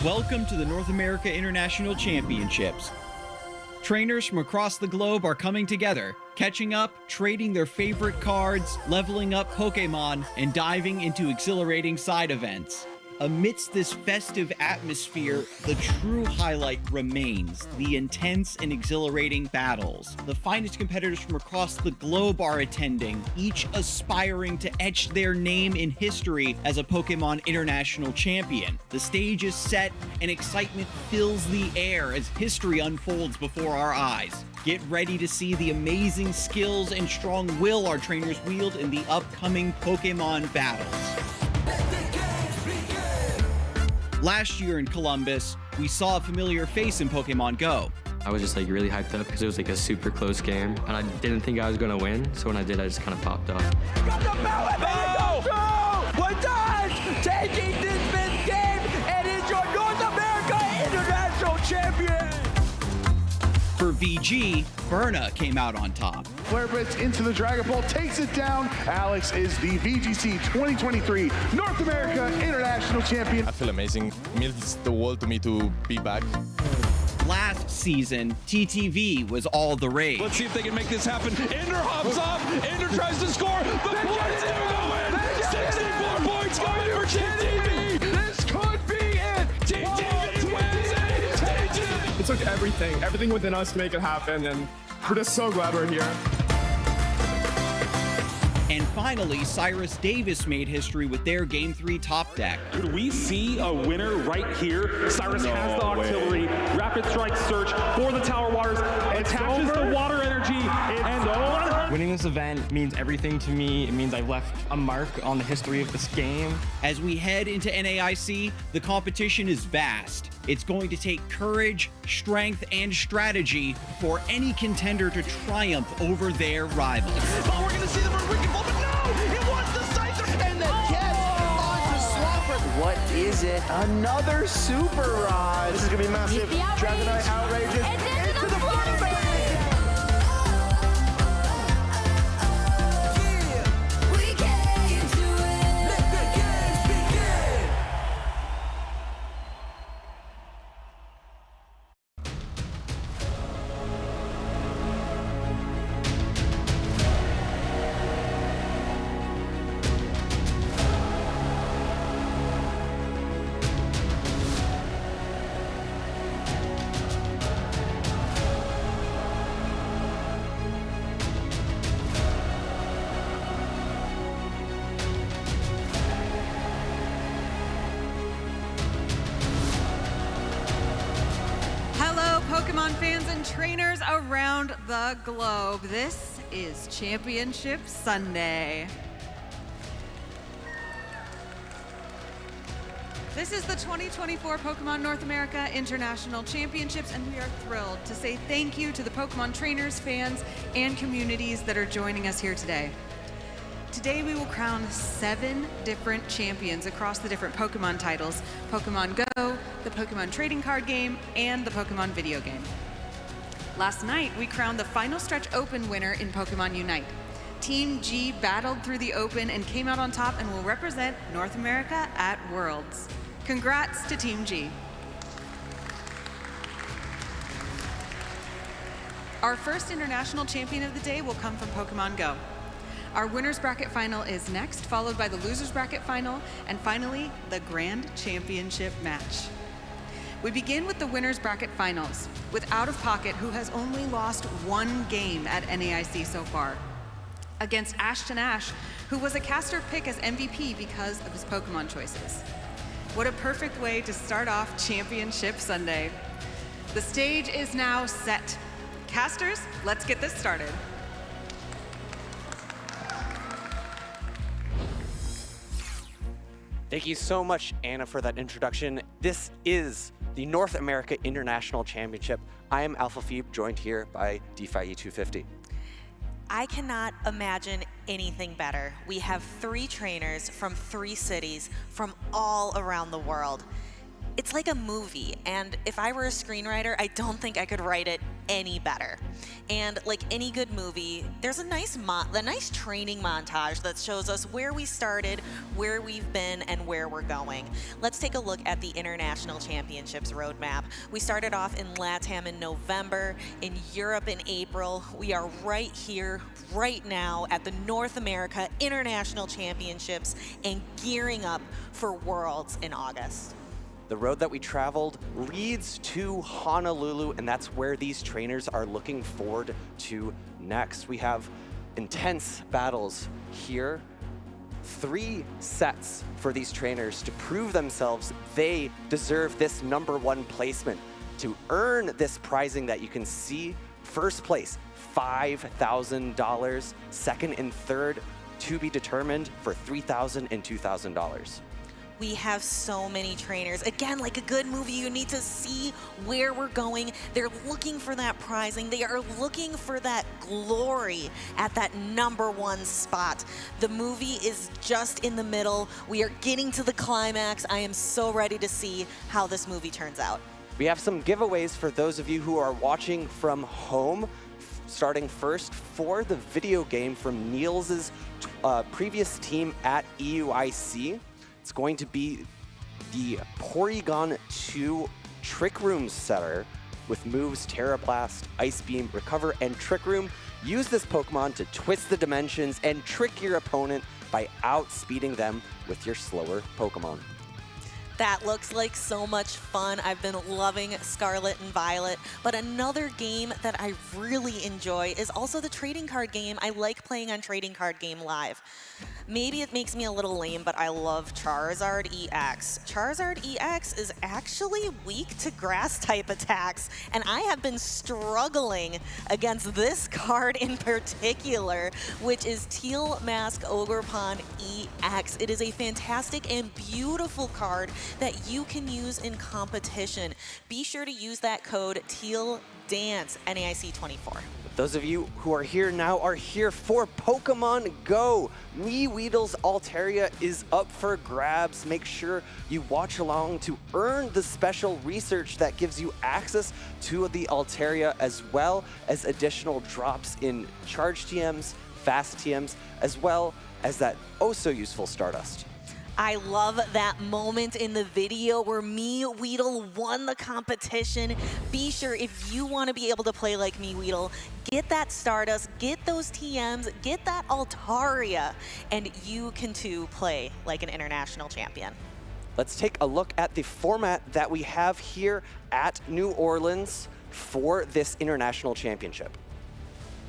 Welcome to the North America International Championships. Trainers from across the globe are coming together, catching up, trading their favorite cards, leveling up Pokémon, and diving into exhilarating side events. Amidst this festive atmosphere, the true highlight remains the intense and exhilarating battles. The finest competitors from across the globe are attending, each aspiring to etch their name in history as a Pokémon International Champion. The stage is set, and excitement fills the air as history unfolds before our eyes. Get ready to see the amazing skills and strong will our trainers wield in the upcoming Pokémon battles. Last year in Columbus, we saw a familiar face in Pokémon GO. I was just like really hyped up because it was like a super close game and I didn't think I was gonna win. So when I did, I just kind of popped off. Got the melon and it goes through! One time, taking this fifth game and is your North America International Champion! For VG, Berna came out on top. Flare Blitz into the Dragon Ball, takes it down. Alex is the VGC 2023 North America International Champion. I feel amazing. Means the world to me to be back. Last season, TTV was all the rage. Let's see if they can make this happen. Ender hops off. Ender tries to score. The points are going. 64 points going for TTV. This could be it. TTV wins it. It took everything within us to make it happen, and we're just so glad we're here. And finally, Cyrus Davis made history with their Game 3 top deck. Could we see a winner right here? Cyrus has the artillery, rapid strike search for the Tower Waters, attaches the water energy, and winning this event means everything to me. It means I've left a mark on the history of this game. As we head into NAIC, the competition is vast. It's going to take courage, strength, and strategy for any contender to triumph over their rivals. Oh, we're gonna see the Ricky Ball, but no! It was the Scyther! And the catch onto Swapper. What is it? Another Super Rod. This is gonna be massive. Dragonite outrages into the front base. Pokemon fans and trainers around the globe. This is Championship Sunday. This is the 2024 Pokemon North America International Championships, and we are thrilled to say thank you to the Pokemon trainers, fans, and communities that are joining us here today. Today we will crown 7 different champions across the different Pokemon titles: Pokemon GO, the Pokemon trading card game, and the Pokemon video game. Last night we crowned the Final Stretch Open winner in Pokemon Unite. Team G battled through the Open and came out on top and will represent North America at Worlds. Congrats to Team G. Our first international champion of the day will come from Pokemon GO. Our winner's bracket final is next, followed by the loser's bracket final, and finally, the grand championship match. We begin with the winner's bracket finals, with OutofPoket, who has only lost 1 game at NAIC so far, against AshtonAsh, who was a caster pick as MVP because of his Pokemon choices. What a perfect way to start off Championship Sunday. The stage is now set. Casters, let's get this started. Thank you so much, Anna, for that introduction. This is the North America International Championship. I am Alpha Phoebe, joined here by DeFi E250. I cannot imagine anything better. We have 3 trainers from 3 cities from all around the world. It's like a movie, and if I were a screenwriter, I don't think I could write it any better. And like any good movie, there's a nice training montage that shows us where we started, where we've been, and where we're going. Let's take a look at the International Championships roadmap. We started off in LATAM in November, in Europe in April. We are right here, right now at the North America International Championships and gearing up for Worlds in August. The road that we traveled leads to Honolulu, and that's where these trainers are looking forward to next. We have intense battles here. 3 sets for these trainers to prove themselves they deserve this #1 placement. To earn this prizing that you can see, first place, $5,000, second and third to be determined for $3,000 and $2,000. We have so many trainers. Again, like a good movie, you need to see where we're going. They're looking for that prizing. They are looking for that glory at that #1 spot. The movie is just in the middle. We are getting to the climax. I am so ready to see how this movie turns out. We have some giveaways for those of you who are watching from home. Starting first for the video game from Niels' previous team at EUIC. It's going to be the Porygon 2 Trick Room setter with moves Terra Blast, Ice Beam, Recover, and Trick Room. Use this Pokemon to twist the dimensions and trick your opponent by outspeeding them with your slower Pokemon. That looks like so much fun. I've been loving Scarlet and Violet, but another game that I really enjoy is also the trading card game. I like playing on Trading Card Game Live. Maybe it makes me a little lame, but I love Charizard EX. Charizard EX is actually weak to grass type attacks, and I have been struggling against this card in particular, which is Teal Mask Ogerpon EX. It is a fantastic and beautiful card that you can use in competition. Be sure to use that code TEALDANCE, NAIC24. Those of you who are here now are here for Pokemon GO. Weedle's Altaria is up for grabs. Make sure you watch along to earn the special research that gives you access to the Altaria, as well as additional drops in charge TMs, fast TMs, as well as that oh so useful Stardust. I love that moment in the video where Weedle won the competition. Be sure, if you want to be able to play like Weedle, get that Stardust, get those TMs, get that Altaria, and you can too play like an international champion. Let's take a look at the format that we have here at New Orleans for this international championship.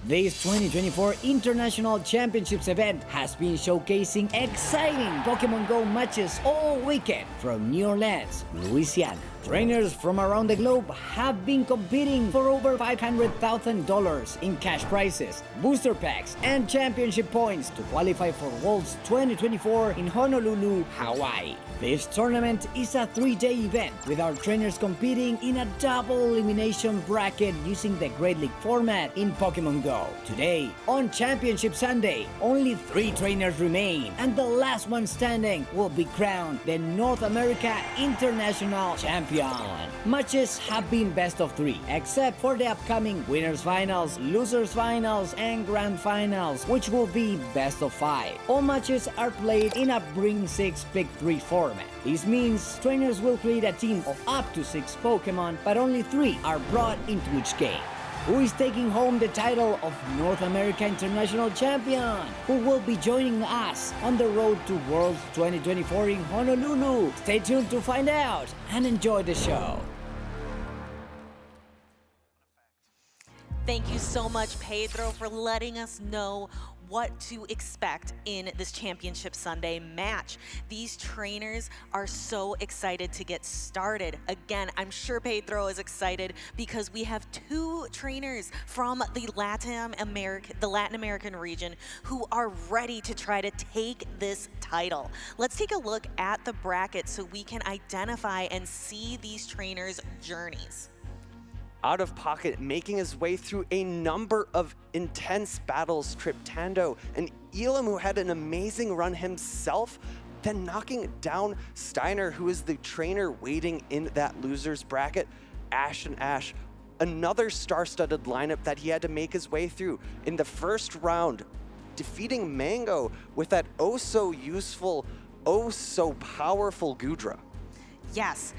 This 2024 International Championships event has been showcasing exciting Pokemon GO matches all weekend from New Orleans, Louisiana. Trainers from around the globe have been competing for over $500,000 in cash prizes, booster packs, and championship points to qualify for Worlds 2024 in Honolulu, Hawaii. This tournament is a 3-day event with our trainers competing in a double elimination bracket using the Great League format in Pokemon GO. Today, on Championship Sunday, only 3 trainers remain, and the last one standing will be crowned the North America International Champion. Matches have been best of 3, except for the upcoming Winners Finals, Losers Finals, and Grand Finals, which will be best of 5. All matches are played in a Bring 6 Pick 3 format. This means trainers will create a team of up to 6 Pokemon, but only 3 are brought into each game. Who is taking home the title of North America International Champion? Who will be joining us on the road to Worlds 2024 in Honolulu? Stay tuned to find out and enjoy the show. Thank you so much, Pedro, for letting us know what to expect in this Championship Sunday match. These trainers are so excited to get started. Again, I'm sure Pedro is excited because we have 2 trainers from the Latin American region who are ready to try to take this title. Let's take a look at the bracket so we can identify and see these trainers' journeys. OutofPoket making his way through a number of intense battles, Triptando, and Elam, who had an amazing run himself, then knocking down Steiner, who is the trainer waiting in that loser's bracket. AshtonAsh another star-studded lineup that he had to make his way through. In the first round, defeating Mango with that oh-so-useful, oh-so-powerful Goodra. Yes,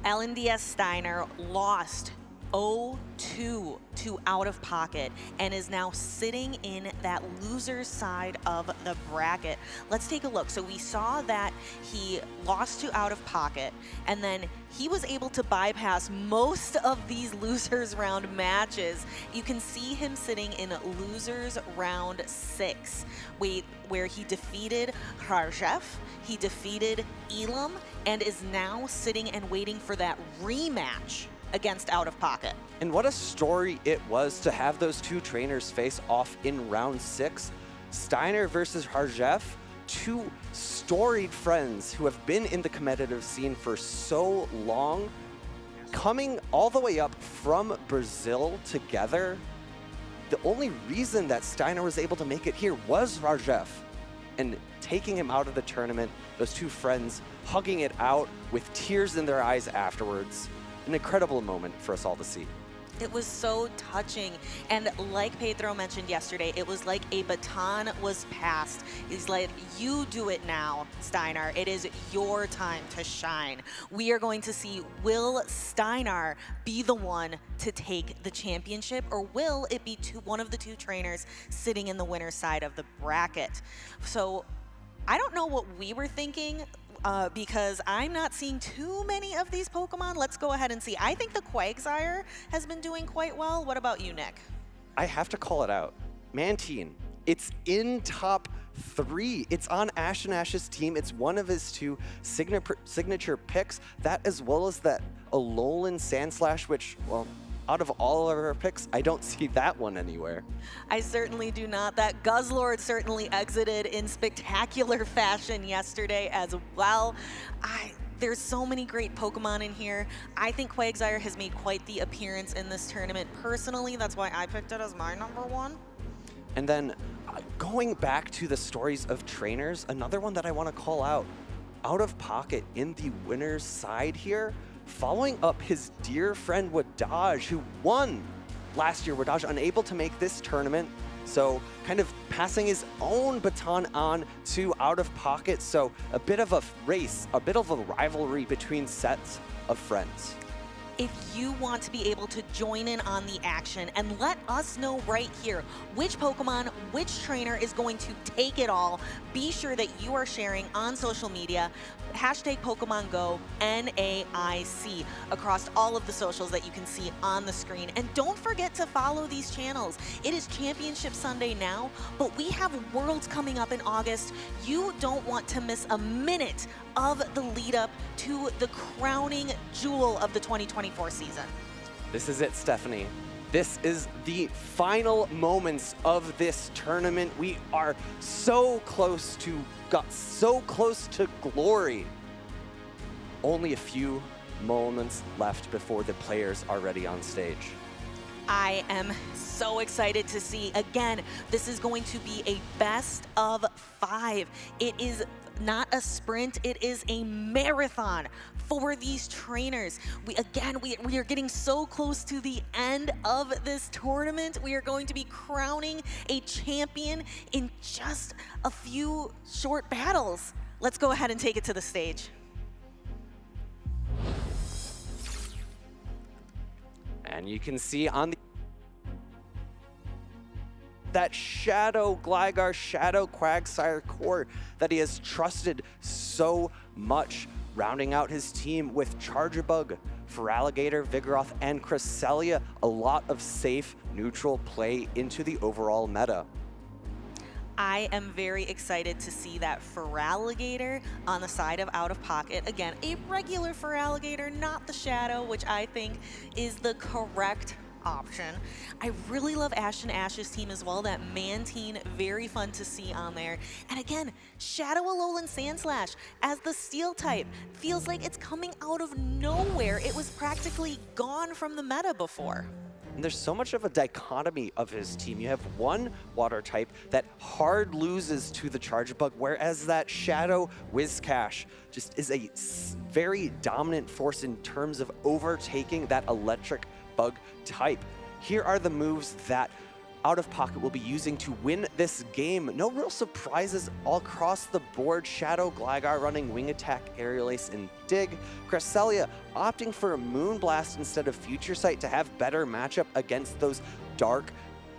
LNDSTSteinar lost 0-2 to OutofPoket and is now sitting in that loser's side of the bracket. Let's take a look. So we saw that he lost to OutofPoket, and then he was able to bypass most of these losers round matches. You can see him sitting in losers round 6, where he defeated Harjev, he defeated Elam, and is now sitting and waiting for that rematch against OutofPoket. And what a story it was to have those two trainers face off in round 6. Steiner versus Harjev, two storied friends who have been in the competitive scene for so long, coming all the way up from Brazil together. The only reason that Steiner was able to make it here was Harjev. And taking him out of the tournament, those two friends hugging it out with tears in their eyes afterwards. An incredible moment for us all to see. It was so touching, and like Pedro mentioned yesterday, it was like a baton was passed. He's like, you do it now, Steinar. It is your time to shine. We are going to see, will Steinar be the one to take the championship, or will it be one of the two trainers sitting in the winner's side of the bracket? So I don't know what we were thinking, because I'm not seeing too many of these Pokemon. Let's go ahead and see. I think the Quagsire has been doing quite well. What about you, Nick? I have to call it out. Mantine, it's in top 3. It's on AshtonAsh's team. It's one of his two signature picks. That, as well as that Alolan Sandslash, which, well, out of all of our picks, I don't see that one anywhere. I certainly do not. That Guzzlord certainly exited in spectacular fashion yesterday as well. There's so many great Pokemon in here. I think Quagsire has made quite the appearance in this tournament. Personally, that's why I picked it as my #1. And then going back to the stories of trainers, another one that I want to call out, OutofPoket in the winner's side here, following up his dear friend Wadaj, who won last year. Wadaj unable to make this tournament, so kind of passing his own baton on to OutofPoket. So a bit of a race, a bit of a rivalry between sets of friends. If you want to be able to join in on the action and let us know right here which Pokemon, which trainer is going to take it all, be sure that you are sharing on social media, #Pokemon GO NAIC, across all of the socials that you can see on the screen. And don't forget to follow these channels. It is Championship Sunday now, but we have Worlds coming up in August. You don't want to miss a minute of the lead up to the crowning jewel of the 2024 season. This is it, Stephanie. This is the final moments of this tournament. We are so close to glory. Only a few moments left before the players are ready on stage. I am so excited to see. Again, this is going to be a best of 5. It is not a sprint, it is a marathon for these trainers. We are getting so close to the end of this tournament. We are going to be crowning a champion in just a few short battles. Let's go ahead and take it to the stage. And you can see on that Shadow Gligar, Shadow Quagsire core that he has trusted so much, rounding out his team with Charjabug, Feraligatr, Vigoroth, and Cresselia. A lot of safe, neutral play into the overall meta. I am very excited to see that Feraligatr on the side of OutofPoket. Again, a regular Feraligatr, not the Shadow, which I think is the correct option. I really love AshtonAsh's team as well. That Mantine, very fun to see on there. And again, Shadow Alolan Sandslash as the Steel type feels like it's coming out of nowhere. It was practically gone from the meta before. And there's so much of a dichotomy of his team. You have one water type that hard loses to the Charge Bug, whereas that Shadow Whiscash just is a very dominant force in terms of overtaking that electric bug type. Here are the moves that OutofPoket will be using to win this game. No real surprises all across the board. Shadow Gligar running Wing Attack, Aerial Ace, and Dig. Cresselia opting for a Moonblast instead of Future Sight to have better matchup against those dark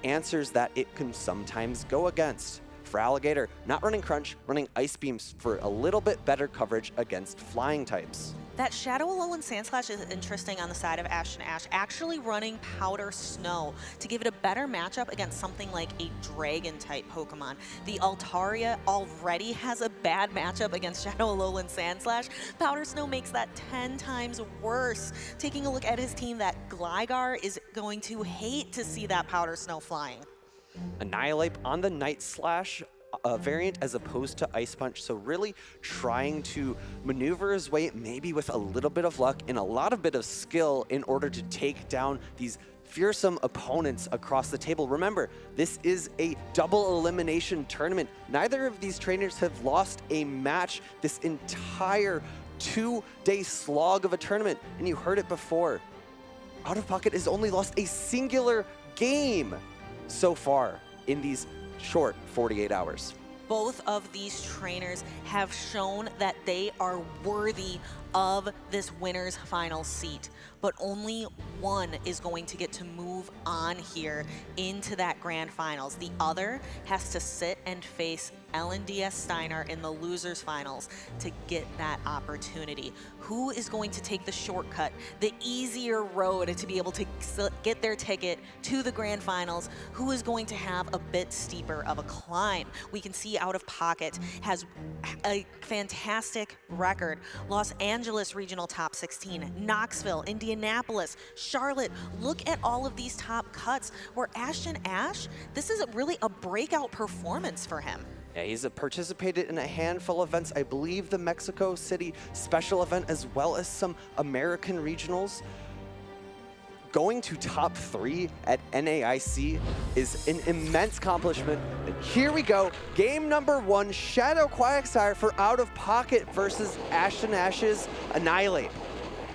answers that it can sometimes go against. For Alligator, not running Crunch, running Ice Beams for a little bit better coverage against flying types. That Shadow Alolan Sandslash is interesting on the side of AshtonAsh, actually running Powder Snow to give it a better matchup against something like a Dragon-type Pokemon. The Altaria already has a bad matchup against Shadow Alolan Sandslash. Powder Snow makes that 10 times worse. Taking a look at his team, that Gligar is going to hate to see that Powder Snow flying. Annihilate on the Night Slash variant as opposed to Ice Punch, so really trying to maneuver his way, maybe with a little bit of luck and a lot of bit of skill in order to take down these fearsome opponents across the table. Remember, this is a double elimination tournament. Neither of these trainers have lost a match this entire 2-day slog of a tournament, and you heard it before. OutofPoket has only lost a singular game so far in these short 48 hours. Both of these trainers have shown that they are worthy of this winner's final seat, but only one is going to get to move on here into that grand finals. The other has to sit and face LNDSTSteinar in the losers finals to get that opportunity. Who is going to take the shortcut, the easier road to be able to get their ticket to the grand finals? Who is going to have a bit steeper of a climb? We can see OutofPoket has a fantastic record. Los Angeles Regional Top 16, Knoxville, Indianapolis, Charlotte. Look at all of these top cuts where AshtonAsh, this is really a breakout performance for him. Yeah, he's participated in a handful of events. I believe the Mexico City special event as well as some American regionals. Going to top 3 at NAIC is an immense accomplishment. And here we go, game number 1, Shadow Quagsire for OutofPoket versus AshtonAsh's Annihilate.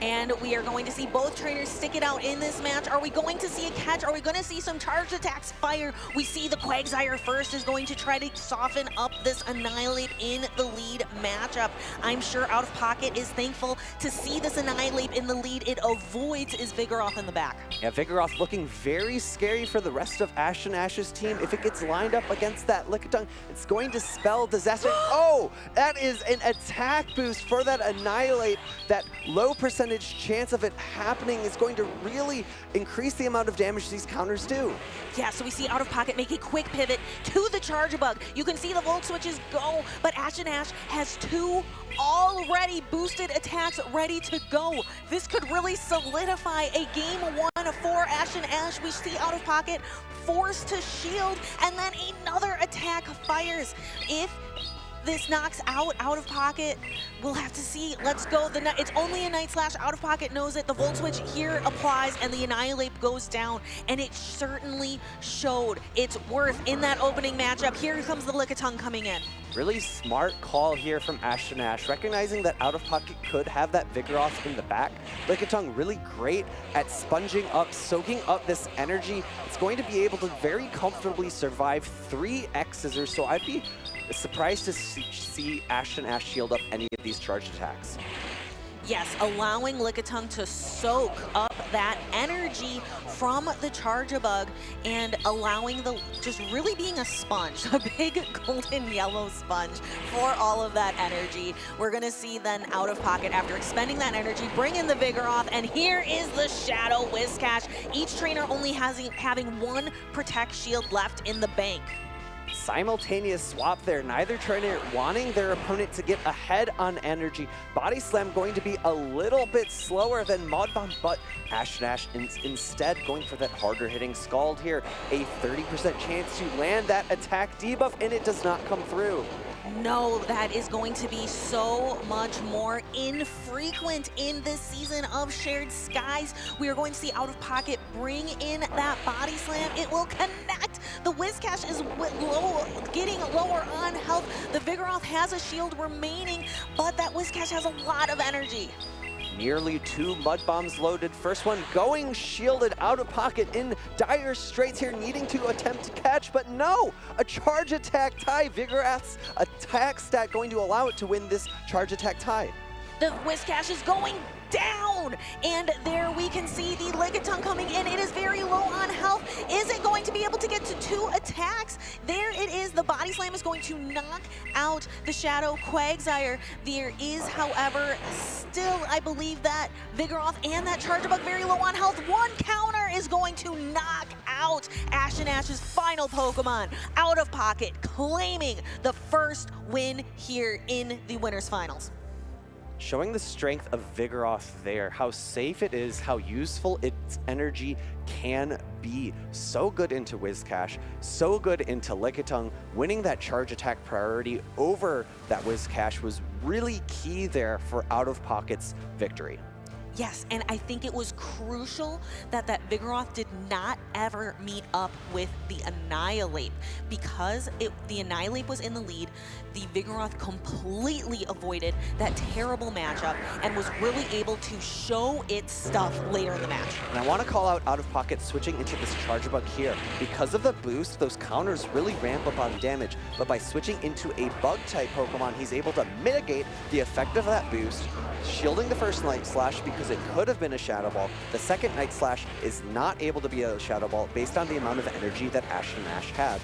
And we are going to see both trainers stick it out in this match. Are we going to see a catch? Are we going to see some charged attacks fire? We see the Quagsire first is going to try to soften up this Annihilate in the lead matchup. I'm sure OutofPoket is thankful to see this Annihilate in the lead. It avoids his Vigoroth in the back. Yeah, Vigoroth looking very scary for the rest of AshtonAsh's team. If it gets lined up against that Lickitung, it's going to spell disaster. Oh, that is an attack boost for that Annihilate. That low percentage chance of it happening is going to really increase the amount of damage these counters do. Yeah, so we see OutofPoket make a quick pivot to the Charge Bug. You can see the Volt Switches go, but AshtonAsh has 2 already boosted attacks ready to go. This could really solidify a game 1 for AshtonAsh. We see OutofPoket forced to shield, and then another attack fires. If this knocks out OutofPoket, we'll have to see. Let's go. It's only a Night Slash. OutofPoket knows it. The Volt Switch here applies, and the Annihilate goes down, and it certainly showed its worth in that opening matchup. Here comes the Lickitung coming in. Really smart call here from AshtonAsh, recognizing that OutofPoket could have that Vigoroth in the back. Lickitung really great at sponging up, soaking up this energy. It's going to be able to very comfortably survive 3 X-Scissors, so I'd be surprised to see AshtonAsh shield up any of these charged attacks. Yes, allowing Lickitung to soak up that energy from the Charge-a-Bug and allowing just really being a sponge, a big golden yellow sponge for all of that energy. We're gonna see then OutofPoket, after expending that energy, bring in the Vigoroth, and here is the Shadow Whiscash. Each trainer only having 1 Protect Shield left in the bank. Simultaneous swap there, neither trainer wanting their opponent to get ahead on energy. Body Slam going to be a little bit slower than Mod Bomb, but AshtonAsh instead going for that harder hitting Scald here. A 30% chance to land that attack debuff, and it does not come through. No, that is going to be so much more infrequent in this season of Shared Skies. We are going to see OutofPoket bring in that body slam. It will connect. The Whiscash is getting lower on health. The Vigoroth has a shield remaining, but that Whiscash has a lot of energy. Nearly 2 mud bombs loaded. First one going shielded. OutofPoket in dire straits here, needing to attempt to catch, but no! A charge attack tie. Vigoroth's attack stat going to allow it to win this charge attack tie. The Whiscash is going down, and there we can see the Lickitung coming in. It is very low on health. Is it going to be able to get to 2 attacks? There it is. The body slam is going to knock out the Shadow Quagsire. There is, however, still, I believe that Vigoroth and that Charjabug very low on health. One counter is going to knock out AshtonAsh's final Pokemon. OutofPoket claiming the first win here in the winners finals. Showing the strength of Vigoroth there, how safe it is, how useful its energy can be. So good into Whiscash, so good into Lickitung. Winning that charge attack priority over that Whiscash was really key there for OutofPoket's victory. Yes, and I think it was crucial that that Vigoroth did not ever meet up with the Annihilape, because the Annihilape was in the lead. The Vigoroth completely avoided that terrible matchup and was really able to show its stuff later in the match. And I want to call out OutofPoket switching into this Charjabug here. Because of the boost, those counters really ramp up on damage, but by switching into a Bug-type Pokemon, he's able to mitigate the effect of that boost, shielding the first Night Slash because it could have been a Shadow Ball. The second Night Slash is not able to be a Shadow Ball based on the amount of energy that AshtonAsh had.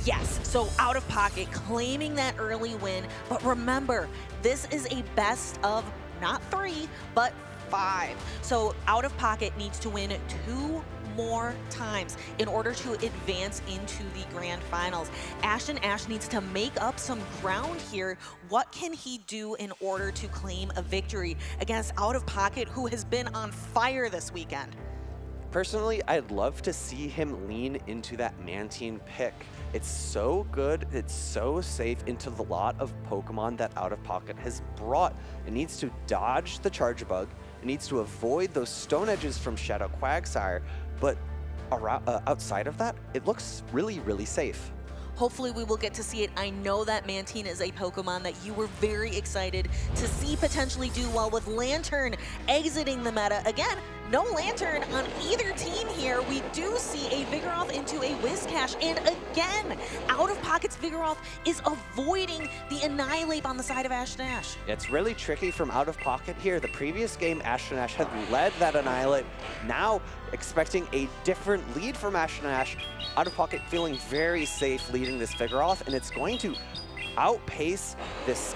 Yes, so OutofPoket claiming that early win, but remember, this is a best of not 3, but 5. So OutofPoket needs to win 2 more times in order to advance into the grand finals. AshtonAsh needs to make up some ground here. What can he do in order to claim a victory against OutofPoket, who has been on fire this weekend? Personally, I'd love to see him lean into that Mantine pick. It's so good, it's so safe into the lot of Pokemon that OutofPoket has brought. It needs to dodge the Charjabug, it needs to avoid those Stone Edges from Shadow Quagsire, but outside of that, it looks really, really safe. Hopefully we will get to see it. I know that Mantine is a Pokemon that you were very excited to see potentially do well with Lantern exiting the meta. Again, no Lantern on either team here. We do see a Vigoroth into a Whiscash, and again, OutofPoket's Vigoroth is avoiding the Annihilape on the side of AshtonAsh. It's really tricky from OutofPoket here. The previous game, AshtonAsh had led that Annihilape. Now, expecting a different lead from AshtonAsh, OutofPoket feeling very safe leading this Vigoroth, and it's going to outpace this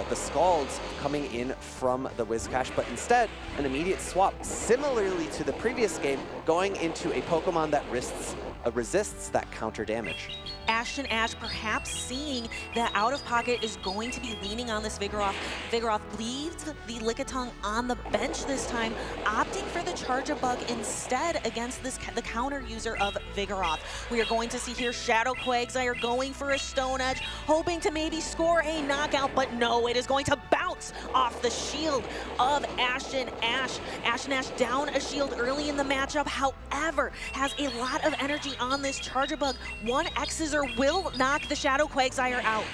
the Scalds coming in from the Whiscash, but instead an immediate swap, similarly to the previous game, going into a Pokemon that resists that counter damage. AshtonAsh perhaps seeing that OutofPoket is going to be leaning on this Vigoroth. Vigoroth leaves the Lickitung on the bench this time, opting for the Charjabug instead against the counter user of Vigoroth. We are going to see here Shadow Quagsire going for a Stone Edge, hoping to maybe score a knockout, but no, it is going to bounce off the shield of AshtonAsh. AshtonAsh down a shield early in the matchup, however, has a lot of energy on this Charjabug. One X-Scissor will knock the Shadow Quagsire out.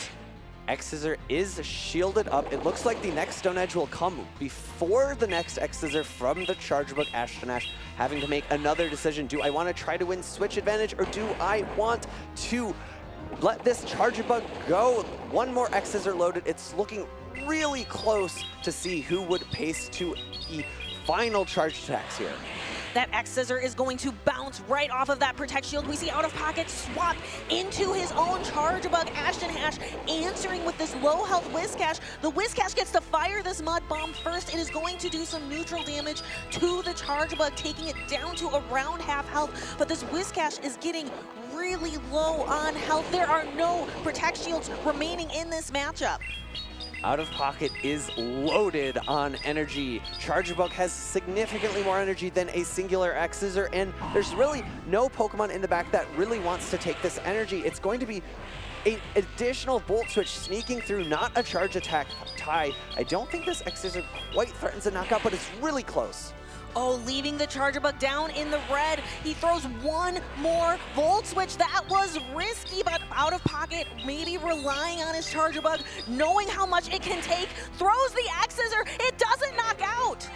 X-Scissor is shielded up. It looks like the next Stone Edge will come before the next X-Scissor from the Charjabug. AshtonAsh having to make another decision. Do I want to try to win switch advantage, or do I want to let this Charjabug go? One more X-Scissor loaded. It's looking really close to see who would pace to the final charge attacks here. That X-Scissor is going to bounce right off of that Protect Shield. We see OutofPoket swap into his own Charjabug. AshtonAsh answering with this low health Whiscash. The Whiscash gets to fire this Mud Bomb first. It is going to do some neutral damage to the Charjabug, taking it down to around half health. But this Whiscash is getting really low on health. There are no Protect Shields remaining in this matchup. OutofPoket is loaded on energy. Charjabug has significantly more energy than a singular X-Scissor, and there's really no Pokemon in the back that really wants to take this energy. It's going to be An additional Volt Switch sneaking through, not a charge attack tie. I don't think this X-Scissor quite threatens a knockout, but it's really close. Oh, leaving the Charger Bug down in the red. He throws one more Volt Switch. That was risky, but OutofPoket maybe relying on his Charger Bug, knowing how much it can take, throws the X-Scissor. It doesn't knock out.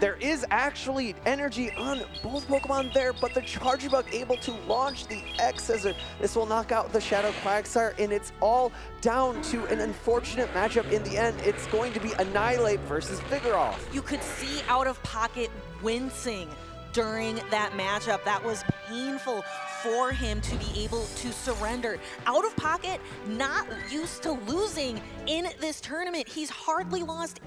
There is actually energy on both Pokemon there, but the Charger Bug able to launch the X-Scissor. This will knock out the Shadow Quagsire, and it's all down to an unfortunate matchup in the end. It's going to be Annihilate versus Vigoroth. You could see OutofPoket wincing during that matchup. That was painful for him to be able to surrender. OutofPoket not used to losing in this tournament. He's hardly lost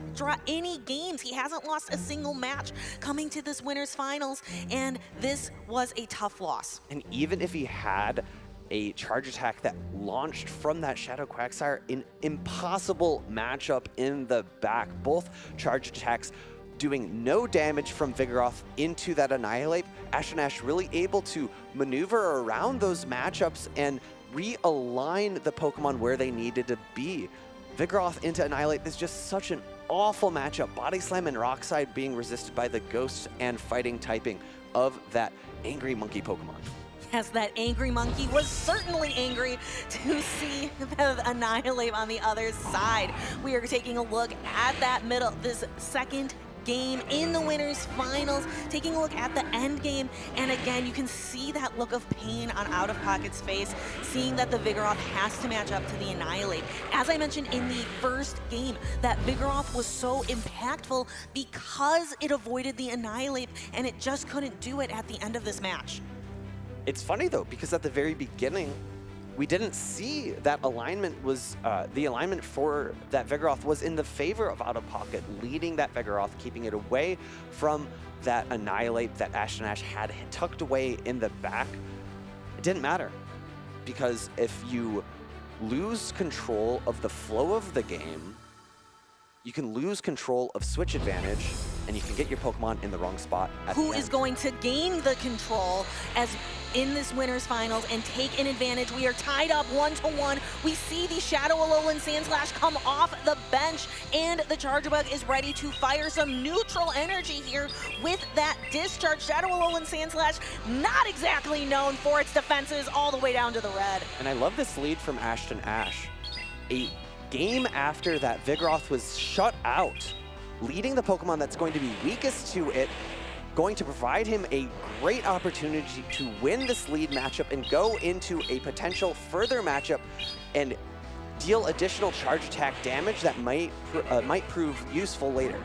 any games. He hasn't lost a single match coming to this winners finals, and this was a tough loss. And even if he had a charge attack that launched from that Shadow Quagsire, an impossible matchup in the back. Both charge attacks doing no damage from Vigoroth into that Annihilate. AshtonAsh really able to maneuver around those matchups and realign the Pokemon where they needed to be. Vigoroth into Annihilate is just such an awful matchup. Body Slam and Rock Slide being resisted by the Ghost and Fighting typing of that Angry Monkey Pokemon. Yes, that Angry Monkey was certainly angry to see the Annihilate on the other side. We are taking a look at that middle, this second game in the winners finals, taking a look at the end game, and again you can see that look of pain on OutofPoket's face, seeing that the Vigoroth has to match up to the Annihilate. As I mentioned in the first game, that Vigoroth was so impactful because it avoided the Annihilate, and it just couldn't do it at the end of this match. It's funny though, because at the very beginning we didn't see that alignment was, the alignment for that Vigoroth was in the favor of OutofPoket, leading that Vigoroth, keeping it away from that Annihilate that AshtonAsh had tucked away in the back. It didn't matter, because if you lose control of the flow of the game, you can lose control of switch advantage, and you can get your Pokemon in the wrong spot at the end. Who is going to gain the control as in this winners finals and take an advantage? We are tied up 1-1. We see the Shadow Alolan Sandslash come off the bench, and the Charger Bug is ready to fire some neutral energy here with that discharge. Shadow Alolan Sandslash not exactly known for its defenses all the way down to the red. And I love this lead from AshtonAsh. A game after that Vigoroth was shut out, leading the Pokemon that's going to be weakest to it, going to provide him a great opportunity to win this lead matchup and go into a potential further matchup and deal additional charge attack damage that might prove useful later.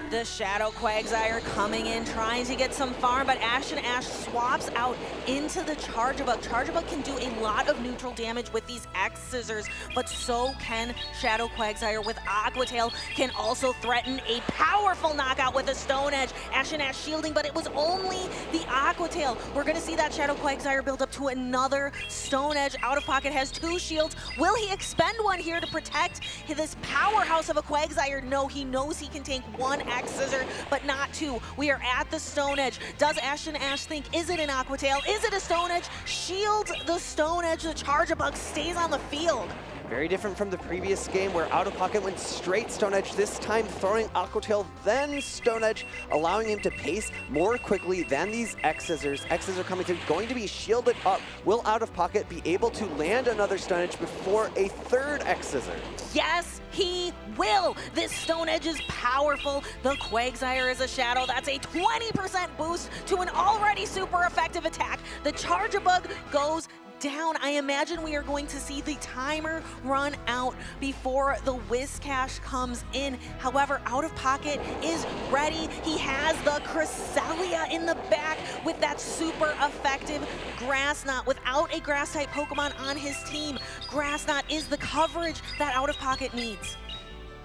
The Shadow Quagsire coming in, trying to get some farm, but AshtonAsh swaps out into the Charger Bug. Charger Bug can do a lot of neutral damage with these X-Scissors, but so can Shadow Quagsire with Aqua Tail, can also threaten a powerful knockout with a Stone Edge. AshtonAsh shielding, but it was only the Aqua Tail. We're going to see that Shadow Quagsire build up to another Stone Edge. OutofPoket has 2 shields. Will he expend one here to protect this powerhouse of a Quagsire? No, he knows he can take one X-Scissor, but not 2. We are at the Stone Edge. Does AshtonAsh think, is it an Aqua Tail? Is it a Stone Edge? Shields the Stone Edge. The Charger Bug stays on the field. Very different from the previous game where OutofPoket went straight Stone Edge, this time throwing Aqua Tail, then Stone Edge, allowing him to pace more quickly than these X-Scissors. X-Scissor coming through, going to be shielded up. Will OutofPoket be able to land another Stone Edge before a third X-Scissor? Yes, he will. This Stone Edge is powerful. The Quagsire is a Shadow. That's a 20% boost to an already super effective attack. The Charger Bug goes down. I imagine we are going to see the timer run out before the Whiscash comes in. However, OutofPoket is ready. He has the Cresselia in the back with that super effective Grass Knot. Without a Grass type Pokemon on his team, Grass Knot is the coverage that OutofPoket needs.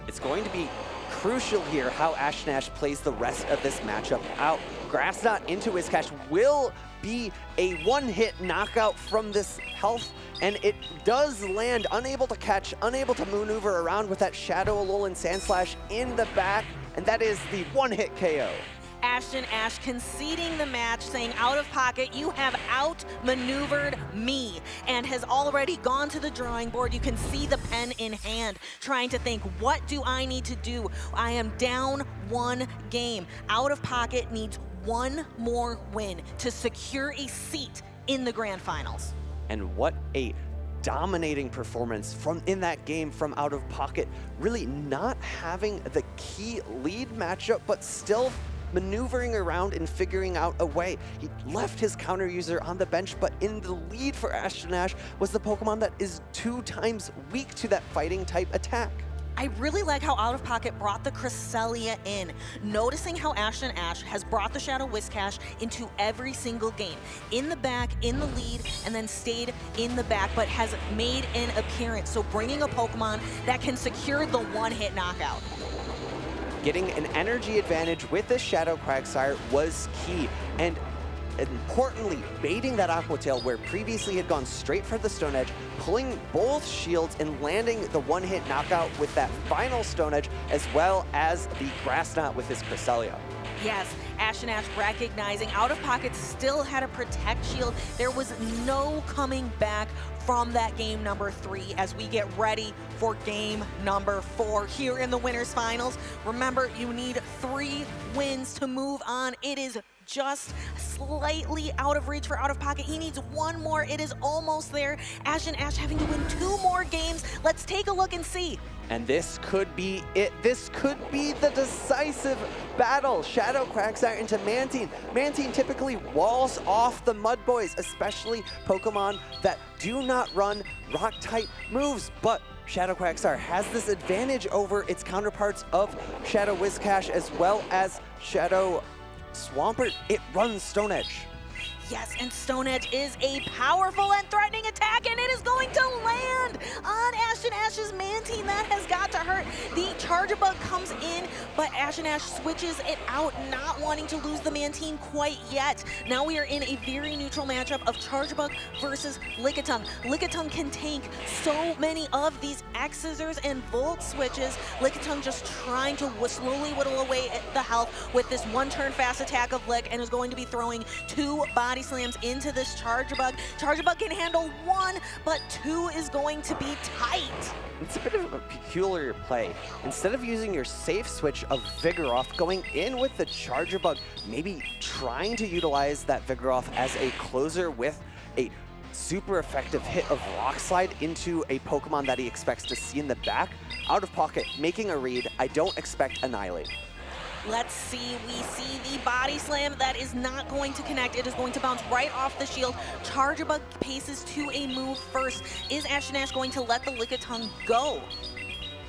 It's going to be crucial here how AshtonAsh plays the rest of this matchup out. Grass Knot into Whiscash will be a one-hit knockout from this health, and it does land, unable to catch, unable to maneuver around with that Shadow Alolan Sandslash in the back, and that is the one-hit KO. AshtonAsh conceding the match, saying, OutofPoket, you have outmaneuvered me, and has already gone to the drawing board. You can see the pen in hand, trying to think, what do I need to do? I am down one game. OutofPoket needs one more win to secure a seat in the grand finals. And what a dominating performance in that game from OutofPoket, really not having the key lead matchup, but still maneuvering around and figuring out a way. He left his counter user on the bench, but in the lead for AshtonAsh was the Pokemon that is 2 times weak to that fighting type attack. I really like how OutofPoket brought the Cresselia in, noticing how AshtonAsh has brought the Shadow Whiscash into every single game. In the back, in the lead, and then stayed in the back, but has made an appearance. So bringing a Pokemon that can secure the one-hit knockout. Getting an energy advantage with this Shadow Quagsire was key, and importantly, baiting that Aqua Tail where previously had gone straight for the Stone Edge, pulling both shields and landing the one-hit knockout with that final Stone Edge, as well as the Grass Knot with his Cresselia. Yes, AshtonAsh recognizing OutofPoket still had a Protect Shield. There was no coming back from that game number 3 as we get ready for game number 4 here in the winners finals. Remember, you need 3 wins to move on. It is just slightly out of reach for OutofPoket. He needs 1 more. It is almost there. AshtonAsh having to win 2 more games. Let's take a look and see. And this could be it. This could be the decisive battle. Shadow Quagsire into Mantine. Mantine typically walls off the Mud Boys, especially Pokemon that do not run Rock-type moves. But Shadow Quagsire has this advantage over its counterparts of Shadow Whiscash as well as Shadow Swampert. It runs Stone Edge. Yes, and Stone Edge is a powerful and threatening attack, and it is going to land on AshtonAsh's Mantine. That has got to hurt. The Charjabug comes in, but AshtonAsh switches it out, not wanting to lose the Mantine quite yet. Now we are in a very neutral matchup of Charjabug versus Lickitung. Lickitung can tank so many of these X-Scissors and Volt switches. Lickitung just trying to slowly whittle away at the health with this 1-turn fast attack of Lick, and is going to be throwing 2 body slams into this Charjabug. Charjabug can handle 1, but 2 is going to be tight. It's a bit of a peculiar play. Instead of using your safe switch of Vigoroth, going in with the Charjabug, maybe trying to utilize that Vigoroth as a closer with a super effective hit of Rock Slide into a Pokemon that he expects to see in the back. OutofPoket making a read. I don't expect Annihilate. Let's see, we see the body slam that is not going to connect. It is going to bounce right off the shield. Charjabug paces to a move first. Is AshtonAsh going to let the Lickitung go?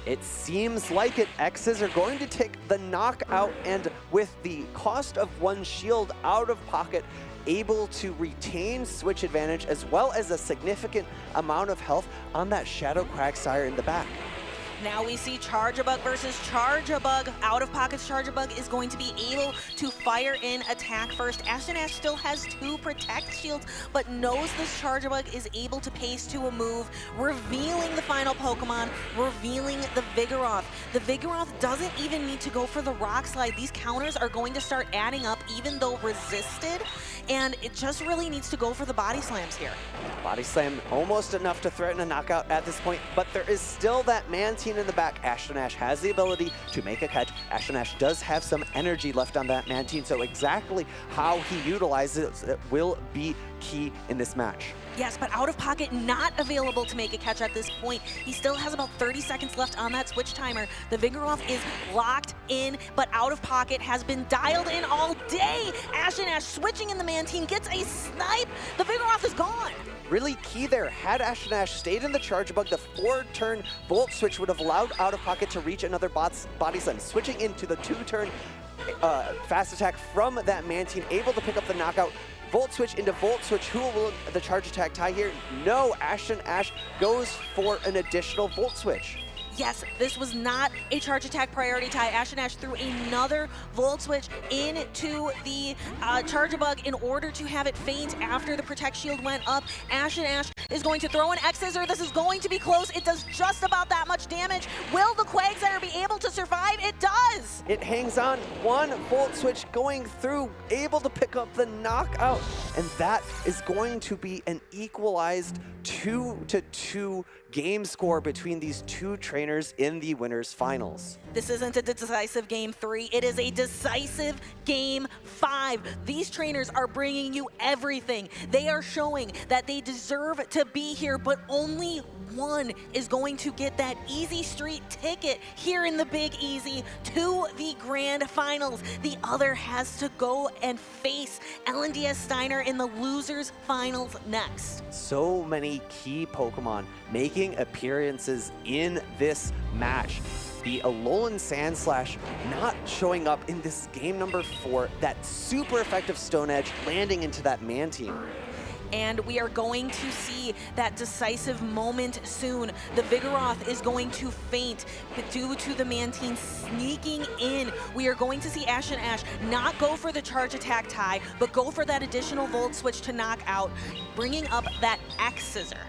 It seems like it. X's are going to take the knockout, and with the cost of 1 shield, OutofPoket able to retain switch advantage as well as a significant amount of health on that Shadow Quagsire in the back. Now we see Charjabug versus Charjabug. OutofPoket's Charjabug is going to be able to fire in attack first. AshtonAsh still has 2 Protect Shields, but knows this Charjabug is able to pace to a move, revealing the final Pokemon, revealing the Vigoroth. The Vigoroth doesn't even need to go for the Rock Slide. These counters are going to start adding up even though resisted, and it just really needs to go for the Body Slams here. Body Slam almost enough to threaten a knockout at this point, but there is still that Mantine in the back. AshtonAsh has the ability to make a catch. AshtonAsh does have some energy left on that Mantine, so exactly how he utilizes it will be key in this match. Yes, but OutofPoket not available to make a catch at this point. He still has about 30 seconds left on that switch timer. The Vigoroth is locked in, but OutofPoket has been dialed in all day. AshtonAsh switching in the Mantine, gets a snipe. The Vigoroth is gone. Really key there. Had AshtonAsh stayed in the Charjabug, the 4-turn Volt Switch would have allowed OutofPoket to reach another Body Slam. Switching into the 2-turn fast attack from that Mantine, able to pick up the knockout. Volt Switch into Volt Switch. Who will the Charge Attack tie here? No, AshtonAsh goes for an additional Volt Switch. Yes, this was not a charge attack priority tie. AshtonAsh threw another Volt Switch into the Charge Bug in order to have it faint after the Protect Shield went up. AshtonAsh is going to throw an X-Scissor. This is going to be close. It does just about that much damage. Will the Quagsire be able to survive? It does! It hangs on, one Volt Switch going through, able to pick up the knockout. And that is going to be an equalized 2-2 game score between these two trainers in the winners finals. This isn't a decisive game 3, it is a decisive game 5. These trainers are bringing you everything. They are showing that they deserve to be here, but only one is going to get that easy street ticket here in the Big Easy to the grand finals. The other has to go and face LNDSTSteinar in the losers finals next. So many key Pokemon making appearances in this match. The Alolan Sandslash not showing up in this game number 4, that super effective Stone Edge landing into that Mantine. And we are going to see that decisive moment soon. The Vigoroth is going to faint due to the Mantine sneaking in. We are going to see AshtonAsh not go for the charge attack tie, but go for that additional Volt Switch to knock out, bringing up that X-Scissor.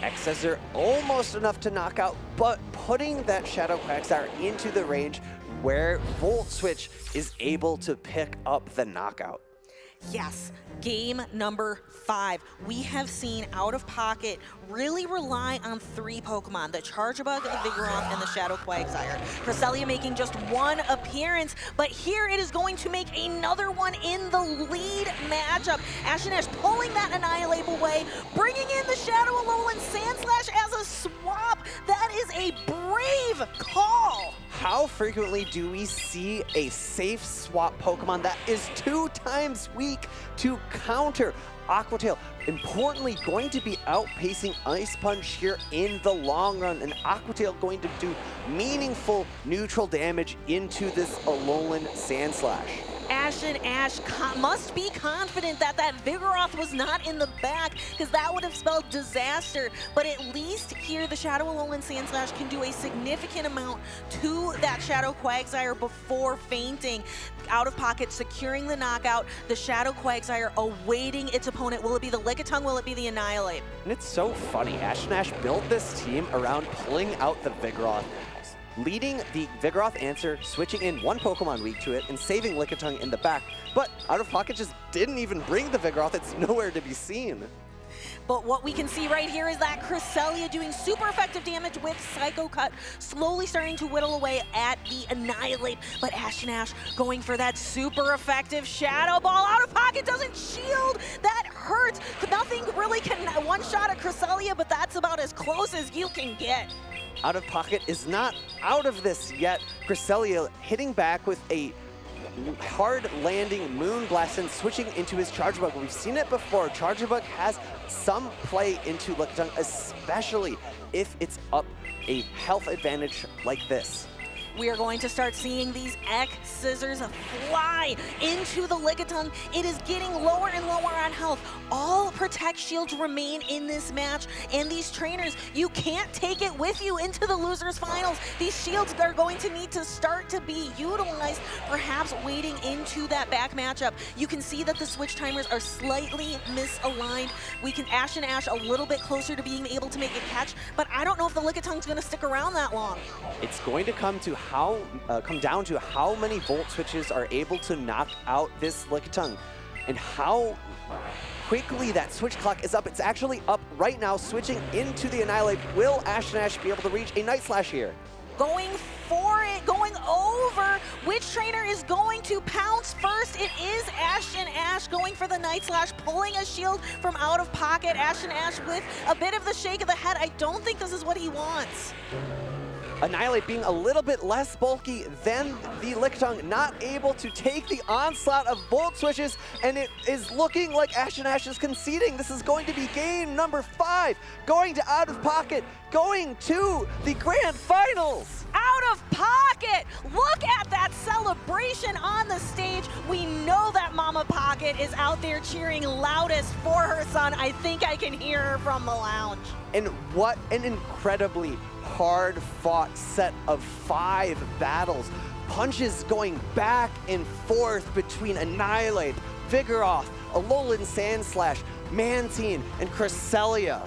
X-Scissor almost enough to knock out, but putting that Shadow Quagsire into the range where Volt Switch is able to pick up the knockout. Yes, game number 5. We have seen OutofPoket really rely on 3 Pokemon, the Charjabug, the Vigoroth, and the Shadow Quagsire. Cresselia making just one appearance, but here it is going to make another one in the lead matchup. AshtonAsh pulling that Annihilate away, bringing in the Shadow Alolan Sandslash as a swap. That is a brave call. How frequently do we see a safe swap Pokemon that is 2 times weak to counter? Aqua Tail, importantly, going to be outpacing Ice Punch here in the long run, and Aqua Tail going to do meaningful neutral damage into this Alolan Sandslash. AshtonAsh must be confident that that Vigoroth was not in the back, because that would have spelled disaster. But at least here, the Shadow Alolan Sandslash can do a significant amount to that Shadow Quagsire before fainting. OutofPoket securing the knockout, the Shadow Quagsire awaiting its opponent. Will it be the Lickitung? Will it be the Annihilate? And it's so funny, AshtonAsh built this team around pulling out the Vigoroth, leading the Vigoroth answer, switching in one Pokemon weak to it, and saving Lickitung in the back. But OutofPoket just didn't even bring the Vigoroth. It's nowhere to be seen. But what we can see right here is that Cresselia doing super effective damage with Psycho Cut, slowly starting to whittle away at the Annihilate. But AshtonAsh going for that super effective Shadow Ball. OutofPoket doesn't shield. That hurts. Nothing really can one-shot a Cresselia, but that's about as close as you can get. OutofPoket is not out of this yet. Cresselia hitting back with a hard landing Moonblast and switching into his Charjabug. We've seen it before. Charjabug has some play into Lickitung, especially if it's up a health advantage like this. We are going to start seeing these X-Scissors fly into the Lickitung. It is getting lower and lower on health. All Protect Shields remain in this match, and these trainers, you can't take it with you into the losers finals. These shields are going to need to start to be utilized, perhaps waiting into that back matchup. You can see that the switch timers are slightly misaligned. We can AshtonAsh a little bit closer to being able to make a catch, but I don't know if the Lickitung's going to stick around that long. It's going to come down to how many Volt Switches are able to knock out this Lickitung, and how quickly that switch clock is up. It's actually up right now, switching into the Annihilate. Will AshtonAsh be able to reach a Night Slash here? Going for it, going over. Which trainer is going to pounce first? It is AshtonAsh going for the Night Slash, pulling a shield from OutofPoket. AshtonAsh with a bit of the shake of the head. I don't think this is what he wants. Annihilate being a little bit less bulky than the Lickitung, not able to take the onslaught of Volt Switches, and it is looking like AshtonAsh is conceding. This is going to be game number 5, going to OutofPoket, going to the grand finals. OutofPoket! Look at that celebration on the stage. We know that Mama Pocket is out there cheering loudest for her son. I think I can hear her from the lounge. And what an incredibly hard-fought set of 5 battles. Punches going back and forth between Annihilate, Vigoroth, Alolan Sandslash, Mantine, and Cresselia.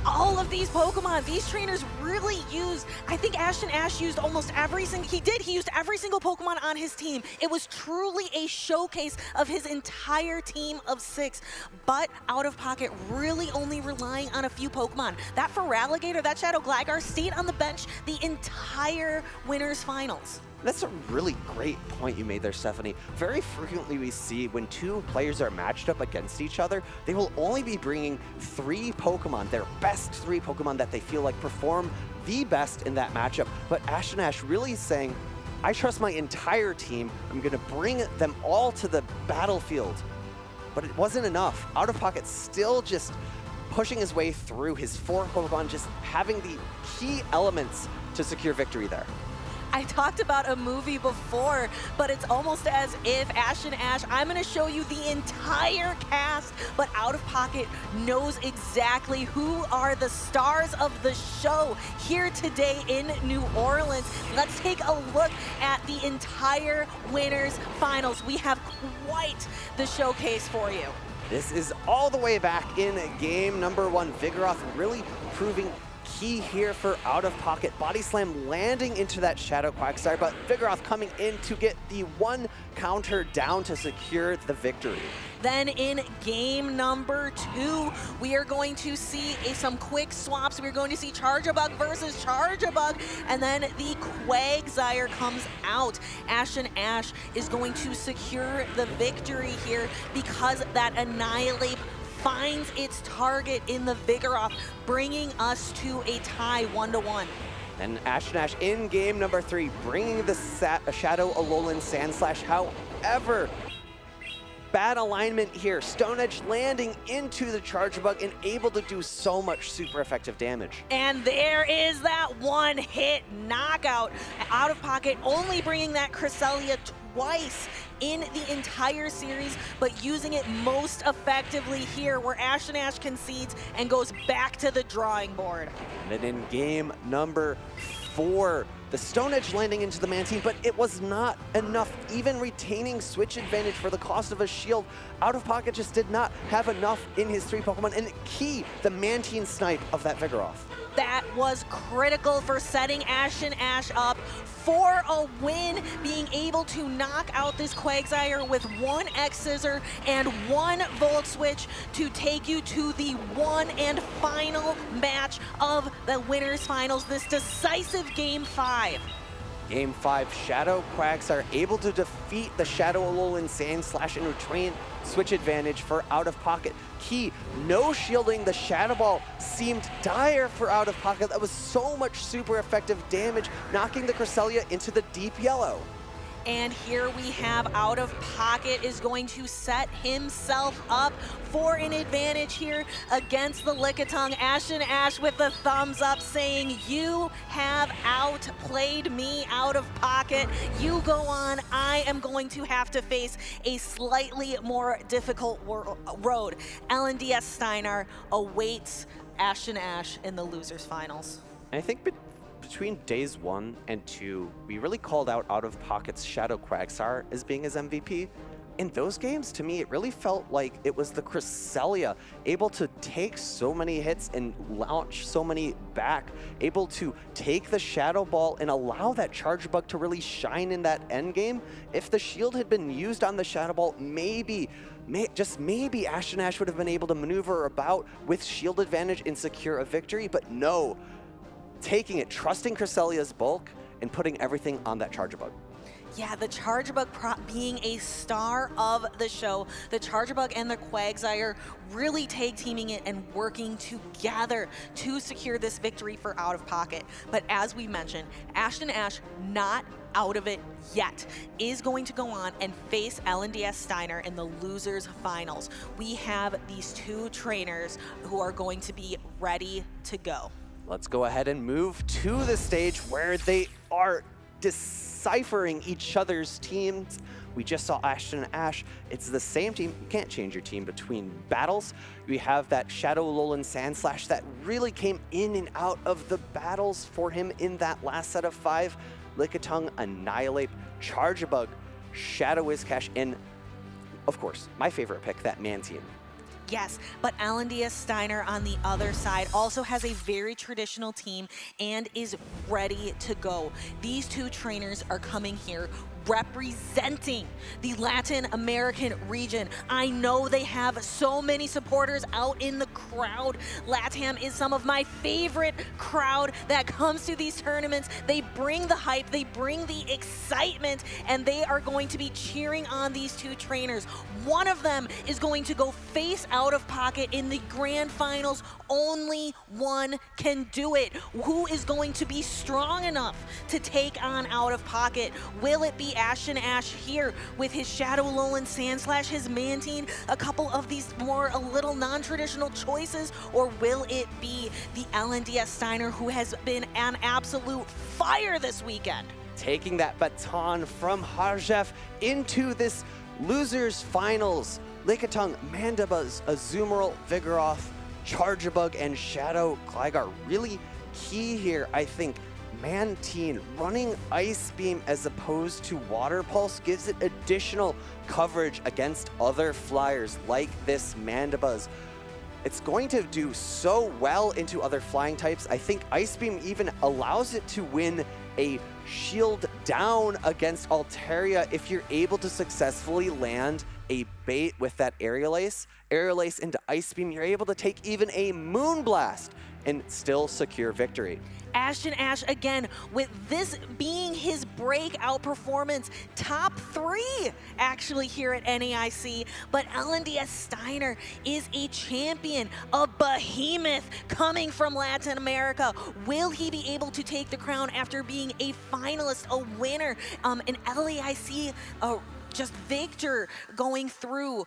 All of these Pokemon, these trainers really used, I think AshtonAsh used almost every single, he used every single Pokemon on his team. It was truly a showcase of his entire team of 6, but OutofPoket really only relying on a few Pokemon. That Feraligatr, that Shadow Gligar stayed on the bench the entire Winners Finals. That's a really great point you made there, Stephanie. Very frequently we see when 2 players are matched up against each other, they will only be bringing 3 Pokemon, their best 3 Pokemon that they feel like perform the best in that matchup. But AshtonAsh really saying, I trust my entire team. I'm going to bring them all to the battlefield. But it wasn't enough. OutofPoket still just pushing his way through his 4 Pokemon, just having the key elements to secure victory there. I talked about a movie before, but it's almost as if AshtonAsh, I'm going to show you the entire cast, but OutofPoket knows exactly who are the stars of the show here today in New Orleans. Let's take a look at the entire Winners Finals. We have quite the showcase for you. This is all the way back in game number 1. Vigoroth really proving key here for OutofPoket. Body Slam landing into that Shadow Quagsire, but Vigoroth coming in to get the 1 counter down to secure the victory. Then in game number 2, we are going to see some quick swaps. We're going to see Charjabug versus Charjabug, and then the Quagsire comes out. AshtonAsh is going to secure the victory here because that Annihilate finds its target in the Vigoroth, bringing us to a tie 1-1. And AshtonAsh in game number 3, bringing the Shadow Alolan Sandslash. However, bad alignment here. Stone Edge landing into the Charjabug and able to do so much super effective damage. And there is that 1-hit knockout. OutofPoket only bringing that Cresselia twice in the entire series, but using it most effectively here, where AshtonAsh concedes and goes back to the drawing board. And then in game number 4, the Stone Edge landing into the Mantine, but it was not enough, even retaining switch advantage for the cost of a shield. OutofPoket just did not have enough in his 3 Pokemon, and key, the Mantine snipe of that Vigoroth. That was critical for setting AshtonAsh up for a win, being able to knock out this Quagsire with 1 X-Scissor and 1 Volt Switch to take you to the 1 and final match of the Winners Finals, this decisive Game 5. Game 5, Shadow Quagsire able to defeat the Shadow Alolan Sandslash and retain switch advantage for OutofPoket. Key, no shielding. The Shadow Ball seemed dire for OutofPoket. That was so much super effective damage, knocking the Cresselia into the deep yellow. And here we have OutofPoket is going to set himself up for an advantage here against the Lickitung. AshtonAsh with the thumbs up saying, you have outplayed me, OutofPoket. You go on. I am going to have to face a slightly more difficult road. LNDSTSteinar awaits AshtonAsh in the losers finals. I think between days 1 and 2, we really called out OutofPoket's Shadow Quagsire as being his MVP. In those games, to me, it really felt like it was the Cresselia, able to take so many hits and launch so many back, able to take the Shadow Ball and allow that Charjabug to really shine in that end game. If the shield had been used on the Shadow Ball, just maybe AshtonAsh would have been able to maneuver about with shield advantage and secure a victory, but no. Taking it, trusting Cresselia's bulk, and putting everything on that Charjabug. Yeah, the Charjabug being a star of the show. The Charjabug and the Quagsire really tag teaming it and working together to secure this victory for OutofPoket. But as we mentioned, AshtonAsh not out of it yet, is going to go on and face LNDSTSteinar in the losers finals. We have these 2 trainers who are going to be ready to go. Let's go ahead and move to the stage where they are deciphering each other's teams. We just saw AshtonAsh. It's the same team. You can't change your team between battles. We have that Shadow Alolan Sandslash that really came in and out of the battles for him in that last set of 5. Lickitung, Annihilate, Charjabug, Shadow Whiscash, and of course, my favorite pick, that Mantine. Yes, but LNDSTSteinar on the other side also has a very traditional team and is ready to go. These two trainers are coming here representing the Latin American region. I know they have so many supporters out in the crowd. LATAM is some of my favorite crowd that comes to these tournaments. They bring the hype, they bring the excitement, and they are going to be cheering on these two trainers. One of them is going to go face OutofPoket in the grand finals. Only one can do it. Who is going to be strong enough to take on OutofPoket? Will it be AshtonAsh here with his Shadow Alolan Sandslash, his Mantine, a couple of these a little non-traditional choices, or will it be the LNDSTSteinar who has been an absolute fire this weekend? Taking that baton from Harjev into this losers finals. Lickitung, Mandibuzz, Azumarill, Vigoroth, Charjabug, and Shadow Gligar. Really key here, I think. Mantine running Ice Beam as opposed to Water Pulse gives it additional coverage against other flyers like this Mandibuzz. It's going to do so well into other flying types. I think Ice Beam even allows it to win a shield down against Altaria if you're able to successfully land a bait with that Aerial Ace. Aerial Ace into Ice Beam, you're able to take even a Moonblast and still secure victory. AshtonAsh again, with this being his breakout performance, top 3 actually here at NAIC, but LNDSTSteinar is a champion, a behemoth coming from Latin America. Will he be able to take the crown after being a finalist, a winner, an LAIC just Victor going through,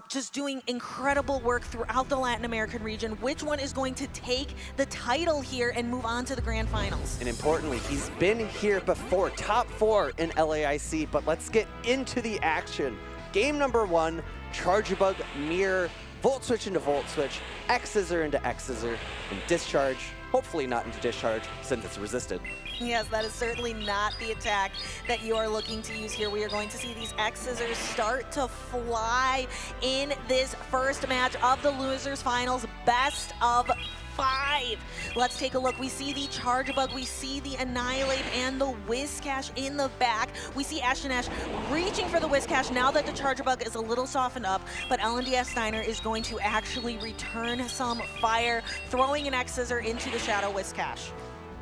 just doing incredible work throughout the Latin American region? Which one is going to take the title here and move on to the grand finals? And importantly, he's been here before, top 4 in LAIC, but let's get into the action. Game number 1, Charjabug, Mirror, Volt Switch into Volt Switch, X-Scissor into X-Scissor, and Discharge. Hopefully not into Discharge since it's resisted. Yes, that is certainly not the attack that you are looking to use here. We are going to see these X-Scissors start to fly in this first match of the losers finals, best of 5. Let's take a look. We see the Charjabug, we see the Annihilate and the Whiscash in the back. We see AshtonAsh reaching for the Whiscash now that the Charjabug is a little softened up, but LNDSTSteinar is going to actually return some fire, throwing an X-Scissor into the Shadow Whiscash.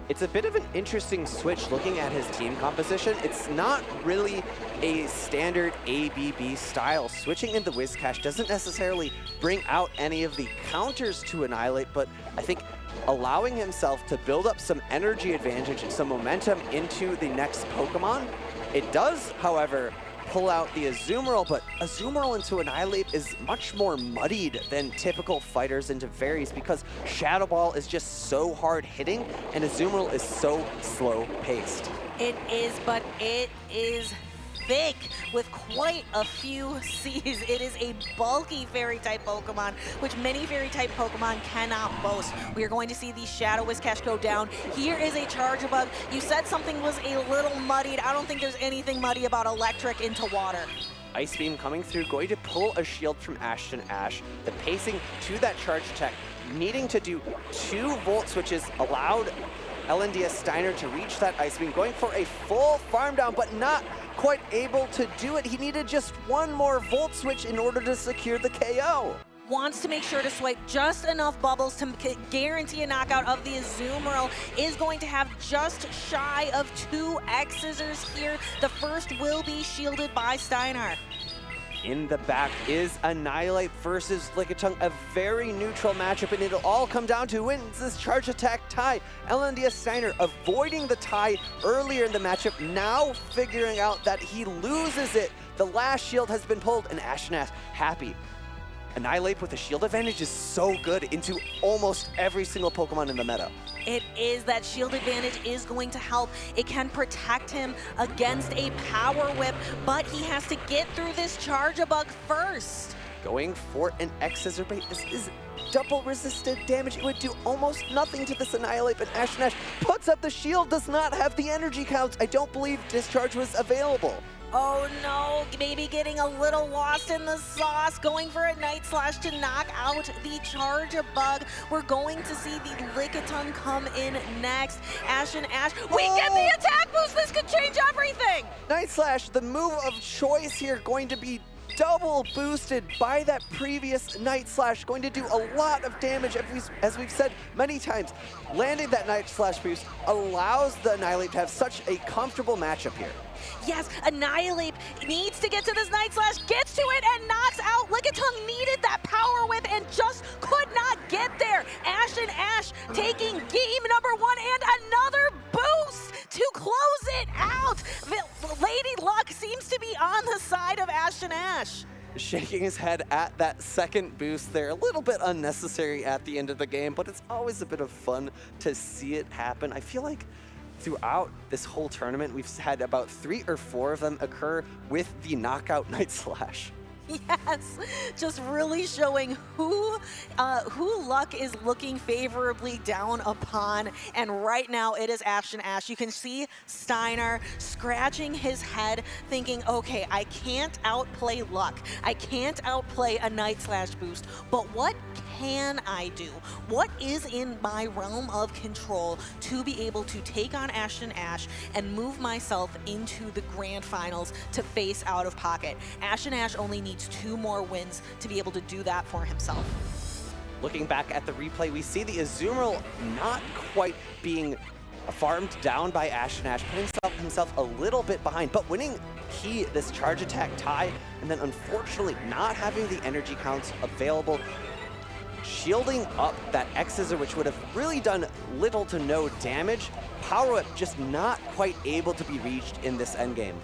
It's a bit of an interesting switch looking at his team composition. It's not really a standard ABB style. Switching into Whiscash doesn't necessarily bring out any of the counters to Annihilate, but I think allowing himself to build up some energy advantage and some momentum into the next Pokemon. It does, however, pull out the Azumarill, but Azumarill into Annihilate is much more muddied than typical fighters into Fairies because Shadow Ball is just so hard hitting and Azumarill is so slow paced. It is, but it is thick with quite a few C's. It is a bulky Fairy-type Pokemon, which many Fairy-type Pokemon cannot boast. We are going to see the Shadow Whiscash go down. Here is a Charjabug. You said something was a little muddied. I don't think there's anything muddy about electric into water. Ice Beam coming through, going to pull a shield from AshtonAsh. The pacing to that charge attack, needing to do 2 Volt Switches allowed LNDSTSteinar to reach that Ice Beam, going for a full farm down, but not quite able to do it. He needed just 1 more Volt Switch in order to secure the KO. Wants to make sure to swipe just enough bubbles to guarantee a knockout of the Azumarill. Is going to have just shy of 2 X-Scissors here. The first will be shielded by Steinar. In the back is Annihilate versus Lickitung, a very neutral matchup, and it'll all come down to wins this charge attack tie. LNDSTSteinar avoiding the tie earlier in the matchup, now figuring out that he loses it. The last shield has been pulled, and AshtonAsh happy. Annihilate with a shield advantage is so good into almost every single Pokemon in the meta. It is. That shield advantage is going to help. It can protect him against a Power Whip, but he has to get through this Charge-a-Bug first. Going for an Exacerbate. This is double resisted damage. It would do almost nothing to this Annihilate, but AshtonAsh puts up the shield, does not have the energy counts. I don't believe Discharge was available. Oh no, maybe getting a little lost in the sauce, going for a Night Slash to knock out the Charge-a-Bug. We're going to see the Lickitung come in next. AshtonAsh, we get the attack boost! This could change everything! Night Slash, the move of choice here, going to be double boosted by that previous Night Slash, going to do a lot of damage, as we've said many times. Landing that Night Slash boost allows the Annihilate to have such a comfortable matchup here. Yes, Annihilate needs to get to this Night Slash, gets to it and knocks out. Lickitung needed that Power Whip and just could not get there. AshtonAsh taking game number 1 and another boost to close it out. Lady Luck seems to be on the side of AshtonAsh. Shaking his head at that second boost there. A little bit unnecessary at the end of the game, but it's always a bit of fun to see it happen. I feel like throughout this whole tournament, we've had about 3 or 4 of them occur with the knockout Night Slash. Yes, just really showing who Luck is looking favorably down upon. And right now it is AshtonAsh. You can see Steinar scratching his head thinking, okay, I can't outplay Luck. I can't outplay a Night Slash boost, but what can I do? What is in my realm of control to be able to take on AshtonAsh and move myself into the grand finals to face OutofPoket? AshtonAsh only needs 2 more wins to be able to do that for himself. Looking back at the replay, we see the Azumarill not quite being farmed down by AshtonAsh, putting himself a little bit behind, but winning this charge attack tie, and then unfortunately not having the energy counts available, shielding up that X-Scissor, which would have really done little to no damage. Power Whip just not quite able to be reached in this endgame.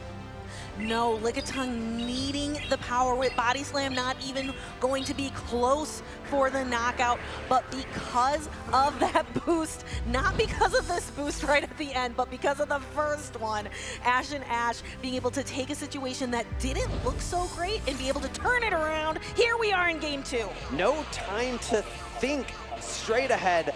No, Lickitung needing the Power Whip. Body Slam not even going to be close for the knockout, but because of that boost, not because of this boost right at the end, but because of the first one, AshtonAsh being able to take a situation that didn't look so great and be able to turn it around. Here we are in game 2. No time to think, straight ahead.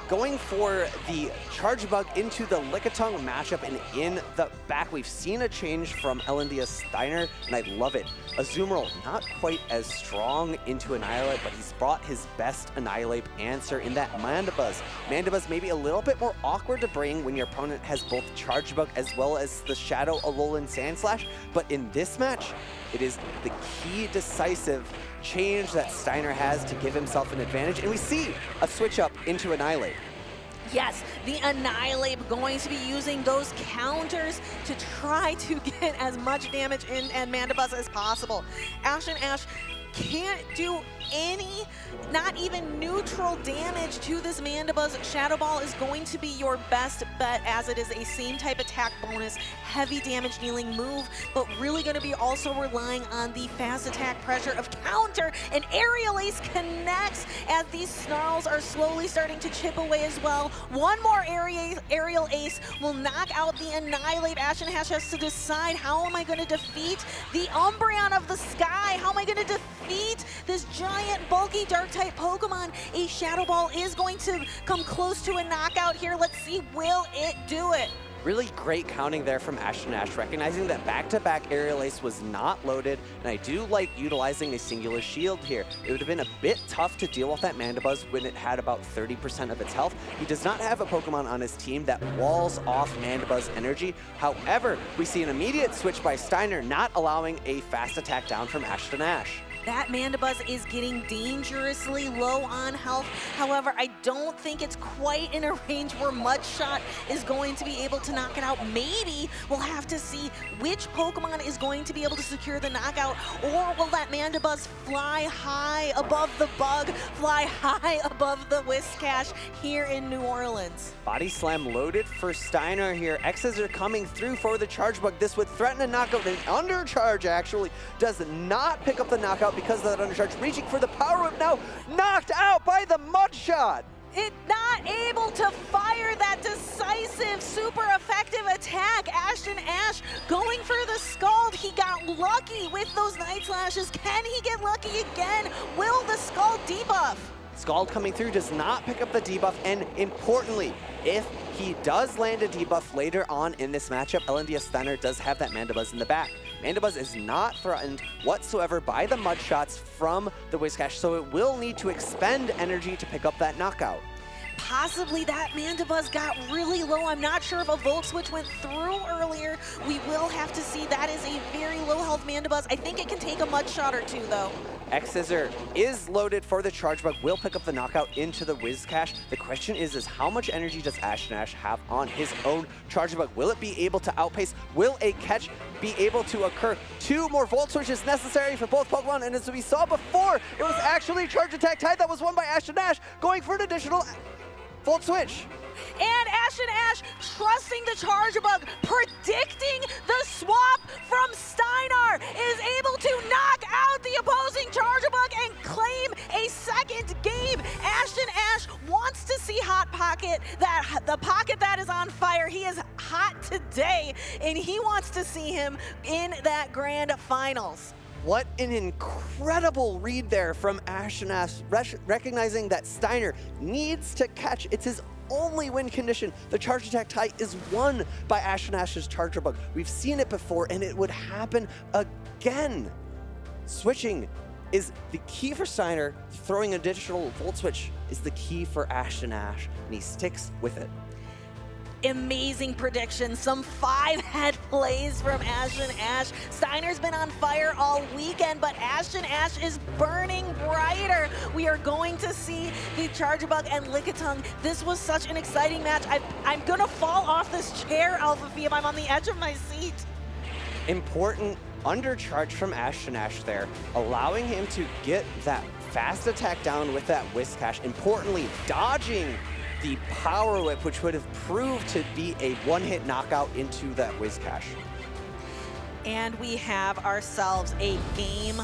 Going for the Charge-a-Bug into the Lickitung matchup, and in the back, we've seen a change from LNDSTSteinar, and I love it. Azumarill not quite as strong into Annihilate, but he's brought his best Annihilate answer in that Mandibuzz. Mandibuzz maybe a little bit more awkward to bring when your opponent has both Charge-a-Bug as well as the Shadow Alolan Sandslash, but in this match, it is the key decisive change that Steinar has to give himself an advantage, and we see a switch up into Annihilate. Yes, the Annihilate going to be using those counters to try to get as much damage in and Mandibuzz as possible. AshtonAsh can't do any, not even neutral damage to this Mandibuzz. Shadow Ball is going to be your best bet, as it is a same type attack bonus, heavy damage dealing move, but really going to be also relying on the fast attack pressure of counter, and Aerial Ace connects as these Snarls are slowly starting to chip away as well. One more Aerial Ace will knock out the Annihilate. AshtonAsh has to decide, how am I going to defeat the Umbreon of the Sky? How am I going to defeat this giant, bulky, Dark-type Pokemon? A Shadow Ball is going to come close to a knockout here. Let's see, will it do it? Really great counting there from AshtonAsh, recognizing that back-to-back Aerial Ace was not loaded, and I do like utilizing a singular shield here. It would have been a bit tough to deal with that Mandibuzz when it had about 30% of its health. He does not have a Pokemon on his team that walls off Mandibuzz energy. However, we see an immediate switch by Steinar, not allowing a fast attack down from AshtonAsh. That Mandibuzz is getting dangerously low on health. However, I don't think it's quite in a range where Mudshot is going to be able to knock it out. Maybe we'll have to see which Pokemon is going to be able to secure the knockout, or will that Mandibuzz fly high above the bug, fly high above the Whiscash here in New Orleans? Body Slam loaded for Steiner here. X's are coming through for the Charge Bug. This would threaten a knockout. An Undercharge actually does not pick up the knockout because of that Undercharge. Reaching for the Power Whip now, knocked out by the Mudshot. It not able to fire that decisive, super effective attack. AshtonAsh going for the Scald. He got lucky with those Night Slashes. Can he get lucky again? Will the Scald debuff? Scald coming through does not pick up the debuff, and importantly, if he does land a debuff later on in this matchup, LNDSTSteinar does have that Mandibuzz in the back. Mandibuzz is not threatened whatsoever by the Mud Shots from the Whiscash, so it will need to expend energy to pick up that knockout. Possibly that Mandibuzz got really low. I'm not sure if a Volt Switch went through earlier. We will have to see. That is a very low health Mandibuzz. I think it can take a Mud Shot or two, though. X-Scissor is loaded for the Charge Bug, will pick up the knockout into the Whiscash. The question is how much energy does AshtonAsh have on his own Charge Bug? Will it be able to outpace? Will a catch be able to occur? 2 more Volt Switches necessary for both Pokemon, and as we saw before, it was actually Charge Attack Tide that was won by AshtonAsh, going for an additional Volt Switch. And AshtonAsh trusting the Charge Bug, predicting the swap from Steinar, is able to knock out the opposing Charge Bug and claim a second game. AshtonAsh wants to see Hot Pocket, the pocket that is on fire. He is hot today, and he wants to see him in that grand finals. What an incredible read there from AshtonAsh, recognizing that Steiner needs to catch. It's his only win condition. The Charge Attack tie is won by AshtonAsh's Charger Bug. We've seen it before, and it would happen again. Switching is the key for Steiner. Throwing an additional Volt Switch is the key for AshtonAsh, and he sticks with it. Amazing prediction. Some 5-head plays from AshtonAsh. Steiner's been on fire all weekend, but AshtonAsh is burning brighter. We are going to see the Charge Bug and Lickitung. This was such an exciting match. I'm going to fall off this chair, Alpha Phoebe. I'm on the edge of my seat. Important undercharge from AshtonAsh there, allowing him to get that fast attack down with that Whiscash. Importantly, dodging the Power Whip, which would have proved to be a one-hit knockout into that Whiscash. And we have ourselves a game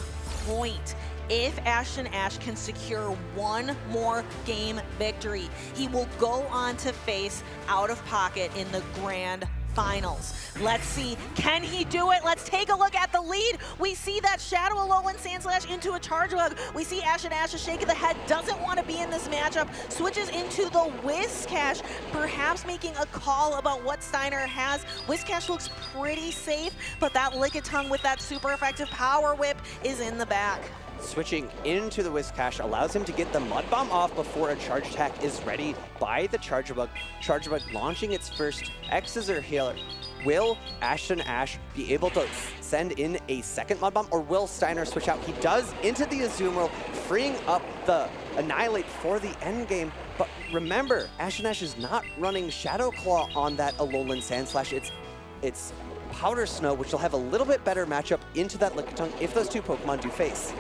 point. If AshtonAsh can secure one more game victory, he will go on to face OutofPoket in the grand finals. Let's see, can he do it? Let's take a look at the lead. We see that Shadow Alolan Sandslash into a Charge Bug. We see AshtonAsh is shaking the head, doesn't want to be in this matchup, switches into the Whiscash, perhaps making a call about what Steiner has. Whiscash looks pretty safe, but that Lickitung with that super effective Power Whip is in the back. Switching into the Whiscash allows him to get the Mud Bomb off before a charge attack is ready by the Charge Bug. Charge Bug launching its first X-Scissor healer. Will AshtonAsh be able to send in a second Mud Bomb, or will Steiner switch out? He does into the Azumarill, freeing up the Annihilate for the end game. But remember, AshtonAsh is not running Shadow Claw on that Alolan Sandslash. It's Powder Snow, which will have a little bit better matchup into that Lickitung if those two Pokemon do face.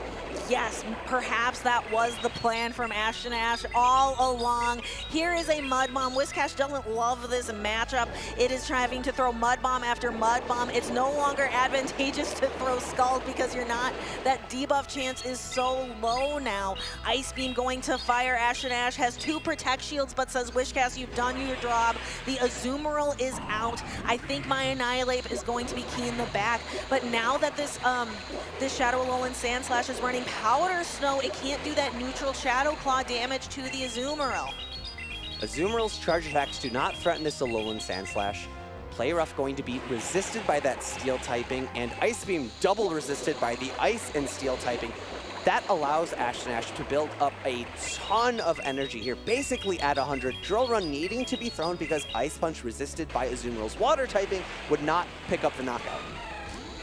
Yes, perhaps that was the plan from AshtonAsh all along. Here is a Mud Bomb. Whiscash doesn't love this matchup. It is trying to throw Mud Bomb after Mud Bomb. It's no longer advantageous to throw Scald because you're not. That debuff chance is so low now. Ice Beam going to fire. AshtonAsh has 2 Protect Shields, but says, Whiscash, you've done your job. The Azumarill is out. I think my Annihilate is going to be key in the back. But now that this Shadow Alolan Sandslash is running Powder Snow, it can't do that neutral Shadow Claw damage to the Azumarill. Azumarill's charge attacks do not threaten this Alolan Sandslash. Play Rough going to be resisted by that Steel typing, and Ice Beam double resisted by the Ice and Steel typing. That allows AshtonAsh to build up a ton of energy here, basically at 100. Drill Run needing to be thrown because Ice Punch resisted by Azumarill's Water typing would not pick up the knockout.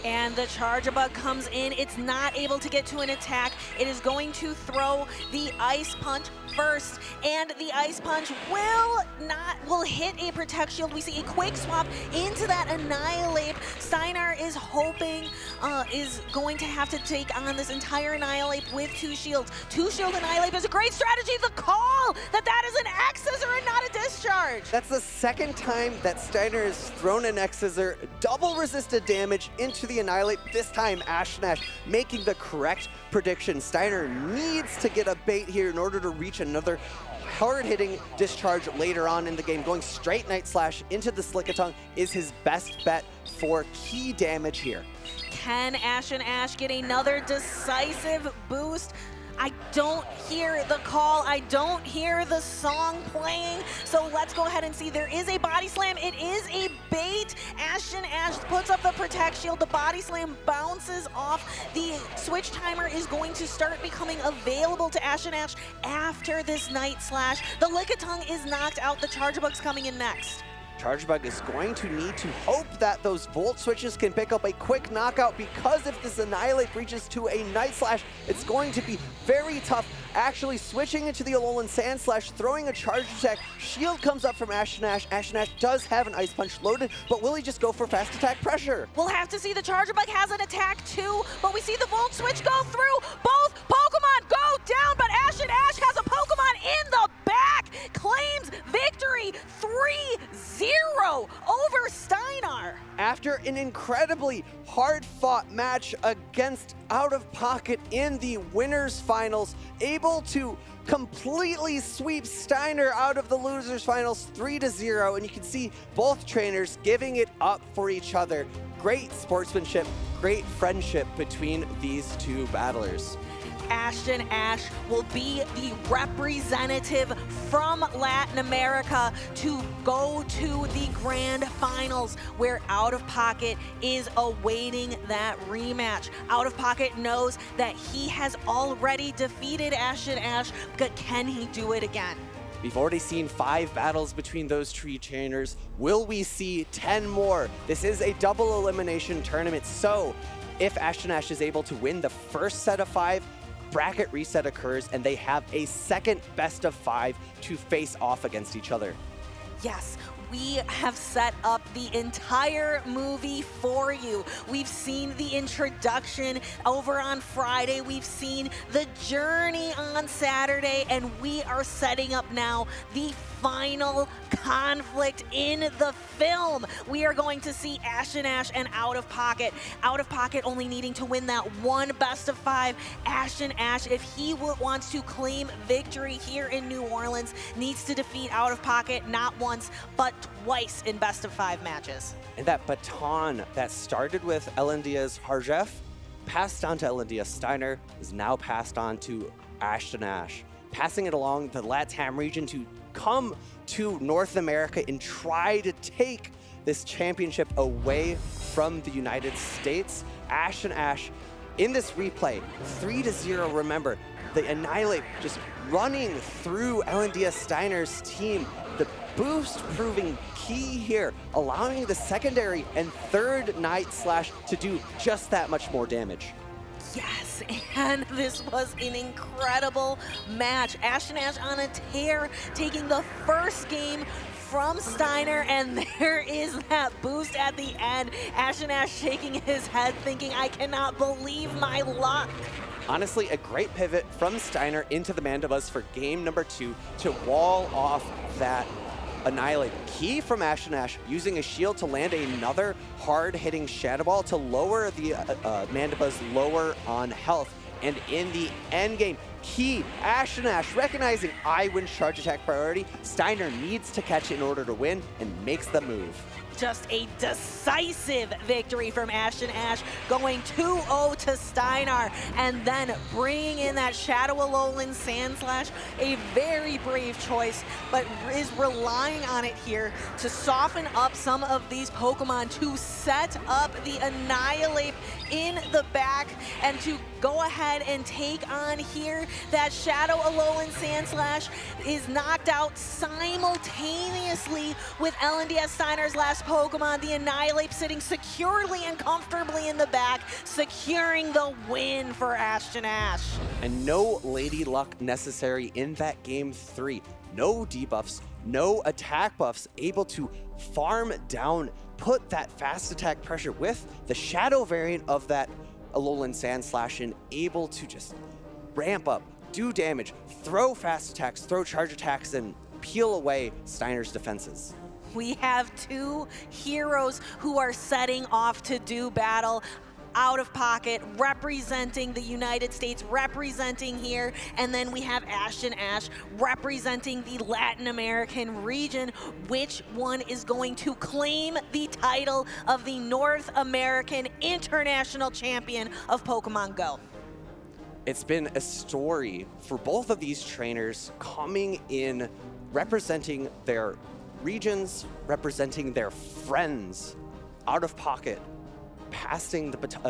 And the Charjabug comes in. It's not able to get to an attack. It is going to throw the Ice Punch first, and the Ice Punch will hit a Protect Shield. We see a quick swap into that Annihilate. Steinar is hoping is going to have to take on this entire Annihilate with 2 shields. 2 shield Annihilate is a great strategy. The call that is an X-Scissor and not a discharge. That's the second time that Steinar has thrown an X-Scissor, double resisted damage into the Annihilate. This time AshtonAsh making the correct prediction. Steinar needs to get a bait here in order to reach another hard-hitting discharge later on in the game. Going straight Night Slash into the Slickatongue is his best bet for key damage here. Can AshtonAsh get another decisive boost? I don't hear the call. I don't hear the song playing. So let's go ahead and see. There is a body slam. It is a bait. AshtonAsh puts up the Protect Shield. The body slam bounces off. The switch timer is going to start becoming available to AshtonAsh after this Night Slash. The Lickitung is knocked out. The Charjabug's coming in next. Charjabug is going to need to hope that those Volt switches can pick up a quick knockout, because if this Annihilate reaches to a Night Slash, it's going to be very tough. Actually switching into the Alolan Sand Slash, throwing a charge attack. Shield comes up from AshtonAsh. AshtonAsh does have an Ice Punch loaded, but will he just go for fast attack pressure? We'll have to see. The Charjabug has an attack too, but we see the Volt switch go through. Both Pokemon go down, but AshtonAsh has a Pokemon in the back. Claims victory 3-0 over Steinar. After an incredibly hard-fought match against OutofPoket in the winners finals, able to completely sweep Steinar out of the losers finals 3-0, and you can see both trainers giving it up for each other. Great sportsmanship, great friendship between these two battlers. AshtonAsh will be the representative from Latin America to go to the grand finals, where OutofPoket is awaiting that rematch. OutofPoket knows that he has already defeated AshtonAsh, but can he do it again? We've already seen 5 battles between those three trainers. Will we see 10 more? This is a double elimination tournament, so if AshtonAsh is able to win the first set of 5, bracket reset occurs, and they have a second best of 5 to face off against each other. Yes, we have set up the entire movie for you. We've seen the introduction over on Friday. We've seen the journey on Saturday, and we are setting up now the final conflict in the film. We are going to see AshtonAsh and OutofPoket. OutofPoket only needing to win that one best of 5. AshtonAsh, if he wants to claim victory here in New Orleans, needs to defeat OutofPoket not once, but twice in best of 5 matches. And that baton that started with LNDSTSteinar, passed on to LNDSTSteinar, is now passed on to AshtonAsh, passing it along the LATAM region to come to North America and try to take this championship away from the United States. AshtonAsh in this replay, 3-0, remember, the Annihilate just running through LNDSTSteinar's team. The boost proving key here, allowing the secondary and third Night Slash to do just that much more damage. Yes, and this was an incredible match. AshtonAsh on a tear, taking the first game from Steinar, and there is that boost at the end. AshtonAsh shaking his head, thinking, I cannot believe my luck. Honestly, a great pivot from Steinar into the Mandibuzz for game number 2 to wall off that Annihilate. Key from AshtonAsh, using a shield to land another hard-hitting Shadow Ball to lower the Mandibuzz lower on health. And in the end game, key, AshtonAsh recognizing I win charge attack priority. Steinar needs to catch it in order to win and makes the move. Just a decisive victory from AshtonAsh, going 2-0 to Steinar, and then bringing in that Shadow Alolan Sand Slash. A very brave choice, but is relying on it here to soften up some of these Pokemon, to set up the Annihilate in the back, and to go ahead and take on here that Shadow Alolan Sand Slash is knocked out simultaneously with LNDSTSteinar's last Pokemon, the Annihilate sitting securely and comfortably in the back, securing the win for AshtonAsh. And no Lady Luck necessary in that game 3. No debuffs, no attack buffs, able to farm down, put that fast attack pressure with the Shadow variant of that Alolan Sandslash in, able to just ramp up, do damage, throw fast attacks, throw charge attacks, and peel away Steiner's defenses. We have two heroes who are setting off to do battle. OutofPoket representing the United States, representing here, and then we have AshtonAsh representing the Latin American region. Which one is going to claim the title of the North American International Champion of Pokemon GO? It's been a story for both of these trainers coming in, representing their regions, representing their friends. OutofPoket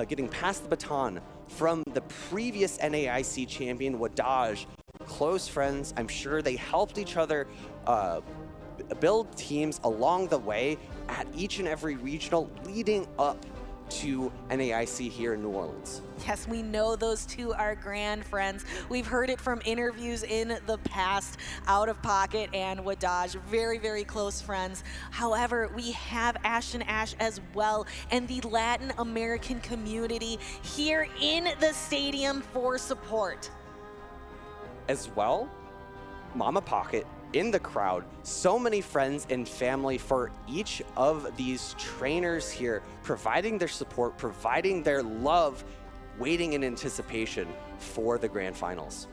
getting past the baton from the previous NAIC champion, Wadaj. Close friends. I'm sure they helped each other build teams along the way at each and every regional leading up to NAIC here in New Orleans. Yes, we know those two are grand friends. We've heard it from interviews in the past. OutofPoket and Wadaj, very, very close friends. However, we have AshtonAsh as well, and the Latin American community here in the stadium for support. As well, Mama Pocket in the crowd, so many friends and family for each of these trainers here, providing their support, providing their love, waiting in anticipation for the grand finals.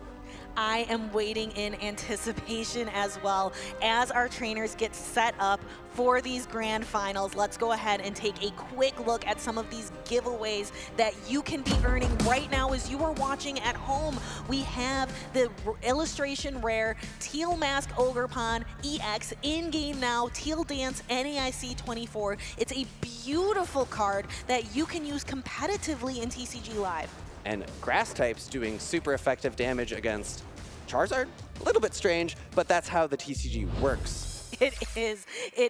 I am waiting in anticipation as well as our trainers get set up for these grand finals. Let's go ahead and take a quick look at some of these giveaways that you can be earning right now as you are watching at home. We have the illustration rare Teal Mask Ogerpon EX in-game now, Teal Dance NAIC 24. It's a beautiful card that you can use competitively in TCG Live. And grass types doing super effective damage against Charizard? A little bit strange, but that's how the TCG works. It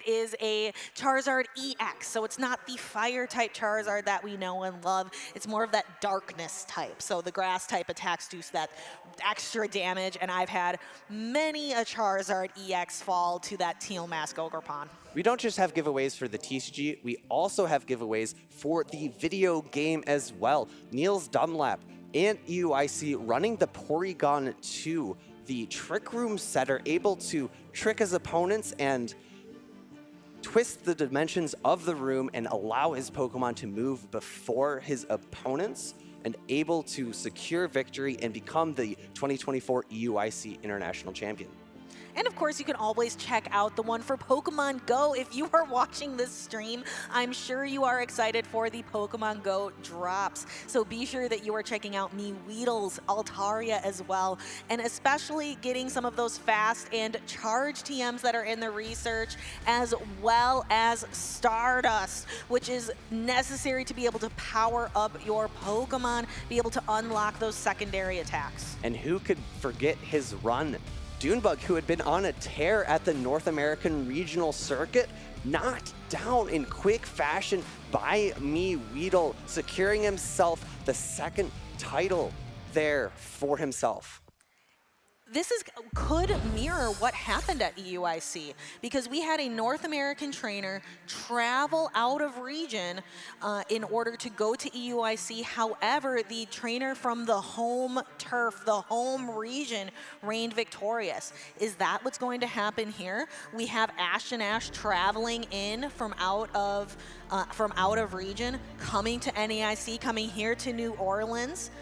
is a Charizard EX, so it's not the fire type Charizard that we know and love. It's more of that darkness type. So the grass type attacks do that extra damage, and I've had many a Charizard EX fall to that Teal Mask Ogerpon. We don't just have giveaways for the TCG, we also have giveaways for the video game as well. Niels Dunlap and EUIC running the Porygon 2, the Trick Room setter, able to trick his opponents and twist the dimensions of the room and allow his Pokemon to move before his opponents, and able to secure victory and become the 2024 EUIC International Champion. And of course, you can always check out the one for Pokemon GO. If you are watching this stream, I'm sure you are excited for the Pokemon GO drops. So be sure that you are checking out Weedle's Altaria as well, and especially getting some of those fast and charge TMs that are in the research, as well as Stardust, which is necessary to be able to power up your Pokemon, be able to unlock those secondary attacks. And who could forget his run? Dunebug, who had been on a tear at the North American Regional Circuit, knocked down in quick fashion by Weedle, securing himself the second title there for himself. This could mirror what happened at EUIC, because we had a North American trainer travel out of region in order to go to EUIC. However, the trainer from the home turf, the home region, reigned victorious. Is that what's going to happen here? We have AshtonAsh traveling in from out of region, coming to NAIC, coming here to New Orleans.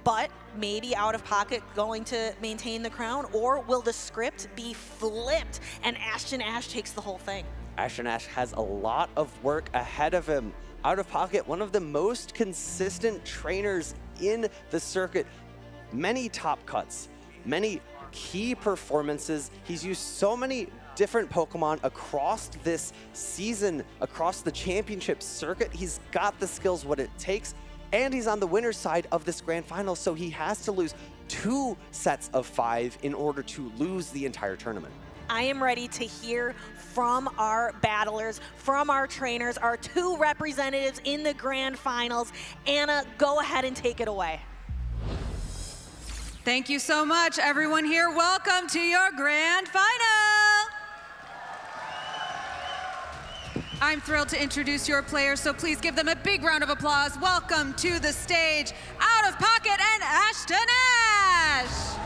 But maybe OutofPoket going to maintain the crown, or will the script be flipped and AshtonAsh takes the whole thing? AshtonAsh has a lot of work ahead of him. OutofPoket, one of the most consistent trainers in the circuit. Many top cuts, many key performances. He's used so many different Pokemon across this season, across the championship circuit. He's got the skills, what it takes. And he's on the winner's side of this grand final, so he has to lose 2 sets of 5 in order to lose the entire tournament. I am ready to hear from our battlers, from our trainers, our 2 representatives in the grand finals. Anna, go ahead and take it away. Thank you so much, everyone here. Welcome to your grand final. I'm thrilled to introduce your players, so please give them a big round of applause. Welcome to the stage, OutofPoket and AshtonAsh.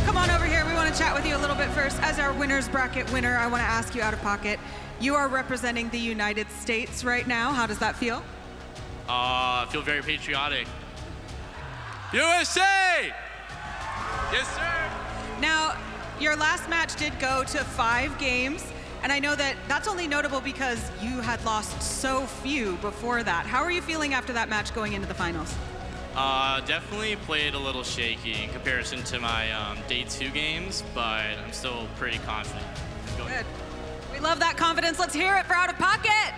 Come on over here. We want to chat with you a little bit first. As our winners bracket winner, I want to ask you, OutofPoket, you are representing the United States right now. How does that feel? I feel very patriotic. USA! Yes, sir. Now, your last match did go to 5 games, and I know that that's only notable because you had lost so few before that. How are you feeling after that match going into the finals? Definitely played a little shaky in comparison to my day 2 games, but I'm still pretty confident. Good. We love that confidence. Let's hear it for OutofPoket.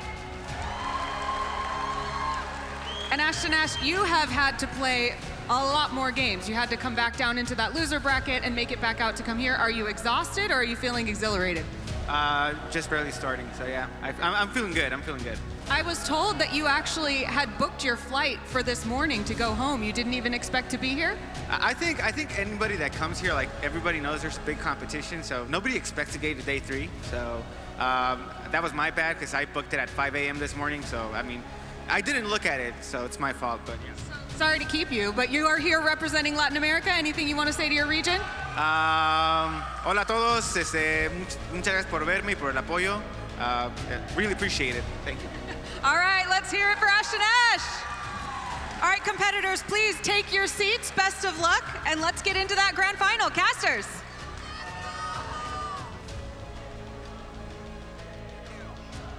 And AshtonAsh, you have had to play a lot more games. You had to come back down into that loser bracket and make it back out to come here. Are you exhausted or are you feeling exhilarated? Just barely starting, so yeah. I'm feeling good, I'm feeling good. I was told that you actually had booked your flight for this morning to go home. You didn't even expect to be here? I think anybody that comes here, like, everybody knows there's a big competition, so nobody expects to get to day 3. So that was my bad because I booked it at 5 a.m. this morning, so I mean, I didn't look at it, so it's my fault, but yeah. Sorry to keep you, but you are here representing Latin America. Anything you want to say to your region? Hola a todos, muchas gracias por verme y por el apoyo. Really appreciate it. Thank you. All right, let's hear it for AshtonAsh. All right, competitors, please take your seats. Best of luck, and let's get into that grand final. Casters.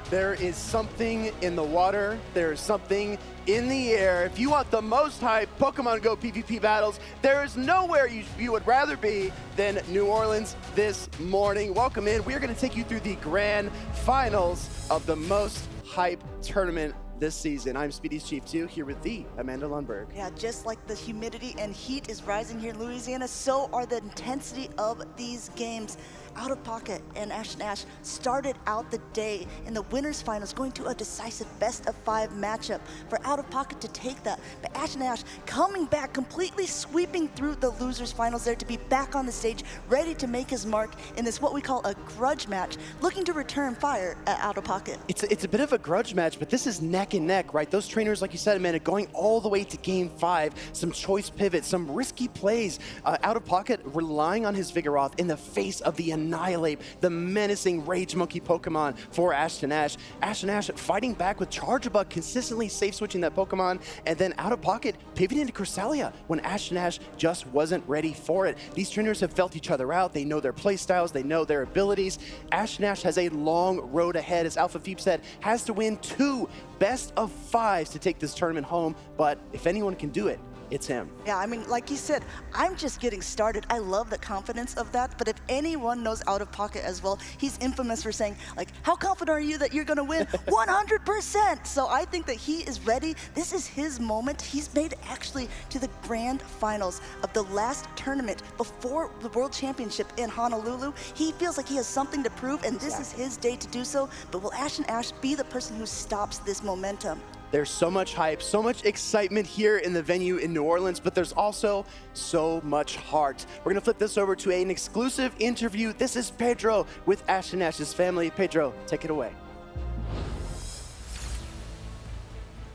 There is something in the water. There's something in the air. If you want the most hype Pokemon Go PvP battles, there is nowhere you would rather be than New Orleans this morning. Welcome in. We are going to take you through the grand finals of the most hype tournament this season. I'm Speedy's Chief 2 here with the Amanda Lundberg. Yeah, just like the humidity and heat is rising here in Louisiana, so are the intensity of these games. OutofPoket and AshtonAsh started out the day in the winners finals, going to a decisive best of 5 matchup for OutofPoket to take that. But AshtonAsh coming back, completely sweeping through the losers finals there to be back on the stage, ready to make his mark in this what we call a grudge match, looking to return fire at OutofPoket. It's a bit of a grudge match, but this is neck and neck, right? Those trainers, like you said, Amanda, going all the way to game 5, some choice pivots, some risky plays. OutofPoket relying on his Vigoroth in the face of the Annihilate, the menacing Rage Monkey Pokemon for AshtonAsh. AshtonAsh fighting back with Charjabug, consistently safe switching that Pokemon, and then OutofPoket pivoting into Cresselia when AshtonAsh just wasn't ready for it. These trainers have felt each other out. They know their play styles. They know their abilities. AshtonAsh has a long road ahead, as Alpha Phoebe said, has to win 2 best of 5s to take this tournament home, but if anyone can do it, it's him. Yeah, I mean, like you said, I'm just getting started. I love the confidence of that, but if anyone knows OutofPoket as well, he's infamous for saying, like, how confident are you that you're gonna win? 100%! So I think that he is ready. This is his moment. He's made it actually to the grand finals of the last tournament before the World Championship in Honolulu. He feels like he has something to prove, and this is his day to do so, but will AshtonAsh be the person who stops this momentum? There's so much hype, so much excitement here in the venue in New Orleans, but there's also so much heart. We're gonna flip this over to an exclusive interview. This is Pedro with AshtonAsh's family. Pedro, take it away.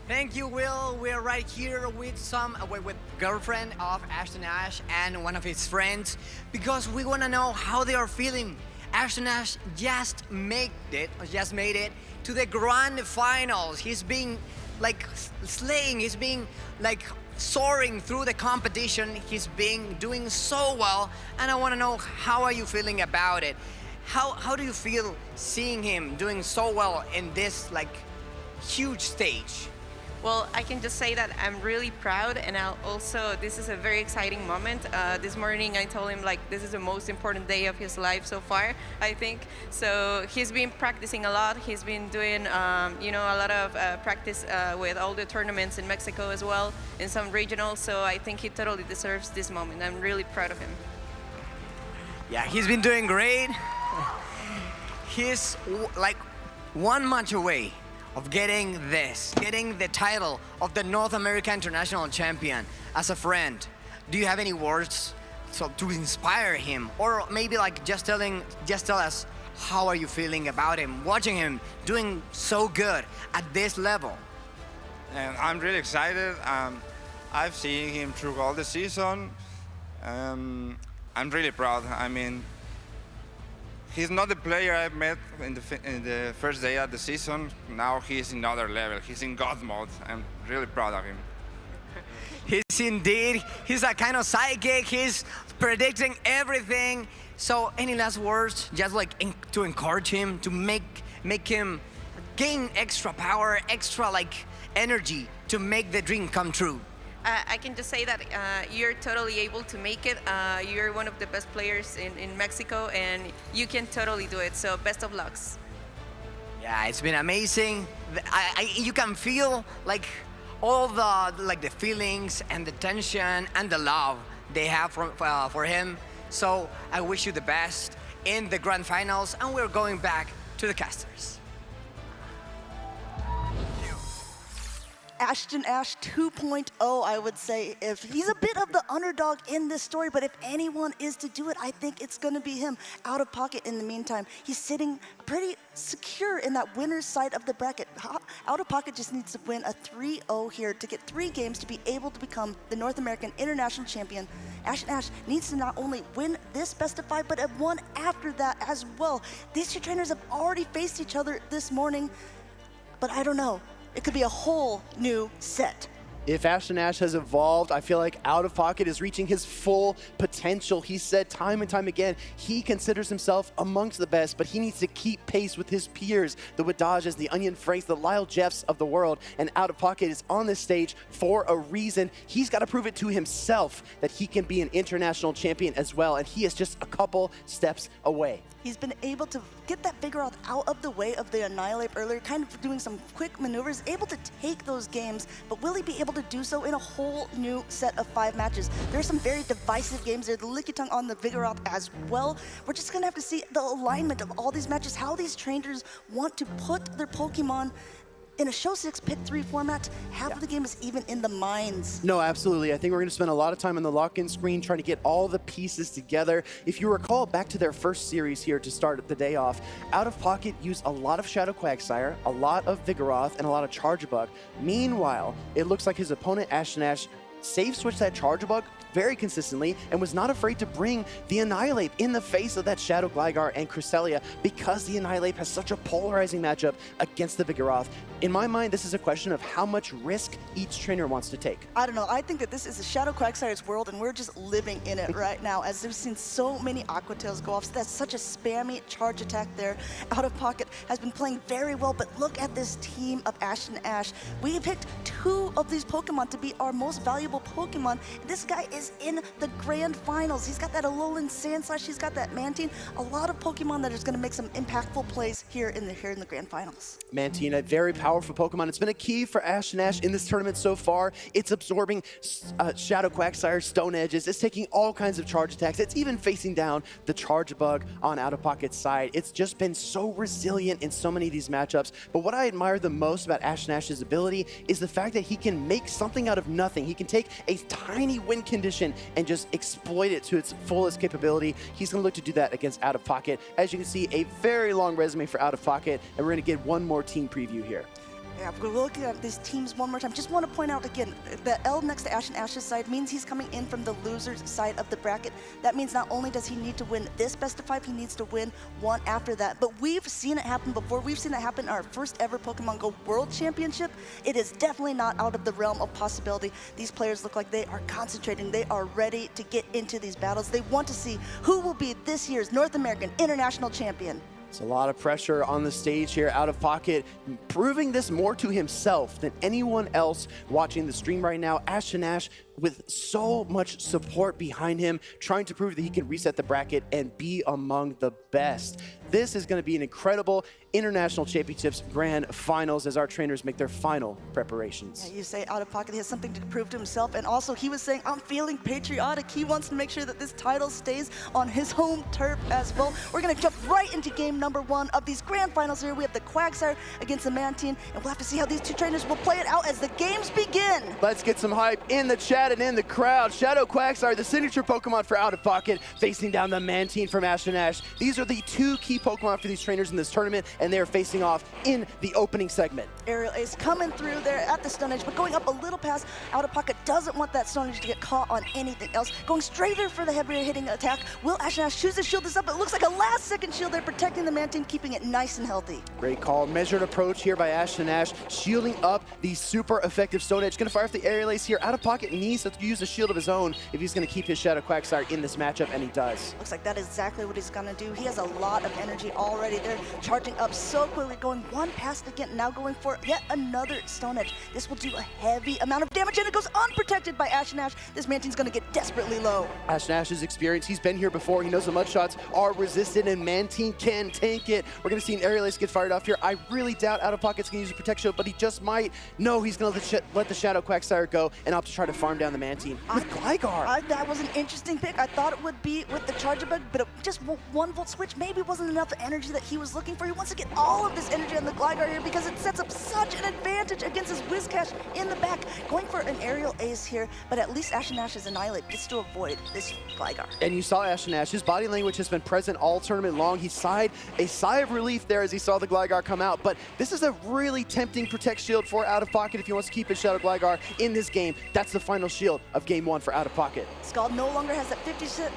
Thank you, Will. We're right here with with girlfriend of AshtonAsh and one of his friends because we want to know how they are feeling. AshtonAsh just made it to the grand finals. He's being like slaying, he's being like soaring through the competition. He's been doing so well, and I want to know, how are you feeling about it? How do you feel seeing him doing so well in this like huge stage? Well, I can just say that I'm really proud, and this is a very exciting moment. This morning I told him like this is the most important day of his life so far, I think. So he's been practicing a lot. He's been doing a lot of practice with all the tournaments in Mexico as well, and some regionals. So I think he totally deserves this moment. I'm really proud of him. Yeah, he's been doing great. He's like 1 match away of getting the title of the North America International Champion. As a friend, do you have any words to inspire him, or maybe like just tell us how are you feeling about him, watching him doing so good at this level? And I'm really excited. I've seen him through all the season. I'm really proud. I mean, he's not the player I met in the first day of the season. Now he's in another level. He's in God mode. I'm really proud of him. He's indeed. He's a kind of psychic. He's predicting everything. So any last words, just like to encourage him, to make him gain extra power, extra like energy to make the dream come true? I can just say that you're totally able to make it. You're one of the best players in Mexico, and you can totally do it. So best of lucks. Yeah, it's been amazing. You can feel like all the feelings and the tension and the love they have for him. So I wish you the best in the grand finals, and we're going back to the casters. AshtonAsh 2.0, I would say. If he's a bit of the underdog in this story, but if anyone is to do it, I think it's going to be him. OutofPoket in the meantime, he's sitting pretty secure in that winner's side of the bracket. OutofPoket just needs to win a 3-0 here to get 3 games to be able to become the North American International Champion. AshtonAsh needs to not only win this best of 5, but have won after that as well. These two trainers have already faced each other this morning, but I don't know. It could be a whole new set. If AshtonAsh has evolved, I feel like OutofPoket is reaching his full potential. He said time and time again, he considers himself amongst the best, but he needs to keep pace with his peers, the Wadages, the Onion Franks, the Lyle Jeffs of the world, and OutofPoket is on this stage for a reason. He's got to prove it to himself that he can be an international champion as well, and he is just a couple steps away. He's been able to get that Vigoroth out of the way of the Annihilate earlier, kind of doing some quick maneuvers, able to take those games, but will he be able to do so in a whole new set of 5 matches? There's some very divisive games there, the Lickitung on the Vigoroth as well. We're just gonna have to see the alignment of all these matches, how these trainers want to put their Pokemon in a Show 6 Pick 3 format. Half of the game is even in the mines. No, absolutely. I think we're going to spend a lot of time on the lock-in screen trying to get all the pieces together. If you recall back to their first series here to start the day off, OutofPoket used a lot of Shadow Quagsire, a lot of Vigoroth, and a lot of Charjabug. Meanwhile, it looks like his opponent, AshtonAsh, save switched that Charjabug very consistently and was not afraid to bring the Annihilate in the face of that Shadow Gligar and Cresselia because the Annihilate has such a polarizing matchup against the Vigoroth. In my mind, this is a question of how much risk each trainer wants to take. I don't know. I think that this is a Shadow Quagsire's world, and we're just living in it right now, as we've seen so many Aqua Tails go off. So that's such a spammy charge attack there. OutofPoket has been playing very well, but look at this team of AshtonAsh. We picked 2 of these Pokemon to be our most valuable Pokemon. This guy is in the grand finals. He's got that Alolan Sandslash, he's got that Mantine, a lot of Pokemon that is going to make some impactful plays here in the grand finals. Mantine, a very powerful Pokemon. It's been a key for AshtonAsh in this tournament so far. It's absorbing Shadow Quagsire, Stone Edges. It's taking all kinds of charge attacks. It's even facing down the Charjabug on OutofPoket's side. It's just been so resilient in so many of these matchups. But what I admire the most about AshtonAsh's ability is the fact that he can make something out of nothing. He can take a tiny win condition and just exploit it to its fullest capability. He's going to look to do that against OutofPoket. As you can see, a very long resume for OutofPoket, and we're going to get one more team preview here. Yeah, we're looking at these teams one more time. Just want to point out again, the L next to AshtonAsh's side means he's coming in from the loser's side of the bracket. That means not only does he need to win this best of 5, he needs to win one after that. But we've seen it happen before. We've seen it happen in our first ever Pokemon GO World Championship. It is definitely not out of the realm of possibility. These players look like they are concentrating. They are ready to get into these battles. They want to see who will be this year's North American International Champion. It's a lot of pressure on the stage here. OutofPoket proving this more to himself than anyone else watching the stream right now. AshtonAsh with so much support behind him, trying to prove that he can reset the bracket and be among the best. This is going to be an incredible International Championships Grand Finals as our trainers make their final preparations. Yeah, you say OutofPoket, he has something to prove to himself, and also he was saying, I'm feeling patriotic. He wants to make sure that this title stays on his home turf as well. We're going to jump right into game number 1 of these Grand Finals here. We have the Quagsire against the Mantine, and we'll have to see how these two trainers will play it out as the games begin. Let's get some hype in the chat and in the crowd. Shadow Quagsire, the signature Pokemon for OutofPoket, facing down the Mantine from AshtonAsh. These are the 2 key Pokemon for these trainers in this tournament, and they are facing off in the opening segment. Aerial Ace coming through there at the Stone Edge, but going up a little past. OutofPoket doesn't want that Stone Edge to get caught on anything else. Going straight there for the heavier hitting attack. Will AshtonAsh choose to shield this up? It looks like a last-second shield there, protecting the Mantine, keeping it nice and healthy. Great call. Measured approach here by AshtonAsh, shielding up the super effective Stone Edge. Going to fire off the Aerial Ace here. OutofPoket needs to use a shield of his own if he's going to keep his Shadow Quagsire in this matchup, and he does. Looks like that is exactly what he's going to do. He has a lot of energy already there, charging up so quickly, going one past again, now going for yet another Stone Edge. This will do a heavy amount of damage, and it goes unprotected by AshtonAsh. This Mantine's going to get desperately low. AshtonAsh's experience, he's been here before. He knows the mud shots are resistant, and Mantine can tank it. We're going to see an Aerial Ace get fired off here. I really doubt OutofPoket's going to use a Protect Shield, but he just might. No, he's going to let the Shadow Quagsire go and opt to try to farm down the Mantine with Gligar. That was an interesting pick. I thought it would be with the Charger Bug, but just 1-volt switch maybe wasn't enough energy that he was looking for. He wants to get all of this energy on the Gligar here because it sets up such an advantage against his Whiscash in the back. Going for an Aerial Ace here, but at least AshtonAsh's Annihilate gets to avoid this Gligar. And you saw AshtonAsh, his body language has been present all tournament long. He sighed a sigh of relief there as he saw the Gligar come out, but this is a really tempting Protect Shield for OutofPoket if he wants to keep his Shadow Gligar in this game. That's the final shield of game 1 for OutofPoket. Scald no longer has that 50%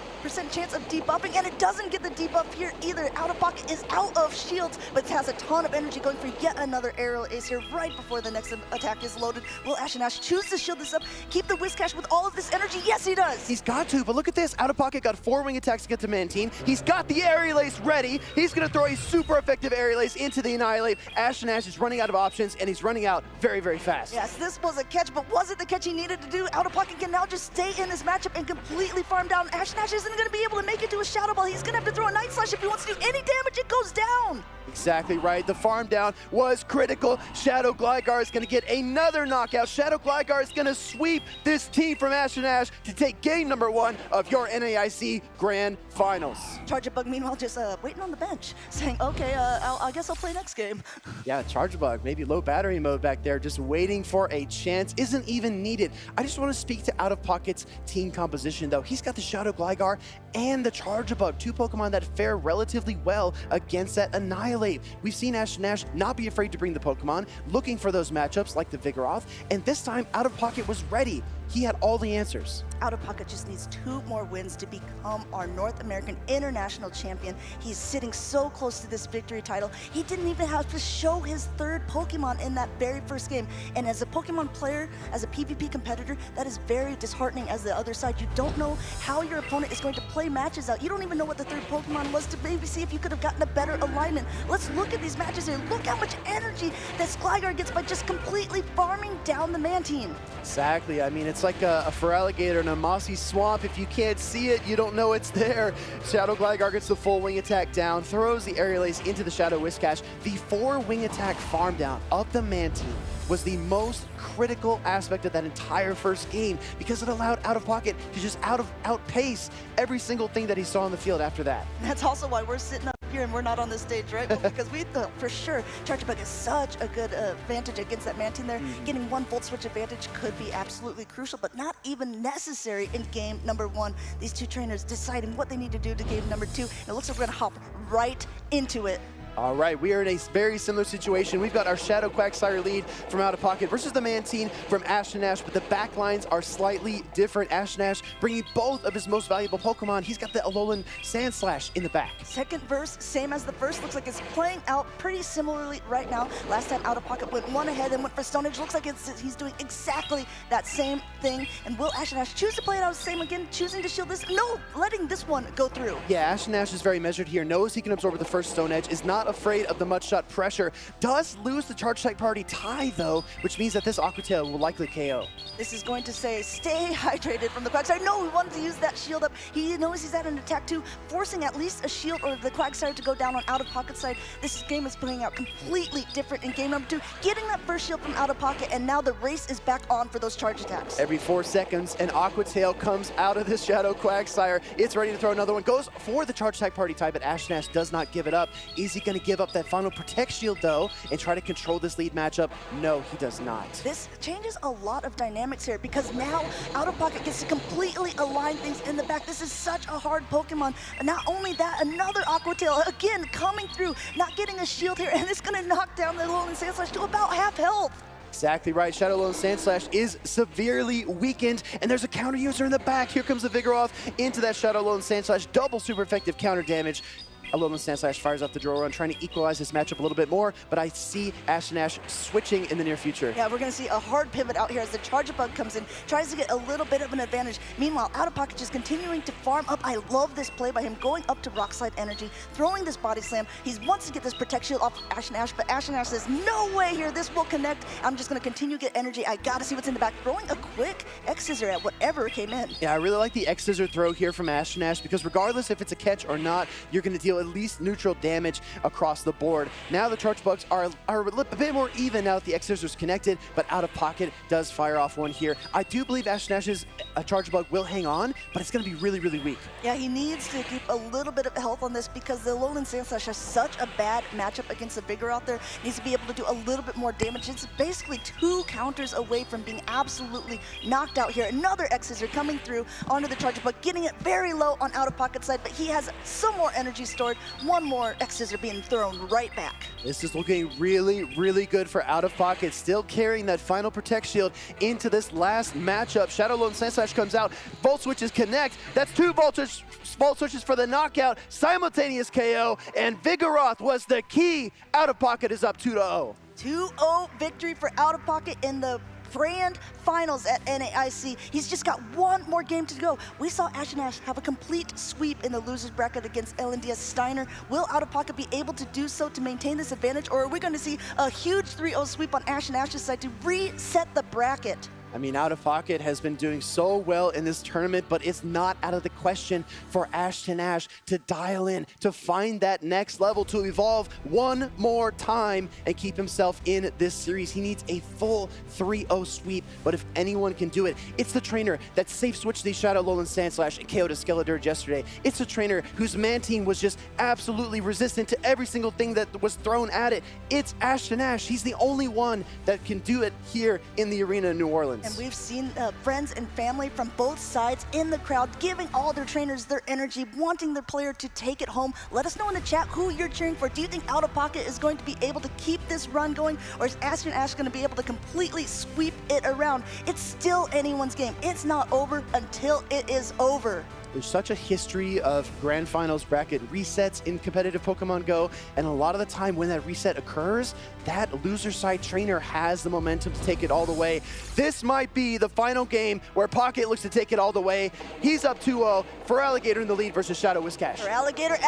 chance of debuffing, and it doesn't get the debuff here either. OutofPoket is out of shields, but has a ton of energy going for yet another Aerial Ace here right before the next attack is loaded. Will AshtonAsh choose to shield this up, keep the Whiscash with all of this energy? Yes, he does. He's got to, but look at this. OutofPoket got 4 wing attacks to get to Mantine. He's got the Aerial Ace ready. He's going to throw a super effective Aerial Ace into the Annihilate. AshtonAsh is running out of options, and he's running out very, very fast. Yes, this was a catch, but was it the catch he needed to do? OutofPoket can now just stay in this matchup and completely farm down. AshtonAsh isn't going to be able to make it to a Shadow Ball. He's going to have to throw a Night Slash if he wants to do any damage. It goes down. Exactly right. The farm down was critical. Shadow Gligar is going to get another knockout. Shadow Gligar is going to sweep this team from AshtonAsh to take game number 1 of your NAIC Grand Finals. Charger Bug, meanwhile, just waiting on the bench, saying, okay, I guess I'll play next game. Yeah, Charger Bug, maybe low battery mode back there, just waiting for a chance. Isn't even needed. I just want to speak to OutofPoket's team composition, though. He's got the Shadow Gligar and the Charger Bug, 2 Pokemon that fare relatively well against that Annihilate. We've seen AshtonAsh not be afraid to bring the Pokemon, looking for those matchups like the Vigoroth, and this time OutofPoket was ready. He had all the answers. OutofPoket just needs 2 more wins to become our North American International Champion. He's sitting so close to this victory title. He didn't even have to show his 3rd Pokemon in that very first game. And as a Pokemon player, as a PvP competitor, that is very disheartening as the other side. You don't know how your opponent is going to play matches out. You don't even know what the 3rd Pokemon was to maybe see if you could have gotten a better alignment. Let's look at these matches here. Look how much energy that Gligar gets by just completely farming down the Mantine. Exactly. I mean, it's like a Feraligatr in a mossy swamp. If you can't see it, you don't know it's there. Shadow Gligar gets the full wing attack down, throws the Aerial Ace into the Shadow Whiscash. The 4 wing attack farm down of the Mantine was the most critical aspect of that entire first game because it allowed OutofPoket to just outpace every single thing that he saw on the field after that. That's also why we're sitting up here and we're not on this stage, right? Well, because we thought for sure Charger Bug is such a good advantage against that Mantine there. Getting 1-volt switch advantage could be absolutely crucial, but not even necessary in game number 1. These 2 trainers deciding what they need to do to game number 2. And it looks like we're going to hop right into it. All right, we are in a very similar situation. We've got our Shadow Quagsire lead from OutofPoket versus the Man Team from AshtonAsh, but the back lines are slightly different. AshtonAsh bringing both of his most valuable Pokemon. He's got the Alolan Sandslash in the back. Second verse, same as the first. Looks like it's playing out pretty similarly right now. Last time OutofPoket went one ahead and went for Stone Edge. Looks like he's doing exactly that same thing. And will AshtonAsh choose to play it out the same again, choosing to shield this? No, letting this one go through. Yeah, AshtonAsh is very measured here. Knows he can absorb with the first Stone Edge, is not afraid of the mud shot pressure. Does lose the charge type priority tie though, which means that this Aqua Tail will likely KO. This is going to say stay hydrated from the Quagsire. No, he wanted to use that shield up. He knows he's at an attack too, forcing at least a shield or the Quagsire to go down on OutofPoket side. This game is playing out completely different in game number 2, getting that first shield from OutofPoket, and now the race is back on for those charge attacks. Every 4 seconds, an Aqua Tail comes out of this Shadow Quagsire. It's ready to throw another one. Goes for the charge type party type, but AshtonAsh does not give it up. Is he going to give up that final Protect Shield though and try to control this lead matchup? No, he does not. This changes a lot of dynamics here because now OutofPoket gets to completely align things in the back. This is such a hard Pokemon. Not only that, another Aqua Tail again coming through, not getting a shield here, and it's going to knock down the Alolan Sandslash to about half health. Exactly right. Shadow Alolan Sandslash is severely weakened, and there's a counter user in the back. Here comes the Vigoroth into that Shadow Alolan Sandslash. Double super effective counter damage. Alolan Sandslash fires off the draw run, trying to equalize this matchup a little bit more, but I see AshtonAsh switching in the near future. Yeah, we're going to see a hard pivot out here as the Charge Bug comes in, tries to get a little bit of an advantage. Meanwhile, OutofPoket just continuing to farm up. I love this play by him, going up to Rock Slide Energy, throwing this Body Slam. He wants to get this Protect Shield off AshtonAsh, but AshtonAsh says, no way here, this will connect. I'm just going to continue to get energy. I got to see what's in the back. Throwing a quick X-Scissor at whatever came in. Yeah, I really like the X-Scissor throw here from AshtonAsh because regardless if it's a catch or not, you're going to deal at least neutral damage across the board. Now the Charge Bugs are a bit more even now that the X-Scissors connected, but OutofPoket does fire off one here. I do believe AshtonAsh's Charge Bug will hang on, but it's going to be really, really weak. Yeah, he needs to keep a little bit of health on this because the Alolan Sandslash has such a bad matchup against the Vigoroth there. Needs to be able to do a little bit more damage. It's basically 2 counters away from being absolutely knocked out here. Another X-Scissor coming through onto the Charge Bug, getting it very low on OutofPoket side, but he has some more energy stored. One more X-Scissor being thrown right back. This is looking really, really good for OutofPoket. Still carrying that final Protect Shield into this last matchup. Shadow Alolan Sandslash comes out. Volt Switches connect. That's 2 Volt Switches for the knockout. Simultaneous KO. And Vigoroth was the key. OutofPoket is up 2-0. 2-0 victory for OutofPoket in the Grand Finals at NAIC. He's just got one more game to go. We saw AshtonAsh have a complete sweep in the losers bracket against LNDSTSteinar. Will OutofPoket be able to do so to maintain this advantage, or are we going to see a huge 3-0 sweep on AshtonAsh's side to reset the bracket? I mean, OutofPoket has been doing so well in this tournament, but it's not out of the question for AshtonAsh to dial in, to find that next level, to evolve one more time and keep himself in this series. He needs a full 3-0 sweep, but if anyone can do it, it's the trainer that safe switched the Shadow Alolan Sandslash and KO'd a Skeledirge yesterday. It's the trainer whose Man Team was just absolutely resistant to every single thing that was thrown at it. It's AshtonAsh. He's the only one that can do it here in the arena in New Orleans. And we've seen friends and family from both sides in the crowd giving all their trainers their energy, wanting their player to take it home. Let us know in the chat who you're cheering for. Do you think OutofPoket is going to be able to keep this run going, or is AshtonAsh going to be able to completely sweep it around? It's still anyone's game. It's not over until it is over. There's such a history of Grand Finals bracket resets in competitive Pokemon Go, and a lot of the time when that reset occurs, that loser side trainer has the momentum to take it all the way. This might be the final game where Pocket looks to take it all the way. He's up 2-0 for Alligator in the lead versus Shadow Whiscash. For Alligator,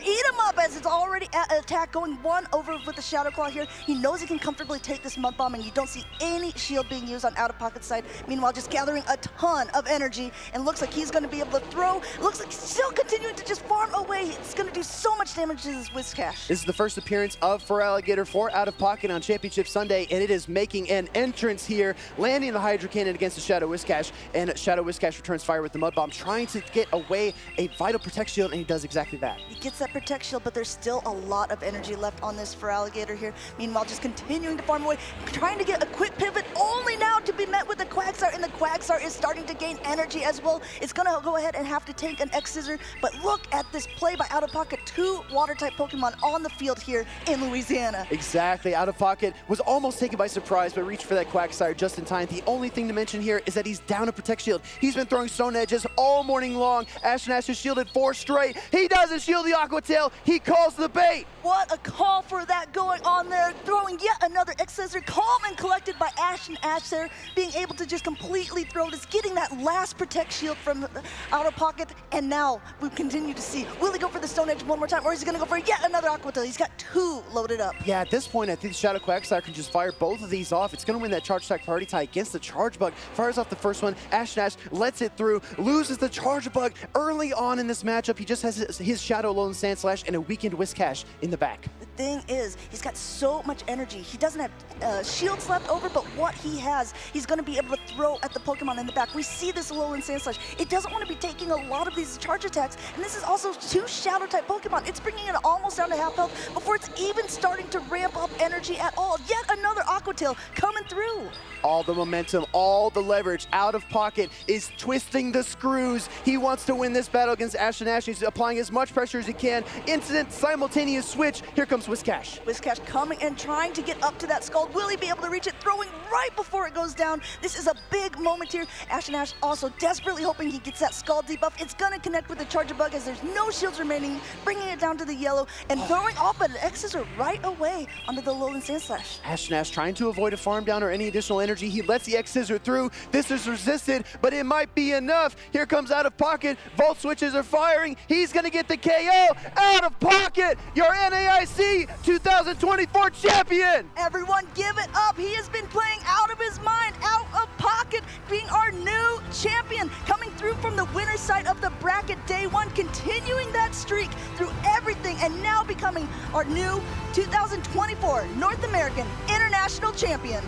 eat him up as it's already at attack, going one over with the Shadow Claw here. He knows he can comfortably take this Mud Bomb, and you don't see any shield being used on OutofPoket's side. Meanwhile, just gathering a ton of energy, and looks like he's going to be able to throw. Looks like he's still continuing to just farm away. It's going to do so much damage to this Whiscash. This is the first appearance of Alligator for OutofPoket on Championship Sunday, and it is making an entrance here, landing the Hydro Cannon against the Shadow Whiscash, and Shadow Whiscash returns fire with the Mud Bomb, trying to get away a vital Protect Shield, and he does exactly that. He gets that Protect Shield, but there's still a lot of energy left on this for Alligator here. Meanwhile, just continuing to farm away, trying to get a quick pivot, only now to be met with the Quagsire, and the Quagsire is starting to gain energy as well. It's gonna go ahead and have to take an X-Scissor, but look at this play by OutofPoket. 2 Water-type Pokemon on the field here in Louisiana. Exactly. OutofPoket was almost taken by surprise, but reached for that Quagsire just in time. The only thing to mention here is that he's down a Protect Shield. He's been throwing Stone Edges all morning long. AshtonAsh has shielded 4 straight. He doesn't shield the Aqua Tail. He calls the bait. What a call for that going on there. Throwing yet another X-Scissor. Calm and collected by AshtonAsh there. Being able to just completely throw this. Getting that last Protect Shield from OutofPoket. And now we continue to see. Will he go for the Stone Edge one more time? Or is he going to go for yet another Aqua Tail? He's got 2 loaded up. Yeah, at this point, I think Shadow Quagsire can just fire both of these off. It's going to win that Charge Attack priority tie against the Charge Bug. Fires off the first one. AshtonAsh lets it through. Loses the Charge Bug early on in this matchup. He just has his Shadow Alolan Sandslash and a weakened Whiscash in the back. The thing is, he's got so much energy. He doesn't have shields left over, but what he has, he's going to be able to throw at the Pokemon in the back. We see this Alolan Sandslash. It doesn't want to be taking a lot of these charge attacks, and this is also 2 Shadow-type Pokemon. It's bringing it almost down to half health before it's even starting to ramp up energy at all. Yet another Aqua Tail coming through. All the momentum, all the leverage. OutofPoket is twisting the screws. He wants to win this battle against AshtonAsh. He's applying as much pressure as he can. Instant simultaneous switch. Here comes Whiscash. Whiscash coming and trying to get up to that Scald. Will he be able to reach it? Throwing right before it goes down. This is a big moment here. AshtonAsh also desperately hoping he gets that Scald debuff. It's going to connect with the Charger Bug as there's no shields remaining, bringing it down to the yellow and throwing off an X-Scissor right away onto the Alolan Sandslash. AshtonAsh trying to avoid a farm down or any additional energy. He lets the X-Scissor through. This is resisted, but it might be enough. Here comes OutofPoket. Volt switches are firing. He's going to get the KO. OutofPoket, your NAIC 2024 champion. Everyone give it up. He has been playing out of his mind. OutofPoket being our new champion, coming through from the winner's side of the bracket day 1, continuing that streak through everything, and now becoming our new 2024 North American International Champion.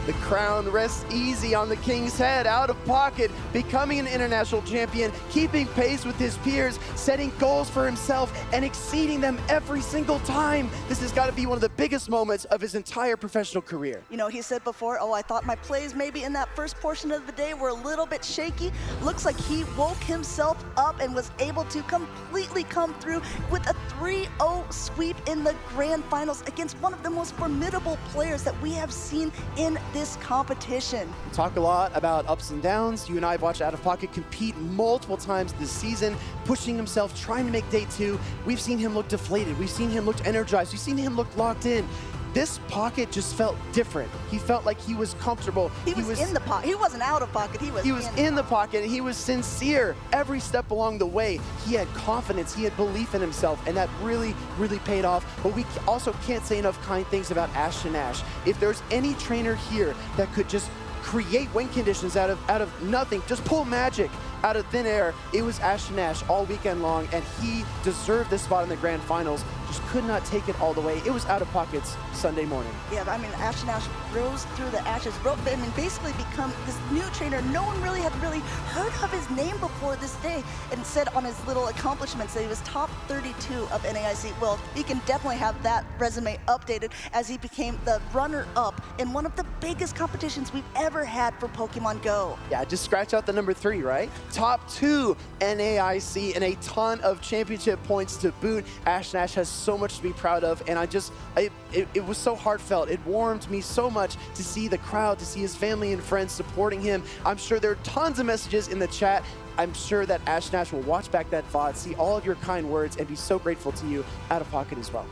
The crown rests easy on the king's head. OutofPoket becoming an international champion, keeping pace with his peers, setting goals for himself and exceeding them every single time. This has got to be one of the biggest moments of his entire professional career. You know, he said before, I thought my plays maybe in that first portion of the day were a little bit shaky. Looks like he woke himself up and was able to completely come through with a 3-0 sweep in the grand finals against one of the most formidable players that we have seen in this competition. We talk a lot about ups and downs. You and I have watched OutofPoket compete multiple times this season, pushing himself, trying to make day 2. We've seen him look deflated. We've seen him look energized. We've seen him look locked in. This pocket just felt different. He felt like he was comfortable. He was in the pocket. He wasn't out of pocket. He was in the pocket, and he was sincere every step along the way. He had confidence. He had belief in himself, and that really, really paid off. But we also can't say enough kind things about AshtonAsh. If there's any trainer here that could just create win conditions out of nothing, just pull magic out of thin air, it was AshtonAsh all weekend long, and he deserved this spot in the grand finals. Just could not take it all the way. It was OutofPoket's Sunday morning. Yeah, I mean, AshtonAsh rose through the ashes, basically become this new trainer. No one really had heard of his name before this day, and said on his little accomplishments that he was top 32 of NAIC. Well, he can definitely have that resume updated as he became the runner-up in one of the biggest competitions we've ever had for Pokemon GO. Yeah, just scratch out the number 3, right? Top 2 NAIC and a ton of championship points to boot. AshtonAsh has so much to be proud of, and it was so heartfelt. It warmed me so much to see the crowd, to see his family and friends supporting him. I'm sure there are tons of messages in the chat. I'm sure that AshtonAsh will watch back that VOD, see all of your kind words, and be so grateful to you, OutofPoket as well.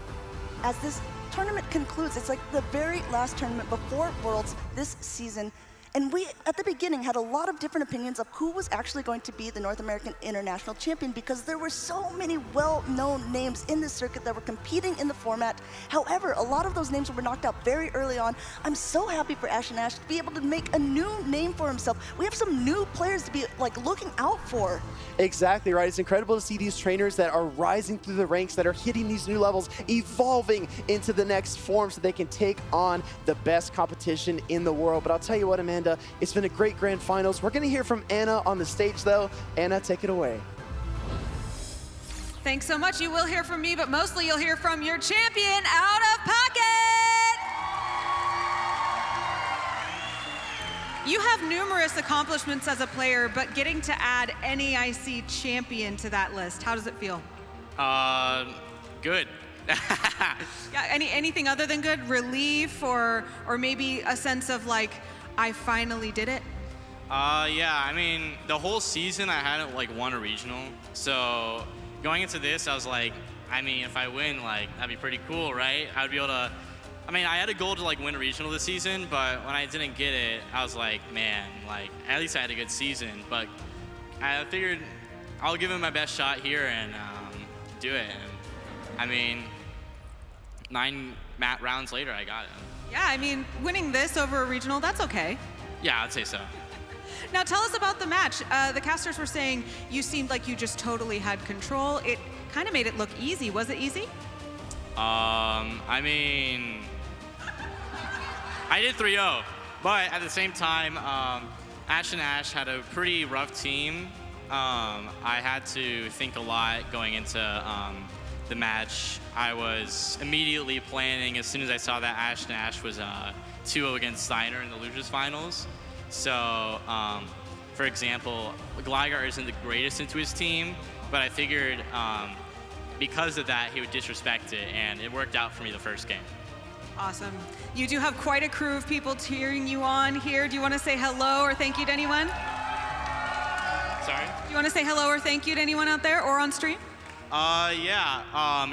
As this tournament concludes, it's like the very last tournament before Worlds this season. And we, at the beginning, had a lot of different opinions of who was actually going to be the North American International Champion, because there were so many well-known names in this circuit that were competing in the format. However, a lot of those names were knocked out very early on. I'm so happy for AshtonAsh to be able to make a new name for himself. We have some new players to be looking out for. Exactly right. It's incredible to see these trainers that are rising through the ranks, that are hitting these new levels, evolving into the next form so they can take on the best competition in the world. But I'll tell you what, Amanda, it's been a great grand finals. We're going to hear from Anna on the stage, though. Anna, take it away. Thanks so much. You will hear from me, but mostly you'll hear from your champion, OutofPoket. You have numerous accomplishments as a player, but getting to add NAIC champion to that list, how does it feel? Good. Yeah, anything other than good? Relief or maybe a sense of like, I finally did it? Yeah, I mean, the whole season I hadn't like won a regional. So going into this, I was like, I mean, if I win, like, that'd be pretty cool, right? I'd be able to, I mean, I had a goal to like win a regional this season, but when I didn't get it, I was like, man, like, at least I had a good season. But I figured I'll give it my best shot here and do it. And, I mean, 9 rounds later, I got it. Yeah, I mean, winning this over a regional, that's okay. Yeah, I'd say so. Now tell us about the match. The casters were saying you seemed like you just totally had control. It kind of made it look easy. Was it easy? I mean, I did 3-0, but at the same time, AshtonAsh had a pretty rough team. I had to think a lot going into the match. I was immediately planning as soon as I saw that AshtonAsh was 2-0 against Steiner in the losers finals. So, for example, Gligar isn't the greatest into his team, but I figured because of that, he would disrespect it, and it worked out for me the first game. Awesome. You do have quite a crew of people cheering you on here. Do you want to say hello or thank you to anyone? Sorry? Do you want to say hello or thank you to anyone out there or on stream? Yeah.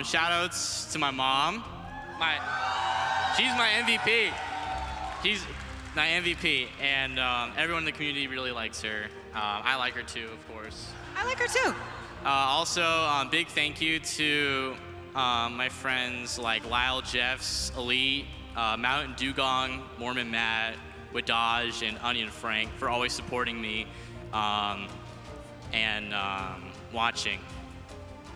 Shout outs to my mom. She's my MVP. She's my MVP, and everyone in the community really likes her. I like her too, of course. I like her too. Also, big thank you to my friends like Lyle Jeffs, Elite, Mountain Dugong, Mormon Matt, Wadaj, and Onion Frank for always supporting me and watching.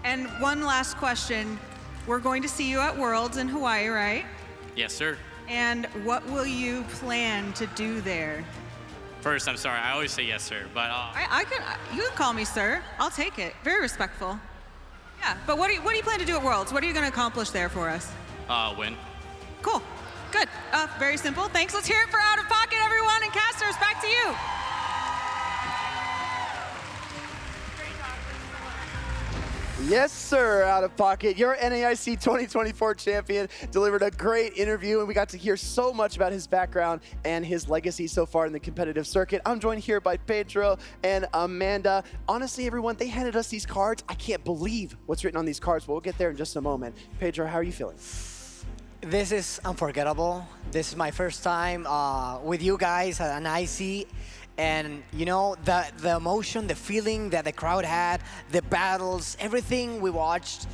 And one last question. We're going to see you at Worlds in Hawaii, right? Yes, sir. And what will you plan to do there? First, I'm sorry, I always say yes, sir, but you can call me sir. I'll take it. Very respectful. Yeah, but what do you plan to do at Worlds? What are you going to accomplish there for us? Win. Cool. Good. Very simple. Thanks. Let's hear it for OutofPoket, everyone, and casters. Back to you. Yes, sir, OutofPoket. Your NAIC 2024 champion delivered a great interview, and we got to hear so much about his background and his legacy so far in the competitive circuit. I'm joined here by Pedro and Amanda. Honestly, everyone, they handed us these cards. I can't believe what's written on these cards, but we'll get there in just a moment. Pedro, how are you feeling? This is unforgettable. This is my first time with you guys at an IC. And you know, the emotion, the feeling that the crowd had, the battles, everything we watched,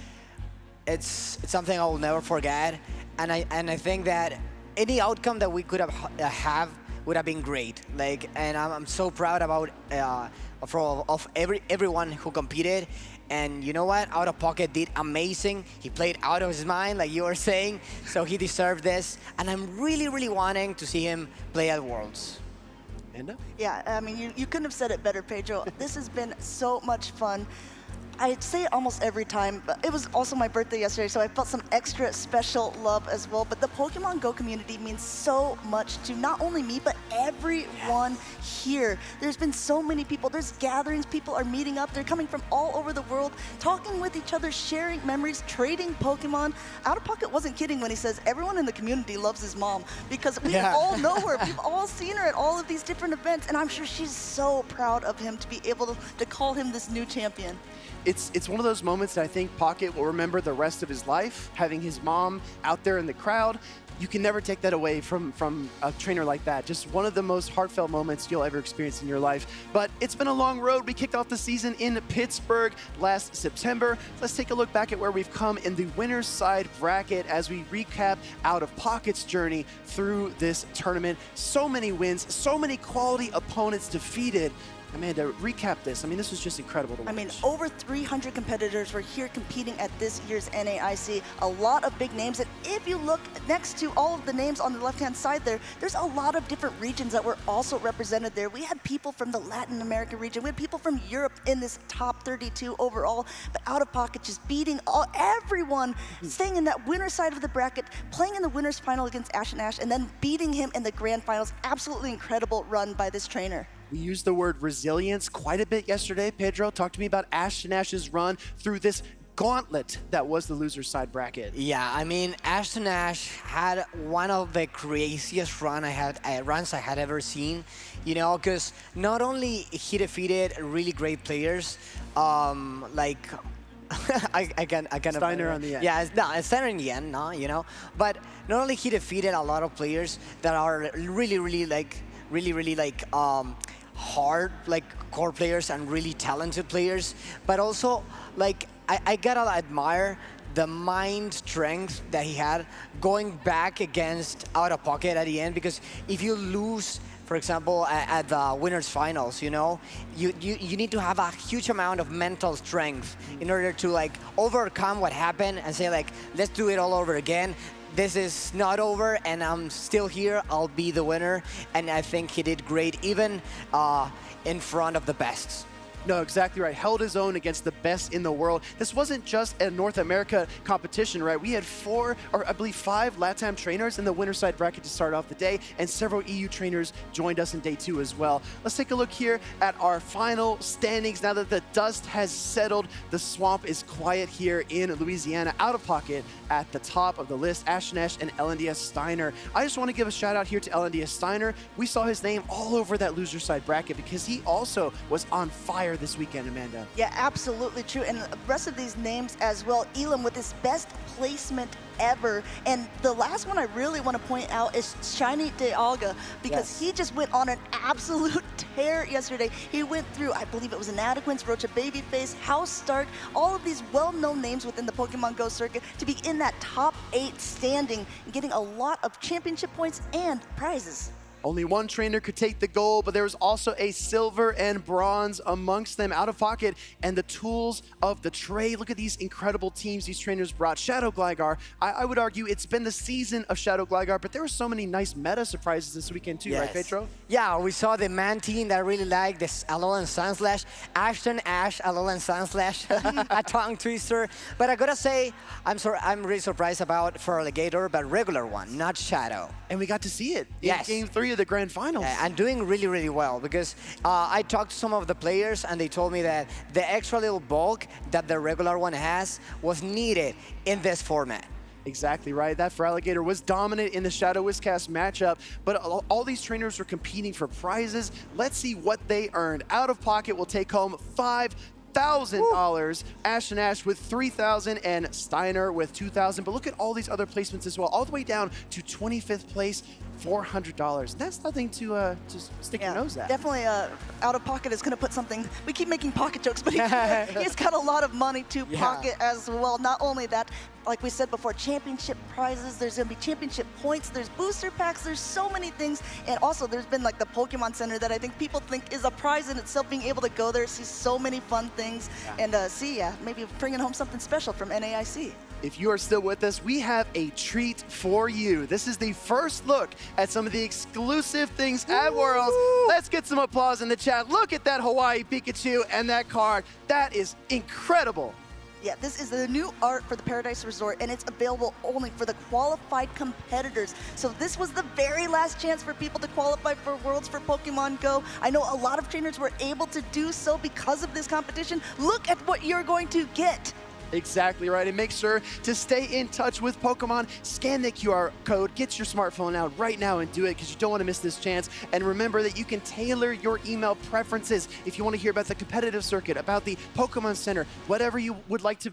it's something I will never forget. And I think that any outcome that we could have would have been great. Like, and I'm so proud about of everyone who competed. And you know what? OutofPoket did amazing. He played out of his mind, like you were saying, so he deserved this. And I'm really, really wanting to see him play at Worlds. Amanda? Yeah, I mean, you couldn't have said it better, Pedro. This has been so much fun. I say it almost every time, but it was also my birthday yesterday, so I felt some extra special love as well. But the Pokemon Go community means so much to not only me, but everyone here. There's been so many people. There's gatherings. People are meeting up. They're coming from all over the world, talking with each other, sharing memories, trading Pokemon. OutofPoket wasn't kidding when he says everyone in the community loves his mom, because we all know her. We've all seen her at all of these different events, and I'm sure she's so proud of him to be able to call him this new champion. It's one of those moments that I think Pocket will remember the rest of his life, having his mom out there in the crowd. You can never take that away from a trainer like that. Just one of the most heartfelt moments you'll ever experience in your life. But it's been a long road. We kicked off the season in Pittsburgh last September. Let's take a look back at where we've come in the winner's side bracket as we recap OutofPoket's journey through this tournament. So many wins, so many quality opponents defeated. Amanda, recap this. I mean, this was just incredible to watch. I mean, over 300 competitors were here competing at this year's NAIC. A lot of big names. And if you look next to all of the names on the left-hand side there's a lot of different regions that were also represented there. We had people from the Latin America region. We had people from Europe in this top 32 overall. But OutofPoket just beating everyone, staying in that winner's side of the bracket, playing in the winner's final against AshtonAsh, and then beating him in the grand finals. Absolutely incredible run by this trainer. We used the word resilience quite a bit yesterday. Pedro, talk to me about AshtonAsh's run through this gauntlet that was the loser's side bracket. Yeah, I mean, AshtonAsh had one of the craziest runs I had ever seen, you know, because not only he defeated really great players, like I kind of Steiner on the end. Yeah, it's Steiner in the end, no, you know. But not only he defeated a lot of players that are really hard, like core players and really talented players, but also like I gotta admire the mind strength that he had going back against OutofPoket at the end, because if you lose, for example, at the winners finals, you know, you need to have a huge amount of mental strength in order to like overcome what happened and say like, let's do it all over again. This is not over, and I'm still here. I'll be the winner, and I think he did great, even in front of the best. No, exactly right. Held his own against the best in the world. This wasn't just a North America competition, right? We had 4, or I believe 5 LATAM trainers in the winner's side bracket to start off the day, and several EU trainers joined us in day 2 as well. Let's take a look here at our final standings. Now that the dust has settled, the swamp is quiet here in Louisiana. OutofPoket at the top of the list, AshtonAsh and LNDSTSteinar. I just want to give a shout out here to LNDSTSteinar. We saw his name all over that loser side bracket because he also was on fire this weekend, Amanda. Yeah, absolutely true. And the rest of these names as well. Elam with his best placement ever. And the last one I really want to point out is Shiny De Alga, because he just went on an absolute tear yesterday. He went through, I believe it was Inadequance, Rocha Babyface, House Stark, all of these well-known names within the Pokemon GO circuit to be in that top 8 standing and getting a lot of championship points and prizes. Only one trainer could take the gold, but there was also a silver and bronze amongst them. OutofPoket and the tools of the trade. Look at these incredible teams these trainers brought. Shadow Gligar, I would argue it's been the season of Shadow Gligar, but there were so many nice meta surprises this weekend too, right, Pedro? Yeah, we saw the man team that I really liked, this Alolan Sunslash, AshtonAsh, Alolan Sunslash, a tongue twister. But I gotta say, I'm really surprised about Feraligatr, but regular one, not Shadow. And we got to see it in Game 3 of the Grand Finals. And doing really well, because I talked to some of the players and they told me that the extra little bulk that the regular one has was needed in this format. Exactly right. That Feraligatr was dominant in the Shadow Whiscast matchup, but all these trainers were competing for prizes. Let's see what they earned. OutofPoket will take home $5,000, AshtonAsh with $3,000, and Steiner with $2,000. But look at all these other placements as well, all the way down to 25th place, $400. That's nothing to just stick your nose at. Definitely OutofPoket is going to put something, we keep making pocket jokes, but he's got a lot of money to pocket as well. Not only that, like we said before, championship prizes, there's going to be championship points, there's booster packs, there's so many things. And also there's been like the Pokemon Center that I think people think is a prize in itself, being able to go there, see so many fun things, and maybe bringing home something special from NAIC. If you are still with us, we have a treat for you. This is the first look at some of the exclusive things at Worlds. Let's get some applause in the chat. Look at that Hawaii Pikachu and that card. That is incredible. Yeah, this is the new art for the Paradise Resort, and it's available only for the qualified competitors. So this was the very last chance for people to qualify for Worlds for Pokemon GO. I know a lot of trainers were able to do so because of this competition. Look at what you're going to get. Exactly right, and make sure to stay in touch with Pokemon. Scan the QR code, get your smartphone out right now and do it, because you don't want to miss this chance. And remember that you can tailor your email preferences if you want to hear about the competitive circuit, about the Pokemon Center, whatever you would like to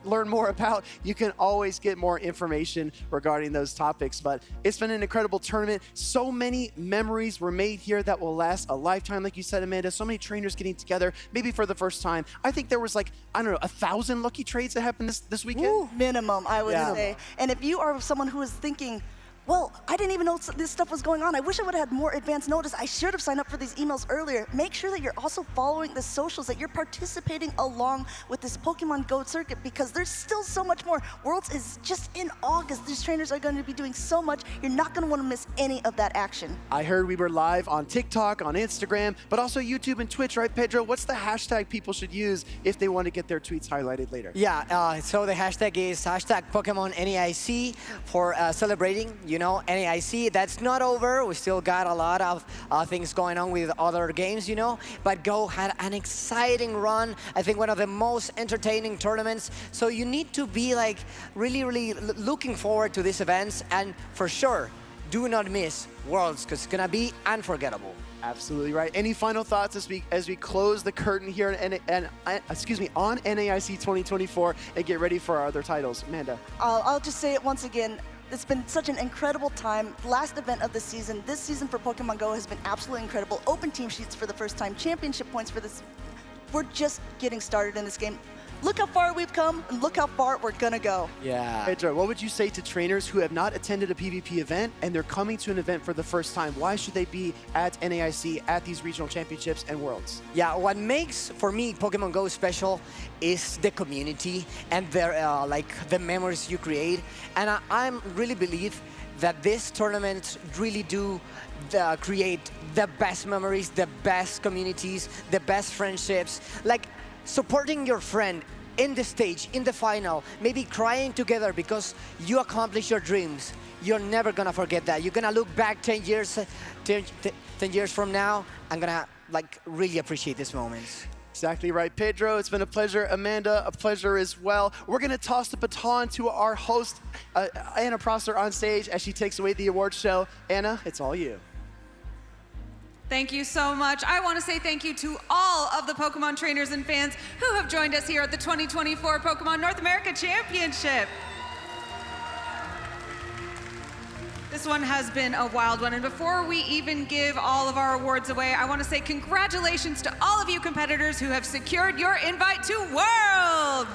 learn more about. You can always get more information regarding those topics. But it's been an incredible tournament. So many memories were made here that will last a lifetime. Like you said, Amanda, so many trainers getting together, maybe for the first time. I think there was like, I don't know, 1,000 lucky trades that happened this weekend? Minimum, I would say. And if you are someone who is thinking, Well, I didn't even know this stuff was going on. I wish I would have had more advance notice. I should have signed up for these emails earlier. Make sure that you're also following the socials, that you're participating along with this Pokemon GO circuit, because there's still so much more. Worlds is just in August. These trainers are going to be doing so much. You're not going to want to miss any of that action. I heard we were live on TikTok, on Instagram, but also YouTube and Twitch, right, Pedro? What's the hashtag people should use if they want to get their tweets highlighted later? Yeah, so the hashtag is hashtag Pokemon NAIC for celebrating, you know, NAIC. That's not over. We still got a lot of things going on with other games, you know, but Go had an exciting run. I think one of the most entertaining tournaments. So you need to be like really looking forward to these events, and for sure, do not miss Worlds, because it's gonna be unforgettable. Absolutely right. Any final thoughts as we close the curtain here on NAIC 2024 and get ready for our other titles? Amanda. I'll just say it once again. It's been such an incredible time. Last event of the season. This season for Pokemon GO has been absolutely incredible. Open team sheets for the first time. Championship points for this. We're just getting started in this game. Look how far we've come, and look how far we're gonna go. Yeah. Pedro, what would you say to trainers who have not attended a PvP event and they're coming to an event for the first time? Why should they be at NAIC, at these regional championships and worlds? Yeah, what makes, for me, Pokemon GO special is the community and the memories you create. And I really believe that these tournaments really do create the best memories, the best communities, the best friendships. Like, supporting your friend in the stage, in the final, maybe crying together because you accomplished your dreams. You're never gonna forget that. You're gonna look back 10 years from now and gonna like really appreciate these moments. Exactly right, Pedro. It's been a pleasure. Amanda, a pleasure as well. We're going to toss the baton to our host, Anna Prosser, on stage as she takes away the award show. Anna, it's all you. Thank you so much. I want to say thank you to all of the Pokemon trainers and fans who have joined us here at the 2024 Pokemon North America Championship. This one has been a wild one, and before we even give all of our awards away, I want to say congratulations to all of you competitors who have secured your invite to Worlds!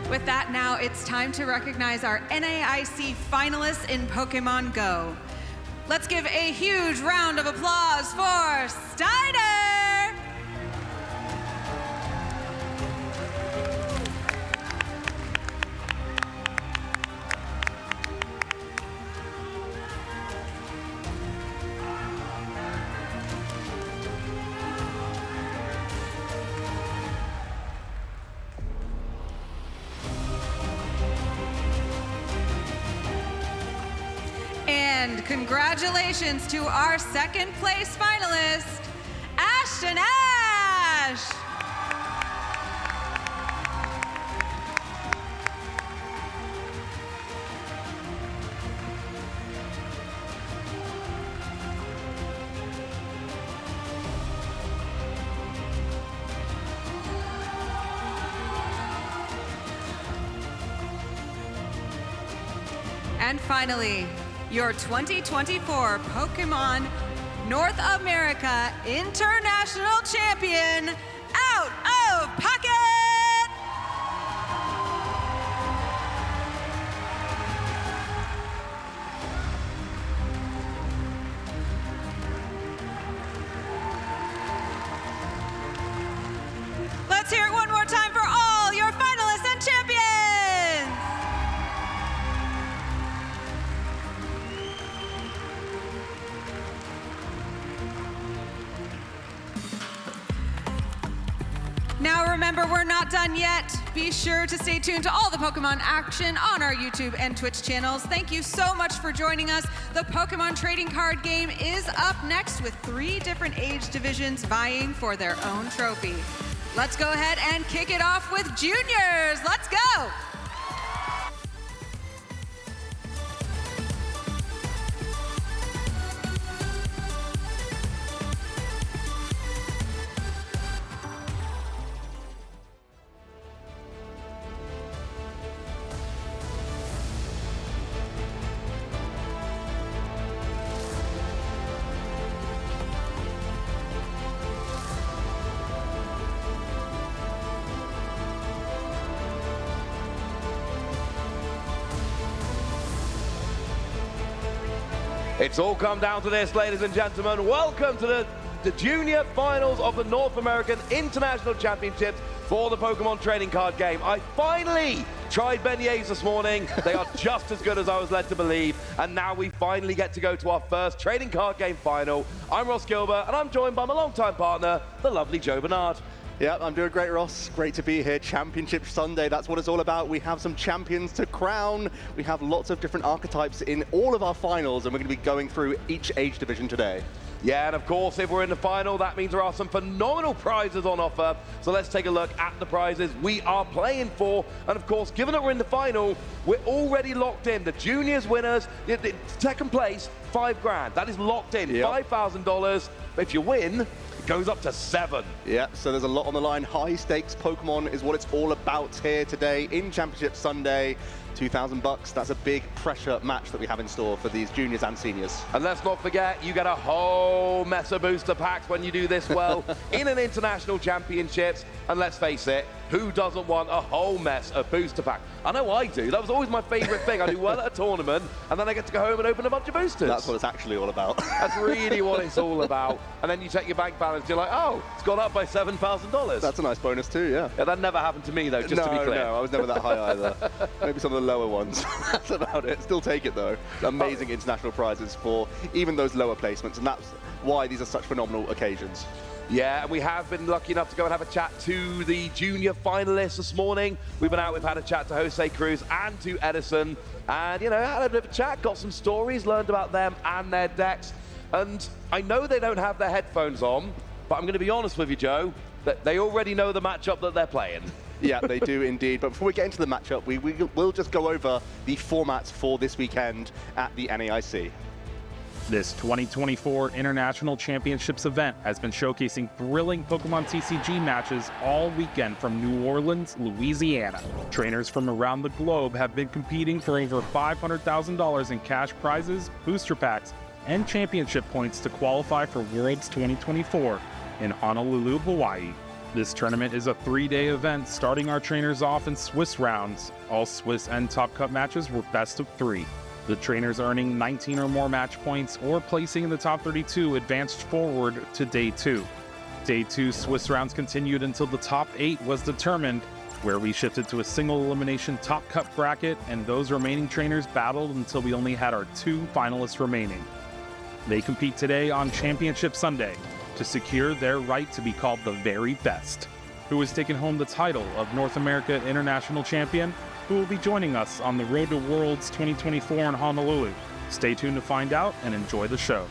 With that, now it's time to recognize our NAIC finalists in Pokemon GO. Let's give a huge round of applause for Steiner! And congratulations to our second place finalist, AshtonAsh! And finally, your 2024 Pokemon North America International Champion, OutofPoket! Let's hear it one more time for all your finalists and champions! Now remember, we're not done yet. Be sure to stay tuned to all the Pokemon action on our YouTube and Twitch channels. Thank you so much for joining us. The Pokemon trading card game is up next with 3 different age divisions vying for their own trophy. Let's go ahead and kick it off with juniors. Let's go. It's all come down to this, ladies and gentlemen. Welcome to the junior finals of the North American International Championships for the Pokemon trading card game. I finally tried beignets this morning. They are just as good as I was led to believe. And now we finally get to go to our first trading card game final. I'm Ross Gilbert, and I'm joined by my longtime partner, the lovely Joe Bernard. Yeah, I'm doing great, Ross. Great to be here. Championship Sunday, that's what it's all about. We have some champions to crown. We have lots of different archetypes in all of our finals, and we're going to be going through each age division today. Yeah, and of course, if we're in the final, that means there are some phenomenal prizes on offer. So let's take a look at the prizes we are playing for. And of course, given that we're in the final, we're already locked in. The juniors winners, the second place, $5,000. That is locked in, yep. $5,000. If you win, it goes up to 7. Yeah, so there's a lot on the line. High stakes Pokemon is what it's all about here today in Championship Sunday. $2,000, that's a big pressure match that we have in store for these juniors and seniors. And let's not forget, you get a whole mess of booster packs when you do this well in an international championships. And let's face it, who doesn't want a whole mess of booster packs? I know I do. That was always my favorite thing. I do well at a tournament, and then I get to go home and open a bunch of boosters. That's what it's actually all about. That's really what it's all about. And then you check your bank balance, you're like, oh, it's gone up by $7,000. That's a nice bonus too, yeah. Yeah, that never happened to me, though, just to be clear. No, I was never that high either. Maybe some of the lower ones. That's about it. Still take it, though. Amazing international prizes for even those lower placements, and that's why these are such phenomenal occasions. Yeah, and we have been lucky enough to go and have a chat to the junior finalists this morning. We've had a chat to Jose Cruz and to Edison, and, you know, had a bit of a chat, got some stories, learned about them and their decks. And I know they don't have their headphones on, but I'm going to be honest with you, Joe, that they already know the matchup that they're playing. Yeah, they do indeed. But before we get into the matchup, we'll just go over the formats for this weekend at the NAIC. This 2024 International Championships event has been showcasing thrilling Pokemon TCG matches all weekend from New Orleans, Louisiana. Trainers from around the globe have been competing for over $500,000 in cash prizes, booster packs, and championship points to qualify for Worlds 2024 in Honolulu, Hawaii. This tournament is a 3-day event, starting our trainers off in Swiss rounds. All Swiss and Top Cut matches were best of 3. The trainers earning 19 or more match points or placing in the top 32 advanced forward to Day 2. Day 2 Swiss rounds continued until the top 8 was determined, where we shifted to a single elimination Top Cut bracket, and those remaining trainers battled until we only had our 2 finalists remaining. They compete today on Championship Sunday to secure their right to be called the very best. Who has taken home the title of North America International Champion? Who will be joining us on the road to Worlds 2024 in Honolulu? Stay tuned to find out and enjoy the show.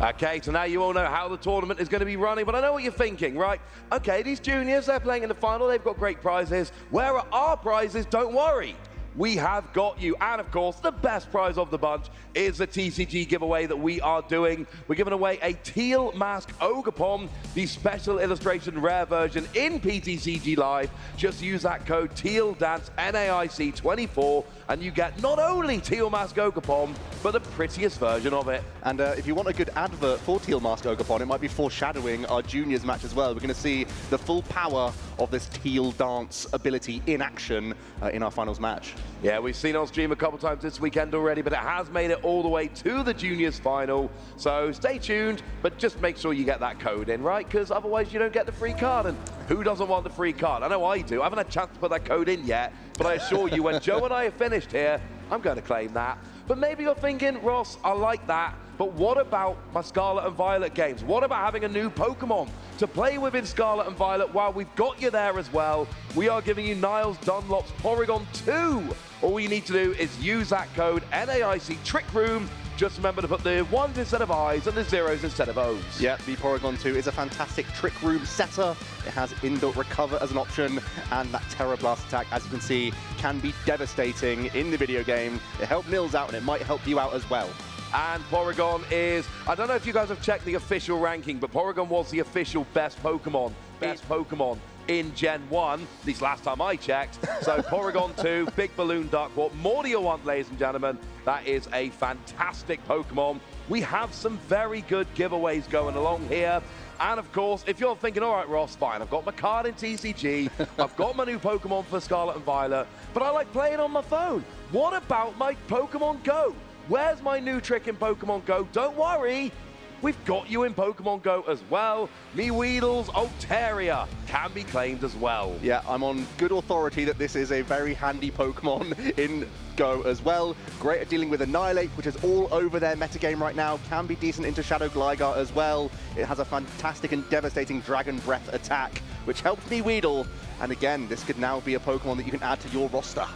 Okay, so now you all know how the tournament is going to be running, but I know what you're thinking, right? Okay, these juniors, they're playing in the final, they've got great prizes. Where are our prizes? Don't worry. We have got you. And of course, the best prize of the bunch is the TCG giveaway that we are doing. We're giving away a Teal Mask Ogerpon, the special illustration rare version in PTCG Live. Just use that code TEALDANCE NAIC24 and you get not only Teal Mask Ogerpon, but the prettiest version of it. And if you want a good advert for Teal Mask Ogerpon, it might be foreshadowing our juniors match as well. We're going to see the full power of this Teal Dance ability in action in our finals match. Yeah, we've seen it on stream a couple times this weekend already, but it has made it all the way to the juniors final. So stay tuned, but just make sure you get that code in, right? Because otherwise you don't get the free card. And who doesn't want the free card? I know I do. I haven't had a chance to put that code in yet, but I assure you, when Joe and I are finished here, I'm going to claim that. But maybe you're thinking, Ross, I like that, but what about my Scarlet and Violet games? What about having a new Pokemon to play with in Scarlet and Violet while we've got you there as well? We are giving you Niles Dunlop's Porygon 2. All you need to do is use that code NAIC Trick Room. Just remember to put the 1s instead of I's and the 0s instead of O's. Yeah, the Porygon 2 is a fantastic Trick Room setter. It has inbuilt Recover as an option, and that Terra Blast attack, as you can see, can be devastating in the video game. It helped Nils out, and it might help you out as well. And Porygon is, I don't know if you guys have checked the official ranking, but Porygon was the official best Pokemon in Gen 1, at least last time I checked. So Porygon 2, Big Balloon Duckwart, more do you want, ladies and gentlemen. That is a fantastic Pokemon. We have some very good giveaways going along here. And of course, if you're thinking, all right, Ross, fine, I've got my card in TCG, I've got my new Pokemon for Scarlet and Violet, but I like playing on my phone. What about my Pokemon Go? Where's my new trick in Pokemon Go? Don't worry, we've got you in Pokemon Go as well. Weedle's Altaria can be claimed as well. Yeah, I'm on good authority that this is a very handy Pokemon in Go as well. Great at dealing with Annihilate, which is all over their metagame right now. Can be decent into Shadow Gligar as well. It has a fantastic and devastating Dragon Breath attack, which helps Weedle. And again, this could now be a Pokemon that you can add to your roster.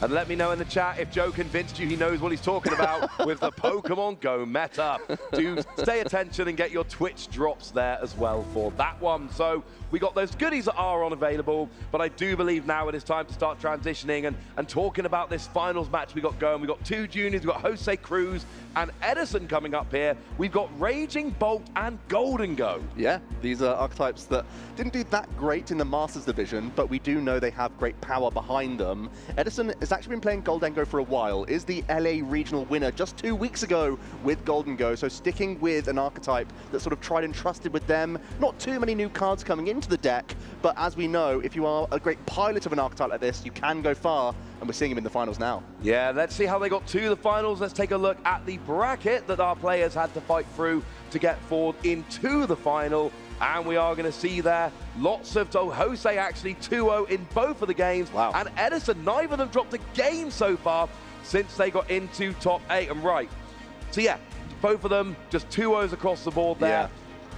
And let me know in the chat if Joe convinced you he knows what he's talking about with the Pokemon Go meta. Do stay attention and get your Twitch drops there as well for that one. So we got those goodies that are on available, but I do believe now it is time to start transitioning and talking about this finals match we got going. We got two juniors, we got Jose Cruz and Edison coming up here. We've got Raging Bolt and Golden Go. Yeah, these are archetypes that didn't do that great in the Masters division, but we do know they have great power behind them. Edison has actually been playing Golden Go for a while, is the LA regional winner just 2 weeks ago with Golden Go, so sticking with an archetype that's sort of tried and trusted with them. Not too many new cards coming into the deck, but as we know, if you are a great pilot of an archetype like this, you can go far, and we're seeing him in the finals now. Yeah, let's see how they got to the finals. Let's take a look at the bracket that our players had to fight through to get forward into the final. And we are going to see there lots of Jose actually 2-0 in both of the games. Wow. And Edison, neither of them dropped a game so far since they got into top 8. And right, so yeah, both of them just 2-0s across the board there.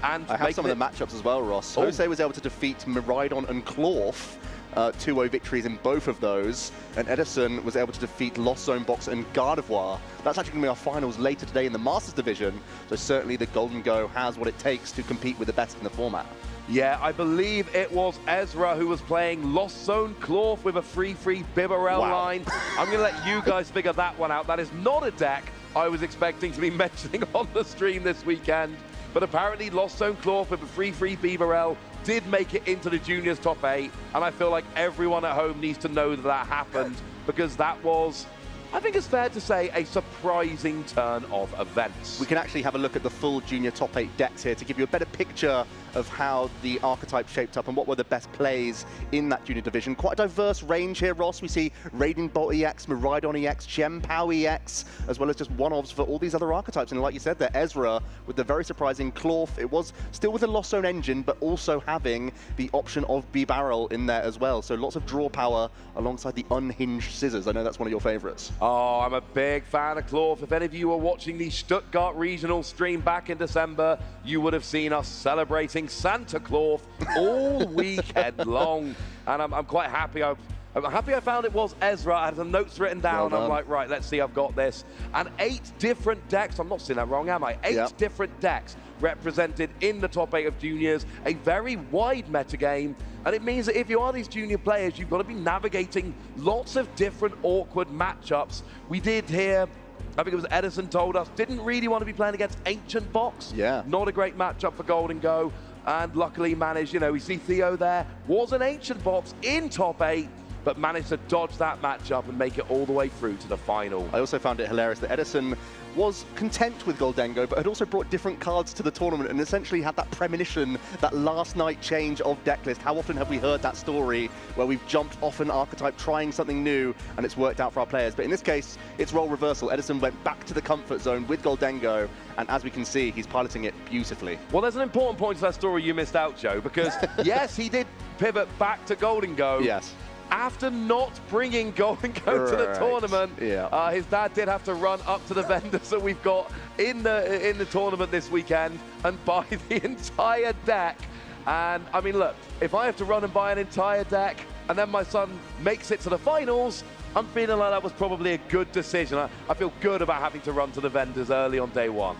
Yeah. And I have some of the matchups as well, Ross. Oh. Jose was able to defeat Miraidon and Clorf, 2-0 victories in both of those, and Edison was able to defeat Lost Zone Box and Gardevoir. That's actually going to be our finals later today in the Masters division, so certainly the Golden Go has what it takes to compete with the best in the format. Yeah, I believe it was Ezra who was playing Lost Zone Clorf with a 3-3 Bibarel line. I'm going to let you guys figure that one out. That is not a deck I was expecting to be mentioning on the stream this weekend, but apparently Lost Zone Clorf with a 3-3 Bibarel did make it into the juniors top 8, and I feel like everyone at home needs to know that that happened, because that was, I think it's fair to say, a surprising turn of events. We can actually have a look at the full junior top 8 decks here to give you a better picture of how the archetype shaped up and what were the best plays in that junior division. Quite a diverse range here, Ross. We see Raging Bolt EX, Miraidon EX, Chien-Pao EX, as well as just one-offs for all these other archetypes. And like you said there, Ezra with the very surprising Clorf. It was still with a Lost Zone engine, but also having the option of B-Barrel in there as well. So lots of draw power alongside the unhinged scissors. I know that's one of your favorites. Oh, I'm a big fan of Clorf. If any of you were watching the Stuttgart regional stream back in December, you would have seen us celebrating Santa Clorf all weekend long. And I'm quite happy. I'm happy I found it was Ezra. I had some notes written down. I'm like, right, let's see, I've got this. And 8 different decks. I'm not saying that wrong, am I? 8 different decks represented in the top 8 of juniors. A very wide metagame. And it means that if you are these junior players, you've got to be navigating lots of different awkward matchups. We did hear, I think it was Edison told us, didn't really want to be playing against Ancient Box. Yeah. Not a great matchup for Golden Go. And luckily managed, you know, we see Theo there, was an Ancient Box in top 8, but managed to dodge that matchup and make it all the way through to the final. I also found it hilarious that Edison was content with Goldengo, but had also brought different cards to the tournament and essentially had that premonition, that last night change of deck list. How often have we heard that story where we've jumped off an archetype trying something new and it's worked out for our players? But in this case, it's role reversal. Edison went back to the comfort zone with Goldengo, and as we can see, he's piloting it beautifully. Well, there's an important point to that story you missed out, Joe, because yes, he did pivot back to Goldengo. Yes. After not bringing Golden Go to the tournament, his dad did have to run up to the vendors that we've got in the tournament this weekend and buy the entire deck. And I mean, look, if I have to run and buy an entire deck and then my son makes it to the finals, I'm feeling like that was probably a good decision. I feel good about having to run to the vendors early on day 1.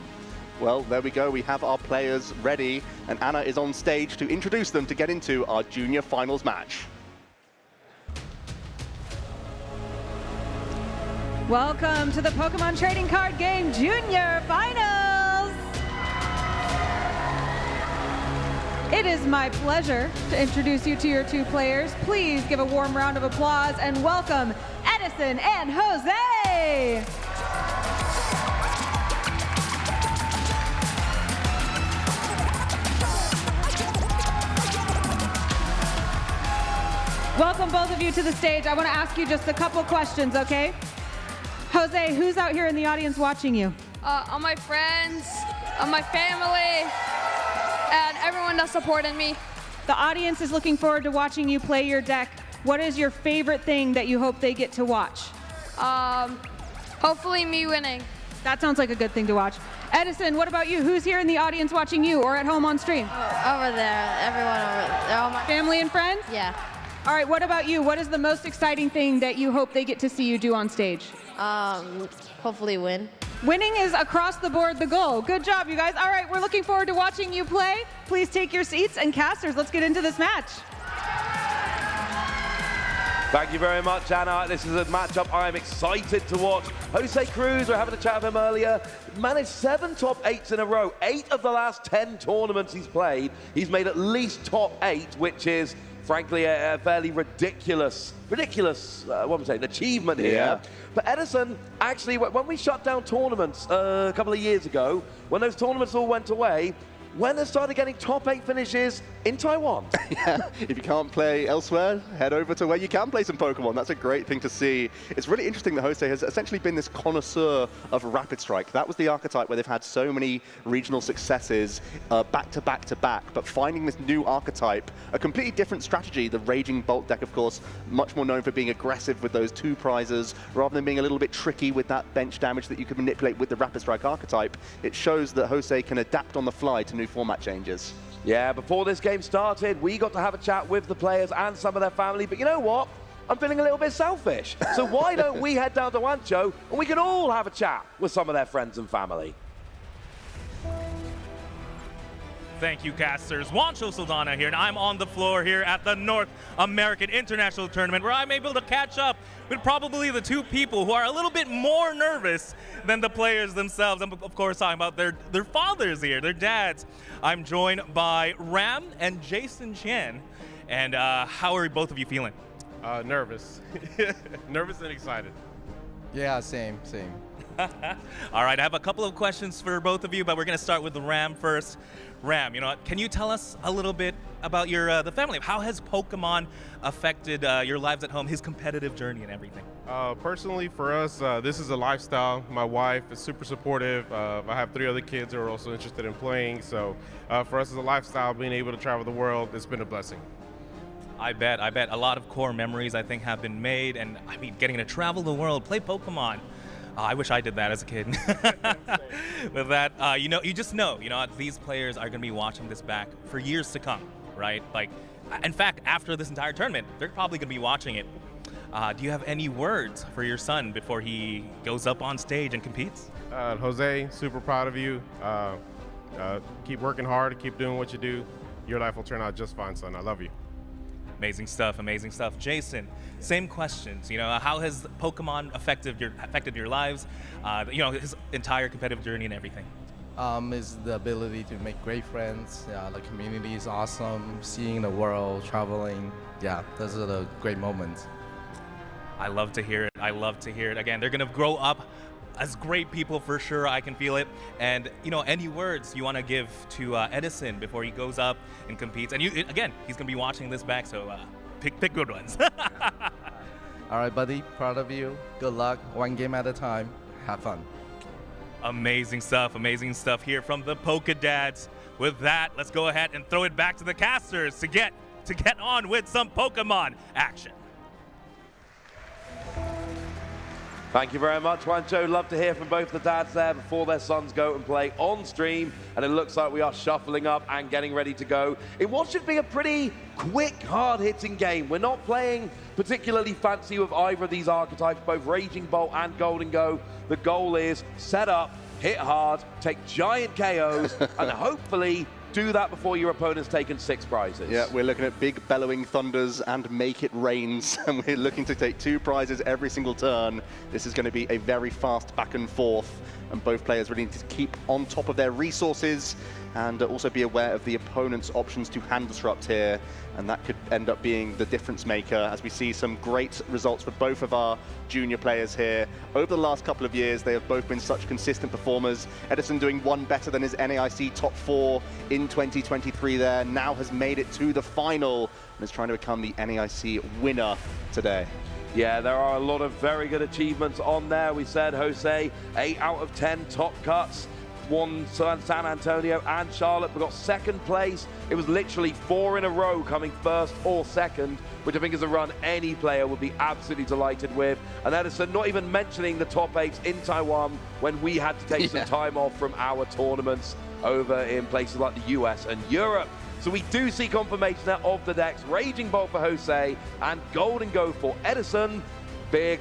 Well, there we go. We have our players ready, and Anna is on stage to introduce them to get into our junior finals match. Welcome to the Pokemon Trading Card Game Junior Finals! It is my pleasure to introduce you to your 2 players. Please give a warm round of applause and welcome Edison and Jose! Welcome both of you to the stage. I want to ask you just a couple questions, okay? Jose, who's out here in the audience watching you? All my friends, my family, and everyone that's supporting me. The audience is looking forward to watching you play your deck. What is your favorite thing that you hope they get to watch? Hopefully me winning. That sounds like a good thing to watch. Edison, what about you? Who's here in the audience watching you or at home on stream? Over there, everyone over there. They're all my family and friends? Yeah. All right, what about you? What is the most exciting thing that you hope they get to see you do on stage? Hopefully win. Winning is across the board the goal. Good job, you guys. All right, we're looking forward to watching you play. Please take your seats, and casters, let's get into this match. Thank you very much, Anna. This is a matchup I am excited to watch. Jose Cruz, we're having a chat with him earlier, managed 7 top 8s in a row. 8 of the last 10 tournaments he's played, he's made at least top 8, which is frankly a fairly ridiculous, what I'm saying, achievement here. Yeah. But Edison, actually, when we shut down tournaments a couple of years ago, when those tournaments all went away, when they started getting top 8 finishes in Taiwan. Yeah, if you can't play elsewhere, head over to where you can play some Pokemon. That's a great thing to see. It's really interesting that Jose has essentially been this connoisseur of Rapid Strike. That was the archetype where they've had so many regional successes back to back to back, but finding this new archetype, a completely different strategy. The Raging Bolt deck, of course, much more known for being aggressive with those 2 prizes, rather than being a little bit tricky with that bench damage that you can manipulate with the Rapid Strike archetype. It shows that Jose can adapt on the fly to new format changes. Yeah, before this game started, we got to have a chat with the players and some of their family, but you know what? I'm feeling a little bit selfish. So why don't we head down to Wancho and we can all have a chat with some of their friends and family. Thank you, casters. Juancho Saldana here, and I'm on the floor here at the North American International Tournament, where I'm able to catch up with probably the 2 people who are a little bit more nervous than the players themselves. I'm, of course, talking about their fathers here, their dads. I'm joined by Ram and Jason Chen. And how are both of you feeling? Nervous. Nervous and excited. Yeah, same. All right, I have a couple of questions for both of you, but we're going to start with the Ram first. Ram, can you tell us a little bit about your the family? How has Pokemon affected your lives at home, his competitive journey and everything? Personally, for us, this is a lifestyle. My wife is super supportive. I have 3 other kids who are also interested in playing. So for us as a lifestyle, being able to travel the world, it's been a blessing. I bet. A lot of core memories, I think, have been made. And, I mean, getting to travel the world, play Pokemon. I wish I did that as a kid. With that, you just know, these players are going to be watching this back for years to come, right? Like, in fact, after this entire tournament, they're probably going to be watching it. Do you have any words for your son before he goes up on stage and competes? Jose, super proud of you. Keep working hard, keep doing what you do. Your life will turn out just fine, son. I love you. Amazing stuff. Jason, same questions. How has Pokemon affected your lives? His entire competitive journey and everything. Is the ability to make great friends. Yeah, the community is awesome. Seeing the world, traveling. Yeah, those are the great moments. I love to hear it. Again, they're gonna grow up as great people for sure. I can feel it. And any words you want to give to Edison before he goes up and competes? And he's gonna be watching this back, so pick good ones. All right, buddy. Proud of you. Good luck. 1 game at a time. Have fun. Amazing stuff here from the Poke Dads. With that, let's go ahead and throw it back to the casters to get on with some Pokemon action. Thank you very much, Juancho. Love to hear from both the dads there before their sons go and play on stream. And it looks like we are shuffling up and getting ready to go in what should be a pretty quick, hard-hitting game. We're not playing particularly fancy with either of these archetypes, both Raging Bolt and Golden Go. The goal is set up, hit hard, take giant KOs, and hopefully do that before your opponent's taken 6 prizes. Yeah, we're looking at big bellowing thunders and make it rains, and we're looking to take 2 prizes every single turn. This is going to be a very fast back and forth. and both players really need to keep on top of their resources and also be aware of the opponent's options to hand disrupt here, and that could end up being the difference maker as we see some great results for both of our junior players here. Over the last couple of years, they have both been such consistent performers. Edison doing one better than his NAIC top 4 in 2023 there, now has made it to the final and is trying to become the NAIC winner today. Yeah, there are a lot of very good achievements on there. We said, Jose, 8 out of 10 top cuts. Won San Antonio and Charlotte, but got second place. It was literally 4 in a row coming first or second, which I think is a run any player would be absolutely delighted with. And Edison, not even mentioning the top 8s in Taiwan when we had to take some time off from our tournaments over in places like the US and Europe. So we do see confirmation there of the decks. Raging Bolt for Jose and Golden Go for Edison. Big,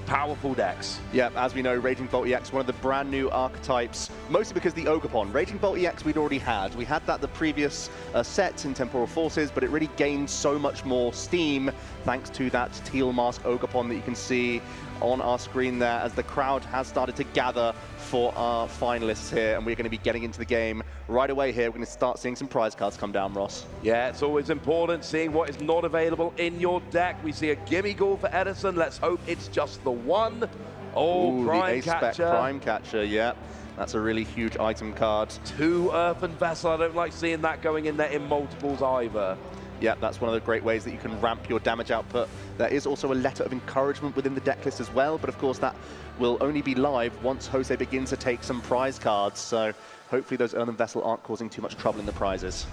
powerful decks. Yeah, as we know, Raging Bolt EX, one of the brand new archetypes, mostly because the Ogerpon. Raging Bolt EX we'd already had. We had that the previous set in Temporal Forces, but it really gained so much more steam thanks to that teal mask Ogerpon that you can see on our screen there as the crowd has started to gather for our finalists here, and we're going to be getting into the game right away here. We're going to start seeing some prize cards come down, Ross. Yeah, it's always important seeing what is not available in your deck. We see a Gimme Ghoul for Edison. Let's hope it's just the one. Oh, Ooh, Prime the Ace-Spec Catcher. Prime Catcher, yeah. That's a really huge item card. 2 Earthen Vessel. I don't like seeing that going in there in multiples either. Yeah, that's one of the great ways that you can ramp your damage output. There is also a letter of encouragement within the deck list as well, but of course that will only be live once Jose begins to take some prize cards. So hopefully those Earthen Vessel aren't causing too much trouble in the prizes.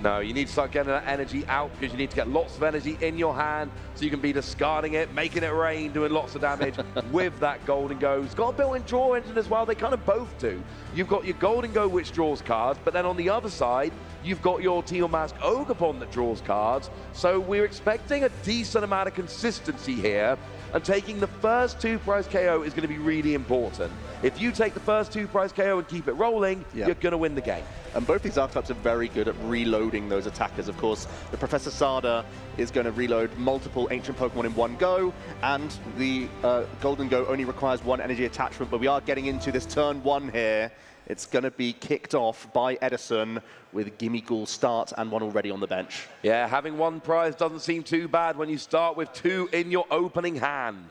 No, you need to start getting that energy out because you need to get lots of energy in your hand so you can be discarding it, making it rain, doing lots of damage with that Golden Go. It's got a built-in draw engine as well. They kind of both do. You've got your Golden Go, which draws cards, but then on the other side, you've got your Teal Mask Ogerpon that draws cards. So we're expecting a decent amount of consistency here, and taking the first 2 prize KO is going to be really important. If you take the first 2 prize KO and keep it rolling, you're going to win the game. And both these archetypes are very good at reloading those attackers. Of course, the Professor Sada is going to reload multiple ancient Pokemon in one go, and the Golden Go only requires 1 energy attachment, but we are getting into this turn 1 here. It's going to be kicked off by Edison with Gimme Ghoul start and 1 already on the bench. Yeah, having 1 prize doesn't seem too bad when you start with 2 in your opening hand.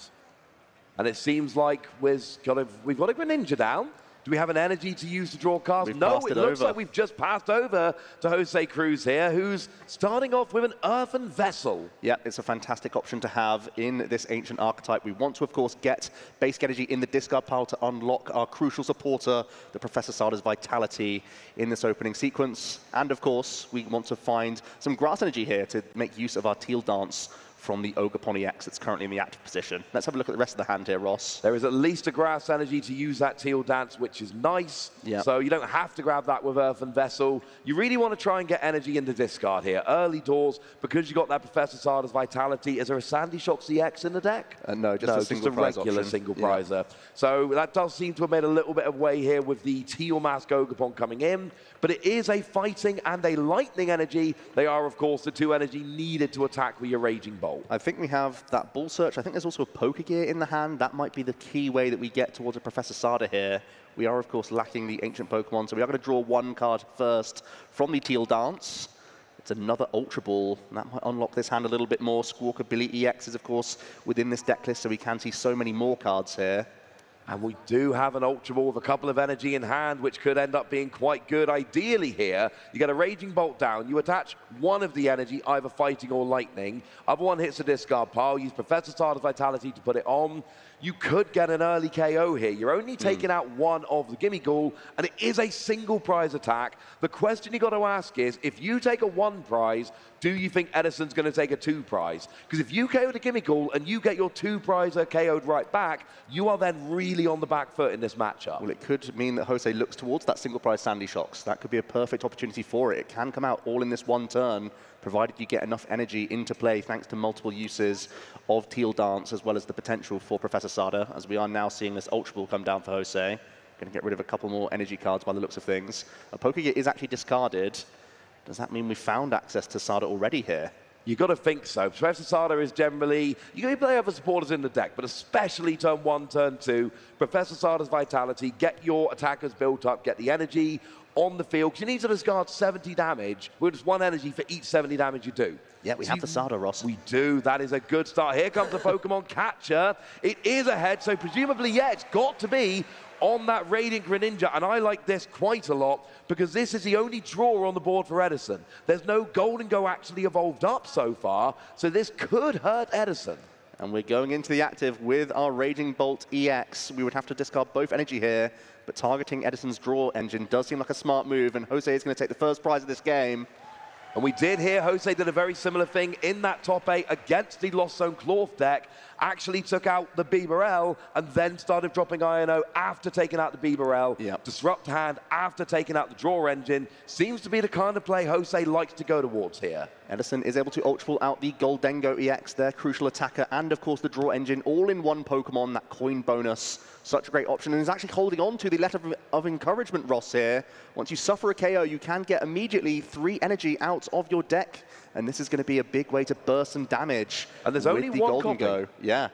And it seems like we've got a Greninja down. Do we have an energy to use to draw cards? No, it looks like we've just passed over to Jose Cruz here, who's starting off with an Earthen Vessel. Yeah, it's a fantastic option to have in this ancient archetype. We want to, of course, get basic energy in the discard pile to unlock our crucial supporter, the Professor Sada's Vitality, in this opening sequence. And, of course, we want to find some grass energy here to make use of our Teal Dance from the Ogerpon EX that's currently in the active position. Let's have a look at the rest of the hand here, Ross. There is at least a grass energy to use that Teal Dance, which is nice. Yeah. So you don't have to grab that with Earthen Vessel. You really want to try and get energy into discard here. Early doors, because you got that Professor Sada's Vitality. Is there a Sandy Shocks EX in the deck? No, just a regular option. single prizer. So that does seem to have made a little bit of way here with the Teal Mask Ogerpon coming in. But it is a fighting and a lightning energy. They are, of course, the 2 energy needed to attack with your Raging Bolt. I think we have that Bull Search. I think there's also a Pokegear in the hand. That might be the key way that we get towards a Professor Sada here. We are, of course, lacking the ancient Pokemon, so we are going to draw 1 card first from the Teal Dance. It's another Ultra Ball, and that might unlock this hand a little bit more. Squawkabilly EX is, of course, within this deck list, so we can see so many more cards here. And we do have an Ultra Ball with a couple of energy in hand, which could end up being quite good. Ideally here, you get a Raging Bolt down, you attach 1 of the energy, either fighting or lightning. Other 1 hits the discard pile, use Professor Sada's Vitality to put it on. You could get an early KO here. You're only taking out 1 of the Gimme Ghoul, and it is a single prize attack. The question you got to ask is, if you take a 1 prize, do you think Edison's going to take a 2 prize? Because if you KO the Gimme Ghoul and you get your 2 prizer KO'd right back, you are then really on the back foot in this matchup. Well, it could mean that Jose looks towards that single prize Sandy Shocks. That could be a perfect opportunity for it. It can come out all in this 1 turn, provided you get enough energy into play thanks to multiple uses of Teal Dance, as well as the potential for Professor Sada, as we are now seeing this Ultra Ball come down for Jose. Going to get rid of a couple more energy cards by the looks of things. A Pokegear is actually discarded. Does that mean we found access to Sada already here? You got to think so. Professor Sada is generally, you can play other supporters in the deck, but especially turn 1, turn 2, Professor Sada's Vitality, get your attackers built up, get the energy on the field, because you need to discard 70 damage with just 1 energy for each 70 damage you do. Yeah, we have the Sada, Ross. We do. That is a good start. Here comes the Pokemon catcher. It is ahead, so presumably, yeah, it's got to be on that Radiant Greninja, and I like this quite a lot because this is the only draw on the board for Edison. There's no Golden Go actually evolved up so far, so this could hurt Edison. And we're going into the active with our Raging Bolt EX. We would have to discard both energy here, but targeting Edison's draw engine does seem like a smart move, and Jose is going to take the first prize of this game. And we did hear Jose did a very similar thing in that top 8 against the Lost Zone Cloth deck. Actually took out the Bibarel and then started dropping INO after taking out the Bibarel. Yep. Disrupt hand after taking out the draw engine. Seems to be the kind of play Jose likes to go towards here. Edison is able to Ultra Ball out the Goldengo EX, their crucial attacker, and of course the draw engine, all in one Pokemon, that coin bonus. Such a great option, and is actually holding on to the letter of encouragement, Ross, here. Once you suffer a KO, you can get immediately 3 energy out of your deck, and this is going to be a big way to burst some damage. And there's only the one Golden copy. Go. Yeah.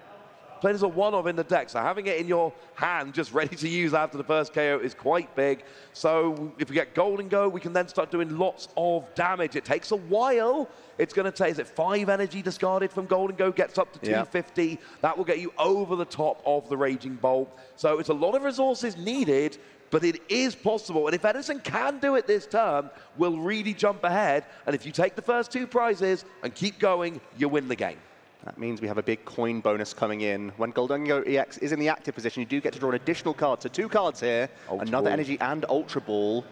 Players are 1 of in the deck, so having it in your hand just ready to use after the first KO is quite big. So if we get Golden Go, we can then start doing lots of damage. It takes a while. It's going to take, is it 5 energy discarded from Golden Go, gets up to 250. That will get you over the top of the Raging Bolt. So it's a lot of resources needed, but it is possible. And if Edison can do it this turn, we'll really jump ahead. And if you take the first 2 prizes and keep going, you win the game. That means we have a big coin bonus coming in. When Goldengo EX is in the active position, you do get to draw an additional card. So 2 cards here, another energy and Ultra Ball.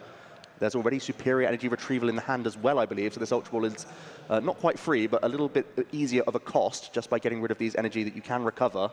There's already superior energy retrieval in the hand as well, I believe. So this Ultra Ball is not quite free, but a little bit easier of a cost just by getting rid of these energy that you can recover.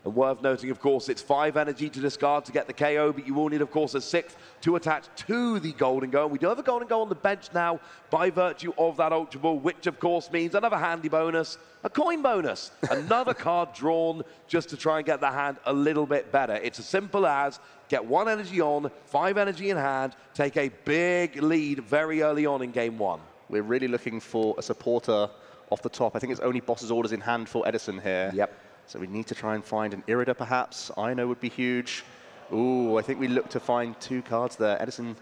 And worth noting, of course, it's 5 energy to discard to get the KO, but you will need, of course, a 6th to attach to the Golden Go. And we do have a Golden Go on the bench now by virtue of that Ultra Ball, which, of course, means another handy bonus, a coin bonus. Another card drawn just to try and get the hand a little bit better. It's as simple as get 1 energy on, 5 energy in hand, take a big lead very early on in game 1. We're really looking for a supporter off the top. I think it's only Boss's Orders in hand for Edison here. Yep. So we need to try and find an Irida, perhaps. Ino would be huge. Ooh, I think we look to find 2 cards there. Edison,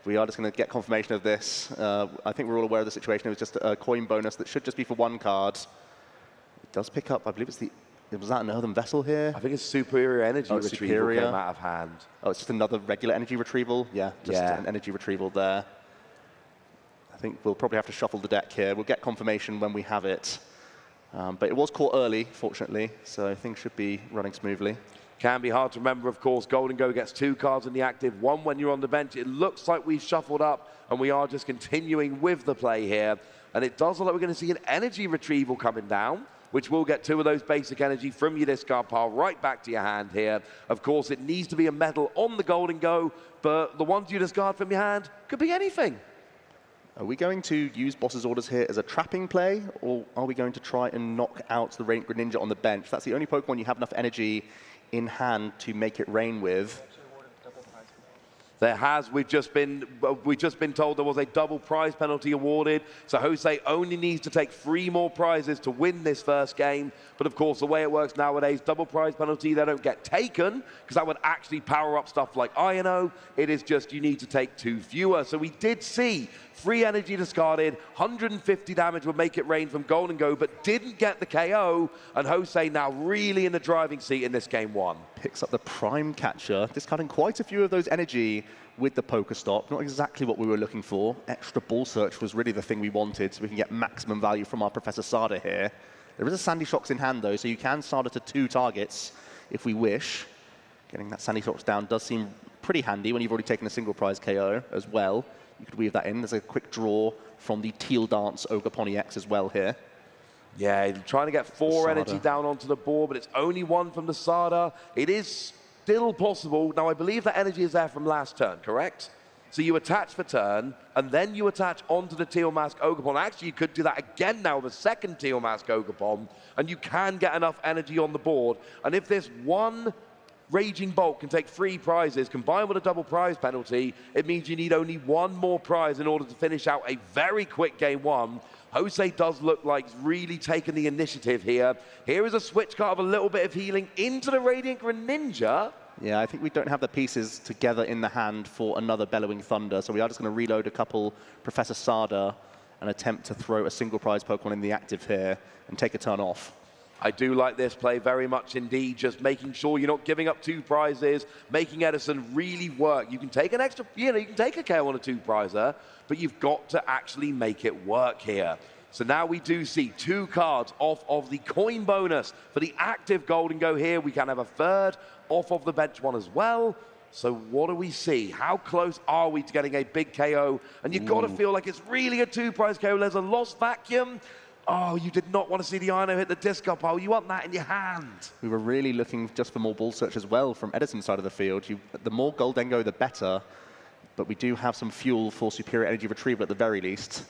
we are just going to get confirmation of this. I think we're all aware of the situation. It was just a coin bonus that should just be for 1 card. It does pick up, I believe it's the... Was that an Earthen Vessel here? I think it's superior energy retrieval superior. came out of hand. Oh, it's just another regular energy retrieval? Yeah, just an energy retrieval there. I think we'll probably have to shuffle the deck here. We'll get confirmation when we have it. But it was caught early, fortunately, so things should be running smoothly. Can be hard to remember, of course. Golden Go gets 2 cards in the active, 1 when you're on the bench. It looks like we've shuffled up, and we are just continuing with the play here. And it does look like we're going to see an energy retrieval coming down, which will get 2 of those basic energy from your discard pile right back to your hand here. Of course, it needs to be a metal on the Golden Go, but the ones you discard from your hand could be anything. Are we going to use Boss's Orders here as a trapping play, or are we going to try and knock out the Radiant Greninja on the bench? That's the only Pokemon you have enough energy in hand to make it rain with. There has, we've just been told there was a double prize penalty awarded. So Jose only needs to take 3 more prizes to win this first game. But of course, the way it works nowadays, double prize penalty, they don't get taken because that would actually power up stuff like INO. It is just you need to take 2 fewer. So we did see 3 energy discarded, 150 damage would make it rain from Golden Go, but didn't get the KO. And Jose now really in the driving seat in this game 1. Picks up the Prime Catcher, discarding quite a few of those energy with the Pokestop. Not exactly what we were looking for. Extra Ball Search was really the thing we wanted, so we can get maximum value from our Professor Sada here. There is a Sandy Shocks in hand, though, so you can start it to 2 targets if we wish. Getting that Sandy Shocks down does seem pretty handy when you've already taken a single prize KO as well. You could weave that in. There's a quick draw from the Teal Dance Ogerpon EX as well here. Yeah, trying to get 4 energy down onto the board, but it's only 1 from the Sada. It is still possible. Now, I believe that energy is there from last turn, correct? So you attach for turn, and then you attach onto the Teal Mask Ogerpon. Actually, you could do that again now with a second Teal Mask Ogerpon, and you can get enough energy on the board. And if this 1 Raging Bolt can take 3 prizes, combined with a double prize penalty, it means you need only 1 more prize in order to finish out a very quick game 1. Jose does look like he's really taking the initiative here. Here is a switch card of a little bit of healing into the Radiant Greninja. Yeah, I think we don't have the pieces together in the hand for another Bellowing Thunder, so we are just going to reload a couple Professor Sada and attempt to throw a single prize Pokemon in the active here and take a turn off. I do like this play very much indeed, just making sure you're not giving up 2 prizes, making Edison really work. You can take an extra, you can take a KO on a 2-prizer, but you've got to actually make it work here. So now we do see 2 cards off of the coin bonus for the active Golden Go here. We can have a 3rd off of the bench one as well. So what do we see? How close are we to getting a big KO? And you've got to feel like it's really a 2-prize KO. There's a lost vacuum. Oh, you did not want to see the Ino hit the discard pile. You want that in your hand. We were really looking just for more ball search as well from Edison's side of the field. The more Goldengo, the better. But we do have some fuel for superior energy retrieval at the very least.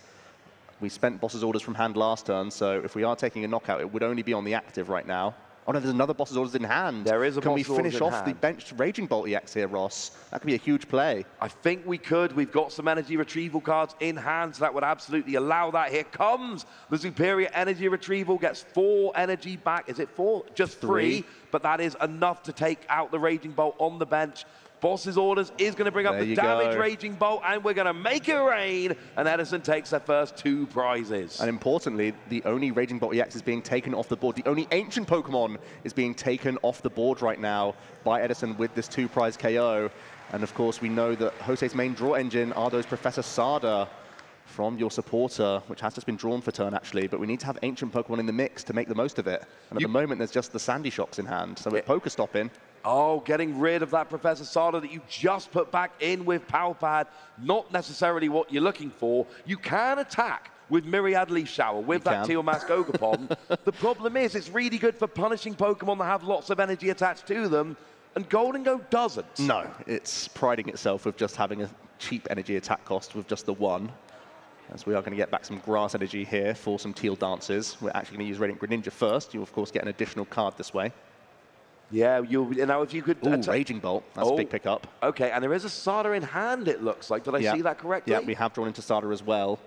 We spent boss's orders from hand last turn, so if we are taking a knockout, it would only be on the active right now. Oh no, there's another boss's orders in hand. There is a Can we boss's orders finish in off the hand. benched Raging Bolt EX here, Ross? That could be a huge play. I think we could. We've got some energy retrieval cards in hand, so that would absolutely allow that. Here comes the superior energy retrieval, gets 4 energy back. Is it 4? Just 3, but that is enough to take out the Raging Bolt on the bench. Boss's orders is going to bring up the damage Raging Bolt, and we're going to make it rain, and Edison takes their first 2 prizes. And importantly, the only Raging Bolt EX is being taken off the board. The only ancient Pokemon is being taken off the board right now by Edison with this 2-prize KO. And of course, we know that Jose's main draw engine are those Professor Sada from your supporter, which has just been drawn for turn actually, but we need to have ancient Pokemon in the mix to make the most of it. And at the moment, there's just the Sandy Shocks in hand, so we're Pokestopping. Oh, getting rid of that Professor Sada that you just put back in with Power Pad, not necessarily what you're looking for. You can attack with Myriad Leaf Shower, with that Teal Mask Ogapon. The problem is it's really good for punishing Pokemon that have lots of energy attached to them, and Golden Go doesn't. No, it's priding itself with just having a cheap energy attack cost with just the 1. As we are going to get back some grass energy here for some Teal Dances. We're actually going to use Radiant Greninja first. You, of course, get an additional card this way. Yeah, now if you could... Raging Bolt. That's a big pickup. Okay, and there is a Sada in hand, it looks like. Did I see that correctly? Yeah, we have drawn into Sada as well.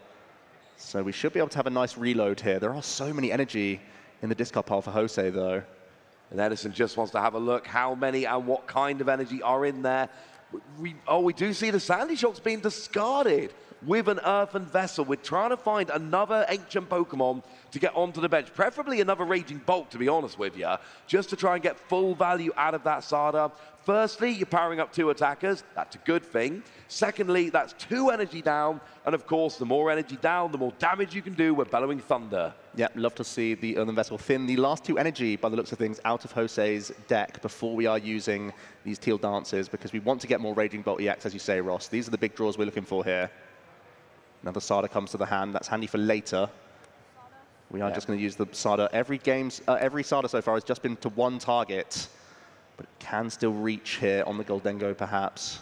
So we should be able to have a nice reload here. There are so many energy in the discard pile for Jose, though. And Edison just wants to have a look how many and what kind of energy are in there. We do see the Sandy Shocks being discarded with an Earthen Vessel. We're trying to find another ancient Pokemon to get onto the bench, preferably another Raging Bolt, to be honest with you, just to try and get full value out of that Sada. Firstly, you're powering up 2 attackers. That's a good thing. Secondly, that's 2 energy down. And of course, the more energy down, the more damage you can do with Bellowing Thunder. Yeah, love to see the Earthen Vessel thin the last 2 energy, by the looks of things, out of Jose's deck before we are using these Teal Dances, because we want to get more Raging Bolt EX, as you say, Ross. These are the big draws we're looking for here. Another Sada comes to the hand. That's handy for later. We are just going to use the Sada. Every Sada so far has just been to 1 target, but it can still reach here on the Goldengo, perhaps.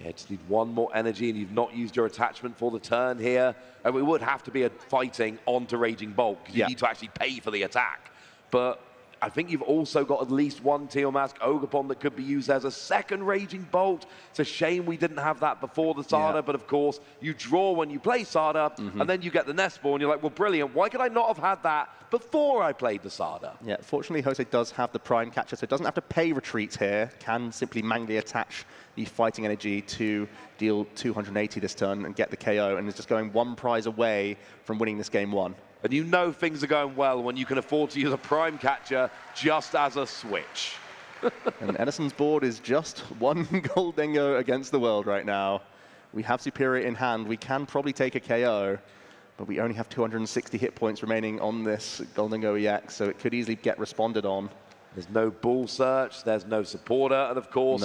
Yeah, just need 1 more energy, and you've not used your attachment for the turn here. And we would have to be fighting onto Raging Bolt, because you need to actually pay for the attack. But I think you've also got at least 1 Teal Mask Ogapon that could be used as a 2nd Raging Bolt. It's a shame we didn't have that before the Sada, but of course, you draw when you play Sada, and then you get the Nest Ball, and you're like, well, brilliant. Why could I not have had that before I played the Sada? Yeah, fortunately, Jose does have the Prime Catcher, so it doesn't have to pay retreat here. Can simply manually attach the fighting energy to deal 280 this turn and get the KO, and is just going 1 prize away from winning this game 1. And you know things are going well when you can afford to use a Prime Catcher just as a switch. And Edison's board is just 1 Goldengo against the world right now. We have Superior in hand. We can probably take a KO, but we only have 260 hit points remaining on this Goldengo EX, so it could easily get responded on. There's no ball search, there's no supporter, and of course,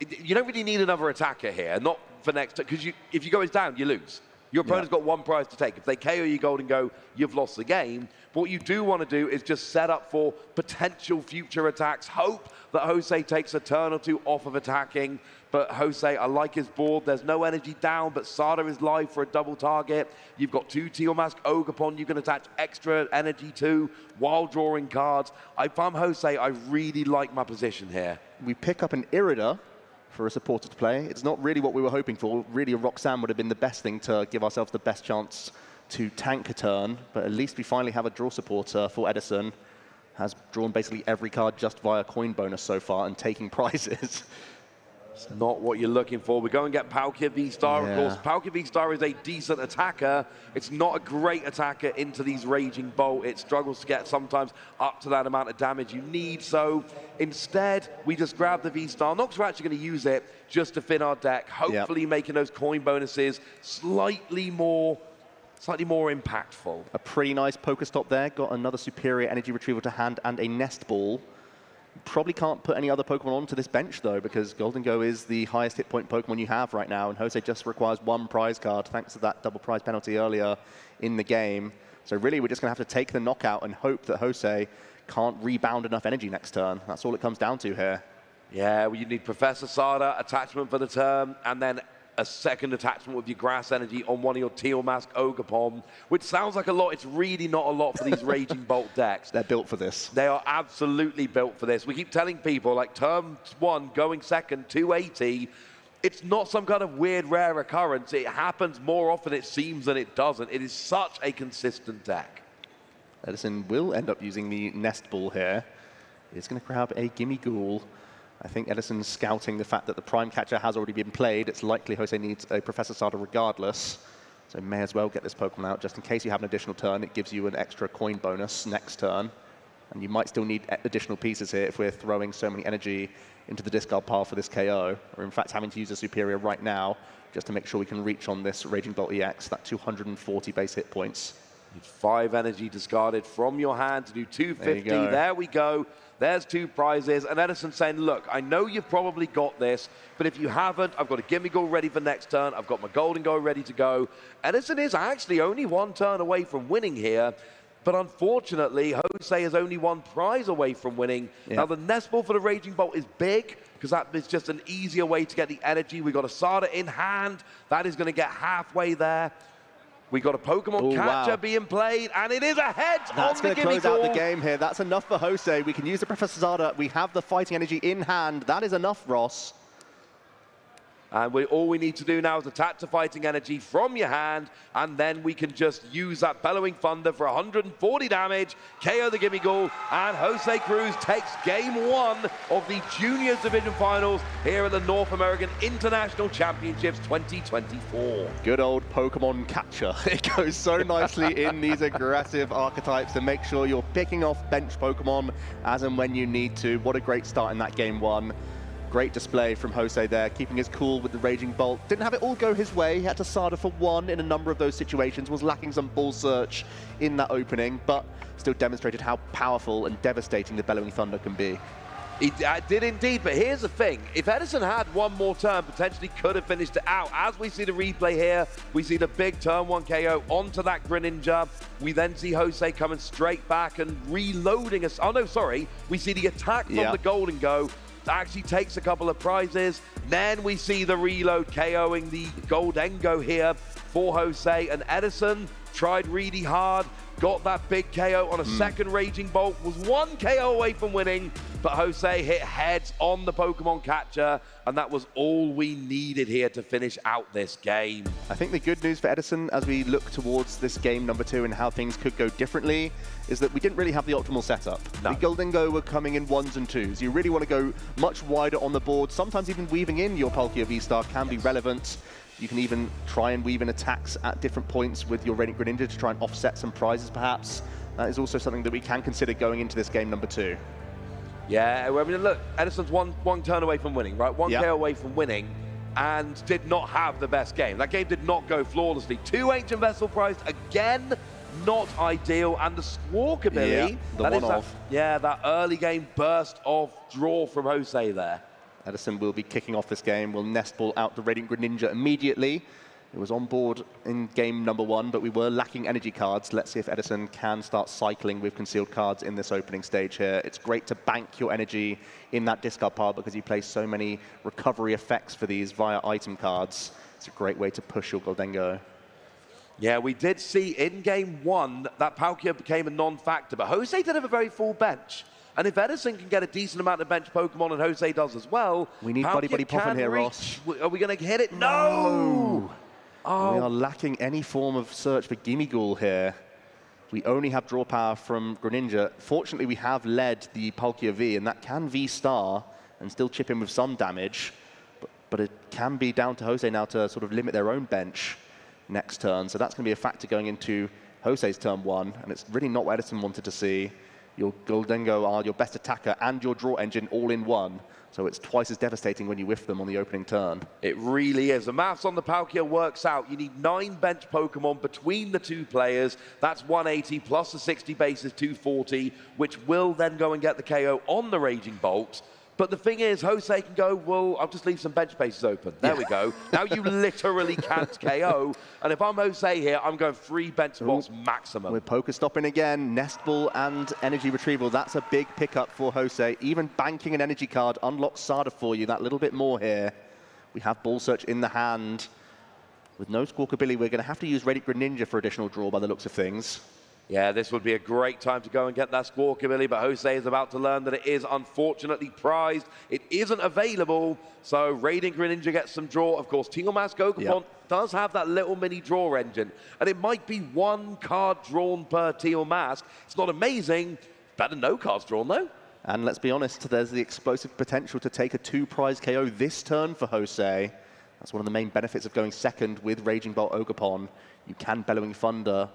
you don't really need another attacker here, not for next, because if you go down, you lose. Your opponent's got 1 prize to take. If they KO you Goldengo, you've lost the game. But what you do want to do is just set up for potential future attacks. Hope that Jose takes a turn or 2 off of attacking. But Jose, I like his board. There's no energy down, but Sada is live for a double target. You've got 2 Teal Mask Ogapon you can attach extra energy to while drawing cards. If I'm Jose, I really like my position here. We pick up an Irida for a supporter to play. It's not really what we were hoping for. Really, a Roxanne would have been the best thing to give ourselves the best chance to tank a turn, but at least we finally have a draw supporter for Edison. Has drawn basically every card just via coin bonus so far and taking prizes. It's not what you're looking for. We go and get Palkia V-Star, of course. Palkia V-Star is a decent attacker. It's not a great attacker into these Raging Bolt. It struggles to get sometimes up to that amount of damage you need. So instead, we just grab the V-Star. Not because we're actually going to use it, just to fit our deck, hopefully making those coin bonuses slightly more impactful. A pretty nice Pokestop there. Got another superior energy retrieval to hand and a Nest Ball. Probably can't put any other Pokemon onto this bench, though, because Golden Go is the highest hit point Pokemon you have right now, and Jose just requires 1 prize card, thanks to that double prize penalty earlier in the game. So really, we're just going to have to take the knockout and hope that Jose can't rebound enough energy next turn. That's all it comes down to here. Yeah, well, you need Professor Sada, attachment for the turn, and then a second attachment with your grass energy on one of your Teal Mask Ogerpon, which sounds like a lot. It's really not a lot for these Raging Bolt decks. They're built for this. They are absolutely built for this. We keep telling people, like, turn 1, going second, 280. It's not some kind of weird, rare occurrence. It happens more often, it seems, than it doesn't. It is such a consistent deck. Edison will end up using the Nest Ball here. He's going to grab a Gimme Ghoul. I think Edison's scouting the fact that the Prime Catcher has already been played. It's likely Jose needs a Professor Sada regardless. So may as well get this Pokemon out. Just in case you have an additional turn, it gives you an extra coin bonus next turn. And you might still need additional pieces here if we're throwing so many energy into the discard pile for this KO. Or in fact, having to use a Superior right now just to make sure we can reach on this Raging Bolt EX, that 240 base hit points. 5 energy discarded from your hand to do 250. There we go. There's 2 prizes. And Edison saying, look, I know you've probably got this, but if you haven't, I've got a Gimme Go ready for next turn. I've got my Golden Go ready to go. Edison is actually only 1 turn away from winning here. But unfortunately, Jose is only 1 prize away from winning. Now, the Nest Ball for the Raging Bolt is big, because that is just an easier way to get the energy. We've got a Sada in hand. That is going to get halfway there. We got a Pokemon Catcher being played, and it is a head on the Gimme Ghoul. That's going to close out the game here. That's enough for Jose. We can use the Professor Sada. We have the fighting energy in hand. That is enough, Ross. And all we need to do now is attach the fighting energy from your hand, and then we can just use that Bellowing Thunder for 140 damage, KO the Gimme Ghoul, and Jose Cruz takes Game 1 of the Juniors Division Finals here at the North American International Championships 2024. Good old Pokemon Catcher. It goes so nicely in these aggressive archetypes to make sure you're picking off bench Pokemon as and when you need to. What a great start in that Game 1. Great display from Jose there, keeping his cool with the Raging Bolt. Didn't have it all go his way. He had to Sada for 1 in a number of those situations. Was lacking some ball search in that opening, but still demonstrated how powerful and devastating the Bellowing Thunder can be. He did indeed, but here's the thing. If Edison had 1 more turn, potentially could have finished it out. As we see the replay here, we see the big turn 1 KO onto that Greninja. We then see Jose coming straight back and reloading us. Oh, no, sorry. We see the attack from the Golden Go. Actually takes a couple of prizes. Then we see the reload KOing the Goldengo here for Jose. And Edison tried really hard, got that big KO on a second Raging Bolt, was 1 KO away from winning, but Jose hit heads on the Pokemon Catcher, and that was all we needed here to finish out this game. I think the good news for Edison as we look towards this game number 2 and how things could go differently is that we didn't really have the optimal setup. The Golden Go were coming in 1s and 2s. You really want to go much wider on the board. Sometimes even weaving in your Palkia V-Star can be relevant. You can even try and weave in attacks at different points with your Radiant Greninja to try and offset some prizes, perhaps. That is also something that we can consider going into this game number 2. Yeah, I mean, look, Edison's one turn away from winning, right? 1 KO away from winning, and did not have the best game. That game did not go flawlessly. 2 Ancient Vessel prized, again, not ideal. And the Squawk ability, that early game burst of draw from Jose there. Edison will be kicking off this game. We'll Nest Ball out the Radiant Greninja immediately. It was on board in game number 1, but we were lacking energy cards. Let's see if Edison can start cycling with concealed cards in this opening stage here. It's great to bank your energy in that discard pile because you play so many recovery effects for these via item cards. It's a great way to push your Goldengo. Yeah, we did see in game 1 that Palkia became a non-factor, but Jose did have a very full bench. And if Edison can get a decent amount of bench Pokemon, and Jose does as well, we need Buddy Poffin here, Ross. Are we going to hit it? No! We are lacking any form of search for Gimme Ghoul here. We only have draw power from Greninja. Fortunately, we have led the Palkia V, and that can V-star and still chip in with some damage. But it can be down to Jose now to sort of limit their own bench next turn. So that's going to be a factor going into Jose's turn 1, and it's really not what Edison wanted to see. Your Goldengo are your best attacker and your draw engine all in one. So it's twice as devastating when you whiff them on the opening turn. It really is. The maths on the Palkia works out. You need 9 bench Pokemon between the 2 players. That's 180 plus the 60 base is 240, which will then go and get the KO on the Raging Bolt. But the thing is, Jose can go, well, I'll just leave some bench spaces open. There we go. Now you literally can't KO. And if I'm Jose here, I'm going 3 bench spots maximum. We're poker stopping again. Nest Ball and Energy Retrieval. That's a big pickup for Jose. Even banking an energy card unlocks Sada for you. That little bit more here. We have Ball Search in the hand. With no Squawkabilly, we're going to have to use Radiant Greninja for additional draw by the looks of things. Yeah, this would be a great time to go and get that Squawkabilly, but Jose is about to learn that it is unfortunately prized. It isn't available, so Radiant Greninja gets some draw. Of course, Teal Mask Ogerpon does have that little mini draw engine, and it might be 1 card drawn per Teal Mask. It's not amazing. Better than no cards drawn, though. And let's be honest, there's the explosive potential to take a 2-prize KO this turn for Jose. That's one of the main benefits of going second with Raging Bolt Ogerpon. You can Bellowing Thunder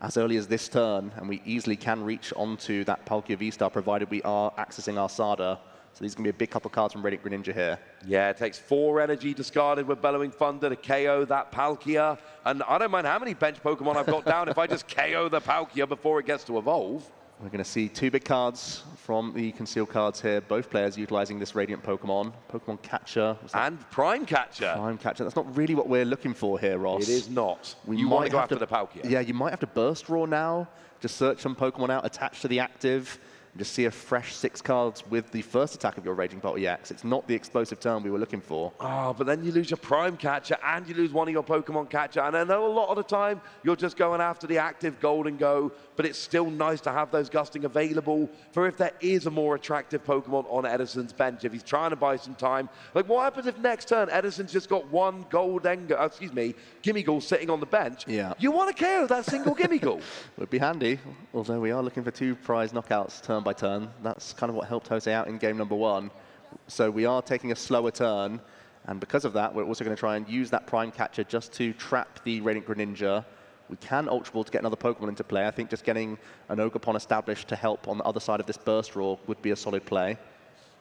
as early as this turn, and we easily can reach onto that Palkia V-Star, provided we are accessing our Sada. So these are going to be a big couple cards from Radiant Greninja here. Yeah, it takes 4 energy discarded with Bellowing Thunder to KO that Palkia. And I don't mind how many bench Pokemon I've got down if I just KO the Palkia before it gets to evolve. We're going to see 2 big cards from the concealed cards here. Both players utilizing this Radiant Pokemon. Pokemon Catcher. And Prime Catcher. Prime Catcher. That's not really what we're looking for here, Ross. It is not. You want to go after the Palkia. Yeah, you might have to Burst Roar now. Just search some Pokemon out attached to the active. And just see a fresh 6 cards with the first attack of your Raging Bolt EX. It's not the explosive turn we were looking for. Oh, but then you lose your Prime Catcher and you lose one of your Pokemon Catcher. And I know a lot of the time you're just going after the active Golden Go, but it's still nice to have those Gusting available for if there is a more attractive Pokemon on Edison's bench, if he's trying to buy some time. Like, what happens if next turn Edison's just got 1 Gimmighoul sitting on the bench? Yeah. You want to KO that single Gimmighoul. Would be handy, although we are looking for 2 prize knockouts turn by turn. That's kind of what helped Jose out in game number 1. So we are taking a slower turn, and because of that, we're also going to try and use that Prime Catcher just to trap the Radiant Greninja. We can Ultra Ball to get another Pokemon into play. I think just getting an Ogerpon established to help on the other side of this Burst Roar would be a solid play.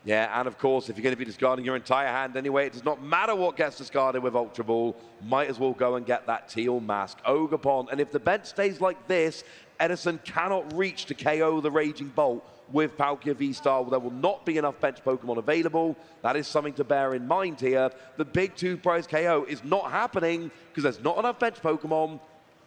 Yeah, and of course, if you're going to be discarding your entire hand anyway, it does not matter what gets discarded with Ultra Ball. Might as well go and get that Teal Mask Ogerpon. And if the bench stays like this, Edison cannot reach to KO the Raging Bolt with Palkia V-Star. There will not be enough bench Pokemon available. That is something to bear in mind here. The big 2-prize KO is not happening because there's not enough bench Pokemon,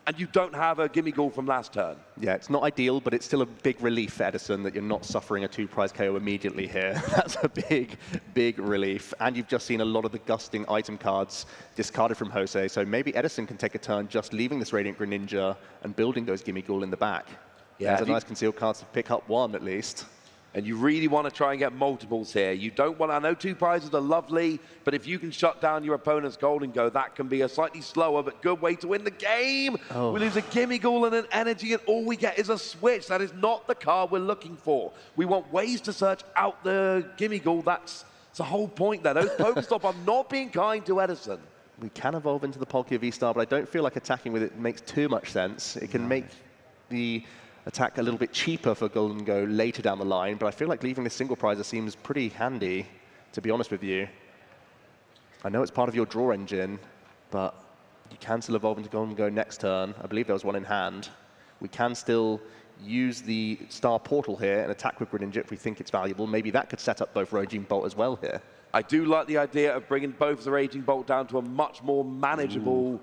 and you don't have a Gimmighoul from last turn. Yeah, it's not ideal, but it's still a big relief for Edison that you're not suffering a 2-prize KO immediately here. That's a big, big relief. And you've just seen a lot of the Gusting item cards discarded from Jose, so maybe Edison can take a turn just leaving this Radiant Greninja and building those Gimmighoul in the back. Yeah, there's a nice concealed card to pick up 1 at least. And you really want to try and get multiples here. You don't want, I know 2 prizes are lovely, but if you can shut down your opponent's Golden Go, that can be a slightly slower but good way to win the game. Oh. We lose a Gimmighoul and an energy, and all we get is a switch. That is not the card we're looking for. We want ways to search out the Gimmighoul. That's the whole point there. Those Pokestop are not being kind to Edison. We can evolve into the Palkia V-Star, but I don't feel like attacking with it makes too much sense. It can make the attack a little bit cheaper for Golden Go later down the line, but I feel like leaving this single prizer seems pretty handy, to be honest with you. I know it's part of your draw engine, but you can still evolve into Golden Go next turn. I believe there was 1 in hand. We can still use the Star Portal here and attack with Greninja if we think it's valuable. Maybe that could set up both Raging Bolt as well here. I do like the idea of bringing both the Raging Bolt down to a much more manageable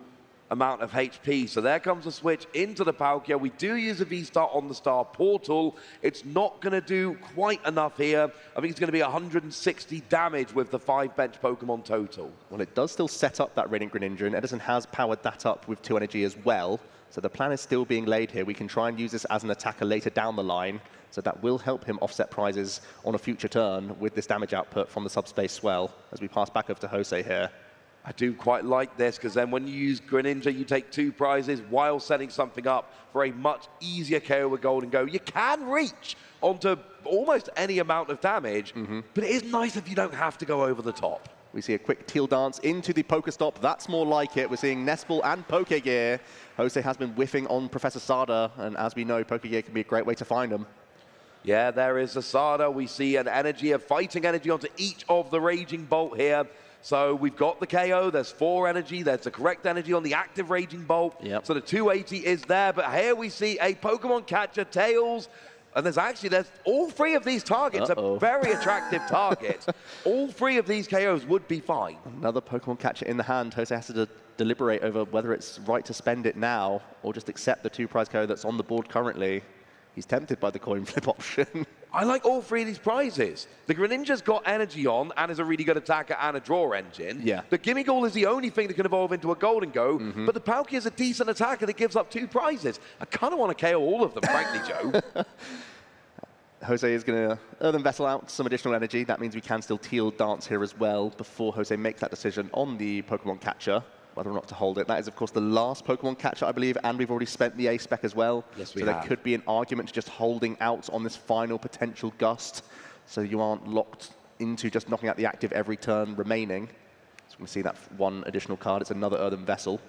amount of HP. So there comes a switch into the Palkia. We do use a V-Star on the Star Portal. It's not going to do quite enough here. I think it's going to be 160 damage with the 5 bench Pokemon total. Well, it does still set up that Radiant Greninja, and Edison has powered that up with 2 energy as well. So the plan is still being laid here. We can try and use this as an attacker later down the line. So that will help him offset prizes on a future turn with this damage output from the Subspace Swell as we pass back over to Jose here. I do quite like this, because then when you use Greninja, you take 2 prizes while setting something up for a much easier KO with Golden Go. You can reach onto almost any amount of damage, but it is nice if you don't have to go over the top. We see a quick teal dance into the Pokestop. That's more like it. We're seeing Nespal and Pokegear. Jose has been whiffing on Professor Sada, and as we know, Pokegear can be a great way to find him. Yeah, there is the Sada. We see an energy, a fighting energy onto each of the Raging Bolt here. So we've got the KO, there's 4 energy, there's the correct energy on the active Raging Bolt. Yep. So the 280 is there, but here we see a Pokemon catcher, Tails, and there's all 3 of these targets are very attractive targets. All 3 of these KOs would be fine. Another Pokemon catcher in the hand. Jose has to deliberate over whether it's right to spend it now or just accept the 2 prize KO that's on the board currently. He's tempted by the coin flip option. I like all 3 of these prizes. The Greninja's got energy on and is a really good attacker and a draw engine. Yeah. The Gimmighoul is the only thing that can evolve into a Golden Go, but the Palkia is a decent attacker that gives up 2 prizes. I kind of want to KO all of them, frankly, Joe. Jose is going to Earthen Vessel out some additional energy. That means we can still teal dance here as well before Jose makes that decision on the Pokemon catcher, whether or not to hold it. That is, of course, the last Pokemon catcher, I believe, and we've already spent the A-Spec as well. Yes, we have. So there could be an argument to just holding out on this final potential gust, so you aren't locked into just knocking out the active every turn remaining. So we can see that 1 additional card. It's another Earthen Vessel.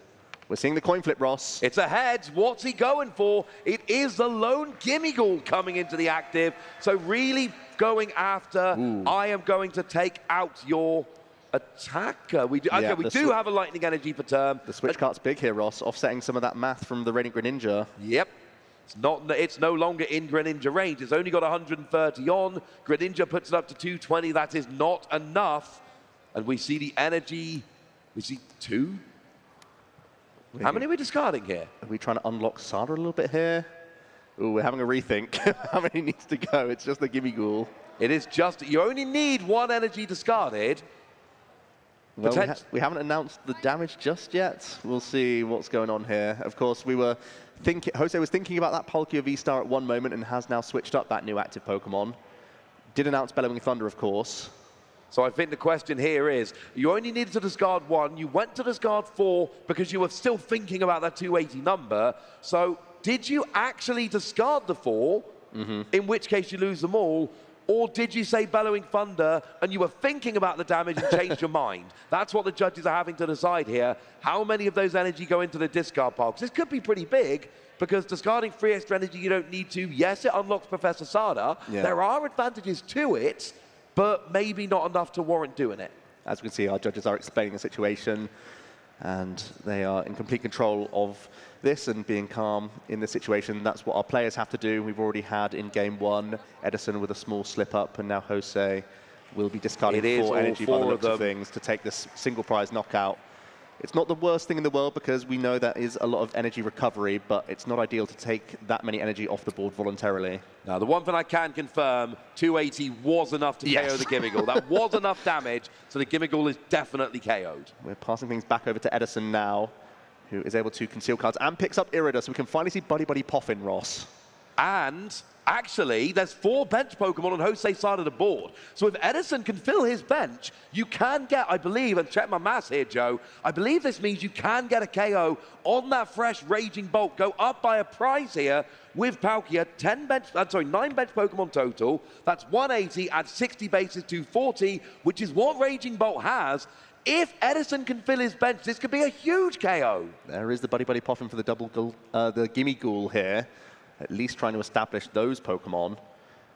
We're seeing the coin flip, Ross. It's a heads. What's he going for? It is the lone Gimmighoul coming into the active. So really going after, I am going to take out your attacker. We do, we do have a lightning energy per turn. The switch card's big here, Ross, offsetting some of that math from the Radiant Greninja. Yep. It's no longer in Greninja range. It's only got 130 on. Greninja puts it up to 220. That is not enough. And we see the energy. We see 2. How many are we discarding here? Are we trying to unlock Sada a little bit here? Ooh, we're having a rethink. How many needs to go? It's just the Gimmighoul. It is just, you only need 1 energy discarded. Well, we haven't announced the damage just yet. We'll see what's going on here. Of course, we were thinking, Jose was thinking about that Palkia V-Star at one moment and has now switched up that new active Pokemon. Did announce Bellowing Thunder, of course. So I think the question here is, you only needed to discard 1. You went to discard 4 because you were still thinking about that 280 number. So did you actually discard the 4, in which case you lose them all? Or did you say Bellowing Thunder and you were thinking about the damage and changed your mind? That's what the judges are having to decide here. How many of those energy go into the discard pile? Because this could be pretty big, because discarding 3 extra energy you don't need to. Yes, it unlocks Professor Sada. Yeah. There are advantages to it, but maybe not enough to warrant doing it. As we can see, our judges are explaining the situation, and they are in complete control of this and being calm in this situation. That's what our players have to do. We've already had in game 1, Edison with a small slip-up, and now Jose will be discarding 4 energy by the looks of things to take this single prize knockout. It's not the worst thing in the world, because we know that is a lot of energy recovery, but it's not ideal to take that many energy off the board voluntarily. Now, the one thing I can confirm, 280 was enough to KO the Gimmighoul. That was enough damage, so the Gimmighoul is definitely KO'd. We're passing things back over to Edison now, who is able to conceal cards and picks up Irida, so we can finally see Buddy Buddy Poffin, Ross. And actually, there's 4 bench Pokemon on Jose's side of the board. So if Edison can fill his bench, you can get, I believe, and check my maths here, Joe, I believe this means you can get a KO on that fresh Raging Bolt. Go up by a prize here with Palkia. 9 bench Pokemon total. That's 180, add 60 bases to 40, which is what Raging Bolt has. If Edison can fill his bench, this could be a huge KO. There is the Buddy Buddy Poffin for the the Gimmighoul here, at least trying to establish those Pokemon.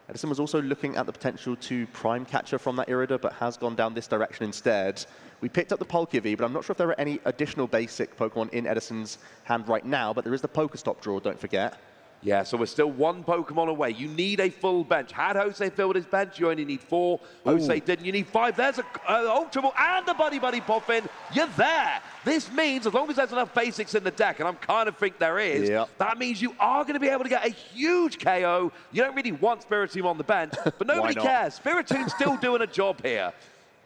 Edison was also looking at the potential to Prime Catcher from that Irida, but has gone down this direction instead. We picked up the Palkia V, but I'm not sure if there are any additional basic Pokemon in Edison's hand right now, but there is the Pokestop draw, don't forget. Yeah, so we're still 1 Pokemon away. You need a full bench. Had Jose filled his bench, you only need 4. Jose didn't. You need 5. There's an Ultra Ball and a Buddy Buddy Poffin. You're there. This means, as long as there's enough basics in the deck, and I kind of think there is, that means you are going to be able to get a huge KO. You don't really want Spiritomb on the bench, but nobody cares. Spiritomb's still doing a job here.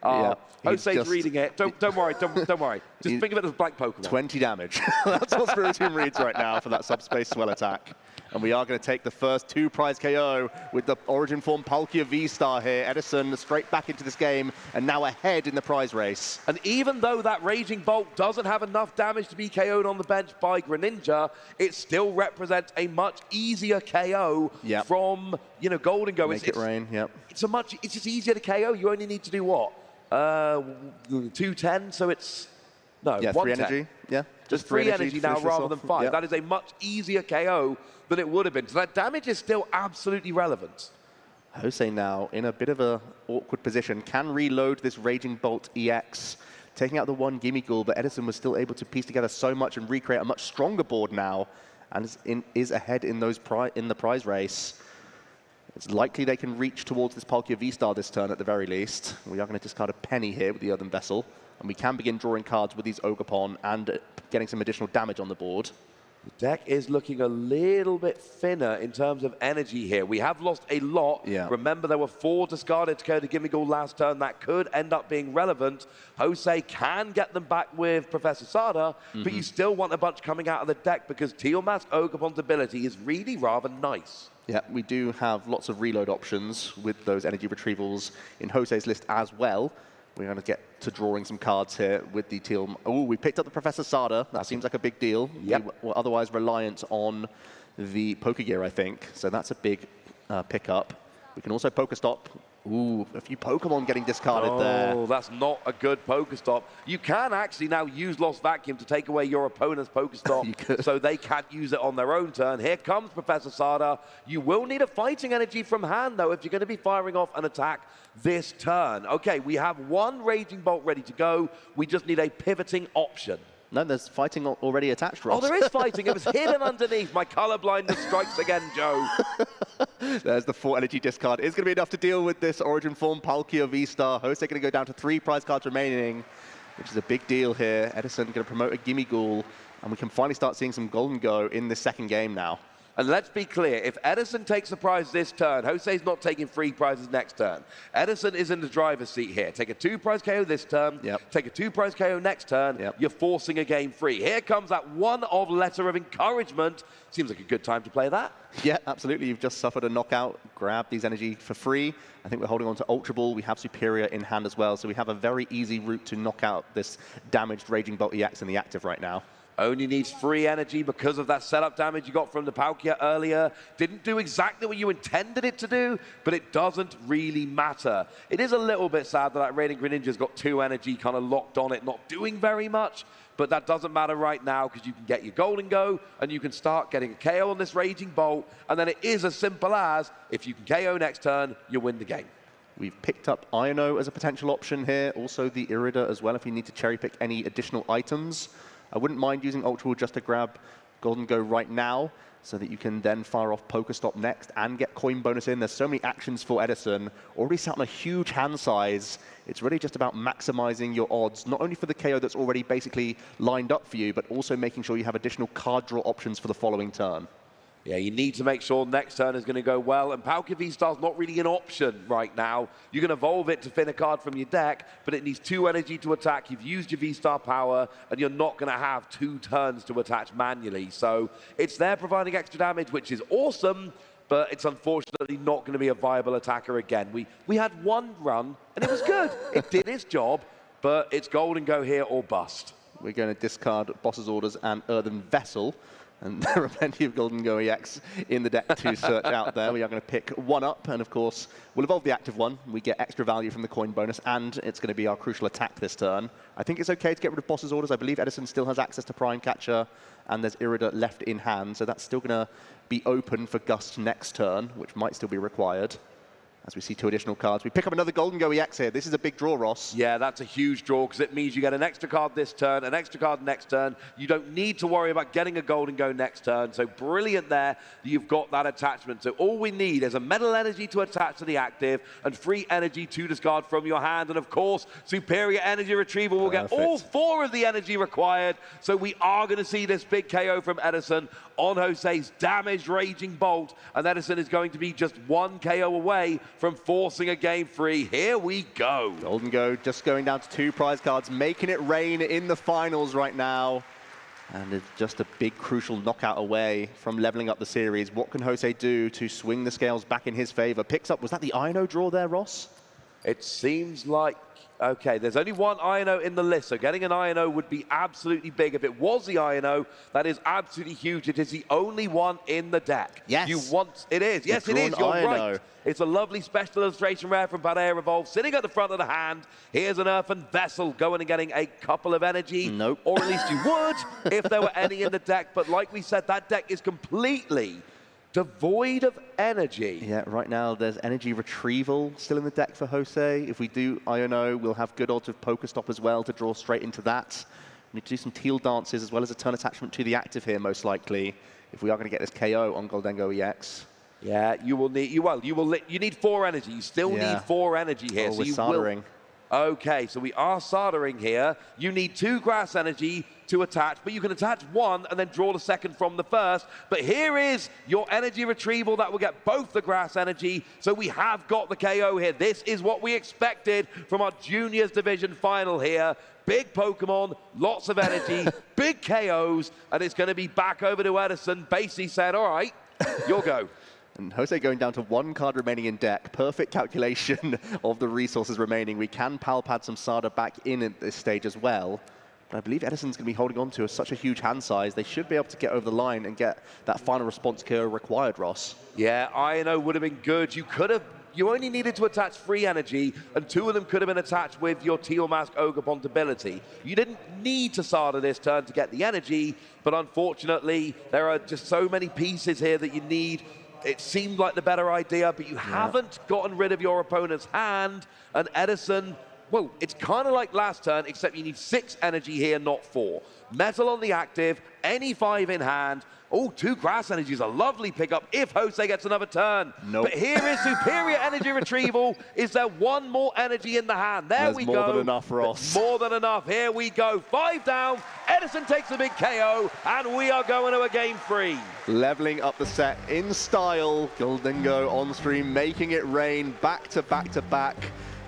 Jose's reading it. Don't worry. Don't worry. Just think of it as black Pokemon. 20 damage. That's what Spiritomb reads right now for that Subspace Swell attack. And we are going to take the first 2-prize KO with the Origin form Palkia V-Star here. Edison straight back into this game and now ahead in the prize race. And even though that Raging Bolt doesn't have enough damage to be KO'd on the bench by Greninja, it still represents a much easier KO from, you know, Golden Go. Make it rain, yep. It's just easier to KO. You only need to do what? 210, so it's... No, yeah, 3 energy. Yeah, just 3 energy now rather than 5. That is a much easier KO than it would have been. So that damage is still absolutely relevant. Jose now in a bit of a awkward position. Can reload this Raging Bolt EX, taking out the 1 Gimme Ghoul, but Edison was still able to piece together so much and recreate a much stronger board now, and is ahead in the prize race. It's likely they can reach towards this Palkia V-Star this turn at the very least. We are going to discard a penny here with the Earthen Vessel, and we can begin drawing cards with these Ogerpon and getting some additional damage on the board. The deck is looking a little bit thinner in terms of energy here. We have lost a lot. Yeah. Remember, there were 4 discarded to go to Gimme Ghoul last turn. That could end up being relevant. Jose can get them back with Professor Sada, but you still want a bunch coming out of the deck because Tiamat's Ogerpon's ability is really rather nice. Yeah, we do have lots of reload options with those energy retrievals in Jose's list as well. We're going to get to drawing some cards here with the teal. Oh, we picked up the Professor Sada. That seems like a big deal. Yep. We were otherwise reliant on the Pokegear, I think. So that's a big pickup. We can also Pokestop. Ooh, a few Pokemon getting discarded there. Oh, that's not a good Pokestop. You can actually now use Lost Vacuum to take away your opponent's Pokestop so they can't use it on their own turn. Here comes Professor Sada. You will need a fighting energy from hand, though, if you're going to be firing off an attack this turn. Okay, we have 1 Raging Bolt ready to go. We just need a pivoting option. No, there's fighting already attached, Ross. Oh, there is fighting. It was hidden underneath. My colorblindness strikes again, Joe. There's the 4 energy discard. It's going to be enough to deal with this Origin form Palkia V-Star. Jose going to go down to 3 prize cards remaining, which is a big deal here. Edison going to promote a Gimme Ghoul, and we can finally start seeing some Golden Go in this second game now. And let's be clear, if Edison takes the prize this turn, Jose's not taking 3 prizes next turn. Edison is in the driver's seat here. Take a 2-prize KO this turn, take a 2-prize KO next turn, you're forcing a game free. Here comes that 1 of Letter of Encouragement. Seems like a good time to play that. Yeah, absolutely. You've just suffered a knockout. Grab these energy for free. I think we're holding on to Ultra Ball. We have Superior in hand as well, so we have a very easy route to knock out this damaged Raging Bolt EX in the active right now. Only needs free energy because of that setup damage you got from the Palkia earlier. Didn't do exactly what you intended it to do, but it doesn't really matter. It is a little bit sad that Raging Greninja's got 2 energy kind of locked on it, not doing very much, but that doesn't matter right now because you can get your Golden Go and you can start getting a KO on this Raging Bolt, and then it is as simple as, if you can KO next turn, you win the game. We've picked up Iono as a potential option here, also the Irida as well if you need to cherry pick any additional items. I wouldn't mind using Ultra Ball just to grab Golden Go right now so that you can then fire off Pokestop next and get coin bonus in. There's so many actions for Edison. Already sat on a huge hand size. It's really just about maximizing your odds, not only for the KO that's already basically lined up for you, but also making sure you have additional card draw options for the following turn. Yeah, you need to make sure next turn is going to go well, and Palkia V-Star's not really an option right now. You can evolve it to thin a card from your deck, but it needs 2 energy to attack. You've used your V-Star power, and you're not going to have 2 turns to attach manually. So it's there providing extra damage, which is awesome, but it's unfortunately not going to be a viable attacker again. We had 1 run, and it was good. It did its job, but it's Golden Go here or bust. We're going to discard Boss's Orders and Earthen Vessel. And there are plenty of Golden Go EX in the deck to search out there. We are going to pick 1 up, and of course, we'll evolve the active one. We get extra value from the coin bonus, and it's going to be our crucial attack this turn. I think it's okay to get rid of Boss's Orders. I believe Edison still has access to Prime Catcher, and there's Irida left in hand, so that's still going to be open for Gust next turn, which might still be required. As we see 2 additional cards. We pick up another Golden Go EX here. This is a big draw, Ross. Yeah, that's a huge draw because it means you get an extra card this turn, an extra card next turn. You don't need to worry about getting a Golden Go next turn. So brilliant there. You've got that attachment. So all we need is a Metal Energy to attach to the active and free energy to discard from your hand. And of course, Superior Energy Retrieval will get all 4 of the energy required. So we are going to see this big KO from Edison on Jose's damaged Raging Bolt. And Edison is going to be just 1 KO away from forcing a game free. Here we go. Golden Go just going down to 2 prize cards, making it rain in the finals right now. And it's just a big, crucial knockout away from leveling up the series. What can Jose do to swing the scales back in his favor? Picks up, was that the Ino draw there, Ross? It seems like, okay, there's only one INO in the list, so getting an INO would be absolutely big. If it was the INO, that is absolutely huge. It is the only one in the deck. Yes. It is. Yes, it is. You're INO. right. It's a lovely special illustration rare from Bad Revolve, sitting at the front of the hand. Here's an Earthen Vessel going and getting a couple of energy. Nope. Or at least you would if there were any in the deck. But like we said, that deck is completely devoid of energy. Yeah, right now there's energy retrieval still in the deck for Jose. If we do INO, we'll have good odds of Pokestop as well to draw straight into that. We need to do some teal dances as well as a turn attachment to the active here, most likely, if we are going to get this KO on Goldengo EX. Yeah, you will need, you need 4 energy. You still need 4 energy here. Oh, so we're you soldering. Okay, so we are soldering here. You need 2 grass energy to attach, but you can attach 1 and then draw the second from the first. But here is your energy retrieval that will get both the grass energy. So we have got the KO here. This is what we expected from our juniors division final here. Big Pokemon, lots of energy, big KOs, and it's going to be back over to Edison. Basically said, all right, you'll go. And Jose going down to 1 card remaining in deck. Perfect calculation of the resources remaining. We can pad some Sada back in at this stage as well. But I believe Edison's going to be holding on to such a huge hand size. They should be able to get over the line and get that final response KO required, Ross. Yeah, INO would have been good. You only needed to attach 3 energy, and 2 of them could have been attached with your Teal Mask Ogerpont ability. You didn't need to Sada this turn to get the energy, but unfortunately, there are just so many pieces here that you need. It seemed like the better idea, but you haven't gotten rid of your opponent's hand. And Edison, well, it's kind of like last turn, except you need 6 energy here, not 4. Metal on the active, any 5 in hand. Oh, 2 grass energy is a lovely pickup if Jose gets another turn. Nope. But here is superior energy retrieval. Is there 1 more energy in the hand? There we go. More than enough, Ross. More than enough. Here we go. 5 down. Edison takes a big KO, and we are going to a game 3. Leveling up the set in style. Goldengo on stream, making it rain back to back to back.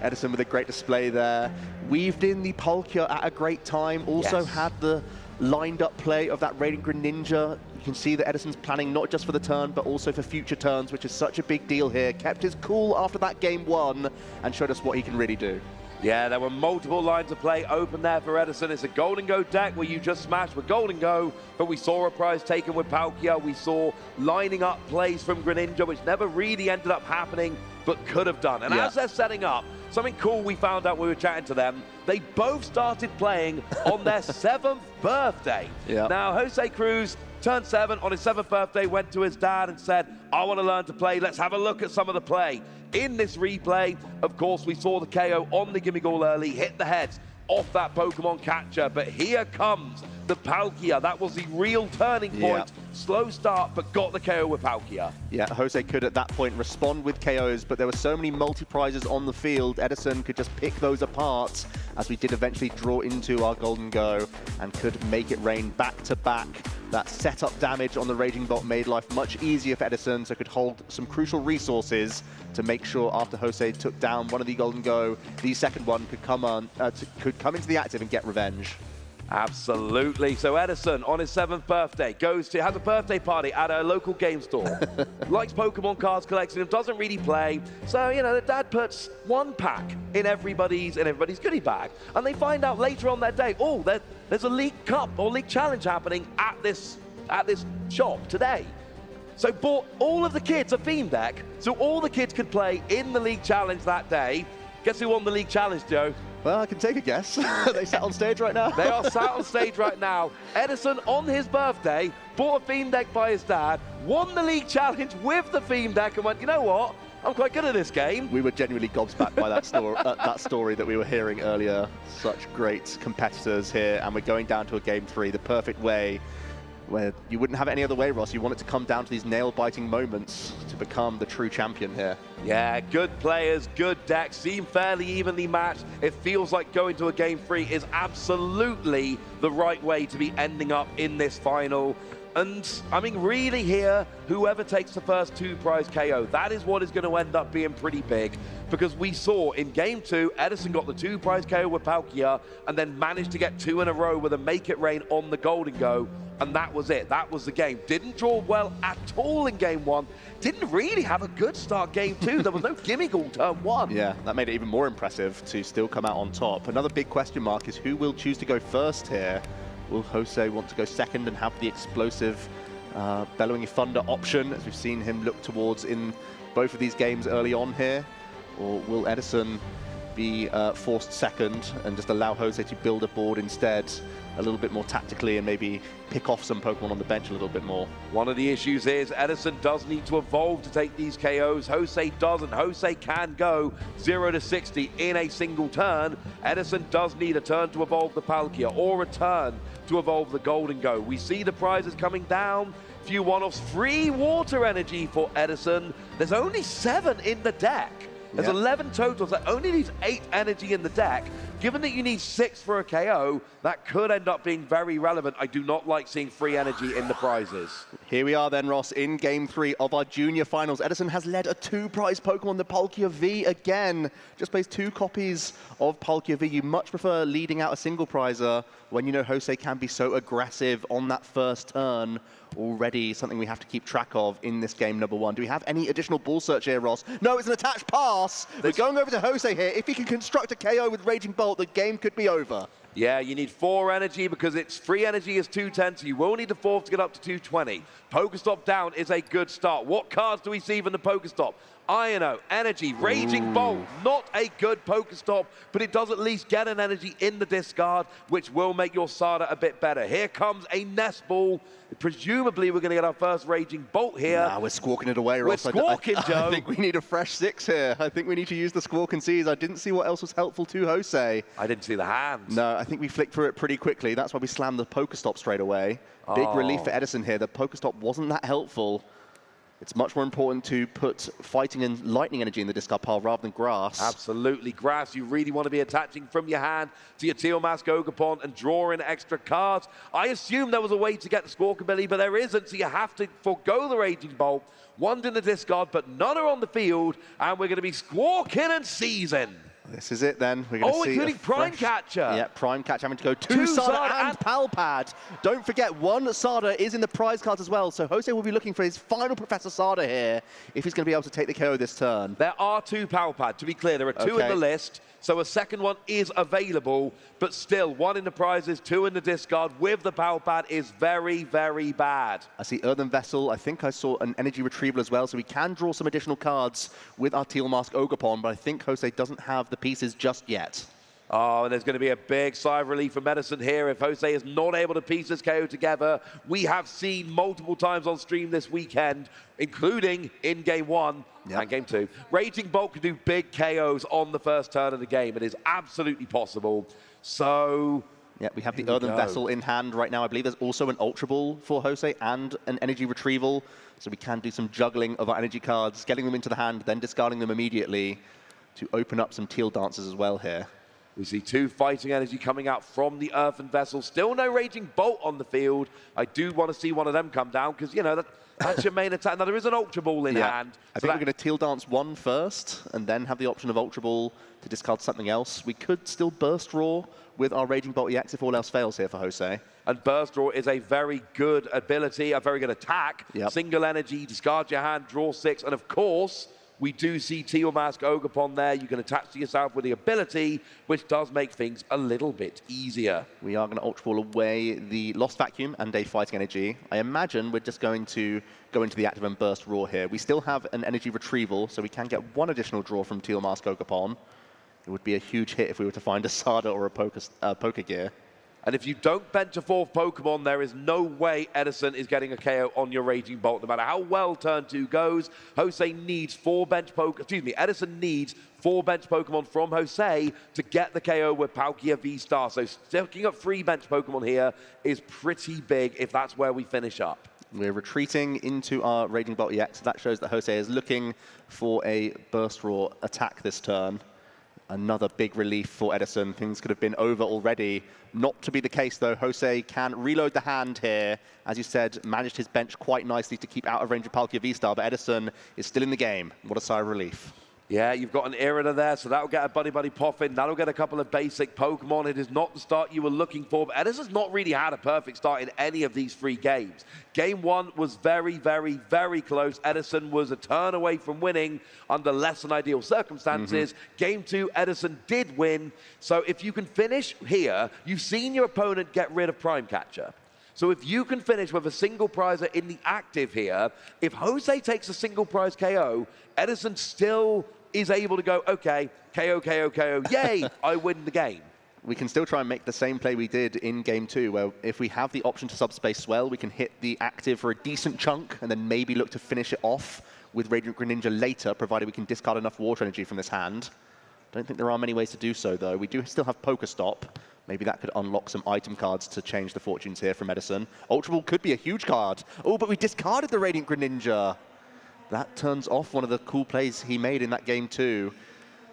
Edison with a great display there. Weaved in the Palkia at a great time. Also had the lined up play of that Radiant Greninja. You can see that Edison's planning not just for the turn, but also for future turns, which is such a big deal here. Kept his cool after that game 1 and showed us what he can really do. Yeah, there were multiple lines of play open there for Edison. It's a Goldengo deck where you just smash with Goldengo, but we saw a prize taken with Palkia. We saw lining up plays from Greninja, which never really ended up happening, but could have done. And as they're setting up, something cool we found out when we were chatting to them, they both started playing on their 7th birthday. Now, Jose Cruz turned 7 on his 7th birthday, went to his dad and said, I want to learn to play. Let's have a look at some of the play. In this replay, of course, we saw the KO on the Gimmighoul early, hit the heads off that Pokemon catcher, but here comes the Palkia. That was the real turning point. Slow start, but got the KO with Palkia. Yeah, Jose could at that point respond with KOs, but there were so many multi-prizes on the field, Edison could just pick those apart, as we did eventually draw into our Goldengo and could make it rain back to back. That setup damage on the Raging Bolt made life much easier for Edison, so could hold some crucial resources to make sure after Jose took down one of the Goldengo, the second one could come on, could come into the active and get revenge. Absolutely. So Edison, on his 7th birthday, has a birthday party at a local game store. Likes Pokemon cards, collects them, doesn't really play. So, you know, the dad puts 1 pack in everybody's goodie bag. And they find out later on that day, oh, there's a League Cup or League Challenge happening at this shop today. So bought all of the kids a theme deck, so all the kids could play in the League Challenge that day. Guess who won the League Challenge, Joe? Well, I can take a guess. Are they sat on stage right now? They are sat on stage right now. Edison, on his birthday, bought a theme deck by his dad, won the League Challenge with the theme deck, and went, you know what? I'm quite good at this game. We were genuinely gobsmacked by that story that we were hearing earlier. Such great competitors here, and we're going down to a game 3, the perfect way, where you wouldn't have it any other way, Ross. You want it to come down to these nail-biting moments to become the true champion here. Yeah, good players, good decks, seem fairly evenly matched. It feels like going to a game 3 is absolutely the right way to be ending up in this final. And I mean, really here, whoever takes the first 2 prize KO, that is what is going to end up being pretty big. Because we saw in game 2, Edison got the 2 prize KO with Palkia and then managed to get 2 in a row with a Make It Rain on the Golden Go. And that was it. That was the game. Didn't draw well at all in game 1. Didn't really have a good start game 2. There was no gimmick all turn 1. Yeah, that made it even more impressive to still come out on top. Another big question mark is who will choose to go first here? Will Jose want to go second and have the explosive Bellowing Thunder option, as we've seen him look towards in both of these games early on here? Or will Edison be forced second and just allow Jose to build a board instead a little bit more tactically and maybe pick off some Pokemon on the bench a little bit more? One of the issues is Edison does need to evolve to take these KOs. Jose doesn't. Jose can go 0 to 60 in a single turn. Edison does need a turn to evolve the Palkia or a turn to evolve the Golden Go. We see the prizes coming down. Few one-offs. Free water energy for Edison. There's only 7 in the deck. There's 11 totals. That only needs 8 energy in the deck. Given that you need 6 for a KO, that could end up being very relevant. I do not like seeing free energy in the prizes. Here we are then, Ross, in game 3 of our junior finals. Edison has led a 2-prize Pokemon, the Palkia V, again. Just plays 2 copies of Palkia V. You much prefer leading out a single prizer when you know Jose can be so aggressive on that first turn. Already something we have to keep track of in this game number 1. Do we have any additional ball search here, Ross? No, it's an attached pass. We're going over to Jose here. If he can construct a KO with Raging Bolt, the game could be over. Yeah, you need 4 energy because its free energy is 210, so you will need the 4th to get up to 220. Pokestop down is a good start. What cards do we see from the Pokestop? Iono, Energy, Raging Bolt, not a good Pokestop, but it does at least get an energy in the discard, which will make your Sada a bit better. Here comes a Nest Ball. Presumably, we're going to get our first Raging Bolt here. Nah, we're squawking it away, Ross. We're squawking, Joe. I think we need a fresh 6 here. I think we need to use the Squawk and Seize. I didn't see what else was helpful to Jose. I didn't see the hands. No, I think we flicked through it pretty quickly. That's why we slammed the Pokestop straight away. Big relief for Edison here. The Pokestop wasn't that helpful. It's much more important to put Fighting and Lightning Energy in the discard pile rather than Grass. Absolutely. Grass, you really want to be attaching from your hand to your Teal Mask Ogapon and draw in extra cards. I assume there was a way to get the Squawk ability, but there isn't, so you have to forego the Raging Bolt. One's in the discard, but none are on the field, and we're going to be squawking and seizing. This is it then. We're going to see including Prime Catcher. Yeah, Prime Catcher having to go 2 Sada and Palpad. Don't forget, 1 Sada is in the prize cards as well, so Jose will be looking for his final Professor Sada here if he's going to be able to take the KO this turn. There are 2 Palpad. To be clear, there are 2 in the list, so a second one is available, but still, 1 in the prizes, 2 in the discard with the Palpad is very, very bad. I see Earthen Vessel. I think I saw an Energy Retrieval as well, so we can draw some additional cards with our Teal Mask Ogapon, but I think Jose doesn't have the pieces just yet. Oh, and there's going to be a big sigh of relief for Medicine here if Jose is not able to piece this KO together. We have seen multiple times on stream this weekend, including in game 1 and game 2. Raging Bolt can do big KOs on the first turn of the game. It is absolutely possible. So yeah, we have the Earthen Vessel in hand right now. I believe there's also an Ultra Ball for Jose and an Energy Retrieval. So we can do some juggling of our energy cards, getting them into the hand, then discarding them immediately to open up some Teal Dancers as well here. We see 2 Fighting Energy coming out from the Earthen Vessel. Still no Raging Bolt on the field. I do want to see one of them come down because, you know, that's your main attack. Now, there is an Ultra Ball in hand. I think we're going to Teal Dance 1 first and then have the option of Ultra Ball to discard something else. We could still Burst Roar with our Raging Bolt EX if all else fails here for Jose. And Burst Roar is a very good ability, a very good attack. Single energy, discard your hand, draw 6. And of course, we do see Teal Mask Ogapon there. You can attach to yourself with the ability, which does make things a little bit easier. We are going to Ultra Ball away the Lost Vacuum and a Fighting Energy. I imagine we're just going to go into the active and Burst Roar here. We still have an Energy Retrieval, so we can get 1 additional draw from Teal Mask Ogapon. It would be a huge hit if we were to find a Sada or a Pokegear. And if you don't bench a 4th Pokemon, there is no way Edison is getting a KO on your Raging Bolt, no matter how well turn 2 goes. Jose needs 4 bench Pokemon, excuse me, Edison needs 4 bench Pokemon from Jose to get the KO with Palkia V-Star. So sticking up 3 bench Pokemon here is pretty big if that's where we finish up. We're retreating into our Raging Bolt EX. That shows that Jose is looking for a Burst Roar attack this turn. Another big relief for Edison. Things could have been over already. Not to be the case, though. Jose can reload the hand here. As you said, managed his bench quite nicely to keep out of range of Palkia V-Star, but Edison is still in the game. What a sigh of relief. Yeah, you've got an Irida there, so that'll get a Buddy Buddy Poffin. That'll get a couple of basic Pokemon. It is not the start you were looking for, but Edison's not really had a perfect start in any of these 3 games. Game 1 was very, very, very close. Edison was a turn away from winning under less than ideal circumstances. Game 2, Edison did win. So if you can finish here, you've seen your opponent get rid of Prime Catcher. So if you can finish with a single prizer in the active here, if Jose takes a single prize KO, Edison still is able to go, okay, KO, KO, KO, yay, I win the game. We can still try and make the same play we did in game 2, where if we have the option to subspace Swell, we can hit the active for a decent chunk and then maybe look to finish it off with Radiant Greninja later, provided we can discard enough water energy from this hand. Don't think there are many ways to do so, though. We do still have Pokestop. Maybe that could unlock some item cards to change the fortunes here from Edison. Ultra Ball could be a huge card. Oh, but we discarded the Radiant Greninja. That turns off one of the cool plays he made in that game too,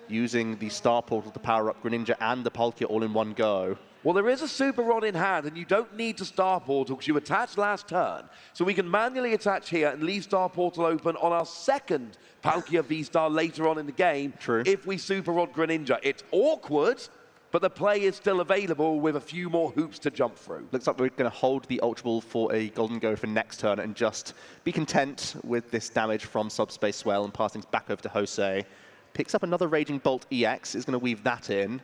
using the Star Portal to power up Greninja and the Palkia all in one go. Well, there is a Super Rod in hand, and you don't need to Star Portal because you attached last turn. So we can manually attach here and leave Star Portal open on our second Palkia V-Star later on in the game. True. If we Super Rod Greninja. It's awkward, but the play is still available with a few more hoops to jump through. Looks like we're going to hold the Ultra Ball for a Golden Go for next turn and just be content with this damage from Subspace Swell and pass things back over to Jose. Picks up another Raging Bolt EX, is going to weave that in.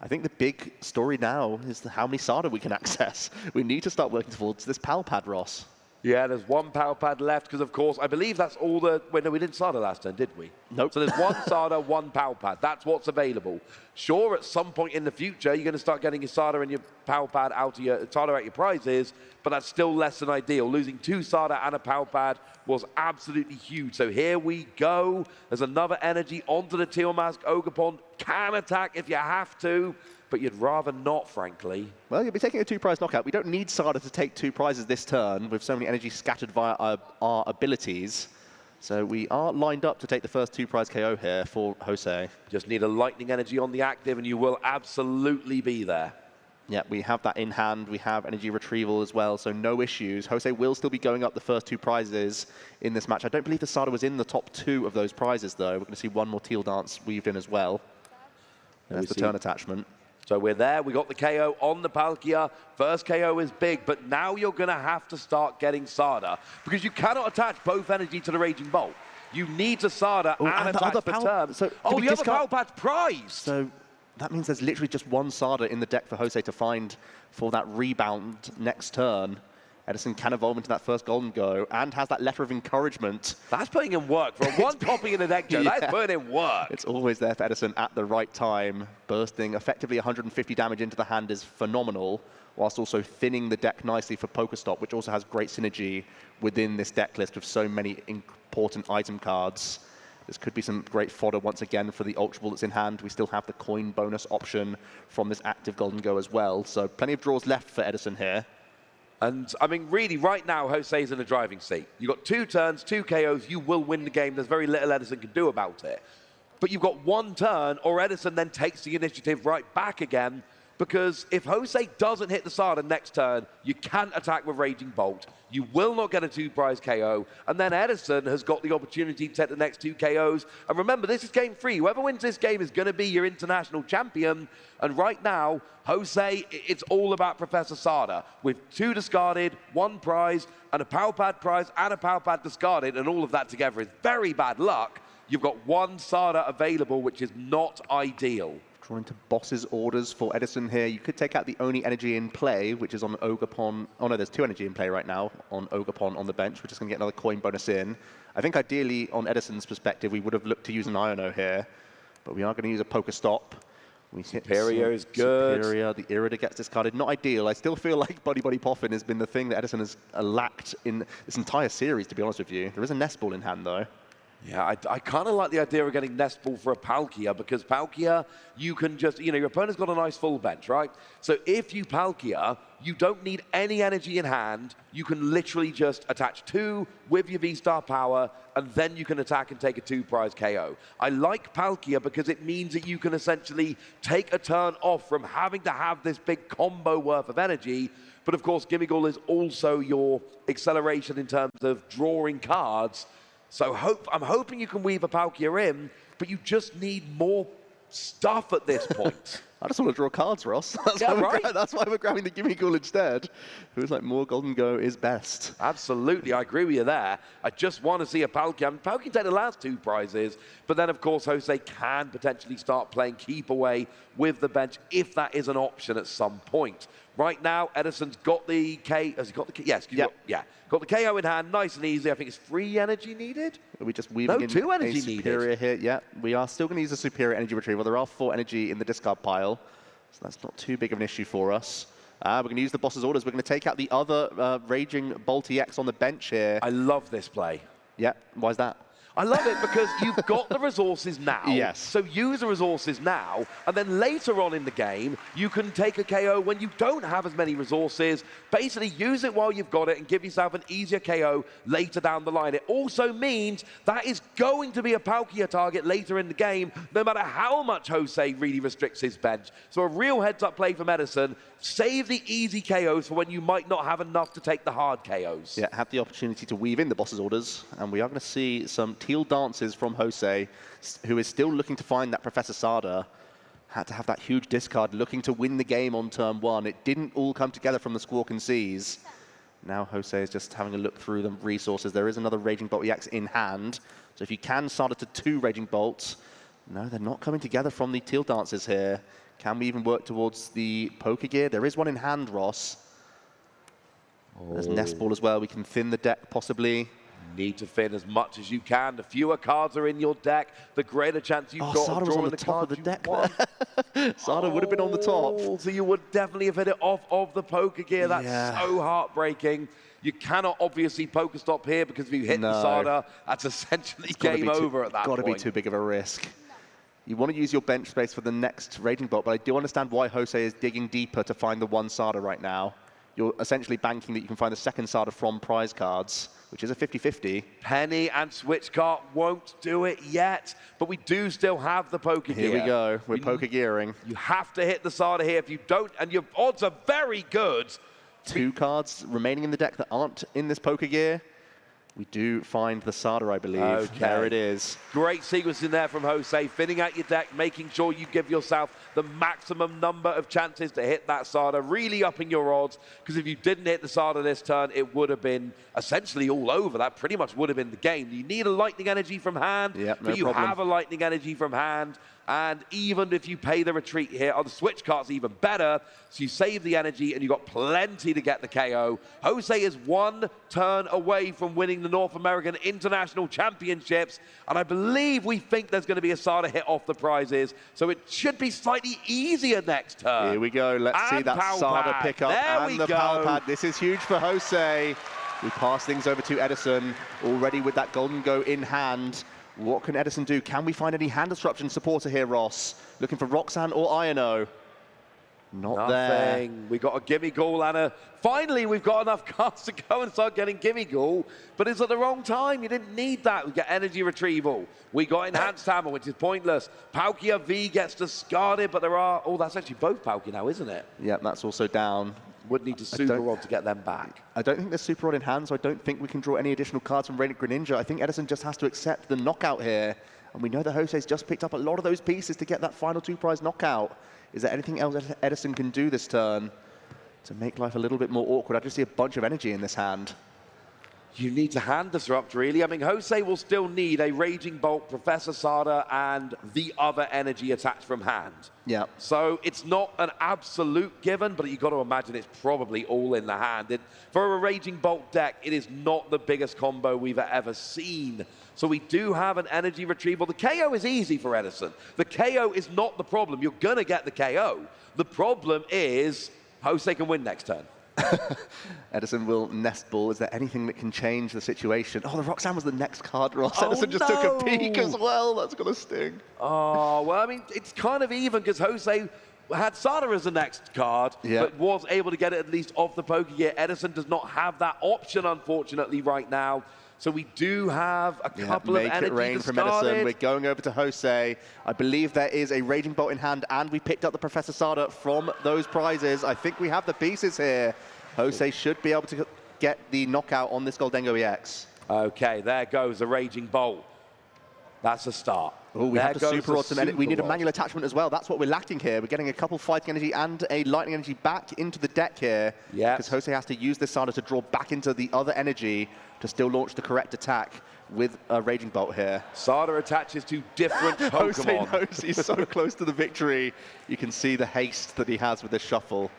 I think the big story now is how many Sada we can access. We need to start working towards this Pal Pad, Ross. Yeah, there's 1 Pal Pad left because, of course, I believe that's all the... Wait, no, we didn't Sada last turn, did we? Nope. So there's 1 Sada, 1 Pal Pad. That's what's available. Sure, at some point in the future, you're going to start getting your Sada and your Pal Pad out of your... Sada out your prizes, but that's still less than ideal. Losing 2 Sada and a Pal Pad was absolutely huge. So here we go. There's another energy onto the Teal Mask. Ogerpon can attack if you have to, but you'd rather not, frankly. Well, you'll be taking a 2-prize knockout. We don't need Sada to take 2 prizes this turn with so many energy scattered via our abilities. So we are lined up to take the first 2-prize KO here for Jose. Just need a lightning energy on the active and you will absolutely be there. Yeah, we have that in hand. We have energy retrieval as well, so no issues. Jose will still be going up the first 2 prizes in this match. I don't believe the Sada was in the top 2 of those prizes, though. We're going to see 1 more Teal Dance weaved in as well. There's the turn attachment. So we're there. We got the KO on the Palkia. First KO is big, but now you're going to have to start getting Sada because you cannot attach both energy to the Raging Bolt. You need to Sada and attach the turn. So the other Pal Pad's prized. So that means there's literally just 1 Sada in the deck for Jose to find for that rebound next turn. Edison can evolve into that first Golden Go and has that Letter of Encouragement. That's putting in work. For a 1 copy in the deck, Joe, that's putting in work. It's always there for Edison at the right time. Bursting effectively 150 damage into the hand is phenomenal, whilst also thinning the deck nicely for Pokestop, which also has great synergy within this deck list with so many important item cards. This could be some great fodder once again for the Ultra Ball that's in hand. We still have the coin bonus option from this active Golden Go as well. So plenty of draws left for Edison here. And, I mean, really, right now, Jose's in the driving seat. You've got 2 turns, 2 KOs. You will win the game. There's very little Edison can do about it. But you've got 1 turn, or Edison then takes the initiative right back again, because if Jose doesn't hit the Sada next turn, you can't attack with Raging Bolt. You will not get a 2-prize KO, and then Edison has got the opportunity to take the next 2 KOs. And remember, this is game 3. Whoever wins this game is going to be your international champion. And right now, Jose, it's all about Professor Sada, with 2 discarded, 1 prize, and a Pal Pad prize, and a Pal Pad discarded, and all of that together is very bad luck. You've got 1 Sada available, which is not ideal. Drawing to boss's orders for Edison here. You could take out the only energy in play, which is on Ogerpon. Oh no, there's 2 energy in play right now on Ogerpon on the bench. We're just going to get another coin bonus in. I think ideally, on Edison's perspective, we would have looked to use an Iono here, but we are going to use a Pokestop. Superior is good. Superior, the Irida gets discarded. Not ideal. I still feel like Buddy Buddy Poffin has been the thing that Edison has lacked in this entire series, to be honest with you. There is a Nest Ball in hand, though. Yeah, I kind of like the idea of getting Nest Ball for a Palkia, because Palkia, you can just, you know, your opponent's got a nice full bench, right? So if you Palkia, you don't need any energy in hand. You can literally just attach 2 with your V-Star power, and then you can attack and take a 2-prize KO. I like Palkia because it means that you can essentially take a turn off from having to have this big combo worth of energy. But of course, Gimmighoul is also your acceleration in terms of drawing cards. So I'm hoping you can weave a Palkia in, but you just need more stuff at this point. I just want to draw cards, Ross. That's, yeah, that's why we're grabbing the Gimmighoul instead. Who's like, more Golden Go is best. Absolutely, I agree with you there. I just want to see a Palkia. I mean, Palkia can take the last 2 prizes, but then, of course, Jose can potentially start playing keep away with the bench if that is an option at some point. Right now, Edison's got the K. Has he got the K? Yes. Got the KO in hand, nice and easy. I think it's 3 energy needed. Are we just weaving in 2 energy a superior needed. here? Yeah, we are still going to use a superior energy retrieval. There are 4 energy in the discard pile, so that's not too big of an issue for us. We're going to use the boss's orders. We're going to take out the other Raging Bolt EX on the bench here. I love this play. Yeah, why is that? I love it because you've got the resources now. Yes. So use the resources now, and then later on in the game, you can take a KO when you don't have as many resources. Basically, use it while you've got it and give yourself an easier KO later down the line. It also means that is going to be a Palkia target later in the game, no matter how much Jose really restricts his bench. So a real heads-up play from Edison. Save the easy KOs for when you might not have enough to take the hard KOs. Yeah, have the opportunity to weave in the boss's orders, and we are going to see some teal dances from Jose, who is still looking to find that Professor Sada. Had to have that huge discard, looking to win the game on turn 1. It didn't all come together from the Squawk and Seas. Now Jose is just having a look through the resources. There is another Raging Bolt EX in hand, so if you can Sada to 2 Raging Bolts. No, they're not coming together from the teal dances here. Can we even work towards the Poké Gear? There is one in hand, Ross. There's Nest Ball as well. We can thin the deck, possibly. Need to thin as much as you can. The fewer cards are in your deck, the greater chance you've got Sada of was on drawing the the top of cards the deck there. Sada would have been on the top. So you would definitely have hit it off of the Poké Gear. That's so heartbreaking. You cannot obviously Pokestop here because if you hit the Sada, that's essentially game over at that point. Got to be too big of a risk. You want to use your bench space for the next Raging Bolt, but I do understand why Jose is digging deeper to find the 1 Sada right now. You're essentially banking that you can find the 2nd Sada from prize cards, which is a 50-50. Penny and Switch Cart won't do it yet, but we do still have the Poké Gear. Here we go. We're Poké Gearing. You have to hit the Sada here. If you don't, and your odds are very good. 2 cards remaining in the deck that aren't in this Poké Gear. We do find the Sada, I believe. Okay. There it is. Great sequence in there from Jose, thinning out your deck, making sure you give yourself the maximum number of chances to hit that Sada, really upping your odds, because if you didn't hit the Sada this turn, it would have been essentially all over. That pretty much would have been the game. You need a Lightning Energy from hand, but you have a Lightning Energy from hand. And even if you pay the retreat here, the Switch Cart's even better. So you save the energy and you've got plenty to get the KO. Jose is 1 turn away from winning the North American International Championships. And I believe we think there's going to be a Sada hit off the prizes. So it should be slightly easier next turn. Here we go. Let's see that Sada pick up and the Pal Pad. This is huge for Jose. We pass things over to Edison, already with that Golden Go in hand. What can Edison do? Can we find any hand disruption supporter here, Ross? Looking for Roxanne or Iono. Not there. We got a Gimmighoul and finally we've got enough cards to go and start getting Gimmighoul, but it's at the wrong time. You didn't need that. We get energy retrieval. We got enhanced hammer, which is pointless. Palkia V gets discarded, but there are, that's actually both Palkia now, isn't it? Yeah, that's also down. Would need to Super Rod to get them back. I don't think there's Super Rod in hand, so I don't think we can draw any additional cards from Greninja. I think Edison just has to accept the knockout here. And we know that Jose's just picked up a lot of those pieces to get that final 2-prize knockout. Is there anything else that Edison can do this turn to make life a little bit more awkward? I just see a bunch of energy in this hand. You need to hand disrupt, really. I mean, Jose will still need a Raging Bolt, Professor Sada, and the other energy attached from hand. Yeah. So it's not an absolute given, but you've got to imagine it's probably all in the hand. For a Raging Bolt deck, it is not the biggest combo we've ever seen. So we do have an energy retrieval. The KO is easy for Edison. The KO is not the problem. You're going to get the KO. The problem is Jose can win next turn. Edison will nest ball. Is there anything that can change the situation? Oh, the Roxanne was the next card, Ross. Oh, Edison just took a peek as well. That's going to sting. Oh, well, I mean, it's kind of even because Jose had Sada as the next card, but was able to get it at least off the poker gear. Edison does not have that option, unfortunately, right now. So we do have a couple of energy Make it rain from Edison. We're going over to Jose. I believe there is a Raging Bolt in hand, and we picked up the Professor Sada from those prizes. I think we have the pieces here. Jose should be able to get the knockout on this Goldengo EX. Okay, there goes the Raging Bolt. That's a start. Oh, we have to super rod some energy. We need a manual attachment as well. That's what we're lacking here. We're getting a couple fighting energy and a lightning energy back into the deck here. Yeah. Because Jose has to use this Sada to draw back into the other energy to still launch the correct attack with a Raging Bolt here. Sada attaches to different Pokemon. Jose knows he's so close to the victory. You can see the haste that he has with this shuffle.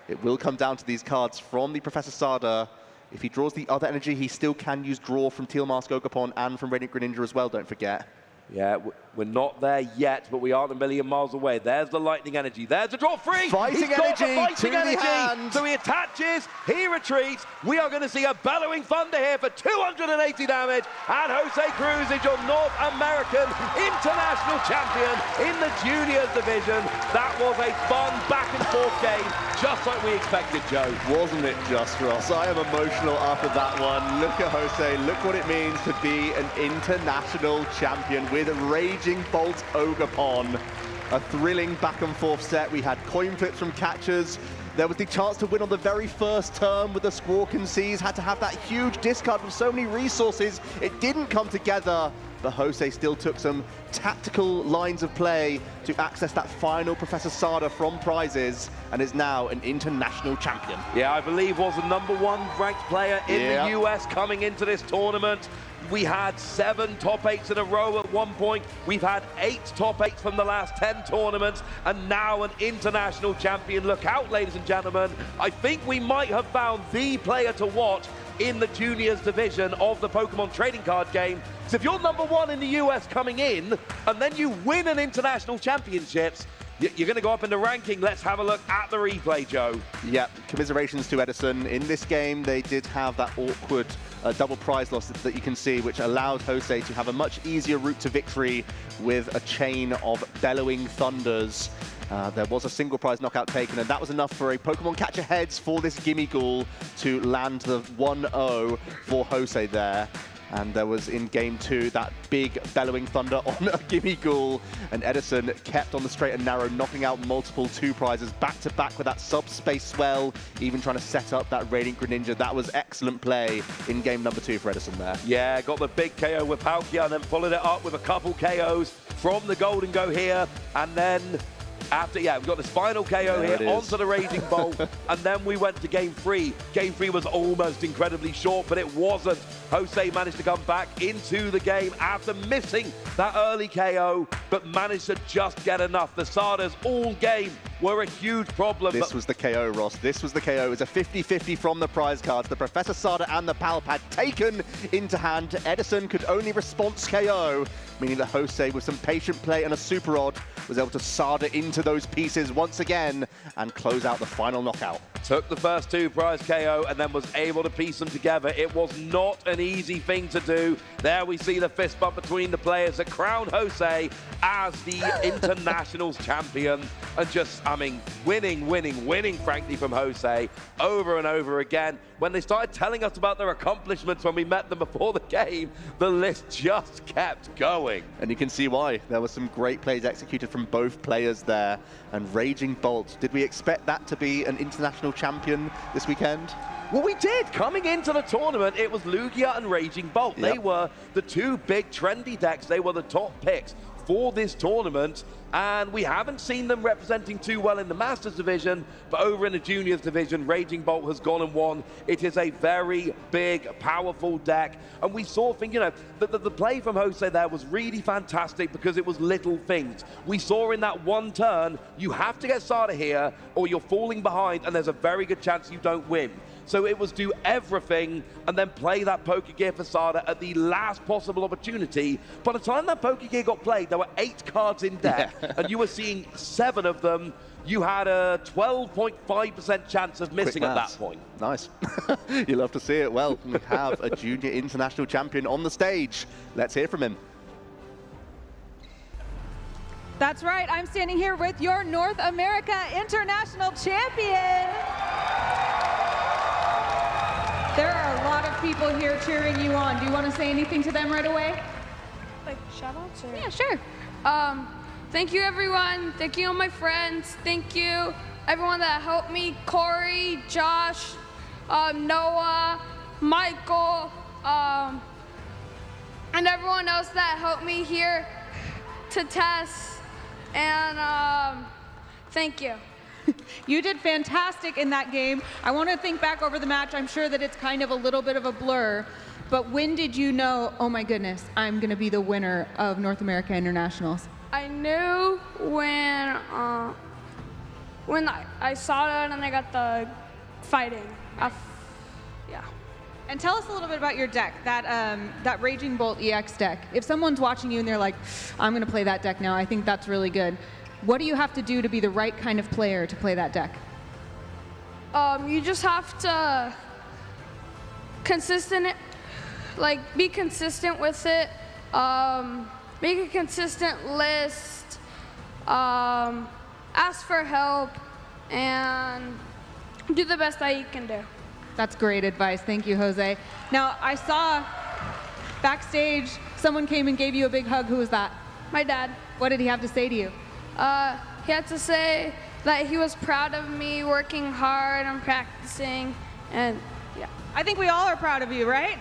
It will come down to these cards from the Professor Sada. If he draws the other energy, he still can use draw from Teal Mask Ogerpon and from Radiant Greninja as well, don't forget. Yeah, we're not there yet, but we aren't a million miles away. There's the lightning energy. There's the draw free. Fighting energy to the hand. So he attaches, he retreats. We are going to see a bellowing thunder here for 280 damage. And Jose Cruz is your North American International Champion in the Juniors division. That was a fun back and forth game, just like we expected, Joe. Wasn't it just, Ross? I am emotional after that one. Look at Jose. Look what it means to be an international champion with Raging Bolt Ogerpon. A thrilling back and forth set. We had coin flips from catchers. There was the chance to win on the very first turn with the Squawk and Seas. Had to have that huge discard with so many resources. It didn't come together, but Jose still took some tactical lines of play to access that final Professor Sada from prizes and is now an international champion. Yeah, I believe was the #1 ranked player in the US coming into this tournament. We had 7 top 8s in a row at one point. We've had 8 top 8s from the last 10 tournaments, and now an international champion. Look out, ladies and gentlemen. I think we might have found the player to watch in the juniors division of the Pokemon trading card game. So if you're #1 in the US coming in, and then you win an international championships, you're going to go up in the ranking. Let's have a look at the replay, Joe. Yeah, commiserations to Edison. In this game, they did have that awkward double prize loss that you can see, which allowed Jose to have a much easier route to victory with a chain of bellowing thunders. There was a single prize knockout taken, and that was enough for a Pokemon Catcher Heads for this Gimme Ghoul to land the 1-0 for Jose there. And there was in game 2 that big bellowing thunder on a Gimme Ghoul, and Edison kept on the straight and narrow, knocking out multiple 2 prizes back to back with that subspace swell, even trying to set up that Radiant Greninja. That was excellent play in game number 2 for Edison there. Yeah, got the big KO with Palkia and then followed it up with a couple KOs from the Golden Go here, and then after, we've got this final KO here onto the Raging Bolt, and then we went to game 3. Game 3 was almost incredibly short, but it wasn't. Jose managed to come back into the game after missing that early KO, but managed to just get enough. The Sadas all game were a huge problem. This was the KO, Ross. This was the KO. It was a 50-50 from the prize cards. The Professor Sada and the Pal Pad taken into hand. Edison could only response KO, meaning that Jose, with some patient play and a Super Rod, was able to Sada into those pieces once again and close out the final knockout. Took the first 2 prize KO and then was able to piece them together. It was not an easy thing to do. There we see the fist bump between the players that crown Jose as the Internationals champion. And just, I mean, winning, frankly, from Jose over and over again. When they started telling us about their accomplishments when we met them before the game, the list just kept going. And you can see why. There were some great plays executed from both players there. And Raging Bolt, did we expect that to be an international champion this weekend? Well, we did. Coming into the tournament, it was Lugia and Raging Bolt. They were the 2 big trendy decks. They were the top picks for this tournament, and we haven't seen them representing too well in the Masters division, but over in the Juniors division, Raging Bolt has gone and won. It is a very big, powerful deck, and we saw things, you know, the play from Jose there was really fantastic because it was little things. We saw in that one turn, you have to get Sada here, or you're falling behind, and there's a very good chance you don't win. So it was do everything and then play that Poker Gear Fasada at the last possible opportunity. By the time that Poker Gear got played, there were 8 cards in deck, and you were seeing 7 of them. You had a 12.5% chance of missing at that point. Nice. You love to see it. Well, we have a junior international champion on the stage. Let's hear from him. That's right, I'm standing here with your North America International Champion. There are a lot of people here cheering you on. Do you want to say anything to them right away? Like shout outs? Yeah, sure. Thank you everyone. Thank you all my friends. Thank you everyone that helped me. Corey, Josh, Noah, Michael, and everyone else that helped me here to test. And thank you. You did fantastic in that game. I want to think back over the match. I'm sure that it's kind of a little bit of a blur, but when did you know, oh my goodness, I'm going to be the winner of North America Internationals? I knew when I saw it and I got the fighting. Yeah. And tell us a little bit about your deck, that Raging Bolt EX deck. If someone's watching you and they're like, I'm going to play that deck now, I think that's really good. What do you have to do to be the right kind of player to play that deck? You just have to be consistent with it. Make a consistent list. Ask for help, and do the best that you can do. That's great advice. Thank you, Jose. Now, I saw backstage someone came and gave you a big hug. Who was that? My dad. What did he have to say to you? He had to say that he was proud of me working hard and practicing, and yeah. I think we all are proud of you, right?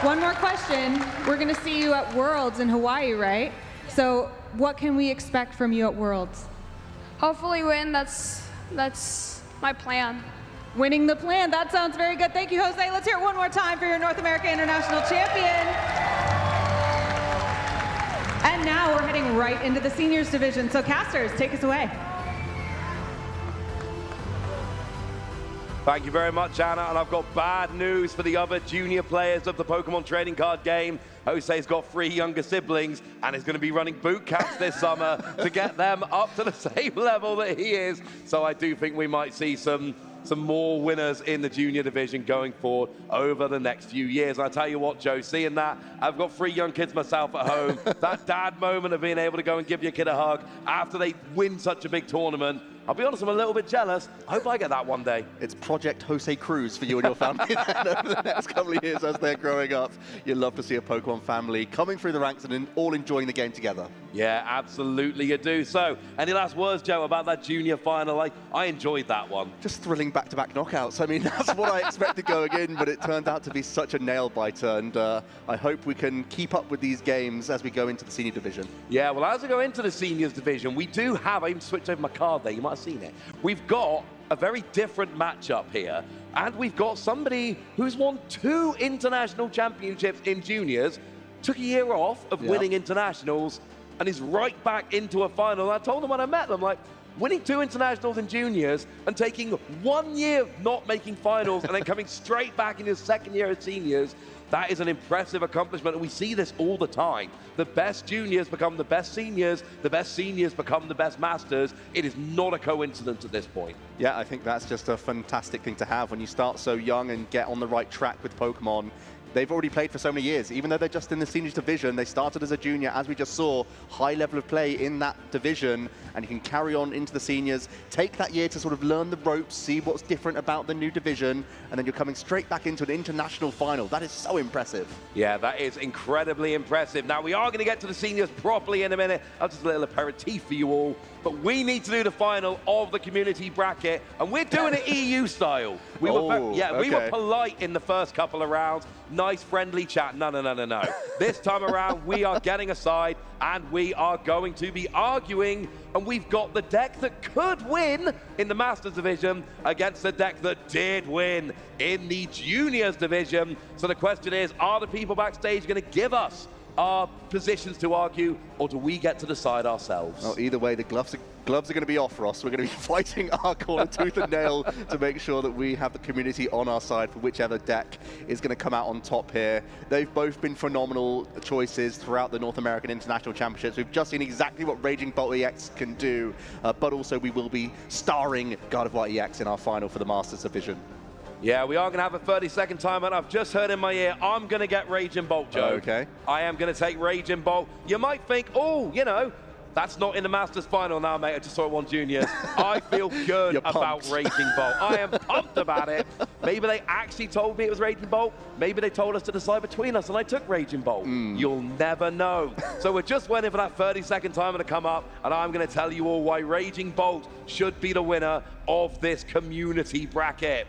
One more question. We're going to see you at Worlds in Hawaii, right? So what can we expect from you at Worlds? Hopefully win. That's my plan. Winning the plan. That sounds very good. Thank you, Jose. Let's hear it one more time for your North America International Champion. And now we're heading right into the seniors division. So casters, take us away. Thank you very much, Anna, and I've got bad news for the other junior players of the Pokemon trading card game. Jose's got 3 younger siblings and is going to be running boot camps this summer to get them up to the same level that he is. So I do think we might see some more winners in the junior division going forward over the next few years. And I tell you what, Joe, seeing that, I've got 3 young kids myself at home. That dad moment of being able to go and give your kid a hug after they win such a big tournament, I'll be honest, I'm a little bit jealous. I hope I get that one day. It's Project Jose Cruz for you and your family over the next couple of years as they're growing up. You'd love to see a Pokemon family coming through the ranks and all enjoying the game together. Yeah, absolutely you do. So, any last words, Joe, about that junior final? I enjoyed that one. Just thrilling back-to-back knockouts. I mean, that's what I expected going in, but it turned out to be such a nail-biter, and I hope we can keep up with these games as we go into the senior division. Yeah, well, as we go into the seniors division, we do have, I even switched over my card there, you might have seen it. We've got a very different matchup here, and we've got somebody who's won 2 international championships in juniors, took a year off of winning internationals, and is right back into a final. I told them when I met them, like, winning 2 internationals in juniors and taking 1 year of not making finals and then coming straight back in his 2nd year at seniors, that is an impressive accomplishment, and we see this all the time. The best juniors become the best seniors become the best masters. It is not a coincidence at this point. Yeah, I think that's just a fantastic thing to have when you start so young and get on the right track with Pokemon. They've already played for so many years. Even though they're just in the seniors division, they started as a junior, as we just saw, high level of play in that division, and you can carry on into the seniors, take that year to sort of learn the ropes, see what's different about the new division, and then you're coming straight back into an international final. That is so impressive. Yeah, that is incredibly impressive. Now, we are going to get to the seniors properly in a minute. That's just a little aperitif for you all. But we need to do the final of the community bracket, and we're doing it EU style. We were polite in the first couple of rounds. Nice, friendly chat. No. This time around, we are getting aside, and we are going to be arguing, and we've got the deck that could win in the Masters division against the deck that did win in the Juniors division. So the question is, are the people backstage going to give us our positions to argue, or do we get to decide ourselves? Well, either way, the gloves are going to be off, Ross. We're going to be fighting our corner tooth and nail to make sure that we have the community on our side for whichever deck is going to come out on top here. They've both been phenomenal choices throughout the North American International Championships. We've just seen exactly what Raging Bolt EX can do, but also we will be starring Gardevoir EX in our final for the Masters division. Yeah, we are going to have a 30-second timer, and I've just heard in my ear, I'm going to get Raging Bolt, Joe. Okay. I am going to take Raging Bolt. You might think, oh, you know, that's not in the Masters final now, mate. I just saw it on Juniors. I feel good about Raging Bolt. I am pumped about it. Maybe they actually told me it was Raging Bolt. Maybe they told us to decide between us, and I took Raging Bolt. You'll never know. So we're just waiting for that 30-second timer to come up, and I'm going to tell you all why Raging Bolt should be the winner of this community bracket.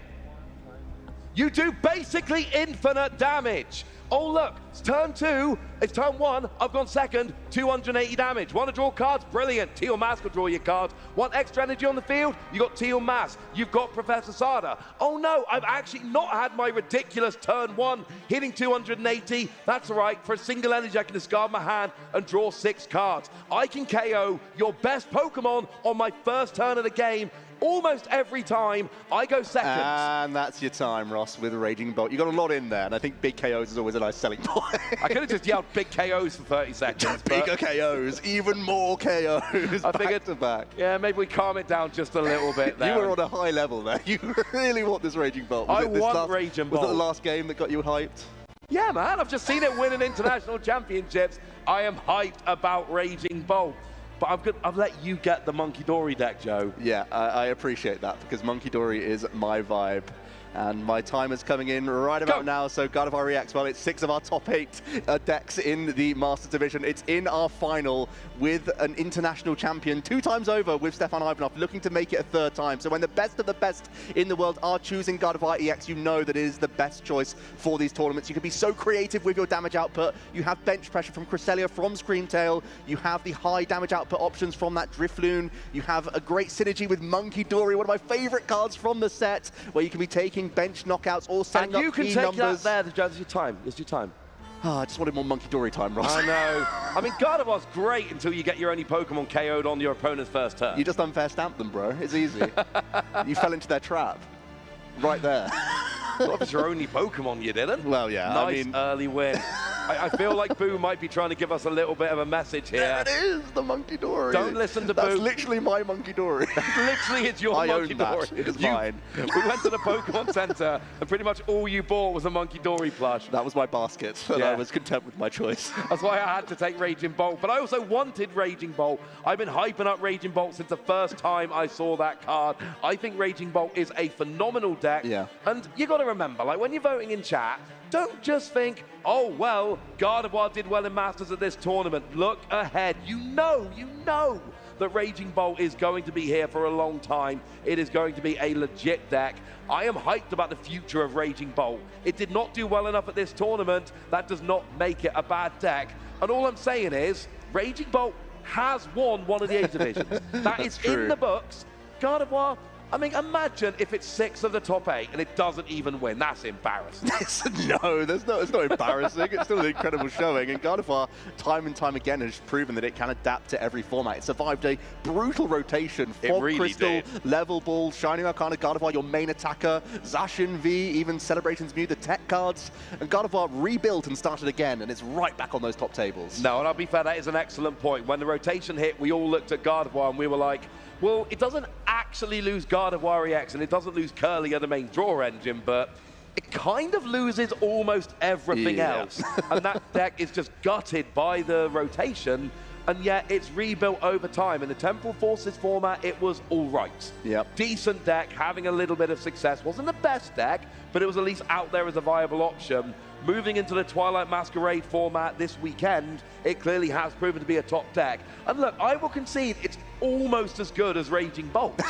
You do basically infinite damage. Oh, look, it's turn 2, it's turn 1, I've gone second, 280 damage. Want to draw cards? Brilliant. Teal Mask will draw your cards. Want extra energy on the field? You got Teal Mask. You've got Professor Sada. Oh no, I've actually not had my ridiculous turn 1 hitting 280. That's all right. For a single energy, I can discard my hand and draw 6 cards. I can KO your best Pokemon on my first turn of the game. Almost every time I go second. And that's your time, Ross, with Raging Bolt. You got a lot in there, and I think big KOs is always a nice selling point. I could have just yelled big KOs for 30 seconds. Bigger KOs, even more KOs, I back figured, to back. Yeah, maybe we calm it down just a little bit there. You were on a high level there. You really want this Raging Bolt. I want Raging Bolt. Was it the last game that got you hyped? Yeah, man, I've just seen it winning international championships. I am hyped about Raging Bolt. But I've let you get the Monkey Dory deck, Joe. Yeah, I appreciate that, because Monkey Dory is my vibe. And my timer's coming in right about now, so Gardevoir EX, well, it's 6 of our top 8 decks in the Masters division. It's in our final with an international champion 2 times over with Stefan Ivanov, looking to make it a 3rd time. So when the best of the best in the world are choosing Gardevoir EX, you know that it is the best choice for these tournaments. You can be so creative with your damage output. You have bench pressure from Cresselia, from Screamtail. You have the high damage output options from that Drifloon. You have a great synergy with Monkey Dory, one of my favorite cards from the set, where you can be taking bench knockouts or setting up key numbers. And you can take that there, there's your time. There's your time. Oh, I just wanted more Monkey Dory time, Ross. I know. I mean, Gardevoir's great until you get your only Pokemon KO'd on your opponent's first turn. You just unfair stamped them, bro. It's easy. You fell into their trap. Right there. Well, if it's your only Pokemon, you didn't. Well, yeah. Nice early win. I feel like Boo might be trying to give us a little bit of a message here. There it is, the Monkey Dory. Don't listen to Boo. That's literally my Monkey Dory. Literally, it's your Monkey Dory. It is mine. We went to the Pokemon Center, and pretty much all you bought was a Monkey Dory plush. That was my basket, and I was content with my choice. That's why I had to take Raging Bolt. But I also wanted Raging Bolt. I've been hyping up Raging Bolt since the first time I saw that card. I think Raging Bolt is a phenomenal deck. Yeah. And you got to remember, like when you're voting in chat, don't just think, oh, well, Gardevoir did well in Masters at this tournament. Look ahead. You know that Raging Bolt is going to be here for a long time. It is going to be a legit deck. I am hyped about the future of Raging Bolt. It did not do well enough at this tournament. That does not make it a bad deck. And all I'm saying is, Raging Bolt has won one of the 8 divisions. That is in the books. Gardevoir, I mean, imagine if it's 6 of the top 8 and it doesn't even win. That's embarrassing. No, it's not embarrassing. It's still an incredible showing. And Gardevoir, time and time again, has proven that it can adapt to every format. It survived a brutal rotation. Fog Crystal, Level Ball, Shining Arcana, Gardevoir, your main attacker, Zacian V, even Celebration's Mew, the tech cards. And Gardevoir rebuilt and started again, and it's right back on those top tables. No, and I'll be fair, that is an excellent point. When the rotation hit, we all looked at Gardevoir and we were like, well, it doesn't actually lose Gardevoir EX and it doesn't lose Curly, the main draw engine, but it kind of loses almost everything else. And that deck is just gutted by the rotation, and yet it's rebuilt over time. In the Temporal Forces format, it was all right. Yep. Decent deck, having a little bit of success. Wasn't the best deck, but it was at least out there as a viable option. Moving into the Twilight Masquerade format this weekend, it clearly has proven to be a top deck. And look, I will concede it's almost as good as Raging Bolt.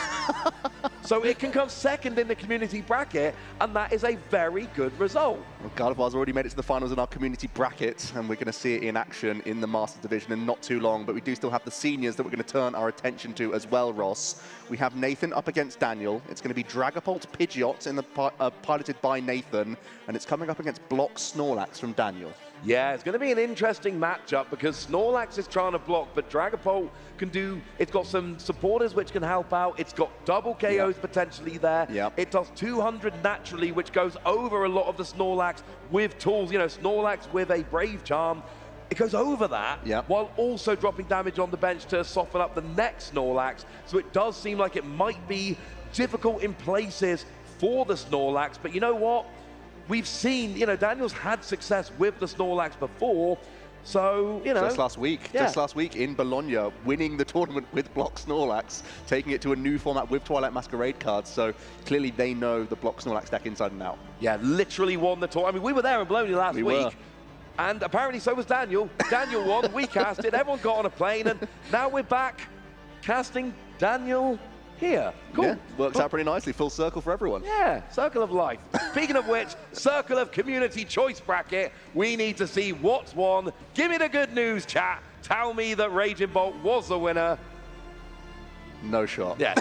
So it can come second in the community bracket, and that is a very good result. Gardevoir's already made it to the finals in our community bracket, and we're going to see it in action in the Master Division in not too long, but we do still have the seniors that we're going to turn our attention to as well, Ross. We have Nathan up against Daniel. It's going to be Dragapult Pidgeot in the piloted by Nathan, and it's coming up against Block Snorlax from Daniel. Yeah, it's going to be an interesting matchup because Snorlax is trying to block, but Dragapult can do, it's got some supporters which can help out. It's got double KOs potentially there. It does 200 naturally, which goes over a lot of the Snorlax with tools. You know, Snorlax with a Brave Charm. It goes over that while also dropping damage on the bench to soften up the next Snorlax. So it does seem like it might be difficult in places for the Snorlax, but you know what? We've seen, you know, Daniel's had success with the Snorlax before, so, you know. Just last week in Bologna, winning the tournament with Block Snorlax, taking it to a new format with Twilight Masquerade cards, so clearly they know the Block Snorlax deck inside and out. Yeah, literally won the tournament. I mean, we were there in Bologna last week. And apparently so was Daniel. Daniel won, we cast it, everyone got on a plane, and now we're back casting Daniel here. Cool. Yeah, works out pretty nicely. Full circle for everyone. Yeah, circle of life. Speaking of which, circle of community choice bracket. We need to see what's won. Give me the good news, chat. Tell me that Raging Bolt was the winner. No shot. Yeah.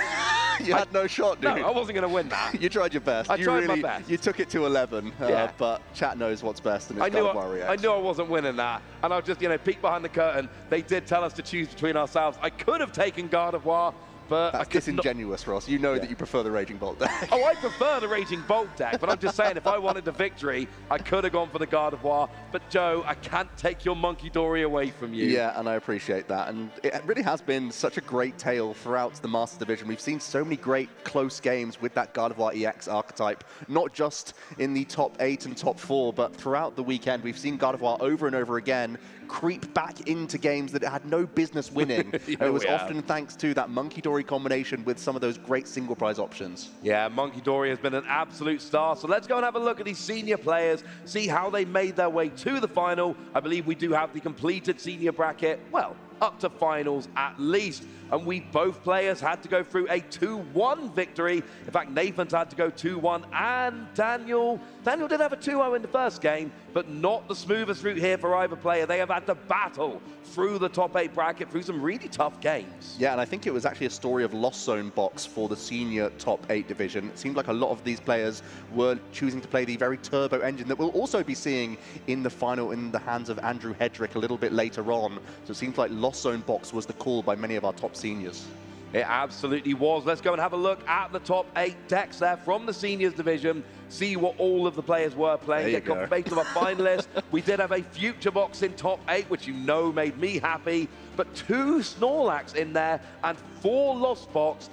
You had no shot, dude. No, I wasn't going to win that. You tried your best. I tried my best. You took it to 11, but chat knows what's best, and it's I knew I wasn't winning that, and I'll just, you know, peek behind the curtain. They did tell us to choose between ourselves. I could have taken Gardevoir, but that's disingenuous, Ross. You know that you prefer the Raging Bolt deck. Oh, I prefer the Raging Bolt deck, but I'm just saying, if I wanted the victory, I could have gone for the Gardevoir. But Joe, I can't take your Monkey Dory away from you. Yeah, and I appreciate that. And it really has been such a great tale throughout the Master Division. We've seen so many great close games with that Gardevoir EX archetype, not just in the top 8 and top 4, but throughout the weekend. We've seen Gardevoir over and over again creep back into games that it had no business winning. It was often thanks to that Monkey Dory combination with some of those great single prize options. Yeah, Monkey Dory has been an absolute star. So let's go and have a look at these senior players, see how they made their way to the final. I believe we do have the completed senior bracket, well, up to finals at least. And both players had to go through a 2-1 victory. In fact, Nathan's had to go 2-1, and Daniel did have a 2-0 in the first game, but not the smoothest route here for either player. They have had to battle through the top 8 bracket, through some really tough games. Yeah, and I think it was actually a story of lost zone box for the senior top 8 division. It seemed like a lot of these players were choosing to play the very turbo engine that we'll also be seeing in the final in the hands of Andrew Hedrick a little bit later on. So it seems like lost zone box was the call by many of our top seniors. It absolutely was. Let's go and have a look at the top 8 decks there from the seniors division, see what all of the players were playing, get confirmation of a finalist. We did have a future box in top 8, which you know made me happy, but 2 Snorlax in there and 4 Lost Box.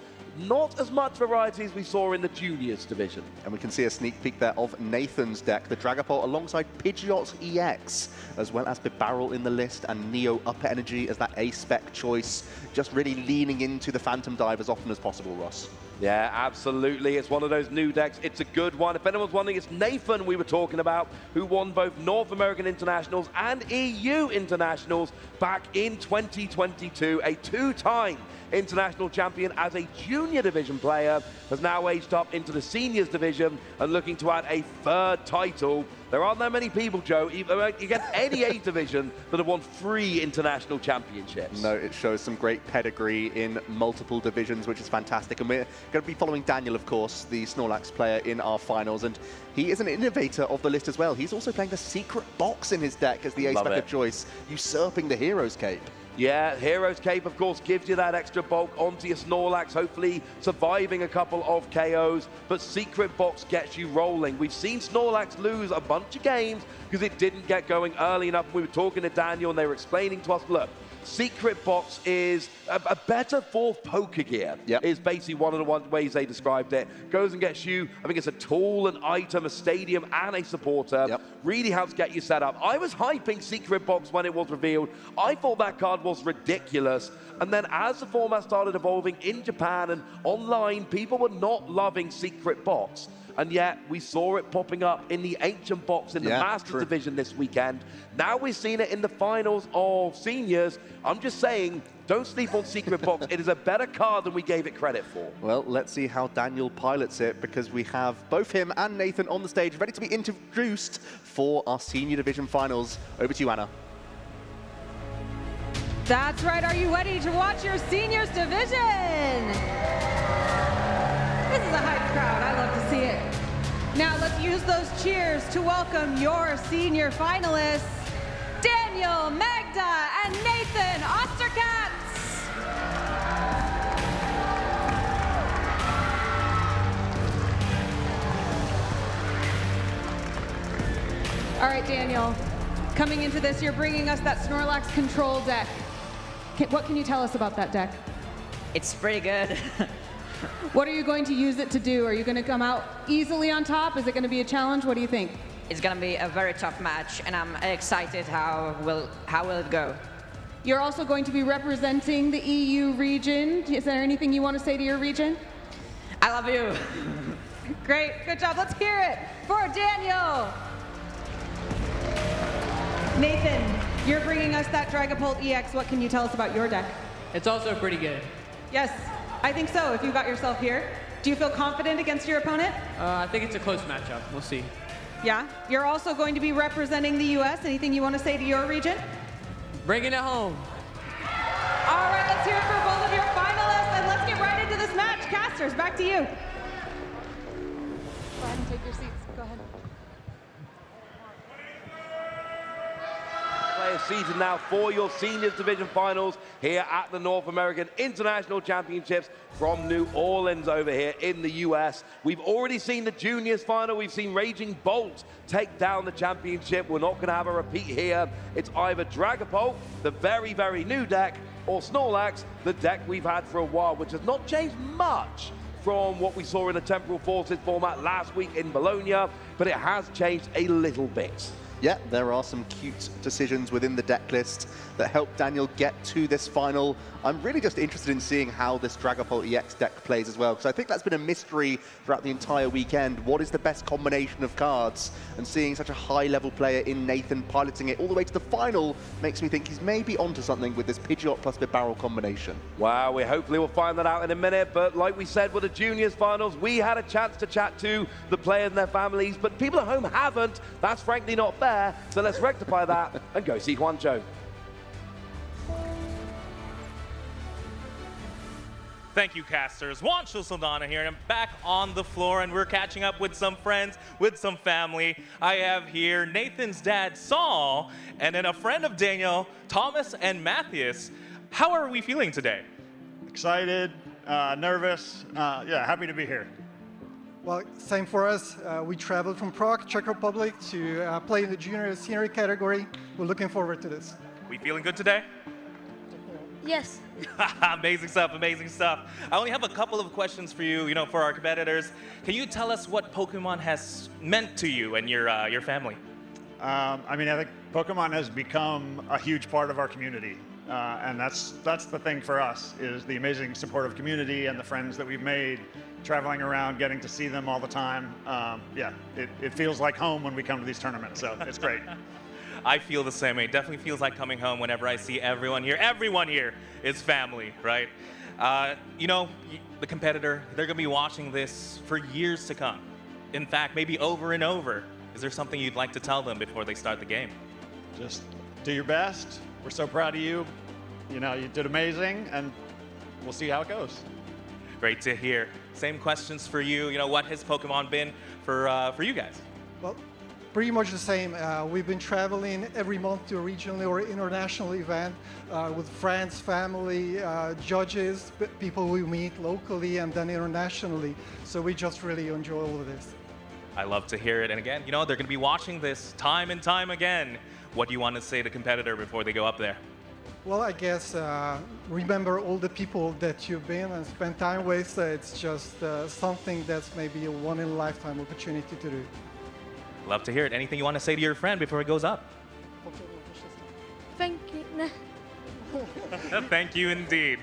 Not as much variety as we saw in the juniors division. And we can see a sneak peek there of Nathan's deck, the Dragapult alongside Pidgeot EX, as well as Bibarel in the list and Neo Upper Energy as that A-spec choice, just really leaning into the Phantom Dive as often as possible, Ross. Yeah, absolutely. It's one of those new decks. It's a good one. If anyone's wondering, it's Nathan we were talking about, who won both North American Internationals and EU Internationals back in 2022, a 2-time international champion as a junior division player, has now aged up into the seniors division and looking to add a 3rd title. There aren't that many people, Joe, against any A division that have won 3 international championships. No, it shows some great pedigree in multiple divisions, which is fantastic. And we're going to be following Daniel, of course, the Snorlax player in our finals. And he is an innovator of the list as well. He's also playing the secret box in his deck as the A-spec of choice, usurping the Hero's Cape. Yeah, Hero's Cape, of course, gives you that extra bulk onto your Snorlax, hopefully surviving a couple of KOs, but Secret Box gets you rolling. We've seen Snorlax lose a bunch of games because it didn't get going early enough. We were talking to Daniel and they were explaining to us, look, Secret Box is a better 4th Pokegear, is basically one of the ways they described it. Goes and gets you, I think it's a tool, an item, a stadium, and a supporter. Really helps get you set up. I was hyping Secret Box when it was revealed. I thought that card was ridiculous. And then as the format started evolving in Japan and online, people were not loving Secret Box. and yet we saw it popping up in the Ancient Box in the Master Division this weekend. Now we've seen it in the finals of Seniors. I'm just saying, don't sleep on Secret Box. It is a better card than we gave it credit for. Well, let's see how Daniel pilots it, because we have both him and Nathan on the stage, ready to be introduced for our Senior Division finals. Over to you, Anna. That's right. Are you ready to watch your Seniors Division? This is a hype crowd. I love to see it. Now let's use those cheers to welcome your senior finalists, Daniel, Magda, and Nathan Osterkatz. All right, Daniel, coming into this, you're bringing us that Snorlax control deck. What can you tell us about that deck? It's pretty good. What are you going to use it to do? Are you going to come out easily on top? Is it going to be a challenge? What do you think? It's going to be a very tough match, and I'm excited how will it go. You're also going to be representing the EU region. Is there anything you want to say to your region? I love you. Great. Good job. Let's hear it for Daniel. Nathan, you're bringing us that Dragapult EX. What can you tell us about your deck? It's also pretty good. Yes, I think so. If you got yourself here, do you feel confident against your opponent? I think it's a close matchup. We'll see. Yeah. You're also going to be representing the U.S. Anything you want to say to your region? Bringing it home. All right, let's hear it for both of your finalists, and let's get right into this match. Casters, back to you. Go ahead and take your seats. Go ahead. Players seated now for your Seniors Division finals here at the North American International Championships from New Orleans over here in the US. We've already seen the Juniors final. We've seen Raging Bolt take down the championship. We're not going to have a repeat here. It's either Dragapult, the very, very new deck, or Snorlax, the deck we've had for a while, which has not changed much from what we saw in the Temporal Forces format last week in Bologna, but it has changed a little bit. Yeah, there are some cute decisions within the deck list that help Daniel get to this final. I'm really just interested in seeing how this Dragapult EX deck plays as well, because I think that's been a mystery throughout the entire weekend. What is the best combination of cards? And seeing such a high-level player in Nathan piloting it all the way to the final makes me think he's maybe onto something with this Pidgeot plus Bibarel combination. Wow, we hopefully will find that out in a minute, but like we said with the Juniors finals, we had a chance to chat to the players and their families, but people at home haven't. That's frankly not fair, so let's rectify that and go see Juancho. Thank you, casters. Juancho Saldana here, and I'm back on the floor, and we're catching up with some friends, with some family. I have here Nathan's dad, Saul, and then a friend of Daniel, Thomas and Matthias. How are we feeling today? Excited, nervous, yeah, happy to be here. Well, same for us. We traveled from Prague, Czech Republic, to play in the junior senior category. We're looking forward to this. We feeling good today? Yes. Amazing stuff, amazing stuff. I only have a couple of questions for you, for our competitors. Can you tell us what Pokemon has meant to you and your family? I mean, I think Pokemon has become a huge part of our community. And that's the thing for us, is the amazing supportive community and the friends that we've made, traveling around, getting to see them all the time. Yeah, it feels like home when we come to these tournaments, so it's great. I feel the same way. It definitely feels like coming home whenever I see everyone here. Everyone here is family, right? The competitor, they're going to be watching this for years to come. In fact, maybe over and over. Is there something you'd like to tell them before they start the game? Just do your best. We're so proud of you. You did amazing, and we'll see how it goes. Great to hear. Same questions for you. What has Pokemon been for you guys? Well, pretty much the same. We've been traveling every month to a regional or international event with friends, family, judges, people we meet locally and then internationally. So we just really enjoy all of this. I love to hear it. And again, they're going to be watching this time and time again. What do you want to say to the competitor before they go up there? Well, I guess remember all the people that you've been and spent time with. It's just something that's maybe a one-in-a-lifetime opportunity to do. Love to hear it. Anything you want to say to your friend before it goes up? Thank you. Thank you indeed.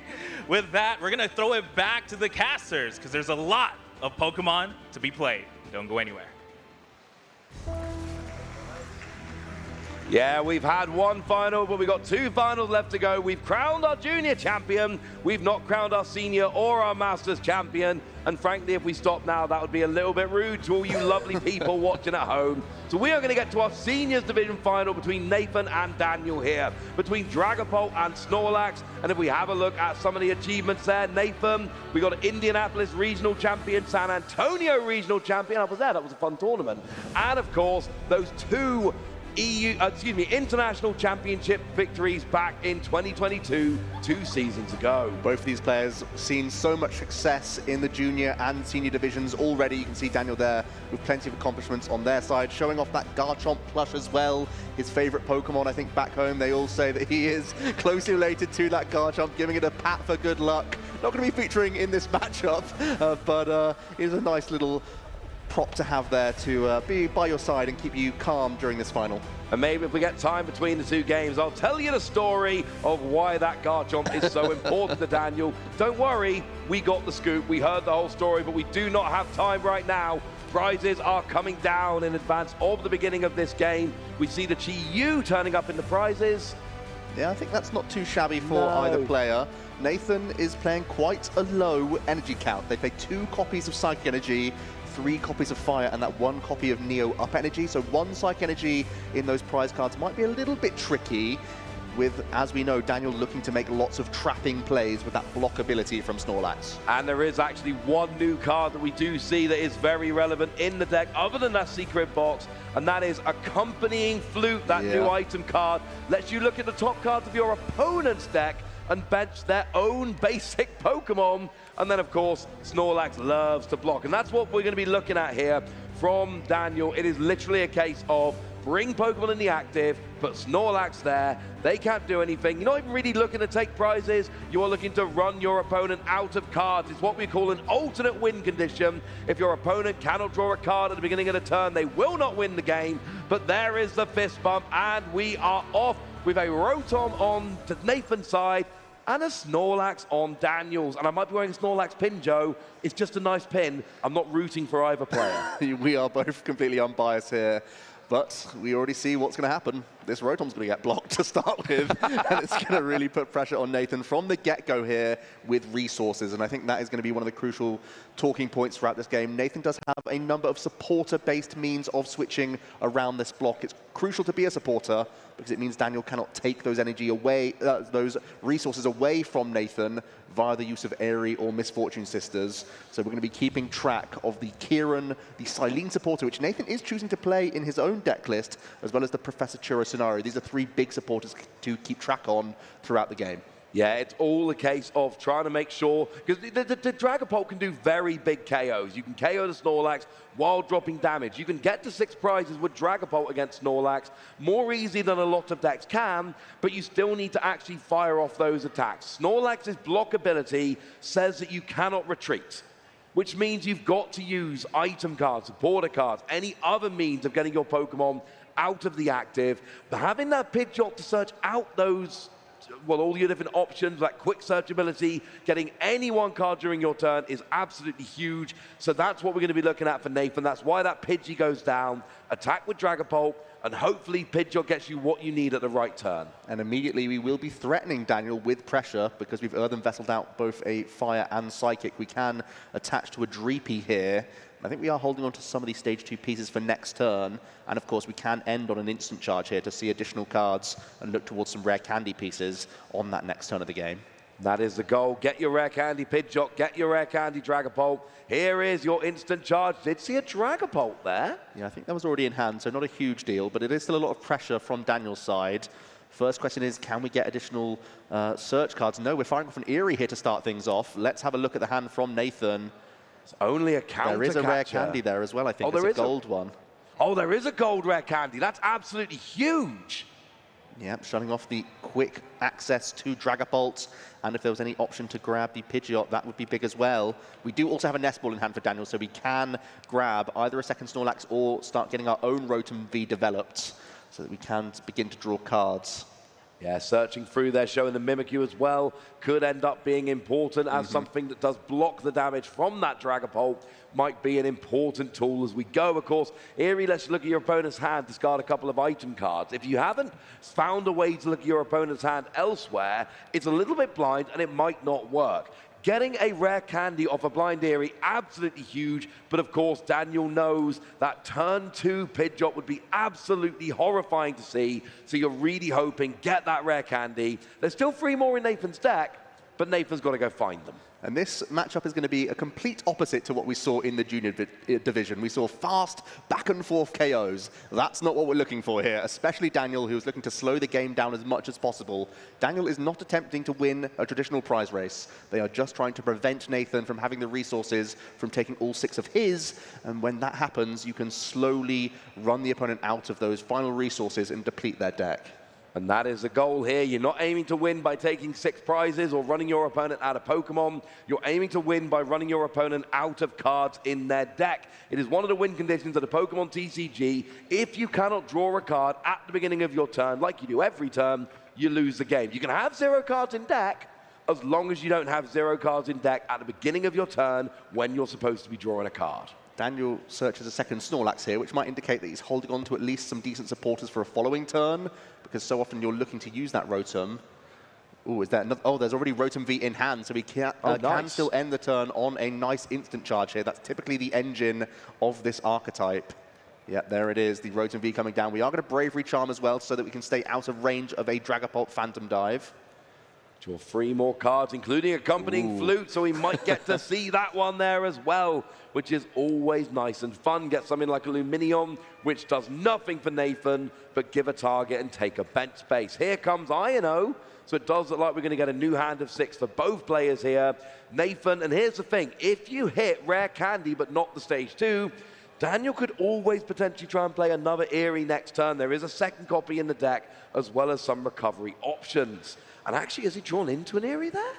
With that, we're going to throw it back to the casters because there's a lot of Pokemon to be played. Don't go anywhere. Yeah, we've had one final, but we've got 2 finals left to go. We've crowned our junior champion. We've not crowned our senior or our masters champion. And frankly, if we stop now, that would be a little bit rude to all you lovely people watching at home. So we are going to get to our seniors division final between Nathan and Daniel here, between Dragapult and Snorlax. And if we have a look at some of the achievements there, Nathan, we got Indianapolis regional champion, San Antonio regional champion. I was there, that was a fun tournament. And of course, those 2 international championship victories back in 2022, 2 seasons ago. Both of these players seen so much success in the junior and senior divisions already. You can see Daniel there with plenty of accomplishments on their side, showing off that Garchomp plush as well. His favorite Pokemon, I think back home, they all say that he is closely related to that Garchomp, giving it a pat for good luck. Not going to be featuring in this matchup, but it is a nice little prop to have there to be by your side and keep you calm during this final. And maybe if we get time between the 2 games, I'll tell you the story of why that Garchomp is so important to Daniel. Don't worry, we got the scoop. We heard the whole story, but we do not have time right now. Prizes are coming down in advance of the beginning of this game. We see the Chi-Yu turning up in the prizes. Yeah, I think that's not too shabby for either player. Nathan is playing quite a low energy count. They play 2 copies of Psychic Energy, 3 copies of Fire, and that 1 copy of Neo Up Energy. So 1 Psychic Energy in those prize cards might be a little bit tricky with, as we know, Daniel looking to make lots of trapping plays with that block ability from Snorlax. And there is actually 1 new card that we do see that is very relevant in the deck, other than that secret box, and that is Accompanying Flute. That new item card lets you look at the top cards of your opponent's deck and bench their own basic Pokemon. And then, of course, Snorlax loves to block. And that's what we're going to be looking at here from Daniel. It is literally a case of bring Pokemon in the active, put Snorlax there. They can't do anything. You're not even really looking to take prizes. You are looking to run your opponent out of cards. It's what we call an alternate win condition. If your opponent cannot draw a card at the beginning of the turn, they will not win the game. But there is the fist bump, and we are off with a Rotom on to Nathan's side and a Snorlax on Daniel's. And I might be wearing a Snorlax pin, Joe. It's just a nice pin. I'm not rooting for either player. We are both completely unbiased here. But we already see what's going to happen. This Rotom's going to get blocked to start with, and it's going to really put pressure on Nathan from the get-go here with resources, and I think that is going to be one of the crucial talking points throughout this game. Nathan does have a number of supporter-based means of switching around this block. It's crucial to be a supporter because it means Daniel cannot take those energy away, those resources away from Nathan via the use of Airy or Misfortune Sisters. So we're going to be keeping track of the Kieran, the Silene supporter, which Nathan is choosing to play in his own deck list, as well as the Professor Churro scenario. These are 3 big supporters to keep track on throughout the game. Yeah, it's all a case of trying to make sure, because the Dragapult can do very big KOs. You can KO the Snorlax while dropping damage. You can get to 6 prizes with Dragapult against Snorlax more easy than a lot of decks can, but you still need to actually fire off those attacks. Snorlax's block ability says that you cannot retreat, which means you've got to use item cards, supporter cards, any other means of getting your Pokemon out of the active. But having that Pidgeot to search out those, well, all your different options, like quick search ability, getting any 1 card during your turn is absolutely huge. So that's what we're going to be looking at for Nathan. That's why that Pidgey goes down. Attack with Dragapult, and hopefully Pidgeot gets you what you need at the right turn. And immediately we will be threatening Daniel with pressure because we've Earthen Vesseled out both a Fire and Psychic. We can attach to a Dreepy here. I think we are holding on to some of these stage 2 pieces for next turn. And of course, we can end on an instant charge here to see additional cards and look towards some rare candy pieces on that next turn of the game. That is the goal. Get your rare candy Pidgeot, get your rare candy Dragapult. Here is your instant charge. Did see a Dragapult there? Yeah, I think that was already in hand, so not a huge deal, but it is still a lot of pressure from Daniel's side. First question is, can we get additional search cards? No, we're firing off an Eerie here to start things off. Let's have a look at the hand from Nathan. It's only a counter There is a catcher. rare candy there as well, I think. Oh, there it's a gold one. Oh, there is a gold rare candy. That's absolutely huge. Yep, shutting off the quick access to Dragapult. And if there was any option to grab the Pidgeot, that would be big as well. We do also have a Nest Ball in hand for Daniel, so we can grab either a second Snorlax or start getting our own Rotom V developed so that we can begin to draw cards. Yeah, searching through there, showing the Mimikyu as well, could end up being important as something that does block the damage from that Dragapult. Might be an important tool as we go, of course. Eerie lets you look at your opponent's hand, discard a couple of item cards. If you haven't found a way to look at your opponent's hand elsewhere, it's a little bit blind and it might not work. Getting a rare candy off a blind Eerie, absolutely huge, but of course Daniel knows that turn 2 Pidgeot would be absolutely horrifying to see, so you're really hoping get that rare candy. There's still 3 more in Nathan's deck, but Nathan's got to go find them. And this matchup is going to be a complete opposite to what we saw in the junior division. We saw fast, back-and-forth KOs. That's not what we're looking for here, especially Daniel, who's looking to slow the game down as much as possible. Daniel is not attempting to win a traditional prize race. They are just trying to prevent Nathan from having the resources from taking all 6 of his. And when that happens, you can slowly run the opponent out of those final resources and deplete their deck. And that is the goal here. You're not aiming to win by taking 6 prizes or running your opponent out of Pokemon. You're aiming to win by running your opponent out of cards in their deck. It is one of the win conditions of the Pokemon TCG. If you cannot draw a card at the beginning of your turn, like you do every turn, you lose the game. You can have 0 cards in deck, as long as you don't have 0 cards in deck at the beginning of your turn when you're supposed to be drawing a card. Daniel searches a second Snorlax here, which might indicate that he's holding on to at least some decent supporters for a following turn, because so often you're looking to use that Rotom. Ooh, is that another? Oh, there's already Rotom V in hand, so he can still end the turn on a nice instant charge here. That's typically the engine of this archetype. Yeah, there it is, the Rotom V coming down. We are going to Bravery Charm as well, so that we can stay out of range of a Dragapult Phantom Dive. Draw 3 more cards, including accompanying flute, so we might get to see that one there as well, which is always nice and fun. Get something like Illuminium, which does nothing for Nathan, but give a target and take a bench space. Here comes Ino, so it does look like we're going to get a new hand of 6 for both players here. Nathan, and here's the thing, if you hit rare candy but not the stage 2, Daniel could always potentially try and play another Eerie next turn. There is a second copy in the deck, as well as some recovery options. And actually, has he drawn into an Eerie there?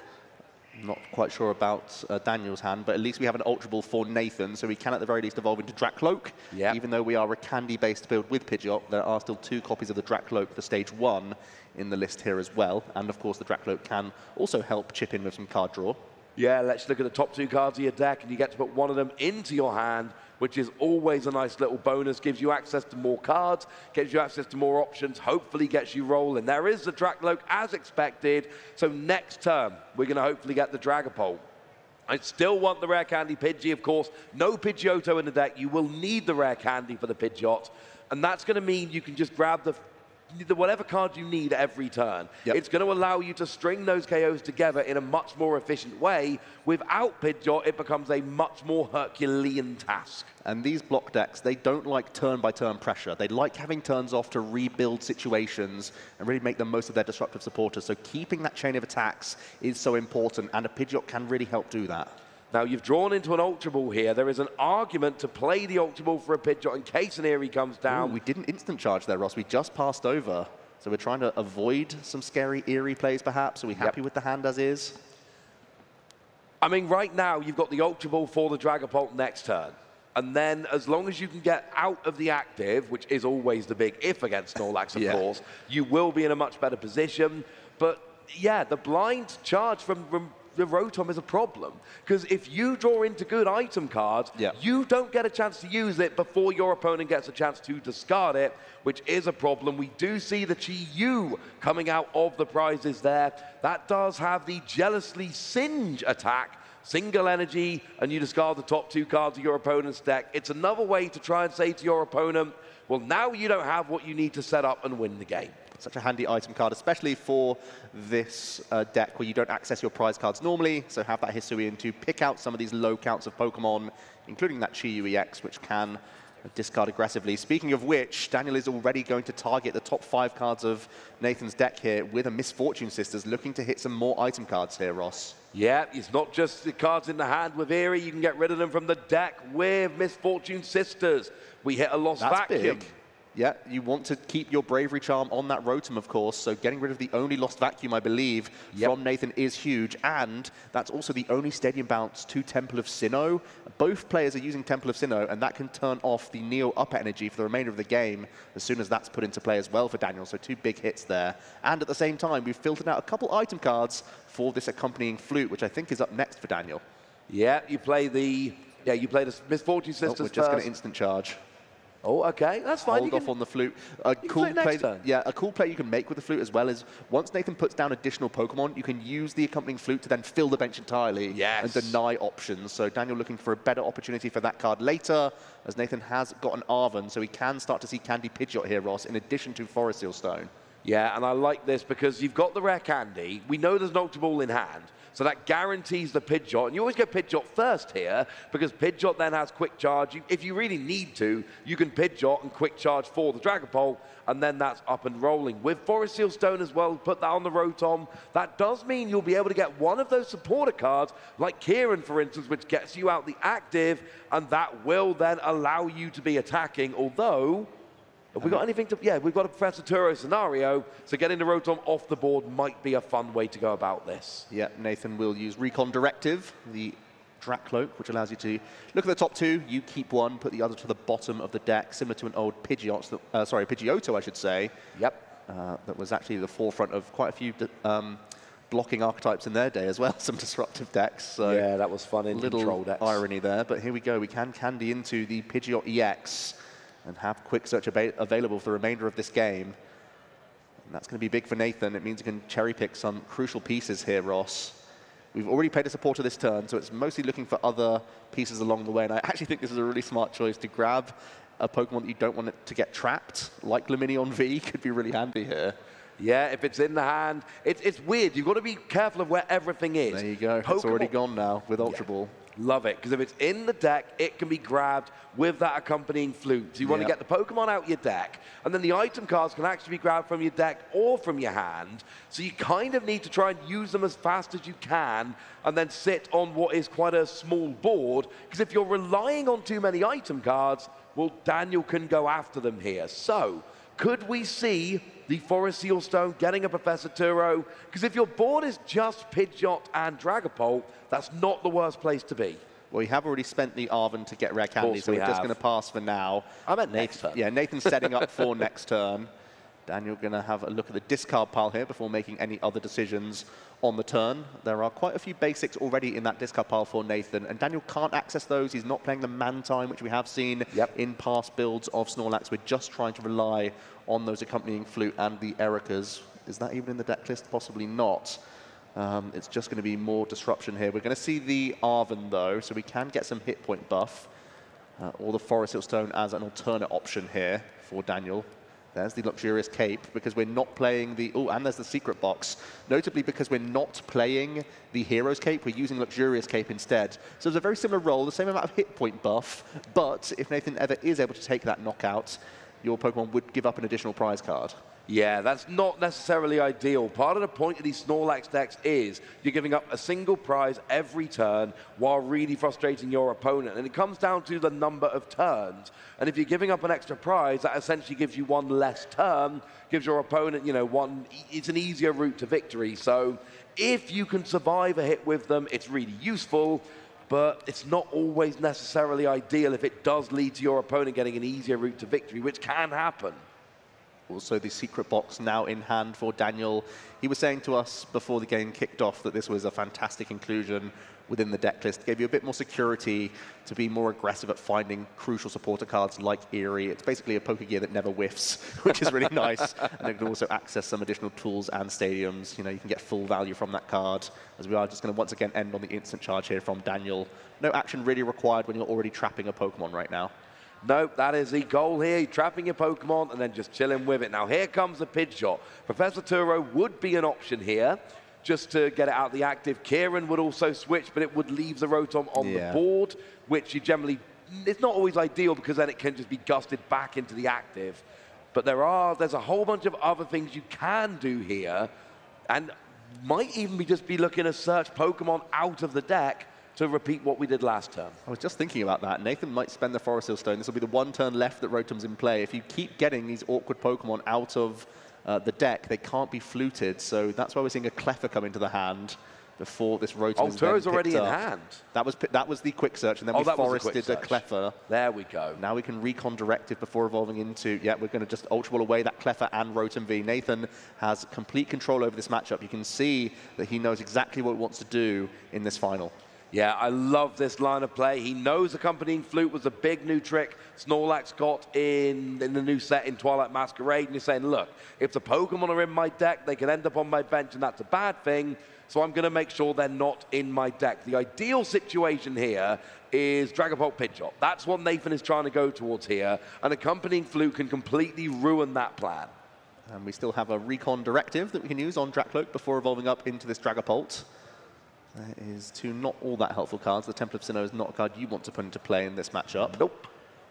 Not quite sure about Daniel's hand, but at least we have an Ultra Ball for Nathan, so we can at the very least evolve into Drakloak. Yeah. Even though we are a candy-based build with Pidgeot, there are still 2 copies of the Drakloak for stage 1 in the list here as well. And of course, the Drakloak can also help chip in with some card draw. Yeah, let's look at the top 2 cards of your deck, and you get to put one of them into your hand, which is always a nice little bonus. Gives you access to more cards, gives you access to more options, hopefully gets you rolling. There is the Drakloak as expected, so next turn, we're going to hopefully get the Dragapult. I still want the rare candy Pidgey, of course. No Pidgeotto in the deck. You will need the rare candy for the Pidgeot, and that's going to mean you can just grab the whatever card you need every turn. Yep. It's going to allow you to string those KOs together in a much more efficient way. Without Pidgeot, it becomes a much more Herculean task. And these block decks, they don't like turn-by-turn pressure. They like having turns off to rebuild situations and really make the most of their disruptive supporters. So keeping that chain of attacks is so important, and a Pidgeot can really help do that. Now, you've drawn into an Ultra Ball here. There is an argument to play the Ultra Ball for a Pidgeot in case an Eerie comes down. Ooh, we didn't instant charge there, Ross. We just passed over. So we're trying to avoid some scary Eerie plays, perhaps. Are we happy with the hand as is? I mean, right now, you've got the Ultra Ball for the Dragapult next turn. And then, as long as you can get out of the active, which is always the big if against Snorlax, of course, you will be in a much better position. But, yeah, the blind charge from the Rotom is a problem, because if you draw into good item cards, you don't get a chance to use it before your opponent gets a chance to discard it, which is a problem. We do see the Chi-Yu coming out of the prizes there. That does have the Jealously Singe attack, single energy, and you discard the top 2 cards of your opponent's deck. It's another way to try and say to your opponent, well, now you don't have what you need to set up and win the game. Such a handy item card, especially for this deck where you don't access your prize cards normally, so have that Hisuian to pick out some of these low counts of Pokemon, including that Chi-Yu EX, which can discard aggressively. Speaking of which, Daniel is already going to target the top 5 cards of Nathan's deck here with a Misfortune Sisters, looking to hit some more item cards here, Ross. Yeah, it's not just the cards in the hand with Eerie. You can get rid of them from the deck with Misfortune Sisters. We hit a Lost Vacuum. Big. Yeah, you want to keep your Bravery Charm on that Rotom, of course, so getting rid of the only Lost Vacuum, I believe, from Nathan is huge, and that's also the only Stadium Bounce to Temple of Sinnoh. Both players are using Temple of Sinnoh, and that can turn off the Neo Up Energy for the remainder of the game as soon as that's put into play as well for Daniel, so 2 big hits there. And at the same time, we've filtered out a couple item cards for this accompanying flute, which I think is up next for Daniel. Yeah, you play the Misfortune Sisters we're just going to instant charge. Oh, okay, that's fine. Hold off on the flute. A cool play you can make with the flute as well is once Nathan puts down additional Pokemon, you can use the accompanying flute to then fill the bench entirely and deny options. So Daniel looking for a better opportunity for that card later, as Nathan has got an Arven, so he can start to see Candy Pidgeot here, Ross, in addition to Forest Seal Stone. Yeah, and I like this because you've got the rare Candy. We know there's an Ultra Ball in hand, so that guarantees the Pidgeot. And you always get Pidgeot first here because Pidgeot then has Quick Charge. If you really need to, you can Pidgeot and Quick Charge for the Dragapult, and then that's up and rolling. With Forest Seal Stone as well, put that on the Rotom. That does mean you'll be able to get one of those supporter cards, like Kieran, for instance, which gets you out the active, and that will then allow you to be attacking, although... Have we got anything to... Yeah, we've got a Professor Turo scenario, so getting the Rotom off the board might be a fun way to go about this. Yeah, Nathan will use Recon Directive, the Dracloak, which allows you to look at the top 2, you keep one, put the other to the bottom of the deck, similar to an old Pidgeotto, I should say. Yep. That was actually the forefront of quite a few blocking archetypes in their day as well, some disruptive decks. So yeah, that was fun in control decks. Irony there, but here we go. We can Candy into the Pidgeot EX. And have Quick Search available for the remainder of this game. And that's going to be big for Nathan. It means he can cherry pick some crucial pieces here, Ross. We've already played a supporter this turn, so it's mostly looking for other pieces along the way. And I actually think this is a really smart choice to grab a Pokemon that you don't want it to get trapped, like Luminion V, could be really handy here. Yeah, if it's in the hand, it's weird. You've got to be careful of where everything is. There you go. It's already gone now with Ultra Ball. Love it, because if it's in the deck, it can be grabbed with that accompanying flute. So you want to get the Pokemon out your deck, and then the item cards can actually be grabbed from your deck or from your hand. So you kind of need to try and use them as fast as you can, and then sit on what is quite a small board, because if you're relying on too many item cards, well, Daniel can go after them here. So could we see the Forest Seal Stone getting a Professor Turo? Because if your board is just Pidgeot and Dragapult, that's not the worst place to be. Well, we have already spent the Arven to get rare candy, so we're just going to pass for now. I meant next turn. Yeah, Nathan's setting up for next turn. Daniel going to have a look at the discard pile here before making any other decisions on the turn. There are quite a few basics already in that discard pile for Nathan, and Daniel can't access those. He's not playing the Mantine, which we have seen in past builds of Snorlax. We're just trying to rely on those accompanying Flute and the Ericas. Is that even in the deck list? Possibly not. It's just going to be more disruption here. We're going to see the Arven, though, so we can get some hit point buff. Or the Forest Hill Stone as an alternate option here for Daniel. There's the Luxurious Cape, because we're not playing the... Oh, and there's the Secret Box. Notably, because we're not playing the Hero's Cape, we're using Luxurious Cape instead. So it's a very similar role, the same amount of hit point buff, but if Nathan ever is able to take that knockout, your Pokemon would give up an additional prize card. Yeah, that's not necessarily ideal. Part of the point of these Snorlax decks is you're giving up a single prize every turn while really frustrating your opponent. And it comes down to the number of turns. And if you're giving up an extra prize, that essentially gives you one less turn, gives your opponent, you know, one, it's an easier route to victory. So if you can survive a hit with them, it's really useful. But it's not always necessarily ideal if it does lead to your opponent getting an easier route to victory, which can happen. Also, the Secret Box now in hand for Daniel. He was saying to us before the game kicked off that this was a fantastic inclusion within the deck list. Gave you a bit more security to be more aggressive at finding crucial supporter cards like Eerie. It's basically a Pokegear that never whiffs, which is really nice. And it can also access some additional tools and stadiums. You know, you can get full value from that card, as we are just going to once again end on the instant charge here from Daniel. No action really required when you're already trapping a Pokemon right now. No, that is the goal here, trapping your Pokemon and then just chilling with it. Now here comes the Pidgeot. Professor Turo would be an option here, just to get it out the active. Kieran would also switch, but it would leave the Rotom on the board, which you generally, it's not always ideal because then it can just be gusted back into the active. But there's a whole bunch of other things you can do here, and might even just be looking to search Pokemon out of the deck to repeat what we did last turn. I was just thinking about that. Nathan might spend the Forest Hill Stone. This will be the one turn left that Rotom's in play. If you keep getting these awkward Pokemon out of the deck, they can't be fluted. So that's why we're seeing a Cleffa come into the hand before this Rotom is Turo's then already picked in up. hand. That was the quick search, and then we forested a Cleffa. There we go. Now we can recon directive before evolving into, yeah, we're going to just Ultra Ball away that Cleffa and Rotom V. Nathan has complete control over this matchup. You can see that he knows exactly what he wants to do in this final. Yeah, I love this line of play. He knows Accompanying Flute was a big new trick Snorlax got in the new set in Twilight Masquerade. And you're saying, look, if the Pokemon are in my deck, they can end up on my bench, and that's a bad thing. So I'm going to make sure they're not in my deck. The ideal situation here is Dragapult Pidgeot. That's what Nathan is trying to go towards here. And Accompanying Flute can completely ruin that plan. And we still have a recon directive that we can use on Dracloak before evolving up into this Dragapult. There is two not all that helpful cards. The Temple of Sinnoh is not a card you want to put into play in this matchup. Nope.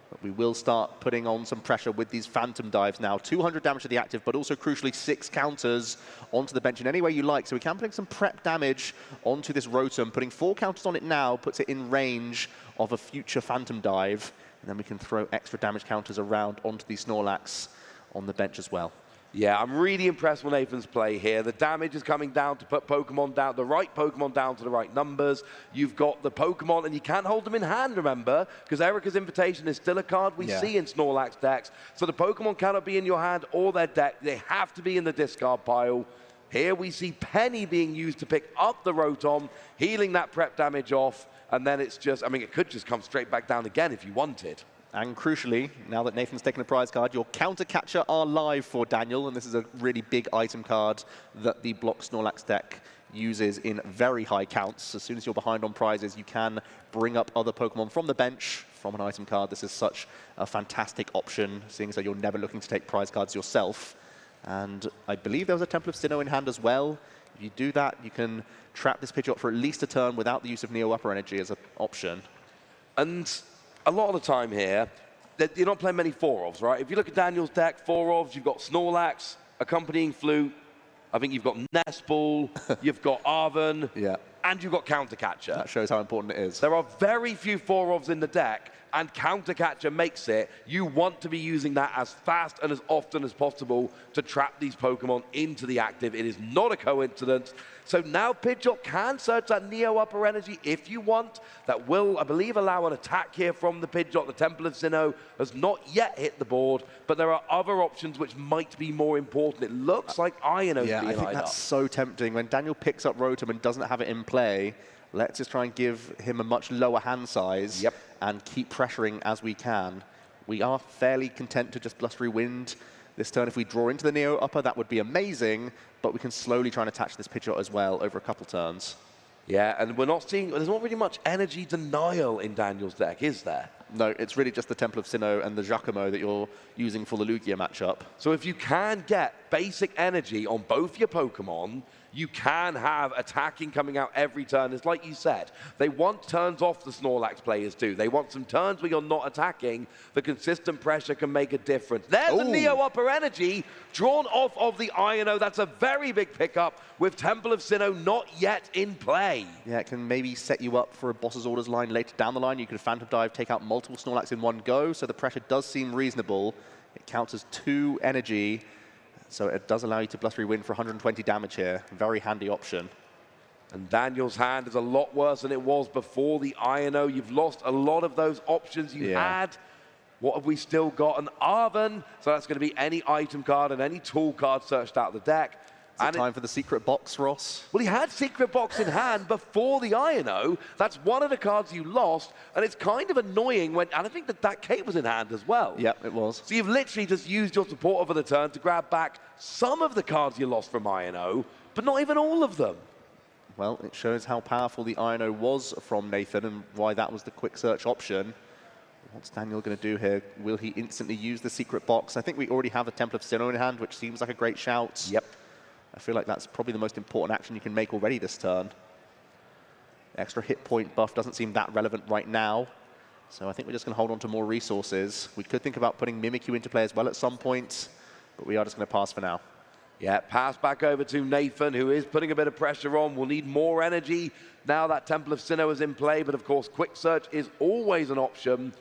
But we will start putting on some pressure with these Phantom Dives now. 200 damage to the active, but also crucially 6 counters onto the bench in any way you like. So we can put some prep damage onto this Rotom. Putting 4 counters on it now puts it in range of a future Phantom Dive. And then we can throw extra damage counters around onto the Snorlax on the bench as well. Yeah, I'm really impressed with Nathan's play here. The damage is coming down to put Pokemon down, the right Pokemon down to the right numbers. You've got the Pokemon, and you can't hold them in hand, remember, because Erica's Invitation is still a card we see in Snorlax decks. So the Pokemon cannot be in your hand or their deck. They have to be in the discard pile. Here we see Penny being used to pick up the Rotom, healing that prep damage off, and then it's just, I mean, it could just come straight back down again if you wanted. And crucially, now that Nathan's taken a prize card, your counter catcher are live for Daniel, and this is a really big item card that the Block Snorlax deck uses in very high counts. As soon as you're behind on prizes, you can bring up other Pokemon from the bench from an item card. This is such a fantastic option, seeing as though you're never looking to take prize cards yourself. And I believe there was a Temple of Sinnoh in hand as well. If you do that, you can trap this Pidgeot for at least a turn without the use of Neo Upper Energy as an option. And a lot of the time here, you're not playing many 4-ofs, right? If you look at Daniel's deck, 4-ofs, you've got Snorlax, Accompanying Flute, I think you've got Nestball, you've got Arven, and you've got Counter Catcher. That shows how important it is. There are very few 4-ofs in the deck, and Counter Catcher makes it. You want to be using that as fast and as often as possible to trap these Pokemon into the active. It is not a coincidence. So now Pidgeot can search that Neo Upper Energy if you want. That will, I believe, allow an attack here from the Pidgeot. The Temple of Sinnoh has not yet hit the board, but there are other options which might be more important. It looks like Iono's being I think eyed that's up. so tempting. When Daniel picks up Rotom and doesn't have it in play, let's just try and give him a much lower hand size and keep pressuring as we can. We are fairly content to just Blustery Wind this turn. If we draw into the Neo Upper, that would be amazing, but we can slowly try and attach this Pidgeot as well over a couple turns. Yeah, and we're not seeing, there's not really much energy denial in Daniel's deck, is there? No, it's really just the Temple of Sinnoh and the Giacomo that you're using for the Lugia matchup. So if you can get basic energy on both your Pokemon, you can have attacking coming out every turn. It's like you said, they want turns off the Snorlax players too. They want some turns where you're not attacking. The consistent pressure can make a difference. There's the Neo Upper Energy drawn off of the Iono. That's a very big pickup with Temple of Sinnoh not yet in play. Yeah, it can maybe set you up for a Boss's Orders line later down the line. You could Phantom Dive, take out multiple Snorlax in one go, so the pressure does seem reasonable. It counts as 2 energy. So it does allow you to Blustery Wind for 120 damage here. Very handy option. And Daniel's hand is a lot worse than it was before the Iono. You've lost a lot of those options you had. What have we still got? An Arven. So that's going to be any item card and any tool card searched out of the deck. Is it time for the secret box, Ross? Well, he had secret box in hand before the Iono. That's one of the cards you lost, and it's kind of annoying when, and I think that cape was in hand as well. Yep, it was. So you've literally just used your support over the turn to grab back some of the cards you lost from Iono, but not even all of them. Well, it shows how powerful the Iono was from Nathan and why that was the quick search option. What's Daniel going to do here? Will he instantly use the secret box? I think we already have a Temple of Sinnoh in hand, which seems like a great shout. Yep. I feel like that's probably the most important action you can make already this turn. Extra hit point buff doesn't seem that relevant right now. So I think we're just going to hold on to more resources. We could think about putting Mimikyu into play as well at some point, but we are just going to pass for now. Yeah, pass back over to Nathan, who is putting a bit of pressure on. We'll need more energy now that Temple of Sinnoh is in play, but of course, quick search is always an option.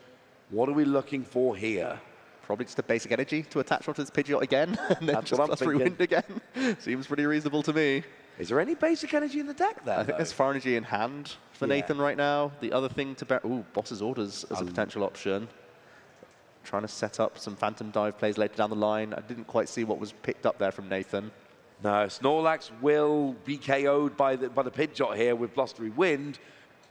What are we looking for here? Probably just a basic energy to attach onto this Pidgeot again, and then That's just what I'm +3 wind again. Seems pretty reasonable to me. Is there any basic energy in the deck there? I think there's fire energy in hand for Nathan right now. The other thing to bear, Boss's Orders as a potential option. Trying to set up some Phantom Dive plays later down the line. I didn't quite see what was picked up there from Nathan. No, Snorlax will be KO'd by the Pidgeot here with Blustery Wind,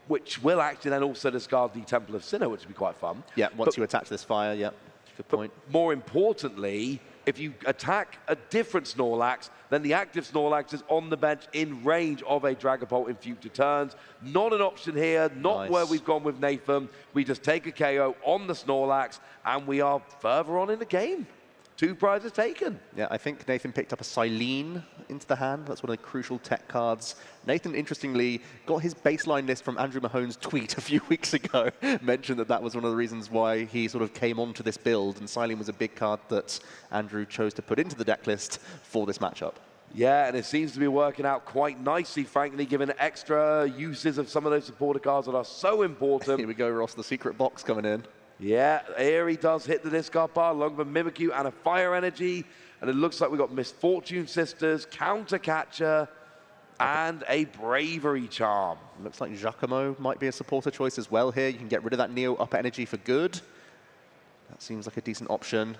which will actually then also discard the Temple of Sinnoh, which would be quite fun. Yeah, once you attach this fire, yeah, good point. More importantly, if you attack a different Snorlax, then the active Snorlax is on the bench in range of a Dragapult in future turns. Not an option here, not where we've gone with Nathan. We just take a KO on the Snorlax, and we are further on in the game. 2 prizes taken. Yeah, I think Nathan picked up a Silene into the hand. That's one of the crucial tech cards. Nathan, interestingly, got his baseline list from Andrew Mahone's tweet a few weeks ago. Mentioned that that was one of the reasons why he sort of came onto this build, and Silene was a big card that Andrew chose to put into the deck list for this matchup. Yeah, and it seems to be working out quite nicely, frankly, given extra uses of some of those supporter cards that are so important. Here we go, Ross, the secret box coming in. Yeah, here he does hit the discard bar along with a Mimikyu and a Fire Energy. And it looks like we've got Misfortune Sisters, Counter Catcher, and a Bravery Charm. Looks like Giacomo might be a supporter choice as well here. You can get rid of that Neo Upper Energy for good. That seems like a decent option.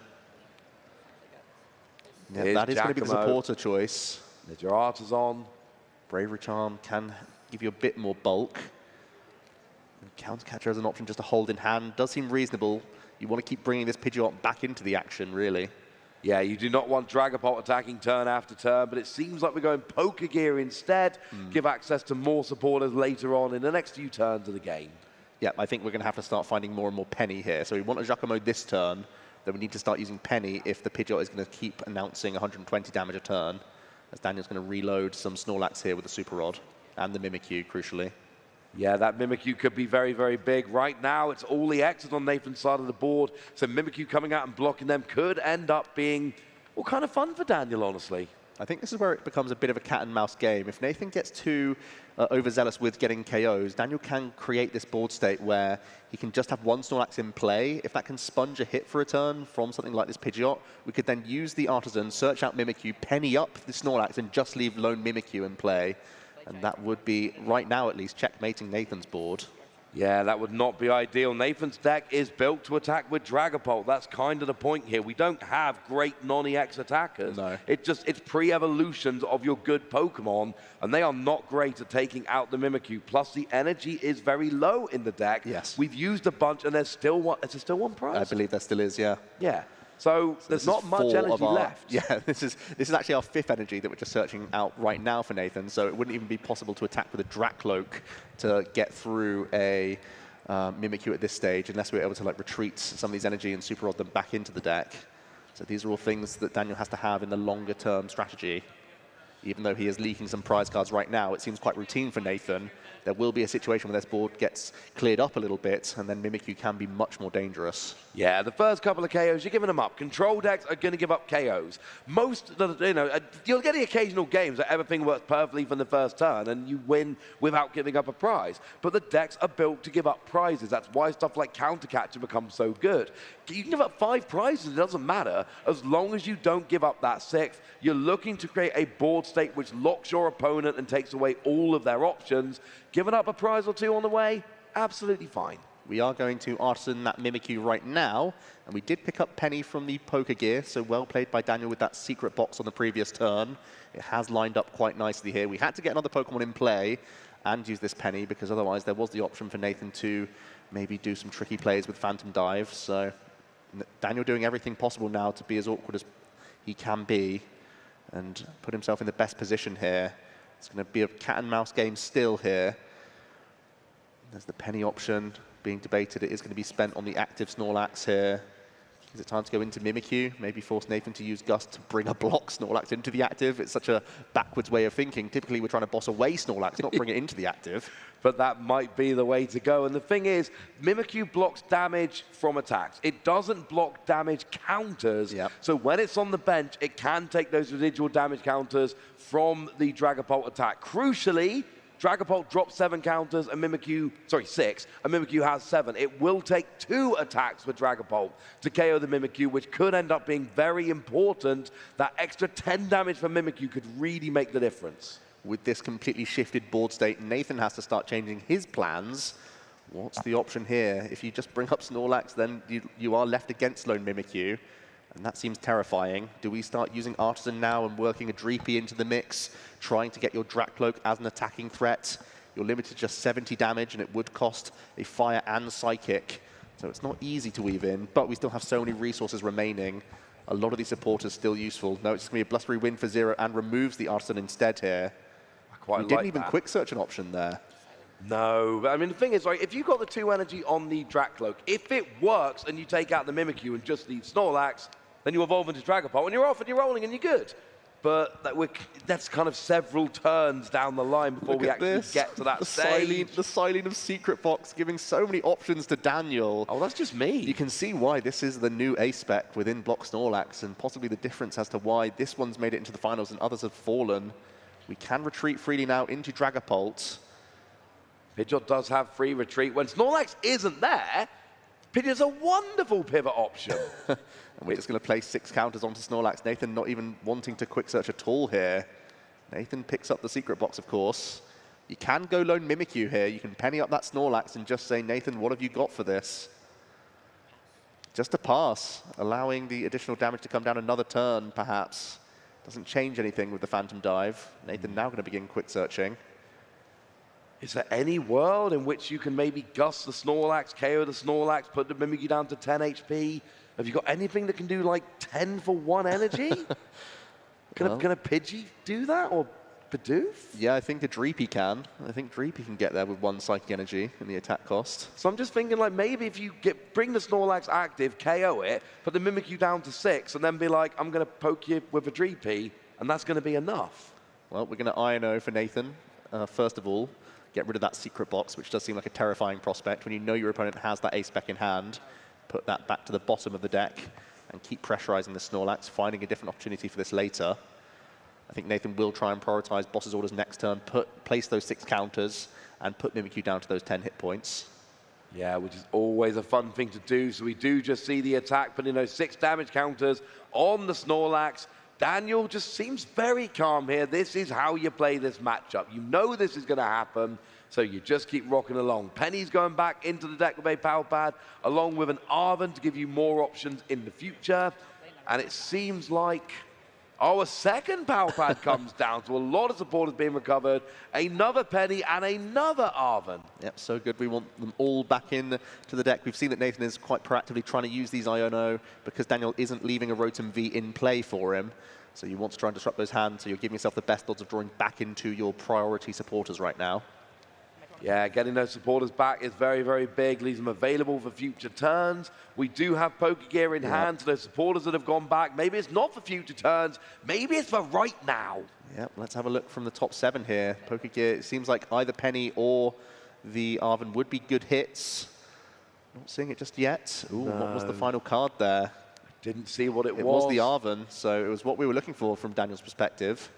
Yeah, that is going to be the supporter choice. There's your Artisan. Bravery Charm can give you a bit more bulk. And Counter Catcher as an option just to hold in hand does seem reasonable. You want to keep bringing this Pidgeot back into the action, really. Yeah, you do not want Dragapult attacking turn after turn, but it seems like we're going Poker Gear instead. Give access to more supporters later on in the next few turns of the game. Yeah, I think we're going to have to start finding more and more Penny here. So we want a Giacomo this turn, then we need to start using Penny if the Pidgeot is going to keep announcing 120 damage a turn. As Daniel's going to reload some Snorlax here with the Super Rod and the Mimikyu, crucially. Yeah, that Mimikyu could be very, very big. Right now, it's all the X's on Nathan's side of the board, so Mimikyu coming out and blocking them could end up being, well, kind of fun for Daniel, honestly. I think this is where it becomes a bit of a cat and mouse game. If Nathan gets too overzealous with getting KOs, Daniel can create this board state where he can just have one Snorlax in play. If that can sponge a hit for a turn from something like this Pidgeot, we could then use the Artisan, search out Mimikyu, penny up the Snorlax, and just leave lone Mimikyu in play. And that would be, right now at least, checkmating Nathan's board. Yeah, that would not be ideal. Nathan's deck is built to attack with Dragapult. That's kind of the point here. We don't have great non-EX attackers. No. It's pre-evolutions of your good Pokemon, and they are not great at taking out the Mimikyu. Plus, the energy is very low in the deck. Yes. We've used a bunch, and there's still one prize. I believe there still is, yeah. Yeah. So there's not much energy left. Yeah, this is actually our 5th energy that we're just searching out right now for Nathan, so it wouldn't even be possible to attack with a Dracloak to get through a Mimikyu at this stage, unless we're able to like retreat some of these energy and Super Rod them back into the deck. So these are all things that Daniel has to have in the longer term strategy. Even though he is leaking some prize cards right now, it seems quite routine for Nathan. There will be a situation where this board gets cleared up a little bit, and then Mimikyu can be much more dangerous. Yeah, the first couple of KOs, you're giving them up. Control decks are going to give up KOs. You'll get the occasional games that everything works perfectly from the first turn, and you win without giving up a prize. But the decks are built to give up prizes. That's why stuff like Counter Catcher becomes so good. You can give up 5 prizes, it doesn't matter. As long as you don't give up that 6th, you're looking to create a board state which locks your opponent and takes away all of their options. Giving up a prize or 2 on the way, absolutely fine. We are going to Artisan that Mimikyu right now, and we did pick up Penny from the Poker Gear, so well played by Daniel with that secret box on the previous turn. It has lined up quite nicely here. We had to get another Pokemon in play and use this Penny, because otherwise there was the option for Nathan to maybe do some tricky plays with Phantom Dive. So Daniel doing everything possible now to be as awkward as he can be and put himself in the best position here. It's going to be a cat and mouse game still here. There's the Penny option being debated. It is going to be spent on the active Snorlax here. Is it time to go into Mimikyu? Maybe force Nathan to use Gust to bring a block Snorlax into the active? It's such a backwards way of thinking. Typically, we're trying to boss away Snorlax, not bring it into the active. But that might be the way to go. And the thing is, Mimikyu blocks damage from attacks. It doesn't block damage counters. So when it's on the bench, it can take those residual damage counters from the Dragapult attack. Crucially, Dragapult drops 7 counters, and Mimikyu, sorry, 6, and Mimikyu has 7. It will take 2 attacks with Dragapult to KO the Mimikyu, which could end up being very important. That extra 10 damage from Mimikyu could really make the difference. With this completely shifted board state, Nathan has to start changing his plans. What's the option here? If you just bring up Snorlax, then you are left against lone Mimikyu, and that seems terrifying. Do we start using Artisan now and working a Dreepy into the mix, trying to get your Drakloak as an attacking threat? You're limited to just 70 damage, and it would cost a Fire and Psychic, so it's not easy to weave in, but we still have so many resources remaining. A lot of these supporters still useful. No, it's going to be a blustery win for Zero and removes the Artisan instead here. We didn't even quick search an option there. No, but I mean, the thing is, right, if you've got the 2 energy on the Drakloak, if it works and you take out the Mimikyu and just leave Snorlax, then you evolve into Dragapult and you're off and you're rolling and you're good. But that's kind of several turns down the line before we actually get to that stage. The Silene of Secret Box giving so many options to Daniel. Oh, that's just me. You can see why this is the new A-spec within Block Snorlax, and possibly the difference as to why this one's made it into the finals and others have fallen. We can retreat freely now into Dragapult. Pidgeot does have free retreat. When Snorlax isn't there, Pidgeot's a wonderful pivot option. And we're just going to place 6 counters onto Snorlax. Nathan not even wanting to quick search at all here. Nathan picks up the Secret Box, of course. You can go lone Mimikyu here. You can penny up that Snorlax and just say, Nathan, what have you got for this? Just a pass, allowing the additional damage to come down another turn, perhaps. Doesn't change anything with the Phantom Dive. Nathan now going to begin quick searching. Is there any world in which you can maybe Gust the Snorlax, KO the Snorlax, put the Mimikyu down to 10 HP? Have you got anything that can do like 10 for 1 energy? Can a Pidgey do that, or Bidoof? Yeah, I think a Dreepy can. I think Dreepy can get there with 1 Psychic Energy in the attack cost. So I'm just thinking, like, maybe if you bring the Snorlax active, KO it, put the Mimikyu down to 6, and then be like, I'm going to poke you with a Dreepy, and that's going to be enough. Well, we're going to INO for Nathan, first of all. Get rid of that Secret Box, which does seem like a terrifying prospect. When you know your opponent has that A-spec in hand, put that back to the bottom of the deck and keep pressurizing the Snorlax, finding a different opportunity for this later. I think Nathan will try and prioritize boss's orders next turn, place those 6 counters, and put Mimikyu down to those 10 hit points. Yeah, which is always a fun thing to do. So we do just see the attack putting those 6 damage counters on the Snorlax. Daniel just seems very calm here. This is how you play this matchup. You know this is going to happen, so you just keep rocking along. Penny's going back into the deck with a Power Pad, along with an Arven to give you more options in the future. And it seems like, a second Power Pad comes down, so a lot of supporters being recovered. Another Penny and another Arven. Yep, so good. We want them all back in to the deck. We've seen that Nathan is quite proactively trying to use these Iono because Daniel isn't leaving a Rotom V in play for him. So you want to try and disrupt those hands, so you're giving yourself the best odds of drawing back into your priority supporters right now. Yeah, getting those supporters back is very, very big. Leaves them available for future turns. We do have Pokegear in hand, so those supporters that have gone back, maybe it's not for future turns, maybe it's for right now. Yep, let's have a look from the top 7 here. Pokegear, it seems like either Penny or the Arven would be good hits. Not seeing it just yet. Ooh, no. What was the final card there? Didn't see what it was. It was the Arven, so it was what we were looking for from Daniel's perspective.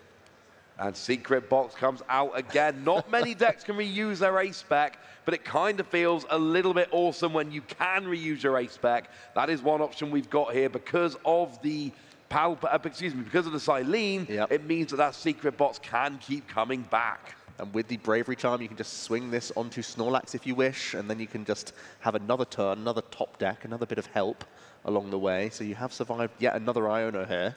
And Secret Box comes out again. Not many decks can reuse their A-spec, but it kind of feels a little bit awesome when you can reuse your A-spec. That is one option we've got here because of the because of the Silene. It means that Secret Box can keep coming back. And with the Bravery Charm, you can just swing this onto Snorlax if you wish, and then you can just have another turn, another top deck, another bit of help along the way. So you have survived yet another Iono here.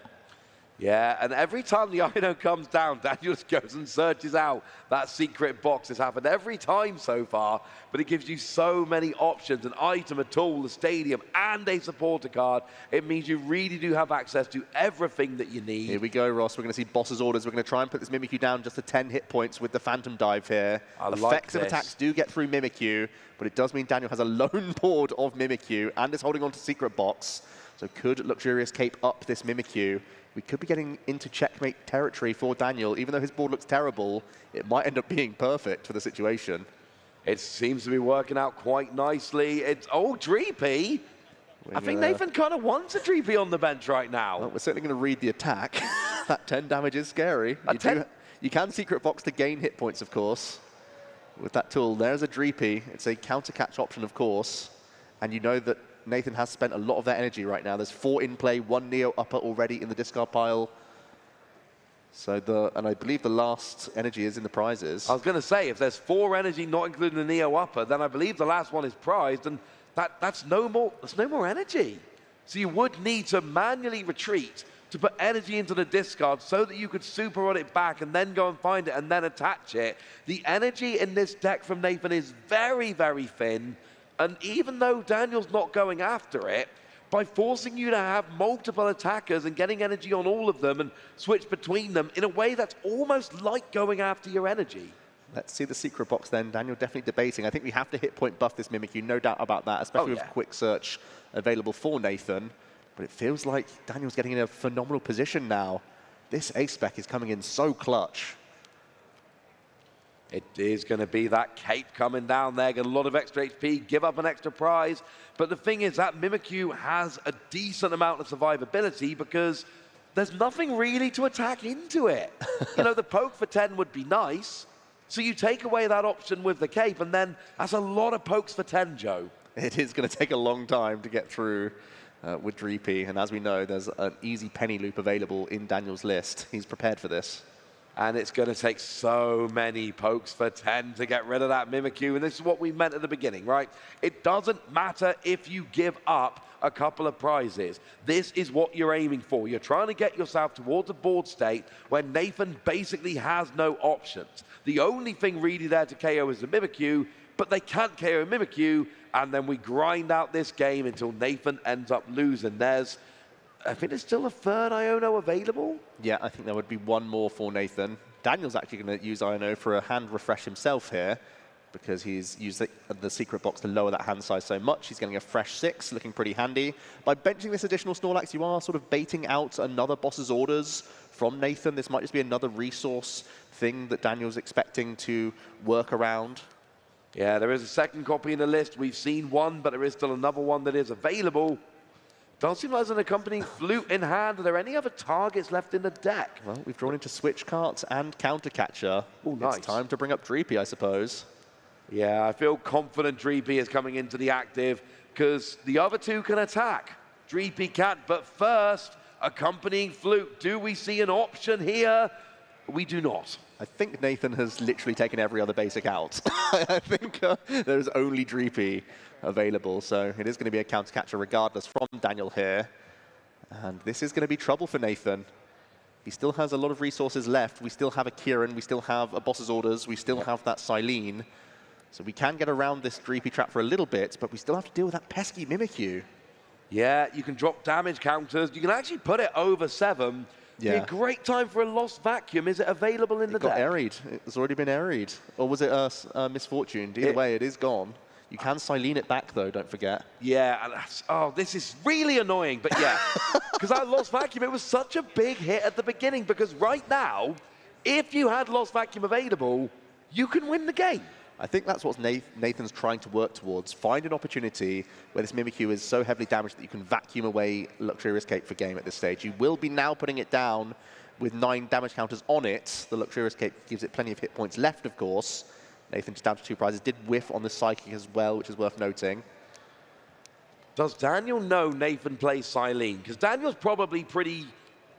Yeah, and every time the Iono comes down, Daniel just goes and searches out that Secret Box. It's happened every time so far, but it gives you so many options, an item, a tool, a stadium, and a supporter card. It means you really do have access to everything that you need. Here we go, Ross. We're going to see boss's orders. We're going to try and put this Mimikyu down just to 10 hit points with the Phantom Dive here. Effective attacks do get through Mimikyu, but it does mean Daniel has a lone board of Mimikyu and is holding on to Secret Box. So could Luxurious Cape up this Mimikyu? We could be getting into checkmate territory for Daniel. Even though his board looks terrible, it might end up being perfect for the situation. It seems to be working out quite nicely. It's, oh, Dreepy. I think Nathan kind of wants a Dreepy on the bench right now. Well, we're certainly going to read the attack. That 10 damage is scary. You can Secret Box to gain hit points, of course. With that tool, there's a Dreepy. It's a counter catch option, of course. And you know that Nathan has spent a lot of their energy right now. There's 4 in play, 1 Neo upper already in the discard pile. So and I believe the last energy is in the prizes. I was going to say, if there's 4 energy, not including the Neo upper, then I believe the last one is prized, and that's no more energy. So you would need to manually retreat to put energy into the discard so that you could super run it back and then go and find it and then attach it. The energy in this deck from Nathan is very, very thin. And even though Daniel's not going after it, by forcing you to have multiple attackers and getting energy on all of them and switch between them in a way that's almost like going after your energy. Let's see the Secret Box then. Daniel definitely debating. I think we have to hit point buff this Mimikyu, no doubt about that, especially with Quick Search available for Nathan. But it feels like Daniel's getting in a phenomenal position now. This ace spec is coming in so clutch. It is going to be that cape coming down there, get a lot of extra HP, give up an extra prize. But the thing is that Mimikyu has a decent amount of survivability because there's nothing really to attack into it. You know, the poke for 10 would be nice. So you take away that option with the cape, and then that's a lot of pokes for 10, Joe. It is going to take a long time to get through with Dreepy. And as we know, there's an easy penny loop available in Daniel's list. He's prepared for this. And it's going to take so many pokes for 10 to get rid of that Mimikyu. And this is what we meant at the beginning, right? It doesn't matter if you give up a couple of prizes. This is what you're aiming for. You're trying to get yourself towards a board state where Nathan basically has no options. The only thing really there to KO is the Mimikyu, but they can't KO Mimikyu, and then we grind out this game until Nathan ends up losing. I think there's still a third Iono available. Yeah, I think there would be one more for Nathan. Daniel's actually going to use Iono for a hand refresh himself here because he's used the Secret Box to lower that hand size so much. He's getting a fresh 6, looking pretty handy. By benching this additional Snorlax, you are sort of baiting out another boss's orders from Nathan. This might just be another resource thing that Daniel's expecting to work around. Yeah, there is a second copy in the list. We've seen one, but there is still another one that is available. Does seem like there's an accompanying flute in hand. Are there any other targets left in the deck? Well, we've drawn into Switch Carts and Counter Catcher. Oh, nice. It's time to bring up Dreepy, I suppose. Yeah, I feel confident Dreepy is coming into the active because the other two can attack. Dreepy can't, but first, accompanying flute. Do we see an option here? We do not. I think Nathan has literally taken every other basic out. I think there's only Dreepy available, so it is going to be a counter catcher regardless from Daniel here. And this is going to be trouble for Nathan. He still has a lot of resources left. We still have a Kieran, we still have a boss's orders, we still have that Silene. So we can get around this Dreepy trap for a little bit, but we still have to deal with that pesky Mimikyu. Yeah, you can drop damage counters. You can actually put it over 7. Yeah. Be a great time for a Lost Vacuum. Is it available in the deck? It got airied. It's already been airied. Or was it misfortuned? Either way, it is gone. You can Silene it back, though, don't forget. Yeah, and this is really annoying, but yeah. Because that Lost Vacuum, it was such a big hit at the beginning, because right now, if you had Lost Vacuum available, you can win the game. I think that's what Nathan's trying to work towards. Find an opportunity where this Mimikyu is so heavily damaged that you can vacuum away Luxurious Cape for game at this stage. You will be now putting it down with 9 damage counters on it. The Luxurious Cape gives it plenty of hit points left, of course. Nathan just down to 2 prizes. Did whiff on the Psychic as well, which is worth noting. Does Daniel know Nathan plays Silene? Because Daniel's probably pretty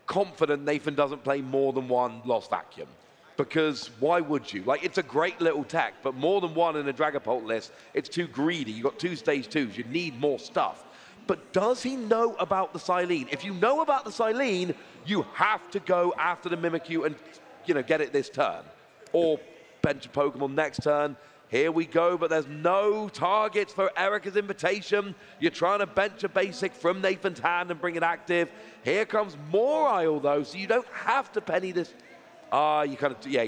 confident Nathan doesn't play more than 1 Lost Vacuum. Because why would you? Like, it's a great little tech, but more than 1 in a Dragapult list, it's too greedy. You've got 2 stage 2s. You need more stuff. But does he know about the Silene? If you know about the Silene, you have to go after the Mimikyu and, get it this turn. Or bench a Pokemon next turn. Here we go, but there's no targets for Erica's Invitation. You're trying to bench a basic from Nathan's hand and bring it active. Here comes more Isle, though, so you don't have to penny this. You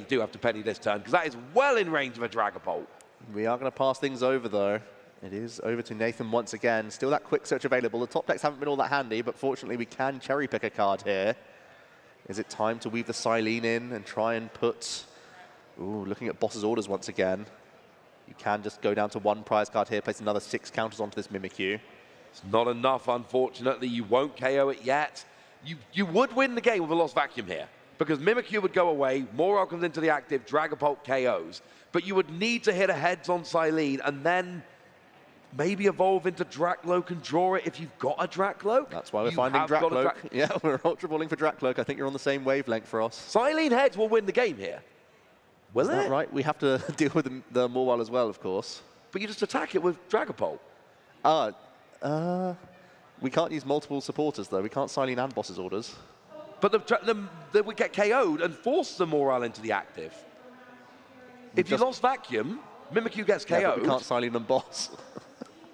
do have to penny this turn, because that is well in range of a Dragapult. We are going to pass things over, though. It is over to Nathan once again. Still that quick search available. The top decks haven't been all that handy, but fortunately we can cherry pick a card here. Is it time to weave the Silene in and try and put... Ooh, looking at boss's orders once again. You can just go down to one prize card here, place another 6 counters onto this Mimikyu. It's not enough, unfortunately. You won't KO it yet. You would win the game with a Lost Vacuum here, because Mimikyu would go away, Moro comes into the active, Dragapult KOs. But you would need to hit a heads on Silene and then maybe evolve into Drakloak and draw it if you've got a Drakloak. That's why we're finding Drakloak. Yeah, we're Ultra Balling for Drakloak. I think you're on the same wavelength for us. Silene heads will win the game here. Will Is that it? right? We have to deal with the Morwell as well, of course. But you just attack it with Dragapult. We can't use multiple supporters, though. We can't Silene and boss's orders. But they would get KO'd and force the Morale into the active. If you lost Vacuum, Mimikyu gets KO'd. Yeah, but we can't Silene and boss.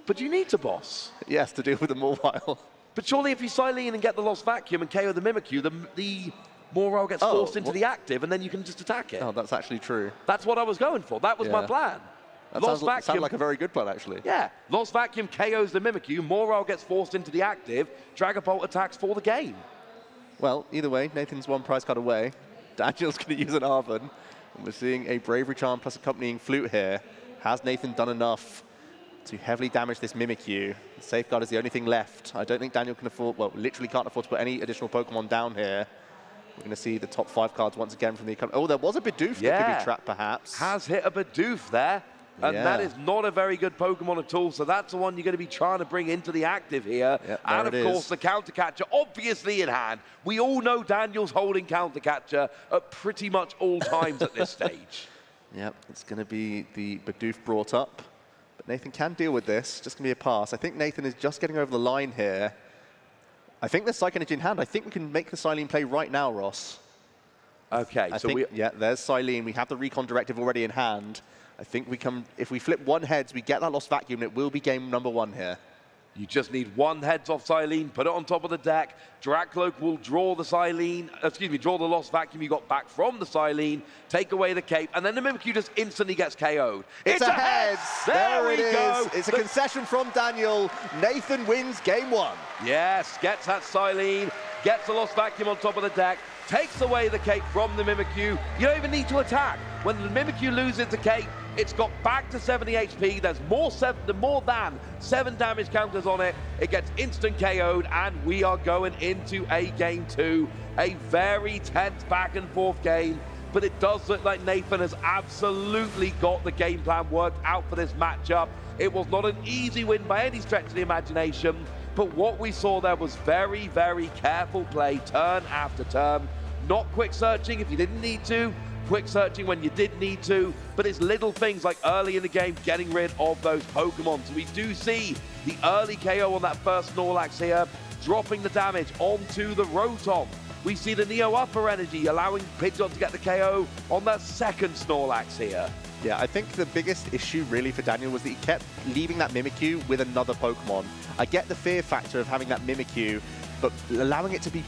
But you need to boss. Yes, to deal with the Morwell. But surely if you Silene and get the Lost Vacuum and KO the Mimikyu, the Morale gets forced into the active and then you can just attack it. Oh, that's actually true. That's what I was going for. That was my plan. That Lost sounds Vacuum, like a very good plan, actually. Yeah. Lost Vacuum KOs the Mimikyu, Morale gets forced into the active, Dragapult attacks for the game. Well, either way, Nathan's one prize card away. Daniel's going to use an Arven. And we're seeing a Bravery Charm plus accompanying Flute here. Has Nathan done enough to heavily damage this Mimikyu? The Safeguard is the only thing left. I don't think Daniel can afford, well, literally can't afford to put any additional Pokemon down here. We're going to see the top 5 cards once again from the... Oh, there was a Bidoof that could be trapped, perhaps. Has hit a Bidoof there. And that is not a very good Pokemon at all, so that's the one you're going to be trying to bring into the active here. Yep, and of course, the Counter Catcher, obviously in hand. We all know Daniel's holding Counter Catcher at pretty much all times at this stage. Yep, it's going to be the Bidoof brought up. But Nathan can deal with this. Just going to be a pass. I think Nathan is just getting over the line here. I think there's Psych Energy in hand. I think we can make the Silene play right now, Ross. Okay, yeah, there's Silene. We have the Recon Directive already in hand. I think we can, if we flip one heads, we get that Lost Vacuum, it will be game number 1 here. You just need one heads off Silene, put it on top of the deck. Drakloak will draw the Silene, draw the Lost Vacuum you got back from the Silene, take away the cape, and then the Mimikyu just instantly gets KO'd. It's a heads! There we go! It's a concession from Daniel. Nathan wins game 1. Yes, gets that Silene, gets the Lost Vacuum on top of the deck, takes away the cape from the Mimikyu. You don't even need to attack. When the Mimikyu loses the cape, it's got back to 70 HP. There's more than 7 damage counters on it. It gets instant KO'd, and we are going into a game 2. A very tense back and forth game, but it does look like Nathan has absolutely got the game plan worked out for this matchup. It was not an easy win by any stretch of the imagination, but what we saw there was very, very careful play, turn after turn. Not quick searching if you didn't need to, quick searching when you did need to, but it's little things like early in the game getting rid of those Pokemon. So we do see the early KO on that first Snorlax here, dropping the damage onto the Rotom. We see the Neo Upper Energy allowing Pidgeot to get the KO on that second Snorlax here. Yeah, I think the biggest issue really for Daniel was that he kept leaving that Mimikyu with another Pokemon. I get the fear factor of having that Mimikyu, but allowing it to be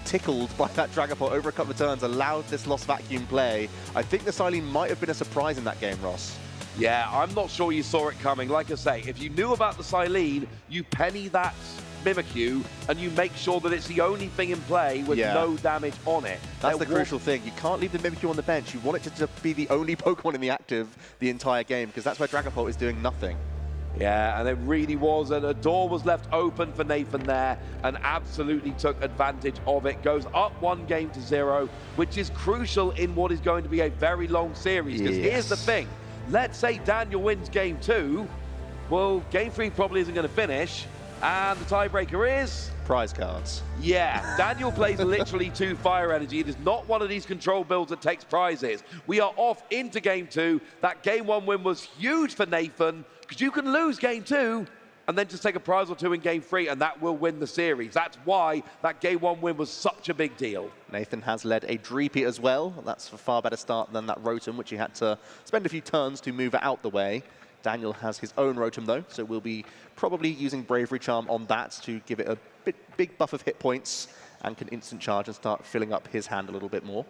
tickled by that Dragapult over a couple of turns allowed this Lost Vacuum play. I think the Silene might have been a surprise in that game, Ross. Yeah, I'm not sure you saw it coming. Like I say, if you knew about the Silene, you penny that Mimikyu and you make sure that it's the only thing in play with no damage on it. That's the crucial thing. You can't leave the Mimikyu on the bench. You want it to be the only Pokemon in the active the entire game, because that's where Dragapult is doing nothing. Yeah, and it really was, and a door was left open for Nathan there, and absolutely took advantage of it. Goes up 1-0, which is crucial in what is going to be a very long series, because here's the thing. Let's say Daniel wins game 2, well, game 3 probably isn't going to finish, and the tiebreaker is... prize cards. Yeah, Daniel plays literally 2 Fire Energy. It is not one of these control builds that takes prizes. We are off into game 2. That game 1 win was huge for Nathan, because you can lose game 2 and then just take a prize or 2 in game 3, and that will win the series. That's why that game 1 win was such a big deal. Nathan has led a Dreepy as well. That's a far better start than that Rotom, which he had to spend a few turns to move it out the way. Daniel has his own Rotom, though, so we'll be probably using Bravery Charm on that to give it a big buff of hit points and can instant charge and start filling up his hand a little bit more.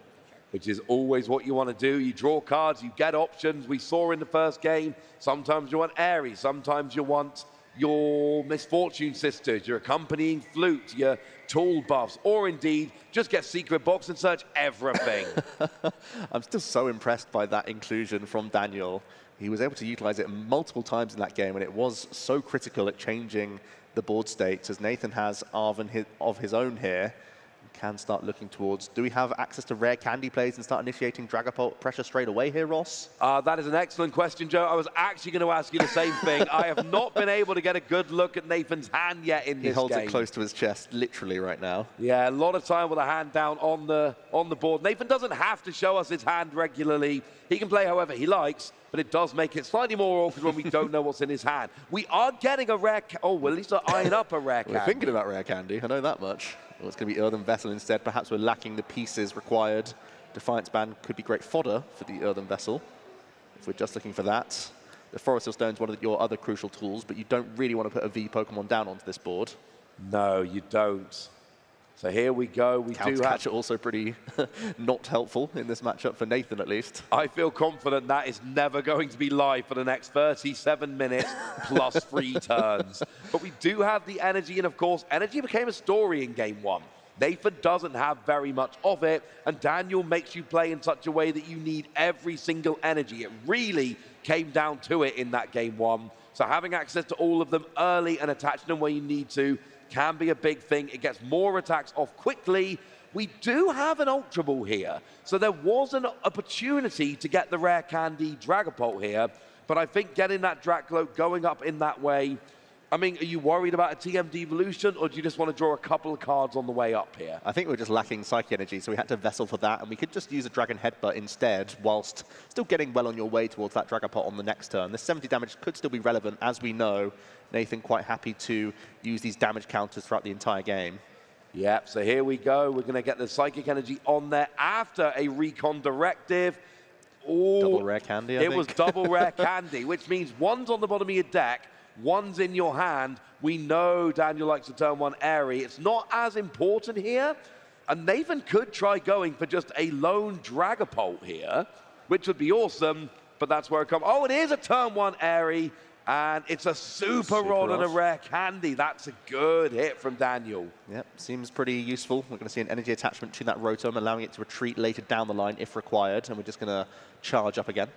which is always what you want to do. You draw cards, you get options. We saw in the first game, sometimes you want Aries, sometimes you want your Misfortune Sisters, your Accompanying Flute, your Tool Buffs, or indeed, just get Secret Box and search everything. I'm still so impressed by that inclusion from Daniel. He was able to utilize it multiple times in that game, and it was so critical at changing the board states, as Nathan has Arven of his own here. Can start looking towards, do we have access to rare candy plays and start initiating Dragapult pressure straight away here, Ross? That is an excellent question, Joe. I was actually going to ask you the same thing. I have not been able to get a good look at Nathan's hand yet in this game. He holds it close to his chest, literally right now. Yeah, a lot of time with a hand down on the board. Nathan doesn't have to show us his hand regularly. He can play however he likes, but it does make it slightly more awkward when we don't know what's in his hand. We are getting a rare... Oh, well, at least they're eyeing up a rare candy. We're thinking about rare candy, I know that much. Well, it's going to be Earthen Vessel instead. Perhaps we're lacking the pieces required. Defiance Band could be great fodder for the Earthen Vessel, if we're just looking for that. The Forest Stone is one of your other crucial tools, but you don't really want to put a V Pokemon down onto this board. No, you don't. So here we go. We do have... Catcher also pretty not helpful in this matchup for Nathan, at least. I feel confident that is never going to be live for the next 37 minutes plus 3 turns. But we do have the energy, and of course, energy became a story in game 1. Nathan doesn't have very much of it, and Daniel makes you play in such a way that you need every single energy. It really came down to it in that game 1. So having access to all of them early and attaching them where you need to can be a big thing. It gets more attacks off quickly. We do have an Ultra Ball here, so there was an opportunity to get the rare candy Dragapult here, but I think getting that Dracloak going up in that way, I mean, are you worried about a TM Devolution, or do you just want to draw a couple of cards on the way up here? I think we're just lacking Psychic Energy, so we had to Vessel for that, and we could just use a Dragon Headbutt instead, whilst still getting well on your way towards that Dragapult on the next turn. This 70 damage could still be relevant, as we know. Nathan quite happy to use these damage counters throughout the entire game. Yep, so here we go. We're going to get the Psychic Energy on there after a Recon Directive. Ooh, double rare candy, I think. It was double rare candy, which means one's on the bottom of your deck, one's in your hand. We know Daniel likes to turn 1 airy. It's not as important here. And Nathan could try going for just a lone Dragapult here, which would be awesome, but that's where it comes. Oh, it is a turn 1 airy. And it's a super rod and a rare candy. That's a good hit from Daniel. Yep, seems pretty useful. We're going to see an energy attachment to that Rotom, allowing it to retreat later down the line if required. And we're just going to charge up again.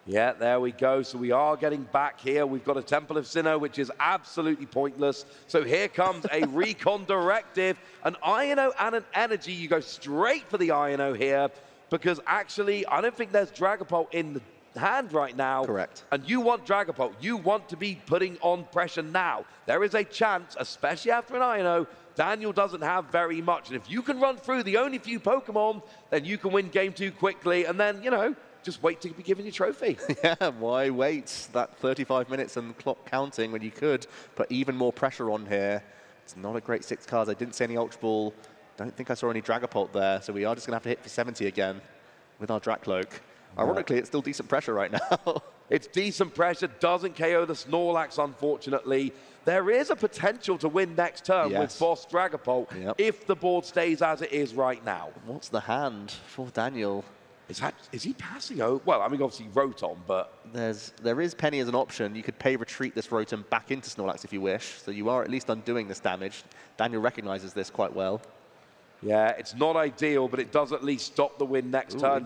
Yeah, there we go. So we are getting back here. We've got a Temple of Sinnoh, which is absolutely pointless. So here comes a Recon Directive, an Iono and an Energy. You go straight for the Iono here, because actually, I don't think there's Dragapult in the hand right now. Correct. And you want Dragapult. You want to be putting on pressure now. There is a chance, especially after an Iono, Daniel doesn't have very much. And if you can run through the only few Pokemon, then you can win game 2 quickly. And then, you know, just wait to be given your trophy. Yeah, why wait that 35 minutes and the clock counting when you could put even more pressure on here? It's not a great 6 cards. I didn't see any Ultra Ball. Don't think I saw any Dragapult there. So we are just going to have to hit for 70 again with our Dracloak. Ironically, it's still decent pressure right now. It's decent pressure, doesn't KO the Snorlax, unfortunately. There is a potential to win next turn with Boss Dragapult if the board stays as it is right now. What's the hand for Daniel? Is he passing over? Well, I mean, obviously Rotom, but... There is Penny as an option. You could pay retreat this Rotom back into Snorlax if you wish, so you are at least undoing this damage. Daniel recognizes this quite well. Yeah, it's not ideal, but it does at least stop the win next turn.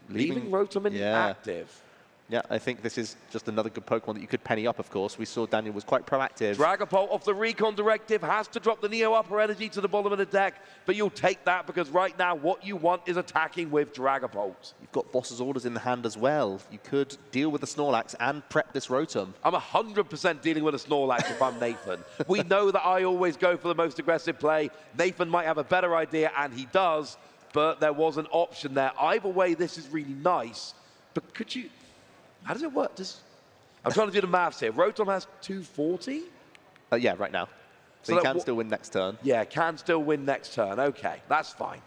Leaving Rotom inactive. Yeah, I think this is just another good Pokemon that you could penny up, of course. We saw Daniel was quite proactive. Dragapult off the Recon Directive has to drop the Neo Upper Energy to the bottom of the deck, but you'll take that because right now what you want is attacking with Dragapult. You've got Boss's Orders in the hand as well. You could deal with the Snorlax and prep this Rotom. I'm 100% dealing with a Snorlax if I'm Nathan. We know that I always go for the most aggressive play. Nathan might have a better idea, and he does, but there was an option there. Either way, this is really nice, but could you... How does it work? I'm trying to do the maths here. Rotom has 240? Yeah, right now. So you can still win next turn. Yeah, can still win next turn. Okay, that's fine.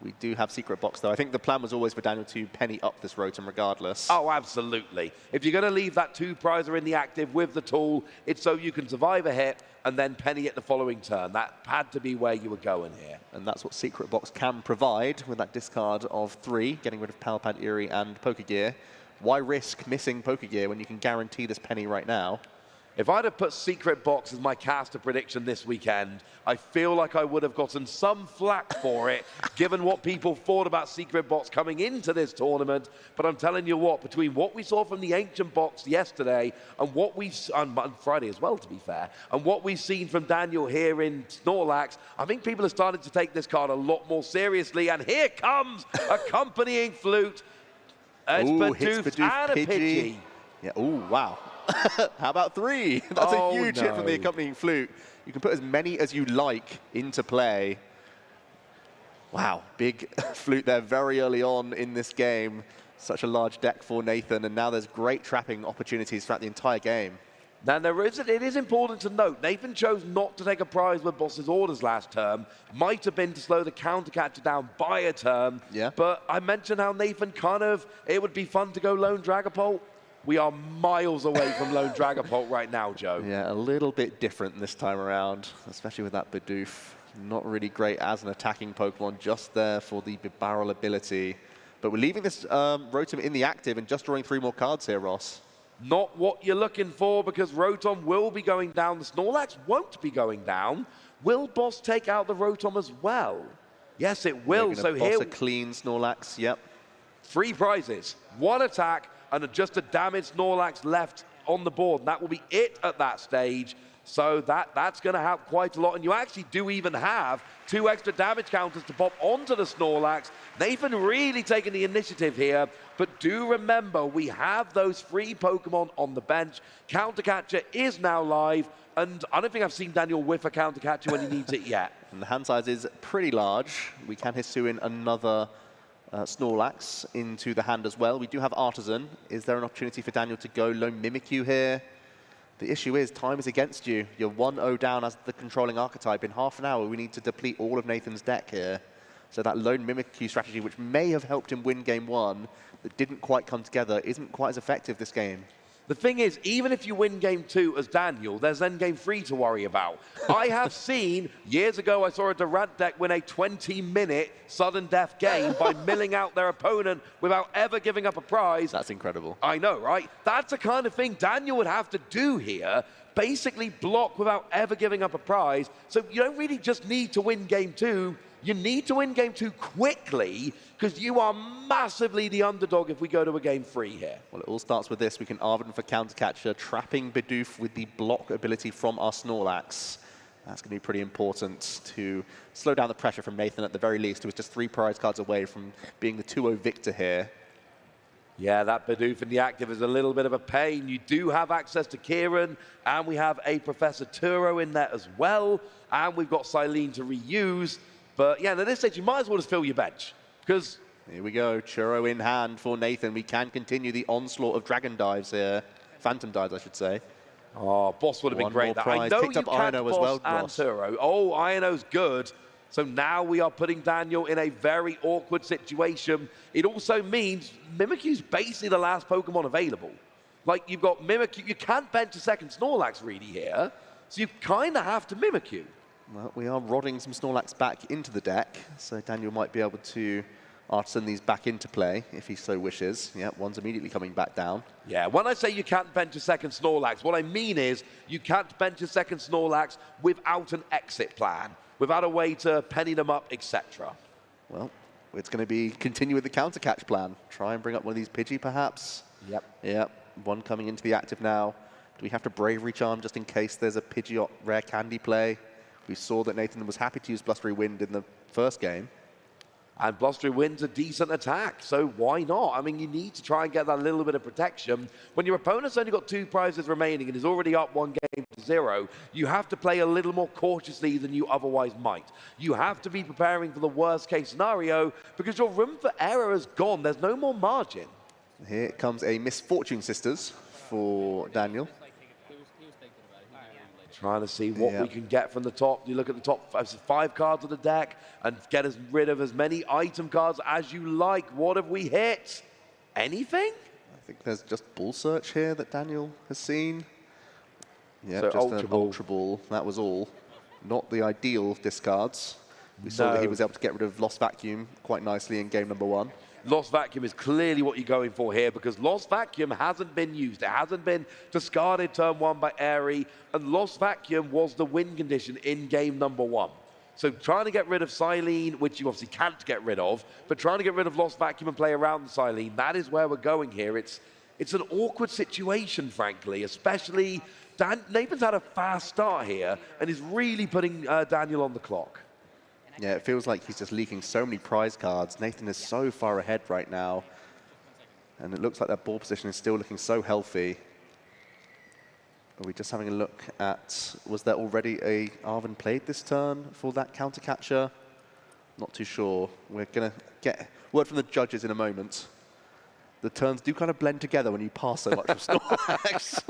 We do have Secret Box, though. I think the plan was always for Daniel to penny up this Rotom regardless. Oh, absolutely. If you're going to leave that 2-prizer in the active with the tool, it's so you can survive a hit and then penny it the following turn. That had to be where you were going here. And that's what Secret Box can provide with that discard of 3, getting rid of Power Pad Eerie and Pokegear. Why risk missing Pokegear when you can guarantee this penny right now? If I'd have put Secret Box as my caster prediction this weekend, I feel like I would have gotten some flack for it, given what people thought about Secret Box coming into this tournament. But I'm telling you what, between what we saw from the Ancient Box yesterday and what we've on Friday as well, to be fair, and what we've seen from Daniel here in Snorlax, I think people are starting to take this card a lot more seriously. And here comes accompanying flute. It's Bidoof and a Pidgey. Yeah. Oh, wow. How about 3? That's a huge hit from the accompanying flute. You can put as many as you like into play. Wow, big flute there very early on in this game. Such a large deck for Nathan, and now there's great trapping opportunities throughout the entire game. Now, it is important to note, Nathan chose not to take a prize with Boss's orders last term. Might have been to slow the counter catcher down by a turn. Yeah. But I mentioned how Nathan it would be fun to go Lone Dragapult. We are miles away from Lone Dragapult right now, Joe. Yeah, a little bit different this time around, especially with that Bidoof. Not really great as an attacking Pokemon, just there for the barrel ability. But we're leaving this Rotom in the active and just drawing 3 more cards here, Ross. Not what you're looking for, because Rotom will be going down. The Snorlax won't be going down. Will Boss take out the Rotom as well? Yes, it will. So here, a clean Snorlax, yep. 3 prizes, 1 attack, and just a damaged Snorlax left on the board. And that will be it at that stage. So that's going to help quite a lot. And you actually do even have 2 extra damage counters to pop onto the Snorlax. Nathan really taking the initiative here. But do remember, we have those free Pokemon on the bench. Counter Catcher is now live. And I don't think I've seen Daniel whiff a Counter Catcher when he needs it yet. And the hand size is pretty large. We can Hisuian another Snorlax into the hand as well. We do have Artisan. Is there an opportunity for Daniel to go Lone Mimikyu here? The issue is time is against you. You're 1-0 down as the controlling archetype. In half an hour, we need to deplete all of Nathan's deck here. So that Lone Mimikyu strategy, which may have helped him win game 1, that didn't quite come together, isn't quite as effective this game. The thing is, even if you win game 2 as Daniel, there's then game 3 to worry about. I have seen, years ago, I saw a Durant deck win a 20-minute sudden death game by milling out their opponent without ever giving up a prize. That's incredible. I know, right? That's the kind of thing Daniel would have to do here, basically block without ever giving up a prize. So you don't really just need to win game 2. You need to win game 2 quickly, because you are massively the underdog if we go to a game 3 here. Well, it all starts with this. We can Arven for Counter Catcher, trapping Bidoof with the block ability from our Snorlax. That's going to be pretty important to slow down the pressure from Nathan at the very least, who was just 3 prize cards away from being the 2-0 victor here. Yeah, that Bidoof in the active is a little bit of a pain. You do have access to Kieran, and we have a Professor Turo in there as well, and we've got Silene to reuse. But yeah, at this stage, you might as well just fill your bench, because... Here we go, Churro in hand for Nathan. We can continue the onslaught of Dragon Dives here. Phantom Dives, I should say. Oh, Boss would have been great. I know you can't Boss and Turo. Oh, Iono's good. So now we are putting Daniel in a very awkward situation. It also means Mimikyu's basically the last Pokemon available. Like, you've got Mimikyu. You can't bench a second Snorlax really here, so you kind of have to Mimikyu. Well, we are rodding some Snorlax back into the deck, so Daniel might be able to Artisan these back into play if he so wishes. Yeah, one's immediately coming back down. Yeah, when I say you can't bench a second Snorlax, what I mean is you can't bench a second Snorlax without an exit plan, without a way to penny them up, etc. Well, it's going to be continue with the counter catch plan. Try and bring up one of these Pidgey, perhaps. Yep. Yep, one coming into the active now. Do we have to Bravery Charm just in case there's a Pidgeot rare candy play? We saw that Nathan was happy to use Blustery Wind in the first game. And Blustery Wind's a decent attack, so why not? I mean, you need to try and get that little bit of protection. When your opponent's only got 2 prizes remaining and is already up 1 game to 0, you have to play a little more cautiously than you otherwise might. You have to be preparing for the worst case scenario, because your room for error is gone. There's no more margin. Here comes a Misfortune Sisters for Daniel. Trying to see what we can get from the top. You look at the top 5 cards of the deck and get rid of as many item cards as you like. What have we hit? Anything? I think there's just Ball Search here that Daniel has seen. Yeah, So just Ultra an Ball. Ultra Ball. That was all. Not the ideal discards. We saw that he was able to get rid of Lost Vacuum quite nicely in game number 1. Lost Vacuum is clearly what you're going for here because Lost Vacuum hasn't been used. It hasn't been discarded turn 1 by Airy, and Lost Vacuum was the win condition in game number 1. So trying to get rid of Silene, which you obviously can't get rid of, but trying to get rid of Lost Vacuum and play around the Silene, that is where we're going here. It's an awkward situation, frankly, especially Nathan's had a fast start here and is really putting Daniel on the clock. Yeah, it feels like he's just leaking so many prize cards. Nathan is so far ahead right now. And it looks like that ball position is still looking so healthy. Are we just having a look at, was there already a Arvin played this turn for that counter catcher? Not too sure. We're going to get word from the judges in a moment. The turns do kind of blend together when you pass so much of Snorlax.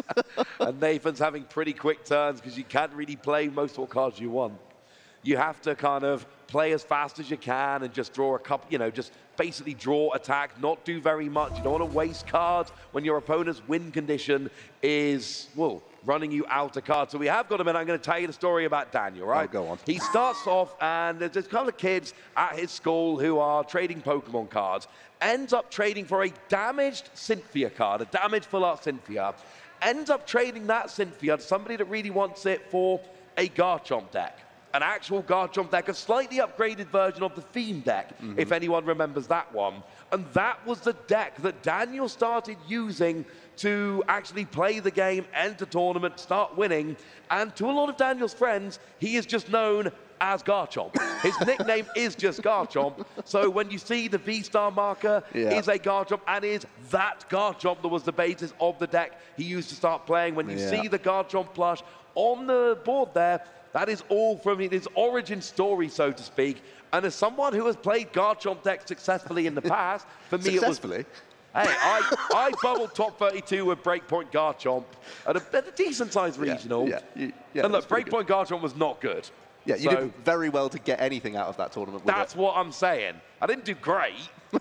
And Nathan's having pretty quick turns because you can't really play most of the cards you want. You have to kind of play as fast as you can and just draw a couple, you know, just basically draw, attack, not do very much. You don't want to waste cards when your opponent's win condition is, well, running you out of cards. So we have got a minute. I'm going to tell you the story about Daniel, right? Oh, go on. He starts off, and there's a couple of kids at his school who are trading Pokemon cards, ends up trading for a damaged Cynthia card, a damaged full art Cynthia, ends up trading that Cynthia to somebody that really wants it for a Garchomp deck. An actual Garchomp deck, a slightly upgraded version of the theme deck, if anyone remembers that one. And that was the deck that Daniel started using to actually play the game, enter tournament, start winning. And to a lot of Daniel's friends, he is just known as Garchomp. His nickname is just Garchomp. So when you see the V-star marker is a Garchomp and is that Garchomp that was the basis of the deck he used to start playing. When you see the Garchomp plush on the board there, that is all from his origin story, so to speak. And as someone who has played Garchomp decks successfully in the past, for me it was... Hey, I bubbled top 32 with Breakpoint Garchomp at a decent-sized regional. And look, Breakpoint Garchomp was not good. Yeah, you did very well to get anything out of that tournament with That's what I'm saying. I didn't do great,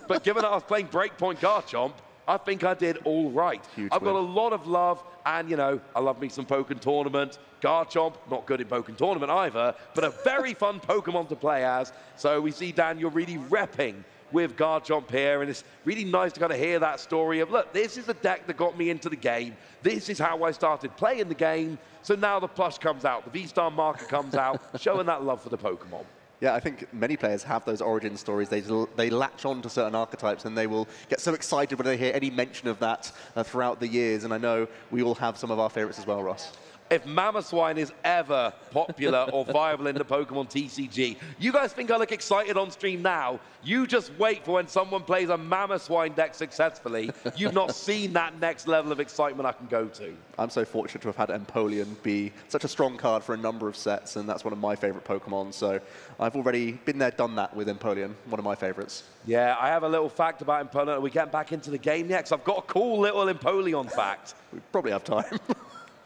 but given that I was playing Breakpoint Garchomp, I think I did all right. I've got a lot of love, and, you know, I love me some Pokken Tournament. Garchomp, not good in Pokken Tournament either, but a very fun Pokemon to play as. So we see Daniel really repping with Garchomp here, and it's really nice to kind of hear that story of, look, this is the deck that got me into the game. This is how I started playing the game. So now the plush comes out, the V-star marker comes out, showing that love for the Pokemon. Yeah, I think many players have those origin stories. They latch on to certain archetypes, and they will get so excited when they hear any mention of that throughout the years. And I know we all have some of our favorites as well, Ross. If Mamoswine is ever popular or viable in the Pokemon TCG, you guys think I look excited on stream now? You just wait for when someone plays a Mamoswine deck successfully. You've not seen that next level of excitement I can go to. I'm so fortunate to have had Empoleon be such a strong card for a number of sets, and that's one of my favorite Pokemon. So I've already been there, done that with Empoleon, one of my favorites. Yeah, I have a little fact about Empoleon. Are we getting back into the game yet? 'Cause I've got a cool little Empoleon fact. We probably have time.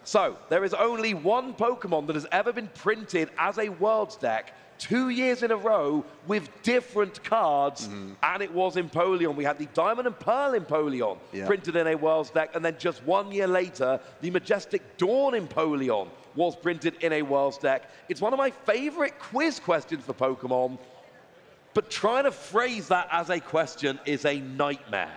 So, there is only one Pokemon that has ever been printed as a Worlds deck 2 years in a row with different cards, and it was Empoleon. We had the Diamond and Pearl Empoleon printed in a Worlds deck, and then just 1 year later, the Majestic Dawn Empoleon was printed in a Worlds deck. It's one of my favorite quiz questions for Pokemon, but trying to phrase that as a question is a nightmare.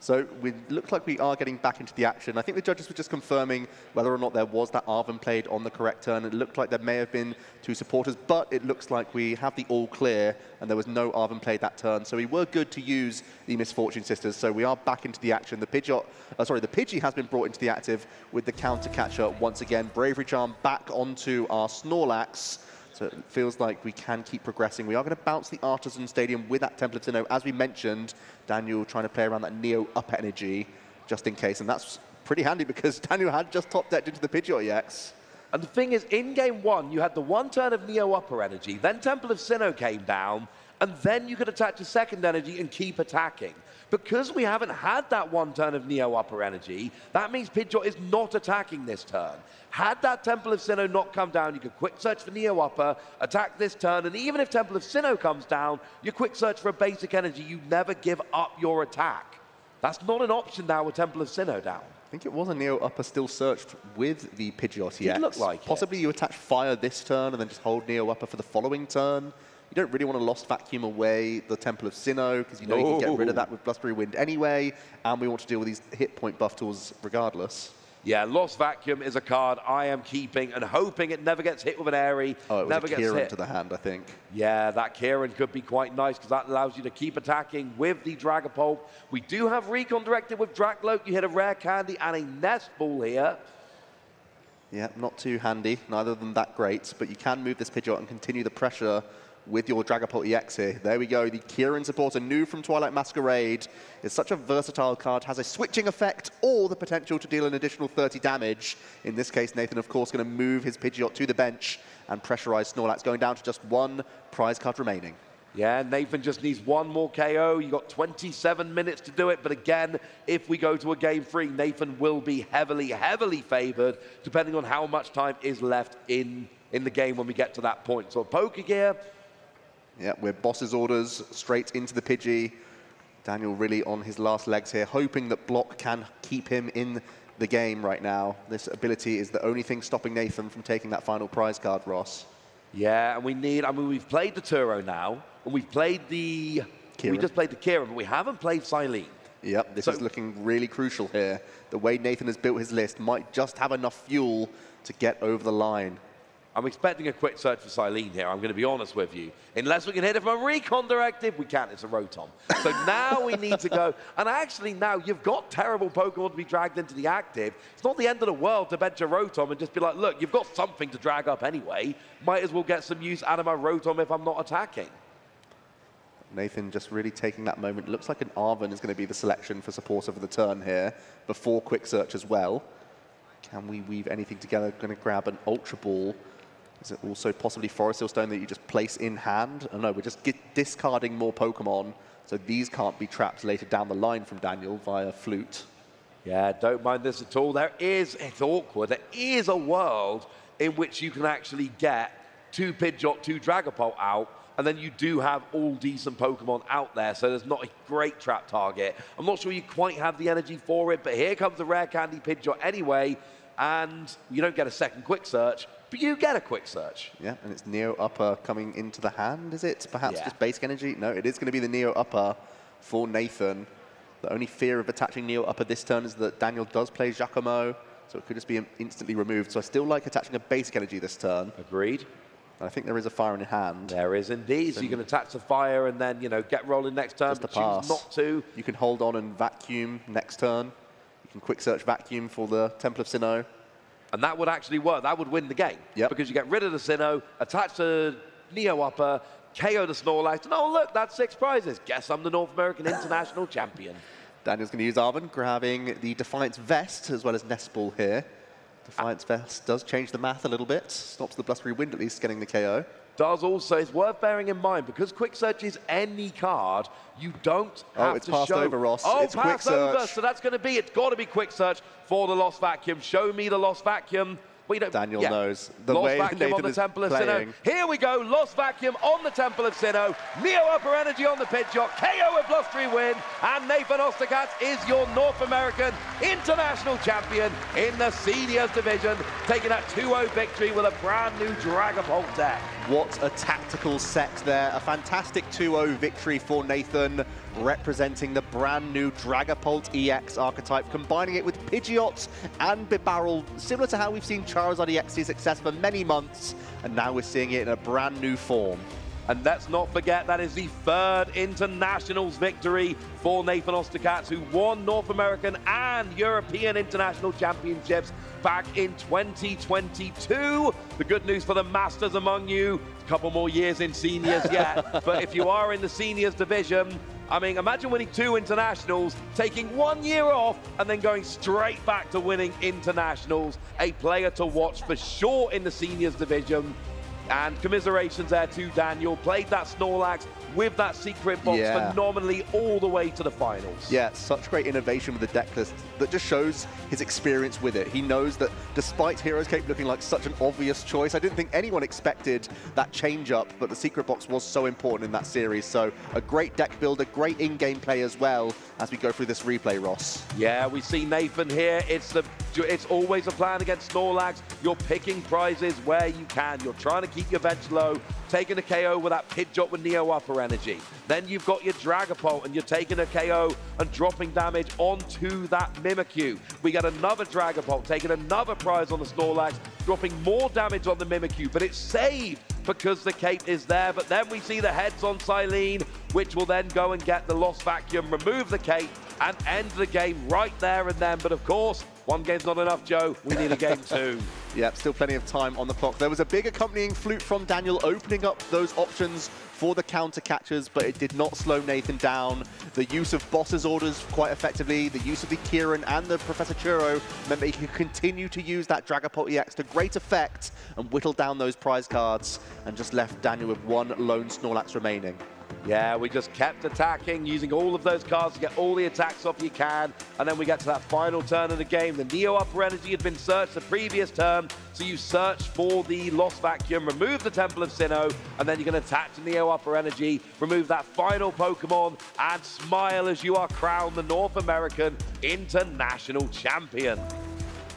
So it looks like we are getting back into the action. I think the judges were just confirming whether or not there was that Arvin played on the correct turn. It looked like there may have been 2 supporters, but it looks like we have the all clear, and there was no Arvin played that turn. So we were good to use the Misfortune Sisters. So we are back into the action. The Pidgey has been brought into the active with the counter catcher once again. Bravery Charm back onto our Snorlax. So it feels like we can keep progressing. We are going to bounce the Artisan Stadium with that Temple of Sinnoh. As we mentioned, Daniel trying to play around that Neo up energy just in case. And that's pretty handy because Daniel had just top decked into the Pidgeot EX. And the thing is, in game 1, you had the 1 turn of Neo upper energy, then Temple of Sinnoh came down, and then you could attach a second energy and keep attacking. Because we haven't had that one turn of Neo upper energy, that means Pidgeot is not attacking this turn. Had that Temple of Sinnoh not come down, you could quick search for Neo upper, attack this turn, and even if Temple of Sinnoh comes down, you quick search for a basic energy. You never give up your attack. That's not an option now with Temple of Sinnoh down. I think it was a Neo upper still searched with the Pidgeot EX. It looked like Possibly you attach fire this turn and then just hold Neo upper for the following turn. You don't really want to Lost Vacuum away the Temple of Sinnoh, because you know you can get rid of that with Blustery Wind anyway, and we want to deal with these hit point buff tools regardless. Yeah, Lost Vacuum is a card I am keeping and hoping it never gets hit with an Airy. Oh, it was never a gets Kieran hit to the hand, I think. Yeah, that Kieran could be quite nice because that allows you to keep attacking with the Dragapult. We do have Recon directed with Drakloak. You hit a Rare Candy and a Nest Ball here. Yeah, not too handy, neither of them that great, but you can move this Pidgeot and continue the pressure with your Dragapult EX here. There we go, the Kieran supporter, new from Twilight Masquerade. It's such a versatile card, has a switching effect or the potential to deal an additional 30 damage. In this case, Nathan, of course, going to move his Pidgeot to the bench and pressurize Snorlax, going down to just one prize card remaining. Yeah, Nathan just needs one more KO. You got 27 minutes to do it, but again, if we go to a game 3, Nathan will be heavily, heavily favored, depending on how much time is left in the game when we get to that point. So Pokegear. Yeah, we're boss's orders straight into the Pidgey. Daniel really on his last legs here, hoping that block can keep him in the game right now. This ability is the only thing stopping Nathan from taking that final prize card, Ross. Yeah, and we've played the Turo now, and we've played the... Kieran. We just played the Kieran, but we haven't played Silene. Yep, this is looking really crucial here. The way Nathan has built his list might just have enough fuel to get over the line. I'm expecting a quick search for Silene here, I'm going to be honest with you. Unless we can hit it from a Recon directive, we can't, it's a Rotom. So now we need to go, and actually now you've got terrible Pokemon to be dragged into the active. It's not the end of the world to bench a Rotom and just be like, look, you've got something to drag up anyway. Might as well get some use out of my Rotom if I'm not attacking. Nathan just really taking that moment. Looks like an Arven is going to be the selection for supporter for the turn here, before quick search as well. Can we weave anything together? Going to grab an Ultra Ball. Is it also possibly Forest Hill Stone that you just place in hand? Oh no, we're just discarding more Pokemon, so these can't be trapped later down the line from Daniel via Flute. Yeah, don't mind this at all. It's awkward. There is a world in which you can actually get 2 Pidgeot, 2 Dragapult out, and then you do have all decent Pokemon out there, so there's not a great trap target. I'm not sure you quite have the energy for it, but here comes the Rare Candy Pidgeot anyway, and you don't get a second quick search, but you get a quick search. Yeah, and it's Neo Upper coming into the hand, is it? Perhaps just basic energy? No, it is going to be the Neo Upper for Nathan. The only fear of attaching Neo Upper this turn is that Daniel does play Giacomo, so it could just be instantly removed. So I still like attaching a basic energy this turn. Agreed. And I think there is a fire in hand. There is indeed. So you can attach the fire and then, you know, get rolling next turn, but choose not to. You can hold on and vacuum next turn. You can quick search vacuum for the Temple of Sinnoh. And that would actually work. That would win the game. Because you get rid of the Sinnoh, attach the Neo Upper, KO the Snorlax, and oh, look, that's 6 prizes. Guess I'm the North American International Champion. Daniel's going to use Arven, grabbing the Defiance Vest as well as Nest Ball here. Defiance Vest does change the math a little bit. Stops the Blustery Wind at least getting the KO. Does also, it's worth bearing in mind, because Quick Search is any card, you don't have it's to passed show. over, Ross. Oh, it's passed Quick over, Search. so that's going to be, it's got to be Quick Search for the Lost Vacuum. Show me the Lost Vacuum. Well, you know, Daniel knows. The Lost way Vacuum Nathan on the is Temple of playing. Sinnoh. Here we go, Lost Vacuum on the Temple of Sinnoh. Neo Upper Energy on the Pidgeot. KO with Blustery Wind. And Nathan Osterkatz is your North American International Champion in the Seniors Division, taking that 2-0 victory with a brand new Dragapult deck. What a tactical set there. A fantastic 2-0 victory for Nathan, representing the brand new Dragapult EX archetype, combining it with Pidgeot and Bibarel, similar to how we've seen Charizard EX's success for many months, and now we're seeing it in a brand new form. And let's not forget, that is the 3rd Internationals victory for Nathan Osterkatz, who won North American and European International Championships back in 2022. The good news for the Masters among you, a couple more years in Seniors yet, but if you are in the Seniors division, I mean, imagine winning 2 internationals, taking 1 year off, and then going straight back to winning internationals. A player to watch for sure in the Seniors division. And commiserations there to Daniel. Played that Snorlax with that secret box phenomenally all the way to the finals. Yeah, such great innovation with the deck list that just shows his experience with it. He knows that despite Hero's Cape looking like such an obvious choice, I didn't think anyone expected that change up, but the secret box was so important in that series. So a great deck builder, great in-game play as well as we go through this replay, Ross. Yeah, we see Nathan here. It's always a plan against Snorlax. You're picking prizes where you can. You're trying to keep your bench low, taking a KO with that Pidgeot with Neo Upper Energy. Then you've got your Dragapult, and you're taking a KO and dropping damage onto that Mimikyu. We get another Dragapult, taking another prize on the Snorlax, dropping more damage on the Mimikyu, but it's saved because the cape is there. But then we see the heads on Silene, which will then go and get the Lost Vacuum, remove the cape, and end the game right there and then. But of course, one game's not enough, Joe. We need a game 2. Yep, still plenty of time on the clock. There was a big accompanying flute from Daniel, opening up those options for the counter catchers, but it did not slow Nathan down. The use of boss's orders quite effectively, the use of the Kieran and the Professor Churro meant that he could continue to use that Dragapult EX to great effect and whittle down those prize cards, and just left Daniel with one lone Snorlax remaining. Yeah, we just kept attacking, using all of those cards to get all the attacks off you can. And then we get to that final turn of the game. The Neo Upper Energy had been searched the previous turn, so you search for the Lost Vacuum, remove the Temple of Sinnoh, and then you can attach the Neo Upper Energy, remove that final Pokemon, and smile as you are crowned the North American International Champion.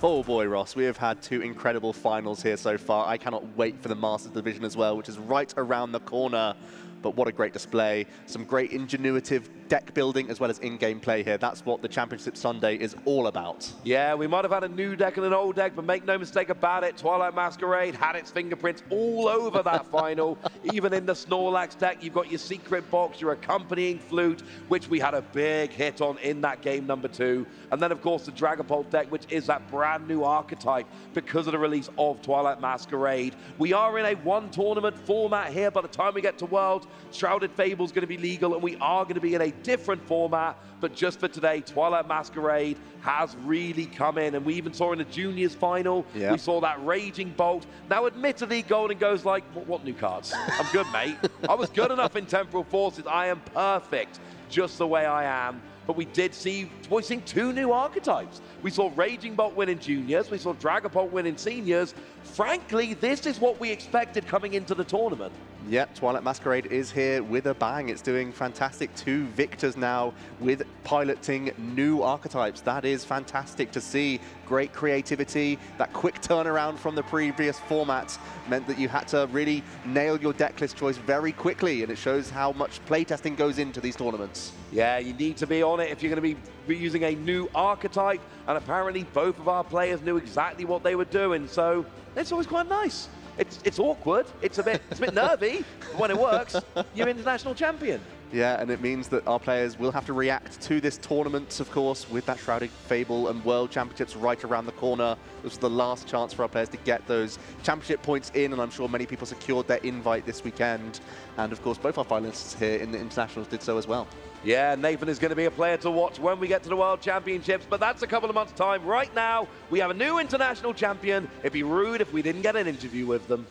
Oh boy, Ross, we have had 2 incredible finals here so far. I cannot wait for the Masters division as well, which is right around the corner. But what a great display. Some great ingenuitive deck building as well as in-game play here. That's what the Championship Sunday is all about. Yeah, we might have had a new deck and an old deck, but make no mistake about it, Twilight Masquerade had its fingerprints all over that final. Even in the Snorlax deck, you've got your secret box, your accompanying flute, which we had a big hit on in that game number 2. And then, of course, the Dragapult deck, which is that brand new archetype because of the release of Twilight Masquerade. We are in a 1-tournament format here. By the time we get to World, Shrouded Fable is going to be legal, and we are going to be in a different format. But just for today, Twilight Masquerade has really come in, and we even saw in the Juniors final, we saw that Raging Bolt. Now, admittedly, Golden goes like, what new cards? I'm good, mate. I was good enough in Temporal Forces. I am perfect just the way I am. But we did see, we're seeing 2 new archetypes. We saw Raging Bolt win in Juniors, we saw Dragapult win in Seniors. Frankly, this is what we expected coming into the tournament. Yep, Twilight Masquerade is here with a bang. It's doing fantastic. 2 victors now with piloting new archetypes. That is fantastic to see. Great creativity. That quick turnaround from the previous format meant that you had to really nail your deck list choice very quickly, and it shows how much playtesting goes into these tournaments. Yeah, you need to be on it if you're going to be using a new archetype, and apparently both of our players knew exactly what they were doing, so it's always quite nice. It's awkward, it's a bit nervy, but when it works, you're international champion. Yeah, and it means that our players will have to react to this tournament, of course, with that Shrouded Fable and World Championships right around the corner. This was the last chance for our players to get those championship points in, and I'm sure many people secured their invite this weekend. And of course, both our finalists here in the internationals did so as well. Yeah, Nathan is going to be a player to watch when we get to the World Championships, but that's a couple of months' time. Right now, we have a new international champion. It'd be rude if we didn't get an interview with them.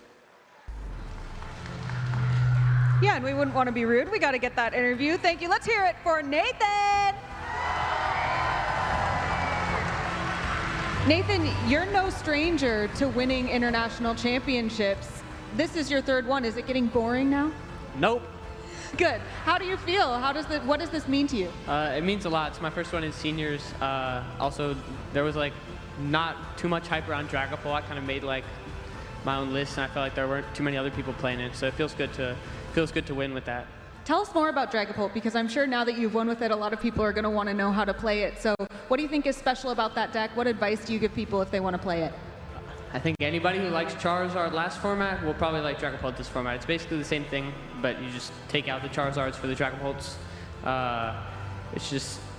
Yeah, and we wouldn't want to be rude. We got to get that interview. Thank you. Let's hear it for Nathan. Nathan, you're no stranger to winning international championships. This is your 3rd one. Is it getting boring now? Nope. Good. How do you feel? What does this mean to you? It means a lot. It's my first one in Seniors. Also, there was like not too much hype around Dragapult. I kind of made like my own list, and I felt like there weren't too many other people playing it. So it feels good to win with that. Tell us more about Dragapult, because I'm sure now that you've won with it, a lot of people are going to want to know how to play it. So what do you think is special about that deck? What advice do you give people if they want to play it? I think anybody who likes Charizard last format will probably like Dragapult this format. It's basically the same thing, but you just take out the Charizards for the Dragapults.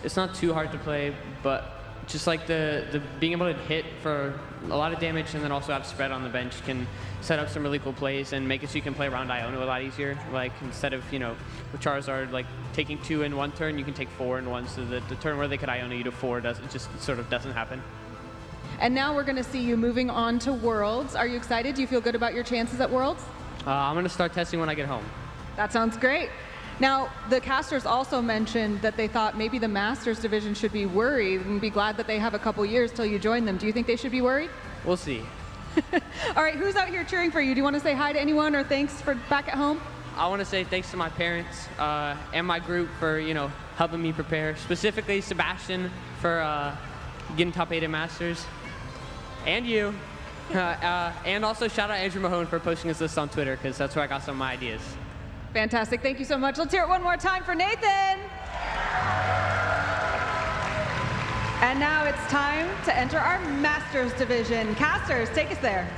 It's not too hard to play, but just like the being able to hit for a lot of damage and then also have spread on the bench can set up some really cool plays and make it so you can play around Iono a lot easier. Like instead of, with Charizard like taking 2 in one turn, you can take 4 in one, so that the turn where they could Iono you to 4 sort of doesn't happen. And now we're going to see you moving on to Worlds. Are you excited? Do you feel good about your chances at Worlds? I'm going to start testing when I get home. That sounds great. Now, the casters also mentioned that they thought maybe the Masters division should be worried and be glad that they have a couple years till you join them. Do you think they should be worried? We'll see. All right, who's out here cheering for you? Do you want to say hi to anyone or thanks for back at home? I want to say thanks to my parents and my group for, helping me prepare. Specifically, Sebastian for getting top 8 at Masters. And you. And also shout out Andrew Mahone for posting his list on Twitter, because that's where I got some of my ideas. Fantastic. Thank you so much. Let's hear it one more time for Nathan. And now it's time to enter our Masters division. Casters, take us there.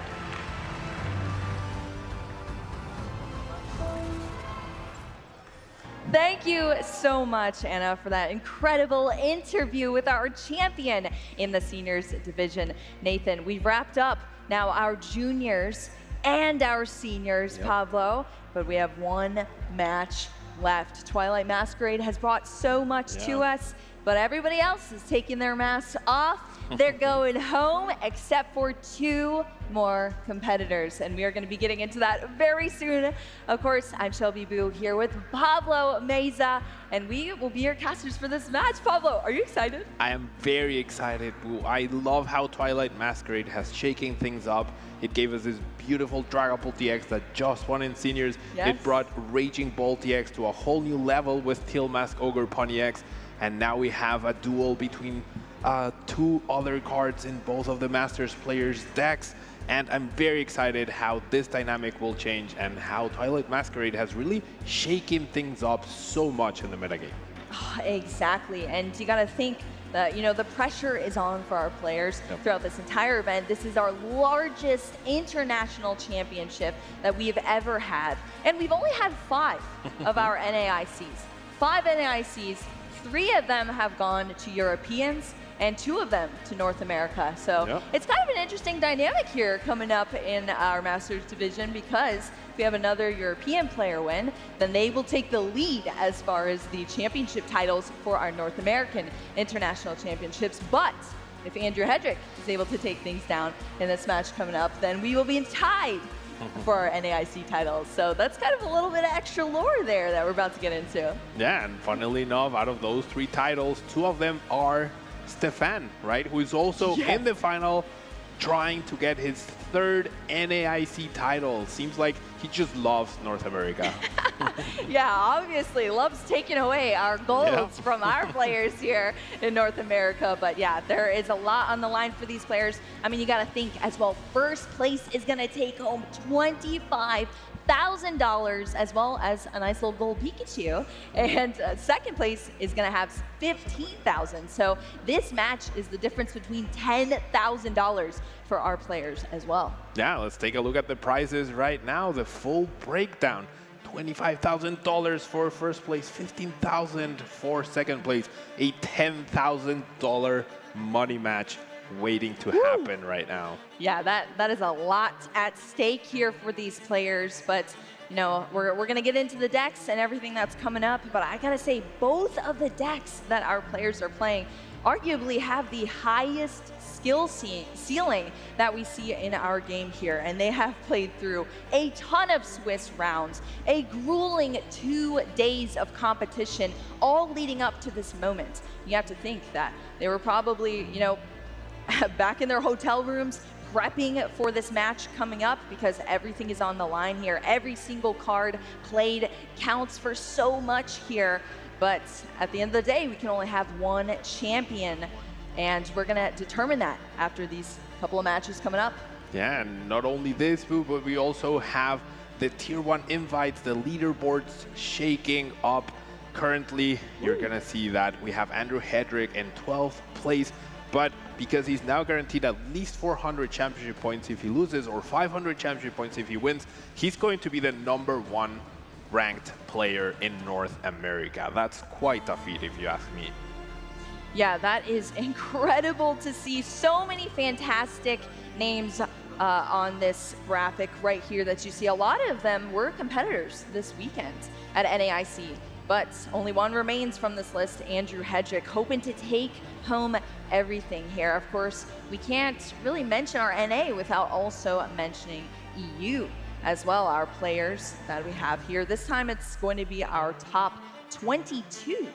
Thank you so much, Anna, for that incredible interview with our champion in the seniors division, Nathan. We've wrapped up now our juniors and our seniors, Pablo, but we have one match left. Twilight Masquerade has brought so much to us, but everybody else is taking their masks off. They're going home, except for 2 more competitors, and we are going to be getting into that very soon. Of course, I'm Shelby Boo here with Pablo Meza, and we will be your casters for this match. Pablo, are you excited? I am very excited, Boo. I love how Twilight Masquerade has shaken things up. It gave us this beautiful Dragapult DX that just won in seniors. Yes. It brought Raging Bolt DX to a whole new level with Teal Mask Ogre Pony X, and now we have a duel between 2 other cards in both of the Masters players' decks, and I'm very excited how this dynamic will change and how Twilight Masquerade has really shaken things up so much in the metagame. Oh, exactly, and you got to think that, the pressure is on for our players throughout this entire event. This is our largest international championship that we've ever had, and we've only had 5 of our NAICs. 5 NAICs, 3 of them have gone to Europeans, and 2 of them to North America. So it's kind of an interesting dynamic here coming up in our Masters division, because if we have another European player win, then they will take the lead as far as the championship titles for our North American International Championships. But if Andrew Hedrick is able to take things down in this match coming up, then we will be tied for our NAIC titles. So that's kind of a little bit of extra lore there that we're about to get into. Yeah, and funnily enough, out of those 3 titles, 2 of them are Stefan, right, who is also in the final, trying to get his 3rd NAIC title. Seems like he just loves North America. Yeah, obviously loves taking away our golds from our players here in North America. But yeah, there is a lot on the line for these players. I mean, you got to think as well. First place is going to take home $25,000, as well as a nice little gold Pikachu, and second place is going to have $15,000. So this match is the difference between $10,000 for our players as well. Yeah, let's take a look at the prizes right now. The full breakdown: $25,000 for first place, $15,000 for second place, a $10,000 money match waiting to happen right now. Yeah, that is a lot at stake here for these players, but we're going to get into the decks and everything that's coming up, but I got to say, both of the decks that our players are playing arguably have the highest skill ceiling that we see in our game here, and they have played through a ton of Swiss rounds, a grueling 2 days of competition, all leading up to this moment. You have to think that they were probably, back in their hotel rooms prepping for this match coming up, because everything is on the line here. Every single card played counts for so much here, but at the end of the day, we can only have one champion, and we're gonna determine that after these couple of matches coming up. Yeah, and not only this, Boo, but we also have the Tier 1 invites, the leaderboards shaking up. Currently, you're gonna see that we have Andrew Hedrick in 12th place, but because he's now guaranteed at least 400 championship points if he loses, or 500 championship points if he wins, he's going to be the #1 ranked player in North America. That's quite a feat, if you ask me. Yeah, that is incredible to see. So many fantastic names on this graphic right here that you see. A lot of them were competitors this weekend at NAIC, but only one remains from this list, Andrew Hedrick, hoping to take home everything here. Of course, we can't really mention our NA without also mentioning EU as well, our players that we have here. This time it's going to be our top 22.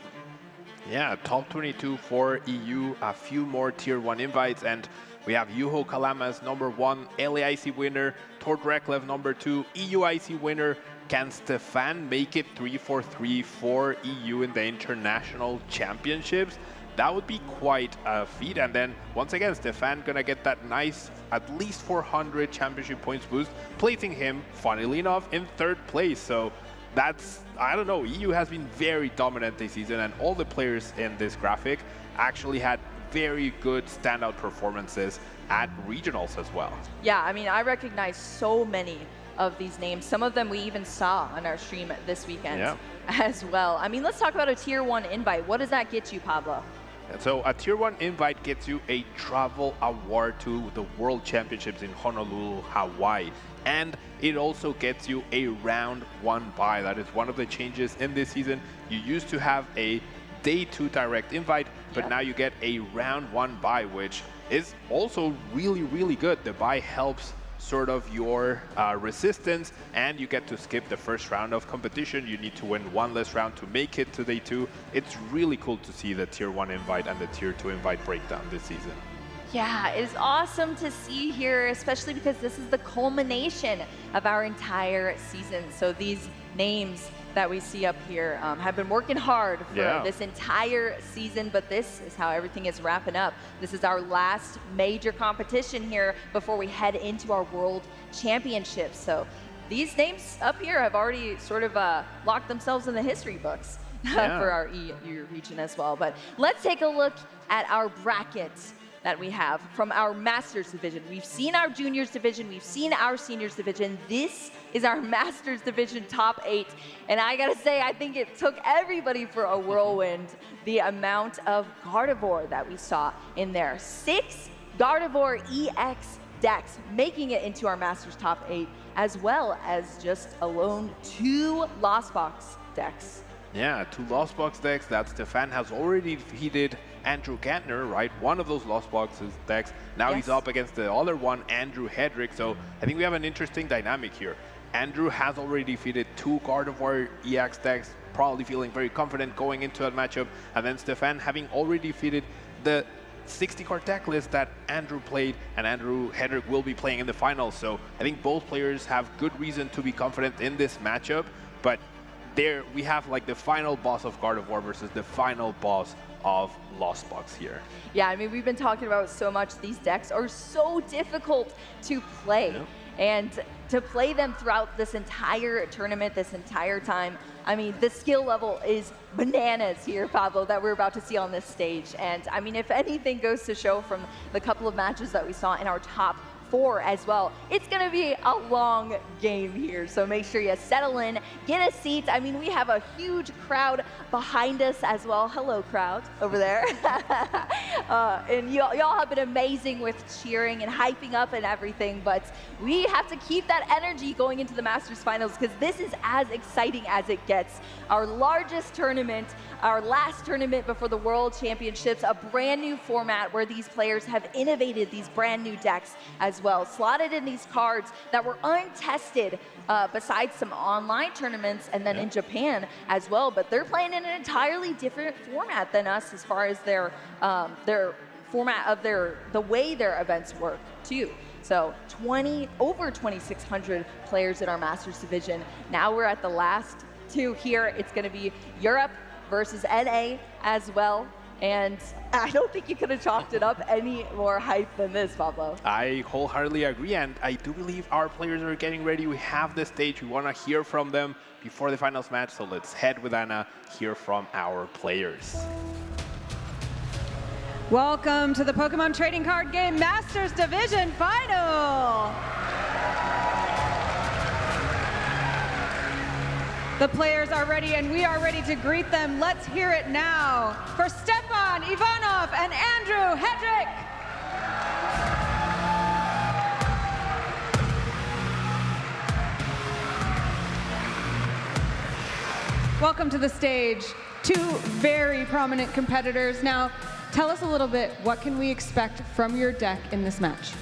Yeah, top 22 for EU, a few more Tier 1 invites, and we have Juho Kalamas, #1, LAIC winner, Tord Reklev, #2, EUIC winner. Can Stefan make it 3-4-3 for EU in the international championships? That would be quite a feat. And then once again, Stefan gonna get that nice, at least 400 championship points boost, placing him, funnily enough, in 3rd place. So that's, I don't know, EU has been very dominant this season, and all the players in this graphic actually had very good standout performances at regionals as well. Yeah, I mean, I recognize so many of these names. Some of them we even saw on our stream this weekend as well. I mean, let's talk about a Tier 1 invite. What does that get you, Pablo? So a Tier 1 invite gets you a travel award to the World Championships in Honolulu, Hawaii. And it also gets you a round 1 bye. That is one of the changes in this season. You used to have a day 2 direct invite, but now you get a round 1 bye, which is also really, really good. The bye helps sort of your resistance, and you get to skip the first round of competition. You need to win 1 less round to make it to day 2. It's really cool to see the Tier 1 invite and the Tier 2 invite breakdown this season. Yeah, it is awesome to see here, especially because this is the culmination of our entire season. So these names that we see up here have been working hard for this entire season, but this is how everything is wrapping up. This is our last major competition here before we head into our World Championships. So these names up here have already sort of locked themselves in the history books for our EU region as well. But let's take a look at our brackets that we have from our Masters division. We've seen our Juniors division, we've seen our Seniors division. This is our Masters division top 8. And I gotta say, I think it took everybody for a whirlwind, the amount of Gardevoir that we saw in there. 6 Gardevoir EX decks making it into our Masters top 8, as well as just alone 2 Lost Box decks. Yeah, 2 Lost Box decks that Stefan has already defeated Andrew Gantner, right? One of those Lost Boxes decks. Now he's up against the other one, Andrew Hedrick. So I think we have an interesting dynamic here. Andrew has already defeated 2 Gardevoir EX decks, probably feeling very confident going into that matchup. And then Stefan having already defeated the 60-card deck list that Andrew played, and Andrew Hedrick will be playing in the finals. So I think both players have good reason to be confident in this matchup. But there we have like the final boss of Gardevoir versus the final boss of Lost Box here. Yeah, I mean, we've been talking about so much. These decks are so difficult to play. And to play them throughout this entire tournament, this entire time, I mean, the skill level is bananas here, Pablo, that we're about to see on this stage. And I mean, if anything goes to show from the couple of matches that we saw in our top 4 as well, it's gonna be a long game here. So make sure you settle in, get a seat. I mean, we have a huge crowd behind us as well. Hello, crowd over there. And y'all have been amazing with cheering and hyping up and everything, but we have to keep that energy going into the Masters Finals, because this is as exciting as it gets. Our largest tournament, our last tournament before the World Championships, a brand new format where these players have innovated these brand new decks as well, slotted in these cards that were untested besides some online tournaments and then in Japan as well. But they're playing in an entirely different format than us as far as their format of the way their events work too. So over 2,600 players in our Masters division. Now we're at the last 2 here. It's going to be Europe versus NA as well. And I don't think you could have chalked it up any more hype than this, Pablo. I wholeheartedly agree, and I do believe our players are getting ready. We have the stage. We want to hear from them before the finals match, so let's head with Anna, hear from our players. Welcome to the Pokemon Trading Card Game Masters Division Final. The players are ready, and we are ready to greet them. Let's hear it now for Stefan Ivanov and Andrew Hedrick. Welcome to the stage, 2 very prominent competitors. Now, tell us a little bit, what can we expect from your deck in this match?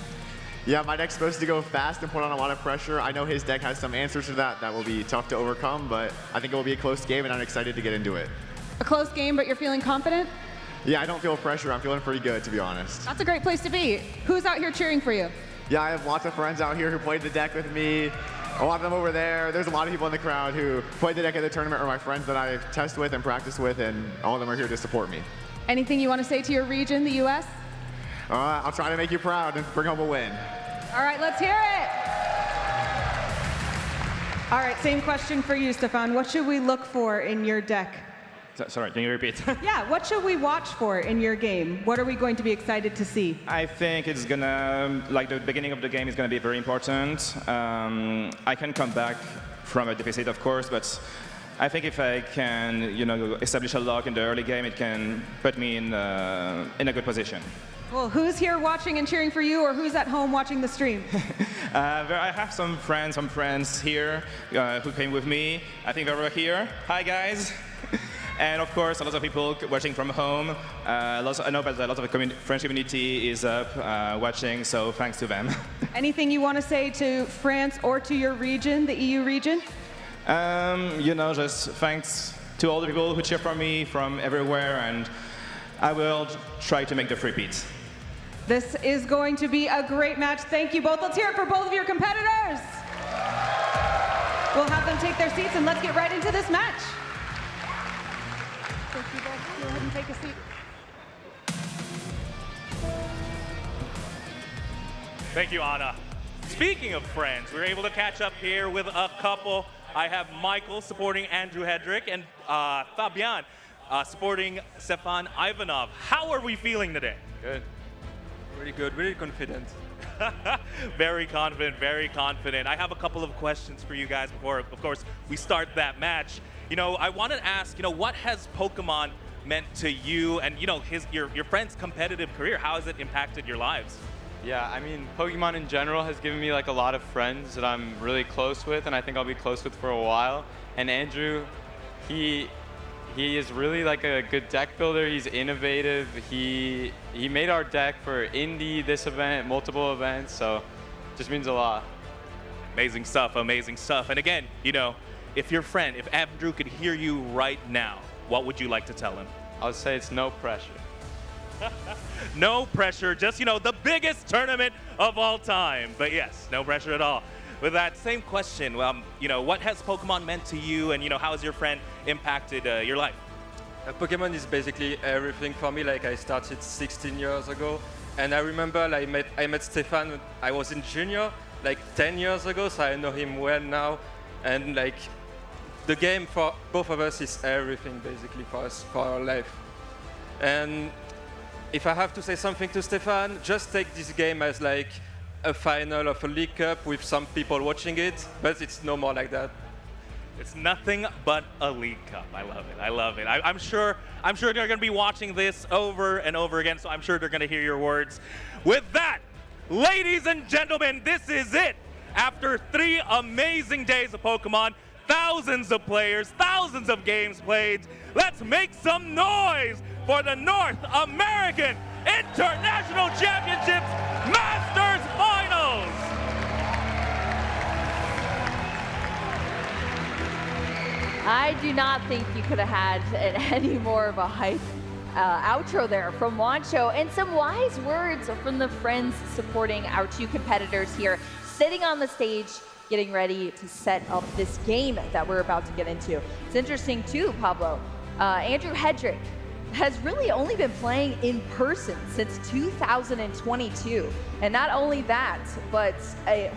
Yeah, my deck's supposed to go fast and put on a lot of pressure. I know his deck has some answers to that will be tough to overcome, but I think it will be a close game, and I'm excited to get into it. A close game, but you're feeling confident? Yeah, I don't feel pressure. I'm feeling pretty good, to be honest. That's a great place to be. Who's out here cheering for you? Yeah, I have lots of friends out here who played the deck with me. A lot of them over there. There's a lot of people in the crowd who played the deck at the tournament, or my friends that I test with and practice with, and all of them are here to support me. Anything you want to say to your region, the U.S.? I'll try to make you proud and bring home a win. All right, let's hear it. All right, same question for you, Stefan. What should we look for in your deck? Sorry, can you repeat? Yeah, what should we watch for in your game? What are we going to be excited to see? I think it's gonna, like the beginning of the game is gonna be very important. I can come back from a deficit, of course, but I think if I can, establish a lock in the early game, it can put me in a good position. Well, who's here watching and cheering for you, or who's at home watching the stream? I have some friends here who came with me. I think they were here. Hi, guys. And of course, a lot of people watching from home. I know that a lot of the French community is up watching, so thanks to them. Anything you want to say to France or to your region, the EU region? Just thanks to all the people who cheer for me from everywhere, and I will try to make the three-peats. This is going to be a great match. Thank you both. Let's hear it for both of your competitors. We'll have them take their seats, and let's get right into this match. Thank you both. Go ahead and take a seat. Thank you, Anna. Speaking of friends, we were able to catch up here with a couple. I have Michael supporting Andrew Hedrick and Fabian supporting Stefan Ivanov. How are we feeling today? Good. Really good, really confident. Very confident, very confident. I have a couple of questions for you guys before, of course, we start that match. I wanted to ask, what has Pokemon meant to you and, your friend's competitive career? How has it impacted your lives? Yeah, I mean, Pokemon in general has given me like a lot of friends that I'm really close with, and I think I'll be close with for a while. And Andrew, he is really like a good deck builder. He's innovative. He made our deck for Indy, this event, multiple events, so it just means a lot. Amazing stuff, amazing stuff. And again, if your friend, if Andrew could hear you right now, what would you like to tell him? I would say it's no pressure. No pressure, just, the biggest tournament of all time. But yes, no pressure at all. With that same question, what has Pokemon meant to you, and how has your friend impacted your life? Pokemon is basically everything for me. Like, I started 16 years ago, and I remember I met Stefan when I was in junior, like 10 years ago, so I know him well now. And like, the game for both of us is everything basically for us, for our life. And if I have to say something to Stefan, just take this game as like a final of a League Cup with some people watching it, but it's no more like that. It's nothing but a League Cup. I love it. I love it. I'm sure they're going to be watching this over and over again, so I'm sure they're going to hear your words. With that, ladies and gentlemen, this is it. After 3 amazing days of Pokemon, thousands of players, thousands of games played, let's make some noise for the North American International Championships Masters Finals! I do not think you could have had any more of a hype outro there from Wancho, and some wise words from the friends supporting our 2 competitors here, sitting on the stage, getting ready to set up this game that we're about to get into. It's interesting too, Pablo. Andrew Hedrick has really only been playing in person since 2022. And not only that, but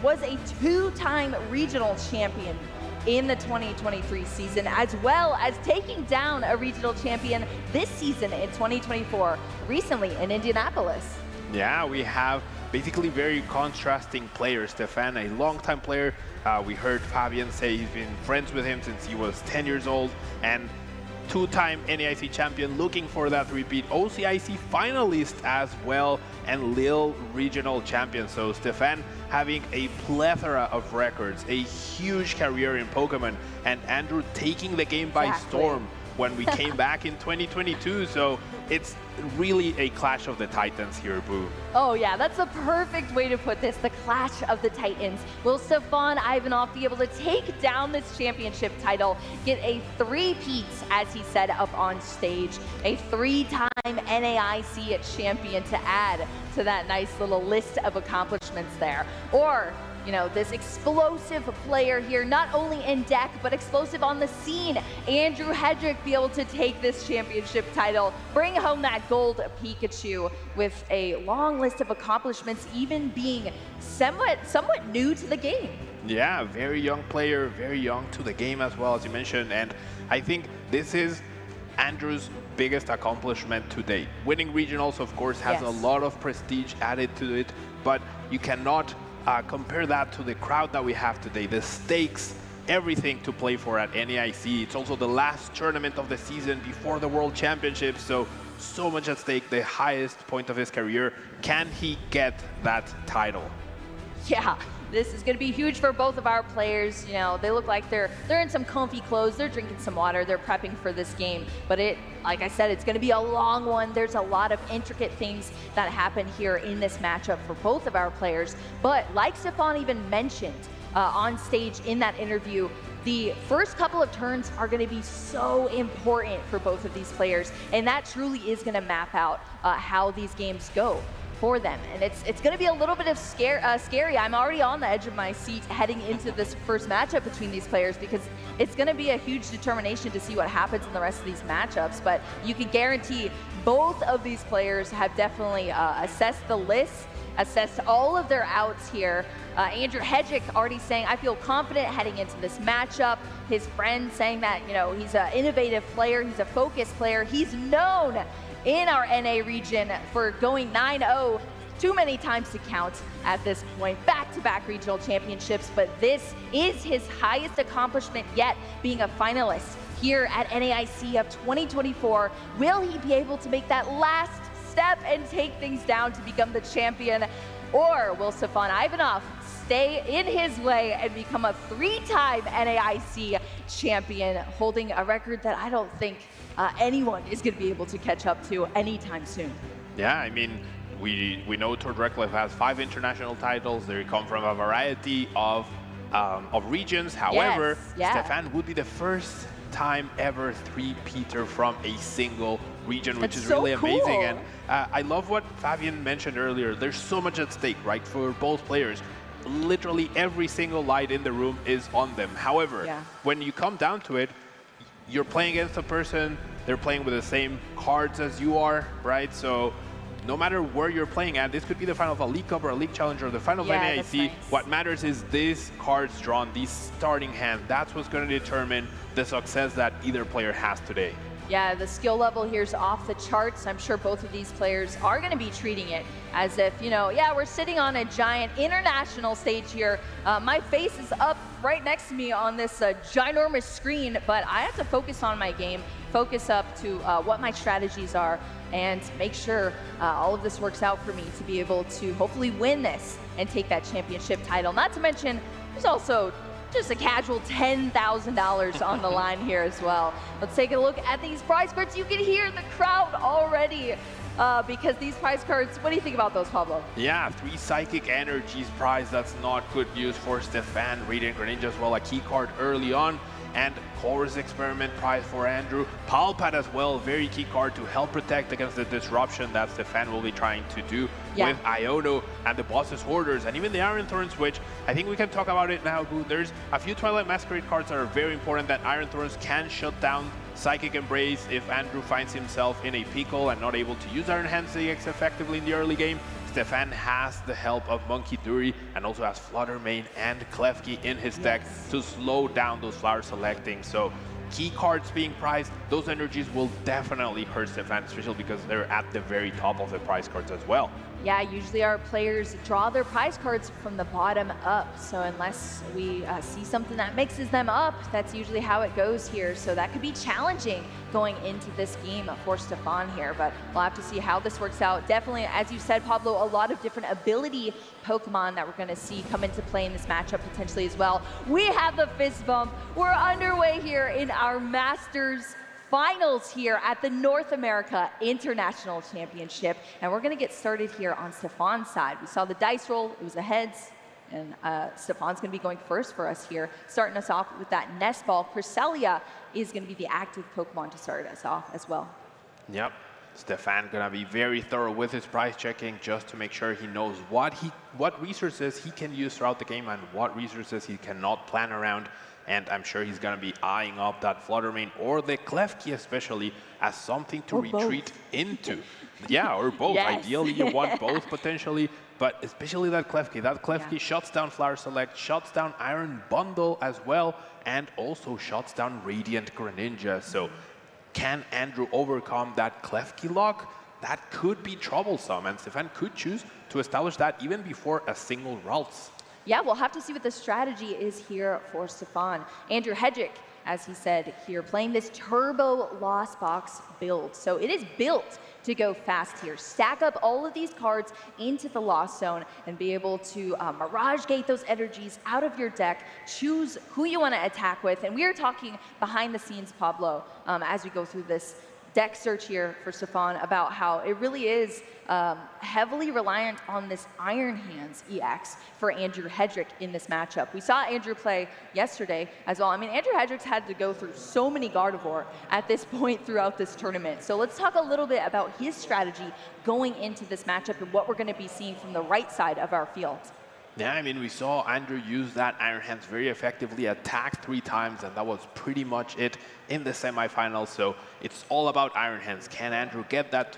was a 2-time regional champion in the 2023 season, as well as taking down a regional champion this season in 2024, recently in Indianapolis. Yeah, we have basically very contrasting players. Stefan, a longtime player. We heard Fabian say he's been friends with him since he was 10 years old, and 2-time NAIC champion, looking for that repeat. OCIC finalist as well, and Lille regional champion. So Stefan having a plethora of records, a huge career in Pokemon, and Andrew taking the game by storm when we came back in 2022. So it's really a clash of the titans here, Boo. Oh yeah, that's the perfect way to put this, the clash of the titans. Will Stefan Ivanov be able to take down this championship title, get a three-peat, as he said up on stage, a 3-time NAIC champion to add to that nice little list of accomplishments there? Or, you know, this explosive player here, not only in deck, but explosive on the scene. Andrew Hedrick be able to take this championship title, bring home that gold Pikachu with a long list of accomplishments, even being somewhat new to the game. Yeah, very young player, very young to the game as well, as you mentioned. And I think this is Andrew's biggest accomplishment to date. Winning regionals, of course, has a lot of prestige added to it, but you cannot compare that to the crowd that we have today. The stakes, everything to play for at NAIC. It's also the last tournament of the season before the World Championships, so much at stake, the highest point of his career. Can he get that title? Yeah, this is going to be huge for both of our players. You know, they look like they're in some comfy clothes, they're drinking some water, they're prepping for this game. But like I said, it's going to be a long one. There's a lot of intricate things that happen here in this matchup for both of our players. But like Stefan even mentioned on stage in that interview, the first couple of turns are going to be so important for both of these players, and that truly is going to map out how these games go for them. And it's going to be a little bit of scary. I'm already on the edge of my seat heading into this first matchup between these players, because it's going to be a huge determination to see what happens in the rest of these matchups. But you can guarantee both of these players have definitely assessed the list, assessed all of their outs here. Andrew Hedrick already saying, I feel confident heading into this matchup. His friend saying that, you know, he's an innovative player, he's a focused player. He's known in our NA region for going 9-0 too many times to count at this point, back-to-back regional championships, but this is his highest accomplishment yet, being a finalist here at NAIC of 2024. Will he be able to make that last step and take things down to become the champion? Or will Stefan Ivanov stay in his way and become a 3-time NAIC champion, holding a record that I don't think anyone is going to be able to catch up to anytime soon? Yeah, I mean, we know Tord Reklev has 5 international titles. They come from a variety of regions. However, Stefan would be the first time ever 3-peater from a single region, which is really amazing. And I love what Fabian mentioned earlier. There's so much at stake, right, for both players. Literally every single light in the room is on them. However, when you come down to it, you're playing against a person, they're playing with the same cards as you are, right? So no matter where you're playing at, this could be the final of a League Cup or a League Challenger or the final of NAIC. Nice. What matters is these cards drawn, these starting hand. That's what's going to determine the success that either player has today. Yeah, the skill level here is off the charts. I'm sure both of these players are going to be treating it as if, you know, yeah, we're sitting on a giant international stage here. My face is up right next to me on this ginormous screen, but I have to focus on my game, focus up to what my strategies are, and make sure all of this works out for me to be able to hopefully win this and take that championship title. Not to mention, there's also just a casual $10,000 on the line here as well. Let's take a look at these prize cards. You can hear the crowd already because these prize cards, what do you think about those, Pablo? Yeah, 3 Psychic Energies prize. That's not good news for Stefan. Radiant Greninja as well, a key card early on. And Chorus Experiment prize for Andrew. Palpad as well, very key card to help protect against the disruption that Stefan will be trying to do with Iono and the Boss's Orders, and even the Iron Thorns, which I think we can talk about it now, Boo. There's a few Twilight Masquerade cards that are very important that Iron Thorns can shut down Psychic Embrace if Andrew finds himself in a pickle and not able to use Iron Hand CX effectively in the early game. Stefan has the help of Monkey Dury and also has Flutter Mane and Klefki in his deck to slow down those flower selecting. So key cards being prized, those energies will definitely hurt Stefan, especially because they're at the very top of the prize cards as well. Yeah, usually our players draw their prize cards from the bottom up. So unless we see something that mixes them up, that's usually how it goes here. So that could be challenging going into this game for Stefan here, but we'll have to see how this works out. Definitely, as you said, Pablo, a lot of different ability Pokemon that we're going to see come into play in this matchup potentially as well. We have the fist bump. We're underway here in our Masters finals here at the North America International Championship. And we're going to get started here on Stefan's side. We saw the dice roll. It was a heads. And Stefan's going to be going first for us here, starting us off with that nest ball. Cresselia is going to be the active Pokemon to start us off as well. Yep. Stefan gonna be very thorough with his price checking just to make sure he knows what resources he can use throughout the game and what resources he cannot plan around. And I'm sure he's gonna be eyeing up that Fluttermane or the Klefki especially as something to retreat into. Yeah, or both. Yes. Ideally, you want both potentially, but especially that Klefki. That Klefki shuts down Flower Select, shuts down Iron Bundle as well, and also shuts down Radiant Greninja. So can Andrew overcome that Klefki lock? That could be troublesome, and Stefan could choose to establish that even before a single Ralts. Yeah, we'll have to see what the strategy is here for Stefan. Andrew Hedrick, as he said here, playing this Turbo Lost Box build. So it is built to go fast here. Stack up all of these cards into the Lost Zone and be able to Mirage Gate those energies out of your deck, choose who you want to attack with. And we are talking behind the scenes, Pablo, as we go through this deck search here for Stefan about how it really is heavily reliant on this Iron Hands EX for Andrew Hedrick in this matchup. We saw Andrew play yesterday as well. I mean, Andrew Hedrick's had to go through so many Gardevoir at this point throughout this tournament. So let's talk a little bit about his strategy going into this matchup and what we're going to be seeing from the right side of our field. Yeah, I mean, we saw Andrew use that Iron Hands very effectively, attack 3 times, and that was pretty much it in the semifinals. So it's all about Iron Hands. Can Andrew get that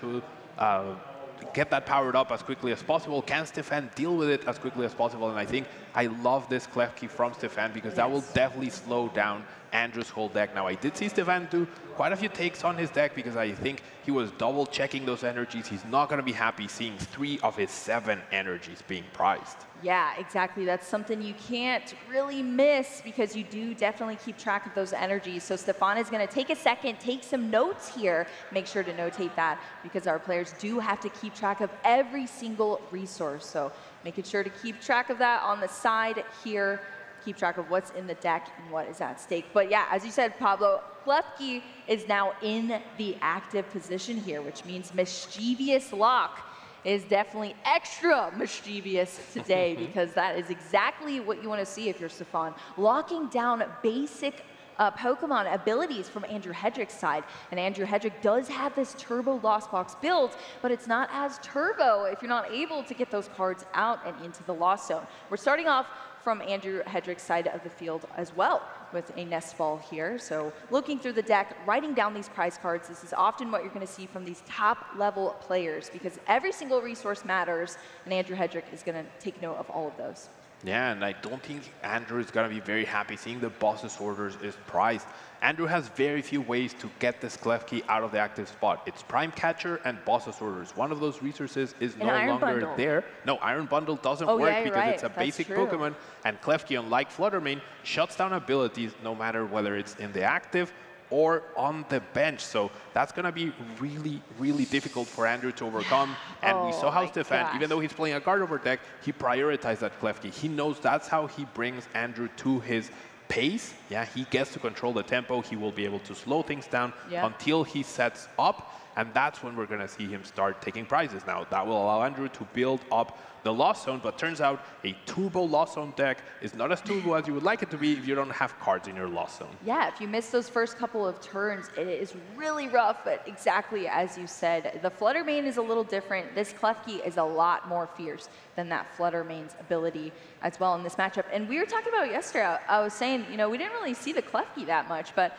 powered up as quickly as possible? Can Stefan deal with it as quickly as possible? And I think I love this Klefki from Stefan because that will definitely slow down Andrew's whole deck. Now, I did see Stefan do quite a few takes on his deck because I think he was double checking those energies. He's not going to be happy seeing 3 of his 7 energies being prized. Yeah, exactly. That's something you can't really miss because you do definitely keep track of those energies. So Stefan is going to take a second, take some notes here. Make sure to notate that because our players do have to keep track of every single resource. So making sure to keep track of that on the side here. Keep track of what's in the deck and what is at stake. But yeah, as you said, Pablo, Klefki is now in the active position here, which means Mischievous Lock is definitely extra mischievous today because that is exactly what you want to see if you're Stefan. Locking down basic Pokemon abilities from Andrew Hedrick's side. And Andrew Hedrick does have this Turbo Lost Box build, but it's not as turbo if you're not able to get those cards out and into the Lost Zone. We're starting off from Andrew Hedrick's side of the field as well with a nest ball here. So looking through the deck, writing down these prize cards, this is often what you're going to see from these top level players because every single resource matters and Andrew Hedrick is going to take note of all of those. Yeah, and I don't think Andrew is going to be very happy seeing the boss's orders is prized. Andrew has very few ways to get this Klefki out of the active spot. It's Prime Catcher and boss's orders. One of those resources is no longer there. No, Iron Bundle doesn't work because it's a basic Pokemon, and Klefki, unlike Fluttermane, shuts down abilities no matter whether it's in the active or on the bench. So that's going to be really, really difficult for Andrew to overcome. And we saw how Stefan, even though he's playing a Gardevoir deck, he prioritized that Klefki. He knows that's how he brings Andrew to his pace. Yeah, he gets to control the tempo. He will be able to slow things down until he sets up. And that's when we're going to see him start taking prizes. Now, that will allow Andrew to build up the Lost Zone, but turns out a Turbo Lost Zone deck is not as turbo as you would like it to be if you don't have cards in your Lost Zone. Yeah, if you miss those first couple of turns, it is really rough, but exactly as you said. The Fluttermane is a little different. This Klefki is a lot more fierce than that Fluttermane's ability as well in this matchup. And we were talking about it yesterday. I was saying, you know, we didn't really see the Klefki that much, but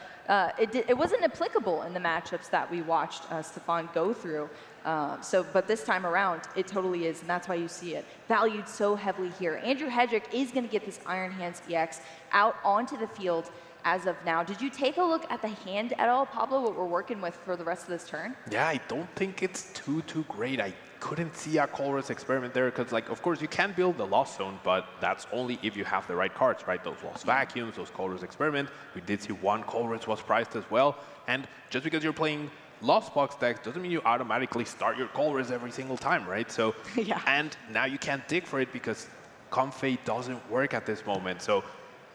it wasn't applicable in the matchups that we watched Stefan go through. But this time around, it totally is, and that's why you see it valued so heavily here. Andrew Hedrick is going to get this Iron Hands EX out onto the field as of now. Did you take a look at the hand at all, Pablo, what we're working with for the rest of this turn? Yeah, I don't think it's too great. I couldn't see a Colruy's Experiment there because, like, of course, you can build the Lost Zone, but that's only if you have the right cards, right? Those Lost Vacuums, those Colruy's Experiment. We did see one Colruy's was prized as well. And just because you're playing Lost Box decks doesn't mean you automatically start your Colruy's every single time, right? So, and now you can't dig for it because Comfey doesn't work at this moment. So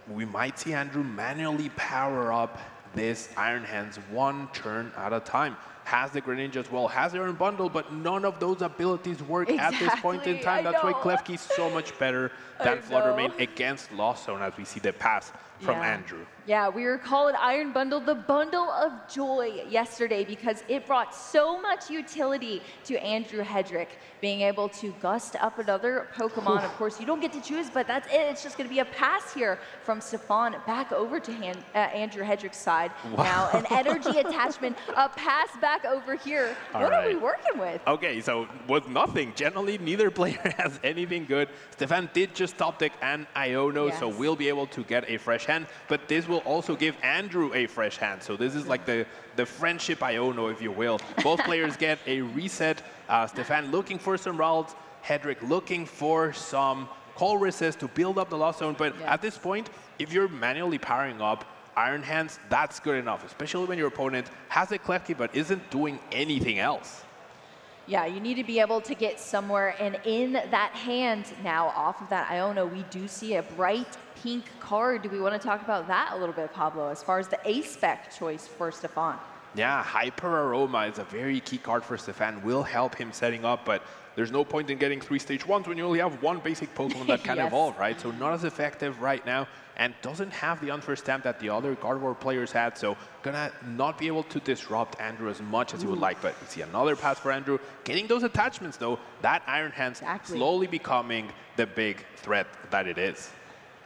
we might see Andrew manually power up this Iron Hands one turn at a time. Has the Greninja as well, has their own bundle, but none of those abilities work at this point in time. That's why Klefki is so much better than Fluttermane against Lost Zone, as we see the pass from Andrew. Yeah, we were calling Iron Bundle the bundle of joy yesterday because it brought so much utility to Andrew Hedrick, being able to gust up another Pokemon. Of course, you don't get to choose, but that's it. It's just going to be a pass here from Stefan back over to Andrew Hedrick's side. Wow. Now, an energy attachment, a pass back over here. What are we working with? Okay, so with nothing, generally neither player has anything good. Stefan did just top deck an Iono, so we'll be able to get a fresh hand, but this will also give Andrew a fresh hand. So this is like the friendship Iono, if you will. Both players get a reset. Stefan looking for some Ralts, Hedrick looking for some Call Resist to build up the Lost Zone, but at this point, if you're manually powering up Iron Hands, that's good enough, especially when your opponent has a Klefki but isn't doing anything else. Yeah, you need to be able to get somewhere, and in that hand now, off of that Iono, we do see a bright pink card. Do we want to talk about that a little bit, Pablo, as far as the A-spec choice for Stefan? Yeah, Hyper Aroma is a very key card for Stefan, will help him setting up, but there's no point in getting 3 stage 1s when you only have one basic Pokemon that can evolve, right? So not as effective right now, and doesn't have the unfair stamp that the other Gardevoir players had, so gonna not be able to disrupt Andrew as much as he would like. But you see another pass for Andrew. Getting those attachments though, that Iron Hands slowly becoming the big threat that it is.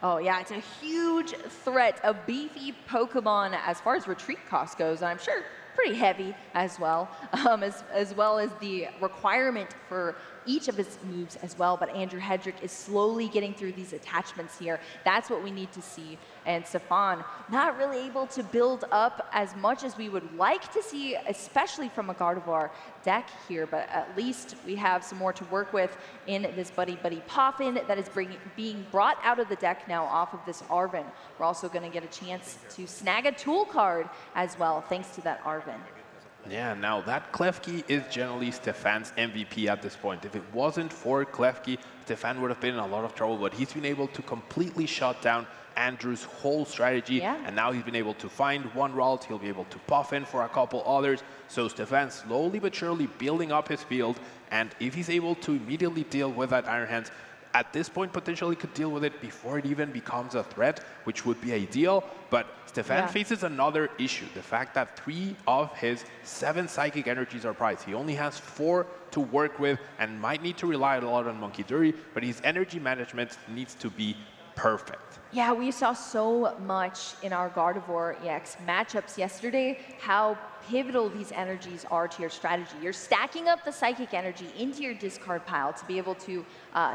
Oh yeah, it's a huge threat, a beefy Pokemon as far as retreat cost goes, and I'm sure pretty heavy as well, as well as the requirement for each of his moves as well. But Andrew Hedrick is slowly getting through these attachments here. That's what we need to see. And Stefan not really able to build up as much as we would like to see, especially from a Gardevoir deck here, but at least we have some more to work with in this Buddy Poffin that is being brought out of the deck now off of this Arven. We're also going to get a chance to snag a tool card as well, thanks to that Arven. Yeah, now that Klefki is generally Stefan's MVP at this point. If it wasn't for Klefki, Stefan would have been in a lot of trouble, but he's been able to completely shut down Andrew's whole strategy, and now he's been able to find one Ralt, he'll be able to puff in for a couple others, so Stefan slowly but surely building up his field, and if he's able to immediately deal with that Iron Hands, at this point potentially could deal with it before it even becomes a threat, which would be ideal, but Stefan faces another issue, the fact that 3 of his 7 Psychic Energies are prized. He only has 4 to work with and might need to rely a lot on Monkey Dury, but his energy management needs to be perfect. Yeah, we saw so much in our Gardevoir EX matchups yesterday, how pivotal these energies are to your strategy. You're stacking up the Psychic Energy into your discard pile to be able to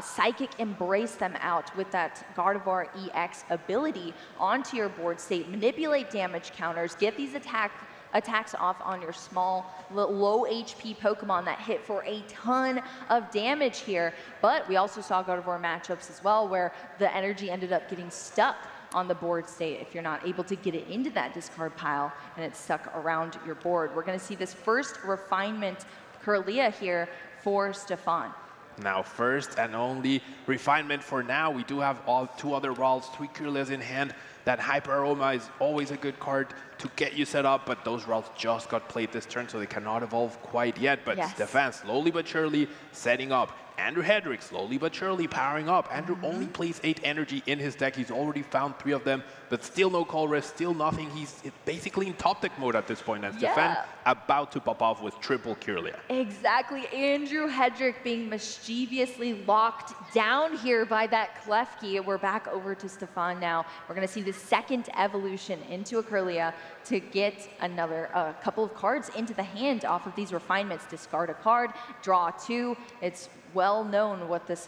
Psychic Embrace them out with that Gardevoir EX ability onto your board state, manipulate damage counters, get these attacks off on your small, low HP Pokemon that hit for a ton of damage here. But we also saw Gardevoir matchups as well where the energy ended up getting stuck on the board state if you're not able to get it into that discard pile and it's stuck around your board. We're going to see this first refinement Kirlia here for Stefan. Now, first and only refinement for now. We do have all 2 other Ralts, 3 Kirlias in hand. That Hyper Aroma is always a good card to get you set up, but those Ralts just got played this turn, so they cannot evolve quite yet. But Stefan slowly but surely setting up. Andrew Hedrick slowly but surely powering up. Andrew only plays 8 energy in his deck. He's already found 3 of them, but still no call rest, still nothing. He's basically in top deck mode at this point, and Stefan about to pop off with triple Kirlia. Exactly, Andrew Hedrick being mischievously locked down here by that Klefki. We're back over to Stefan now. We're gonna see the second evolution into a Kirlia to get another couple of cards into the hand off of these refinements. Discard a card, draw 2. It's well known what this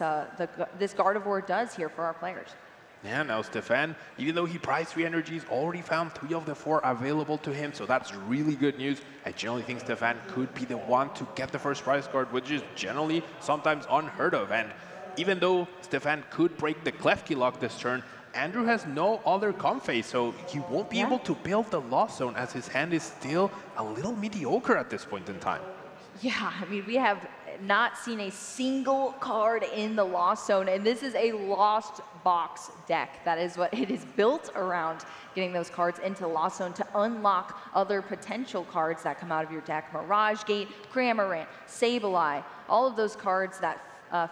this Gardevoir does here for our players. Yeah, now Stefan, even though he prized 3 energies, already found 3 of the 4 available to him, so that's really good news. I generally think Stefan could be the one to get the first prize card, which is generally sometimes unheard of. And even though Stefan could break the Klefki lock this turn, Andrew has no other Comfey, so he won't be able to build the Lost Zone as his hand is still a little mediocre at this point in time. Yeah, I mean, we have not seen a single card in the Lost Zone, and this is a Lost Box deck. That is what it is built around, getting those cards into the Lost Zone to unlock other potential cards that come out of your deck. Mirage Gate, Cramorant, Sableye, all of those cards that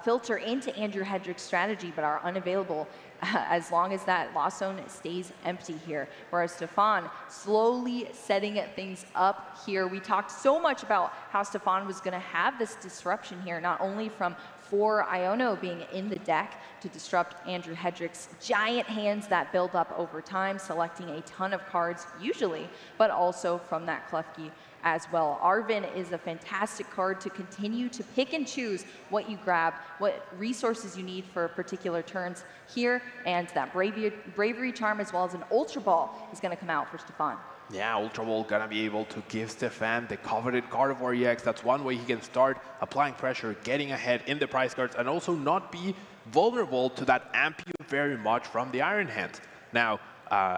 filter into Andrew Hedrick's strategy but are unavailable as long as that Lost Zone stays empty here. Whereas Stefan slowly setting things up here. We talked so much about how Stefan was going to have this disruption here, not only from 4 Iono being in the deck to disrupt Andrew Hedrick's giant hands that build up over time, selecting a ton of cards usually, but also from that Klefki as well. Arven is a fantastic card to continue to pick and choose what you grab, what resources you need for particular turns here, and that bravery charm as well as an Ultra Ball is going to come out for Stefan. Yeah, Ultra Ball gonna be able to give Stefan the coveted Gardevoir EX. That's one way he can start applying pressure, getting ahead in the prize cards, and also not be vulnerable to that amp you very much from the Iron Hand. Now,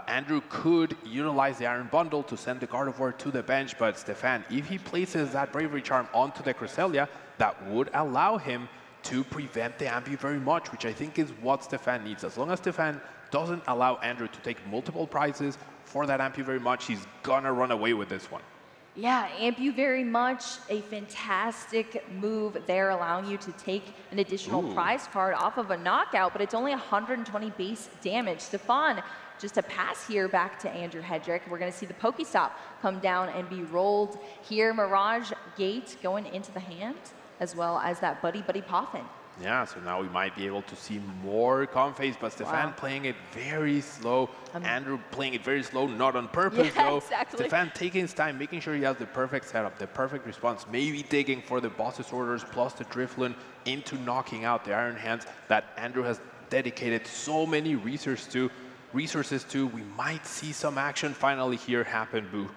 Andrew could utilize the Iron Bundle to send the Gardevoir to the bench, but Stefan, if he places that Bravery Charm onto the Cresselia, that would allow him to prevent the Ampu very much, which I think is what Stefan needs. As long as Stefan doesn't allow Andrew to take multiple prizes for that Ampu very much, he's gonna run away with this one. Yeah, Ampu very much a fantastic move there, allowing you to take an additional prize card off of a knockout, but it's only 120 base damage. Stefan, just a pass here back to Andrew Hedrick. We're going to see the Pokestop come down and be rolled here. Mirage Gate going into the hand, as well as that Buddy Poffin. Yeah, so now we might be able to see more Comphase, but Stefan playing it very slow. Andrew playing it very slow, not on purpose though. Exactly. Stefan taking his time, making sure he has the perfect setup, the perfect response, maybe digging for the Boss's Orders plus the Drifloon into knocking out the Iron Hands that Andrew has dedicated so many resources to. We might see some action finally here happen, Boo.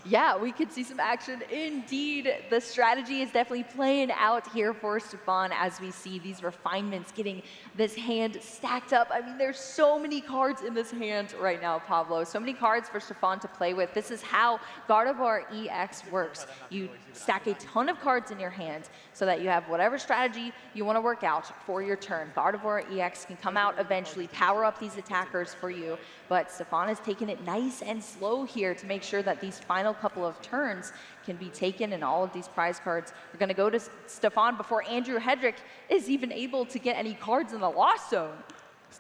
Yeah, we could see some action indeed. The strategy is definitely playing out here for Stefan as we see these refinements, getting this hand stacked up. I mean, there's so many cards in this hand right now, Pablo. So many cards for Stefan to play with. This is how Gardevoir EX works. You stack a ton of cards in your hand so that you have whatever strategy you want to work out for your turn. Gardevoir EX can come out eventually, power up these attackers for you, but Stefan is taking it nice and slow here to make sure that these final couple of turns can be taken, and all of these prize cards are going to go to Stefan before Andrew Hedrick is even able to get any cards in the Lost Zone.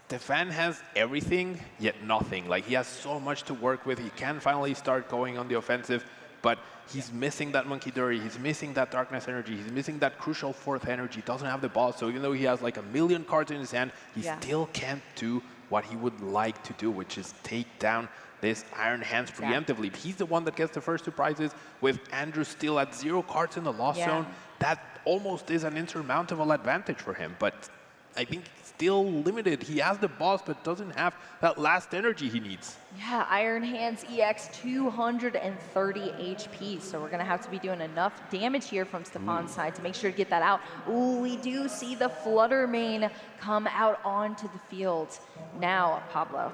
Stefan has everything, yet nothing. Like, he has so much to work with. He can finally start going on the offensive, but he's missing that Monkey Dory, he's missing that Darkness Energy, he's missing that crucial 4th energy, doesn't have the ball, so even though he has like a million cards in his hand, he still can't do what he would like to do, which is take down this Iron Hands preemptively. He's the one that gets the first 2 prizes, with Andrew still at 0 cards in the Lost Zone. That almost is an insurmountable advantage for him, but I think still limited. He has the boss, but doesn't have that last energy he needs. Yeah, Iron Hands EX 230 HP, so we're going to have to be doing enough damage here from Stefan's side to make sure to get that out. Ooh, we do see the Flutter Mane come out onto the field. Now, Pablo.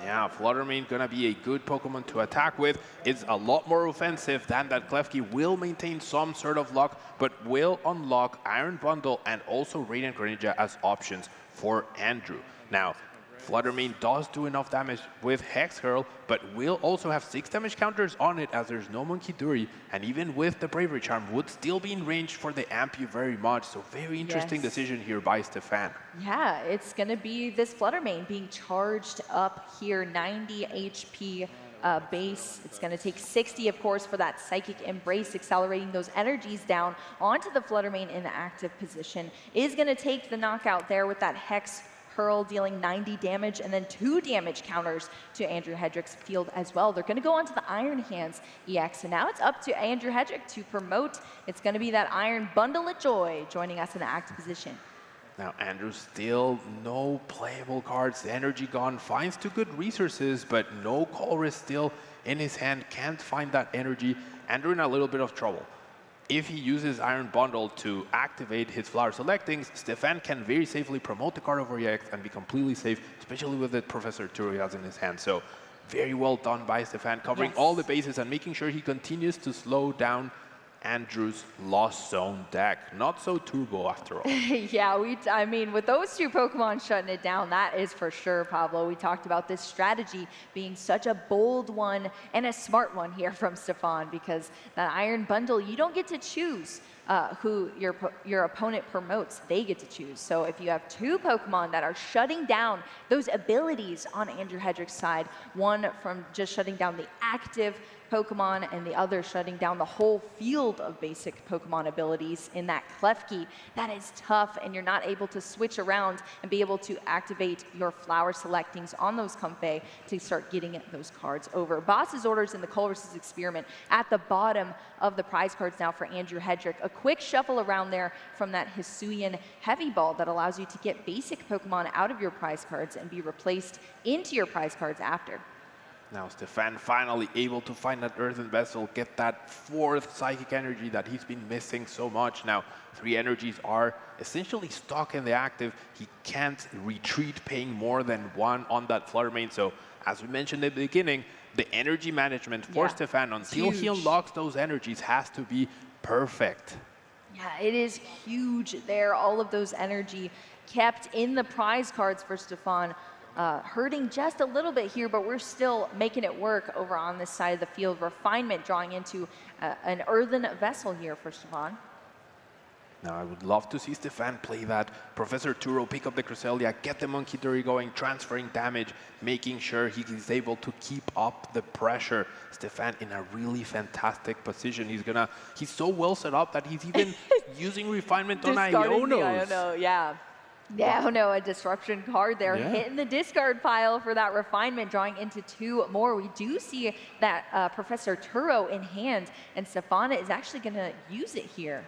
Yeah, Flutter Mane gonna be a good Pokemon to attack with. It's a lot more offensive than that Klefki, will maintain some sort of luck, but will unlock Iron Bundle and also Radiant Greninja as options for Andrew. Now, Flutter Mane does do enough damage with Hex Hurl, but will also have 6 damage counters on it as there's no Monkey Dory, and even with the Bravery Charm would still be in range for the Ampu very much, so very interesting decision here by Stefan. Yeah, it's going to be this Flutter Mane being charged up here, 90 HP base. It's going to take 60, of course, for that Psychic Embrace, accelerating those energies down onto the Flutter Mane in the active position. Is going to take the knockout there with that Hex Hurl, dealing 90 damage, and then 2 damage counters to Andrew Hedrick's field as well. They're going to go onto the Iron Hands EX, and now it's up to Andrew Hedrick to promote. It's going to be that Iron Bundle of Joy joining us in the active position. Now, Andrew still no playable cards, energy gone, finds 2 good resources, but no Colress still in his hand, can't find that energy. Andrew in a little bit of trouble. If he uses Iron Bundle to activate his Flower Selectings, Stefan can very safely promote the Gardevoir EX and be completely safe, especially with the Professor Tour he has in his hand. So very well done by Stefan, covering all the bases and making sure he continues to slow down Andrew's Lost Zone deck. Not so turbo after all. Yeah, I mean, with those two Pokemon shutting it down, that is for sure, Pablo. We talked about this strategy being such a bold one and a smart one here from Stefan, because that Iron Bundle, you don't get to choose who your opponent promotes. They get to choose. So if you have two Pokemon that are shutting down those abilities on Andrew Hedrick's side, one from just shutting down the active Pokemon and the other shutting down the whole field of basic Pokemon abilities in that Klefki, that is tough, and you're not able to switch around and be able to activate your flower selectings on those Comfey to start getting those cards over. Boss's Orders in the Colress's Experiment at the bottom of the prize cards now for Andrew Hedrick. A quick shuffle around there from that Hisuian Heavy Ball that allows you to get basic Pokemon out of your prize cards and be replaced into your prize cards after. Now Stefan finally able to find that Earthen Vessel, get that fourth Psychic Energy that he's been missing so much. Now 3 energies are essentially stuck in the active. He can't retreat paying more than 1 on that Flutter Mane. So as we mentioned at the beginning, the energy management for Stefan until he unlocks those energies has to be perfect. Yeah, it is huge there. All of those energy kept in the prize cards for Stefan. Hurting just a little bit here, but we're still making it work over on this side of the field. Refinement drawing into an Earthen Vessel here for Stefan. Now I would love to see Stefan play that Professor Turo, pick up the Cresselia, get the Monkey Dory going, transferring damage, making sure he is able to keep up the pressure. Stefan in a really fantastic position. He's so well set up that he's even using Refinement on Ionos. Yeah, a disruption card there, hitting the discard pile for that Refinement, drawing into 2 more. We do see that Professor Turo in hand, and Stefan is actually going to use it here.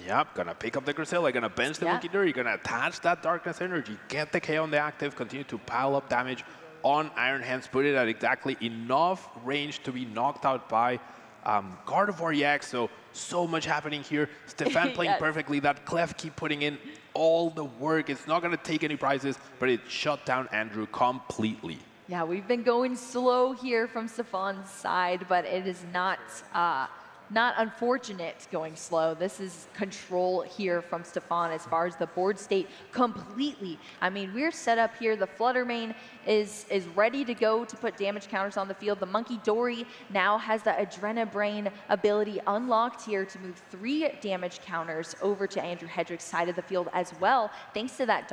Yep, gonna pick up the Cresselia, gonna bench the Monkey Dory, gonna attach that Darkness Energy, get the K on the active, continue to pile up damage on Iron Hands, put it at exactly enough range to be knocked out by Gardevoir EX. So much happening here. Stefan playing perfectly. That Klefki putting in all the work. It's not going to take any prizes, but it shut down Andrew completely. Yeah, we've been going slow here from Stefan's side, but it is not unfortunate going slow. This is control here from Stefan as far as the board state completely. I mean, we're set up here. The Flutter Mane is ready to go to put damage counters on the field. The Monkey Dory now has the Adrenabrain ability unlocked here to move 3 damage counters over to Andrew Hedrick's side of the field as well, thanks to that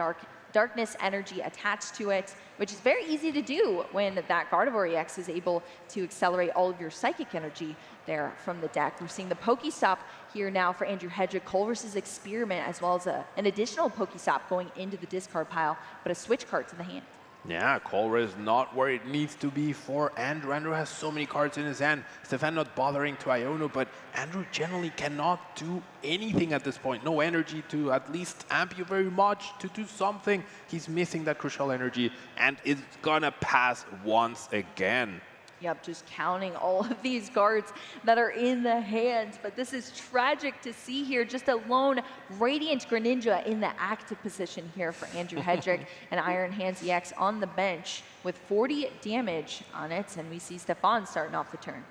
Darkness Energy attached to it, which is very easy to do when that Gardevoir EX is able to accelerate all of your Psychic Energy there from the deck. We're seeing the Pokestop here now for Andrew Hedrick, Colress's Experiment, as well as an additional Pokestop going into the discard pile, but a switch card to the hand. Yeah, Colress not where it needs to be for Andrew. Andrew has so many cards in his hand. Stefan not bothering to Iono, but Andrew generally cannot do anything at this point. No energy to at least amp you very much to do something. He's missing that crucial energy, and it's gonna pass once again. Yep, just counting all of these cards that are in the hand. But this is tragic to see here. Just a lone Radiant Greninja in the active position here for Andrew Hedrick. And Iron Hands EX on the bench with 40 damage on it. And we see Stefan starting off the turn.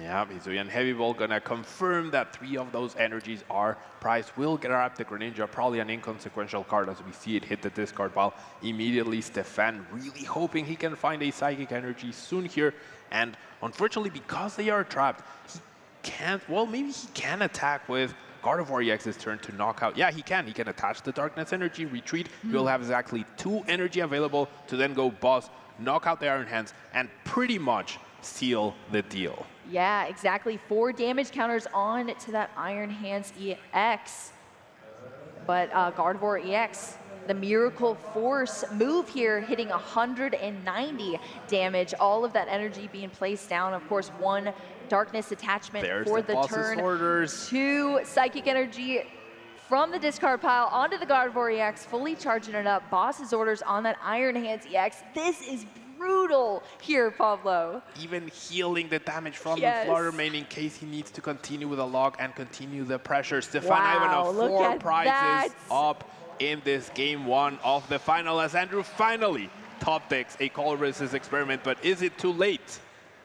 Yeah, Hisuian Heavy Ball gonna confirm that 3 of those energies are prized. Will grab the Greninja, probably an inconsequential card as we see it hit the discard pile immediately. Stefan really hoping he can find a Psychic Energy soon here. And unfortunately, because they are trapped, he can't, well, maybe he can attack with Gardevoir EX's turn to knock out. Yeah, he can. He can attach the Darkness Energy, retreat. He'll have exactly 2 energy available to then go boss, knock out the Iron Hands, and pretty much seal the deal. Yeah, exactly. 4 damage counters on to that Iron Hands EX. But Gardevoir EX, the Miracle Force move here, hitting 190 damage. All of that energy being placed down. Of course, 1 Darkness attachment for the turn. Orders. 2 Psychic Energy from the discard pile onto the Gardevoir EX, fully charging it up. Boss's Orders on that Iron Hands EX. This is brutal here, Pablo. Even healing the damage from the Flutter Mane in case he needs to continue with a log and continue the pressure. Stefan Ivanov, 4 prizes up in this game 1 of the final as Andrew finally top decks a Colress's Experiment, but is it too late?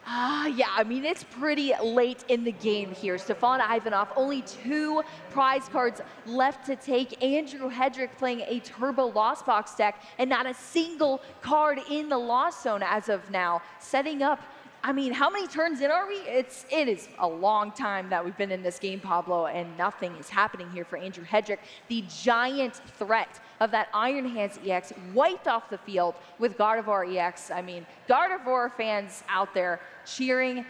Yeah, I mean, it's pretty late in the game here. Stefan Ivanov, only 2 prize cards left to take. Andrew Hedrick playing a Turbo Lost Box deck, and not a single card in the Lost Zone as of now. Setting up, I mean, how many turns in are we? It is a long time that we've been in this game, Pablo, and nothing is happening here for Andrew Hedrick. The giant threat of that Iron Hands EX wiped off the field with Gardevoir EX. I mean, Gardevoir fans out there cheering,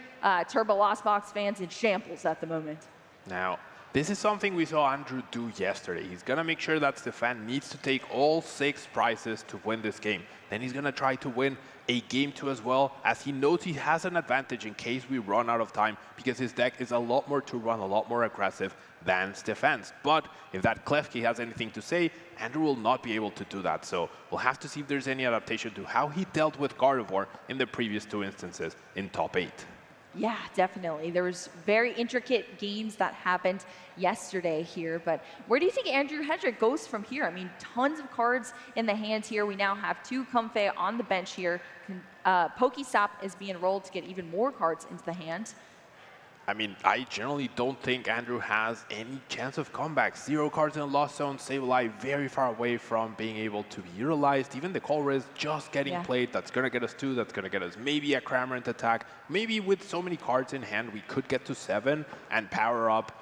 Turbo Lost Box fans in shambles at the moment. Now, this is something we saw Andrew do yesterday. He's going to make sure that Stefan needs to take all 6 prizes to win this game. Then he's going to try to win a game 2 as well, as he knows he has an advantage in case we run out of time, because his deck is a lot more to run, a lot more aggressive than Stefan's. But if that Klefki has anything to say, Andrew will not be able to do that. So we'll have to see if there's any adaptation to how he dealt with Gardevoir in the previous 2 instances in top 8. Yeah, definitely. There was very intricate games that happened yesterday here, but where do you think Andrew Hedrick goes from here? I mean, tons of cards in the hand here. We now have 2 Comfey on the bench here. Pokestop is being rolled to get even more cards into the hand. I mean, I generally don't think Andrew has any chance of comeback. 0 cards in the Lost Zone, Sableye very far away from being able to be utilized. Even the Colress just getting played. That's going to get us 2. That's going to get us maybe a Cramorant attack. Maybe with so many cards in hand, we could get to 7 and power up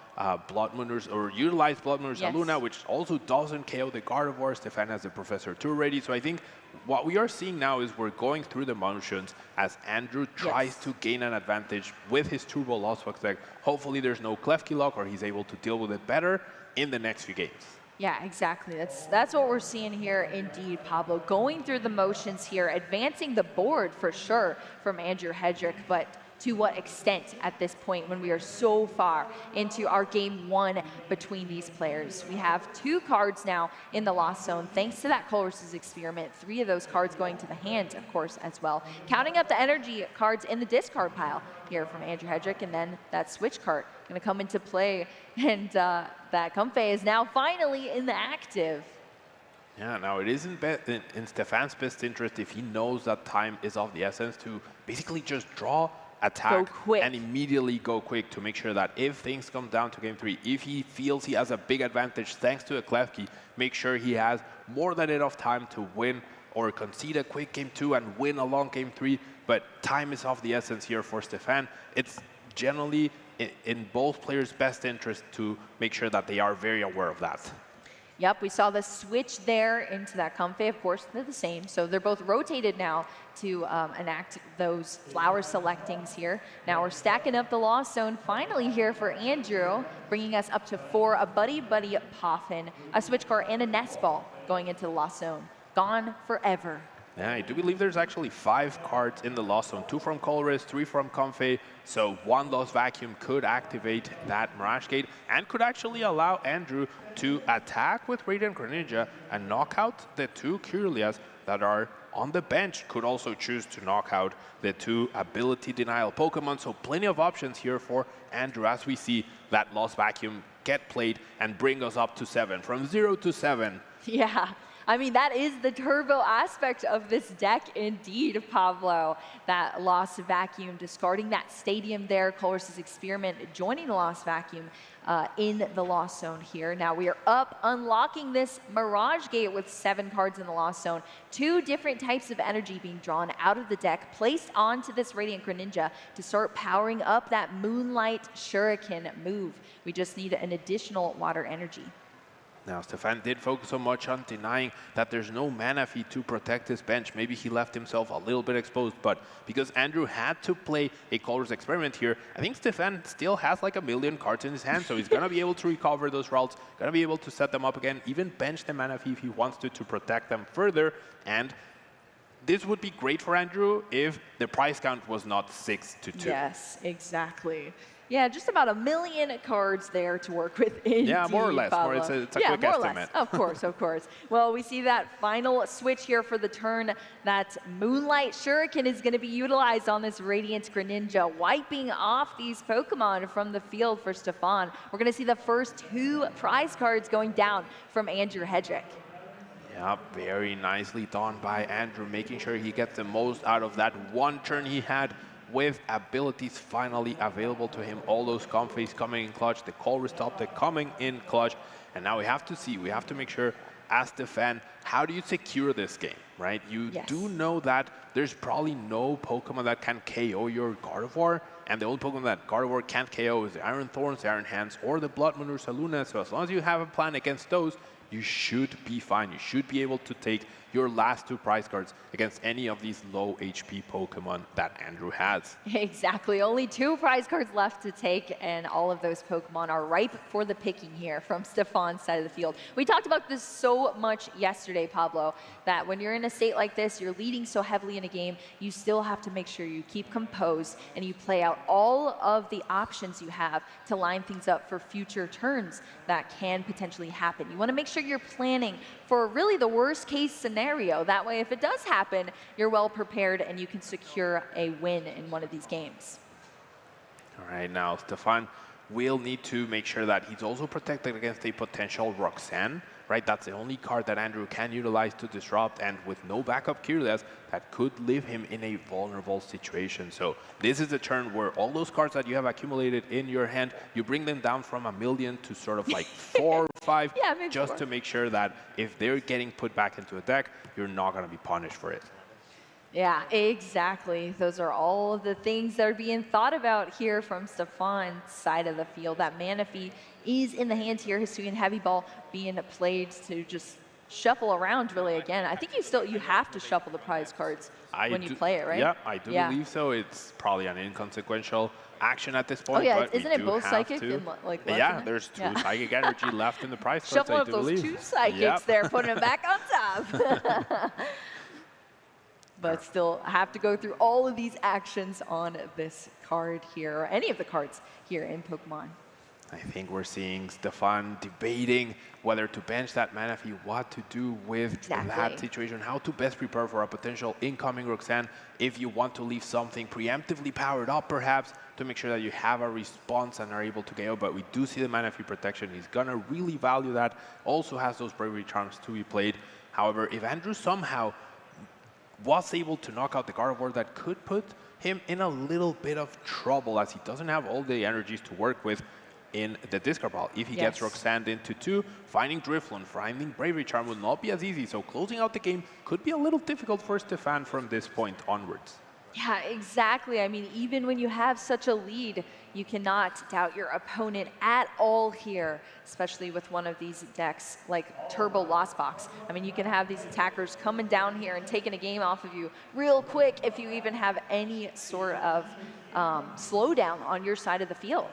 Blood Mooners, or utilize Blood Mooners Luna, which also doesn't KO the Gardevoir. Stefan has the Professor 2 ready. So I think what we are seeing now is we're going through the motions as Andrew tries to gain an advantage with his Turbo Lost Box deck. Hopefully there's no Klefki lock, or he's able to deal with it better in the next few games. Yeah, exactly. That's what we're seeing here indeed, Pablo. Going through the motions here, advancing the board for sure from Andrew Hedrick, but to what extent at this point when we are so far into our game 1 between these players? We have 2 cards now in the Lost Zone, thanks to that Colress's experiment. 3 of those cards going to the hand, of course, as well. Counting up the energy cards in the discard pile here from Andrew Hedrick, and then that switch card going to come into play, and that Comfey is now finally in the active. Yeah, now it is in Stefan's best interest, if he knows that time is of the essence, to basically just draw, attack, and immediately go quick, to make sure that if things come down to game 3, if he feels he has a big advantage thanks to a Klefki, make sure he has more than enough time to win or concede a quick game 2 and win a long game 3. But time is of the essence here for Stefan. It's generally in both players' best interest to make sure that they are very aware of that. Yep, we saw the switch there into that Comfey. Of course, they're the same. So they're both rotated now to enact those flower selectings here. Now we're stacking up the Lost Zone finally here for Andrew, bringing us up to 4, a Buddy Buddy Poffin, a switch card, and a Nest Ball going into the Lost Zone. Gone forever. Yeah, I do believe there's actually 5 cards in the Lost Zone, 2 from Colress, 3 from Comfey. So 1 Lost Vacuum could activate that Mirage Gate and could actually allow Andrew to attack with Radiant Greninja and knock out the 2 Kirlias that are on the bench. Could also choose to knock out the 2 Ability Denial Pokemon. So plenty of options here for Andrew as we see that Lost Vacuum get played and bring us up to 7, from 0 to 7. Yeah. I mean, that is the turbo aspect of this deck indeed, Pablo. That Lost Vacuum, discarding that Stadium there, Colress's experiment, joining the Lost Vacuum in the Lost Zone here. Now we are up, unlocking this Mirage Gate with 7 cards in the Lost Zone. 2 different types of energy being drawn out of the deck, placed onto this Radiant Greninja to start powering up that Moonlight Shuriken move. We just need an additional water energy. Now, Stefan did focus so much on denying that there's no mana feed to protect his bench. Maybe he left himself a little bit exposed, but because Andrew had to play a Colress experiment here, I think Stefan still has like a million cards in his hand, so he's going to be able to recover those routes, going to be able to set them up again, even bench the mana feed if he wants to protect them further. And this would be great for Andrew if the prize count was not 6-2. Yes, exactly. Yeah, just about a million cards there to work with indeed, yeah, more or less. Pablo. It's a quick more estimate. Or less. Of course, of course. Well, we see that final switch here for the turn. That Moonlight Shuriken is going to be utilized on this Radiant Greninja, wiping off these Pokemon from the field for Stefan. We're going to see the first 2 prize cards going down from Andrew Hedrick. Yeah, very nicely done by Andrew, making sure he gets the most out of that 1 turn he had with abilities finally available to him. All those comfies coming in clutch, the call restop, coming in clutch. And now we have to see, we have to make sure, as the fan, how do you secure this game, right? You do know that there's probably no Pokemon that can KO your Gardevoir, and the only Pokemon that Gardevoir can't KO is the Iron Thorns, the Iron Hands, or the Blood Moon Ursaluna. So as long as you have a plan against those, you should be fine. You should be able to take your last 2 prize cards against any of these low HP Pokemon that Andrew has. Exactly. Only 2 prize cards left to take, and all of those Pokemon are ripe for the picking here from Stefan's side of the field. We talked about this so much yesterday, Pablo, that when you're in a state like this, you're leading so heavily in a game, you still have to make sure you keep composed and you play out all of the options you have to line things up for future turns that can potentially happen. You want to make sure you're planning for really the worst case scenario. That way, if it does happen, you're well prepared and you can secure a win in one of these games. All right, now Stefan will need to make sure that he's also protected against a potential Roxanne, right? That's the only card that Andrew can utilize to disrupt, and with no backup Kirlias, that could leave him in a vulnerable situation. So this is a turn where all those cards that you have accumulated in your hand, you bring them down from 1 million to sort of like 4 or 5, just to make sure that if they're getting put back into a deck, you're not going to be punished for it. Yeah, exactly. Those are all of the things that are being thought about here from Stefan's side of the field. That Manaphy is in the hands here. Hisuian Heavy Ball being played to just shuffle around really again. I think you have to shuffle the prize cards when you play it, right? Yeah, I do believe so. It's probably an inconsequential action at this point. Oh yeah, but isn't it both psychic and like left? Yeah, there's 2 psychic energy left in the prize cards. Shuffle up those 2 psychics there, putting them back on top. But still have to go through all of these actions on this card here, or any of the cards here in Pokemon. I think we're seeing Stefan debating whether to bench that Manaphy, what to do with that situation, how to best prepare for a potential incoming Roxanne, if you want to leave something preemptively powered up perhaps, to make sure that you have a response and are able to KO. But we do see the Manaphy protection. He's gonna really value that. Also has those Bravery Charms to be played. However, if Andrew somehow was able to knock out the Gardevoir, that could put him in a little bit of trouble, as he doesn't have all the energies to work with in the discard pile. If he gets Roxanne into 2, finding Drifloon, finding Bravery Charm will not be as easy, so closing out the game could be a little difficult for Stefan from this point onwards. Yeah, exactly. I mean, even when you have such a lead, you cannot doubt your opponent at all here, especially with one of these decks like Turbo Lost Box. I mean, you can have these attackers coming down here and taking a game off of you real quick if you even have any sort of slowdown on your side of the field.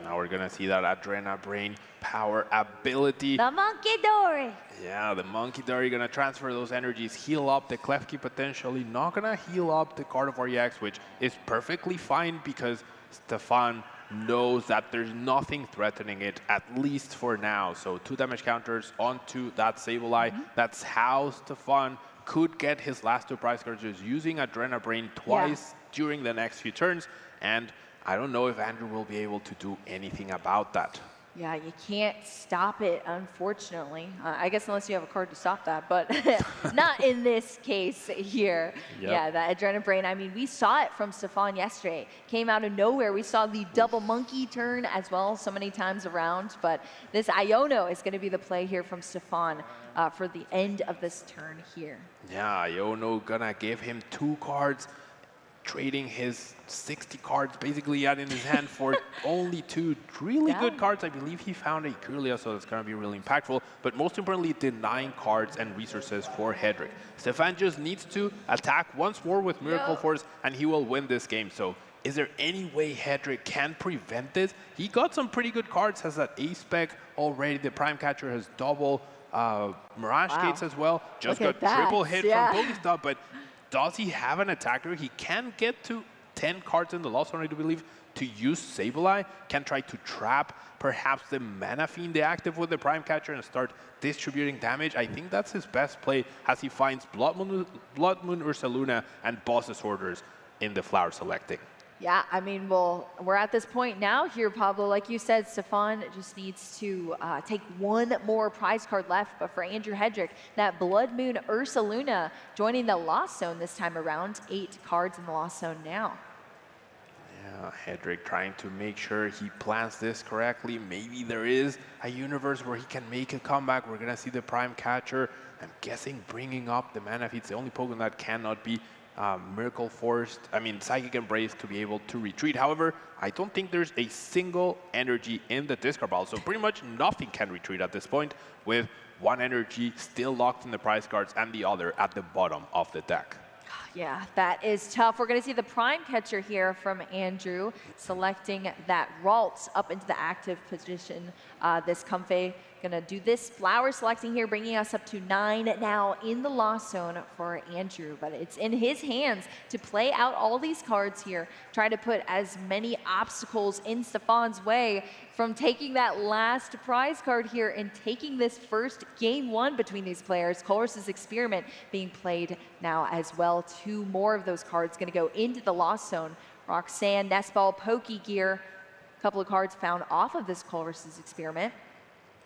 Now we're going to see that Adrena Brain power ability. The Monkey Dory. Yeah, the Monkey Dory going to transfer those energies, heal up the Klefki potentially, not going to heal up the Gardevoir EX, which is perfectly fine because Stefan knows that there's nothing threatening it, at least for now. So 2 damage counters onto that Sableye. That's how Stefan could get his last 2 prize cards, just using Adrena Brain twice during the next few turns. And I don't know if Andrew will be able to do anything about that. Yeah, you can't stop it, unfortunately. I guess unless you have a card to stop that, but not in this case here. Yeah, that Adrena Brain, I mean, we saw it from Stefan yesterday. Came out of nowhere. We saw the double monkey turn as well so many times around, but this Iono is going to be the play here from Stefan for the end of this turn here. Yeah, Iono gonna give him 2 cards, trading his 60 cards basically he had in his hand for only 2 really good cards. I believe he found a Kirlia, so that's going to be really impactful. But most importantly, denying cards and resources for Hedrick. Stefan just needs to attack once more with Miracle Force, and he will win this game. So is there any way Hedrick can prevent this? He got some pretty good cards, has that A-Spec already. The Prime Catcher has double Mirage Gates as well. Just got triple hit from Pokestop, but does he have an attacker? He can get to 10 cards in the Lost Zone, I do believe, to use Sableye. Can try to trap perhaps the Manaphy in the active with the Prime Catcher and start distributing damage. I think that's his best play as he finds Blood Moon Ursaluna and Boss's Orders in the Flower selecting. Yeah, I mean, well, we're at this point now here, Pablo. Like you said, Stefan just needs to take 1 more prize card left. But for Andrew Hedrick, that Blood Moon Ursaluna joining the Lost Zone this time around. 8 cards in the Lost Zone now. Hedrick trying to make sure he plans this correctly. Maybe there is a universe where he can make a comeback. We're going to see the Prime Catcher. I'm guessing bringing up the Mana Feed. It's the only Pokemon that cannot be Miracle Forced. I mean, Psychic Embrace to be able to retreat. However, I don't think there's a single energy in the discard pile. So pretty much nothing can retreat at this point, with one energy still locked in the prize cards and the other at the bottom of the deck. Yeah, that is tough. We're going to see the Prime Catcher here from Andrew, selecting that Ralts up into the active position. This Comfey going to do this flower selecting here, bringing us up to 9 now in the loss zone for Andrew. But it's in his hands to play out all these cards here, try to put as many obstacles in Stefan's way, from taking that last prize card here and taking this first game 1 between these players. Colress's Experiment being played now as well. 2 more of those cards going to go into the loss zone. Roxanne, Nestball, Pokegear, a couple of cards found off of this Colress's Experiment.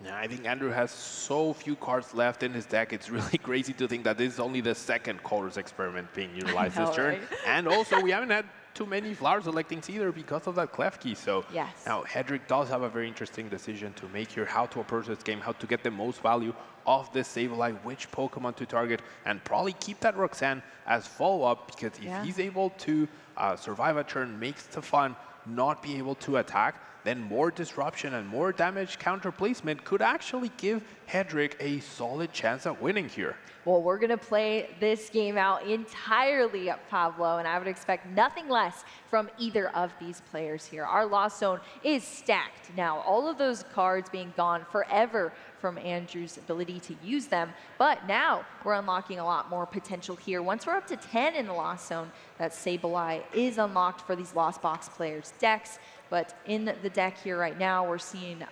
Yeah, I think Andrew has so few cards left in his deck. It's really crazy to think that this is only the second Colress Experiment being utilized this turn. Right? And also, we haven't had too many flower selectings either because of that Clef Key. So yes. Now Hedrick does have a very interesting decision to make here, how to approach this game, how to get the most value of this Sableye, which Pokemon to target, and probably keep that Roxanne as follow-up, because if he's able to survive a turn, make Stefan not be able to attack, then more disruption and more damage counter placement could actually give Hedrick a solid chance at winning here. Well, we're going to play this game out entirely, Pablo, and I would expect nothing less from either of these players here. Our loss zone is stacked now. All of those cards being gone forever from Andrew's ability to use them. But now we're unlocking a lot more potential here. Once we're up to 10 in the loss zone, that Sableye is unlocked for these Lost Box players' decks. But in the deck here right now, we're seeing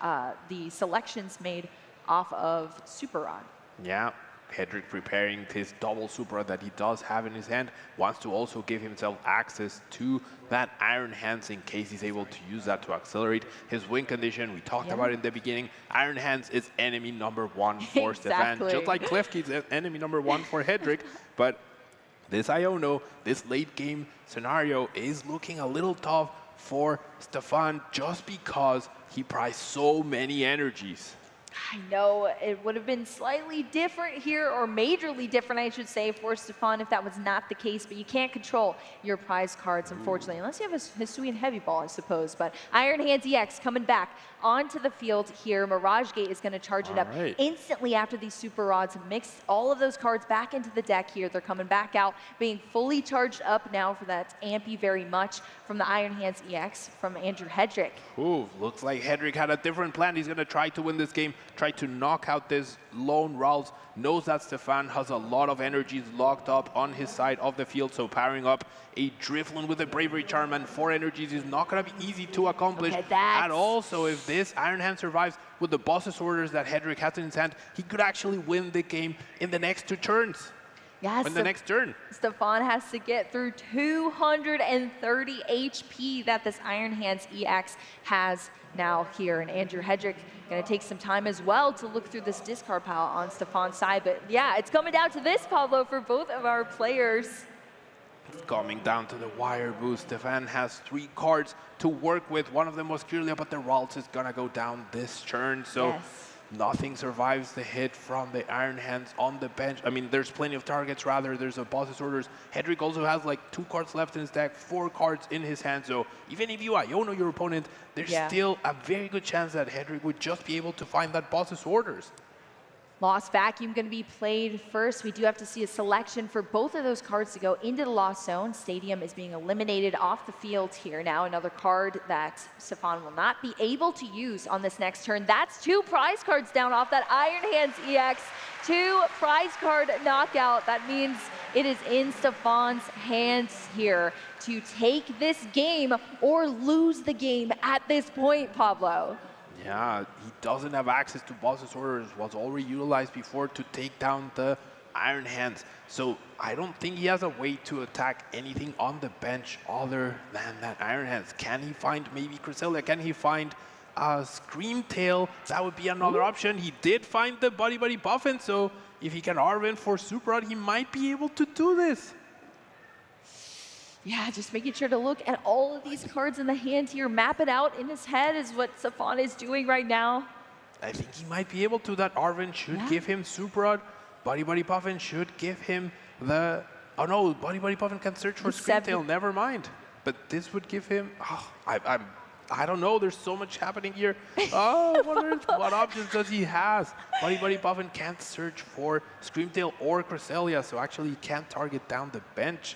the selections made off of Super Rod. Yeah. Hedrick preparing his double Super Rod that he does have in his hand, wants to also give himself access to that Iron Hands in case he's able to use that to accelerate his win condition. We talked about it in the beginning. Iron Hands is enemy number 1 for Stefan, just like Klefki's enemy number 1 for Hedrick. But this Iono, this late game scenario is looking a little tough for Stefan just because he prized so many energies. I know it would have been slightly different here, or majorly different, I should say, for Stefan if that was not the case. But you can't control your prize cards, unfortunately, unless you have a Hisuian Heavy Ball, I suppose. But Iron Hands EX coming back onto the field here. Mirage Gate is going to charge it up instantly after these Super Rods mix all of those cards back into the deck here. They're coming back out, being fully charged up now for that Ampy very much from the Iron Hands EX from Andrew Hedrick. Ooh, looks like Hedrick had a different plan. He's going to try to win this game, try to knock out this lone Ralts. Knows that Stefan has a lot of energies locked up on his side of the field, so powering up a Drifloon with a Bravery Charm and 4 energies is not going to be easy to accomplish. And also, if this Iron Hand survives with the boss's orders that Hedrick has in his hand, he could actually win the game in the next 2 turns. Yes, in the next turn. Stefan has to get through 230 HP that this Iron Hands EX has now here. And Andrew Hedrick going to take some time as well to look through this discard pile on Stefan's side. But yeah, it's coming down to this, Pablo, for both of our players. Coming down to the wire boost, Stefan has 3 cards to work with. One of them was Kirlia, but the Ralts is going to go down this turn. So nothing survives the hit from the Iron Hands on the bench. I mean, there's plenty of targets, rather. There's a boss's orders. Hedrick also has like 2 cards left in his deck, 4 cards in his hand. So even if you Iono your opponent, there's still a very good chance that Hedrick would just be able to find that boss's orders. Lost Vacuum going to be played first. We do have to see a selection for both of those cards to go into the lost zone. Stadium is being eliminated off the field here. Now another card that Stefan will not be able to use on this next turn. That's 2 prize cards down off that Iron Hands EX. 2 prize card knockout. That means it is in Stefan's hands here to take this game or lose the game at this point, Pablo. Yeah, he doesn't have access to boss's orders. Was already utilized before to take down the Iron Hands. So I don't think he has a way to attack anything on the bench other than that Iron Hands. Can he find maybe Cresselia? Can he find a Screamtail? That would be another option. He did find the Buddy Buddy Buffin, so if he can Arven for Super Rod, he might be able to do this. Yeah, just making sure to look at all of these cards in the hand here, map it out in his head is what Stefan is doing right now. I think he might be able to. That Arven should give him Super Rod. Buddy Puffin should give him the... Oh no, Buddy Puffin can search for Screamtail, never mind. But this would give him... Oh, I don't know, there's so much happening here. Oh, what options does he have? Buddy Puffin can't search for Screamtail or Cresselia, so actually he can't target down the bench.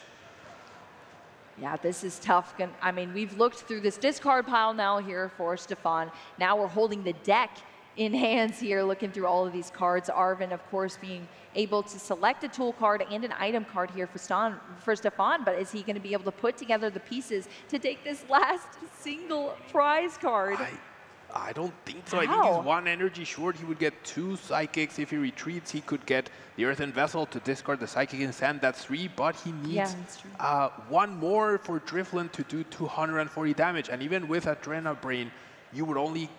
Yeah, this is tough. I mean, we've looked through this discard pile now here for Stefan. Now we're holding the deck in hands here, looking through all of these cards. Arven, of course, being able to select a tool card and an item card here for Stefan, but is he going to be able to put together the pieces to take this last single prize card? I don't think so. I think he's 1 energy short. He would get 2 Psychics. If he retreats, he could get the Earthen Vessel to discard the Psychic in his hand. That's 3, but he needs 1 more for Driflin to do 240 damage. And even with Adrena Brain, you would only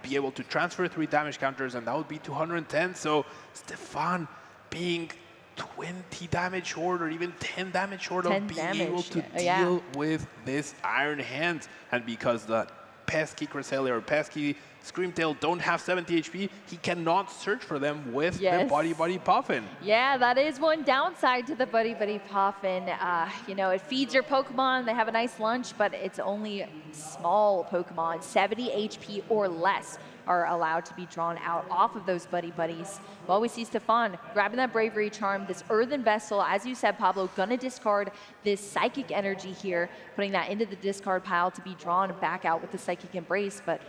be able to transfer 3 damage counters, and that would be 210. So Stefan being 20 damage short or even 10 damage short of being able to deal with this Iron Hands. And because the pesky Cresselia or pesky Screamtail don't have 70 HP, he cannot search for them with the Buddy Puffin. Yeah, that is one downside to the Buddy Puffin. You know, it feeds your Pokemon, they have a nice lunch, but it's only small Pokemon, 70 HP or less are allowed to be drawn out off of those buddies. Well, we see Stefan grabbing that Bravery Charm, this Earthen Vessel, as you said, Pablo, gonna discard this Psychic Energy here, putting that into the discard pile to be drawn back out with the Psychic Embrace, but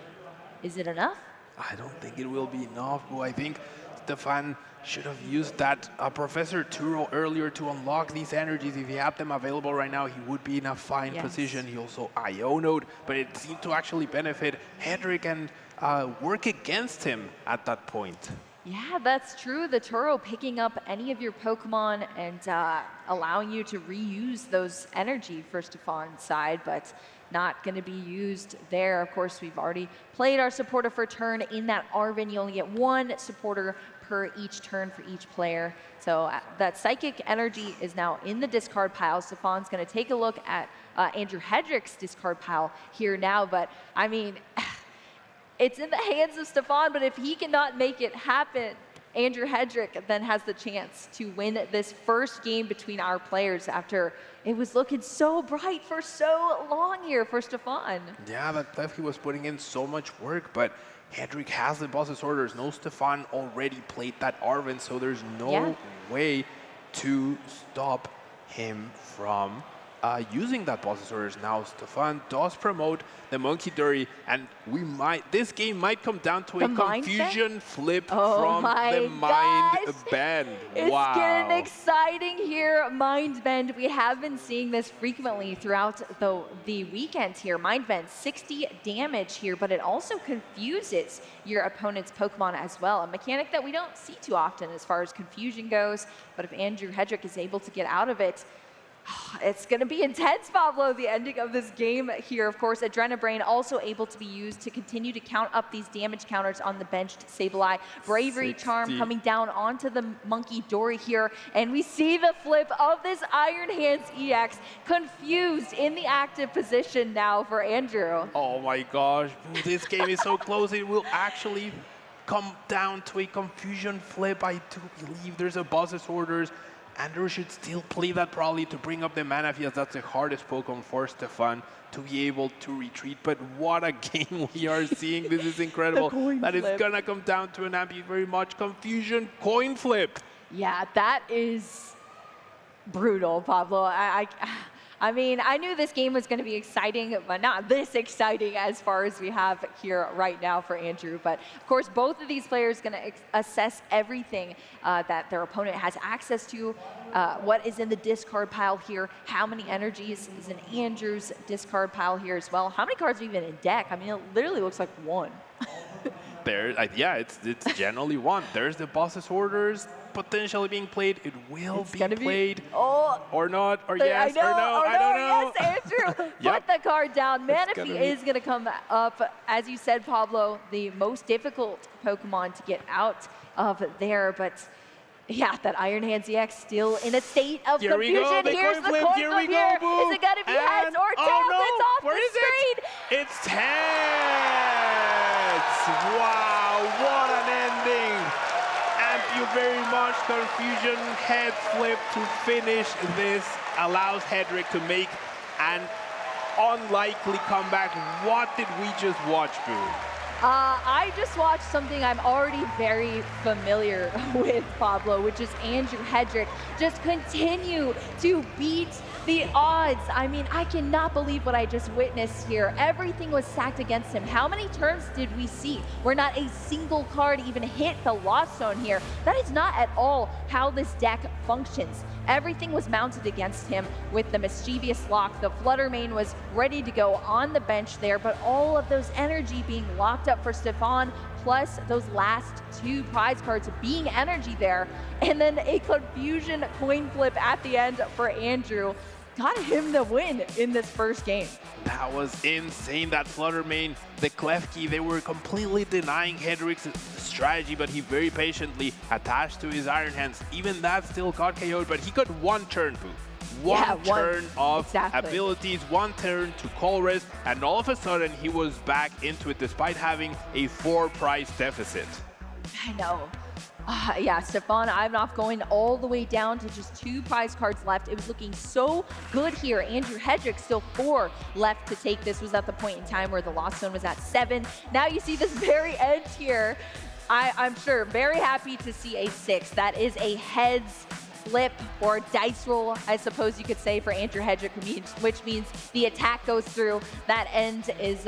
is it enough? I don't think it will be enough, but I think Stefan should have used that Professor Turo earlier to unlock these energies. If he had them available right now, he would be in a fine position. He also Iono'd, but it seemed to actually benefit Hedrick and work against him at that point. Yeah, that's true. The Turo picking up any of your Pokemon and allowing you to reuse those energy for Stefan's side, but not going to be used there. Of course, we've already played our supporter for turn in that Arven. You only get 1 supporter per each turn for each player. So that Psychic Energy is now in the discard pile. Stefan's going to take a look at Andrew Hedrick's discard pile here now, but I mean, it's in the hands of Stefan, but if he cannot make it happen, Andrew Hedrick then has the chance to win this first game between our players after it was looking so bright for so long here for Stefan. Yeah, that left he was putting in so much work, but Hedrick has the boss's orders. No, Stefan already played that Arven, so there's no way to stop him from using that boss's orders. Now Stefan does promote the Monkey Dury, and this game might come down to a confusion flip from the Mind Bend. It's getting exciting here, Mind Bend. We have been seeing this frequently throughout the weekend here. Mind Bend, 60 damage here, but it also confuses your opponent's Pokemon as well. A mechanic that we don't see too often as far as confusion goes, but if Andrew Hedrick is able to get out of it, it's going to be intense, Pablo, the ending of this game here. Of course, Adrenabrain also able to be used to continue to count up these damage counters on the benched Sableye. Bravery Charm coming down onto the Monkey Dory here, and we see the flip of this Iron Hands EX, confused in the active position now for Andrew. Oh my gosh, this game is so close. It will actually come down to a confusion flip. I do believe there's a boss's orders. Andrew should still play that probably to bring up the mana, as that's the hardest Pokemon for Stefan to be able to retreat. But what a game we are seeing. This is incredible. That is going to come down to an very much confusion coin flip. Yeah, that is brutal, Pablo. I mean, I knew this game was going to be exciting, but not this exciting as far as we have here right now for Andrew. But of course, both of these players going to assess everything that their opponent has access to, what is in the discard pile here, how many energies is in Andrew's discard pile here as well, how many cards are even in deck. I mean, it literally looks like 1. Yeah, it's generally 1. There's the boss's orders potentially being played. It will be played or not, or yes, or no. I don't know. Yes, Andrew, put the card down. Manaphy is going to come up. As you said, Pablo, the most difficult Pokemon to get out of there, but Yeah, that Iron Hands EX still in a state of Here we confusion. go. Here's the coin flip Here we here. go. Boom. Is it going to be heads or tails? Oh, no. It's off Where the is screen. It's heads. Wow, what an ending. Thank you very much. Confusion head flip to finish this. Allows Hedrick to make an unlikely comeback. What did we just watch, Boo? I just watched something I'm already very familiar with, Pablo, which is Andrew Hedrick just continue to beat the odds. I mean, I cannot believe what I just witnessed here. Everything was stacked against him. How many turns did we see where not a single card even hit the lost zone here? That is not at all how this deck functions. Everything was mounted against him with the mischievous lock. The Flutter Mane was ready to go on the bench there, but all of those energy being locked up for Stefan, plus those last 2 prize cards being energy there, and then a confusion coin flip at the end for Andrew got him the win in this first game. That was insane, that Flutter Mane. The Klefki, they were completely denying Hedrick's strategy, but he very patiently attached to his Iron Hands. Even that still got KO'd, but he got 1 turn, Boo. One turn of abilities, 1 turn to call risk, and all of a sudden he was back into it despite having a 4 prize deficit. I know. Yeah, Stefan Ivanov going all the way down to just 2 prize cards left. It was looking so good here. Andrew Hedrick still 4 left to take. This was at the point in time where the lost zone was at 7. Now you see this very end here. I'm sure very happy to see a 6. That is a heads flip or dice roll, I suppose you could say, for Andrew Hedrick, which means the attack goes through. That end is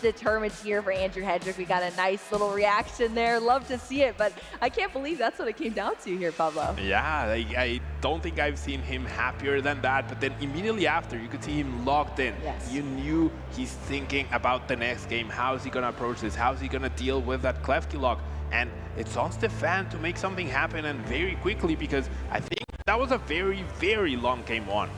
determined here for Andrew Hedrick. We got a nice little reaction there. Love to see it, but I can't believe that's what it came down to here, Pablo. Yeah, I don't think I've seen him happier than that, but then immediately after, you could see him locked in. Yes. You knew he's thinking about the next game. How is he going to approach this? How is he going to deal with that Klefki lock? And it's on Stefan to make something happen, and very quickly, because I think that was a very, very long game 1.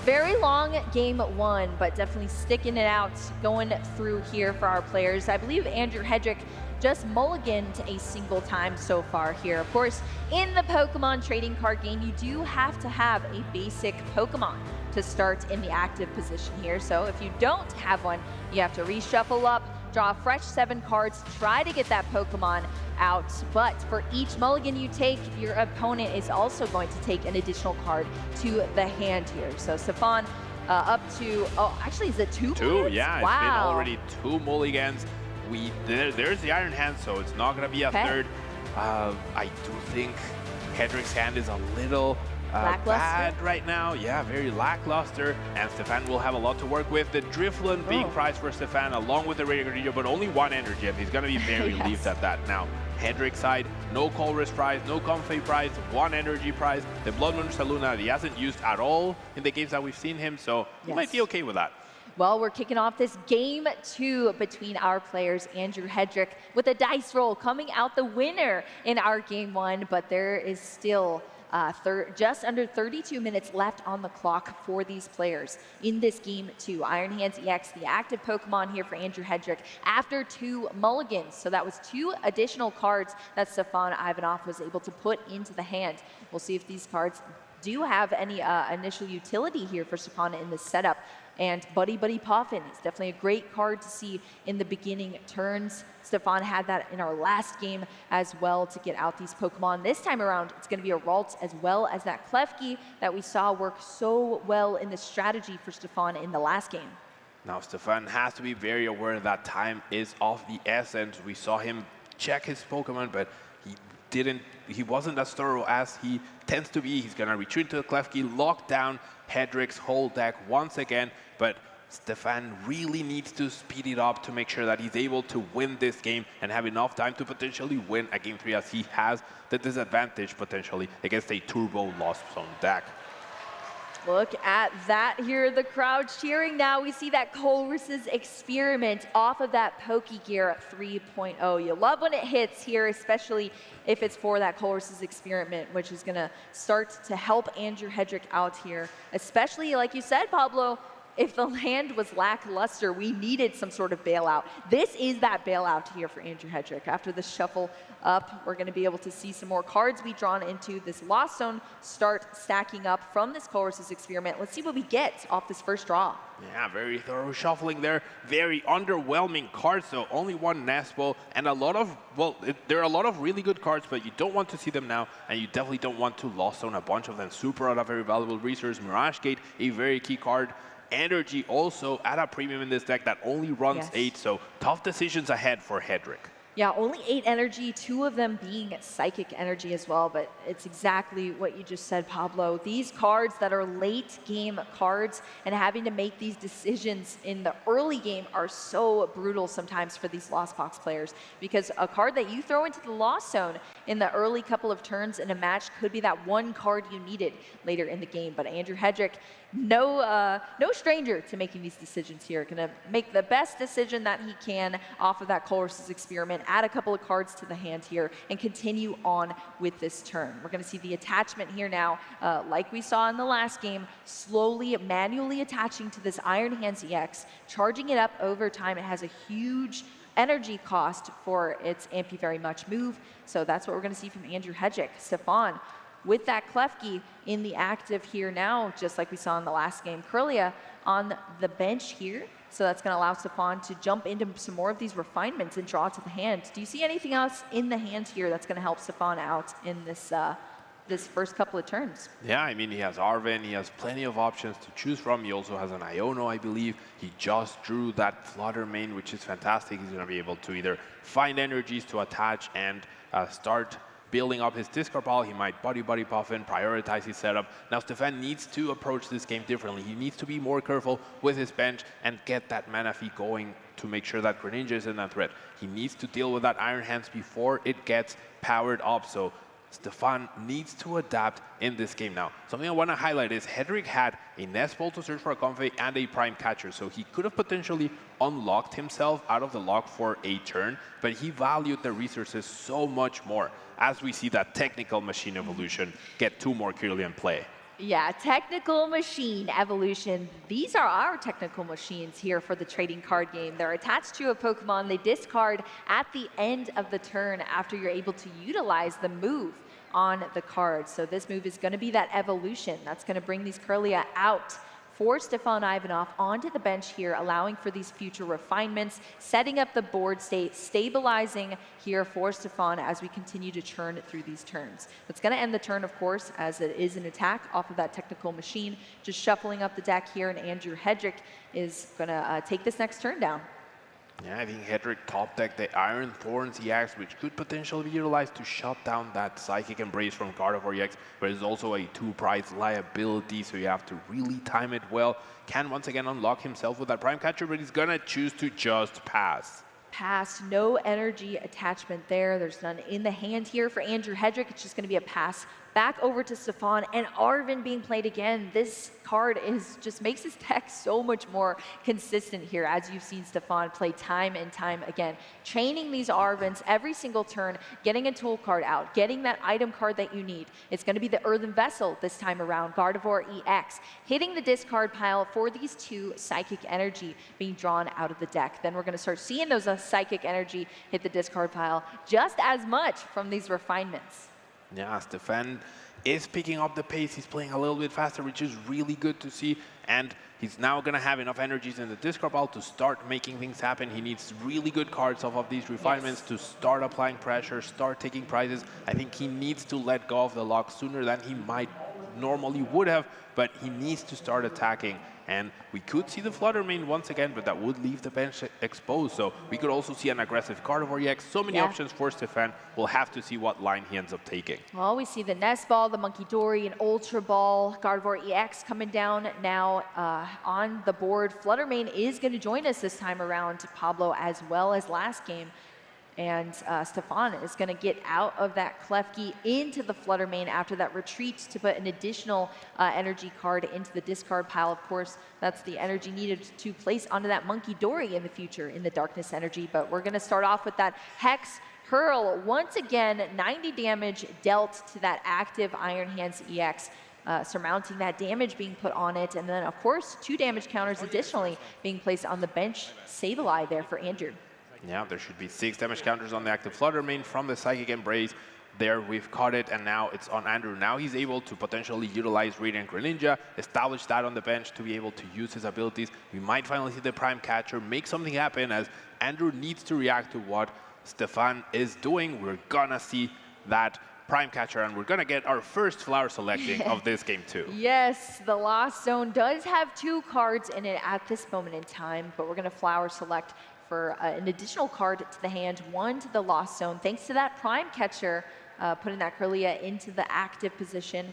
Very long game 1, but definitely sticking it out, going through here for our players. I believe Andrew Hedrick just mulliganed a single time so far here. Of course, in the Pokemon trading card game, you do have to have a basic Pokemon to start in the active position here. So if you don't have one, you have to reshuffle up, draw a fresh 7 cards, try to get that Pokemon out. But for each mulligan you take, your opponent is also going to take an additional card to the hand here. So Stefan up to, oh, actually is it 2 mulligans? Yeah, wow. It's been already 2 mulligans. There's the Iron Hand, so it's not going to be a third. I do think Hedrick's hand is a little bad right now. Yeah, very lackluster, and Stefan will have a lot to work with. The Drifloon being prized for Stefan along with the Radiant, but only 1 energy, and he's going to be very relieved at that. Now, Hedrick's side, no call risk prize, no Comfey prize, 1 energy prize. The Blood Moon Saluna, he hasn't used at all in the games that we've seen him, so he might be okay with that. Well, we're kicking off this game 2 between our players, Andrew Hedrick, with a dice roll coming out the winner in our game 1, but there is still just under 32 minutes left on the clock for these players in this game 2. Iron Hands EX, the active Pokemon here for Andrew Hedrick, after 2 mulligans. So that was 2 additional cards that Stefan Ivanov was able to put into the hand. We'll see if these cards do have any initial utility here for Stefan in this setup. And Buddy Buddy Poffin is definitely a great card to see in the beginning turns. Stefan had that in our last game as well to get out these Pokemon. This time around, it's going to be a Ralts as well as that Klefki that we saw work so well in the strategy for Stefan in the last game. Now, Stefan has to be very aware that time is of the essence. We saw him check his Pokemon, but he wasn't as thorough as he tends to be. He's going to retreat to the Klefki, lock down Hedrick's whole deck once again, but Stefan really needs to speed it up to make sure that he's able to win this game and have enough time to potentially win a game 3, as he has the disadvantage potentially against a turbo lost zone deck. Look at that here, the crowd cheering now. We see that Colress's Experiment off of that Pokegear 3.0. You love when it hits here, especially if it's for that Colress's Experiment, which is going to start to help Andrew Hedrick out here, especially, like you said, Pablo, if the hand was lackluster, we needed some sort of bailout. This is that bailout here for Andrew Hedrick. After the shuffle up, we're going to be able to see some more cards be drawn into this Lost Zone, start stacking up from this Colress's experiment. Let's see what we get off this first draw. Yeah, very thorough shuffling there. Very underwhelming cards, though. Only one Nest Ball and a lot of, well, there are a lot of really good cards, but you don't want to see them now, and you definitely don't want to Lost Zone a bunch of them. Super Rod, a very valuable resource. Mirage Gate, a very key card. Energy also at a premium in this deck that only runs 8, so tough decisions ahead for Hedrick. Yeah, only 8 energy, 2 of them being psychic energy as well, but it's exactly what you just said, Pablo. These cards that are late game cards and having to make these decisions in the early game are so brutal sometimes for these Lost Box players, because a card that you throw into the Lost Zone in the early couple of turns in a match could be that one card you needed later in the game. But Andrew Hedrick, no stranger to making these decisions here. Gonna make the best decision that he can off of that Colress's experiment, add a couple of cards to the hand here, and continue on with this turn. We're gonna see the attachment here now, like we saw in the last game, slowly, manually attaching to this Iron Hands EX, charging it up over time. It has a huge energy cost for its Ampy Very Much move, so that's what we're gonna see from Andrew Hedrick. Stefan, with that Klefki in the active here now, just like we saw in the last game. Kirlia on the bench here, so that's going to allow Stefan to jump into some more of these refinements and draw to the hand. Do you see anything else in the hand here that's going to help Stefan out in this this first couple of turns? Yeah, I mean, he has Arven, he has plenty of options to choose from. He also has an Iono, I believe. He just drew that Flutter main, which is fantastic. He's going to be able to either find energies to attach and start building up his discard pile. He might body puffin, prioritize his setup. Now Stefan needs to approach this game differently. He needs to be more careful with his bench and get that mana fee going to make sure that Greninja isn't a threat. He needs to deal with that Iron Hands before it gets powered up. So Stefan needs to adapt in this game now. Something I want to highlight is Hedrick had a Nest Ball to search for a Comfey and a Prime Catcher, so he could have potentially unlocked himself out of the lock for a turn, but he valued the resources so much more as we see that Technical Machine evolution get 2 more clearly in play. Yeah, Technical Machine evolution. These are our technical machines here for the trading card game. They're attached to a Pokemon. They discard at the end of the turn after you're able to utilize the move on the card. So this move is going to be that evolution. That's going to bring these Kirlia out for Stefan Ivanov onto the bench here, allowing for these future refinements, setting up the board state, stabilizing here for Stefan as we continue to churn through these turns. That's going to end the turn, of course, as it is an attack off of that Technical Machine. Just shuffling up the deck here, and Andrew Hedrick is going to take this next turn down. Yeah, I think Hedrick top deck the Iron Thorns EX, which could potentially be utilized to shut down that Psychic Embrace from Gardevoir EX, but it's also a 2-price liability, so you have to really time it well. Can once again unlock himself with that Prime Catcher, but he's gonna choose to just pass. Pass, no energy attachment there. There's none in the hand here for Andrew Hedrick. It's just gonna be a pass back over to Stefan, and Arven being played again. This card just makes his deck so much more consistent here, as you've seen Stefan play time and time again. Chaining these Arvens every single turn, getting a tool card out, getting that item card that you need. It's going to be the Earthen Vessel this time around, Gardevoir EX, hitting the discard pile for these 2 Psychic Energy being drawn out of the deck. Then we're going to start seeing those Psychic Energy hit the discard pile just as much from these refinements. Yeah, Stefan is picking up the pace. He's playing a little bit faster, which is really good to see. And he's now going to have enough energies in the discard pile to start making things happen. He needs really good cards off of these refinements to start applying pressure, start taking prizes. I think he needs to let go of the lock sooner than he might normally would have, but he needs to start attacking. And we could see the Flutter main once again, but that would leave the bench exposed. So we could also see an aggressive Gardevoir EX. So many options for Stefan. We'll have to see what line he ends up taking. Well, we see the Nest Ball, the Monkey Dory, and Ultra Ball. Gardevoir EX coming down now on the board. Flutter main is going to join us this time around, Pablo, as well as last game. And Stefan is going to get out of that Klefki into the Flutter main after that retreat to put an additional energy card into the discard pile. Of course, that's the energy needed to place onto that Monkey Dory in the future in the Darkness energy. But we're going to start off with that Hex Hurl. Once again, 90 damage dealt to that active Iron Hands EX. surmounting that damage being put on it. And then, of course, 2 damage counters additionally being placed on the bench. Sableye there for Andrew. Yeah, there should be 6 damage counters on the active Flutter Mane from the Psychic Embrace. There we've caught it, and now it's on Andrew. Now he's able to potentially utilize Radiant Greninja, establish that on the bench to be able to use his abilities. We might finally see the Prime Catcher make something happen, as Andrew needs to react to what Stefan is doing. We're gonna see that Prime Catcher, and we're gonna get our first flower selecting of this game too. Yes, the Lost Zone does have 2 cards in it at this moment in time, but we're gonna flower select for an additional card to the hand, 1 to the Lost Zone, thanks to that Prime Catcher, putting that Kirlia into the active position.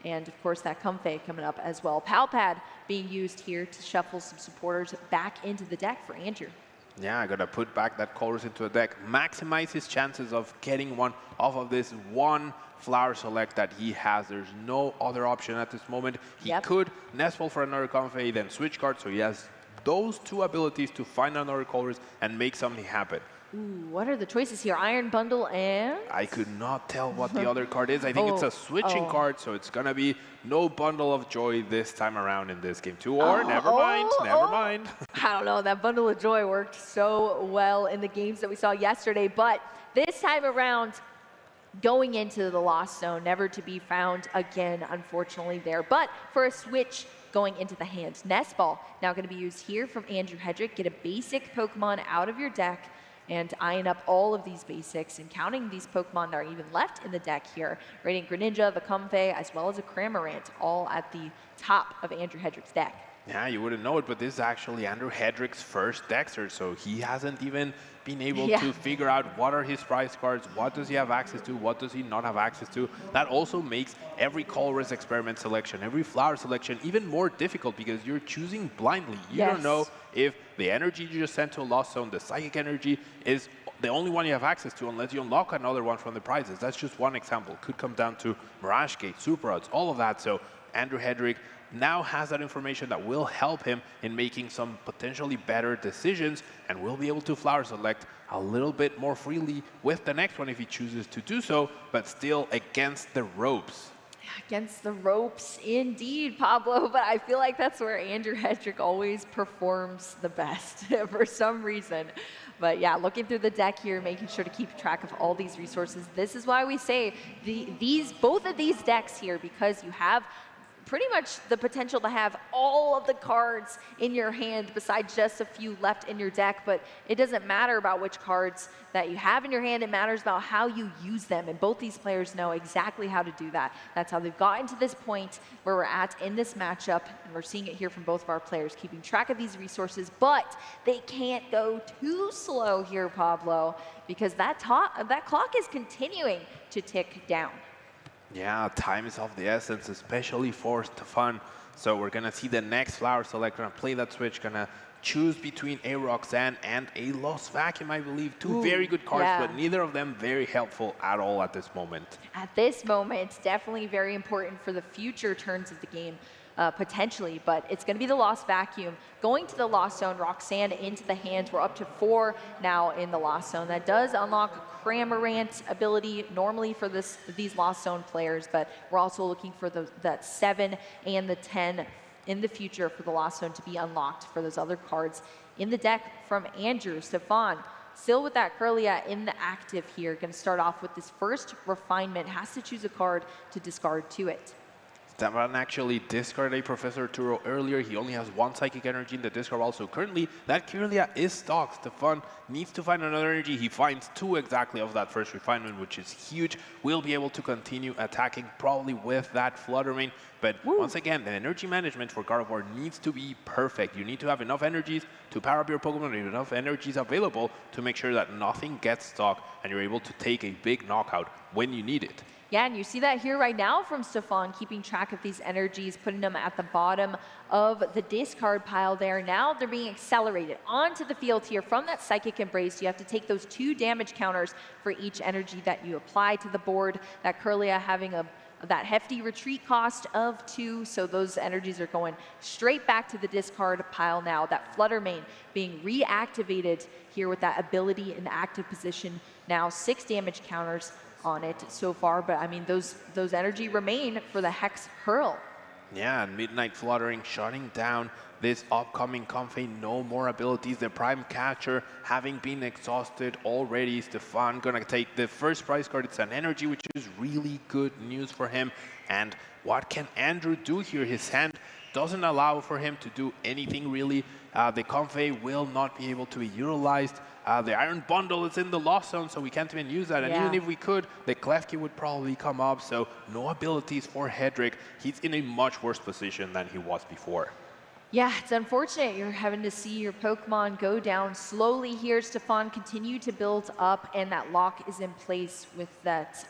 And of course that Comfey coming up as well. Palpad being used here to shuffle some supporters back into the deck for Andrew. Yeah, I gotta put back that Colress into the deck, maximize his chances of getting one off of this 1 flower select that he has. There's no other option at this moment. He could Nestball for another Comfey, then switch card, so he has those 2 abilities to find another Colress and make something happen. Ooh, what are the choices here? Iron Bundle and? I could not tell what the other card is. I think it's a switching card, so it's gonna be no Bundle of Joy this time around in this game too. Or never mind. I don't know, that Bundle of Joy worked so well in the games that we saw yesterday, but this time around, going into the Lost Zone, never to be found again, unfortunately there. But for a switch going into the hand, Nestball now going to be used here from Andrew Hedrick. Get a basic Pokemon out of your deck and eyeing up all of these basics and counting these Pokemon that are even left in the deck here. Radiant Greninja, the Comfey, as well as a Cramorant, all at the top of Andrew Hedrick's deck. Yeah, you wouldn't know it, but this is actually Andrew Hedrick's first Dexter, so he hasn't even been able to figure out what are his prize cards, what does he have access to, what does he not have access to. That also makes every Colress experiment selection, every flower selection even more difficult because you're choosing blindly. You don't know if the energy you just sent to a Lost Zone, the Psychic energy, is the only one you have access to unless you unlock another one from the prizes. That's just one example. Could come down to Mirage Gate, Super Odds, all of that. So Andrew Hedrick now has that information that will help him in making some potentially better decisions, and will be able to flower select a little bit more freely with the next one if he chooses to do so, but still against the ropes. Against the ropes, indeed, Pablo, but I feel like that's where Andrew Hedrick always performs the best for some reason. But yeah, looking through the deck here, making sure to keep track of all these resources. This is why we say both of these decks here, because you have pretty much the potential to have all of the cards in your hand besides just a few left in your deck, but it doesn't matter about which cards that you have in your hand, it matters about how you use them, and both these players know exactly how to do that. That's how they've gotten to this point where we're at in this matchup, and we're seeing it here from both of our players, keeping track of these resources, but they can't go too slow here, Pablo, because that clock is continuing to tick down. Yeah, time is of the essence, especially for Stefan. So we're gonna see the next flower select, gonna play that switch, gonna choose between a Roxanne and a Lost Vacuum, I believe. Two very good cards, but neither of them very helpful at all at this moment. At this moment, definitely very important for the future turns of the game. Potentially, but it's going to be the Lost Vacuum. Going to the Lost Zone, Roxanne into the hand. We're up to 4 now in the Lost Zone. That does unlock Cramorant ability normally for these Lost Zone players, but we're also looking for that 7 and the 10 in the future for the Lost Zone to be unlocked for those other cards in the deck from Andrew. Stefan, still with that Kirlia in the active here. Going to start off with this first refinement. Has to choose a card to discard to it. Damon actually discarded a Professor Turo earlier. He only has 1 Psychic Energy in the discard wall, so currently that Kirlia is stocked. Stefan needs to find another energy. He finds 2 exactly of that first refinement, which is huge. We'll be able to continue attacking probably with that Flutter Mane. But once again, the energy management for Gardevoir needs to be perfect. You need to have enough energies to power up your Pokemon, and enough energies available to make sure that nothing gets stuck and you're able to take a big knockout when you need it. Yeah, and you see that here right now from Stefan, keeping track of these energies, putting them at the bottom of the discard pile there. Now they're being accelerated onto the field here from that Psychic Embrace. You have to take those 2 damage counters for each energy that you apply to the board. That Kirlia having that hefty retreat cost of 2, so those energies are going straight back to the discard pile now. That Flutter Mane being reactivated here with that ability in the active position. Now 6 damage counters on it so far, but I mean, those energy remain for the Hex Hurl. Yeah, and Midnight Fluttering shutting down this upcoming Comfey. No more abilities. The Prime Catcher having been exhausted already. Stefan gonna take the first prize card. It's an energy, which is really good news for him. And what can Andrew do here? His hand doesn't allow for him to do anything really. The Comfey will not be able to be utilized. The Iron Bundle is in the loss zone, so we can't even use that. And even if we could, the Klefki would probably come up. So no abilities for Hedrick. He's in a much worse position than he was before. Yeah, it's unfortunate you're having to see your Pokemon go down slowly here. Stefan continue to build up, and that lock is in place with that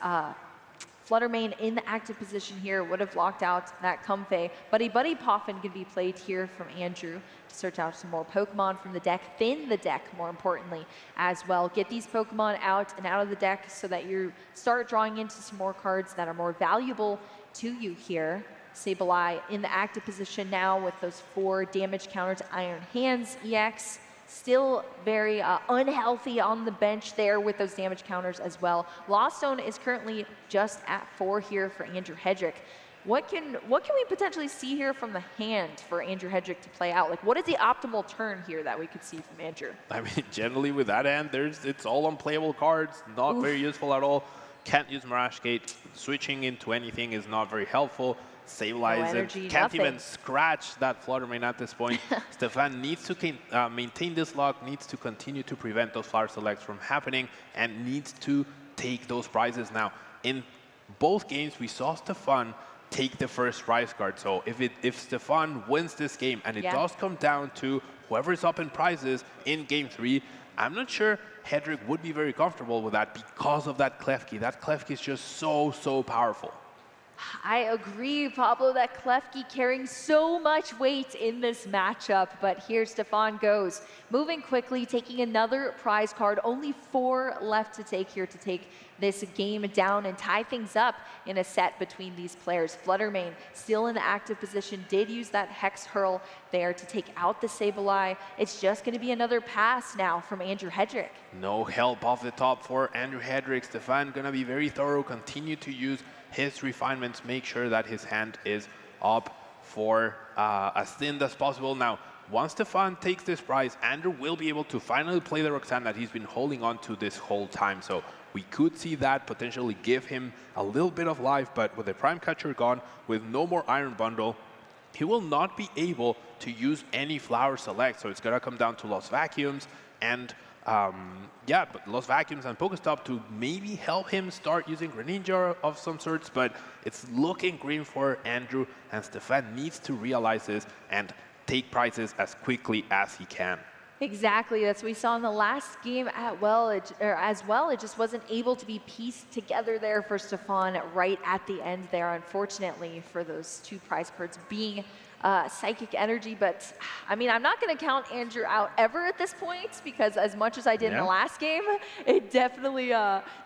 Fluttermane in the active position here. Would have locked out that Comfey. Buddy Poffin can be played here from Andrew to search out some more Pokemon from the deck. Thin the deck, more importantly, as well. Get these Pokemon out and out of the deck so that you start drawing into some more cards that are more valuable to you here. Sableye in the active position now with those 4 damage counters. Iron Hands EX still very unhealthy on the bench there with those damage counters as well. Lost Zone is currently just at 4 here for Andrew Hedrick. What can we potentially see here from the hand for Andrew Hedrick to play out? Like, what is the optimal turn here that we could see from Andrew? I mean, generally with that hand, it's all unplayable cards, not very useful at all. Can't use Mirage Gate. Switching into anything is not very helpful. Stabilize can't even scratch that Fluttermane at this point. Stefan needs to maintain this lock, needs to continue to prevent those flower selects from happening, and needs to take those prizes. Now, in both games, we saw Stefan take the first prize card. So if Stefan wins this game, and it does come down to whoever's up in prizes in game 3, I'm not sure Hedrick would be very comfortable with that because of that Klefki. That Klefki is just so powerful. I agree, Pablo, that Klefki carrying so much weight in this matchup, but here Stefan goes. Moving quickly, taking another prize card. Only 4 left to take here to take this game down and tie things up in a set between these players. Fluttermane still in the active position, did use that Hex Hurl there to take out the Sableye. It's just going to be another pass now from Andrew Hedrick. No help off the top for Andrew Hedrick. Stefan going to be very thorough, continue to use his refinements, make sure that his hand is up for as thin as possible. Now, once Stefan takes this prize, Andrew will be able to finally play the Roxanne that he's been holding on to this whole time. So we could see that potentially give him a little bit of life, but with the Prime Catcher gone, with no more Iron Bundle, he will not be able to use any Flower Select. So it's going to come down to Lost Vacuums and but Lost Vacuums and Pokestop to maybe help him start using Greninja of some sorts, but it's looking green for Andrew, and Stefan needs to realize this and take prizes as quickly as he can. Exactly, that's what we saw in the last game as well. It just wasn't able to be pieced together there for Stefan right at the end there, unfortunately, for those 2 prize cards being Psychic Energy. But I mean, I'm not going to count Andrew out ever at this point, because as much as I did in the last game, it definitely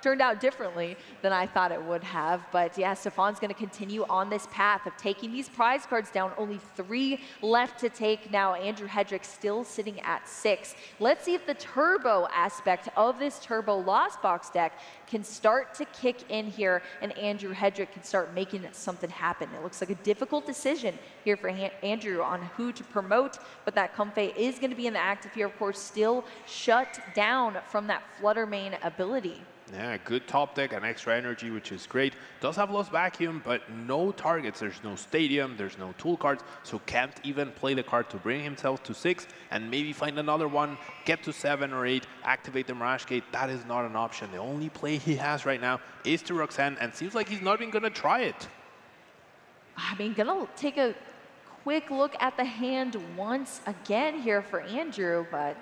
turned out differently than I thought it would have. But yeah, Stefan's going to continue on this path of taking these prize cards down. Only 3 left to take now. Andrew Hedrick still sitting at 6. Let's see if the turbo aspect of this turbo Lost Box deck can start to kick in here, and Andrew Hedrick can start making something happen. It looks like a difficult decision here for Andrew on who to promote, but that Comfey is going to be in the active here, of course, still shut down from that Fluttermane ability. Yeah, good top deck and extra energy, which is great. Does have Lost Vacuum, but no targets. There's no Stadium, there's no tool cards, so can't even play the card to bring himself to 6 and maybe find another one, get to 7 or 8, activate the Mirage Gate. That is not an option. The only play he has right now is to Roxanne, and seems like he's not even going to try it. I mean, gonna take a quick look at the hand once again here for Andrew, but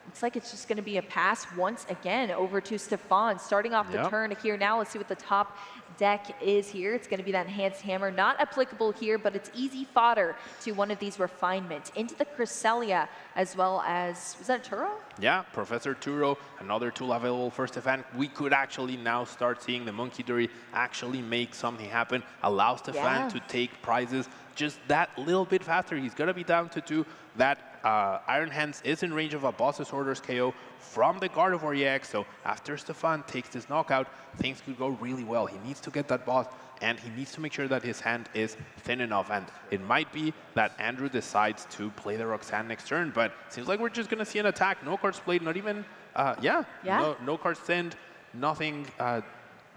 looks like it's just going to be a pass once again over to Stefan. Starting off the turn here now. Let's see what the top deck is here. It's going to be that Enhanced Hammer. Not applicable here, but it's easy fodder to one of these refinements. Into the Cresselia, as well as, was that Turo? Yeah, Professor Turo, another tool available for Stefan. We could actually now start seeing the Monkey Dory actually make something happen. Allow Stefan to take prizes just that little bit faster. He's going to be down to 2. That Iron Hands is in range of a Boss's Orders KO from the Gardevoir EX, so after Stefan takes this knockout, things could go really well. He needs to get that boss, and he needs to make sure that his hand is thin enough, and it might be that Andrew decides to play the Roxanne next turn, but seems like we're just going to see an attack. No cards played, not even, no cards thinned, nothing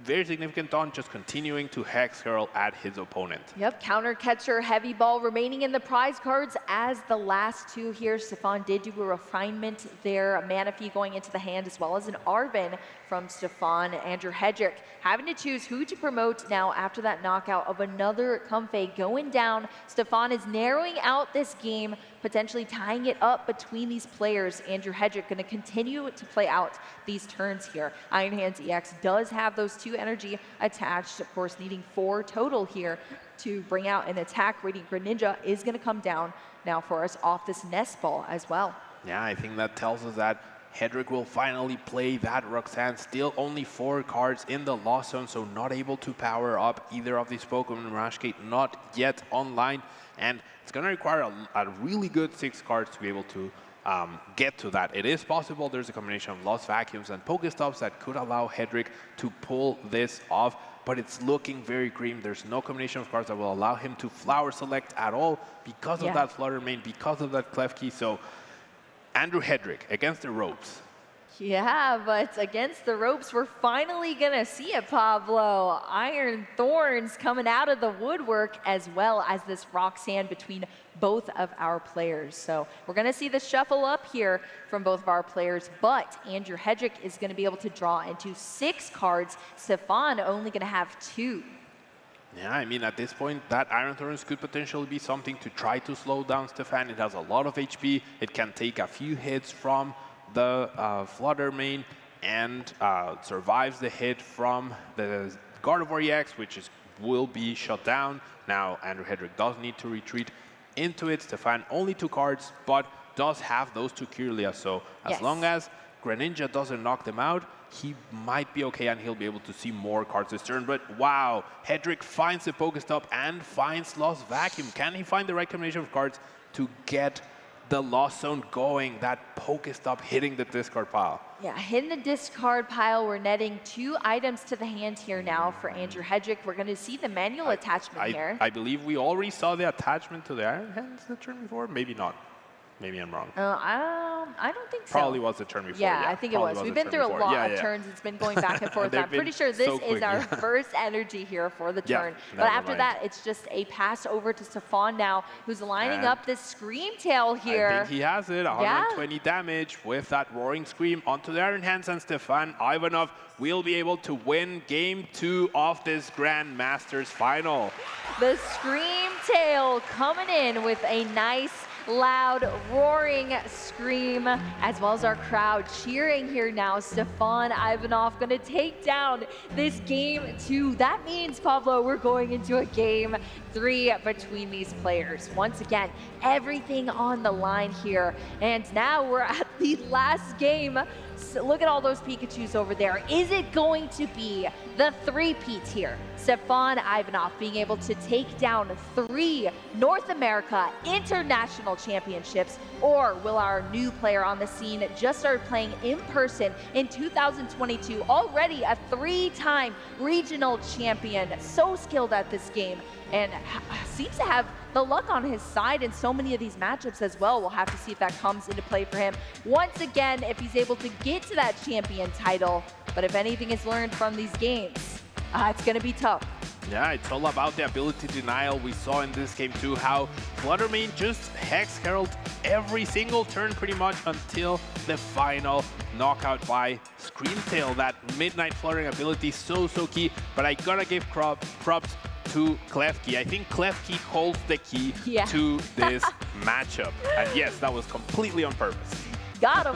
very significant done, just continuing to Hex Hurl at his opponent. Yep, Counter Catcher, Heavy Ball remaining in the prize cards as the last two here. Stefan did do a refinement there, a Manaphy going into the hand, as well as an Arven from Stefan. Andrew Hedrick having to choose who to promote now after that knockout of another Comfey going down. Stefan is narrowing out this game, potentially tying it up between these players. Andrew Hedrick going to continue to play out these turns here. Iron Hands EX does have those 2 energy attached, of course, needing 4 total here to bring out an attack. Radiant Greninja is going to come down now for us off this Nest Ball as well. Yeah, I think that tells us that Hedrick will finally play that Roxanne. Still only 4 cards in the Lost Zone, so not able to power up either of these Pokemon. Mirage Gate not yet online, and it's going to require a really good 6 cards to be able to get to that. It is possible. There's a combination of Lost Vacuums and Pokestops that could allow Hedrick to pull this off, but it's looking very grim. There's no combination of cards that will allow him to Flower Select at all because of that Flutter Mane, because of that Klefki. So Andrew Hedrick against the ropes. Yeah, but against the ropes, we're finally going to see it, Pablo. Iron Thorns coming out of the woodwork, as well as this Roxanne between both of our players. So we're going to see the shuffle up here from both of our players, but Andrew Hedrick is going to be able to draw into 6 cards. Stefan only going to have 2. Yeah, I mean, at this point, that Iron Thorns could potentially be something to try to slow down Stefan. It has a lot of HP. It can take a few hits from the Flutter Mane and survives the hit from the Gardevoir EX, which will be shut down. Now, Andrew Hedrick does need to retreat into it. Stefan only 2 cards, but does have those 2 Kirlia. So as long as Greninja doesn't knock them out, he might be okay, and he'll be able to see more cards this turn. But wow, Hedrick finds the Pokestop and finds Lost Vacuum. Can he find the right combination of cards to get the Lost Zone going, that Pokestop hitting the discard pile? Yeah, hitting the discard pile. We're netting 2 items to the hand here now for Andrew Hedrick. We're going to see the manual attachment here. I believe we already saw the attachment to the Iron Hands the turn before. Maybe not. Maybe I'm wrong. I don't think so. Probably was the turn before. Yeah, I think it was. We've been through a lot of turns. It's been going back and forth. I'm pretty sure this is our first energy here for the turn. But after that, it's just a pass over to Stefan now, who's lining up this Scream Tail here. I think he has it. 120 damage with that Roaring Scream onto the Iron Hands, and Stefan Ivanov will be able to win Game 2 of this Grand Masters final. The Scream Tail coming in with a nice loud roaring scream, as well as our crowd cheering here now. Stefan Ivanov going to take down this Game 2. That means, Pablo, we're going into a Game 3 between these players. Once again, everything on the line here. And now we're at the last game. So look at all those Pikachus over there. Is it going to be the 3-peat here? Stefan Ivanov being able to take down 3 North America International Championships, or will our new player on the scene just start playing in person in 2022, already a 3-time regional champion, so skilled at this game, and seems to have the luck on his side in so many of these matchups as well. We'll have to see if that comes into play for him once again, if he's able to get to that champion title. But if anything is learned from these games, it's going to be tough. Yeah, it's all about the ability denial. We saw in this game too how Flutter Mane just Hex Herald every single turn pretty much until the final knockout by Scream Tail. That Midnight Fluttering ability, so key. But I gotta give props to Klefki. I think Klefki holds the key to this matchup. And yes, that was completely on purpose. got him.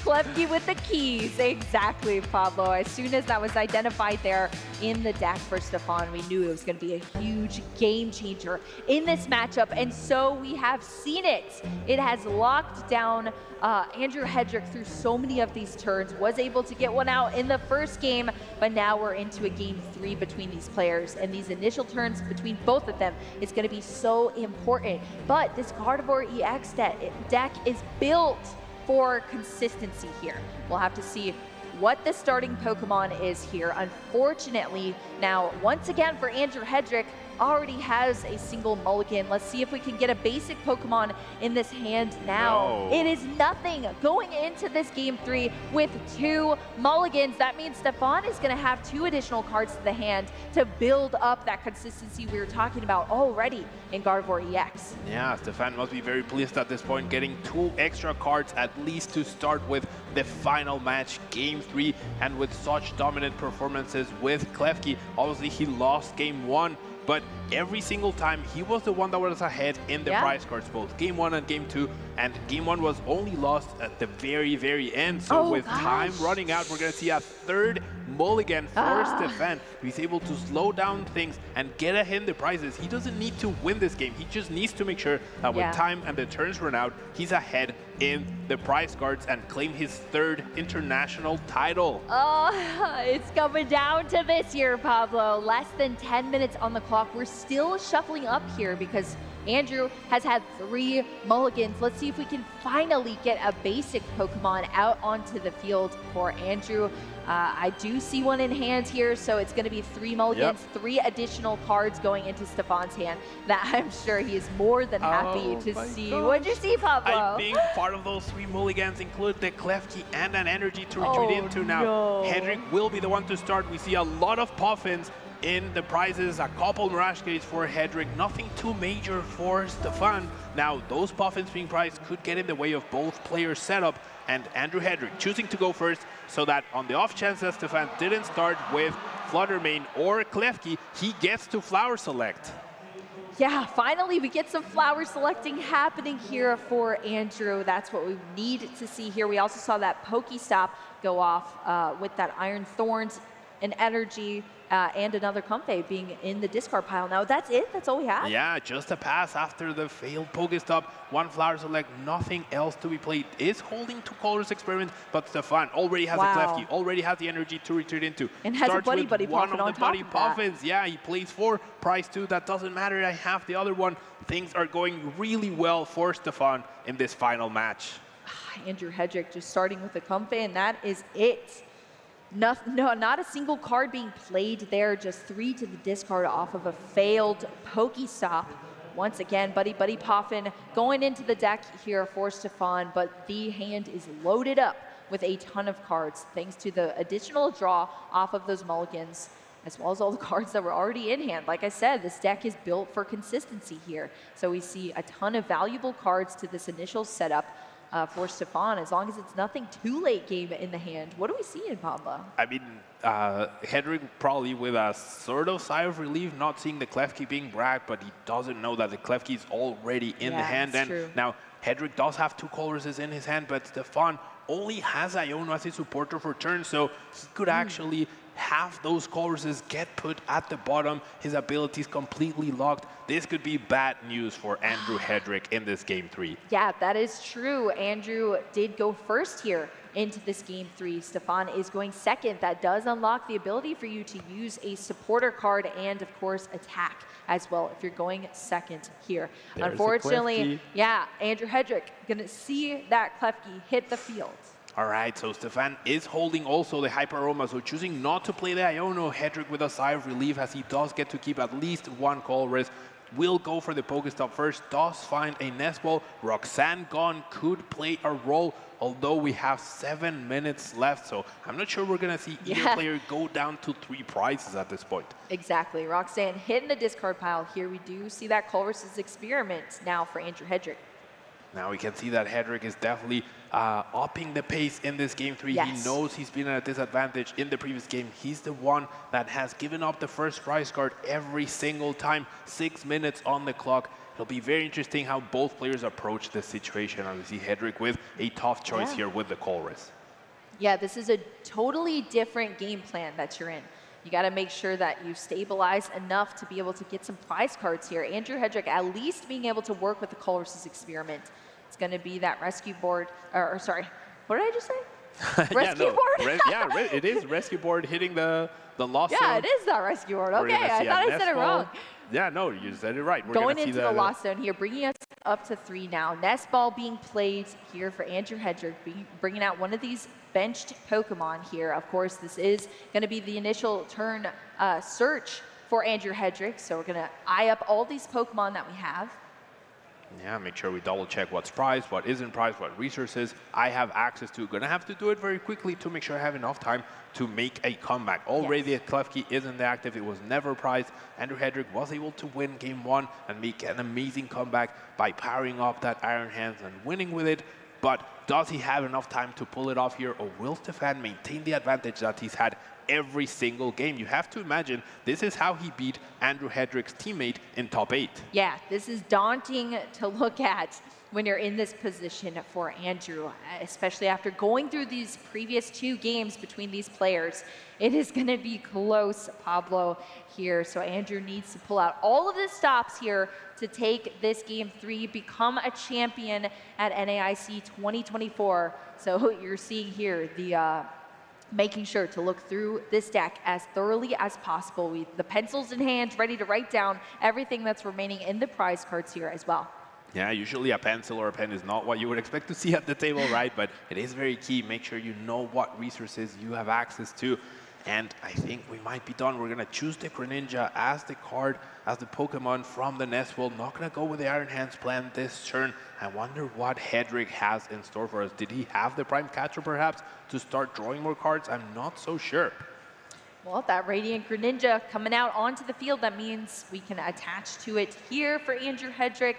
Klefki with the keys. Exactly, Pablo. As soon as that was identified there in the deck for Stefan, we knew it was going to be a huge game changer in this matchup, and so we have seen it. It has locked down Andrew Hedrick through so many of these turns, was able to get one out in the first game, but now we're into a game 3 between these players, and these initial turns between both of them is going to be so important. But this Gardevoir EX deck is built for consistency here. We'll have to see what the starting Pokemon is here. Unfortunately, now, once again for Andrew Hedrick, already has a single mulligan. Let's see if we can get a basic Pokemon in this hand now. It is nothing going into this game 3 with 2 mulligans. That means Stefan is going to have 2 additional cards to the hand to build up that consistency we were talking about already in Gardevoir EX. Yeah, Stefan must be very pleased at this point, getting 2 extra cards at least to start with the final match, game 3, and with such dominant performances with Klefki. Obviously, he lost game 1, but every single time he was the one that was ahead in the prize cards, both game 1 and game 2, and game 1 was only lost at the very end. So with time running out, we're going to see a 3rd mulligan for Stefan. He's able to slow down things and get ahead in the prizes. He doesn't need to win this game. He just needs to make sure that with time and the turns run out, he's ahead in the prize cards and claim his 3rd international title. It's coming down to this here, Pablo. Less than 10 minutes on the clock. We're still shuffling up here because Andrew has had 3 mulligans. Let's see if we can finally get a basic Pokemon out onto the field for Andrew. I do see one in hand here, so it's going to be 3 mulligans, 3 additional cards going into Stefan's hand that I'm sure he is more than happy to see. What'd you see, Pablo? I think part of those 3 mulligans include the Klefki and an energy to retreat into now. Hedrick will be the one to start. We see a lot of Puffins in the prizes, a couple Mirage Gates for Hedrick, nothing too major for Stefan. Now, those Puffins being prized could get in the way of both players' setup, and Andrew Hedrick choosing to go first so that on the off chance that Stefan didn't start with Fluttermane or Klefki, he gets to Flower Select. Yeah, finally we get some flower selecting happening here for Andrew. That's what we need to see here. We also saw that Pokestop go off with that Iron Thorns and energy and another Comfey being in the discard pile. Now that's it? That's all we have? Yeah, just a pass after the failed Pokestop. 1 Flower Select, nothing else to be played. Is holding 2 Colors Experiment, but Stefan already has a Klefki, already has the energy to retreat into. And has a Buddy Puffin on top Buddy of Puffins. Yeah, he plays 4, prize 2, that doesn't matter. I have the other one. Things are going really well for Stefan in this final match. Andrew Hedrick just starting with the Comfey, and that is it. No, not a single card being played there, just 3 to the discard off of a failed Pokestop. Once again, Buddy Puffin going into the deck here for Stefan, but the hand is loaded up with a ton of cards thanks to the additional draw off of those mulligans, as well as all the cards that were already in hand. Like I said, this deck is built for consistency here. So we see a ton of valuable cards to this initial setup for Stefan, as long as it's nothing too late game in the hand. What do we see in Pablo? I mean, Hedrick probably with a sort of sigh of relief, not seeing the Klefki being bragged, but he doesn't know that the Klefki is already in the hand. And true. Now, Hedrick does have 2 colors in his hand, but Stefan only has Iono as his supporter for turn, so he could actually have those colors get put at the bottom. His abilities completely locked. This could be bad news for Andrew Hedrick in this game 3. Yeah, that is true. Andrew did go first here into this game 3. Stefan is going second. That does unlock the ability for you to use a supporter card and, of course, attack as well if you're going second here. There's unfortunately, yeah, Andrew Hedrick gonna see that Klefki hit the field. All right, so Stefan is holding also the Hyper Aroma, so choosing not to play the Iono. Hedrick with a sigh of relief as he does get to keep at least 1 colorless. Will go for the Pokestop first, does find a Nest Ball. Roxanne gone could play a role, although we have 7 minutes left, so I'm not sure we're gonna see either player go down to 3 prizes at this point. Exactly, Roxanne hitting the discard pile. Here we do see that Colress's Experiment now for Andrew Hedrick. Now we can see that Hedrick is definitely upping the pace in this game 3. Yes. He knows he's been at a disadvantage in the previous game. He's the one that has given up the first prize card every single time. 6 minutes on the clock. It'll be very interesting how both players approach this situation. And we see Hedrick with a tough choice here with the Colress. Yeah, this is a totally different game plan that you're in. You got to make sure that you stabilize enough to be able to get some prize cards here. Andrew Hedrick at least being able to work with the Colress's experiment. It's going to be that rescue board, or sorry, what did I just say? Rescue board? It is rescue board hitting the lost zone. Yeah, it is that rescue board. Okay, I thought I said it wrong. Yeah, no, you said it right. We're Going into the lost zone here, bringing us up to 3 now. Nest ball being played here for Andrew Hedrick, bringing out one of these benched Pokemon here. Of course, this is going to be the initial turn search for Andrew Hedrick, so we're going to eye up all these Pokemon that we have. Yeah, make sure we double check what's prized, what isn't prized, what resources I have access to. Gonna have to do it very quickly to make sure I have enough time to make a comeback. Already a Klefki isn't active, it was never prized. Andrew Hedrick was able to win game 1 and make an amazing comeback by powering up that Iron Hands and winning with it. But does he have enough time to pull it off here, or will Stefan maintain the advantage that he's had every single game? You have to imagine this is how he beat Andrew Hedrick's teammate in top 8. Yeah, this is daunting to look at when you're in this position for Andrew, especially after going through these previous 2 games between these players. It is going to be close, Pablo, here. So Andrew needs to pull out all of the stops here to take this game 3, become a champion at NAIC 2024. So you're seeing here the making sure to look through this deck as thoroughly as possible. With the pencils in hand, ready to write down everything that's remaining in the prize cards here as well. Yeah, usually a pencil or a pen is not what you would expect to see at the table, right? But it is very key. Make sure you know what resources you have access to. And I think we might be done. We're going to choose the Greninja as the card, as the Pokemon from the Nest World. Not going to go with the Iron Hands plan this turn. I wonder what Hedrick has in store for us. Did he have the Prime Catcher perhaps to start drawing more cards? I'm not so sure. Well, that Radiant Greninja coming out onto the field, that means we can attach to it here for Andrew Hedrick.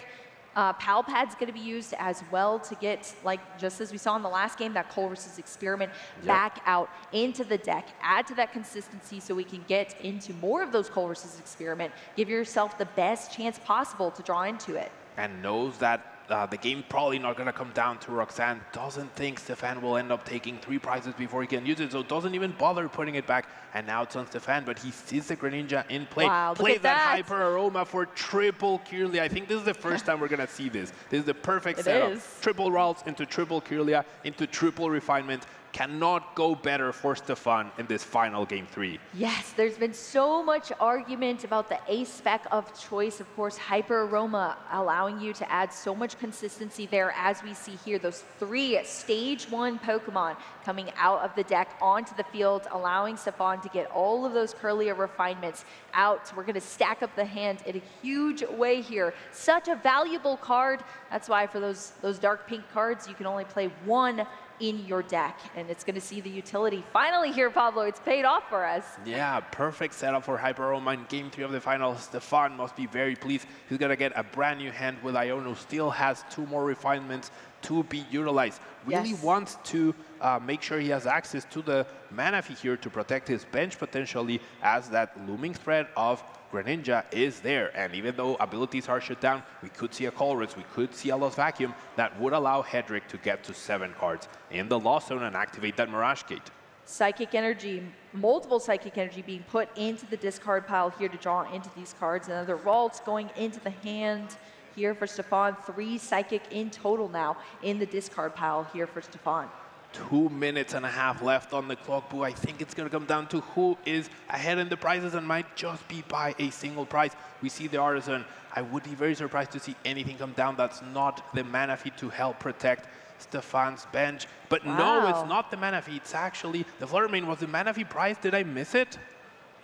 Pal Pad's going to be used as well to get, like just as we saw in the last game, that Colress's experiment back out into the deck. Add to that consistency so we can get into more of those Colress's experiment. Give yourself the best chance possible to draw into it. And knows that the game probably not going to come down to Roxanne. Doesn't think Stefan will end up taking 3 prizes before he can use it, so doesn't even bother putting it back. And now it's on Stefan, but he sees the Greninja in play. Wow, Play that Hyper Aroma for triple Kirlia. I think this is the first time we're going to see this. This is the perfect setup. Triple Ralts into triple Kirlia, into triple Refinement. Cannot go better for Stefan in this final game 3. Yes, there's been so much argument about the ace spec of choice. Of course, Hyper Aroma allowing you to add so much consistency there, as we see here. Those 3 stage 1 Pokemon coming out of the deck onto the field, allowing Stefan to get all of those Kirlia refinements out. We're going to stack up the hand in a huge way here. Such a valuable card. That's why for those dark pink cards, you can only play 1 in your deck, and it's going to see the utility finally here, Pablo. It's paid off for us. Yeah, perfect setup for Hyper Aroma in game 3 of the final. Stefan must be very pleased. He's going to get a brand new hand with Iono. Still has 2 more refinements to be utilized. Really wants to make sure he has access to the Manaphy here to protect his bench potentially, as that looming threat of Greninja is there. And even though abilities are shut down, we could see a Colress, we could see a Lost Vacuum that would allow Hedrick to get to 7 cards in the Lost Zone and activate that Mirage Gate. Psychic Energy, multiple Psychic Energy being put into the discard pile here to draw into these cards. Another Ralts going into the hand here for Stefan. 3 Psychic in total now in the discard pile here for Stefan. 2 minutes and a half left on the clock, Boo. I think it's going to come down to who is ahead in the prizes and might just be by a single prize. We see the Artisan. I would be very surprised to see anything come down that's not the Manaphy to help protect Stefan's bench. But no, it's not the Manaphy. It's actually the Fluttermane. Was the Manaphy prize? Did I miss it?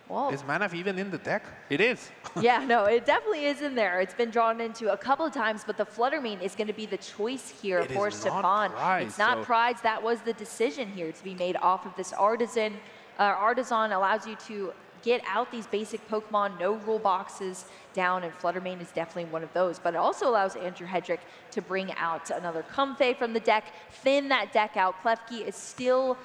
Whoa. Is Manaphy even in the deck? It is. Yeah, no, it definitely is in there. It's been drawn into a couple of times, but the Fluttermane is going to be the choice here for Stefan. It's not prized. That was the decision here to be made off of this Artisan. Artisan allows you to get out these basic Pokemon, no rule boxes down, and Fluttermane is definitely one of those. But it also allows Andrew Hedrick to bring out another Comfey from the deck, thin that deck out. Klefki is still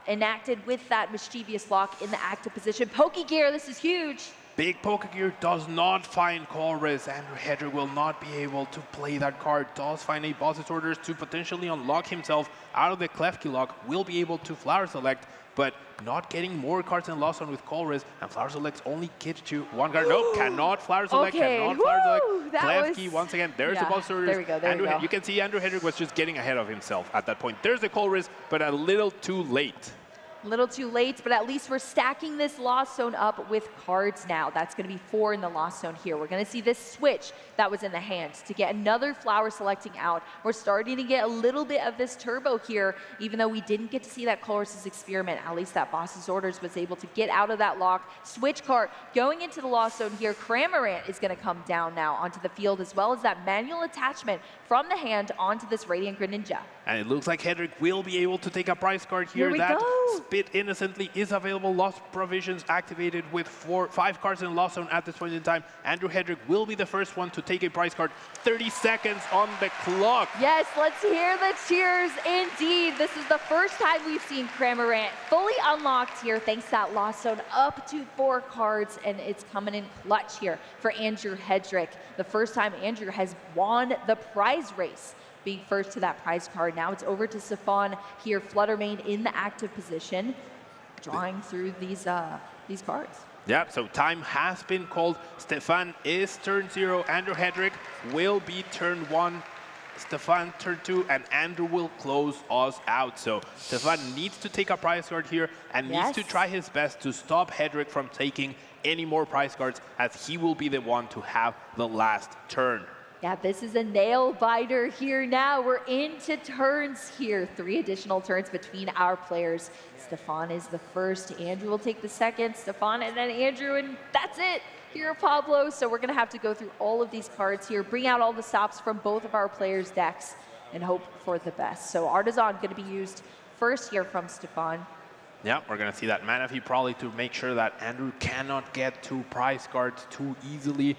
enacted with that Mischievous Lock in the active position. Pokegear, this is huge. Big Pokegear does not find Colress. Andrew Hedrick will not be able to play that card. Does find a Boss's Orders to potentially unlock himself out of the Klefki lock. Will be able to Flower Select, but not getting more cards in Lost Zone with Colress. And Flower Selects only get to one card. Nope, cannot Flower Select, cannot Flower Select. Klefki, once again, there's the Boss's Orders. There we go, there we go. You can see Andrew Hedrick was just getting ahead of himself at that point. There's the Colress, but a little too late. A little too late, but at least we're stacking this Lost Zone up with cards now. That's going to be 4 in the Lost Zone here. We're going to see this switch that was in the hand to get another Flower Selecting out. We're starting to get a little bit of this turbo here, even though we didn't get to see that Colress's Experiment. At least that Boss's Orders was able to get out of that lock. Switch card going into the Lost Zone here. Cramorant is going to come down now onto the field, as well as that manual attachment from the hand onto this Radiant Greninja. And it looks like Hedrick will be able to take a prize card here. That Spit Innocently is available. Lost Provisions activated with 5 cards in Lost Zone at this point in time. Andrew Hedrick will be the first one to take a prize card. 30 seconds on the clock. Yes, let's hear the cheers indeed. This is the first time we've seen Cramorant fully unlocked here, thanks to that Lost Zone up to 4 cards, and it's coming in clutch here for Andrew Hedrick. The first time Andrew has won the prize race, being first to that prize card. Now it's over to Stefan here, Fluttermane in the active position, drawing through these cards. Yeah, so time has been called. Stefan is turn 0. Andrew Hedrick will be turn 1. Stefan turn 2, and Andrew will close us out. So Stefan needs to take a prize card here and needs to try his best to stop Hedrick from taking any more prize cards, as he will be the one to have the last turn. Yeah, this is a nail biter here now. We're into turns here. 3 additional turns between our players. Stefan is the first. Andrew will take the second. Stefan and then Andrew, and that's it here, Pablo. So we're going to have to go through all of these cards here, bring out all the stops from both of our players' decks, and hope for the best. So Artisan going to be used first here from Stefan. Yeah, we're going to see that Manaphy probably to make sure that Andrew cannot get 2 prize cards too easily.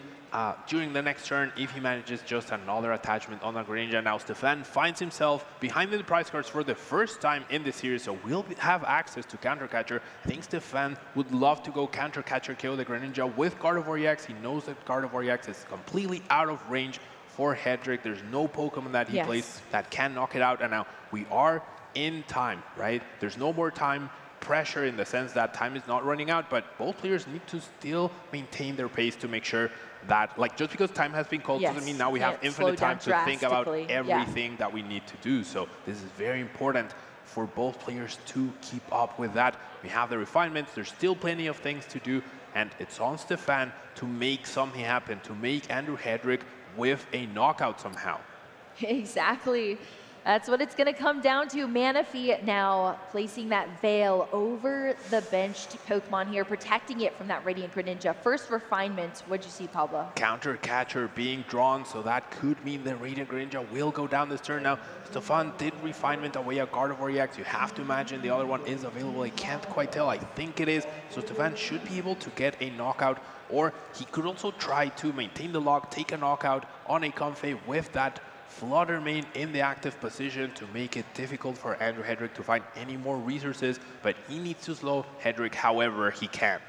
During the next turn, if he manages just another attachment on the Greninja. Now Stefan finds himself behind the prize cards for the first time in the series, so will have access to Counter Catcher. I think Stefan would love to go Counter Catcher, KO the Greninja with Gardevoir EX. He knows that Gardevoir EX is completely out of range for Hedrick. There's no Pokemon that he plays that can knock it out, and now we are in time, right? There's no more time pressure in the sense that time is not running out, but both players need to still maintain their pace to make sure that, like, just because time has been called doesn't mean now we have infinite time to think about everything that we need to do. So this is very important for both players to keep up with that. We have the refinements, there's still plenty of things to do, and it's on Stefan to make something happen, to make Andrew Hedrick with a knockout somehow. Exactly. That's what it's going to come down to. Manaphy now placing that veil over the benched Pokemon here, protecting it from that Radiant Greninja. First refinement, what'd you see, Pablo? Counter Catcher being drawn, so that could mean the Radiant Greninja will go down this turn. Now, Stefan did refinement away a Gardevoir EX. You have to imagine the other one is available. I can't quite tell. I think it is. So Stefan should be able to get a knockout, or he could also try to maintain the lock, take a knockout on a Comfey with that Fluttermane in the active position to make it difficult for Andrew Hedrick to find any more resources, but he needs to slow Hedrick however he can.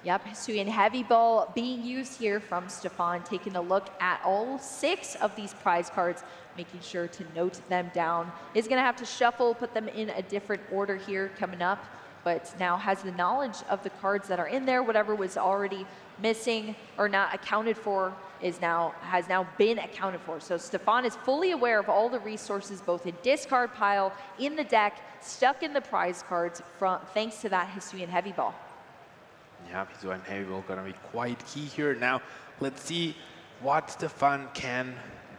Yep, Hisuian Heavy Ball being used here from Stefan, taking a look at all 6 of these prize cards, making sure to note them down. Is going to have to shuffle, put them in a different order here coming up, but now has the knowledge of the cards that are in there. Whatever was already missing or not accounted for has now been accounted for. So Stefan is fully aware of all the resources, both in discard pile, in the deck, stuck in the prize cards, thanks to that Hisuian Heavy Ball. Yeah, Hisuian Heavy Ball gonna be quite key here. Now, let's see what Stefan can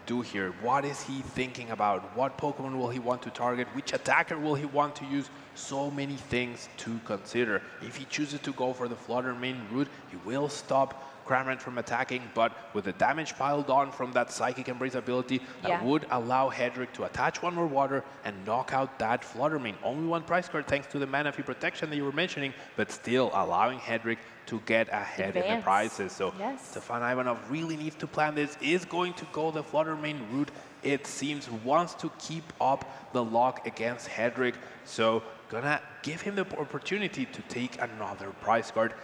do here. What is he thinking about? What Pokemon will he want to target? Which attacker will he want to use? So many things to consider. If he chooses to go for the Fluttermane route, he will stop Cramorant from attacking, but with the damage piled on from that Psychic Embrace ability, that would allow Hedrick to attach one more water and knock out that Fluttermane. Only one prize card thanks to the Mana Fee protection that you were mentioning, but still allowing Hedrick to get ahead in the prizes. So Stefan Ivanov really needs to plan this, is going to go the Fluttermane route. It seems wants to keep up the lock against Hedrick, so gonna give him the opportunity to take another prize card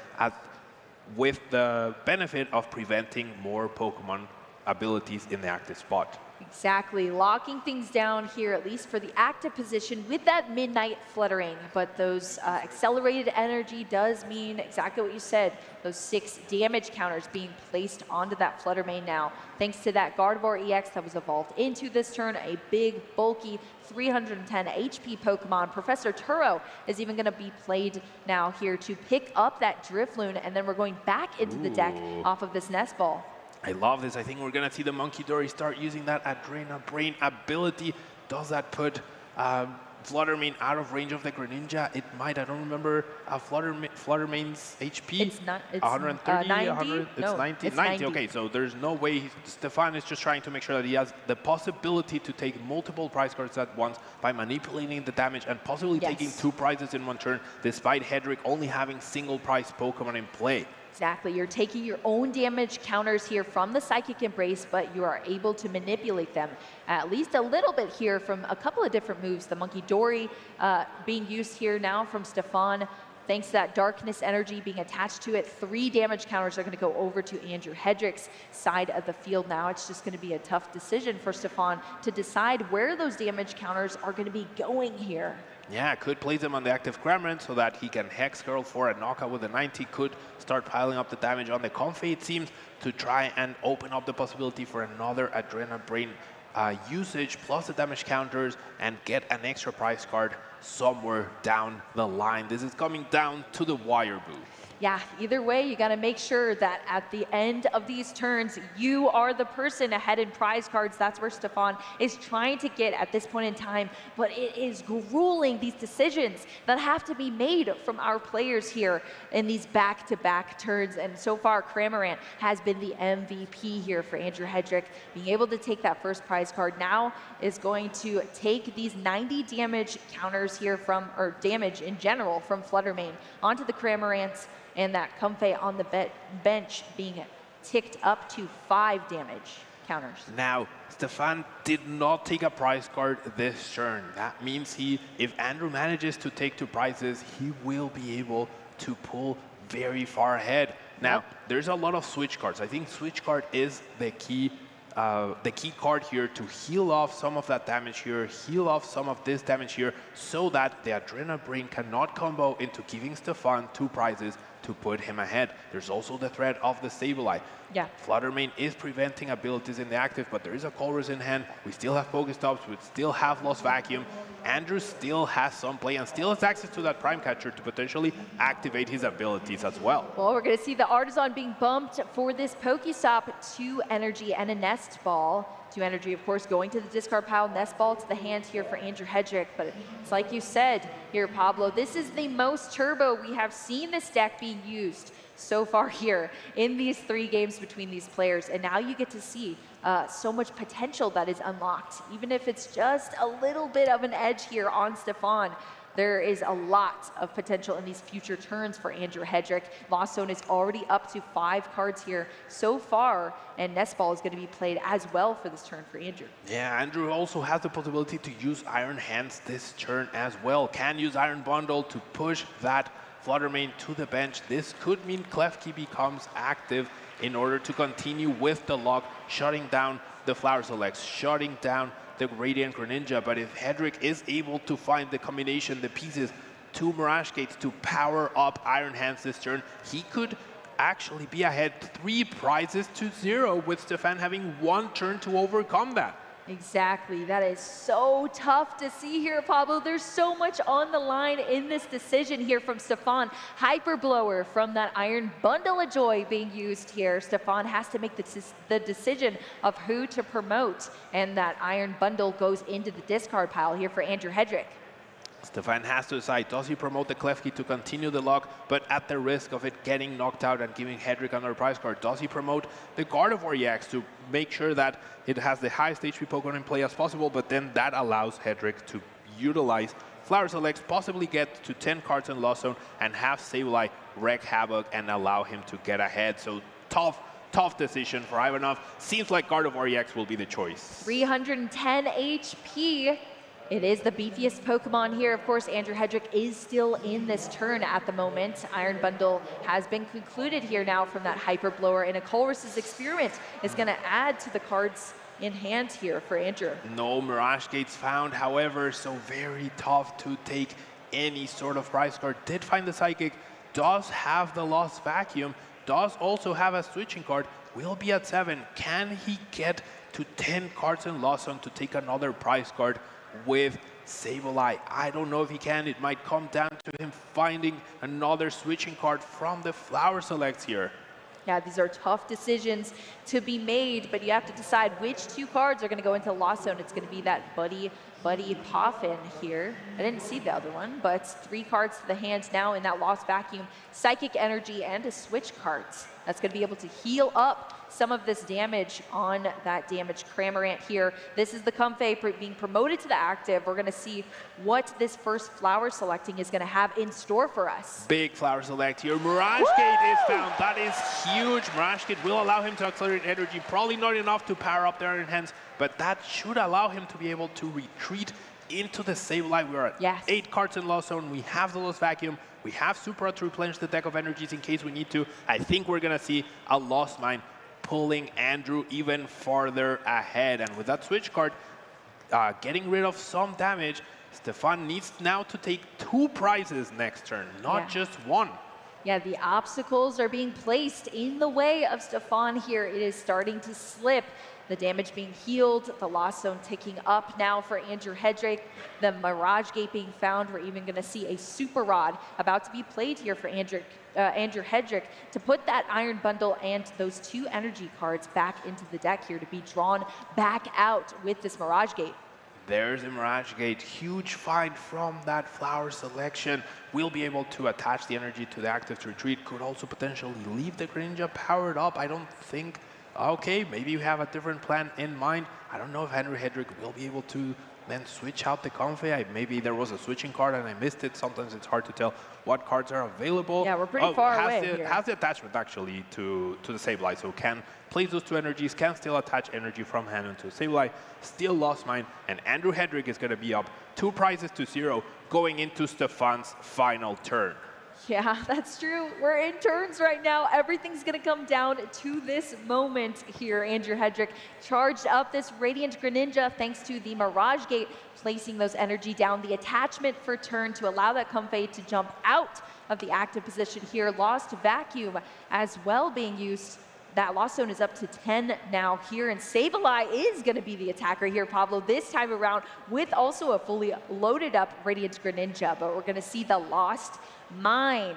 with the benefit of preventing more Pokemon abilities in the active spot. Exactly, locking things down here, at least for the active position with that Midnight Fluttering. But those accelerated energy does mean exactly what you said, those 6 damage counters being placed onto that Fluttermane now. Thanks to that Gardevoir EX that was evolved into this turn, a big, bulky, 310 HP Pokemon. Professor Turo is even going to be played now here to pick up that Drifloon, and then we're going back into the deck off of this Nest Ball. I love this. I think we're going to see the Monkey Dory start using that Adrena Brain ability. Does that put Fluttermane out of range of the Greninja? It might. I don't remember Fluttermane's HP. It's not. It's 130, 90? 100? It's No, 90? it's 90. 90. Okay, so there's no way. Stefan is just trying to make sure that he has the possibility to take multiple prize cards at once by manipulating the damage and possibly taking 2 prizes in one turn, despite Hedrick only having single prize Pokemon in play. Exactly, you're taking your own damage counters here from the Psychic Embrace, but you are able to manipulate them at least a little bit here from a couple of different moves. The Monkey Dory being used here now from Stefan. Thanks to that Darkness Energy being attached to it, 3 damage counters are going to go over to Andrew Hedrick's side of the field now. It's just going to be a tough decision for Stefan to decide where those damage counters are going to be going here. Yeah, could place them on the active Cramorant so that he can Hex Curl for a knockout with a 90. Could start piling up the damage on the Comfey, it seems, to try and open up the possibility for another Adrena Brain usage, plus the damage counters, and get an extra prize card somewhere down the line. This is coming down to the wire, Boo. Yeah, either way, you got to make sure that at the end of these turns, you are the person ahead in prize cards. That's where Stefan is trying to get at this point in time. But it is grueling, these decisions that have to be made from our players here in these back-to-back turns. And so far, Cramorant has been the MVP here for Andrew Hedrick. Being able to take that first prize card now is going to take these 90 damage counters here from, or damage in general, from Fluttermane onto the Cramorants, and that Comfey on the bench being ticked up to 5 damage counters. Now, Stefan did not take a prize card this turn. That means if Andrew manages to take 2 prizes, he will be able to pull very far ahead. Now, there's a lot of switch cards. I think switch card is the key card here to heal off some of that damage here, heal off some of this damage here, so that the Adrena Brain cannot combo into giving Stefan 2 prizes to put him ahead. There's also the threat of the Sableye. Yeah. Fluttermane is preventing abilities in the active, but there is a Colress in hand. We still have Pokestops, we still have Lost Vacuum. Andrew still has some play and still has access to that Prime Catcher to potentially activate his abilities as well. Well, we're going to see the Artisan being bumped for this Pokestop, 2 energy and a Nest Ball. 2 energy, of course, going to the discard pile. Nest Ball to the hand here for Andrew Hedrick. But it's like you said here, Pablo, this is the most turbo we have seen this deck being used so far here in these 3 games between these players. And now you get to see so much potential that is unlocked. Even if it's just a little bit of an edge here on Stefan, there is a lot of potential in these future turns for Andrew Hedrick. Lost Zone is already up to 5 cards here so far, and Nest Ball is going to be played as well for this turn for Andrew. Yeah, Andrew also has the possibility to use Iron Hands this turn as well. Can use Iron Bundle to push that Fluttermane to the bench. This could mean Klefki becomes active in order to continue with the lock, shutting down the Flower Selects, shutting down the Radiant Greninja. But if Hedrick is able to find the combination, the pieces, 2 Mirage Gates to power up Iron Hands this turn, he could actually be ahead 3 prizes to 0 with Stefan having 1 turn to overcome that. Exactly. That is so tough to see here, Pablo. There's so much on the line in this decision here from Stefan. Hyper Blower from that Iron Bundle of Joy being used here. Stefan has to make the decision of who to promote, and that Iron Bundle goes into the discard pile here for Andrew Hedrick. Stefan has to decide, does he promote the Klefki to continue the lock, but at the risk of it getting knocked out and giving Hedrick another prize card? Does he promote the Gardevoir EX to make sure that it has the highest HP Pokemon in play as possible, but then that allows Hedrick to utilize Flower Selects, possibly get to 10 cards in Lost Zone, and have Sableye wreak havoc and allow him to get ahead. So tough decision for Ivanov. Seems like Gardevoir EX will be the choice. 310 HP. It is the beefiest Pokemon here. Of course, Andrew Hedrick is still in this turn at the moment. Iron Bundle has been concluded here now from that Hyper Blower, and a Colress's Experiment is going to add to the cards in hand here for Andrew. No Mirage Gates found, however, so very tough to take any sort of prize card. Did find the Psychic, does have the Lost Vacuum, does also have a switching card, will be at 7. Can he get to 10 cards in Lost Zone to take another prize card with Sableye? I don't know if he can. It might come down to him finding another switching card from the Flower Selects here. Yeah, these are tough decisions to be made, but you have to decide which 2 cards are going to go into Lost Zone. It's going to be that Buddy Poffin here. I didn't see the other one, but 3 cards to the hand now in that Lost Vacuum, Psychic Energy, and a switch cards. That's going to be able to heal up some of this damage on that damaged Cramorant here. This is the Comfey being promoted to the active. We're going to see what this first Flower Selecting is going to have in store for us. Big Flower Select here. Mirage Gate is found. That is huge. Mirage Gate will allow him to accelerate energy. Probably not enough to power up the Iron Hands, but that should allow him to be able to retreat into the Sableye. We're at 8 cards in Lost Zone. We have the Lost Vacuum. We have Supra to replenish the deck of energies in case we need to. I think we're going to see a Lost Mine pulling Andrew even farther ahead. And with that switch card, getting rid of some damage, Stefan needs now to take 2 prizes next turn, not just 1. Yeah, the obstacles are being placed in the way of Stefan here. It is starting to slip. The damage being healed, the Lost Zone ticking up now for Andrew Hedrick. The Mirage Gate being found. We're even going to see a Super Rod about to be played here for Andrew Hedrick to put that Iron Bundle and those 2 energy cards back into the deck here to be drawn back out with this Mirage Gate. There's a Mirage Gate. Huge find from that Flower Selection. We'll be able to attach the energy to the active to retreat. Could also potentially leave the Greninja powered up. I don't think... Okay, maybe you have a different plan in mind. I don't know if Andrew Hedrick will be able to then switch out the Comfey. Maybe there was a switching card and I missed it. Sometimes it's hard to tell what cards are available. Yeah, we're pretty far away here. Has the attachment actually to the Sableye, so can place those 2 energies, can still attach energy from hand into Sableye, still Lost Mine, and Andrew Hedrick is going to be up 2 prizes to 0 going into Stefan's final turn. Yeah, that's true. We're in turns right now. Everything's going to come down to this moment here. Andrew Hedrick charged up this Radiant Greninja thanks to the Mirage Gate, placing those energy down the attachment for turn to allow that Comfey to jump out of the active position here. Lost Vacuum as well being used. That Lost Zone is up to 10 now here, and Sableye is going to be the attacker here, Pablo, this time around with also a fully loaded up Radiant Greninja, but we're going to see the Lost Mine.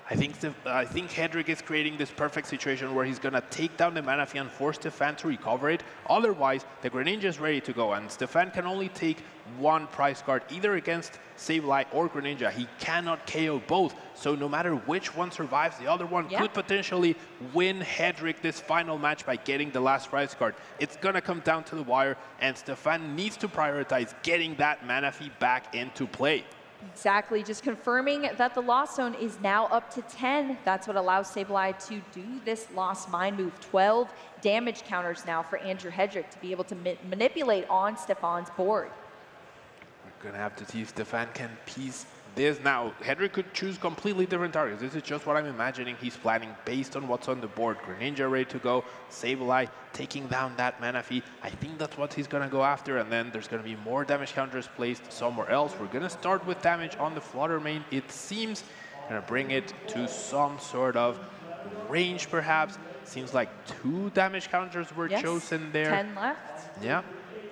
I think Hedrick is creating this perfect situation where he's going to take down the Manaphy and force Stefan to recover it. Otherwise, the Greninja is ready to go, and Stefan can only take 1 prize card, either against Sableye or Greninja. He cannot KO both, so no matter which one survives, the other one could potentially win Hedrick this final match by getting the last prize card. It's going to come down to the wire, and Stefan needs to prioritize getting that Manaphy back into play. Exactly, just confirming that the Lost Zone is now up to 10. That's what allows Sableye to do this Lost Mine move. 12 damage counters now for Andrew Hedrick to be able to manipulate on Stefan's board. We're going to have to see if Stefan can piece this. Now, Hedrick could choose completely different targets. This is just what I'm imagining he's planning based on what's on the board. Greninja ready to go, Sableye taking down that Manaphy. I think that's what he's going to go after, and then there's going to be more damage counters placed somewhere else. We're going to start with damage on the Flutter Mane. It seems going to bring it to some sort of range, perhaps. Seems like 2 damage counters were chosen there. 10 left. Yeah.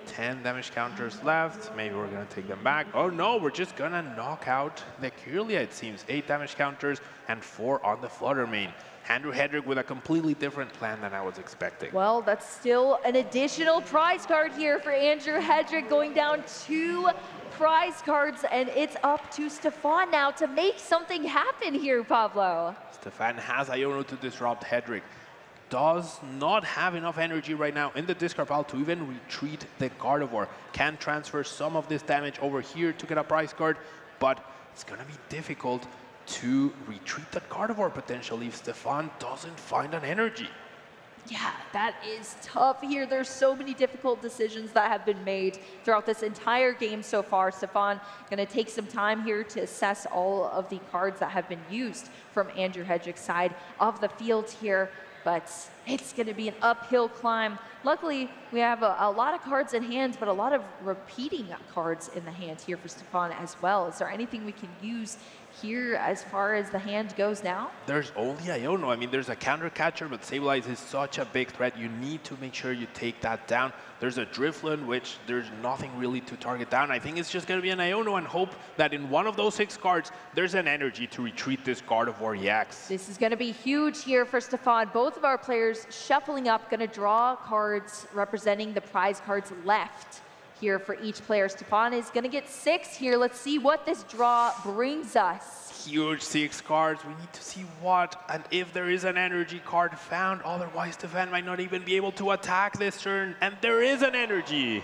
10 damage counters left. Maybe we're going to take them back. Oh no, we're just going to knock out the Kirlia, it seems. 8 damage counters and 4 on the Flutter Mane. Andrew Hedrick with a completely different plan than I was expecting. Well, that's still an additional prize card here for Andrew Hedrick, going down 2 prize cards, and it's up to Stefan now to make something happen here, Pablo. Stefan has Iono to disrupt. Hedrick does not have enough energy right now in the discard pile to even retreat the Gardevoir. Can transfer some of this damage over here to get a prize card, but it's going to be difficult to retreat that Gardevoir potentially if Stefan doesn't find an energy. Yeah, that is tough here. There's so many difficult decisions that have been made throughout this entire game so far. Stefan going to take some time here to assess all of the cards that have been used from Andrew Hedrick's side of the field here, but it's going to be an uphill climb. Luckily, we have a lot of cards in hand, but a lot of repeating cards in the hand here for Stefan as well. Is there anything we can use here as far as the hand goes now? There's only Iono. I mean, there's a counter catcher, but Sableye is such a big threat. You need to make sure you take that down. There's a Drifloon, which there's nothing really to target down. I think it's just going to be an Iono and hope that in one of those 6 cards, there's an energy to retreat this Gardevoir EX. This is going to be huge here for Stefan. Both of our players shuffling up, going to draw cards representing the prize cards left here for each player. Stefan is going to get 6 here. Let's see what this draw brings us. Huge 6 cards. We need to see what and if there is an energy card found. Otherwise, Stefan might not even be able to attack this turn. And there is an energy.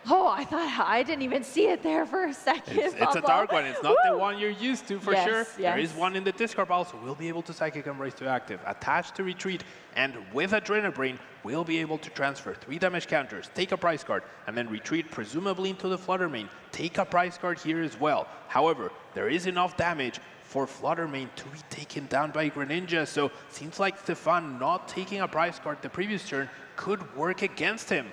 Oh, I didn't even see it there for a second. It's a dark one. It's not the one you're used to for sure. Yes. There is one in the discard pile, so we'll be able to Psychic Embrace to active, attach to retreat, and with Adrenaline Brain, we'll be able to transfer 3 damage counters, take a prize card, and then retreat presumably into the Flutter Mane. Take a prize card here as well. However, there is enough damage for Flutter Mane to be taken down by Greninja, so seems like Stefan not taking a prize card the previous turn could work against him.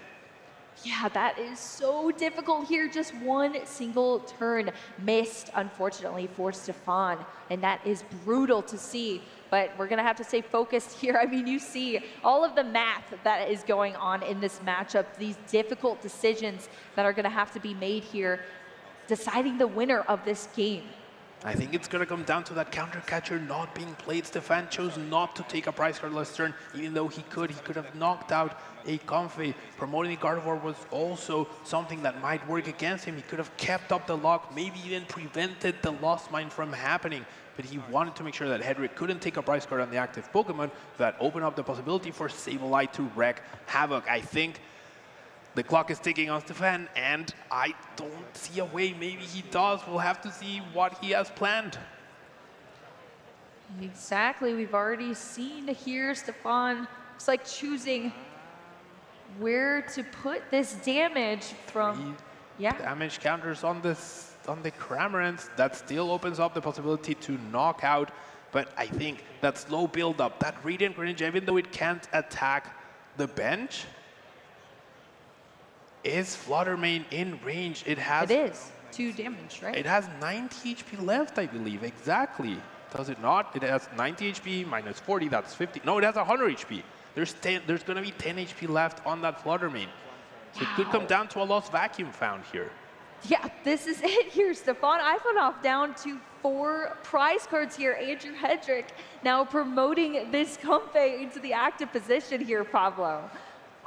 Yeah, that is so difficult here. Just one single turn missed, unfortunately, for Stefan. And that is brutal to see. But we're going to have to stay focused here. I mean, you see all of the math that is going on in this matchup, these difficult decisions that are going to have to be made here, deciding the winner of this game. I think it's going to come down to that counter catcher not being played. Stefan chose not to take a prize card last turn, even though he could have knocked out a Comfey. Promoting the Gardevoir was also something that might work against him. He could have kept up the lock, maybe even prevented the Lost Mine from happening. But he wanted to make sure that Hedrick couldn't take a prize card on the active Pokemon. That opened up the possibility for Sableye to wreak havoc. I think the clock is ticking on Stefan, and I don't see a way. Maybe he does. We'll have to see what he has planned. Exactly. We've already seen here Stefan looks like choosing where to put this damage from. Yeah. Damage counters on the Cramorants. That still opens up the possibility to knock out. But I think that slow build-up, that Radiant Greninja, even though it can't attack the bench, is Flutter Mane in range? It is 2 damage, right? It has 90 HP left, I believe. Exactly. Does it not? It has 90 HP minus 40. That's 50. No, it has 100 HP. There's going to be 10 HP left on that Flutter Mane. So it could come down to a lost vacuum found here. Yeah, this is it here, Stefan. I've gone off down to 4 prize cards here. Andrew Hedrick now promoting this Comfey into the active position here, Pablo.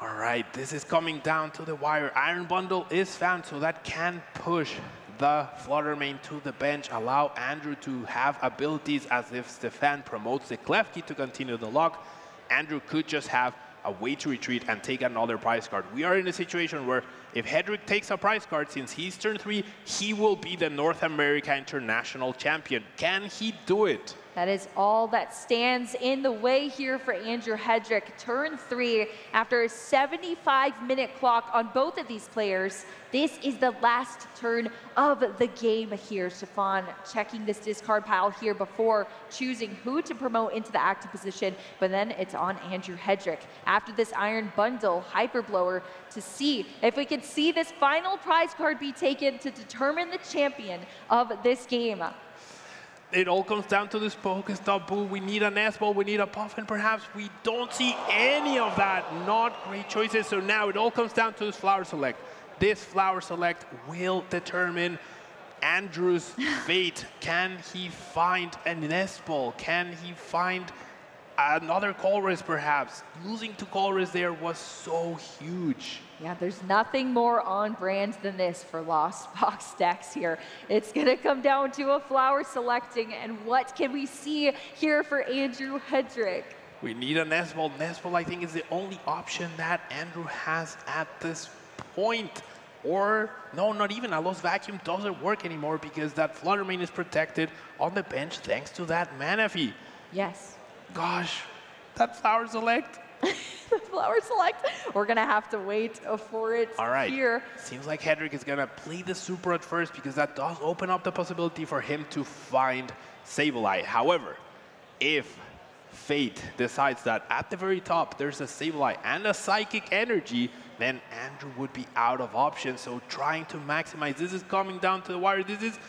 All right, this is coming down to the wire. Iron Bundle is found, so that can push the Flutter Mane to the bench, allow Andrew to have abilities as if Stefan promotes the Klefki to continue the lock. Andrew could just have a way to retreat and take another prize card. We are in a situation where if Hedrick takes a prize card, since he's turn 3, he will be the North America International Champion. Can he do it? That is all that stands in the way here for Andrew Hedrick. Turn 3, after a 75-minute clock on both of these players, this is the last turn of the game here. Stefan checking this discard pile here before choosing who to promote into the active position, but then it's on Andrew Hedrick. After this Iron Bundle, Hyper Blower, to see if we can see this final prize card be taken to determine the champion of this game. It all comes down to this Pokestop Boo. We need an S-Ball, we need a Puffin perhaps. We don't see any of that. Not great choices. So now it all comes down to this Flower Select. This Flower Select will determine Andrew's fate. Can he find an S-Ball? Can he find another Colress perhaps? Losing to Colress there was so huge. Yeah, there's nothing more on brand than this for Lost Box decks here. It's gonna come down to a flower selecting, and what can we see here for Andrew Hedrick? We need a nest ball. Nest ball, I think, is the only option that Andrew has at this point. Or, no, not even. A Lost Vacuum doesn't work anymore because that Flutter Mane is protected on the bench thanks to that mana fee. Yes. Gosh, that flower select. The flower select. We're gonna have to wait for it All right. here. Seems like Hedrick is gonna play the Super at first because that does open up the possibility for him to find Sableye. However, if Fate decides that at the very top there's a Sableye and a Psychic Energy, then Andrew would be out of options. So trying to maximize, this is coming down to the wire. This is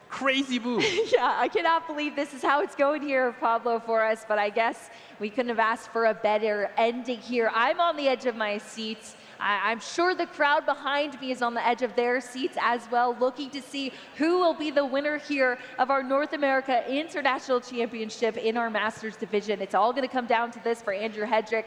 crazy move. Yeah, I cannot believe this is how it's going here, Pablo, for us, but I guess we couldn't have asked for a better ending here. I'm on the edge of my seats. I'm sure the crowd behind me is on the edge of their seats as well, looking to see who will be the winner here of our North America International Championship in our Masters division. It's all going to come down to this for Andrew Hedrick,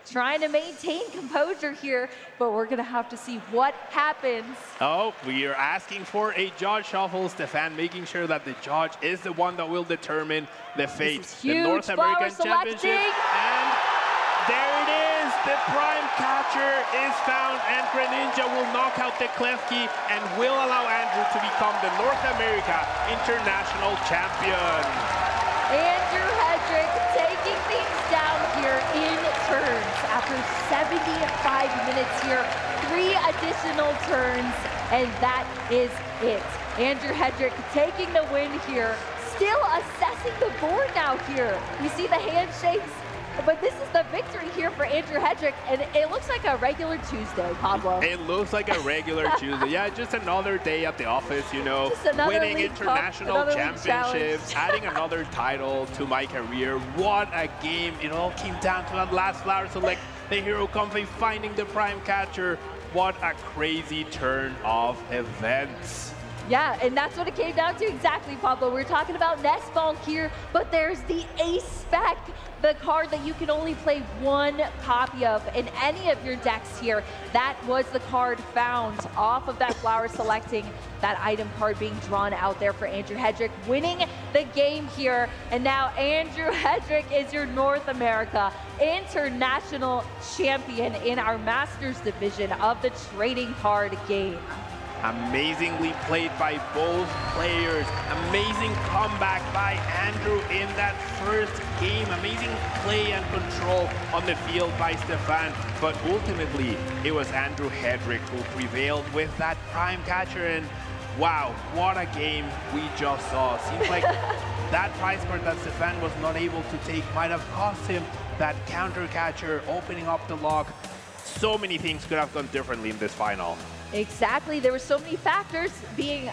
trying to maintain composure here, but we're going to have to see what happens. Oh, we are asking for a judge shuffle. Stefan making sure that the judge is the one that will determine the fate. The North American Championship. And there it is. The Prime Catcher is found, and Greninja will knock out the Klefki and will allow Andrew to become the North America International Champion. Andrew Hedrick taking things down here in turns. After 75 minutes here, 3 additional turns, and that is it. Andrew Hedrick taking the win here, still assessing the board now here. You see the handshakes, but this is the victory here for Andrew Hedrick, and it looks like a regular Tuesday, Pablo. It looks like a regular Tuesday. Yeah, just another day at the office, you know, winning international championships, adding another title to my career. What a game. It all came down to that last flower select. The Hero Comfy finding the Prime Catcher. What a crazy turn of events. Yeah, and that's what it came down to exactly, Pablo. We're talking about Nest Ball here, but there's the Ace Spec, the card that you can only play 1 copy of in any of your decks here. That was the card found off of that flower selecting, that item card being drawn out there for Andrew Hedrick, winning the game here. And now Andrew Hedrick is your North America International Champion in our Masters division of the trading card game. Amazingly played by both players. Amazing comeback by Andrew in that first game. Amazing play and control on the field by Stefan. But ultimately, it was Andrew Hedrick who prevailed with that Prime Catcher. And wow, what a game we just saw. Seems like that prize card that Stefan was not able to take might have cost him that counter catcher, opening up the lock. So many things could have gone differently in this final. Exactly. There were so many factors being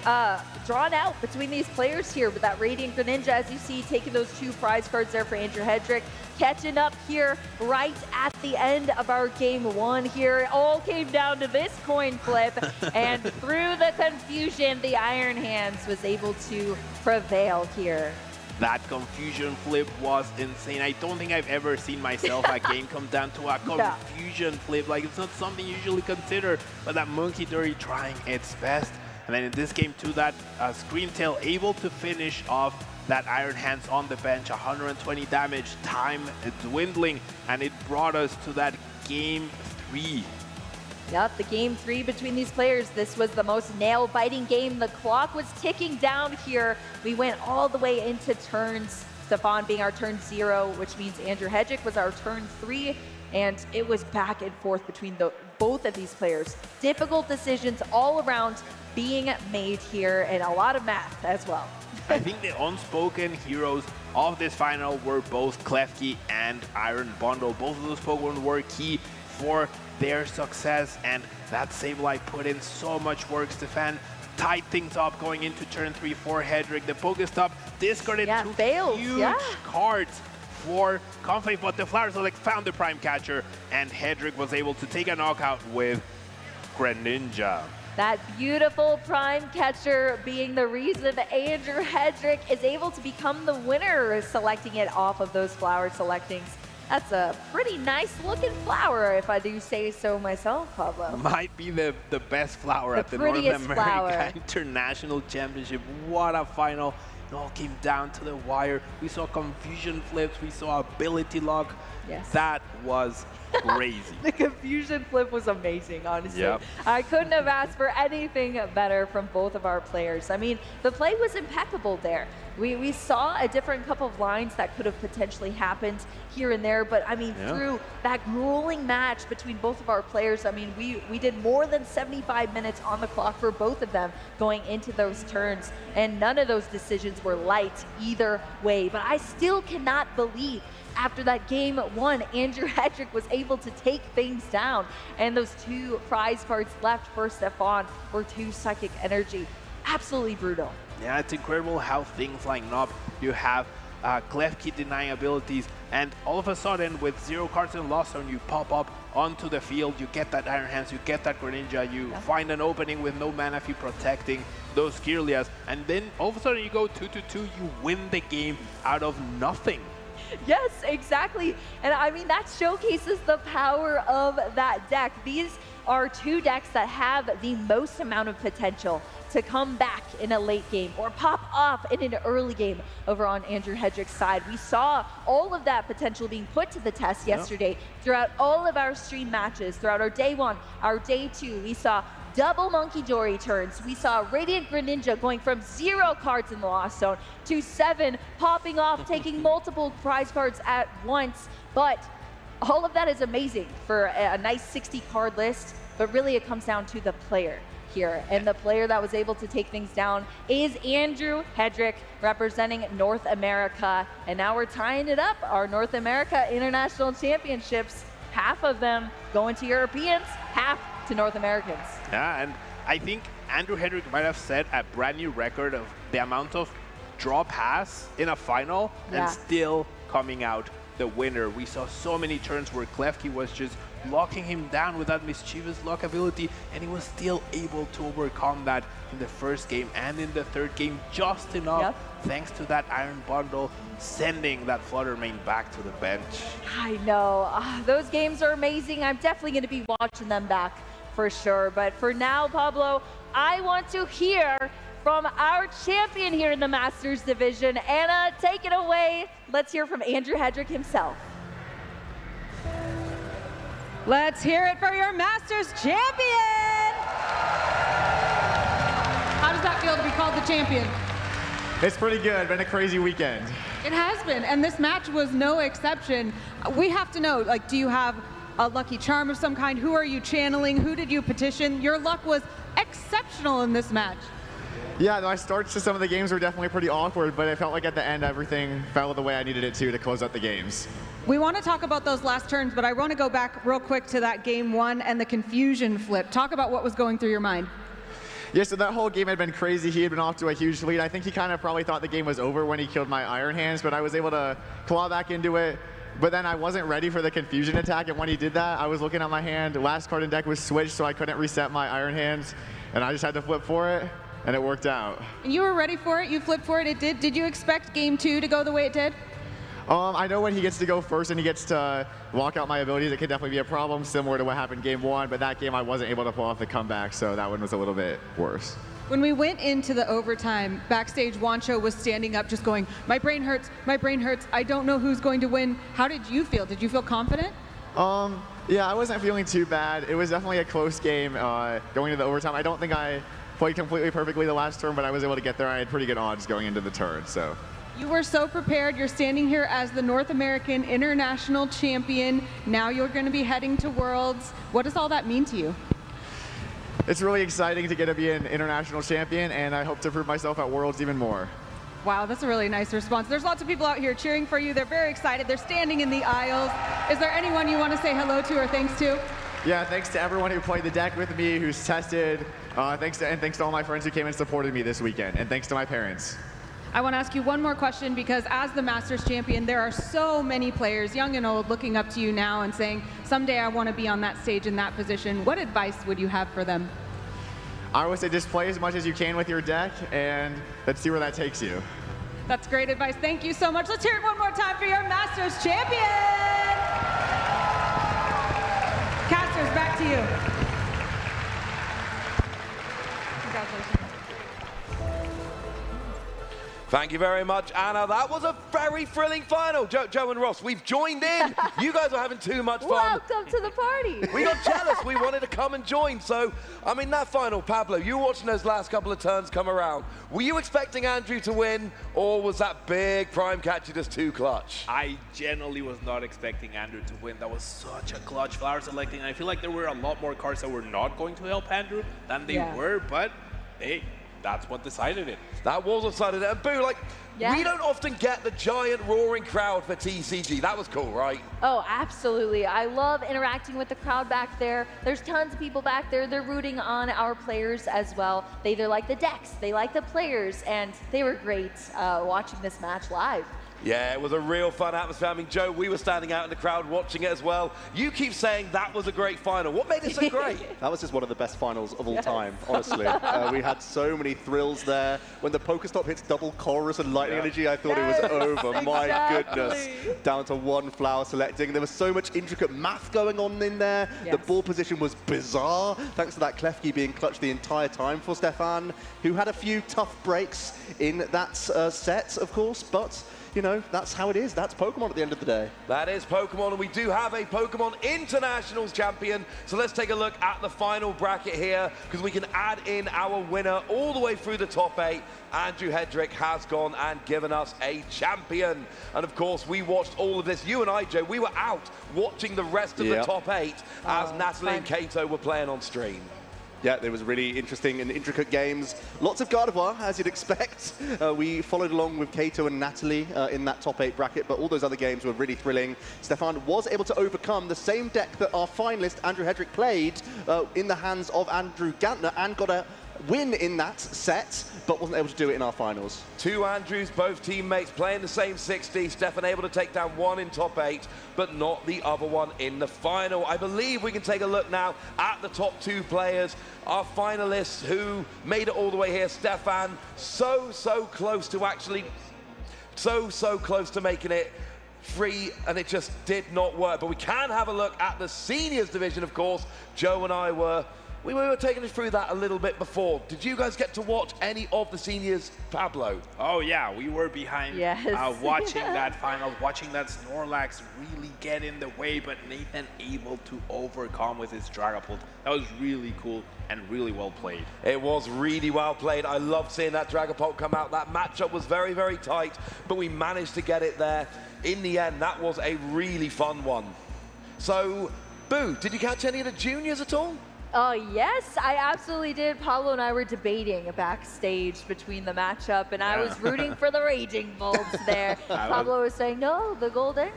drawn out between these players here, with that Radiant Greninja, as you see, taking those 2 prize cards there for Andrew Hedrick, catching up here right at the end of our game 1 here. It all came down to this coin flip, and through the confusion, the Iron Hands was able to prevail here. That confusion flip was insane. I don't think I've ever seen myself a game come down to a confusion flip. Like, it's not something you usually consider, but that Monkey Dory trying its best. And then in this game too, that Scream Tail able to finish off that Iron Hands on the bench, 120 damage, time dwindling, and it brought us to that game 3. Yep, the game 3 between these players. This was the most nail-biting game. The clock was ticking down here. We went all the way into turns, Stefan being our turn 0, which means Andrew Hedrick was our turn 3, and it was back and forth between both of these players. Difficult decisions all around being made here, and a lot of math as well. I think the unspoken heroes of this final were both Klefki and Iron Bundle. Both of those Pokemon were key for their success, and that Sableye put in so much work. Stefan tied things up going into turn 3 for Hedrick. The Pokestop discarded 2 huge cards for Comfy, but the Flower Select found the Prime Catcher, and Hedrick was able to take a knockout with Greninja. That beautiful Prime Catcher being the reason Andrew Hedrick is able to become the winner, selecting it off of those flower selectings. That's a pretty nice looking flower, if I do say so myself, Pablo. Might be the best flower at the North America International Championship. What a final. It all came down to the wire. We saw confusion flips. We saw ability lock. Yes. That was crazy. The confusion flip was amazing, honestly. Yep. I couldn't have asked for anything better from both of our players. I mean, the play was impeccable there. We saw a different couple of lines that could have potentially happened here and there, but I mean, through that grueling match between both of our players, I mean, we did more than 75 minutes on the clock for both of them going into those turns, and none of those decisions were light either way. But I still cannot believe after that game one, Andrew Hedrick was able to take things down, and those 2 prize cards left for Stefan were 2 psychic energy. Absolutely brutal. Yeah, it's incredible how things line up. You have Klefki denying abilities, and all of a sudden, with 0 cards in Lost Zone, you pop up onto the field, you get that Iron Hands, you get that Greninja, you find an opening with no Manaphy protecting those Kirlias, and then all of a sudden you go 2-2-2, you win the game out of nothing. Yes, exactly. And I mean, that showcases the power of that deck. These are 2 decks that have the most amount of potential to come back in a late game or pop off in an early game over on Andrew Hedrick's side. We saw all of that potential being put to the test yesterday throughout all of our stream matches, throughout our day 1, our day 2. We saw double Monkey Dory turns. We saw Radiant Greninja going from 0 cards in the Lost Zone to 7, popping off, taking multiple prize cards at once. But all of that is amazing for a nice 60 card list, but really it comes down to the player here. And the player that was able to take things down is Andrew Hedrick, representing North America. And now we're tying it up, our North America International Championships, half of them going to Europeans, half to North Americans. Yeah, and I think Andrew Hedrick might have set a brand new record of the amount of draw pass in a final and still coming out the winner. We saw so many turns where Klefki was just locking him down with that mischievous lock ability, and he was still able to overcome that in the first game and in the third game just enough thanks to that Iron Bundle, sending that Flutter Mane back to the bench. I know. Those games are amazing. I'm definitely going to be watching them back for sure. But for now, Pablo, I want to hear from our champion here in the Masters division. Anna, take it away. Let's hear from Andrew Hedrick himself. Let's hear it for your Masters champion! How does that feel to be called the champion? It's pretty good. Been a crazy weekend. It has been, and this match was no exception. We have to know, like, do you have a lucky charm of some kind? Who are you channeling? Who did you petition? Your luck was exceptional in this match. Yeah, my starts to some of the games were definitely pretty awkward, but it felt like at the end everything fell the way I needed it to close out the games. We want to talk about those last turns, but I want to go back real quick to that game 1 and the confusion flip. Talk about what was going through your mind. Yeah, so that whole game had been crazy. He had been off to a huge lead. I think he kind of probably thought the game was over when he killed my Iron Hands, but I was able to claw back into it. But then I wasn't ready for the confusion attack, and when he did that, I was looking at my hand. The last card in deck was switched, so I couldn't reset my Iron Hands, and I just had to flip for it, and it worked out. And you were ready for it? You flipped for it? It did? Did you expect game 2 to go the way it did? I know when he gets to go first and he gets to walk out my abilities, it could definitely be a problem, similar to what happened game 1, but that game I wasn't able to pull off the comeback, so that one was a little bit worse. When we went into the overtime, backstage, Wancho was standing up just going, my brain hurts, I don't know who's going to win. How did you feel? Did you feel confident? Yeah, I wasn't feeling too bad. It was definitely a close game going into the overtime. I don't think I played completely perfectly the last turn, but I was able to get there. I had pretty good odds going into the turn, so. You were so prepared. You're standing here as the North American International Champion. Now you're going to be heading to Worlds. What does all that mean to you? It's really exciting to get to be an international champion, and I hope to prove myself at Worlds even more. Wow, that's a really nice response. There's lots of people out here cheering for you. They're very excited. They're standing in the aisles. Is there anyone you want to say hello to or thanks to? Yeah, thanks to everyone who played the deck with me, who's tested. Thanks to all my friends who came and supported me this weekend, and thanks to my parents. I want to ask you one more question, because as the Masters champion, there are so many players, young and old, looking up to you now and saying, someday I want to be on that stage in that position. What advice would you have for them? I would say just play as much as you can with your deck, and let's see where that takes you. That's great advice. Thank you so much. Let's hear it one more time for your Masters champion! to you. Congratulations. Thank you very much, Anna. That was a very thrilling final. Joe and Ross, we've joined in. You guys are having too much fun. Welcome to the party. We got jealous. We wanted to come and join. So, I mean, that final, Pablo, you were watching those last couple of turns come around. Were you expecting Andrew to win, or was that big prime catcher just too clutch? I generally was not expecting Andrew to win. That was such a clutch flower selecting. I feel like there were a lot more cards that were not going to help Andrew than they were, but hey, that's what decided it. That was decided it. And Boo, like, we don't often get the giant roaring crowd for TCG. That was cool, right? Oh, absolutely. I love interacting with the crowd back there. There's tons of people back there. They're rooting on our players as well. They either like the decks, they like the players, and they were great watching this match live. Yeah, it was a real fun atmosphere. I mean, Joe, we were standing out in the crowd watching it as well. You keep saying that was a great final. What made it so great? That was just one of the best finals of all time, honestly. We had so many thrills there. When the Pokestop hits double chorus and lightning energy, I thought it was over. My goodness. Down to one flower selecting. There was so much intricate math going on in there. The ball position was bizarre, thanks to that Klefki being clutched the entire time for Stefan, who had a few tough breaks in that set, of course, but you know, that's how it is. That's Pokemon at the end of the day. That is Pokemon, and we do have a Pokemon Internationals champion. So let's take a look at the final bracket here, because we can add in our winner all the way through the top 8. Andrew Hedrick has gone and given us a champion. And of course, we watched all of this. You and I, Joe, we were out watching the rest of the top 8 as Natalie and Kato were playing on stream. Yeah, there was really interesting and intricate games. Lots of Gardevoir, as you'd expect. We followed along with Kato and Natalie in that top 8 bracket, but all those other games were really thrilling. Stefan was able to overcome the same deck that our finalist, Andrew Hedrick, played in the hands of Andrew Gantner and got a win in that set, but wasn't able to do it in our finals. 2 Andrews, both teammates playing the same 60. Stefan able to take down 1 in top 8, but not the other one in the final. I believe we can take a look now at the top 2 players, our finalists who made it all the way here. Stefan, so close to actually, so close to making it free, and it just did not work. But we can have a look at the seniors division, of course. Joe and I were taking us through that a little bit before. Did you guys get to watch any of the seniors, Pablo? Oh yeah, we were behind watching that final, watching that Snorlax really get in the way, but Nathan able to overcome with his Dragapult. That was really cool and really well played. It was really well played. I loved seeing that Dragapult come out. That matchup was very tight, but we managed to get it there. In the end, that was a really fun one. So, Boo, did you catch any of the juniors at all? Yes, I absolutely did. Pablo and I were debating backstage between the matchup, and I was rooting for the Raging Bulbs there. Pablo was saying, no, the Golden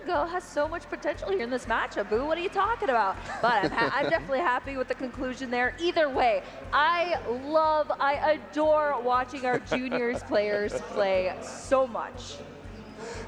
Go has so much potential here in this matchup. Boo, what are you talking about? But I'm definitely happy with the conclusion there. Either way, I adore watching our juniors players play so much.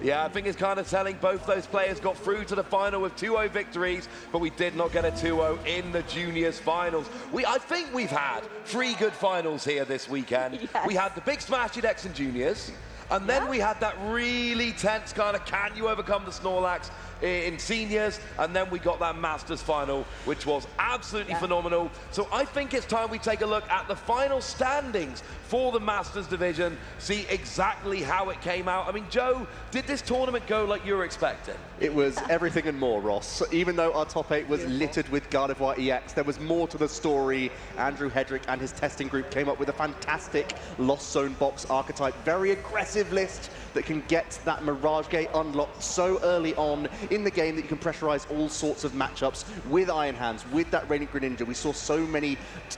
Yeah, I think it's kind of telling. Both those players got through to the final with 2-0 victories, but we did not get a 2-0 in the juniors finals. I think we've had 3 good finals here this weekend. Yes. We had the big smashy decks in juniors, and then we had that really tense kind of can you overcome the Snorlax in seniors, and then we got that Masters final, which was absolutely phenomenal. So I think it's time we take a look at the final standings for the Masters division, see exactly how it came out. I mean, Joe, did this tournament go like you were expecting? It was everything and more, Ross. Even though our top 8 was littered with Gardevoir EX, there was more to the story. Andrew Hedrick and his testing group came up with a fantastic Lost Zone box archetype, very aggressive list that can get that Mirage Gate unlocked so early on in the game that you can pressurize all sorts of matchups with Iron Hands, with that Radiant Greninja. We saw so many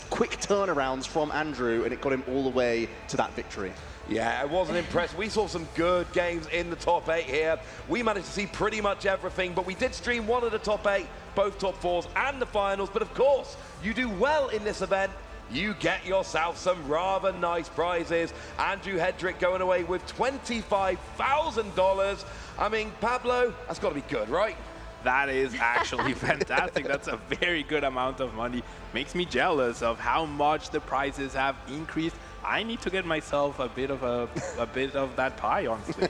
quick turnarounds from Andrew, and it got him all the way to that victory. Yeah, I wasn't impressed. We saw some good games in the top 8 here. We managed to see pretty much everything, but we did stream 1 of the top 8, both top 4s and the finals. But of course, you do well in this event, you get yourself some rather nice prizes. Andrew Hedrick going away with $25,000. I mean, Pablo, that's got to be good, right? That is actually fantastic. That's a very good amount of money. Makes me jealous of how much the prizes have increased I need to get myself a bit of that pie, honestly.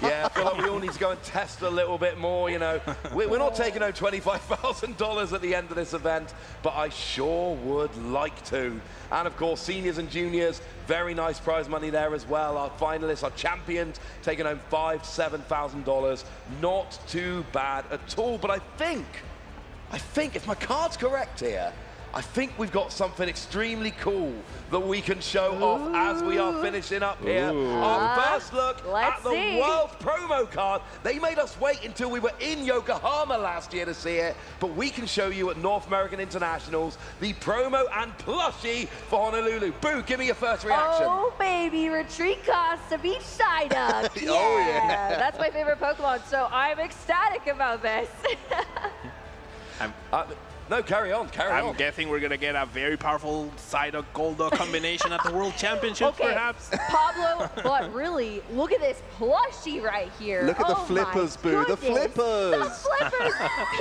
Yeah, I feel like we all need to go and test a little bit more, you know. We're not taking home $25,000 at the end of this event, but I sure would like to. And of course, seniors and juniors, very nice prize money there as well. Our finalists, our champions, taking home $5,000 to $7,000. Not too bad at all, but I think if my card's correct here, I think we've got something extremely cool that we can show off as we are finishing up here. Our first look at the World Promo card. They made us wait until we were in Yokohama last year to see it, but we can show you at North American Internationals the promo and plushie for Honolulu. Boo, give me your first reaction. Oh, baby, retreat cost to beach Psyduck. Oh, yeah. That's my favorite Pokemon, so I'm ecstatic about this. No, carry on. I'm guessing we're going to get a very powerful Psyduck Golduck combination at the World Championships, perhaps. Pablo, but really, look at this plushie right here. Look at the flippers, Boo. The flippers. The flippers.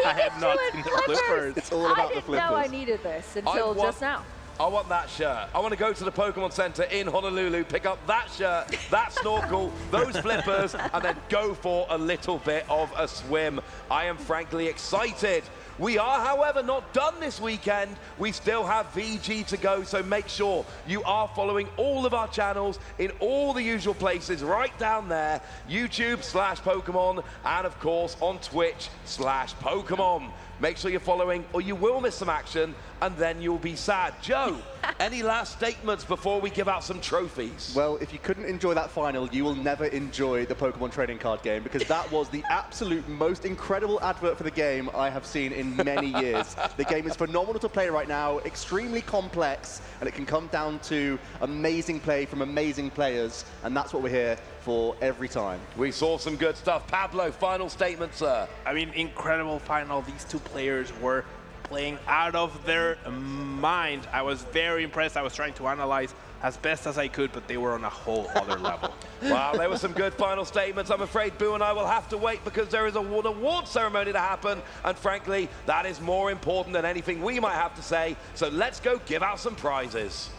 I had not seen the flippers. It's all about the flippers. I didn't know I needed this until just now. I want that shirt. I want to go to the Pokemon Center in Honolulu, pick up that shirt, that snorkel, those flippers, and then go for a little bit of a swim. I am frankly excited. We are, however, not done this weekend. We still have VG to go, so make sure you are following all of our channels in all the usual places right down there. YouTube/Pokemon, and of course on Twitch/Pokemon. Make sure you're following or you will miss some action and then you'll be sad. Joe, any last statements before we give out some trophies? Well, if you couldn't enjoy that final, you will never enjoy the Pokemon trading card game, because that was the absolute most incredible advert for the game I have seen in many years. The game is phenomenal to play right now, extremely complex, and it can come down to amazing play from amazing players, and that's what we're here for every time. We saw some good stuff. Pablo, final statement, sir. I mean, incredible final. These two players were playing out of their mind. I was very impressed. I was trying to analyze as best as I could, but they were on a whole other level. Wow, there were some good final statements. I'm afraid Boo and I will have to wait because there is an award ceremony to happen, and frankly, that is more important than anything we might have to say. So let's go give out some prizes.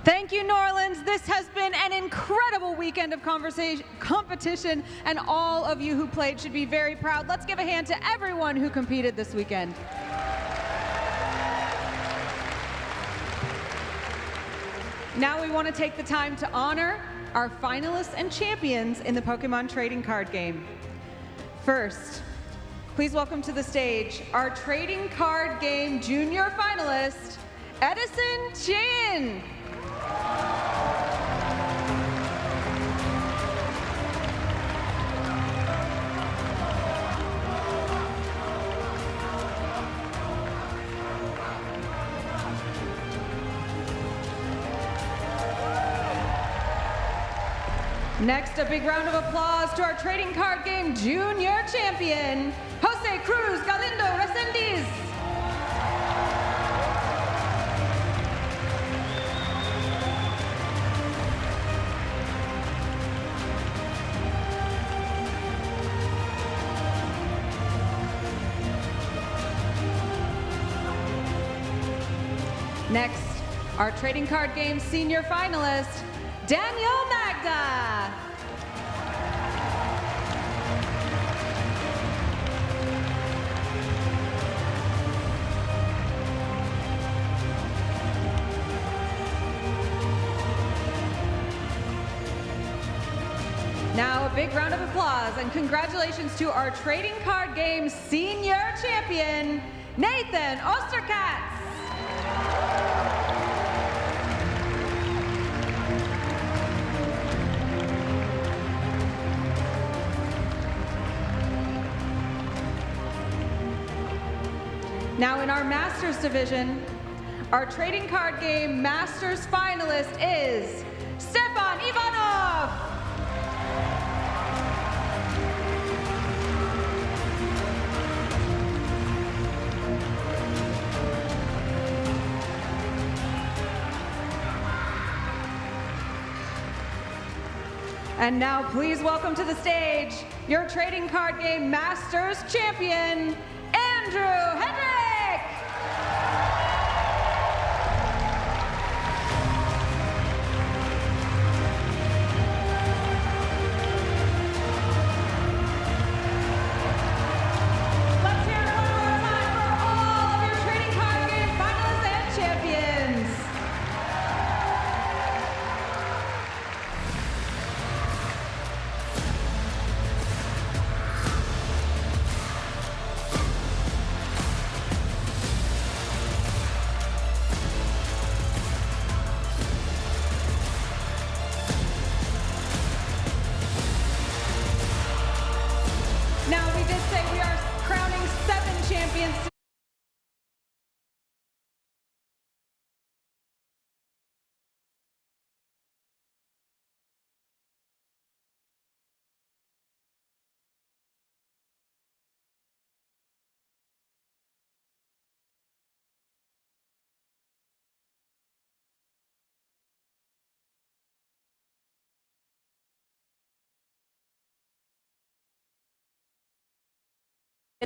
Thank you, New Orleans. This has been an incredible weekend of competition, and all of you who played should be very proud. Let's give a hand to everyone who competed this weekend. Now we want to take the time to honor our finalists and champions in the Pokemon trading card game. First, please welcome to the stage our trading card game junior finalist, Edison Chin. Next, a big round of applause to our trading card game junior champion, Jose Cruz Galindo Resendiz. Next, our trading card game senior finalist, Daniel Magda. Now a big round of applause and congratulations to our trading card game senior champion, Nathan Osterkatz. Now in our Masters division, our trading card game Masters finalist is Stefan Ivanov. And now please welcome to the stage your trading card game Masters champion, Andrew Hedrick.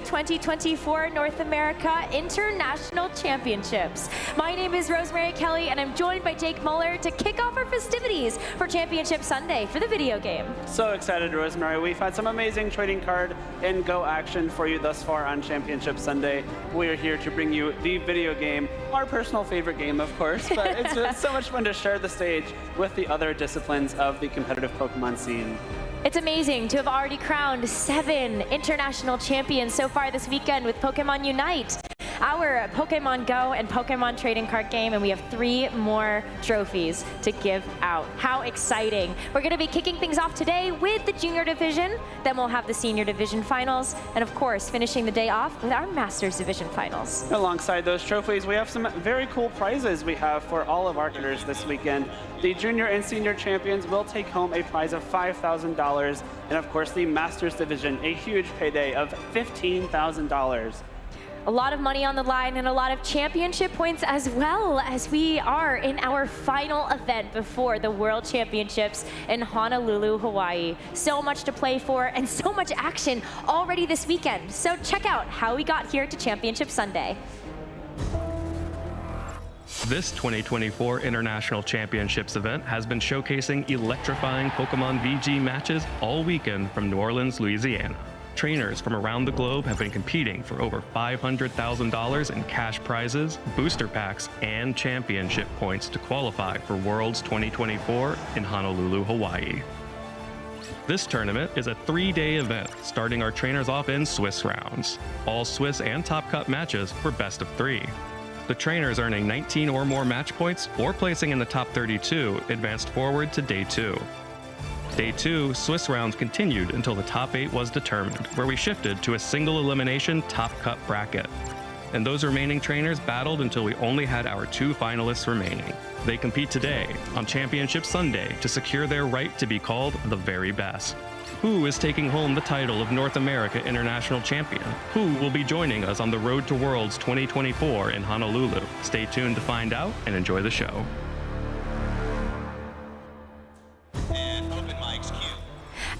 2024 North America International Championships. My name is Rosemary Kelly, and I'm joined by Jake Muller to kick off our festivities for Championship Sunday for the video game. So excited, Rosemary. We've had some amazing trading card and Go action for you thus far on Championship Sunday. We are here to bring you the video game, our personal favorite game, of course, but it's so much fun to share the stage with the other disciplines of the competitive Pokemon scene. It's amazing to have already crowned 7 international champions so far this weekend with Pokemon Unite, our Pokemon Go and Pokemon trading card game, and we have 3 more trophies to give out. How exciting. We're going to be kicking things off today with the Junior Division, then we'll have the Senior Division Finals, and of course, finishing the day off with our Masters Division Finals. Alongside those trophies, we have some very cool prizes we have for all of our competitors this weekend. The Junior and Senior champions will take home a prize of $5,000, and of course, the Masters Division, a huge payday of $15,000. A lot of money on the line and a lot of championship points as well, as we are in our final event before the World Championships in Honolulu, Hawaii. So much to play for and so much action already this weekend. So check out how we got here to Championship Sunday. This 2024 International Championships event has been showcasing electrifying Pokemon VG matches all weekend from New Orleans, Louisiana. Trainers from around the globe have been competing for over $500,000 in cash prizes, booster packs, and championship points to qualify for Worlds 2024 in Honolulu, Hawaii. This tournament is a 3-day event, starting our trainers off in Swiss rounds. All Swiss and Top Cut matches were best of 3. The trainers earning 19 or more match points or placing in the top 32 advanced forward to Day 2. Day 2, Swiss rounds continued until the top 8 was determined, where we shifted to a single elimination top cut bracket. And those remaining trainers battled until we only had our 2 finalists remaining. They compete today, on Championship Sunday, to secure their right to be called the very best. Who is taking home the title of North America International Champion? Who will be joining us on the Road to Worlds 2024 in Honolulu? Stay tuned to find out and enjoy the show.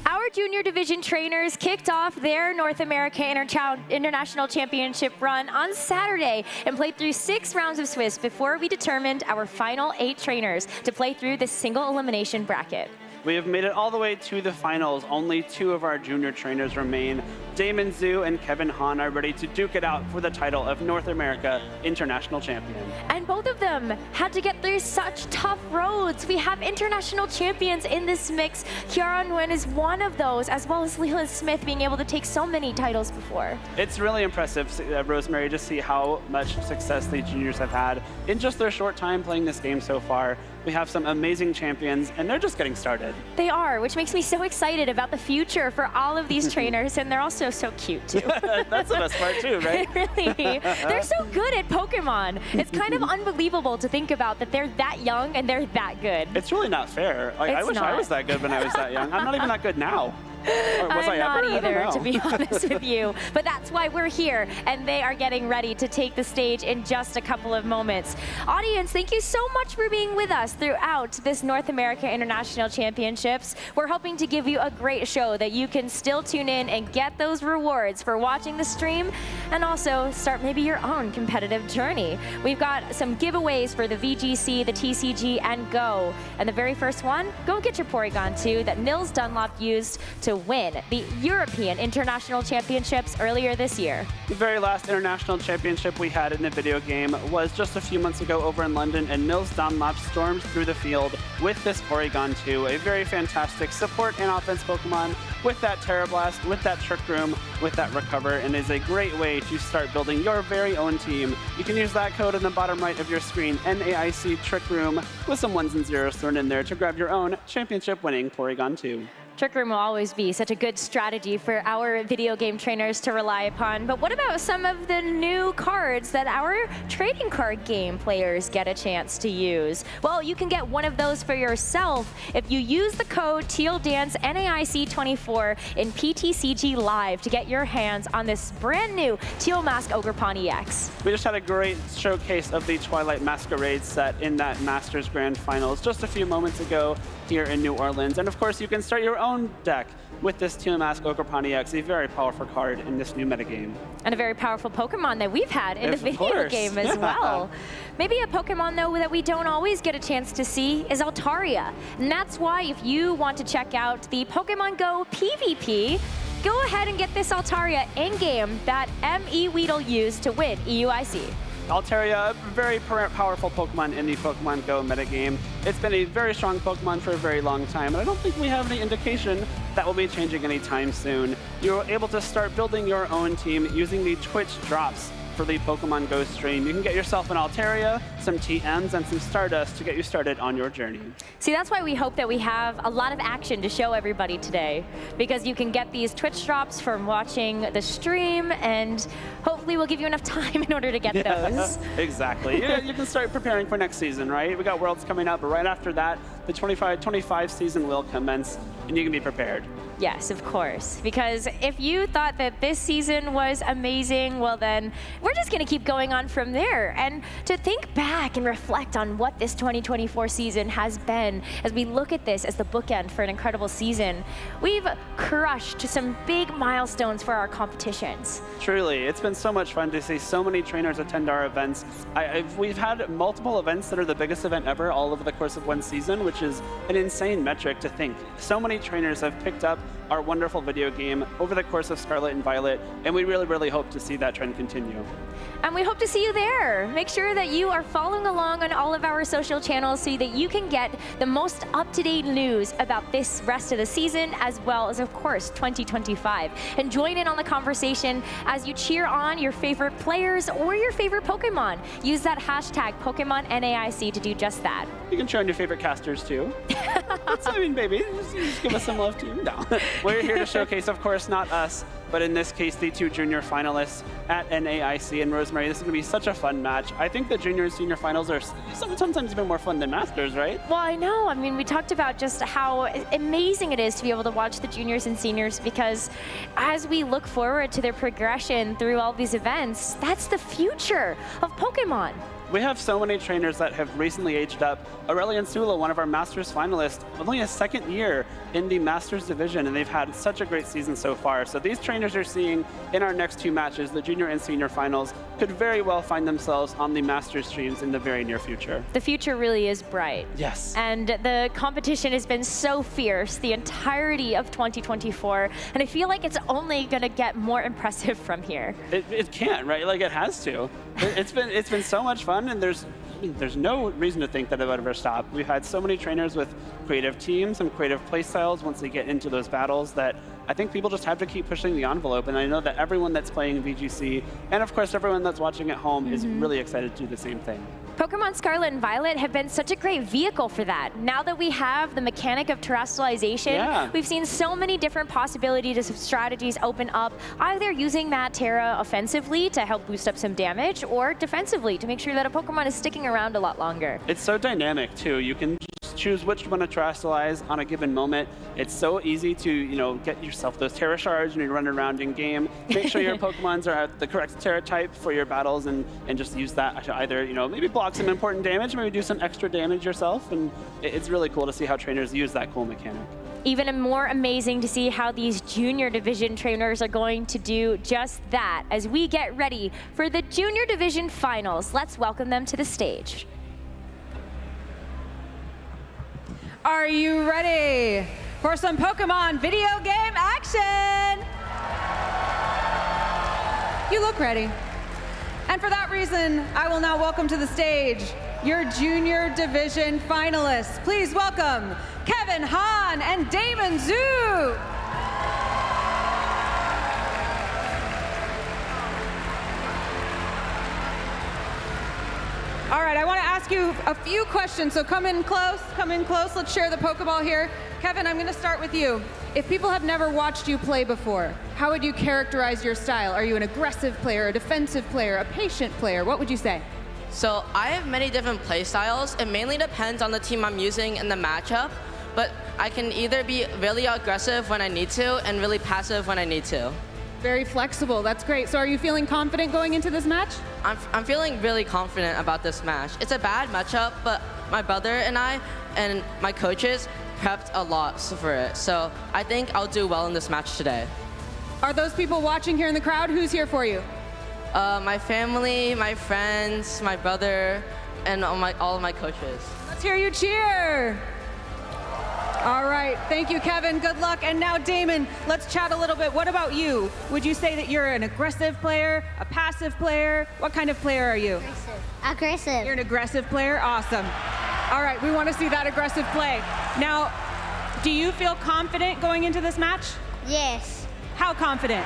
Our Junior Division trainers kicked off their North America International Championship run on Saturday and played through 6 rounds of Swiss before we determined our final 8 trainers to play through the single elimination bracket. We have made it all the way to the finals. Only 2 of our junior trainers remain. Damon Zhu and Kevin Han are ready to duke it out for the title of North America International Champion. And both of them had to get through such tough roads. We have international champions in this mix. Kiara Nguyen is one of those, as well as Leland Smith being able to take so many titles before. It's really impressive, Rosemary, to see how much success the juniors have had in just their short time playing this game so far. We have some amazing champions, and they're just getting started. They are, which makes me so excited about the future for all of these trainers, and they're also so cute, too. That's the best part, too, right? Really. They're so good at Pokemon. It's kind of unbelievable to think about that they're that young and they're that good. It's really not fair. Like, I wish I was that good when I was that young. I'm not even that good now. I'm not either, to be honest with you. But that's why we're here, and they are getting ready to take the stage in just a couple of moments. Audience, thank you so much for being with us throughout this North America International Championships. We're hoping to give you a great show that you can still tune in and get those rewards for watching the stream, and also start maybe your own competitive journey. We've got some giveaways for the VGC, the TCG, and Go. And the very first one, go get your Porygon 2 that Nils Dunlop used to win the European International Championships earlier this year. The very last international championship we had in the video game was just a few months ago over in London, and Nils Dunlop stormed through the field with this Porygon 2, a very fantastic support and offense Pokemon with that Terra Blast, with that Trick Room, with that Recover, and is a great way to start building your very own team. You can use that code in the bottom right of your screen, NAIC Trick Room, with some 1s and 0s thrown in there to grab your own championship-winning Porygon 2. Trick Room will always be such a good strategy for our video game trainers to rely upon. But what about some of the new cards that our trading card game players get a chance to use? Well, you can get one of those for yourself if you use the code TealDance NAIC24 in PTCG Live to get your hands on this brand new Teal Mask Ogerpon EX. We just had a great showcase of the Twilight Masquerade set in that Masters Grand Finals just a few moments ago. here in New Orleans. And of course, you can start your own deck with this Teal Mask Okrapani X, a very powerful card in this new metagame. And a very powerful Pokemon that we've had in the video game as well. Maybe a Pokemon, though, that we don't always get a chance to see is Altaria. And that's why if you want to check out the Pokemon GO PvP, go ahead and get this Altaria in-game that M.E. Weedle used to win EUIC. Altaria, a very powerful Pokemon in the Pokemon GO metagame. It's been a very strong Pokemon for a very long time, and I don't think we have any indication that will be changing anytime soon. You're able to start building your own team using the Twitch drops for the Pokemon GO stream. You can get yourself an Altaria, some TMs, and some Stardust to get you started on your journey. See, that's why we hope that we have a lot of action to show everybody today, because you can get these Twitch drops from watching the stream, and hopefully we'll give you enough time in order to get those. Exactly. You can start preparing for next season, right? We got Worlds coming up, but right after that, the 25 season will commence, and you can be prepared. Yes, of course. Because if you thought that this season was amazing, well then, we're just going to keep going on from there. And to think back and reflect on what this 2024 season has been, as we look at this as the bookend for an incredible season, we've crushed some big milestones for our competitions. Truly, it's been so much fun to see so many trainers attend our events. We've had multiple events that are the biggest event ever all over the course of one season, which is an insane metric to think. So many trainers have picked up our wonderful video game over the course of Scarlet and Violet, and we really, really hope to see that trend continue. And we hope to see you there. Make sure that you are following along on all of our social channels so that you can get the most up-to-date news about this rest of the season, as well as, of course, 2025. And join in on the conversation as you cheer on your favorite players or your favorite Pokemon. Use that hashtag PokemonNAIC to do just that. You can cheer on your favorite casters, too. I mean, baby, just give us some love, too. No. We're here to showcase, of course, not us, but in this case, the two junior finalists at NAIC and Rosemary. This is going to be such a fun match. I think the junior and senior finals are sometimes even more fun than Masters, right? Well, I know. I mean, we talked about just how amazing it is to be able to watch the juniors and seniors, because as we look forward to their progression through all these events, that's the future of Pokemon. We have so many trainers that have recently aged up. Aurelian Sula, one of our Masters finalists, only a second year in the Masters division, and they've had such a great season so far. So these trainers are seeing in our next two matches, the junior and senior finals, could very well find themselves on the Masters streams in the very near future. The future really is bright. Yes. And the competition has been so fierce the entirety of 2024, and I feel like it's only going to get more impressive from here. It can't, right? Like, it has to. It's been so much fun, and there's no reason to think that it would ever stop. We've had so many trainers with creative teams and creative playstyles once they get into those battles that I think people just have to keep pushing the envelope, and I know that everyone that's playing VGC, and of course everyone that's watching at home, is really excited to do the same thing. Pokemon Scarlet and Violet have been such a great vehicle for that. Now that we have the mechanic of terrestrialization, we've seen so many different possibilities of strategies open up, either using that Terra offensively to help boost up some damage, or defensively to make sure that a Pokemon is sticking around a lot longer. It's so dynamic too. You can just choose which one to terrestrialize on a given moment. It's so easy to, get yourself those Terra shards when you're running around in game. Make sure your Pokemons are at the correct Terra type for your battles, and just use that to either, maybe block some important damage, maybe do some extra damage yourself, and it's really cool to see how trainers use that cool mechanic. Even more amazing to see how these junior division trainers are going to do just that as we get ready for the junior division finals. Let's welcome them to the stage. Are you ready for some Pokemon video game action? You look ready. And for that reason, I will now welcome to the stage your junior division finalists. Please welcome Kevin Hahn and Damon Zhu. All right, I want to ask you a few questions, so come in close, let's share the Pokeball here. Kevin, I'm going to start with you. If people have never watched you play before, how would you characterize your style? Are you an aggressive player, a defensive player, a patient player? What would you say? So I have many different play styles. It mainly depends on the team I'm using and the matchup, but I can either be really aggressive when I need to and really passive when I need to. Very flexible, that's great. So are you feeling confident going into this match? I'm feeling really confident about this match. It's a bad matchup, but my brother and I and my coaches prepped a lot for it. So I think I'll do well in this match today. Are those people watching here in the crowd? Who's here for you? My family, my friends, my brother, and all of my coaches. Let's hear you cheer. All right, thank you, Kevin. Good luck. And now, Damon, let's chat a little bit. What about you? Would you say that you're an aggressive player, a passive player? What kind of player are you? Aggressive. You're an aggressive player? Awesome. All right, we want to see that aggressive play. Now, do you feel confident going into this match? Yes. How confident?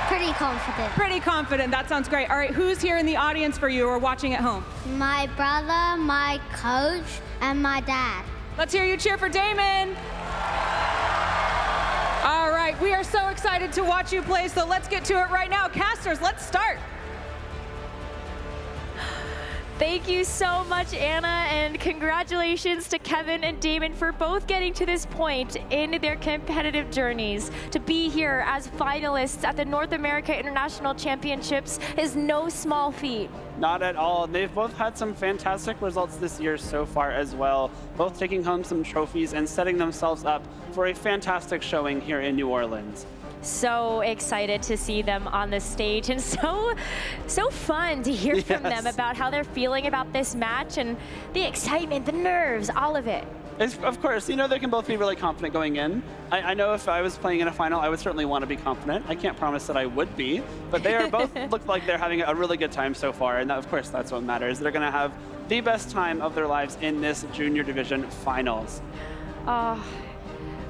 Pretty confident. Pretty confident. That sounds great. All right, who's here in the audience for you or watching at home? My brother, my coach, and my dad. Let's hear you cheer for Damon. All right, we are so excited to watch you play, so let's get to it right now. Casters, let's start. Thank you so much, Anna, and congratulations to Kevin and Damon for both getting to this point in their competitive journeys. To be here as finalists at the North America International Championships is no small feat. Not at all. They've both had some fantastic results this year so far as well, both taking home some trophies and setting themselves up for a fantastic showing here in New Orleans. So excited to see them on the stage, and so fun to hear from them about how they're feeling about this match and the excitement, the nerves, all of it. Of course, you know, they can both be really confident going in. I know if I was playing in a final, I would certainly want to be confident. I can't promise that I would be, but they are both look like they're having a really good time so far, and that, of course, that's what matters. They're going to have the best time of their lives in this junior division finals.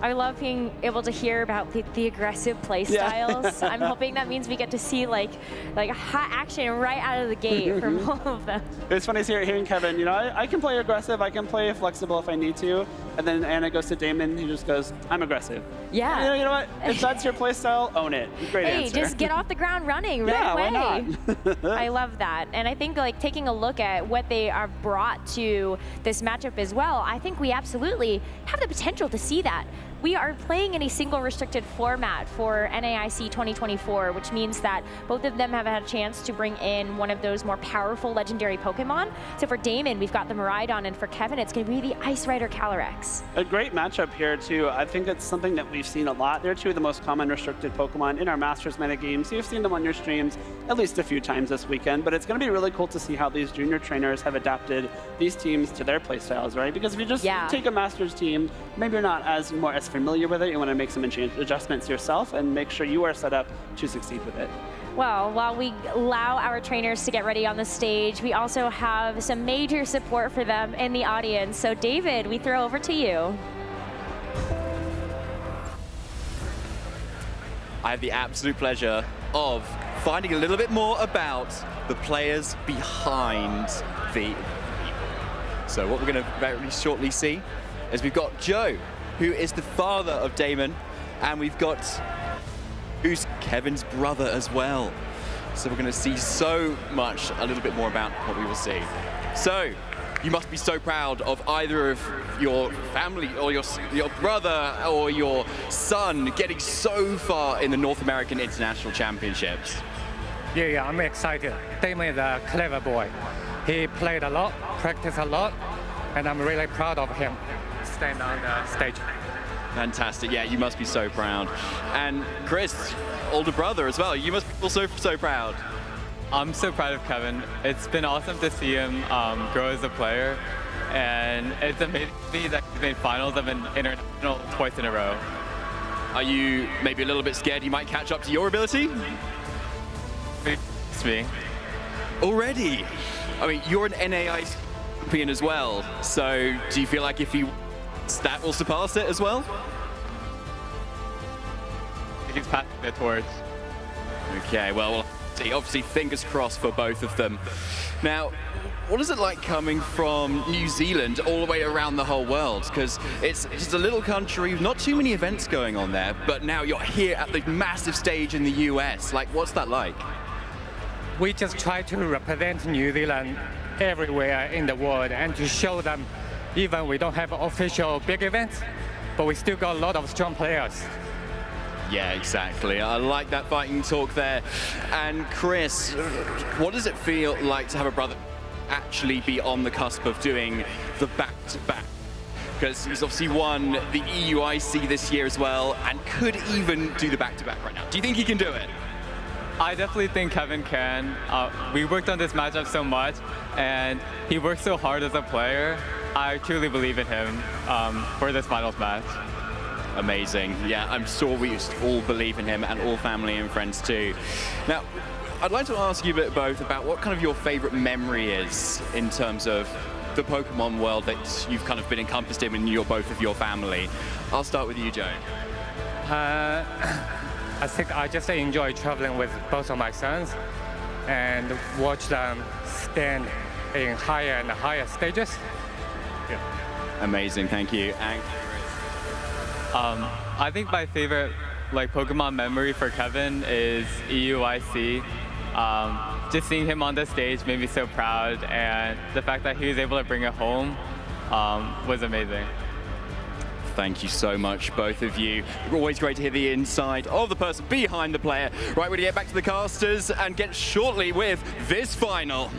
I love being able to hear about the aggressive play styles. I'm hoping that means we get to see like hot action right out of the gate from all of them. It's funny hearing Kevin, you know, I can play aggressive, I can play flexible if I need to. And then Anna goes to Damon, he just goes, I'm aggressive. Yeah. You know what? If that's your play style, own it. Great answer. Hey, just get off the ground running right away. Why not? I love that. And I think like taking a look at what they are brought to this matchup as well, I think we absolutely have the potential to see that. We are playing in a single restricted format for NAIC 2024, which means that both of them have had a chance to bring in one of those more powerful legendary Pokemon. So for Damon, we've got the Miraidon, and for Kevin, it's going to be the Ice Rider Calyrex. A great matchup here, too. I think it's something that we've seen a lot. They're two of the most common restricted Pokemon in our Masters meta games. You've seen them on your streams at least a few times this weekend, but it's going to be really cool to see how these junior trainers have adapted these teams to their playstyles, right? Because if you just take a Masters team, maybe you're not as familiar with it. You want to make some adjustments yourself and make sure you are set up to succeed with it. Well, while we allow our trainers to get ready on the stage, we also have some major support for them in the audience. So David, we throw over to you. I have the absolute pleasure of finding a little bit more about the players behind the... So what we're going to very shortly see is we've got Joe, who is the father of Damon, and we've got who's Kevin's brother as well. So we're going to see so much, a little bit more about what we will see. So you must be so proud of either of your family or your brother or your son getting so far in the North American International Championships. Yeah, I'm excited. Damon is a clever boy. He played a lot, practiced a lot, and I'm really proud of him. Stand on the stage. Fantastic. Yeah, you must be so proud. And Chris, older brother as well, you must be also so proud. I'm so proud of Kevin. It's been awesome to see him grow as a player, and it's amazing that he's made finals of an international twice in a row. Are you maybe a little bit scared he might catch up to your ability? It's me. Already? I mean, you're an NAIC champion as well, so do you feel like if he that will surpass it as well? He's passing it towards. Okay, well, we'll see. Obviously, fingers crossed for both of them. Now, what is it like coming from New Zealand all the way around the whole world? Because it's just a little country, not too many events going on there, but now you're here at the massive stage in the US. Like, what's that like? We just try to represent New Zealand everywhere in the world and to show them even we don't have official big events, but we still got a lot of strong players. Yeah, exactly. I like that fighting talk there. And Chris, what does it feel like to have a brother actually be on the cusp of doing the back-to-back because he's obviously won the EUIC this year as well, and could even do the back-to-back right now. Do you think he can do it? I definitely think Kevin can. We worked on this matchup so much, and he worked so hard as a player. I truly believe in him for this finals match. Amazing. Yeah, I'm sure we all believe in him, and all family and friends too. Now, I'd like to ask you both about what kind of your favorite memory is in terms of the Pokemon world that you've kind of been encompassed in both of your family. I'll start with you, Joe. I think I just enjoy traveling with both of my sons and watch them stand in higher and higher stages. Yeah. Amazing, thank you. And I think my favorite Pokemon memory for Kevin is EUIC. Just seeing him on the stage made me so proud, and the fact that he was able to bring it home was amazing. Thank you so much, both of you. Always great to hear the inside of the person behind the player. Right, we're going to get back to the casters and get shortly with this final.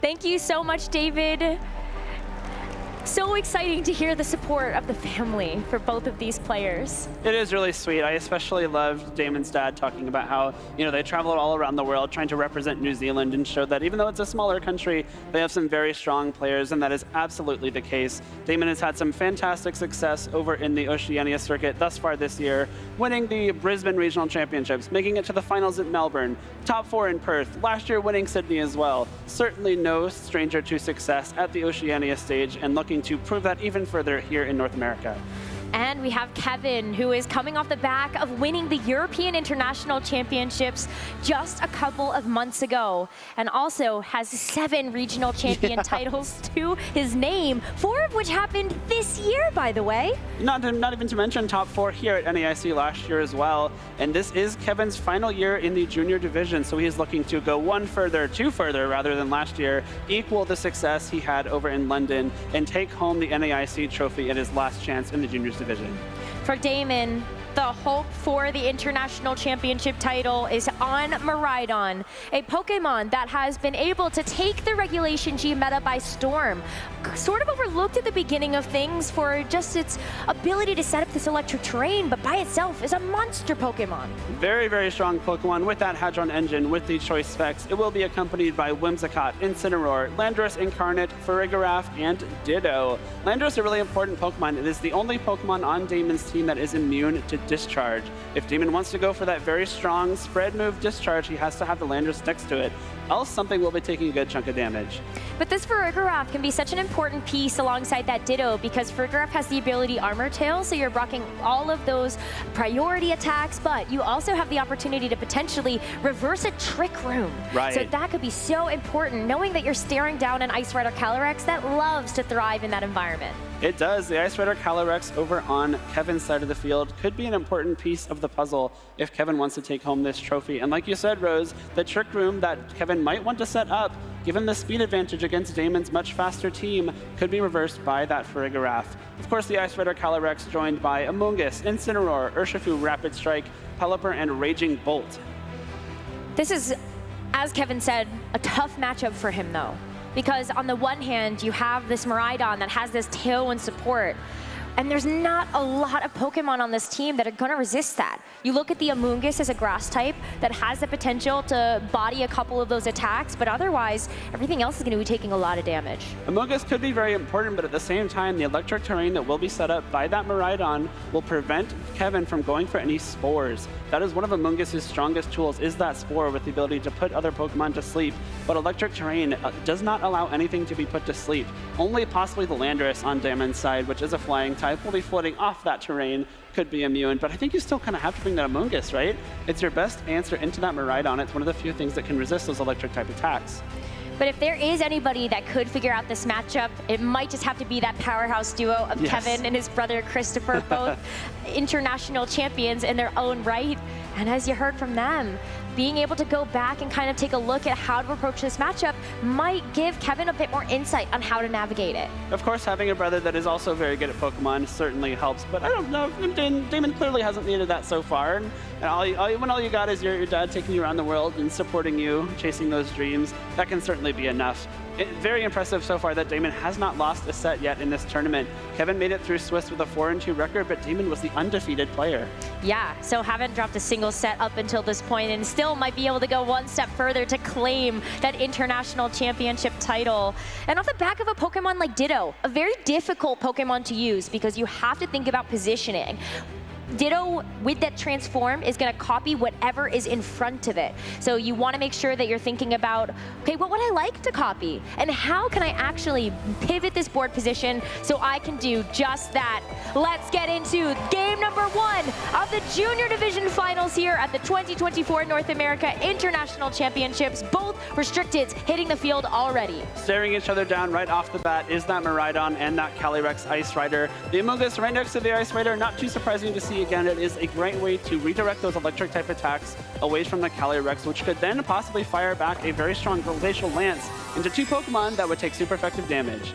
Thank you so much, David. So exciting to hear the support of the family for both of these players. It is really sweet. I especially loved Damon's dad talking about how, they traveled all around the world trying to represent New Zealand and show that even though it's a smaller country, they have some very strong players, and that is absolutely the case. Damon has had some fantastic success over in the Oceania circuit thus far this year, winning the Brisbane Regional Championships, making it to the finals at Melbourne, top 4 in Perth, last year winning Sydney as well. Certainly no stranger to success at the Oceania stage, and looking to prove that even further here in North America. And we have Kevin, who is coming off the back of winning the European International Championships just a couple of months ago, and also has 7 regional champion titles to his name, 4 of which happened this year, by the way. Not even to mention top 4 here at NAIC last year as well. And this is Kevin's final year in the junior division, so he is looking to go 2 further rather than last year, equal the success he had over in London, and take home the NAIC trophy at his last chance in the juniors division. For Damon, the hope for the International Championship title is on Miraidon, a Pokemon that has been able to take the Regulation G meta by storm. Sort of overlooked at the beginning of things for just its ability to set up this electric terrain, but by itself is a monster Pokemon. Very, very strong Pokemon with that Hadron engine, with the choice specs. It will be accompanied by Whimsicott, Incineroar, Landorus Incarnate, Farigiraf, and Ditto. Landorus, a really important Pokemon. It is the only Pokemon on Damon's team that is immune to Discharge. If Damon wants to go for that very strong spread move Discharge, he has to have the Landorus next to it. Else something will be taking a good chunk of damage. But this Farigiraf can be such an important piece alongside that Ditto, because Farigiraf has the ability Armor Tail, so you're blocking all of those priority attacks, but you also have the opportunity to potentially reverse a Trick Room. Right. So that could be so important, knowing that you're staring down an Ice Rider Calyrex that loves to thrive in that environment. It does. The Ice Rider Calyrex over on Kevin's side of the field could be an important piece of the puzzle if Kevin wants to take home this trophy. And like you said, Rose, the Trick Room that Kevin might want to set up, given the speed advantage against Damon's much faster team, could be reversed by that Farigiraf. Of course, the Ice Rider Calyrex joined by Amoonguss, Incineroar, Urshifu, Rapid Strike, Pelipper, and Raging Bolt. This is, as Kevin said, a tough matchup for him, though. Because on the one hand, you have this Miraidon that has this tailwind support, and there's not a lot of Pokemon on this team that are going to resist that. You look at the Amoonguss as a grass type that has the potential to body a couple of those attacks, but otherwise, everything else is going to be taking a lot of damage. Amoonguss could be very important, but at the same time, the electric terrain that will be set up by that Miraidon will prevent Kevin from going for any spores. That is one of Amoonguss's strongest tools, is that spore with the ability to put other Pokemon to sleep. But electric terrain does not allow anything to be put to sleep. Only possibly the Landorus on Damon's side, which is a flying type, will be floating off that terrain, could be immune. But I think you still kind of have to bring that Amoonguss, right? It's your best answer into that Miraidon. It's one of the few things that can resist those electric type attacks. But if there is anybody that could figure out this matchup, it might just have to be that powerhouse duo of Kevin and his brother Christopher, both international champions in their own right. And as you heard from them, being able to go back and kind of take a look at how to approach this matchup might give Kevin a bit more insight on how to navigate it. Of course, having a brother that is also very good at Pokemon certainly helps, but I don't know, Damon clearly hasn't needed that so far. And when all you got is your dad taking you around the world and supporting you, chasing those dreams, that can certainly be enough. Very impressive so far that Damon has not lost a set yet in this tournament. Kevin made it through Swiss with a 4-2 record, but Damon was the undefeated player. Yeah, so haven't dropped a single set up until this point and still might be able to go one step further to claim that international championship title. And off the back of a Pokemon like Ditto, a very difficult Pokemon to use because you have to think about positioning. Ditto, with that transform, is going to copy whatever is in front of it. So you want to make sure that you're thinking about, okay, what would I like to copy? And how can I actually pivot this board position so I can do just that? Let's get into game number 1 of the Junior Division Finals here at the 2024 North America International Championships. Both restricteds hitting the field already. Staring each other down right off the bat is that Miraidon and that Calyrex Ice Rider. The Amoonguss right next to the Ice Rider, not too surprising to see. Again, it is a great way to redirect those electric type attacks away from the Calyrex, which could then possibly fire back a very strong Glacial Lance into 2 Pokemon that would take super effective damage.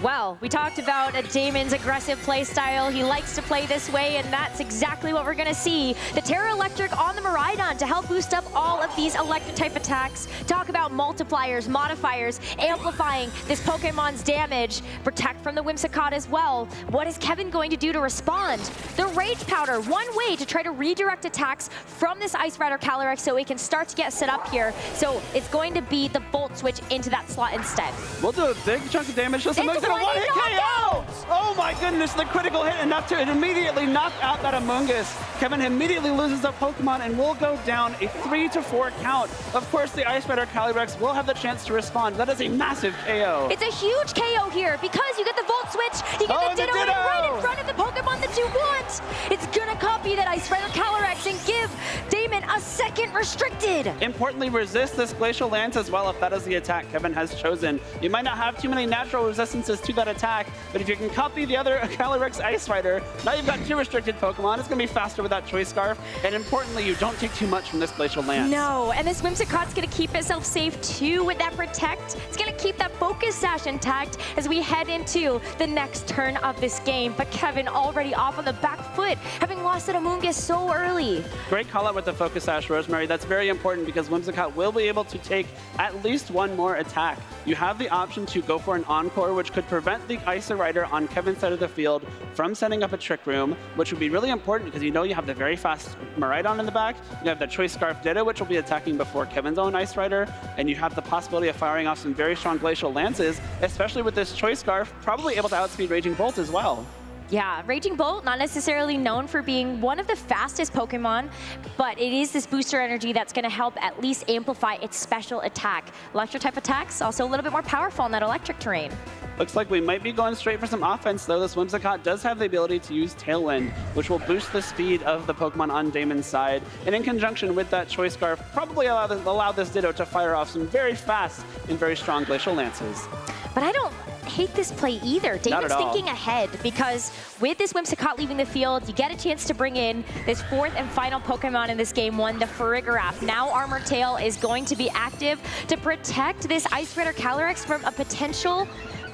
Well, we talked about Damon's aggressive play style. He likes to play this way, and that's exactly what we're going to see. The Terra Electric on the Miraidon to help boost up all of these electric type attacks. Talk about multipliers, modifiers, amplifying this Pokemon's damage. Protect from the Whimsicott as well. What is Kevin going to do to respond? The Rage Powder, one way to try to redirect attacks from this Ice Rider Calyrex so we can start to get set up here. So it's going to be the Volt Switch into that slot instead. We'll do a big chunk of damage. Just a one-hit KO! Oh my goodness, the critical hit enough to immediately knock out that Amoonguss. Kevin immediately loses a Pokemon and will go down a 3-4 count. Of course, the Ice Rider Calyrex will have the chance to respond. That is a massive KO. It's a huge KO here because you get the Volt Switch, you get the Ditto right in front of the Pokemon that you want. It's gonna copy that Ice Rider Calyrex and give Damon a second restricted. Importantly, resist this Glacial Lance as well if that is the attack Kevin has chosen. You might not have too many natural resistances to that attack, but if you can copy the other Calyrex Ice Rider, now you've got 2 restricted Pokemon. It's gonna be faster with that Choice Scarf, and importantly, you don't take too much from this Glacial Lance. No, and this Whimsicott's gonna keep itself safe too with that Protect. It's gonna keep that Focus Sash intact as we head into the next turn of this game. But Kevin already off on the back foot, having lost that Amoonguss so early. Great call out with the Focus Sash, Rosemary. That's very important because Whimsicott will be able to take at least 1 more attack. You have the option to go for an Encore, which could prevent the Ice Rider on Kevin's side of the field from setting up a Trick Room, which would be really important because you know you have the very fast Miraidon in the back, you have the Choice Scarf Ditto, which will be attacking before Kevin's own Ice Rider, and you have the possibility of firing off some very strong Glacial Lances, especially with this Choice Scarf, probably able to outspeed Raging Bolt as well. Yeah, Raging Bolt, not necessarily known for being one of the fastest Pokemon, but it is this booster energy that's going to help at least amplify its special attack. Electric type attacks, also a little bit more powerful in that electric terrain. Looks like we might be going straight for some offense, though. This Whimsicott does have the ability to use Tailwind, which will boost the speed of the Pokemon on Damon's side. And in conjunction with that Choice Scarf, probably allow this Ditto to fire off some very fast and very strong Glacial Lances. But I don't hate this play either. Damon's thinking ahead because with this Whimsicott leaving the field, you get a chance to bring in this 4th and final Pokemon in this game 1, the Farigiraf. Now Armor Tail is going to be active to protect this Ice Rider Calyrex from a potential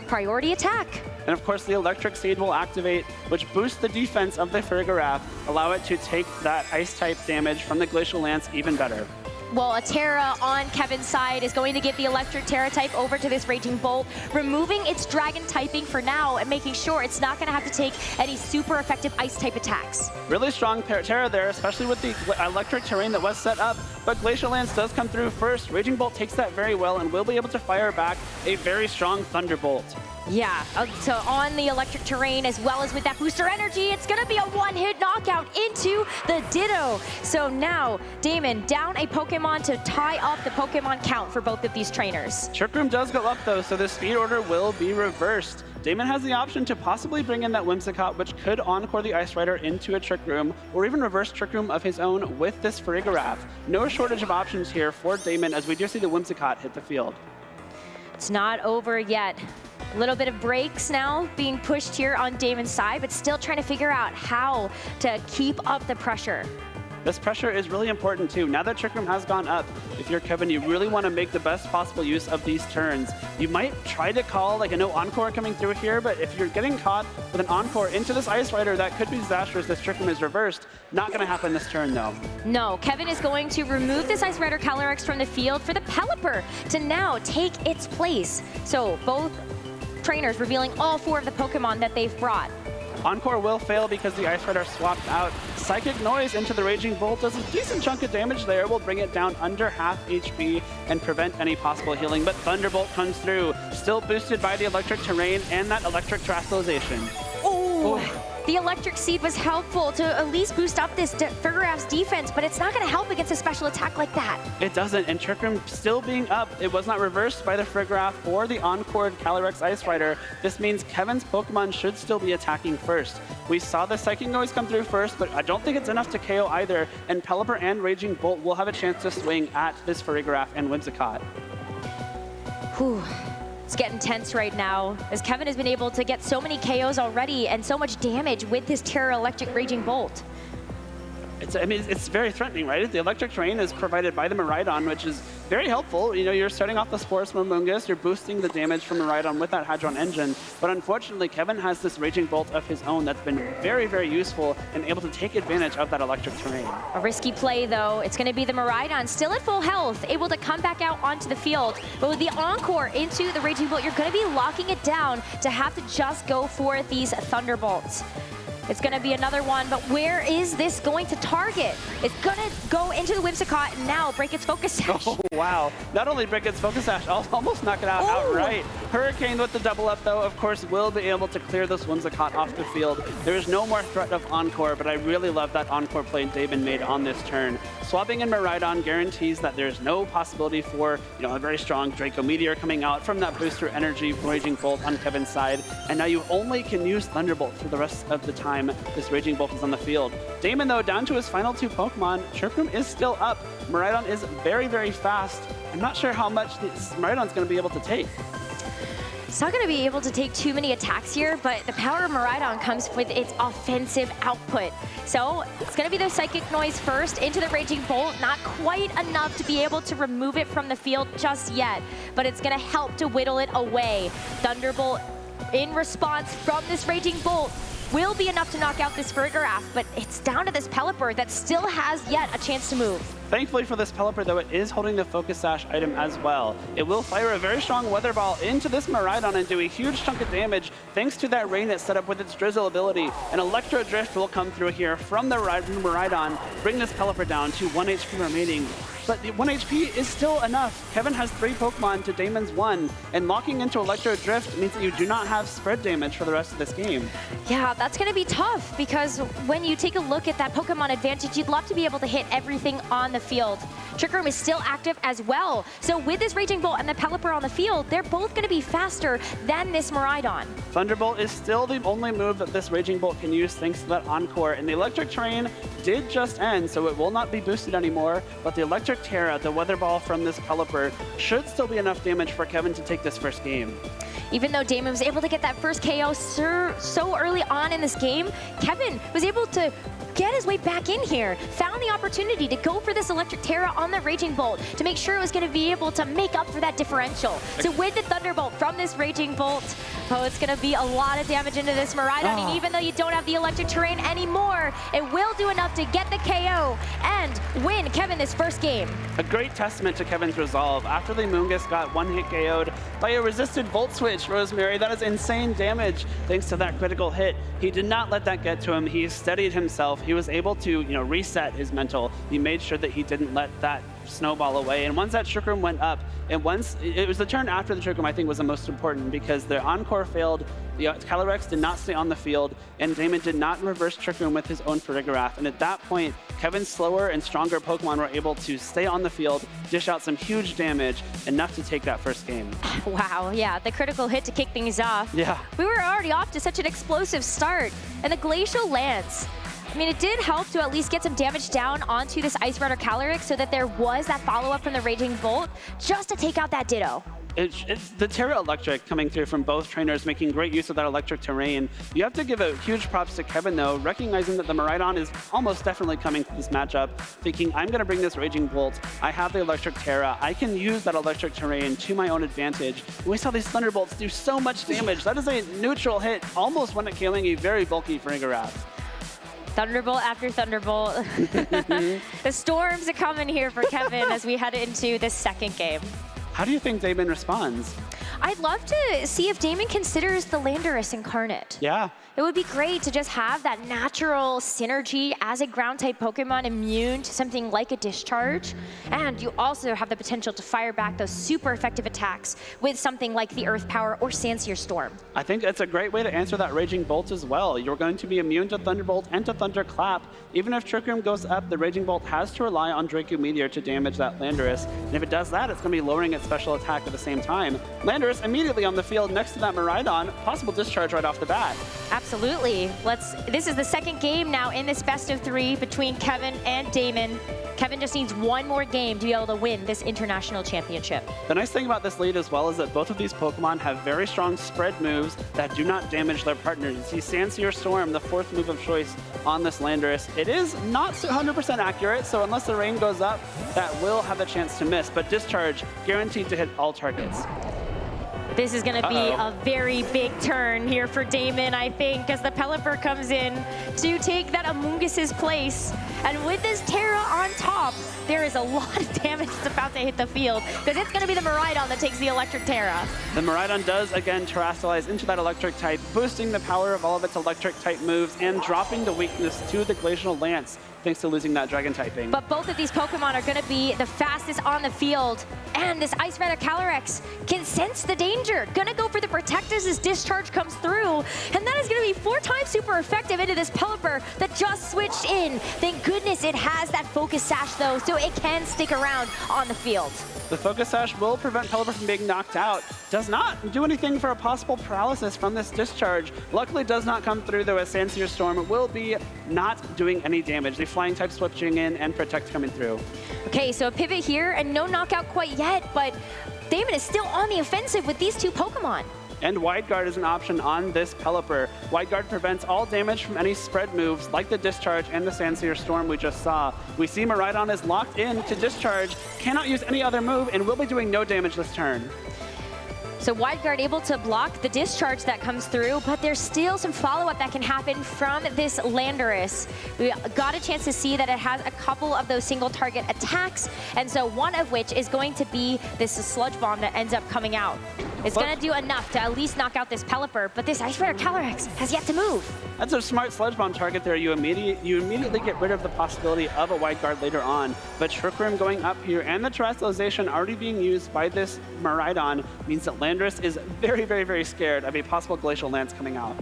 priority attack. And of course, the Electric Seed will activate, which boosts the defense of the Farigiraf, allow it to take that Ice-type damage from the Glacial Lance even better. Well, a Terra on Kevin's side is going to give the Electric Terra type over to this Raging Bolt, removing its Dragon typing for now and making sure it's not going to have to take any super effective Ice type attacks. Really strong Terra there, especially with the electric terrain that was set up, but Glacial Lance does come through first. Raging Bolt takes that very well and will be able to fire back a very strong Thunderbolt. Yeah, so on the electric terrain as well as with that booster energy, it's going to be a one-hit knockout into the Ditto. So now Damon down a Pokemon to tie up the Pokemon count for both of these trainers. Trick Room does go up though, so the speed order will be reversed. Damon has the option to possibly bring in that Whimsicott, which could Encore the Ice Rider into a Trick Room, or even reverse Trick Room of his own with this Farigiraf. No shortage of options here for Damon as we do see the Whimsicott hit the field. It's not over yet. A little bit of breaks now being pushed here on Damon's side, but still trying to figure out how to keep up the pressure. this pressure is really important too. Now that Trick Room has gone up, if you're Kevin, you really want to make the best possible use of these turns. You might try to call like a no encore coming through here, but if you're getting caught with an encore into this Ice Rider, that could be disastrous. This Trick Room is reversed. Not going to happen this turn though. No, Kevin is going to remove this Ice Rider Calyrex from the field for the Pelipper to now take its place. So both trainers revealing all 4 of the Pokemon that they've brought. Encore will fail because the Ice Rider swapped out. Psychic Noise into the Raging Bolt does a decent chunk of damage there. Will bring it down under half HP and prevent any possible healing. But Thunderbolt comes through, still boosted by the Electric Terrain and that Electric Terastallization. Oh! The Electric Seed was helpful to at least boost up this Farigiraf's defense, but it's not going to help against a special attack like that. It doesn't, and Trick Room still being up. It was not reversed by the Farigiraf or the Encored Calyrex Ice Rider. This means Kevin's Pokemon should still be attacking first. We saw the Psychic Noise come through first, but I don't think it's enough to KO either, and Pelipper and Raging Bolt will have a chance to swing at this Farigiraf and Whimsicott. Whew. It's getting tense right now, as Kevin has been able to get so many KOs already and so much damage with his Terra Electric Raging Bolt. It's very threatening, right? The Electric Terrain is provided by the Miraidon, which is very helpful. You know, you're starting off the Spores from Amoonguss, you're boosting the damage from Miraidon with that Hadron Engine, but unfortunately, Kevin has this Raging Bolt of his own that's been very, very useful and able to take advantage of that Electric Terrain. A risky play, though. It's going to be the Miraidon, still at full health, able to come back out onto the field, but with the Encore into the Raging Bolt, you're going to be locking it down to have to just go for these Thunderbolts. It's going to be another one, but where is this going to target? It's going to go into the Whimsicott and now break its Focus Sash. Oh, wow. Not only break its Focus Sash, almost knock it out outright. Hurricane with the double up, though, of course, will be able to clear this Whimsicott off the field. There is no more threat of Encore, but I really love that Encore play Damon made on this turn. Swapping in Miraidon guarantees that there's no possibility for, a very strong Draco Meteor coming out from that booster energy Raging Bolt on Kevin's side. And now you only can use Thunderbolt for the rest of the time this Raging Bolt is on the field. Damon, though, down to his final 2 Pokemon. Trick Room is still up. Miraidon is very, very fast. I'm not sure how much this Miraidon's going to be able to take. It's not going to be able to take too many attacks here, but the power of Miraidon comes with its offensive output. So it's going to be the Psychic Noise first into the Raging Bolt. Not quite enough to be able to remove it from the field just yet, but it's going to help to whittle it away. Thunderbolt in response from this Raging Bolt will be enough to knock out this Farigiraf, but it's down to this Pelipper that still has yet a chance to move. Thankfully for this Pelipper, though, it is holding the Focus Sash item as well. It will fire a very strong Weather Ball into this Miraidon and do a huge chunk of damage thanks to that rain that's set up with its Drizzle ability. An Electro Drift will come through here from the Miraidon, bring this Pelipper down to 1 HP remaining. But the 1 HP is still enough. Kevin has 3 Pokemon to Damon's 1, and locking into Electro Drift means that you do not have spread damage for the rest of this game. Yeah, that's going to be tough, because when you take a look at that Pokemon advantage, you'd love to be able to hit everything on the field. Trick Room is still active as well. So with this Raging Bolt and the Pelipper on the field, they're both going to be faster than this Miraidon. Thunderbolt is still the only move that this Raging Bolt can use thanks to that Encore, and the Electric Terrain did just end, so it will not be boosted anymore, but the Electric Terra, the Weather Ball from this Pelipper, should still be enough damage for Kevin to take this first game. Even though Damon was able to get that first KO so early on in this game, Kevin was able to get his way back in here, found the opportunity to go for this Electric Terra on the Raging Bolt to make sure it was going to be able to make up for that differential. So with the Thunderbolt from this Raging Bolt, it's going to be a lot of damage into this Miraidon, and even though you don't have the Electric Terrain anymore, it will do enough to get the KO and win Kevin this first game. A great testament to Kevin's resolve. After the Amoonguss got 1-hit KO'd by a resisted Volt Switch, Rosemary, that is insane damage thanks to that critical hit. He did not let that get to him. He steadied himself. He was able to, reset his mental. He made sure that he didn't let that snowball away. And once that Trick Room went up, and once it was the turn after the Trick Room, I think, was the most important, because the Encore failed, the Calyrex did not stay on the field, and Damon did not reverse Trick Room with his own Farigiraf. And at that point, Kevin's slower and stronger Pokemon were able to stay on the field, dish out some huge damage, enough to take that first game. Wow, yeah, the critical hit to kick things off. Yeah. We were already off to such an explosive start, and the Glacial Lance, I mean, it did help to at least get some damage down onto this Ice Rider Calyrex so that there was that follow-up from the Raging Bolt just to take out that Ditto. It's the Terra Electric coming through from both trainers, making great use of that electric terrain. You have to give a huge props to Kevin, though, recognizing that the Miraidon is almost definitely coming to this matchup, thinking, I'm going to bring this Raging Bolt. I have the electric Terra. I can use that electric terrain to my own advantage. And we saw these Thunderbolts do so much damage. That is a neutral hit, almost one killing a very bulky Frigarath. Thunderbolt after Thunderbolt. The storms are coming here for Kevin as we head into the second game. How do you think Damon responds? I'd love to see if Damon considers the Landorus Incarnate. Yeah. It would be great to just have that natural synergy as a ground-type Pokemon immune to something like a Discharge. And you also have the potential to fire back those super effective attacks with something like the Earth Power or Sandsear Storm. I think it's a great way to answer that Raging Bolt as well. You're going to be immune to Thunderbolt and to Thunderclap. Even if Trick Room goes up, the Raging Bolt has to rely on Draco Meteor to damage that Landorus. And if it does that, it's going to be lowering its special attack at the same time. Landorus immediately on the field next to that Miraidon, possible Discharge right off the bat. Absolutely. This is the second game now in this best of 3 between Kevin and Damon. Kevin just needs one more game to be able to win this international championship. The nice thing about this lead as well is that both of these Pokemon have very strong spread moves that do not damage their partners. You see Sandsear Storm, the 4th move of choice on this Landorus. It is not 100% accurate, so unless the rain goes up, that will have a chance to miss, but Discharge guaranteed to hit all targets. This is going to be a very big turn here for Damon, I think, as the Pelipper comes in to take that Amungus's place. And with this Terra on top, there is a lot of damage that's about to hit the field, because it's going to be the Miraidon that takes the electric Terra. The Miraidon does, again, terrestrialize into that electric type, boosting the power of all of its electric type moves and dropping the weakness to the Glacial Lance, thanks to losing that Dragon typing. But both of these Pokemon are going to be the fastest on the field. And this Ice Rider Calyrex can sense the danger. Going to go for the Protect as his Discharge comes through. And that is going to be 4 times super effective into this Pelipper that just switched in. Thank goodness it has that Focus Sash, though, so it can stick around on the field. The Focus Sash will prevent Pelipper from being knocked out. Does not do anything for a possible paralysis from this Discharge. Luckily does not come through, though, as Sandsear Storm will be not doing any damage. The Flying type switching in and Protect coming through. Okay, so a pivot here and no knockout quite yet, but Damon is still on the offensive with these 2 Pokemon. And Wide Guard is an option on this Pelipper. Wide Guard prevents all damage from any spread moves like the Discharge and the Sandsear Storm we just saw. We see Miraidon is locked in to Discharge, cannot use any other move, and will be doing no damage this turn. So Wide Guard able to block the Discharge that comes through, but there's still some follow-up that can happen from this Landorus. We got a chance to see that it has a couple of those single target attacks, and so one of which is going to be this Sludge Bomb that ends up coming out. It's going to do enough to at least knock out this Pelipper, but this Ice Rider Calyrex has yet to move. That's a smart Sludge Bomb target there. You immediately get rid of the possibility of a Wide Guard later on, but Trick Room going up here and the Terrestrialization already being used by this Miraidon means that Landorus is very, very, very scared of a possible Glacial Lance coming out.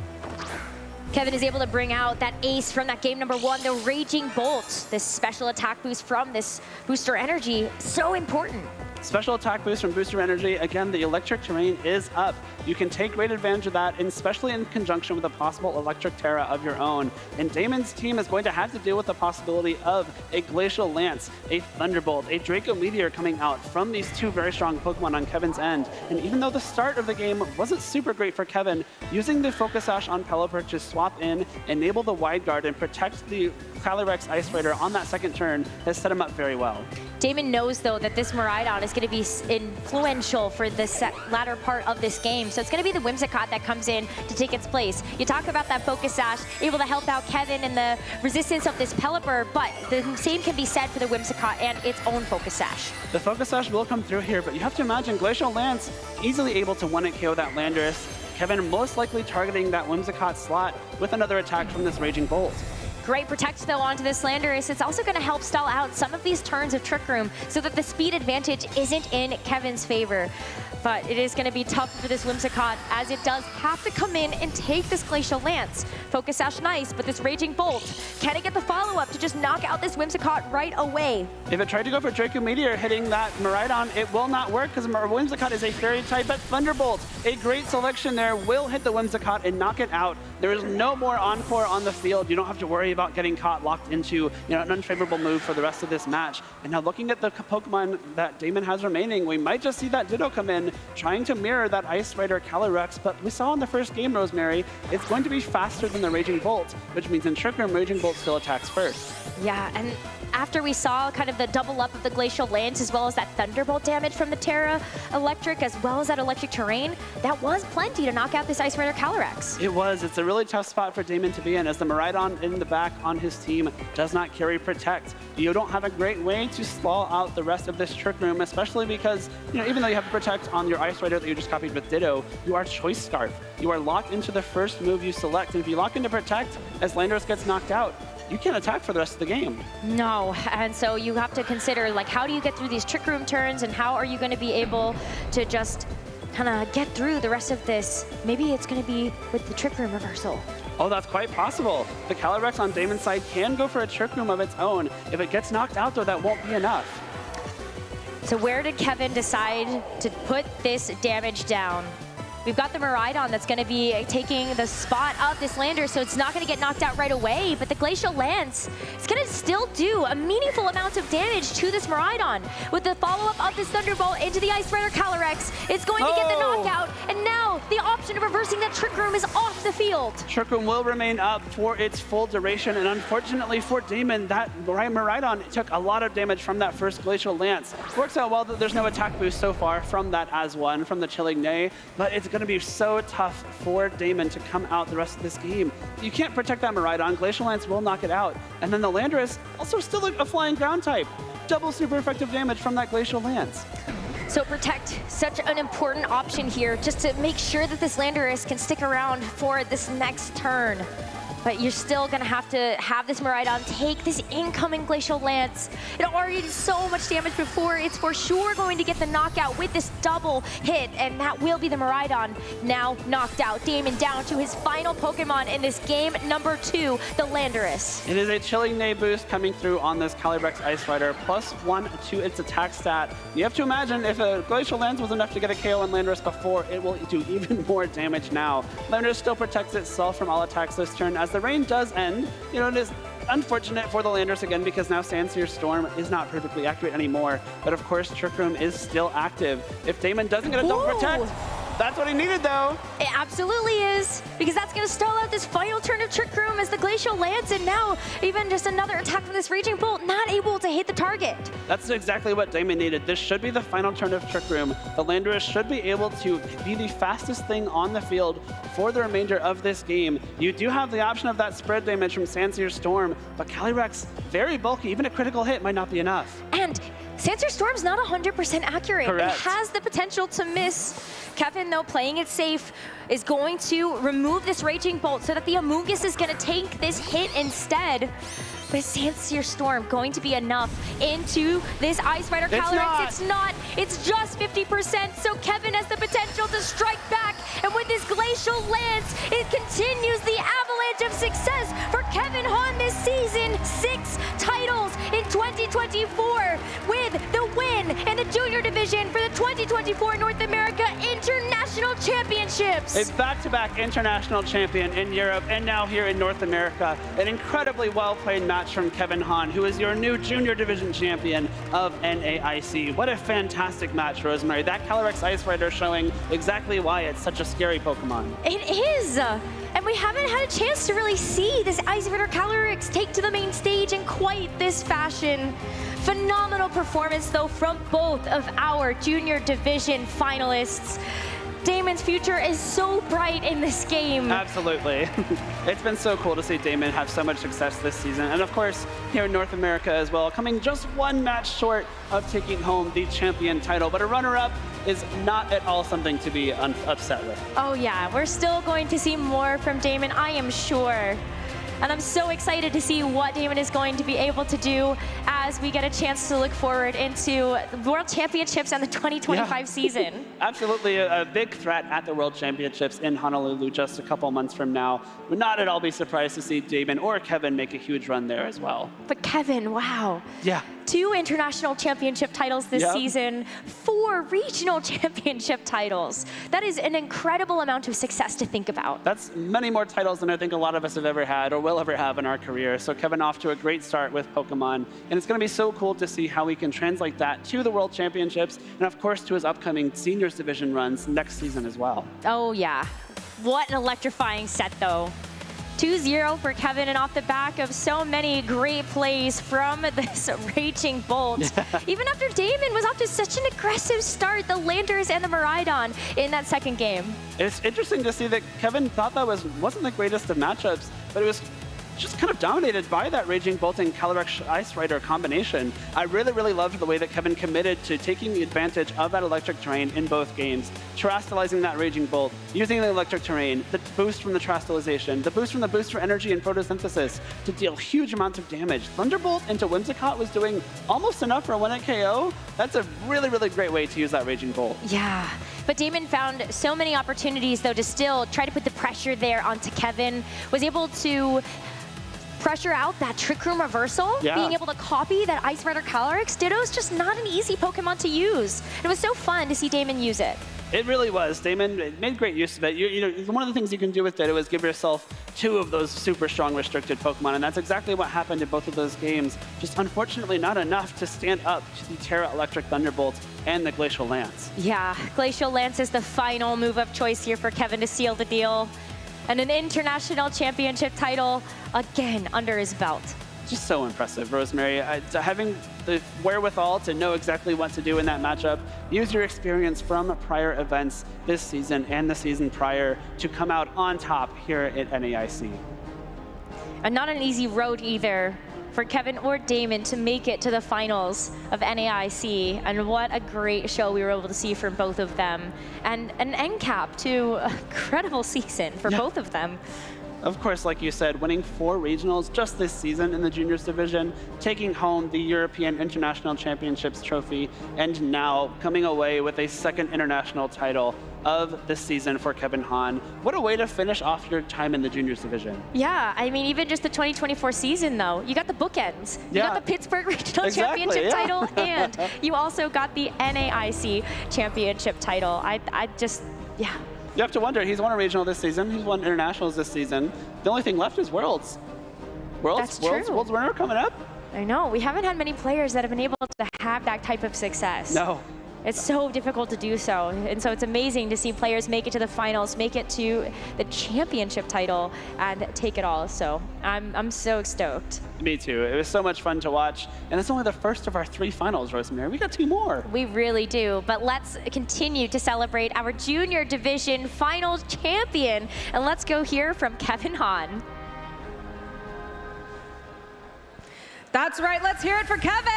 Kevin is able to bring out that ace from that game number 1, the Raging Bolt. This special attack boost from this Booster Energy, so important. Special attack boost from Booster Energy. Again, the electric terrain is up. You can take great advantage of that, and especially in conjunction with a possible electric Terra of your own. And Damon's team is going to have to deal with the possibility of a Glacial Lance, a Thunderbolt, a Draco Meteor coming out from these 2 very strong Pokemon on Kevin's end. And even though the start of the game wasn't super great for Kevin, using the Focus Sash on Pelipper to swap in, enable the Wide Guard, and protect the Calyrex Ice Rider on that second turn has set him up very well. Damon knows, though, that this Miraidon is going to be influential for the latter part of this game. So it's going to be the Whimsicott that comes in to take its place. You talk about that Focus Sash, able to help out Kevin and the resistance of this Pelipper, but the same can be said for the Whimsicott and its own Focus Sash. The Focus Sash will come through here, but you have to imagine Glacial Lance easily able to one-hit KO that Landorus. Kevin most likely targeting that Whimsicott slot with another attack from this Raging Bolt. Great protect, though, onto this Landorus. It's also going to help stall out some of these turns of Trick Room so that the speed advantage isn't in Kevin's favor. But it is going to be tough for this Whimsicott, as it does have to come in and take this Glacial Lance. Focus Sash nice, but this Raging Bolt, can it get the follow-up to just knock out this Whimsicott right away? If it tried to go for Draco Meteor hitting that Miraidon, it will not work because Whimsicott is a Fairy type, but Thunderbolt, a great selection there, will hit the Whimsicott and knock it out. There is no more encore on the field. You don't have to worry about getting caught locked into an unfavorable move for the rest of this match. And now looking at the Pokemon that Damon has remaining, we might just see that Ditto come in, trying to mirror that Ice Rider Calyrex. But we saw in the first game, Rosemary, it's going to be faster than the Raging Bolt, which means in Trick Room, Raging Bolt still attacks first. Yeah, and after we saw kind of the double up of the Glacial Lance as well as that Thunderbolt damage from the Terra Electric as well as that Electric Terrain, that was plenty to knock out this Ice Rider Calyrex. It was. It's a really tough spot for Damon to be in as the Miraidon in the back on his team does not carry Protect. You don't have a great way to stall out the rest of this Trick Room, especially because, even though you have Protect on your Ice Rider that you just copied with Ditto, you are Choice Scarf. You are locked into the first move you select. And if you lock into Protect, as Landorus gets knocked out, you can't attack for the rest of the game. No, and so you have to consider, like, how do you get through these Trick Room turns and how are you going to be able to just kind of get through the rest of this? Maybe it's going to be with the Trick Room reversal. Oh, that's quite possible. The Calyrex on Damon's side can go for a Trick Room of its own. If it gets knocked out, though, that won't be enough. So where did Kevin decide to put this damage down? We've got the Miraidon that's going to be taking the spot of this Lander, so it's not going to get knocked out right away, but the Glacial Lance is going to still do a meaningful amount of damage to this Miraidon. With the follow-up of this Thunderbolt into the Ice Rider Calyrex, it's going to get the knockout, and now the option of reversing that Trick Room is off the field. Trick Room will remain up for its full duration, and unfortunately for Damon, that Miraidon took a lot of damage from that first Glacial Lance. Works out well that there's no attack boost so far from that as one, from the Chilling Neigh, but it's going to be so tough for Damon to come out the rest of this game. You can't protect that Miraidon. Glacial Lance will knock it out. And then the Landorus, also still a flying ground type. Double super effective damage from that Glacial Lance. So Protect, such an important option here, just to make sure that this Landorus can stick around for this next turn. But you're still going to have this Miraidon take this incoming Glacial Lance. It already did so much damage before. It's for sure going to get the knockout with this double hit, and that will be the Miraidon now knocked out. Damon down to his final Pokemon in this game, number 2, the Landorus. It is a Chilling Neigh boost coming through on this Calyrex Ice Rider, +1 to its attack stat. You have to imagine if a Glacial Lance was enough to get a KO on Landorus before, it will do even more damage now. Landorus still protects itself from all attacks this turn. As the rain does end, it is unfortunate for the Landorus again because now Sandsear Storm is not perfectly accurate anymore. But of course, Trick Room is still active. If Damon doesn't get a double protect, that's what he needed though. It absolutely is, because that's going to stall out this final turn of Trick Room as the Glacial Lance, and now even just another attack from this Raging Bolt, not able to hit the target. That's exactly what Damon needed. This should be the final turn of Trick Room. The Landorus should be able to be the fastest thing on the field for the remainder of this game. You do have the option of that spread damage from Sandsear Storm, but Calyrex, very bulky. Even a critical hit might not be enough. And Sandsear Storm's not 100% accurate. Correct. It has the potential to miss. Kevin, though, playing it safe, is going to remove this Raging Bolt so that the Amoonguss is going to take this hit instead. But Sandsear Storm going to be enough into this Ice Rider Calyrex? It's not. It's just 50%. So Kevin has the potential to strike back. And with this Glacial Lance, it continues the avalanche of success for Kevin Hahn this season. 6 titles in 2024 with the win in the Junior Division for the 2024 North America International Championships. A back-to-back international champion in Europe and now here in North America. An incredibly well-played match from Kevin Hahn, who is your new Junior Division champion of NAIC. What a fantastic match, Rosemary. That Calyrex Ice Rider showing exactly why it's such a scary Pokemon. It is! And we haven't had a chance to really see this Ice Rider Calyrex take to the main stage in quite this fashion. Phenomenal performance, though, from both of our Junior Division finalists. Damon's future is so bright in this game. Absolutely. It's been so cool to see Damon have so much success this season. And of course, here in North America as well, coming just one match short of taking home the champion title. But a runner-up is not at all something to be upset with. Oh yeah, we're still going to see more from Damon, I am sure. And I'm so excited to see what Damon is going to be able to do as we get a chance to look forward into the World Championships and the 2025 season. Absolutely a big threat at the World Championships in Honolulu just a couple months from now. Would not at all be surprised to see Damon or Kevin make a huge run there as well. But Kevin, wow. Yeah. 2 international championship titles this season, 4 regional championship titles. That is an incredible amount of success to think about. That's many more titles than I think a lot of us have ever had or will ever have in our career. So Kevin off to a great start with Pokemon. And it's going to be so cool to see how we can translate that to the World Championships and, of course, to his upcoming Seniors Division runs next season as well. Oh, yeah. What an electrifying set, though. 2-0 for Kevin, and off the back of so many great plays from this Raging Bolt. Even after Damon was off to such an aggressive start, the Landers and the Miraidon in that second game. It's interesting to see that Kevin thought that wasn't the greatest of matchups, but it was just kind of dominated by that Raging Bolt and Calyrex Ice Rider combination. I really, really loved the way that Kevin committed to taking the advantage of that electric terrain in both games, terastallizing that Raging Bolt, using the electric terrain, the boost from the terastallization, the boost from the booster energy and photosynthesis to deal huge amounts of damage. Thunderbolt into Whimsicott was doing almost enough for a 1-hit KO. That's a really, really great way to use that Raging Bolt. Yeah, but Damon found so many opportunities, though, to still try to put the pressure there onto Kevin, was able to pressure out that Trick Room reversal, being able to copy that Ice Rider Calyrex. Ditto's just not an easy Pokemon to use. It was so fun to see Damon use it. It really was. Damon made great use of it. You know, one of the things you can do with Ditto is give yourself 2 of those super strong restricted Pokemon, and that's exactly what happened in both of those games. Just unfortunately not enough to stand up to the Terra Electric Thunderbolt and the Glacial Lance. Yeah, Glacial Lance is the final move of choice here for Kevin to seal the deal. And an international championship title, again, under his belt. Just so impressive, Rosemary. Having the wherewithal to know exactly what to do in that matchup, use your experience from prior events this season and the season prior to come out on top here at NAIC. And not an easy road either for Kevin or Damon to make it to the finals of NAIC. And what a great show we were able to see from both of them. And an end cap to an incredible season for both of them. Of course, like you said, winning 4 regionals just this season in the juniors division, taking home the European International Championships trophy, and now coming away with a 2nd international title of the season for Kevin Hahn. What a way to finish off your time in the juniors division. Yeah, I mean, even just the 2024 season, though, you got the bookends. You got the Pittsburgh Regional Championship title, and you also got the NAIC Championship title. I just, yeah. You have to wonder, he's won a regional this season, he's won internationals this season. The only thing left is Worlds. Worlds winner coming up. I know, we haven't had many players that have been able to have that type of success. No. It's so difficult to do so. And so it's amazing to see players make it to the finals, make it to the championship title, and take it all. So I'm so stoked. Me too. It was so much fun to watch. And it's only the first of our 3 finals, Rosemary. We got 2 more. We really do. But let's continue to celebrate our junior division finals champion. And let's go hear from Kevin Hahn. That's right. Let's hear it for Kevin.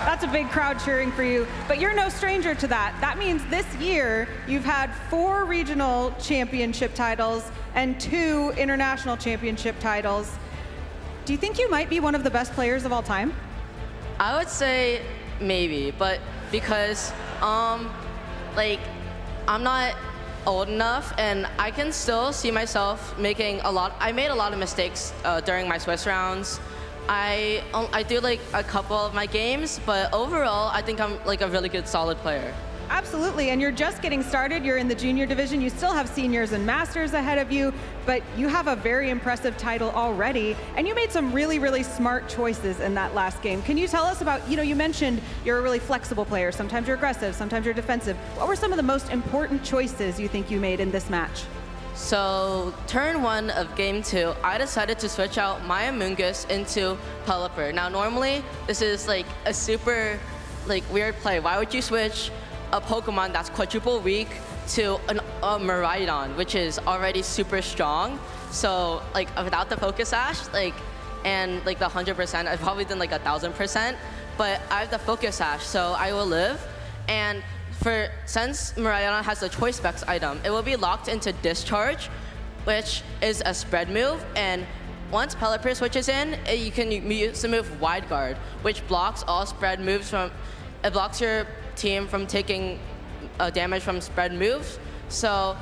That's a big crowd cheering for you, but you're no stranger to that. That means this year you've had 4 regional championship titles and 2 international championship titles. Do you think you might be one of the best players of all time? I would say maybe, but because like I'm not old enough and I can still see myself making I made a lot of mistakes during my Swiss rounds. I do like a couple of my games, but overall, I think I'm like a really good, solid player. Absolutely, and you're just getting started. You're in the junior division. You still have seniors and masters ahead of you, but you have a very impressive title already, and you made some really, really smart choices in that last game. Can you tell us about, you mentioned you're a really flexible player. Sometimes you're aggressive, sometimes you're defensive. What were some of the most important choices you think you made in this match? So turn 1 of game 2, I decided to switch out my Amoonguss into Pelipper. Now normally, this is like a super weird play. Why would you switch a Pokemon that's quadruple weak to a Miraidon, which is already super strong? So like without the Focus Sash, and like the 100%, I've probably done like 1,000%, but I have the Focus Sash, so I will live. And since Miraidon has the Choice Specs item, it will be locked into Discharge, which is a spread move. And once Pelipper switches in, you can use the move Wide Guard, which blocks all spread moves it blocks your team from taking damage from spread moves. So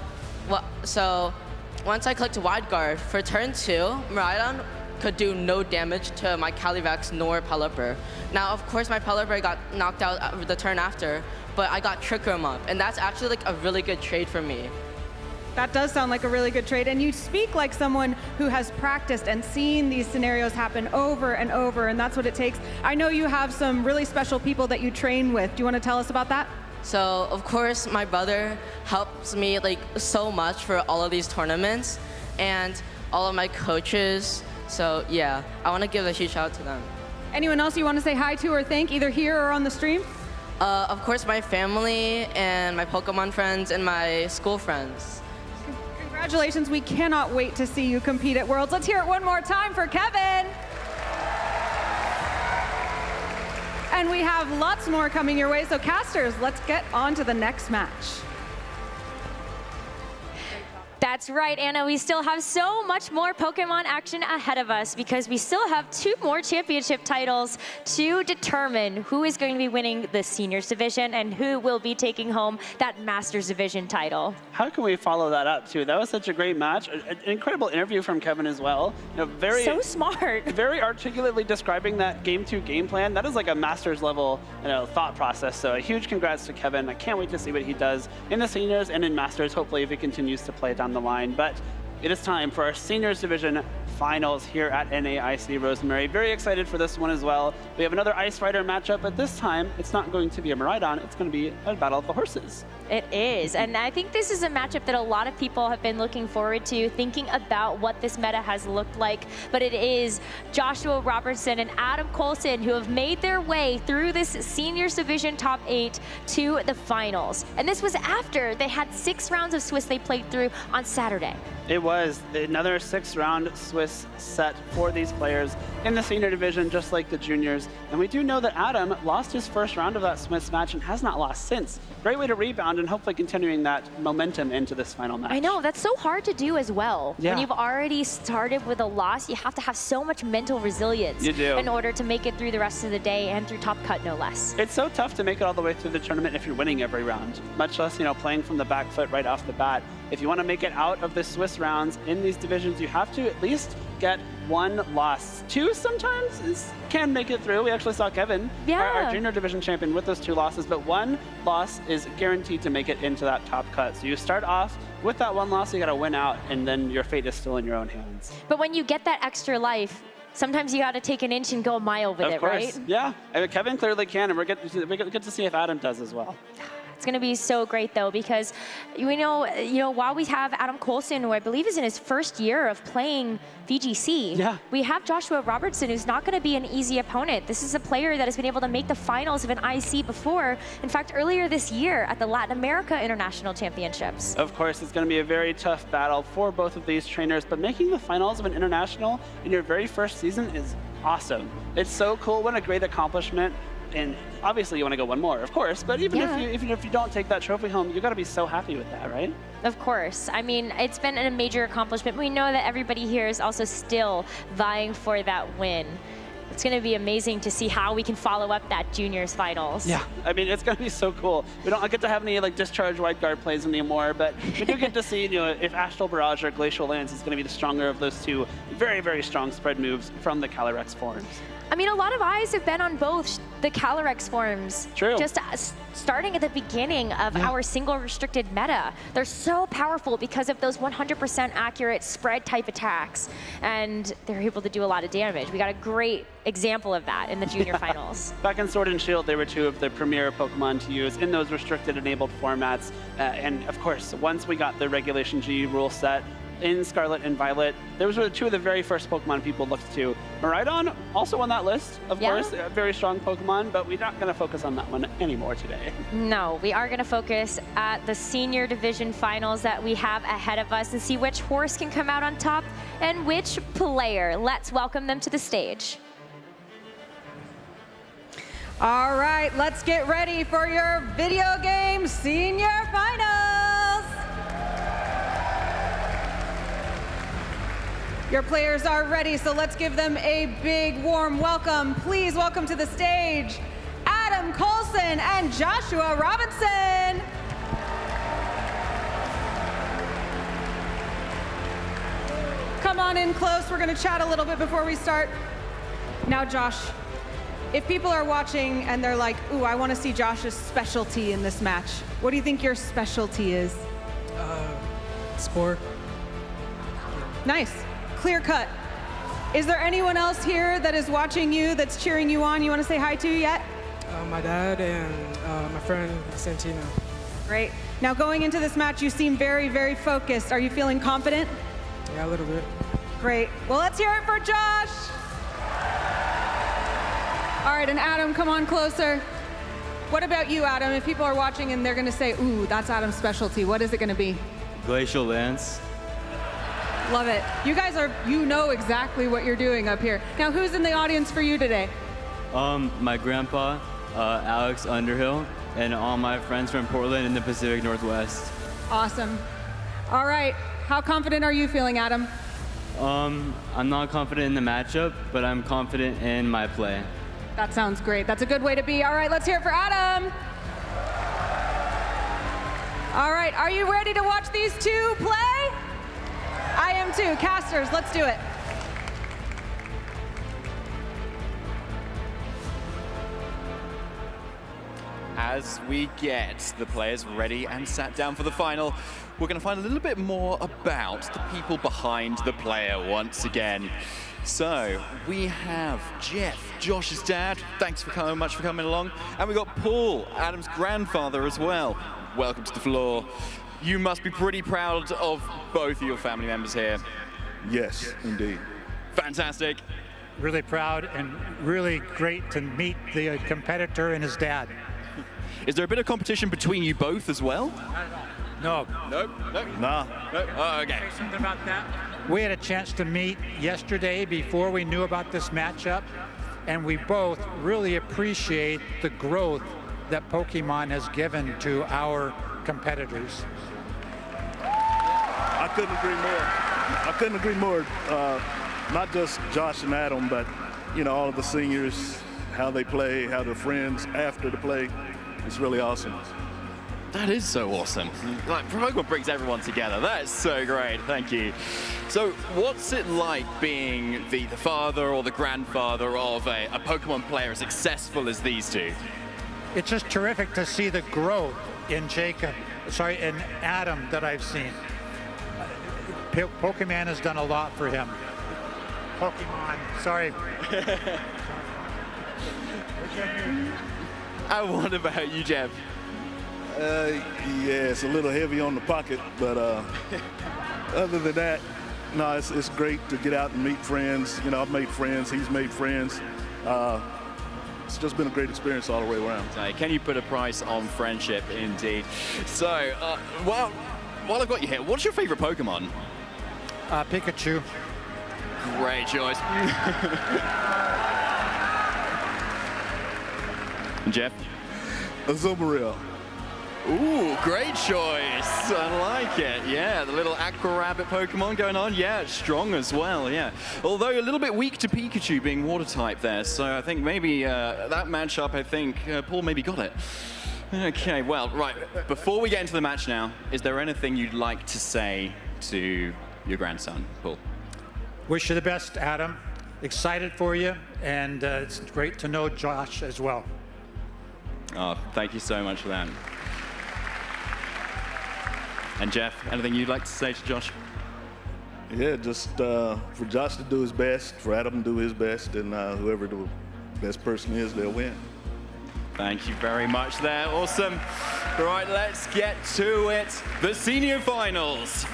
once I clicked Wide Guard for turn 2, Miraidon could do no damage to my Calyrex nor Pelipper. Now, of course, my Pelipper got knocked out the turn after, but I got Trick Room up, and that's actually like a really good trade for me. That does sound like a really good trade, and you speak like someone who has practiced and seen these scenarios happen over and over, and that's what it takes. I know you have some really special people that you train with. Do you want to tell us about that? So, of course, my brother helps me like so much for all of these tournaments, and all of my coaches. So yeah, I want to give a huge shout out to them. Anyone else you want to say hi to or thank, either here or on the stream? Of course, my family and my Pokemon friends and my school friends. Congratulations, we cannot wait to see you compete at Worlds. Let's hear it one more time for Kevin. And we have lots more coming your way, so casters, let's get on to the next match. That's right, Anna. We still have so much more Pokemon action ahead of us because we still have 2 more championship titles to determine who is going to be winning the Seniors Division and who will be taking home that Masters Division title. How can we follow that up, too? That was such a great match. An incredible interview from Kevin as well. You know, so smart. Very articulately describing that Game 2 game plan. That is like a Masters level, thought process. So a huge congrats to Kevin. I can't wait to see what he does in the Seniors and in Masters, hopefully if he continues to play down the line. But it is time for our Seniors Division Finals here at NAIC Rosemary. Very excited for this one as well. We have another Ice Rider matchup, but this time it's not going to be a Miraidon, it's going to be a battle of the horses. It is, and I think this is a matchup that a lot of people have been looking forward to, thinking about what this meta has looked like, but it is Joshua Robertson and Adam Coulson who have made their way through this Seniors Division Top 8 to the finals. And this was after they had 6 rounds of Swiss they played through on Saturday. It was another 6-round Swiss set for these players in the Senior Division, just like the Juniors. And we do know that Adam lost his first round of that Swiss match and has not lost since. Great way to rebound and hopefully continuing that momentum into this final match. I know, that's so hard to do as well. Yeah. When you've already started with a loss, you have to have so much mental resilience in order to make it through the rest of the day and through Top Cut, no less. It's so tough to make it all the way through the tournament if you're winning every round, much less, playing from the back foot right off the bat. If you want to make it out of the Swiss rounds in these divisions, you have to at least get 1 loss. 2 sometimes can make it through. We actually saw Kevin, our Junior Division champion, with those 2 losses, but 1 loss is guaranteed to make it into that top cut. So you start off with that 1 loss, you got to win out, and then your fate is still in your own hands. But when you get that extra life, sometimes you got to take an inch and go a mile with it, right? Yeah, I mean, Kevin clearly can, and we get to see if Adam does as well. It's going to be so great, though, because we know, while we have Adam Coulson, who I believe is in his first year of playing VGC, we have Joshua Robertson, who's not going to be an easy opponent. This is a player that has been able to make the finals of an IC before. In fact, earlier this year at the Latin America International Championships. Of course, it's going to be a very tough battle for both of these trainers, but making the finals of an international in your very first season is awesome. It's so cool. What a great accomplishment. And obviously you want to go 1 more, of course, but even if you don't take that trophy home, you got to be so happy with that, right? Of course. I mean, it's been a major accomplishment. We know that everybody here is also still vying for that win. It's going to be amazing to see how we can follow up that Juniors finals. Yeah, I mean, it's going to be so cool. We don't get to have any discharge wide guard plays anymore, but we do get to see, if Astral Barrage or Glacial Lance is going to be the stronger of those 2 very, very strong spread moves from the Calyrex forms. I mean, a lot of eyes have been on both the Calyrex forms. True. Just starting at the beginning of our single restricted meta. They're so powerful because of those 100% accurate spread type attacks, and they're able to do a lot of damage. We got a great example of that in the Junior finals. Back in Sword and Shield, they were 2 of the premier Pokemon to use in those restricted enabled formats. And of course, once we got the Regulation G rule set, in Scarlet and Violet, those were 2 of the very first Pokemon people looked to. Miraidon, also on that list, of course, a very strong Pokemon, but we're not going to focus on that one anymore today. No, we are going to focus at the Senior Division finals that we have ahead of us and see which horse can come out on top and which player. Let's welcome them to the stage. All right, let's get ready for your video game Senior Finals. Your players are ready, so let's give them a big, warm welcome. Please welcome to the stage, Adam Coulson and Joshua Robinson. come on in close. We're going to chat a little bit before we start. Now, Josh, if people are watching and they're like, ooh, I want to see Josh's specialty in this match, what do you think your specialty is? Spore. Nice. Clear cut. Is there anyone else here that is watching you, that's cheering you on, you want to say hi to yet? My dad and my friend Santino. Great. Now going into this match, you seem very, very focused. Are you feeling confident? Yeah, a little bit. Great. Well, let's hear it for Josh. All right, and Adam, come on closer. What about you, Adam? If people are watching and they're going to say, ooh, that's Adam's specialty, what is it going to be? Glacial Lance. Love it. You guys you know exactly what you're doing up here. Now, who's in the audience for you today? My grandpa, Alex Underhill, and all my friends from Portland in the Pacific Northwest. Awesome. All right. How confident are you feeling, Adam? I'm not confident in the matchup, but I'm confident in my play. That sounds great. That's a good way to be. All right, let's hear it for Adam. All right, are you ready to watch these two play? I am too. Casters, let's do it. As we get the players ready and sat down for the final, we're going to find a little bit more about the people behind the player once again. So we have Jeff, Josh's dad. Thanks so much for coming along. And we've got Paul, Adam's grandfather as well. Welcome to the floor. You must be pretty proud of both of your family members here. Yes, indeed. Fantastic. Really proud and really great to meet the competitor and his dad. Is there a bit of competition between you both as well? No. Nope. Nope. Nah. Nope. Oh, okay. Something about that? We had a chance to meet yesterday before we knew about this matchup, and we both really appreciate the growth that Pokemon has given to our competitors. I couldn't agree more. I couldn't agree more. Not just Josh and Adam, but all of the seniors, how they play, how they're friends after the play. It's really awesome. That is so awesome. Like, Pokemon brings everyone together. That is so great. Thank you. So what's it like being the father or the grandfather of a Pokemon player as successful as these two? It's just terrific to see the growth in in Adam that I've seen. Pokemon has done a lot for him. Pokemon, sorry. And what about you, Jeff? Yeah, it's a little heavy on the pocket, but other than that, no, it's great to get out and meet friends. I've made friends, he's made friends. It's just been a great experience all the way around. Can you put a price on friendship, indeed? So, well, while I've got you here, what's your favorite Pokemon? Pikachu. Great choice. Jeff? Azumarill. Ooh, great choice. I like it. Yeah, the little Aqua Rabbit Pokemon going on. Yeah, it's strong as well, yeah. Although a little bit weak to Pikachu being water type there. So I think maybe that matchup, I think Paul maybe got it. Okay, well, right. Before we get into the match now, is there anything you'd like to say to your grandson, Paul? Wish you the best, Adam. Excited for you, and it's great to know Josh as well. Oh, thank you so much for that. And Jeff, anything you'd like to say to Josh? Yeah, just for Josh to do his best, for Adam to do his best, and whoever the best person is, they'll win. Thank you very much there. Awesome. Right, let's get to it. The senior finals.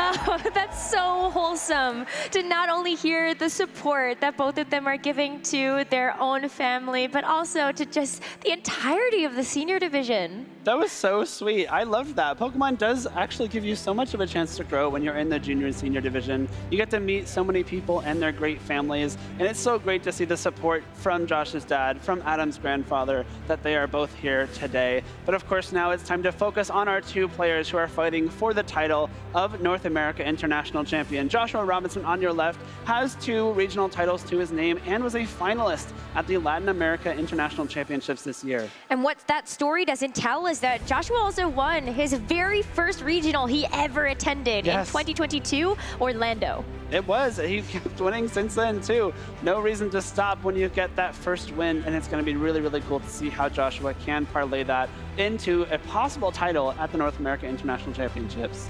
Oh, that's so wholesome to not only hear the support that both of them are giving to their own family, but also to just the entirety of the senior division. That was so sweet. I loved that. Pokemon does actually give you so much of a chance to grow when you're in the junior and senior division. You get to meet so many people and their great families, and it's so great to see the support from Josh's dad, from Adam's grandfather, that they are both here today. But of course, now it's time to focus on our two players who are fighting for the title of North America International Champion. Joshua Robinson on your left has 2 regional titles to his name and was a finalist at the Latin America International Championships this year. And what that story doesn't tell is that Joshua also won his very first regional he ever attended in 2022, Orlando. It was. He kept winning since then, too. No reason to stop when you get that first win, and it's going to be really, really cool to see how Joshua can parlay that into a possible title at the North America International Championships.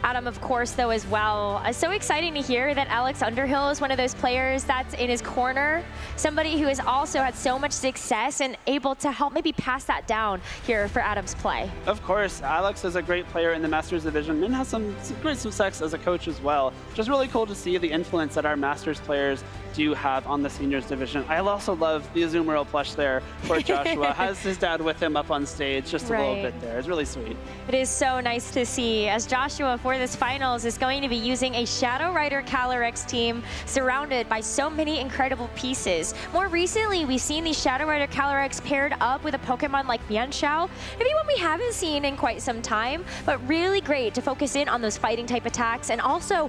Adam, of course, though, as well. So exciting to hear that Alex Underhill is one of those players that's in his corner, somebody who has also had so much success and able to help maybe pass that down here for Adam's play. Of course, Alex is a great player in the Masters division and has some great success as a coach as well. Just really cool to see the influence that our Masters players do have on the Seniors division. I also love the Azumarill plush there for Joshua. Has his dad with him up on stage just a little bit there. It's really sweet. It is so nice to see, as Joshua for this finals is going to be using a Shadow Rider Calyrex team surrounded by so many incredible pieces. More recently, we've seen the Shadow Rider Calyrex paired up with a Pokemon like Mienshao, maybe one we haven't seen in quite some time, but really great to focus in on those fighting type attacks and also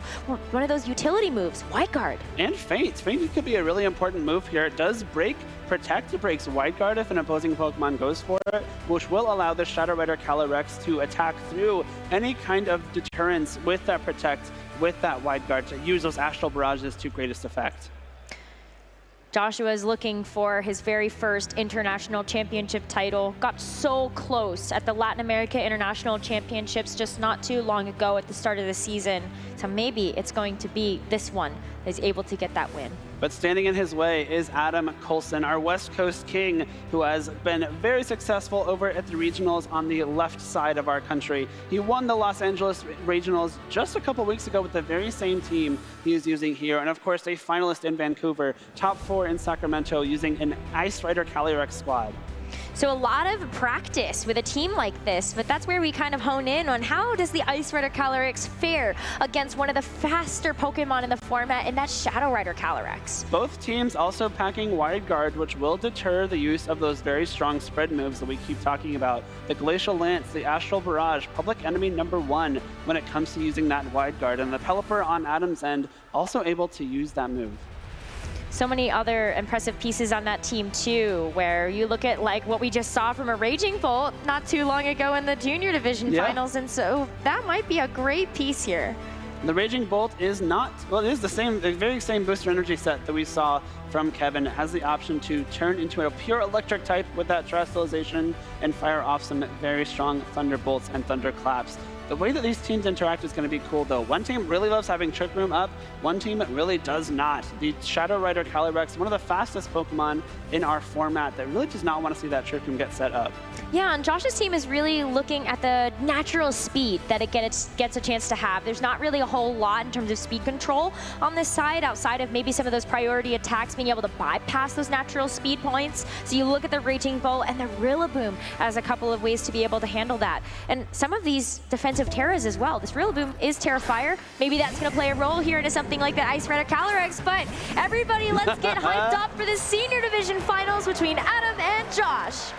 one of those utility moves, Wide Guard. And Feint. Feint could be a really important move here. It does break Protect. It breaks Wide Guard if an opposing Pokemon goes for it, which will allow the Shadow Rider Calyrex to attack through any kind of deterrence with that Protect, with that Wide Guard, to use those Astral Barrages to greatest effect. Joshua is looking for his very first international championship title. Got so close at the Latin America International Championships just not too long ago at the start of the season. So maybe it's going to be this one that is able to get that win. But standing in his way is Adam Coulson, our West Coast king, who has been very successful over at the regionals on the left side of our country. He won the Los Angeles regionals just a couple weeks ago with the very same team he is using here. And of course, a finalist in Vancouver, top 4 in Sacramento, using an Ice Rider Calyrex squad. So a lot of practice with a team like this, but that's where we kind of hone in on how does the Ice Rider Calyrex fare against one of the faster Pokemon in the format, and that's Shadow Rider Calyrex. Both teams also packing Wide Guard, which will deter the use of those very strong spread moves that we keep talking about. The Glacial Lance, the Astral Barrage, public enemy #1 when it comes to using that Wide Guard, and the Pelipper on Adam's end also able to use that move. So many other impressive pieces on that team too, where you look at like what we just saw from a Raging Bolt not too long ago in the Junior Division finals, and so that might be a great piece here. The Raging Bolt is not, well, it is the very same booster energy set that we saw from Kevin. It has the option to turn into a pure electric type with that Terrestrialization and fire off some very strong Thunderbolts and Thunderclaps. The way that these teams interact is going to be cool, though. One team really loves having Trick Room up. One team really does not. The Shadow Rider Calyrex, one of the fastest Pokemon in our format, that really does not want to see that Trick Room get set up. Yeah, and Josh's team is really looking at the natural speed that it gets a chance to have. There's not really a whole lot in terms of speed control on this side, outside of maybe some of those priority attacks being able to bypass those natural speed points. So you look at the Raging Bolt and the Rillaboom as a couple of ways to be able to handle that. And some of these defensive Terras as well. This Rillaboom is Terra Fire. Maybe that's going to play a role here into something like the Ice Rider Calyrex, but everybody, let's get hyped up for the Senior Division finals between Adam and Josh.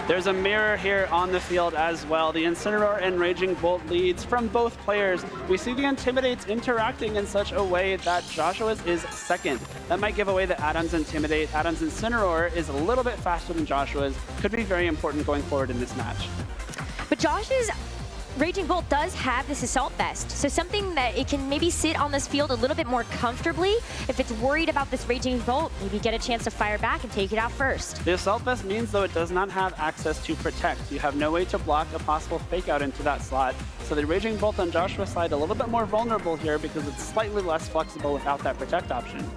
There's a mirror here on the field as well. The Incineroar and Raging Bolt leads from both players. We see the Intimidates interacting in such a way that Joshua's is second. That might give away that Adam's Intimidate. Adam's Incineroar is a little bit faster than Joshua's. Could be very important going forward in this match. But Josh's Raging Bolt does have this Assault Vest, so something that it can maybe sit on this field a little bit more comfortably. If it's worried about this Raging Bolt, maybe get a chance to fire back and take it out first. The Assault Vest means, though, it does not have access to Protect. You have no way to block a possible Fake Out into that slot. So the Raging Bolt on Joshua's side a little bit more vulnerable here because it's slightly less flexible without that Protect option.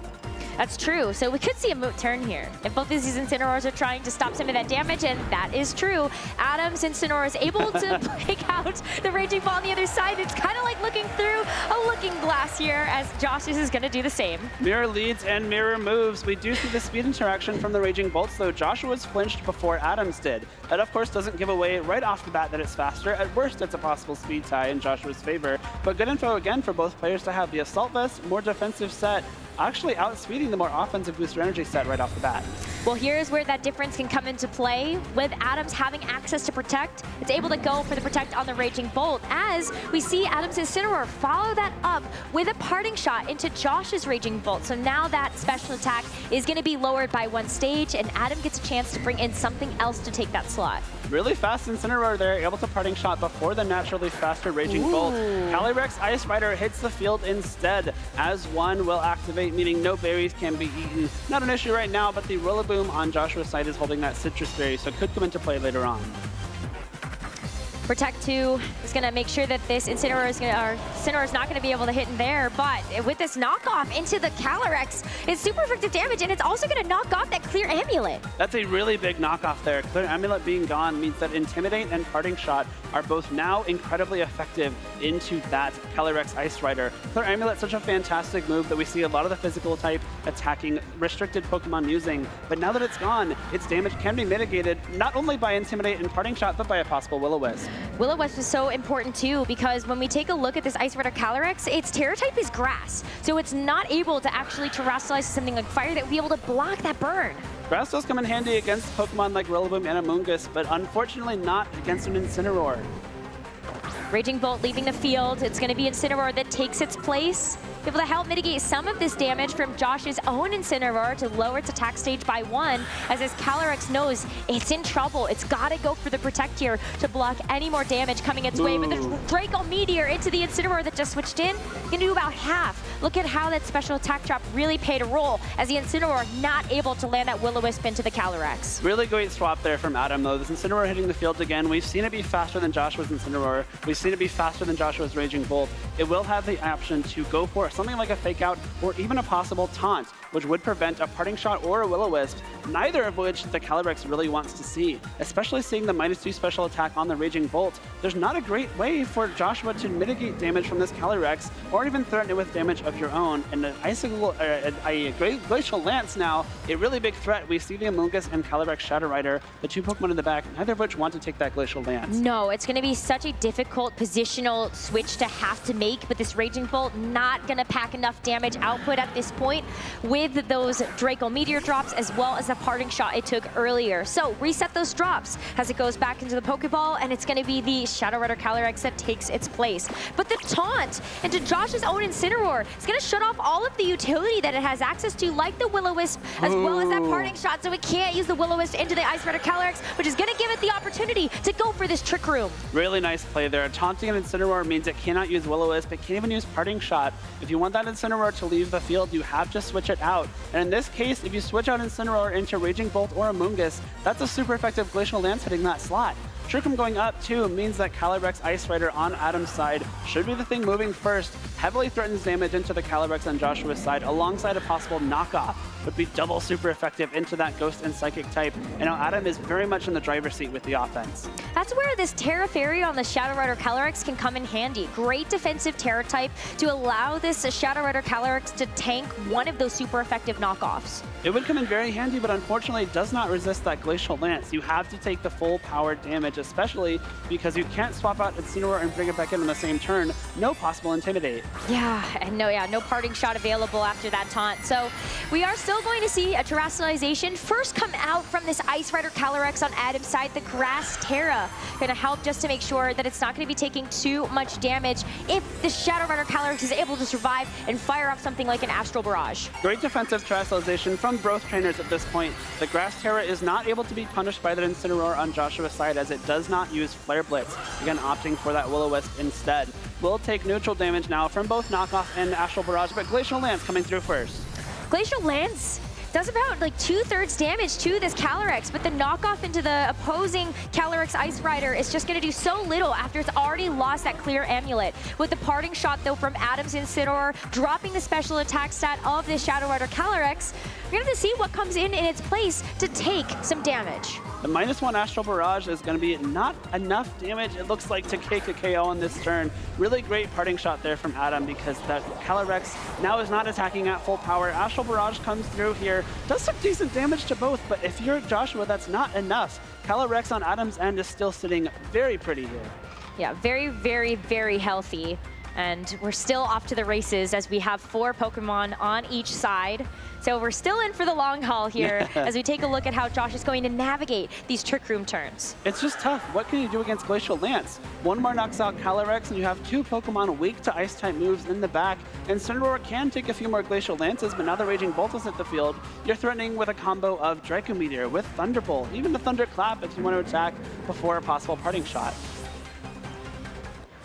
That's true. So we could see a moot turn here. If both of these Incineroars are trying to stop some of that damage, and that is true. Adam's Incineroar is able to pick out the Raging Bolt on the other side. It's kind of like looking through a looking glass here, as Josh's is going to do the same. Mirror leads and mirror moves. We do see the speed interaction from the Raging Bolts, though Joshua's flinched before Adam's did. That, of course, doesn't give away right off the bat that it's faster. At worst, it's a possible speed tie in Joshua's favor. But good info again for both players to have the Assault Vest, more defensive set, actually outspeeding the more offensive booster energy set right off the bat. Well, here's where that difference can come into play. With Adams having access to Protect, it's able to go for the Protect on the Raging Bolt, as we see Adams' Incineroar follow that up with a parting shot into Josh's Raging Bolt. So now that special attack is going to be lowered by 1 stage, and Adam gets a chance to bring in something else to take that slot. Really fast Incineroar there, able to parting shot before the naturally faster Raging Bolt. Calyrex Ice Rider hits the field instead, as 1 will activate, meaning no berries can be eaten. Not an issue right now, but the Rillaboom on Joshua's side is holding that Citrus Berry, so it could come into play later on. Protect 2 is going to make sure that this Incineroar is not going to be able to hit in there, but with this knockoff into the Calyrex, it's super effective damage, and it's also going to knock off that Clear Amulet. That's a really big knockoff there. Clear Amulet being gone means that Intimidate and Parting Shot are both now incredibly effective into that Calyrex Ice Rider. Clear Amulet, such a fantastic move that we see a lot of the physical type attacking restricted Pokemon using, but now that it's gone, its damage can be mitigated not only by Intimidate and Parting Shot, but by a possible Will-O-Wisp. Will-O-Wisp is so important too, because when we take a look at this Ice Rider Calyrex, its Terra type is Grass, so it's not able to actually terrestrialize something like Fire that would be able to block that burn. Grass does come in handy against Pokemon like Rillaboom and Amoonguss, but unfortunately not against an Incineroar. Raging Bolt leaving the field. It's going to be Incineroar that takes its place, able to help mitigate some of this damage from Josh's own Incineroar to lower its attack stage by 1, as his Calyrex knows it's in trouble. It's got to go for the Protect here to block any more damage coming its way. But the Draco Meteor into the Incineroar that just switched in, going to do about half. Look at how that special attack drop really played a role, as the Incineroar not able to land that Will-O-Wisp into the Calyrex. Really great swap there from Adam, though. This Incineroar hitting the field again. We've seen it be faster than Joshua's Incineroar. We've seen it be faster than Joshua's Raging Bolt. It will have the option to go for something like a Fake Out or even a possible Taunt, which would prevent a Parting Shot or a Will-O-Wisp, neither of which the Calyrex really wants to see. Especially seeing the -2 special attack on the Raging Bolt, there's not a great way for Joshua to mitigate damage from this Calyrex or even threaten it with damage of your own. And an Glacial Lance now, a really big threat. We see the Amoonguss and Calyrex Shadow Rider, the 2 Pokemon in the back, neither of which want to take that Glacial Lance. No, it's going to be such a difficult positional switch to have to make, but this Raging Bolt not going to pack enough damage output at this point with those Draco Meteor drops as well as the Parting Shot it took earlier. So reset those drops as it goes back into the Pokeball, and it's going to be the Shadow Rider Calyrex that takes its place. But the Taunt into Josh's own Incineroar is going to shut off all of the utility that it has access to, like the Will-O-Wisp as well as that Parting Shot, so it can't use the Will-O-Wisp into the Ice Rider Calyrex, which is going to give it the opportunity to go for this Trick Room. Really nice play there. Taunting an Incineroar means it cannot use Will-O-Wisp, it can't even use Parting Shot. If you want that Incineroar to leave the field, you have to switch it out. And in this case, if you switch out Incineroar into Raging Bolt or Amoonguss, that's a super effective Glacial Lance hitting that slot. Trick Room going up too means that Calyrex Ice Rider on Adam's side should be the thing moving first. Heavily threatens damage into the Calyrex on Joshua's side alongside a possible knockoff. Would be double super effective into that Ghost and Psychic type. And now Adam is very much in the driver's seat with the offense. That's where this Terra Fairy on the Shadow Rider Calyrex can come in handy. Great defensive Terra type to allow this Shadow Rider Calyrex to tank one of those super effective knockoffs. It would come in very handy, but unfortunately it does not resist that Glacial Lance. You have to take the full power damage, especially because you can't swap out Incineroar and bring it back in on the same turn. No possible Intimidate. Yeah, and no Parting Shot available after that taunt. So we are still going to see a terrestrialization first come out from this Ice Rider Calyrex on Adam's side. The Grass Terra going to help just to make sure that it's not going to be taking too much damage if the Shadow Rider Calyrex is able to survive and fire up something like an Astral Barrage. Great defensive terrestrialization from both trainers at this point. The Grass Terra is not able to be punished by the Incineroar on Joshua's side as it does not use Flare Blitz. Again, opting for that Will-O-Wisp instead. Will take neutral damage now from both Knockoff and Astral Barrage, but Glacial Lance coming through first. Glacial Lance does about like 2/3 damage to this Calyrex, but the knockoff into the opposing Calyrex Ice Rider is just going to do so little after it's already lost that Clear Amulet. With the Parting Shot, though, from Adam's Incineroar, dropping the special attack stat of this Shadow Rider Calyrex, we're going to see what comes in its place to take some damage. The -1 Astral Barrage is going to be not enough damage, it looks like, to take a KO on this turn. Really great Parting Shot there from Adam because that Calyrex now is not attacking at full power. Astral Barrage comes through here, does some decent damage to both, but if you're Joshua, that's not enough. Calyrex on Adam's end is still sitting very pretty here. Yeah, very, very, very healthy. And we're still off to the races as we have 4 Pokemon on each side. So we're still in for the long haul here as we take a look at how Josh is going to navigate these Trick Room turns. It's just tough. What can you do against Glacial Lance? One more knocks out Calyrex, and you have 2 Pokemon weak to Ice-type moves in the back. And Incineroar can take a few more Glacial Lances, but now the Raging Bolt is at the field. You're threatening with a combo of Draco Meteor with Thunderbolt, even the Thunderclap if you want to attack before a possible parting shot.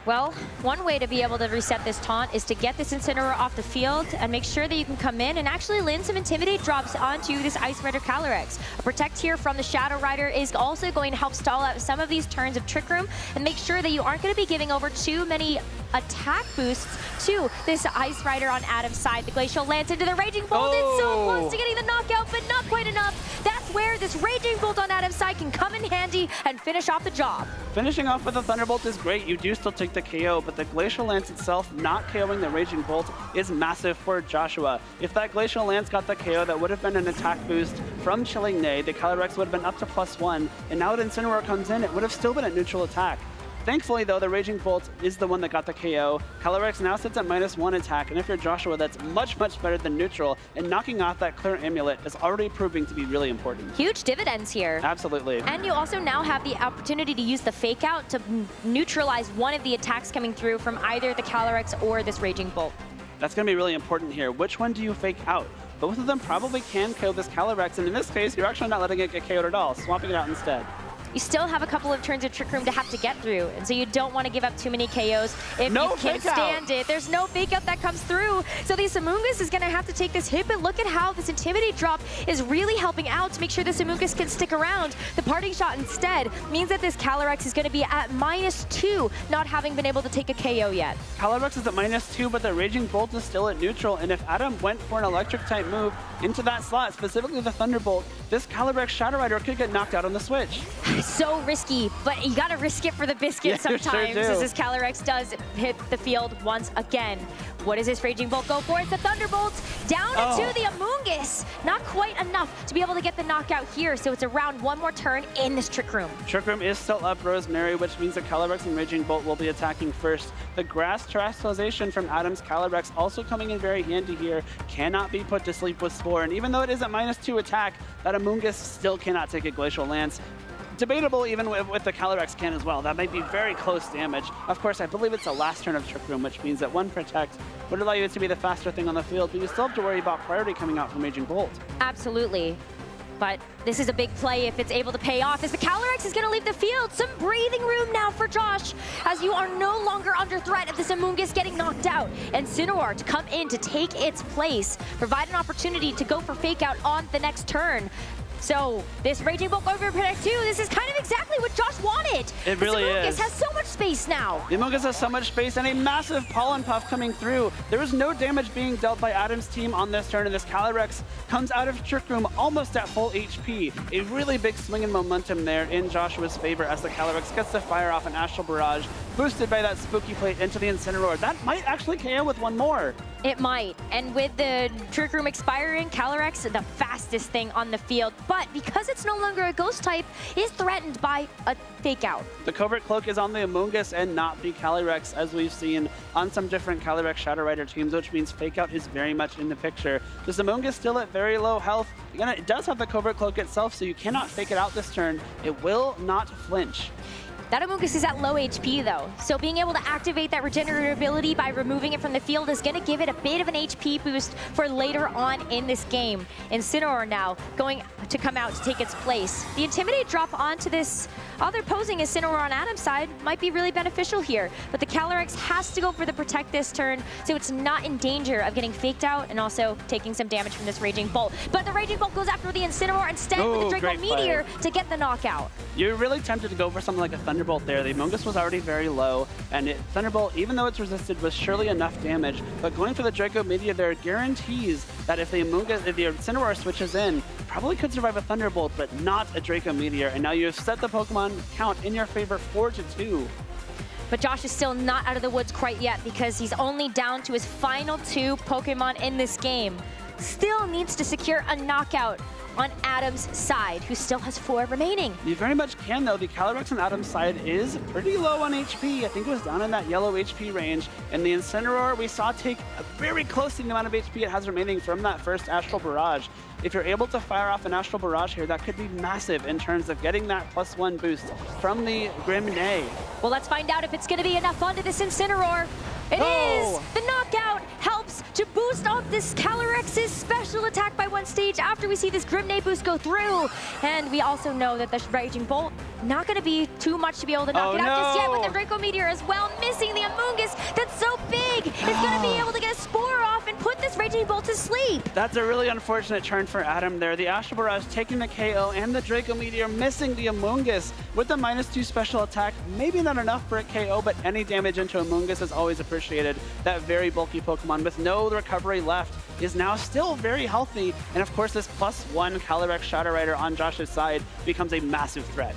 Well, one way to be able to reset this taunt is to get this Incineroar off the field and make sure that you can come in and actually land some Intimidate drops onto this Ice Rider Calyrex. A Protect here from the Shadow Rider is also going to help stall out some of these turns of Trick Room and make sure that you aren't going to be giving over too many attack boosts to this Ice Rider on Adam's side. The Glacial Lance into the Raging Bolt. It's so close to getting the knockout, but not quite enough. That's where this Raging Bolt on Adam's side can come in handy and finish off the job. Finishing off with a Thunderbolt is great. You do still take the KO, but the Glacial Lance itself not KOing the Raging Bolt is massive for Joshua. If that Glacial Lance got the KO, that would have been an attack boost from Chilling Neigh. The Calyrex would have been up to +1, and now that Incineroar comes in, it would have still been a neutral attack. Thankfully, though, the Raging Bolt is the one that got the KO. Calyrex now sits at -1 attack, and if you're Joshua, that's much, much better than neutral, and knocking off that Clear Amulet is already proving to be really important. Huge dividends here. Absolutely. And you also now have the opportunity to use the Fake Out to neutralize one of the attacks coming through from either the Calyrex or this Raging Bolt. That's going to be really important here. Which one do you Fake Out? Both of them probably can KO this Calyrex, and in this case, you're actually not letting it get KO'd at all, swapping it out instead. You still have a couple of turns of Trick Room to have to get through, and so you don't want to give up too many KOs if you can't stand it. There's no Fake Out that comes through, so the Amoonguss is going to have to take this hit, but look at how this Intimidate drop is really helping out to make sure this Amoonguss can stick around. The Parting Shot instead means that this Calyrex is going to be at -2, not having been able to take a KO yet. Calyrex is at -2, but the Raging Bolt is still at neutral, and if Adam went for an Electric-type move into that slot, specifically the Thunderbolt, this Calyrex Shadow Rider could get knocked out on the switch. So risky, but you gotta risk it for the biscuit sometimes, sure as this Calyrex does hit the field once again. What does this Raging Bolt go for? It's the Thunderbolt down into the Amoonguss. Not quite enough to be able to get the knockout here, so it's around one more turn in this Trick Room. Trick Room is still up, Rosemary, which means that Calyrex and Raging Bolt will be attacking first. The Grass Terrestrialization from Adam's Calyrex also coming in very handy here. Cannot be put to sleep with Spore, and even though it is at -2 attack, that Amoonguss still cannot take a Glacial Lance. Debatable even with the Calyrex can as well. That might be very close damage. Of course, I believe it's the last turn of Trick Room, which means that one Protect would allow you to be the faster thing on the field, but you still have to worry about priority coming out from Raging Bolt. Absolutely. But this is a big play if it's able to pay off, as the Calyrex is going to leave the field. Some breathing room now for Josh, as you are no longer under threat of this Amoonguss getting knocked out. And Incineroar to come in to take its place, provide an opportunity to go for Fake Out on the next turn. So this Raging Bolt over Protect 2, this is kind of exactly what Josh wanted. It really is. This Amoonguss has so much space now. The Amoonguss has so much space and a massive Pollen Puff coming through. There is no damage being dealt by Adam's team on this turn, and this Calyrex comes out of Trick Room almost at full HP. A really big swing in momentum there in Joshua's favor as the Calyrex gets to fire off an Astral Barrage, boosted by that Spooky Plate into the Incineroar. That might actually KO with one more. It might, and with the Trick Room expiring, Calyrex, the fastest thing on the field, but because it's no longer a Ghost type, is threatened by a Fake Out. The Covert Cloak is on the Amoonguss and not the Calyrex, as we've seen on some different Calyrex Shadow Rider teams, which means Fake Out is very much in the picture. This Amoonguss still at very low health. Again, it does have the Covert Cloak itself, so you cannot Fake It out this turn. It will not flinch. That Amoonguss is at low HP though, so being able to activate that regenerative ability by removing it from the field is going to give it a bit of an HP boost for later on in this game. Incineroar now going to come out to take its place. The Intimidate drop onto this other posing Incineroar on Adam's side might be really beneficial here, but the Calyrex has to go for the Protect this turn, so it's not in danger of getting faked out and also taking some damage from this Raging Bolt. But the Raging Bolt goes after the Incineroar instead with the Draco Meteor to get the knockout. You're really tempted to go for something like a Thunderbolt there. The Amoonguss was already very low, and Thunderbolt, even though it's resisted, was surely enough damage. But going for the Draco Meteor there guarantees that if the Incineroar switches in, probably could survive a Thunderbolt, but not a Draco Meteor. And now you have set the Pokemon count in your favor 4-2. But Josh is still not out of the woods quite yet because he's only down to his final 2 Pokemon in this game. Still needs to secure a knockout on Adam's side, who still has 4 remaining. You very much can, though. The Calyrex on Adam's side is pretty low on HP. I think it was down in that yellow HP range. And the Incineroar we saw take very close to the amount of HP it has remaining from that first Astral Barrage. If you're able to fire off an Astral Barrage here, that could be massive in terms of getting that +1 boost from the Grimnay. Well, let's find out if it's going to be enough onto this Incineroar. It is! The knockout helps to boost up this Calyrex's special attack by 1 stage after we see this Grimnay boost go through. And we also know that the Raging Bolt not going to be too much to be able to knock it out just yet, with the Draco Meteor as well, missing the Amoonguss that's so big. It's going to be able to get a Spore off and put this Raging Bolt to sleep. That's a really unfortunate turn for Adam there. The Astral Barrage taking the KO and the Draco Meteor missing the Amoonguss. With the -2 special attack, maybe not enough for a KO, but any damage into Amoonguss is always appreciated. That very bulky Pokemon with no recovery left is now still very healthy. And of course, this +1 Calyrex Shadow Rider on Josh's side becomes a massive threat.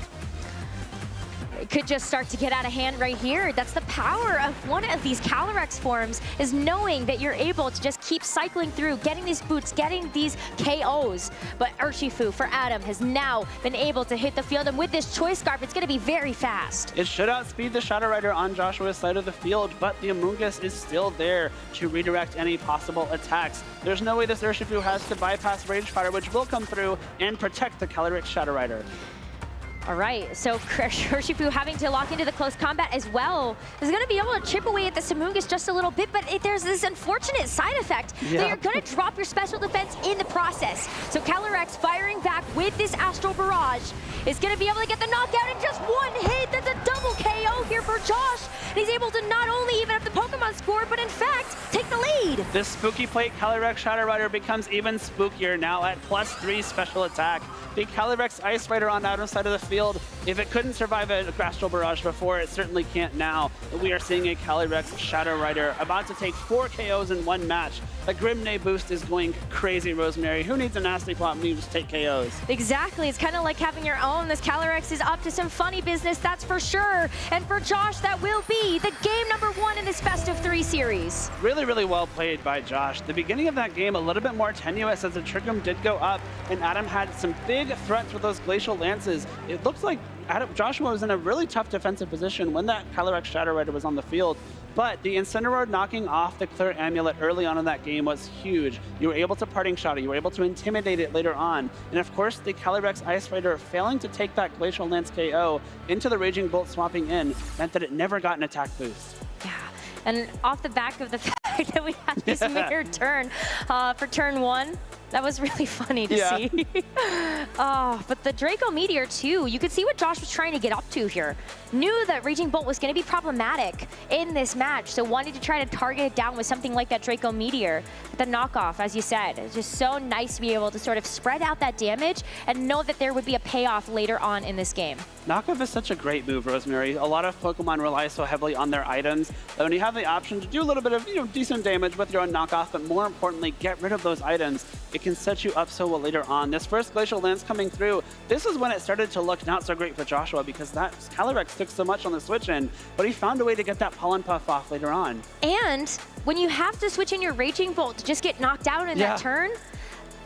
It could just start to get out of hand right here. That's the power of one of these Calyrex forms, is knowing that you're able to just keep cycling through, getting these boots, getting these KOs. But Urshifu for Adam has now been able to hit the field, and with this Choice Scarf, it's going to be very fast. It should outspeed the Shadow Rider on Joshua's side of the field, but the Amoonguss is still there to redirect any possible attacks. There's no way this Urshifu has to bypass Rage Fire, which will come through and protect the Calyrex Shadow Rider. All right, so Urshifu having to lock into the close combat as well is going to be able to chip away at the Amoonguss just a little bit, but there's this unfortunate side effect that you're going to drop your special defense in the process. So Calyrex firing back with this Astral Barrage is going to be able to get the knockout in just 1 hit. That's a double KO here for Josh. And he's able to not only even up the Pokemon score, but in fact, take the lead. This Spooky Plate Calyrex Shadow Rider becomes even spookier now at +3 special attack. The Calyrex Ice Rider on Adam's side of the field, if it couldn't survive a Astral Barrage before, it certainly can't now. We are seeing a Calyrex Shadow Rider about to take 4 KOs in 1 match. The Grimnay boost is going crazy, Rosemary. Who needs a Nasty Plot when you just take KOs? Exactly. It's kind of like having your own. This Calyrex is up to some funny business, that's for sure. And for Josh, that will be the game #1 in this best of 3 series. Really, really well played by Josh. The beginning of that game a little bit more tenuous as the Trick Room did go up, and Adam had some big threats with those Glacial Lances. It looks like Joshua was in a really tough defensive position when that Calyrex Shadow Rider was on the field. But the Incineroar knocking off the Clear Amulet early on in that game was huge. You were able to Parting Shot it, you were able to intimidate it later on. And of course, the Calyrex Ice Rider failing to take that Glacial Lance KO into the Raging Bolt swapping in meant that it never got an attack boost. Yeah, and off the back of the fact that we had this mirrored turn for turn 1, that was really funny to see. But the Draco Meteor too, you could see what Josh was trying to get up to here. Knew that Raging Bolt was going to be problematic in this match, so wanted to try to target it down with something like that Draco Meteor. The knockoff, as you said, it's just so nice to be able to sort of spread out that damage and know that there would be a payoff later on in this game. Knockoff is such a great move, Rosemary. A lot of Pokemon rely so heavily on their items that when you have the option to do a little bit of decent damage with your own knockoff, but more importantly, get rid of those items, it can set you up so well later on. This first Glacial Lance coming through, this is when it started to look not so great for Joshua because that Calyrex took so much on the switch in, but he found a way to get that Pollen Puff off later on. And when you have to switch in your Raging Bolt to just get knocked out in that turn,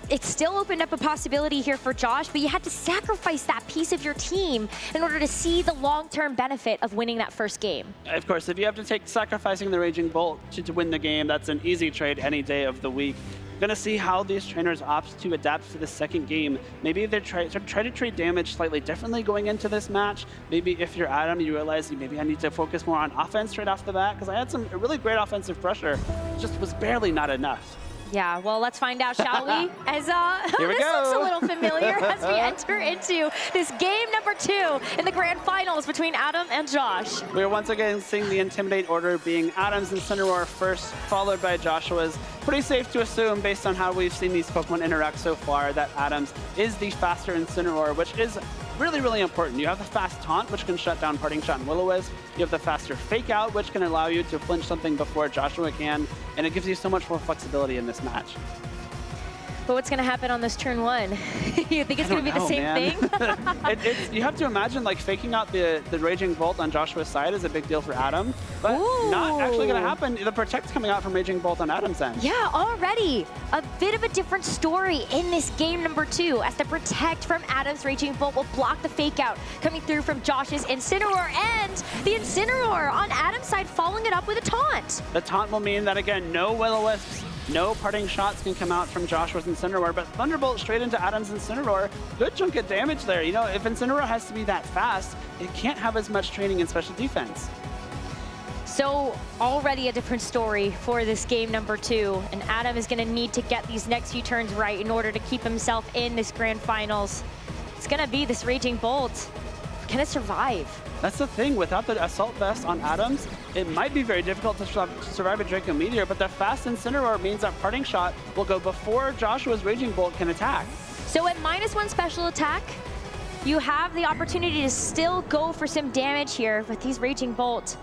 it still opened up a possibility here for Josh, but you had to sacrifice that piece of your team in order to see the long-term benefit of winning that first game. Of course, if you have to take sacrificing the Raging Bolt to win the game, that's an easy trade any day of the week. Gonna see how these trainers opt to adapt to the second game. Maybe they try to trade damage slightly differently going into this match. Maybe if you're Adam, you realize maybe I need to focus more on offense right off the bat because I had some really great offensive pressure. It just was barely not enough. Yeah, well, let's find out, shall we? As Here we this go. looks a little familiar as we enter into this game #2 in the grand finals between Adam and Josh. We're once again seeing the Intimidate order being Adam's Incineroar first, followed by Joshua's. Pretty safe to assume, based on how we've seen these Pokemon interact so far, that Adam's is the faster Incineroar, which is really, really important. You have the fast Taunt, which can shut down Parting Shot and Will-O-Wisp. You have the faster Fake Out, which can allow you to flinch something before Joshua can, and it gives you so much more flexibility in this match. But what's going to happen on this turn 1? You think it's going to be the same thing? You have to imagine like faking out the Raging Bolt on Joshua's side is a big deal for Adam, but not actually going to happen. The Protect's coming out from Raging Bolt on Adam's end. Yeah, already a bit of a different story in this game number 2, as the Protect from Adam's Raging Bolt will block the fake out coming through from Josh's Incineroar, and the Incineroar on Adam's side following it up with a taunt. The taunt will mean that, again, no Will-O-Wisps, no parting shots can come out from Joshua's Incineroar, but Thunderbolt straight into Adam's Incineroar. Good chunk of damage there. You know, if Incineroar has to be that fast, it can't have as much training in special defense. So already a different story for this game number 2, and Adam is going to need to get these next few turns right in order to keep himself in this grand finals. It's going to be this Raging Bolt. Can it survive? That's the thing, without the Assault Vest on Adams, it might be very difficult to survive a Draco Meteor, but the fast Incineroar means that Parting Shot will go before Joshua's Raging Bolt can attack. So at -1 special attack, you have the opportunity to still go for some damage here with these Raging Bolt.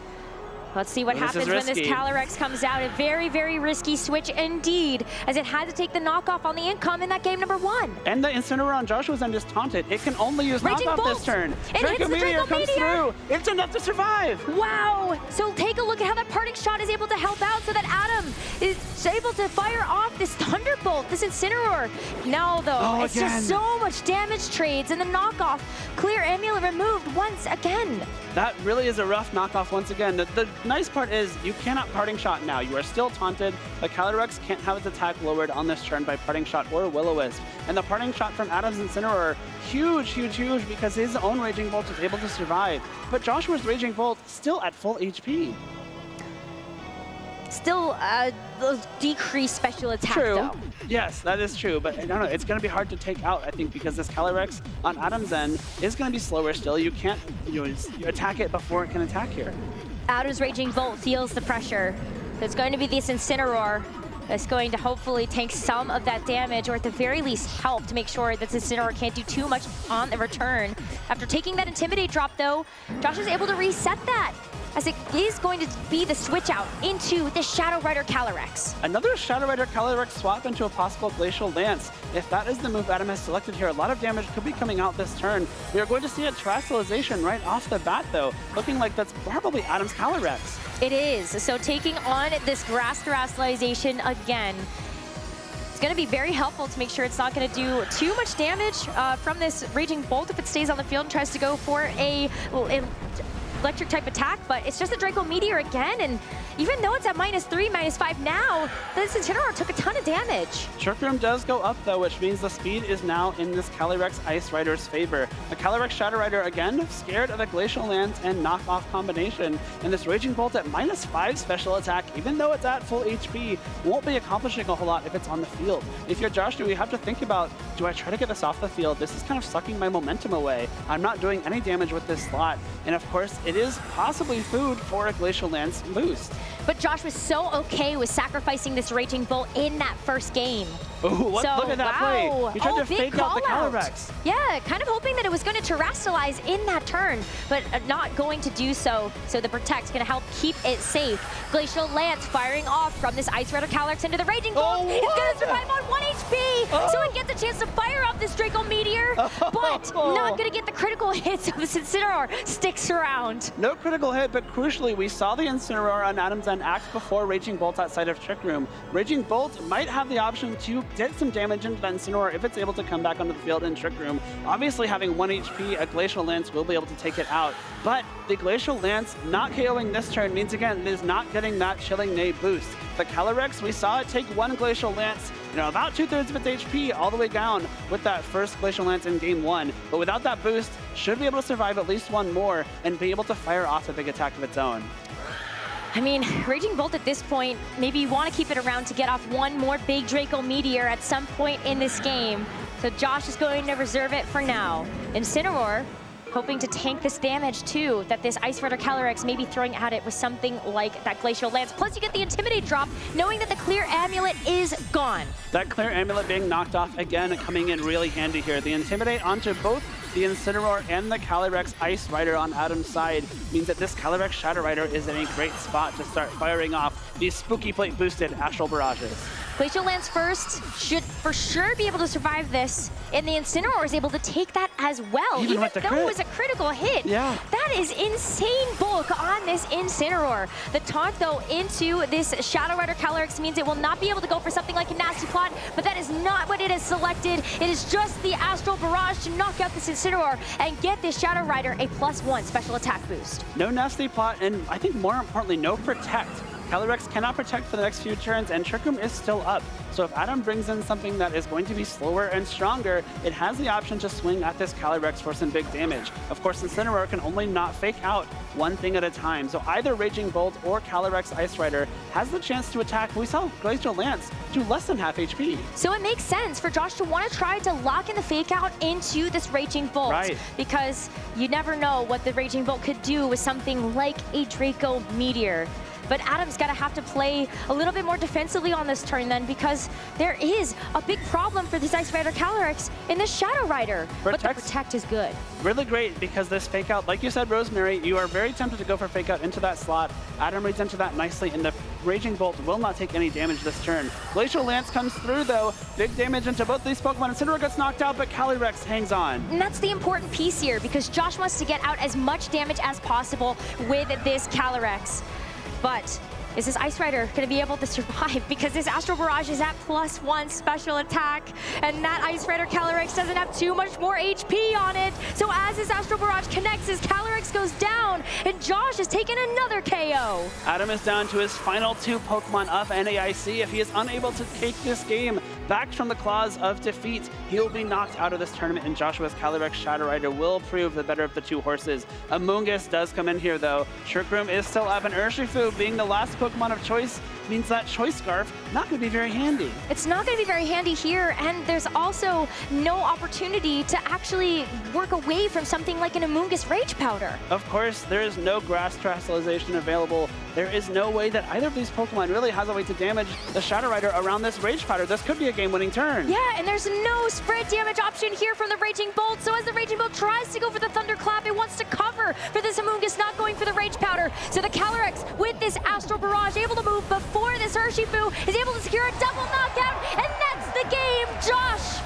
Let's see what happens when this Calyrex comes out. A very, very risky switch indeed, as it had to take the knockoff on the income in that game number 1. And the Incineroar on Joshua's end is taunted. It can only use knockoff this turn. It hits the Draco comes through. It's enough to survive. Wow. So take a look at how that Parting Shot is able to help out, so that Adam is able to fire off this Thunderbolt, this Incineroar. Now though, it's just so much damage trades, and the knockoff Clear Amulet removed once again. That really is a rough knockoff once again. The nice part is you cannot Parting Shot now. You are still taunted. The Calyrex can't have its attack lowered on this turn by Parting Shot or Will-O-Wisp. And the Parting Shot from Adam's Incineroar, huge, huge, huge, because his own Raging Bolt is able to survive. But Joshua's Raging Bolt still at full HP. Still decreased special attack, though. Yes, that is true, but I don't know, it's going to be hard to take out, I think, because this Calyrex on Adam's end is going to be slower still. You can't you attack it before it can attack here. Adam's Raging Bolt feels the pressure. There's going to be this Incineroar that's going to hopefully take some of that damage, or at the very least help to make sure that this Incineroar can't do too much on the return. After taking that Intimidate drop, though, Josh is able to reset that, as it is going to be the switch out into the Shadow Rider Calyrex. Another Shadow Rider Calyrex swap into a possible Glacial Lance. If that is the move Adam has selected here, a lot of damage could be coming out this turn. We are going to see a Terrestrialization right off the bat, though, looking like that's probably Adam's Calyrex. It is. So taking on this Grass Terrestrialization again, it's going to be very helpful to make sure it's not going to do too much damage from this Raging Bolt if it stays on the field and tries to go for a electric type attack, but it's just a Draco Meteor again, and even though it's at -3, -5 now, this Incineroar took a ton of damage. Trick Room does go up though, which means the speed is now in this Calyrex Ice Rider's favor. The Calyrex Shadow Rider, again, scared of a Glacial Lance and knockoff combination, and this Raging Bolt at -5 special attack, even though it's at full HP, won't be accomplishing a whole lot if it's on the field. If you're Josh, you have to think about, do I try to get this off the field? This is kind of sucking my momentum away. I'm not doing any damage with this slot, and of course, it is possibly food for a Glacial Lance boost. But Josh was so okay with sacrificing this Raging Bolt in that first game. Ooh, look at that play. He tried to fake out the Calyrex. Yeah, kind of hoping that it was going to terrestrialize in that turn, but not going to do so. So the Protect's going to help keep it safe. Glacial Lance firing off from this Ice Rider Calyrex into the Raging Bolt. It's going to survive on 1 HP, so it gets a chance to fire off this Draco Meteor, but not going to get the critical hit, so this Incineroar sticks around. No critical hit, but crucially, we saw the Incineroar on Adam's end act before Raging Bolt outside of Trick Room. Raging Bolt might have the option to get some damage into that Incineroar if it's able to come back onto the field in Trick Room. Obviously, having 1 HP, a Glacial Lance will be able to take it out, but the Glacial Lance not KOing this turn means, again, it is not getting that Chilling Neigh boost. The Calyrex, we saw it take 1 Glacial Lance, about 2/3 of its HP all the way down with that first Glacial Lance in game 1, but without that boost, should be able to survive at least 1 more and be able to fire off a big attack of its own. I mean, Raging Bolt at this point, maybe you want to keep it around to get off 1 more big Draco Meteor at some point in this game. So Josh is going to reserve it for now. Incineroar hoping to tank this damage too, that this Ice Rider Calyrex may be throwing at it with something like that Glacial Lance. Plus you get the Intimidate drop, knowing that the Clear Amulet is gone. That Clear Amulet being knocked off again, coming in really handy here. The Intimidate onto both the Incineroar and the Calyrex Ice Rider on Adam's side means that this Calyrex Shadow Rider is in a great spot to start firing off these Spooky Plate boosted Astral Barrages. Glacial Lance first should for sure be able to survive this, and the Incineroar is able to take that as well, even though it was a critical hit. Yeah. That is insane bulk on this Incineroar. The taunt, though, into this Shadow Rider Calyrex means it will not be able to go for something like a Nasty Plot, but that is not what it has selected. It is just the Astral Barrage to knock out this Incineroar and get this Shadow Rider a +1 special attack boost. No Nasty Plot, and I think more importantly, no Protect. Calyrex cannot protect for the next few turns, and Trick Room is still up. So if Adam brings in something that is going to be slower and stronger, it has the option to swing at this Calyrex for some big damage. Of course, Incineroar can only not fake out one thing at a time. So either Raging Bolt or Calyrex Ice Rider has the chance to attack. We saw Glacial Lance do less than half HP. So it makes sense for Josh to want to try to lock in the fake out into this Raging Bolt. Right. Because you never know what the Raging Bolt could do with something like a Draco Meteor. But Adam's got to have to play a little bit more defensively on this turn then, because there is a big problem for this Ice Rider Calyrex in this Shadow Rider. But the Protect is good. Really great, because this fake out, like you said, Rosemary, you are very tempted to go for fake out into that slot. Adam reads into that nicely, and the Raging Bolt will not take any damage this turn. Glacial Lance comes through, though. Big damage into both these Pokemon. Incineroar gets knocked out, but Calyrex hangs on. And that's the important piece here, because Josh wants to get out as much damage as possible with this Calyrex. But is this Ice Rider going to be able to survive? Because this Astral Barrage is at +1 special attack, and that Ice Rider Calyrex doesn't have too much more HP on it. So as this Astral Barrage connects, his Calyrex goes down, and Josh has taken another KO. Adam is down to his final 2 Pokemon of NAIC. If he is unable to take this game back from the claws of defeat, he'll be knocked out of this tournament, and Joshua's Calyrex Shadow Rider will prove the better of the 2 horses. Amoonguss does come in here, though. Trick Room is still up, and Urshifu, being the last Pokemon of choice, means that Choice Scarf not going to be very handy. It's not going to be very handy here, and there's also no opportunity to actually work away from something like an Amoonguss Rage Powder. Of course, there is no Grass Terastallization available. There is no way that either of these Pokemon really has a way to damage the Shadow Rider around this Rage Powder. This could be a game-winning turn. Yeah, and there's no spread damage option here from the Raging Bolt, so as the Raging Bolt tries to go for the Thunderclap, it wants to cover for this Amoonguss not going for the Rage Powder. So the Calyrex, with this Astral Barrage, able to move before this Urshifu, is able to secure a double knockout, and that's the game. Josh,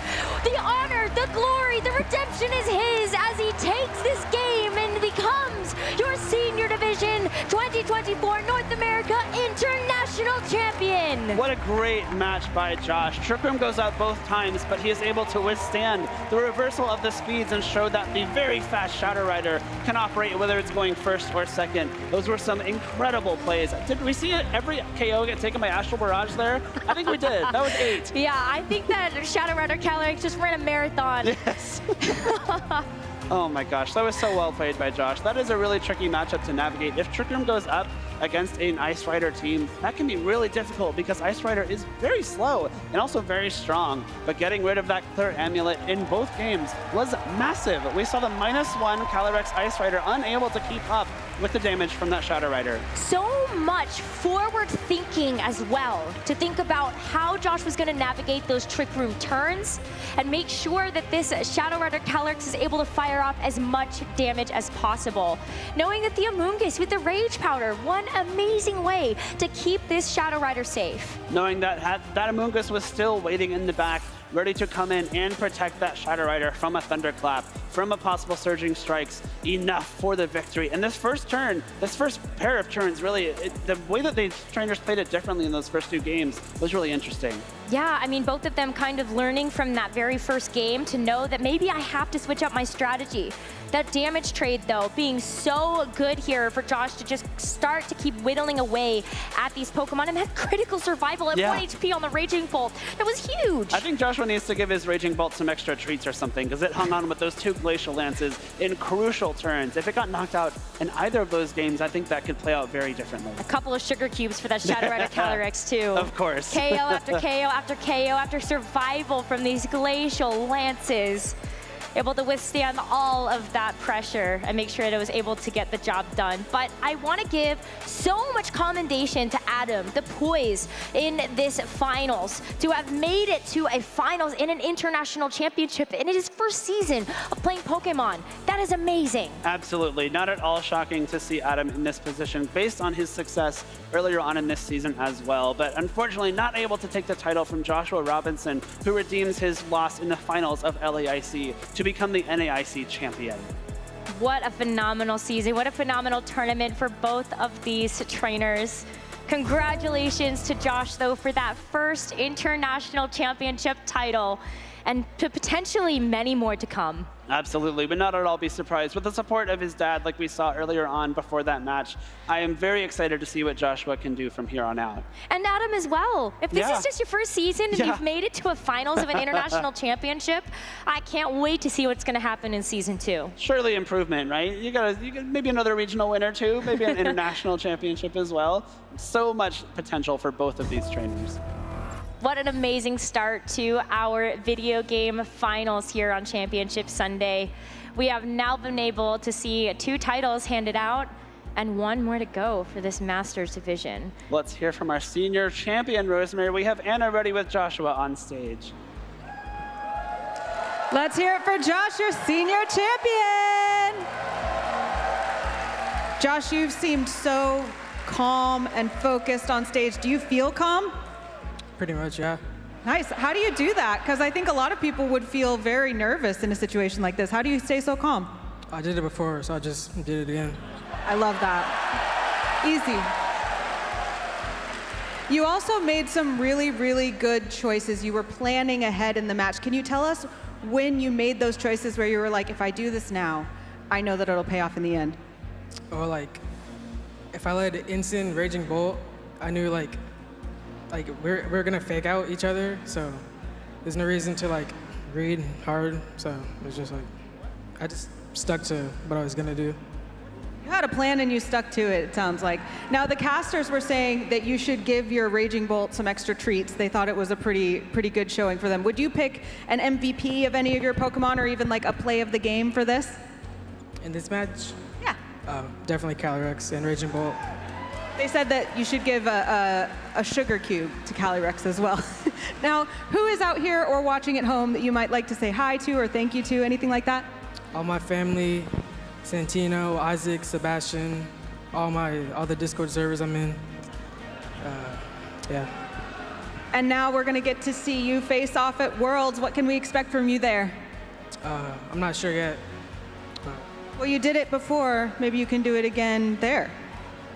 the honor, the glory, the redemption is his as he takes this game and becomes your Senior Division 2024 North America International Champion. What a great match by Josh. Trick Room goes out both times, but he is able to withstand the reversal of the speeds and show that the very fast Shadow Rider can operate whether it's going first or second. Those were some incredible plays. Did we see every KO get taken by Astral Barrage there? I think we did. That was 8. Yeah, I think that Shadow Rider Calyrex just ran a marathon. Yes. Oh my gosh, that was so well played by Josh. That is a really tricky matchup to navigate. If Trick Room goes up against an Ice Rider team, that can be really difficult because Ice Rider is very slow and also very strong. But getting rid of that Clear Amulet in both games was massive. We saw the -1 Calyrex Ice Rider unable to keep up with the damage from that Shadow Rider. So much forward thinking as well to think about how Josh was going to navigate those Trick Room turns and make sure that this Shadow Rider Calyrex is able to fire off as much damage as possible. Knowing that the Amoonguss with the Rage Powder, one amazing way to keep this Shadow Rider safe. Knowing that that Amoonguss was still waiting in the back, ready to come in and protect that Shadow Rider from a Thunderclap, from a possible Surging Strikes, enough for the victory. And this first turn, this first pair of turns, really, the way that the trainers played it differently in those first 2 games was really interesting. Yeah, I mean, both of them kind of learning from that very first game to know that maybe I have to switch up my strategy. That damage trade, though, being so good here for Josh to just start to keep whittling away at these Pokemon, and that critical survival at 1 HP on the Raging Bolt. That was huge. I think Joshua needs to give his Raging Bolt some extra treats or something, because it hung on with those 2 Glacial Lances in crucial turns. If it got knocked out in either of those games, I think that could play out very differently. A couple of sugar cubes for that Shadow Rider Calyrex, too. Of course. KO after KO after KO after survival from these Glacial Lances. able to withstand all of that pressure and make sure that it was able to get the job done. But I want to give so much commendation to Adam, the poise in this finals, to have made it to a finals in an international championship in his first season of playing Pokemon. That is amazing. Absolutely. Not at all shocking to see Adam in this position based on his success earlier on in this season as well. But unfortunately not able to take the title from Joshua Robinson, who redeems his loss in the finals of LAIC to become the NAIC champion. What a phenomenal season. What a phenomenal tournament for both of these trainers. Congratulations to Josh, though, for that first international championship title, and to potentially many more to come. Absolutely, but not at all be surprised. With the support of his dad, like we saw earlier on before that match, I am very excited to see what Joshua can do from here on out. And Adam as well. If this is just your first season and you've made it to a finals of an international championship, I can't wait to see what's going to happen in season 2. Surely improvement, right? You got maybe another regional winner too, maybe an international championship as well. So much potential for both of these trainers. What an amazing start to our video game finals here on Championship Sunday. We have now been able to see 2 titles handed out and 1 more to go for this Masters division. Let's hear from our senior champion, Rosemary. We have Anna ready with Joshua on stage. Let's hear it for Josh, your senior champion. Josh, you've seemed so calm and focused on stage. Do you feel calm? Pretty much, yeah. Nice. How do you do that? Because I think a lot of people would feel very nervous in a situation like this. How do you stay so calm? I did it before, so I just did it again. I love that. Easy. You also made some really, really good choices. You were planning ahead in the match. Can you tell us when you made those choices where you were like, if I do this now, I know that it'll pay off in the end? Or like, if I led Instant Raging Bolt, I knew like we're gonna fake out each other, so there's no reason to like read hard. So it was just like, I just stuck to what I was gonna do. You had a plan and you stuck to it, it sounds like. Now the casters were saying that you should give your Raging Bolt some extra treats. They thought it was a pretty good showing for them. Would you pick an MVP of any of your Pokemon or even like a play of the game for this? In this match? Yeah. Definitely Calyrex and Raging Bolt. They said that you should give a sugar cube to Calyrex as well. Now, who is out here or watching at home that you might like to say hi to or thank you to, anything like that? All my family, Santino, Isaac, Sebastian, all the Discord servers I'm in. Yeah. And now we're gonna get to see you face off at Worlds. What can we expect from you there? I'm not sure yet. Well, you did it before. Maybe you can do it again there.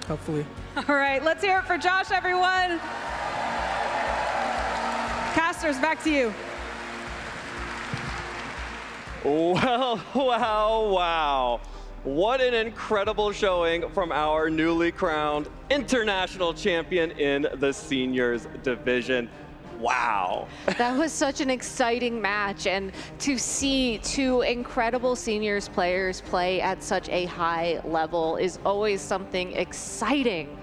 Hopefully. All right, let's hear it for Josh, everyone. Casters, back to you. Well, wow. What an incredible showing from our newly crowned international champion in the seniors division. Wow. That was such an exciting match, and to see 2 incredible seniors players play at such a high level is always something exciting.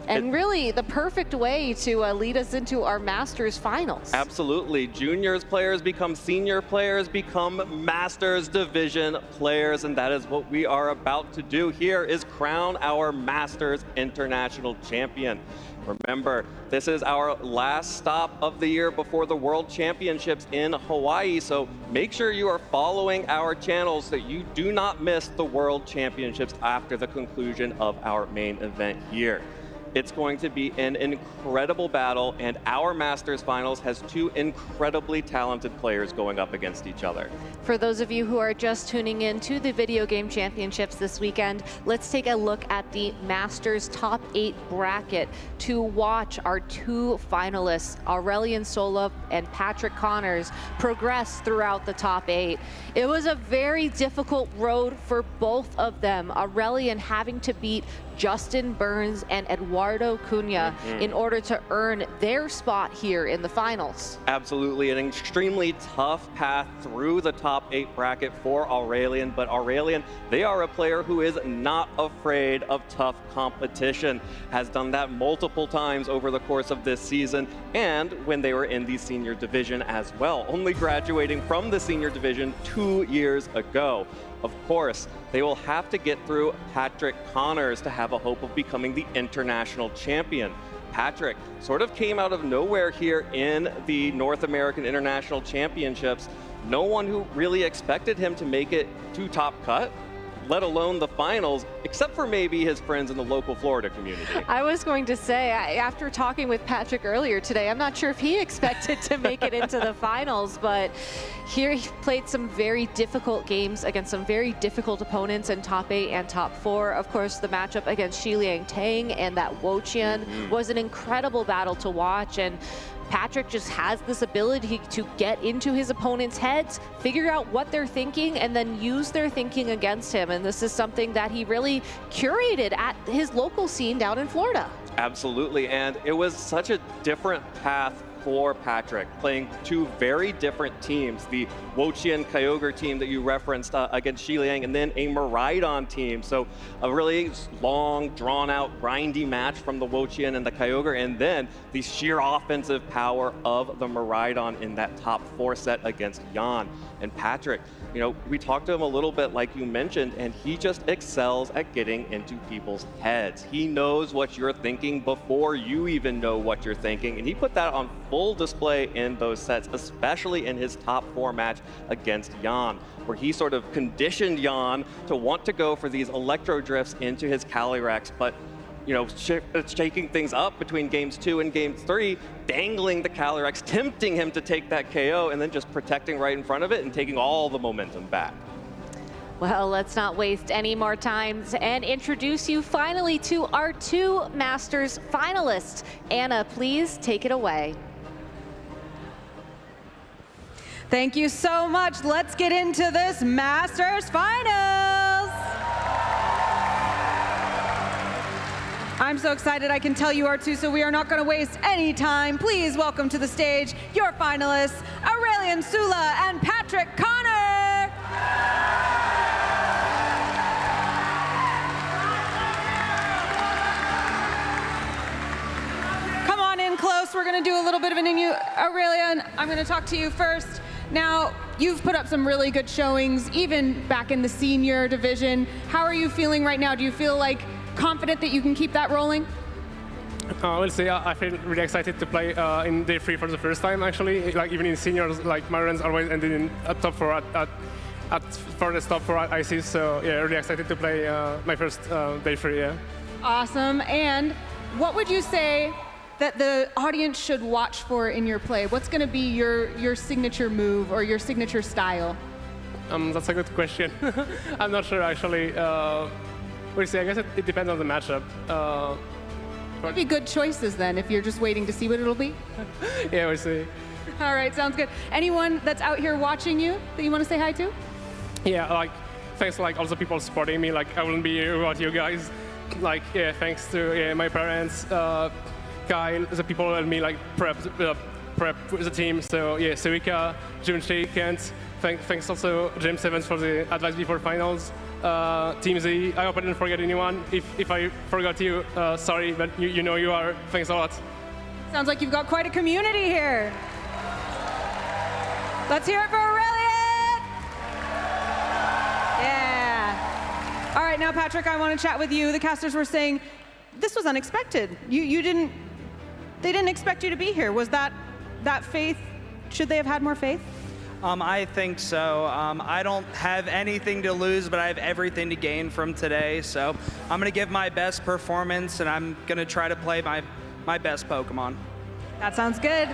And really the perfect way to lead us into our Masters finals. Absolutely. Juniors players become senior players, become Masters division players, and that is what we are about to do here, is crown our Masters international champion. Remember, this is our last stop of the year before the World Championships in Hawaii, so make sure you are following our channels so that you do not miss the World Championships after the conclusion of our main event here. It's going to be an incredible battle, and our Masters Finals has 2 incredibly talented players going up against each other. For those of you who are just tuning in to the Video Game Championships this weekend, let's take a look at the Masters Top 8 bracket to watch our 2 finalists, Aurelian Sola and Patrick Connors, progress throughout the top 8. It was a very difficult road for both of them, Aurelian having to beat Justin Burns and Eduardo Eduardo Cunha in order to earn their spot here in the finals. Absolutely, an extremely tough path through the top 8 bracket for Aurelian, but Aurelian, they are a player who is not afraid of tough competition, has done that multiple times over the course of this season, and when they were in the senior division as well, only graduating from the senior division 2 years ago. Of course, they will have to get through Patrick Connors to have a hope of becoming the international champion. Patrick sort of came out of nowhere here in the North American International Championships. No one who really expected him to make it to Top Cut, let alone the finals, except for maybe his friends in the local Florida community. I was going to say, after talking with Patrick earlier today, I'm not sure if he expected to make it into the finals, but here he played some very difficult games against some very difficult opponents in top 8 and top 4. Of course, the matchup against Xiliang Tang and that Woqian was an incredible battle to watch, and Patrick just has this ability to get into his opponent's heads, figure out what they're thinking, and then use their thinking against him. And this is something that he really curated at his local scene down in Florida. Absolutely, and it was such a different path for Patrick, playing 2 very different teams, the Woqian Kyogre team that you referenced against Xiliang, and then a Miraidon team. So a really long, drawn-out, grindy match from the Woqian and the Kyogre, and then the sheer offensive power of the Miraidon in that top 4 set against Yan. And Patrick, you know, we talked to him a little bit like you mentioned, and he just excels at getting into people's heads. He knows what you're thinking before you even know what you're thinking, and he put that on full display in those sets, especially in his top 4 match against Yan, where he sort of conditioned Yan to want to go for these electro drifts into his Calyrex, but you know, shaking things up between games 2 and games 3, dangling the Calyrex, tempting him to take that KO, and then just protecting right in front of it and taking all the momentum back. Well, let's not waste any more time and introduce you finally to our 2 Masters finalists. Anna, please take it away. Thank you so much. Let's get into this Masters Finals. I'm so excited I can tell you are too, so we are not going to waste any time. Please welcome to the stage your finalists, Aurelian Sula and Patrick Connor. Come on in close. We're going to do a little bit of an Aurelian, I'm going to talk to you first. Now, you've put up some really good showings, even back in the senior division. How are you feeling right now? Do you feel like confident that you can keep that rolling? We'll see. I feel really excited to play in day 3 for the first time, actually. Like, even in seniors, like, my runs always ended in top 4 at furthest top 4 at ICs. So, yeah, really excited to play my first day 3, yeah. Awesome. And what would you say that the audience should watch for in your play? What's going to be your signature move or your signature style? That's a good question. I'm not sure, actually. We'll see. I guess it depends on the matchup. Maybe good choices then, if you're just waiting to see what it'll be. Yeah, we'll see. All right, sounds good. Anyone that's out here watching you that you want to say hi to? Yeah, like, thanks to like all the people supporting me. Like, I wouldn't be here without you guys. Like, yeah, thanks to my parents, Kyle, the people that me like prep the team. So yeah, Suika, Junshi, Kent. Thanks also James Evans for the advice before finals. Team Z, I hope I didn't forget anyone. If I forgot you, sorry, but you know you are. Thanks a lot. Sounds like you've got quite a community here. Let's hear it for Aurelian! Yeah. All right, now Patrick, I want to chat with you. The casters were saying this was unexpected. They didn't expect you to be here. Was that faith? Should they have had more faith? I think so. I don't have anything to lose, but I have everything to gain from today. So I'm going to give my best performance, and I'm going to try to play my best Pokemon. That sounds good.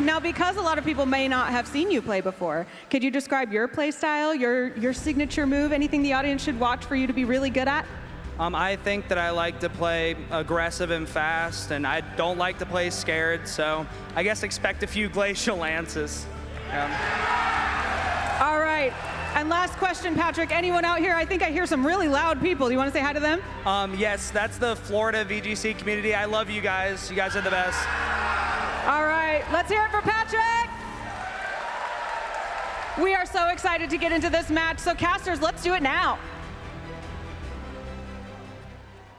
Now, because a lot of people may not have seen you play before, could you describe your play style, your signature move, anything the audience should watch for you to be really good at? I think that I like to play aggressive and fast, and I don't like to play scared, so I guess expect a few Glacial Lances. All right. And last question, Patrick. Anyone out here? I think I hear some really loud people. Do you want to say hi to them? Yes, that's the Florida VGC community. I love you guys. You guys are the best. All right, let's hear it for Patrick. We are so excited to get into this match. So casters, let's do it now.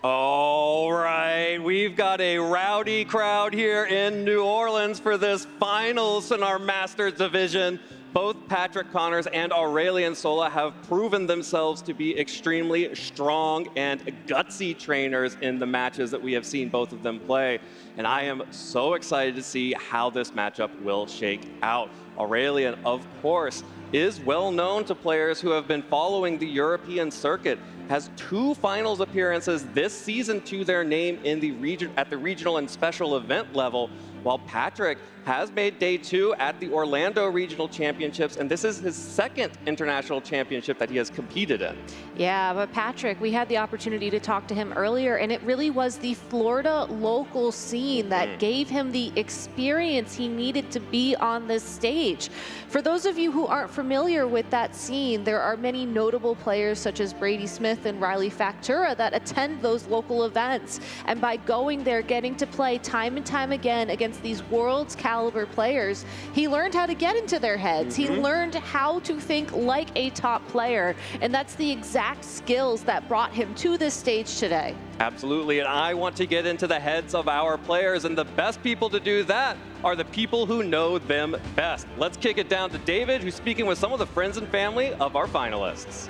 All right, we've got a rowdy crowd here in New Orleans for this finals in our Masters division. Both Patrick Connors and Aurelian Sola have proven themselves to be extremely strong and gutsy trainers in the matches that we have seen both of them play. And I am so excited to see how this matchup will shake out. Aurelian, of course, is well known to players who have been following the European circuit, has 2 finals appearances this season to their name in the region at the regional and special event level, while Patrick has made day 2 at the Orlando Regional Championships, and this is his 2nd international championship that he has competed in. Yeah, but Patrick, we had the opportunity to talk to him earlier, and it really was the Florida local scene that gave him the experience he needed to be on this stage. For those of you who aren't familiar with that scene, there are many notable players such as Brady Smith and Riley Factura that attend those local events. And by going there, getting to play time and time again against these world's caliber players, he learned how to get into their heads. He learned how to think like a top player. And that's the exact skills that brought him to this stage today. Absolutely, and I want to get into the heads of our players, and the best people to do that are the people who know them best. Let's kick it down to David, who's speaking with some of the friends and family of our finalists.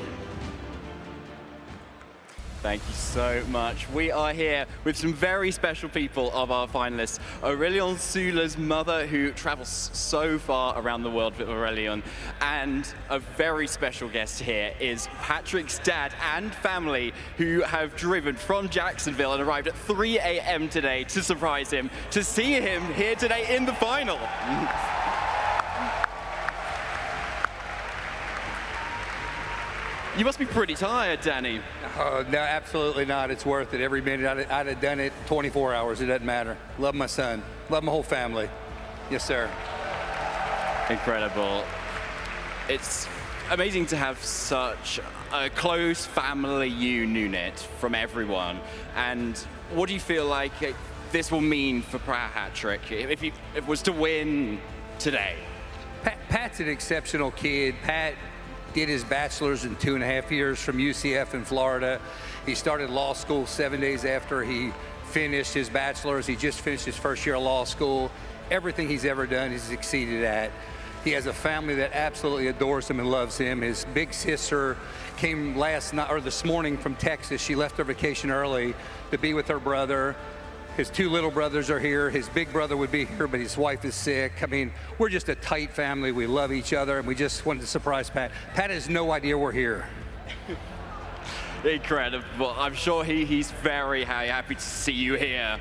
Thank you so much. We are here with some very special people of our finalists. Aurelian Sola's mother, who travels so far around the world with Aurelian, and a very special guest here is Patrick's dad and family, who have driven from Jacksonville and arrived at 3 a.m. today to surprise him, to see him here today in the final. You must be pretty tired, Danny. No, absolutely not. It's worth it. Every minute. I'd have done it 24 hours. It doesn't matter. Love my son. Love my whole family. Yes, sir. Incredible. It's amazing to have such a close family unit from everyone. And what do you feel like this will mean for Patrick if it was to win today? Pat's an exceptional kid. Pat did his bachelor's in 2.5 years from UCF in Florida. He started law school 7 days after he finished his bachelor's. He just finished his first year of law school. Everything he's ever done, he's succeeded at. He has a family that absolutely adores him and loves him. His big sister came last night or this morning from Texas. She left her vacation early to be with her brother. His 2 little brothers are here. His big brother would be here, but his wife is sick. I mean, we're just a tight family. We love each other, and we just wanted to surprise Pat. Pat has no idea we're here. Incredible. I'm sure he's very happy to see you here.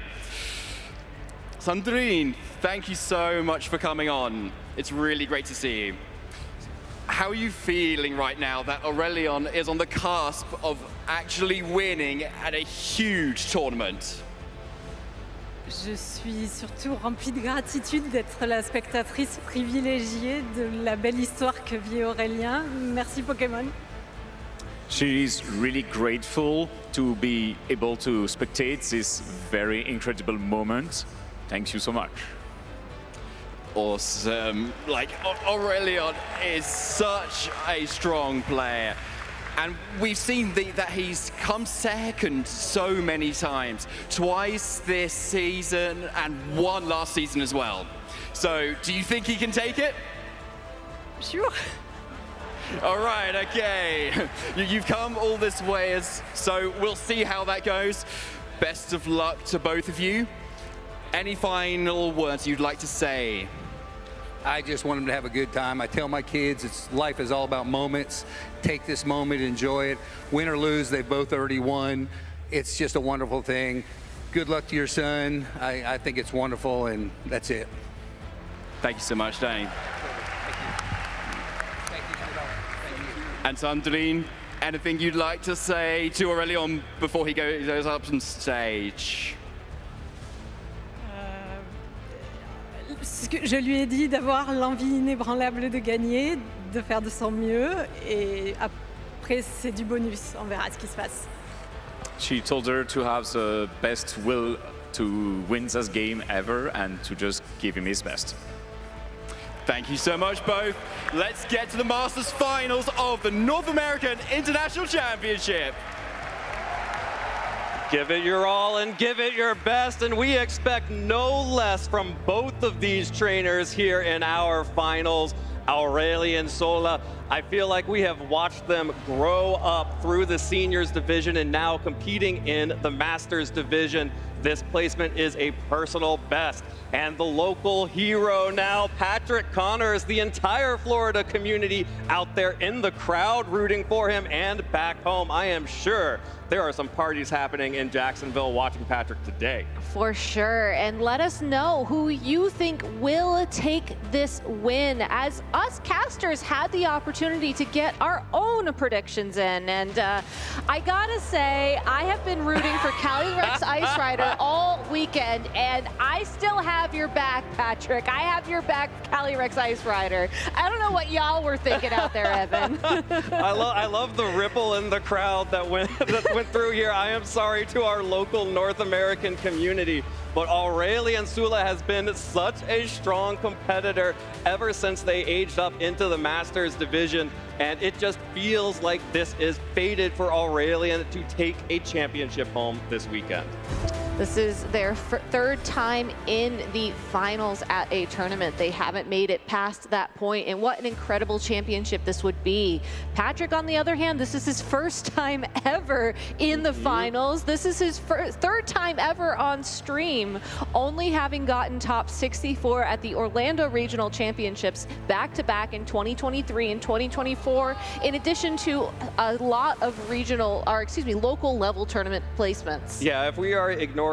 Sandrine, thank you so much for coming on. It's really great to see you. How are you feeling right now that Aurelian is on the cusp of actually winning at a huge tournament? Je suis surtout remplie de gratitude d'être la spectatrice privilégiée de la belle histoire que vit Aurélien. Merci Pokémon. She's really grateful to be able to spectate this very incredible moment. Thank you so much. Awesome. Like, Aurelian is such a strong player. And we've seen that he's come second so many times. Twice this season and 1 last season as well. So, do you think he can take it? Sure. All right, okay. You've come all this way, so we'll see how that goes. Best of luck to both of you. Any final words you'd like to say? I just want them to have a good time. I tell my kids, life is all about moments. Take this moment, enjoy it. Win or lose, they both already won. It's just a wonderful thing. Good luck to your son. I think it's wonderful, and that's it. Thank you so much, Danny. And Sandrine, anything you'd like to say to Aurelian before he goes up on stage? Je lui ai dit d'avoir l'envie inébranlable de gagner, de faire de son mieux. Et après, c'est du bonus. On verra ce qui se passe. She told her to have the best will to win this game ever and to just give him his best. Thank you so much, both. Let's get to the Masters Finals of the North American International Championship. Give it your all and give it your best, and we expect no less from both of these trainers here in our finals. Aurelian Sola, I feel like we have watched them grow up through the seniors division and now competing in the masters division. This placement is a personal best. And the local hero now, Patrick Connors, the entire Florida community out there in the crowd rooting for him, and back home. I am sure there are some parties happening in Jacksonville watching Patrick today. For sure, and let us know who you think will take this win, as us casters had the opportunity to get our own predictions in. And I gotta say, I have been rooting for Calyrex Ice Rider all weekend, and I still have your back, Patrick. I have your back, Calyrex Ice Rider. I don't know what y'all were thinking out there, Evan. I love the ripple in the crowd that went through here. I am sorry to our local North American community, but Aurelian Sola has been such a strong competitor ever since they aged up into the Masters division, and it just feels like this is fated for Aurelian to take a championship home this weekend. This is their third time in the finals at a tournament. They haven't made it past that point, and what an incredible championship this would be. Patrick, on the other hand, this is his first time ever in the finals. This is his third time ever on stream, only having gotten top 64 at the Orlando Regional Championships back-to-back in 2023 and 2024, in addition to a lot of local level tournament placements. Yeah, if we are ignoring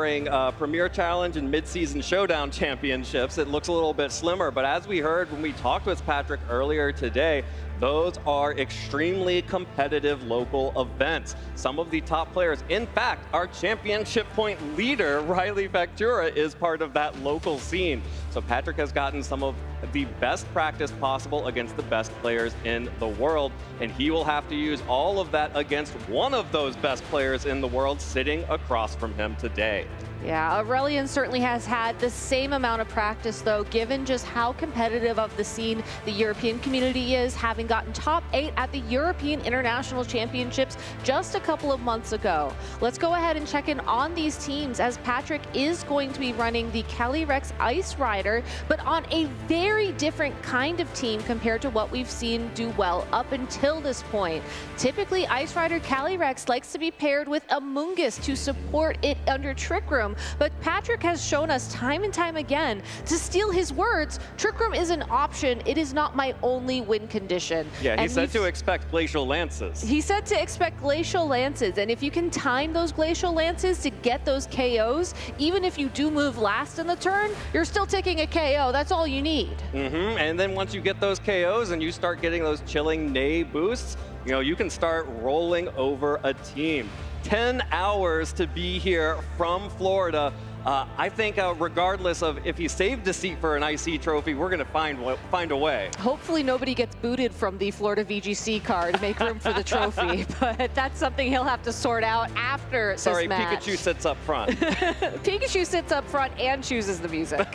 Premier Challenge and Mid-Season Showdown Championships, it looks a little bit slimmer. But as we heard when we talked with Patrick earlier today, those are extremely competitive local events. Some of the top players, in fact, our championship point leader, Riley Factura, is part of that local scene. So Patrick has gotten some of the best practice possible against the best players in the world, and he will have to use all of that against one of those best players in the world sitting across from him today. Yeah, Aurelian certainly has had the same amount of practice, though, given just how competitive of the scene the European community is, having gotten top 8 at the European International Championships just a couple of months ago. Let's go ahead and check in on these teams, as Patrick is going to be running the Calyrex Ice Rider, but on a very different kind of team compared to what we've seen do well up until this point. Typically, Ice Rider Calyrex likes to be paired with Amoonguss to support it under Trick Room, but Patrick has shown us time and time again, to steal his words, Trick Room is an option. It is not my only win condition. Yeah, he said to expect Glacial Lances. He said to expect Glacial Lances, and if you can time those Glacial Lances to get those KOs, even if you do move last in the turn, you're still taking a KO. That's all you need. And then once you get those KOs and you start getting those chilling Nay boosts, you can start rolling over a team. 10 hours to be here from Florida. I think regardless of if he saved a seat for an IC trophy, we're going to find a way. Hopefully nobody gets booted from the Florida VGC card to make room for the trophy, but that's something he'll have to sort out after this match. Pikachu sits up front. Pikachu sits up front and chooses the music.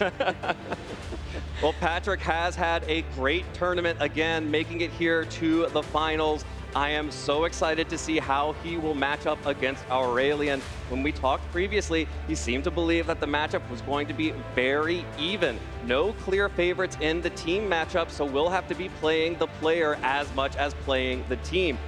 Well, Patrick has had a great tournament again, making it here to the finals. I am so excited to see how he will match up against Aurelian. When we talked previously, he seemed to believe that the matchup was going to be very even. No clear favorites in the team matchup, so we'll have to be playing the player as much as playing the team.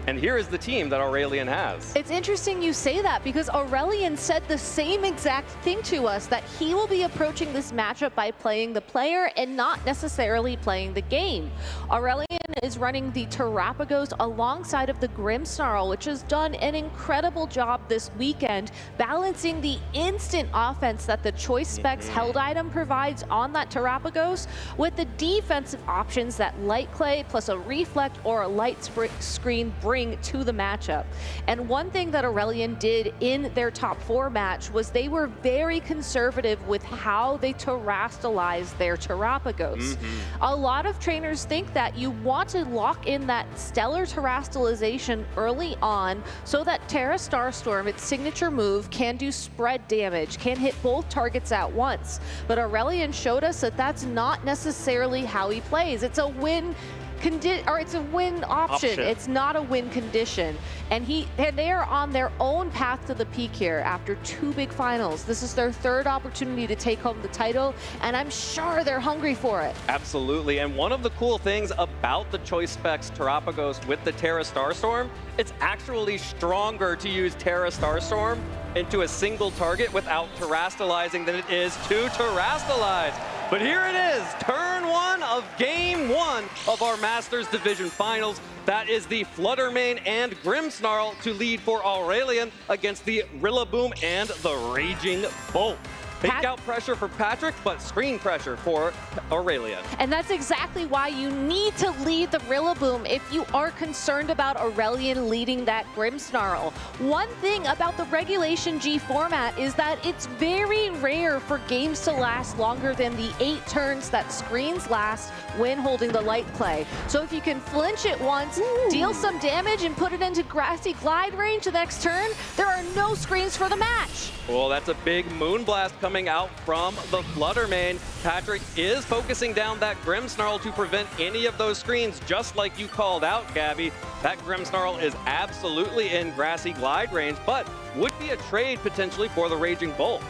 And here is the team that Aurelian has. It's interesting you say that, because Aurelian said the same exact thing to us, that he will be approaching this matchup by playing the player and not necessarily playing the game. Aurelian is running the Terrapagos alongside of the Grimmsnarl, which has done an incredible job this weekend, balancing the instant offense that the Choice Specs held item provides on that Terrapagos with the defensive options that Light Clay plus a Reflect or a Light Screen bring to the matchup. And one thing that Aurelian did in their top 4 match was they were very conservative with how they terrastalized their Terrapagos. A lot of trainers think that you want want to lock in that stellar terastallization early on so that Terra Starstorm, its signature move, can do spread damage, can hit both targets at once. But Aurelian showed us that that's not necessarily how he plays. It's a win it's a win option. It's not a win condition. And they are on their own path to the peak here after 2 big finals. This is their 3rd opportunity to take home the title, and I'm sure they're hungry for it. Absolutely, and one of the cool things about the Choice Specs Terrapagos with the Terra Starstorm, it's actually stronger to use Terra Starstorm into a single target without terastallizing than it is to terastallize. But here it is, turn 1 of game 1 of our Masters Division Finals. That is the Fluttermane and Grimmsnarl to lead for Aurelian against the Rillaboom and the Raging Bolt. Fake out pressure for Patrick, but screen pressure for Aurelian. And that's exactly why you need to lead the Rillaboom if you are concerned about Aurelian leading that Grimmsnarl. One thing about the Regulation G format is that it's very rare for games to last longer than the 8 turns that screens last when holding the light clay. So if you can flinch it once, deal some damage, and put it into grassy glide range the next turn, there are no screens for the match. Well, that's a big Moonblast coming out from the Fluttermane. Patrick is focusing down that Grimmsnarl to prevent any of those screens, just like you called out, Gabby. That Grimmsnarl is absolutely in grassy glide range, but would be a trade potentially for the Raging Bolt.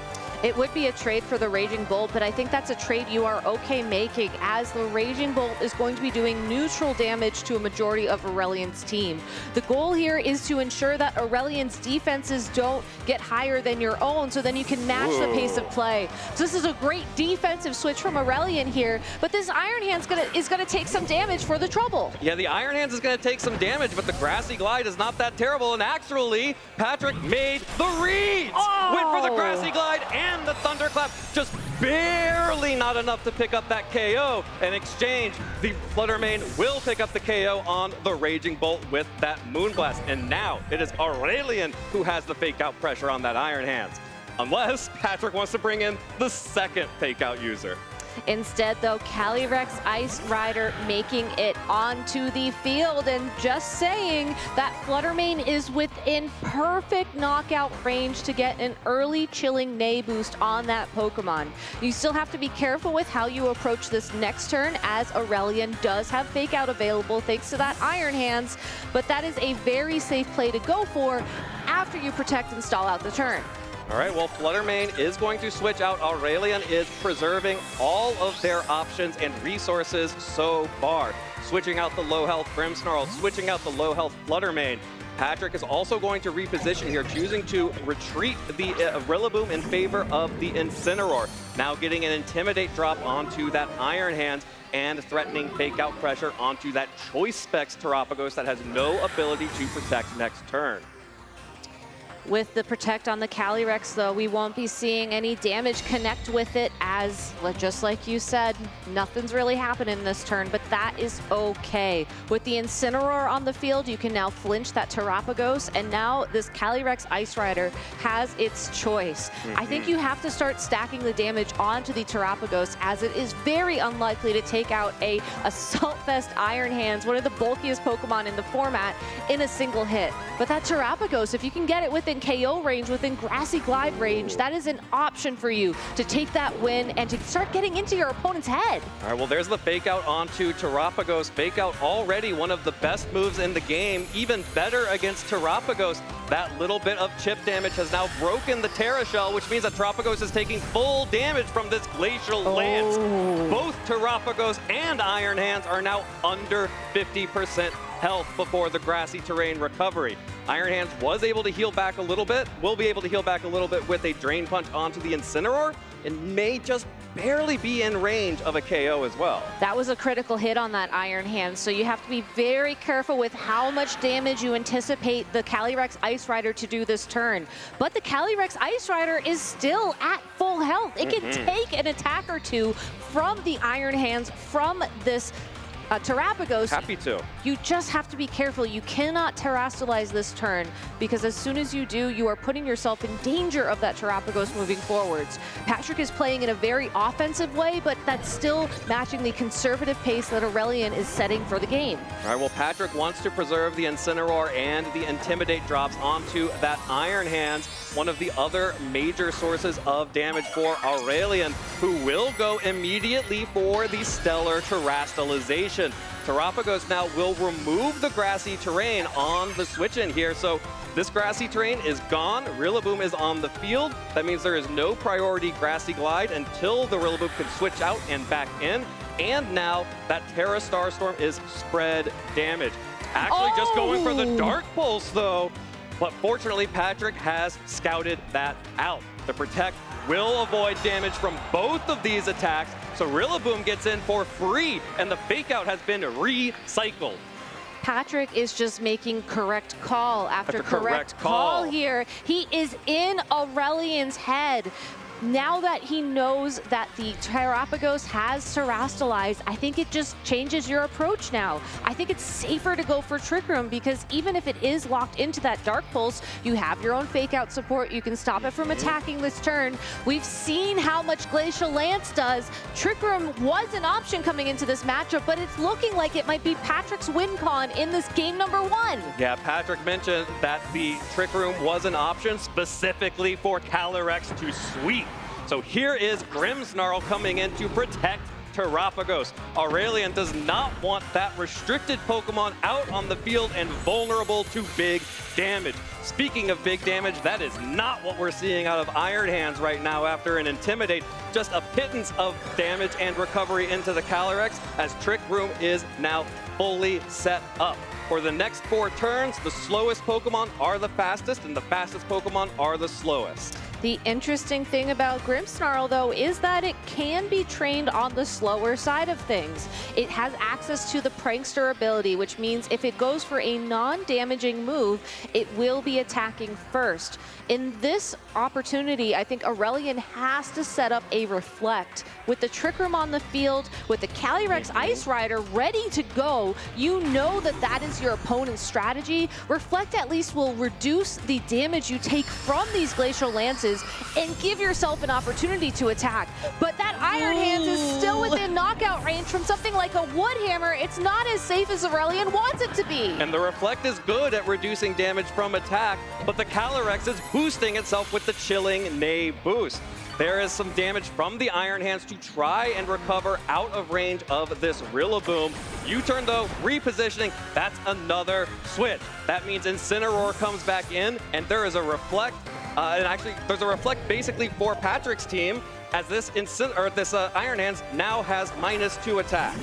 It would be a trade for the Raging Bolt, but I think that's a trade you are okay making, as the Raging Bolt is going to be doing neutral damage to a majority of Aurelian's team. The goal here is to ensure that Aurelian's defenses don't get higher than your own, so then you can match the pace of play. So this is a great defensive switch from Aurelian here, but this Iron Hand's is gonna take some damage for the trouble. Yeah, the Iron Hands is gonna take some damage, but the Grassy Glide is not that terrible, and actually, Patrick made the reads! Went for the Grassy Glide and the Thunderclap, just barely not enough to pick up that KO. In exchange, the Fluttermane will pick up the KO on the Raging Bolt with that Moonblast. And now it is Aurelian who has the fake out pressure on that Iron Hands. Unless Patrick wants to bring in the second fake out user. Instead, though, Calyrex Ice Rider making it onto the field, and just saying that Fluttermane is within perfect knockout range to get an early chilling Nay boost on that Pokemon. You still have to be careful with how you approach this next turn, as Aurelian does have Fake Out available thanks to that Iron Hands, but that is a very safe play to go for after you protect and stall out the turn. All right, well, Fluttermane is going to switch out. Aurelian is preserving all of their options and resources so far. Switching out the low health Grimmsnarl, switching out the low health Fluttermane. Patrick is also going to reposition here, choosing to retreat the Rillaboom in favor of the Incineroar. Now getting an Intimidate drop onto that Iron Hands and threatening fake out pressure onto that Choice Specs Terrapagos that has no ability to protect next turn. With the Protect on the Calyrex, though, we won't be seeing any damage connect with it, as, just like you said, nothing's really happening this turn, but that is okay. With the Incineroar on the field, you can now flinch that Terrapagos, and now this Calyrex Ice Rider has its choice. I think you have to start stacking the damage onto the Terrapagos, as it is very unlikely to take out a Assault Vest Iron Hands, one of the bulkiest Pokemon in the format, in a single hit. But that Terrapagos, if you can get it within KO range, within Grassy Glide range, that is an option for you to take that win and to start getting into your opponent's head. All right, well, there's the fake out onto Terrapagos. Fake out already one of the best moves in the game, even better against Terrapagos. That little bit of chip damage has now broken the Terra Shell, which means that Terrapagos is taking full damage from this Glacial Lance. Both Terrapagos and Iron Hands are now under 50% health before the grassy terrain recovery. Iron Hands was able to heal back a little bit, will be able to heal back a little bit with a Drain Punch onto the Incineroar, and may just barely be in range of a KO as well. That was a critical hit on that Iron Hand, so you have to be very careful with how much damage you anticipate the Calyrex Ice Rider to do this turn. But the Calyrex Ice Rider is still at full health. It can take an attack or two from the Iron Hands, from this Terrapagos. Happy to. You just have to be careful. You cannot terrestrialize this turn, because as soon as you do, you are putting yourself in danger of that Terrapagos moving forwards. Patrick is playing in a very offensive way, but that's still matching the conservative pace that Aurelian is setting for the game. All right, well, Patrick wants to preserve the Incineroar and the Intimidate drops onto that Iron Hands, one of the other major sources of damage for Aurelian, who will go immediately for the Stellar Terrestrialization. Terrapagos now will remove the grassy terrain on the switch-in here, so this grassy terrain is gone. Rillaboom is on the field. That means there is no priority grassy glide until the Rillaboom can switch out and back in. And now that Terra Starstorm is spread damage. Actually just going for the Dark Pulse though, but fortunately Patrick has scouted that out. The Protect will avoid damage from both of these attacks, so Rillaboom gets in for free, and the Fake Out has been recycled. Patrick is just making correct call after correct call here. He is in Aurelian's head. Now that he knows that the Terrapagos has terrestrialized, I think it just changes your approach now. I think it's safer to go for Trick Room, because even if it is locked into that Dark Pulse, you have your own Fake Out support. You can stop it from attacking this turn. We've seen how much Glacial Lance does. Trick Room was an option coming into this matchup, but it's looking like it might be Patrick's win con in this game number 1. Yeah, Patrick mentioned that the Trick Room was an option specifically for Calyrex to sweep. So here is Grimmsnarl coming in to protect Terrapagos. Aurelian does not want that restricted Pokemon out on the field and vulnerable to big damage. Speaking of big damage, that is not what we're seeing out of Iron Hands right now after an Intimidate. Just a pittance of damage and recovery into the Calyrex, as Trick Room is now fully set up. For the next 4 turns, the slowest Pokemon are the fastest, and the fastest Pokemon are the slowest. The interesting thing about Grimmsnarl, though, is that it can be trained on the slower side of things. It has access to the Prankster ability, which means if it goes for a non-damaging move, it will be attacking first. In this opportunity, I think Aurelian has to set up a Reflect. With the Trick Room on the field, with the Calyrex Ice Rider ready to go, you know that that is your opponent's strategy. Reflect at least will reduce the damage you take from these Glacial Lances and give yourself an opportunity to attack. But that Iron Hands is still within knockout range from something like a Wood Hammer. It's not as safe as Aurelian wants it to be. And the Reflect is good at reducing damage from attack, but the Calyrex is boosting itself with the Chilling Neigh boost. There is some damage from the Iron Hands to try and recover out of range of this Rillaboom. U-turn though, repositioning, that's another switch. That means Incineroar comes back in, and there is a Reflect. And actually, there's a Reflect basically for Patrick's team, as this Iron Hands now has -2 attack.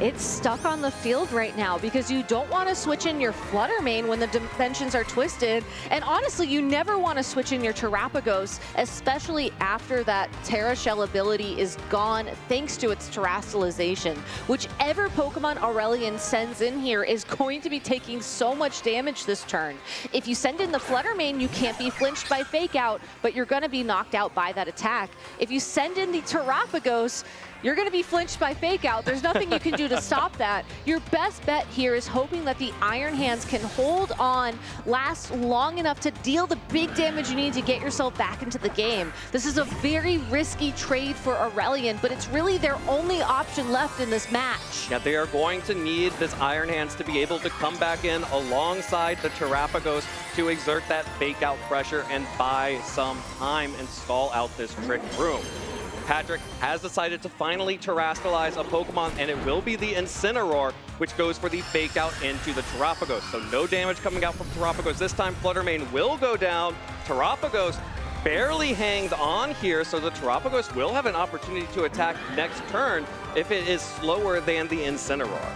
It's stuck on the field right now because you don't want to switch in your Flutter Mane when the dimensions are twisted. And honestly, you never want to switch in your Terrapagos, especially after that Terra Shell ability is gone thanks to its terrestrialization. Whichever Pokemon Aurelian sends in here is going to be taking so much damage this turn. If you send in the Flutter Mane, you can't be flinched by Fake Out, but you're going to be knocked out by that attack. If you send in the Terrapagos, you're going to be flinched by Fake Out. There's nothing you can do to stop that. Your best bet here is hoping that the Iron Hands can hold on, last long enough to deal the big damage you need to get yourself back into the game. This is a very risky trade for Aurelian, but it's really their only option left in this match. Yeah, they are going to need this Iron Hands to be able to come back in alongside the Terrapagos to exert that Fake Out pressure and buy some time and stall out this Trick Room. Patrick has decided to finally terrestrialize a Pokemon, and it will be the Incineroar, which goes for the Fake Out into the Terrapagos. So no damage coming out from Terrapagos. This time, Flutter Mane will go down. Terrapagos barely hangs on here, so the Terrapagos will have an opportunity to attack next turn if it is slower than the Incineroar.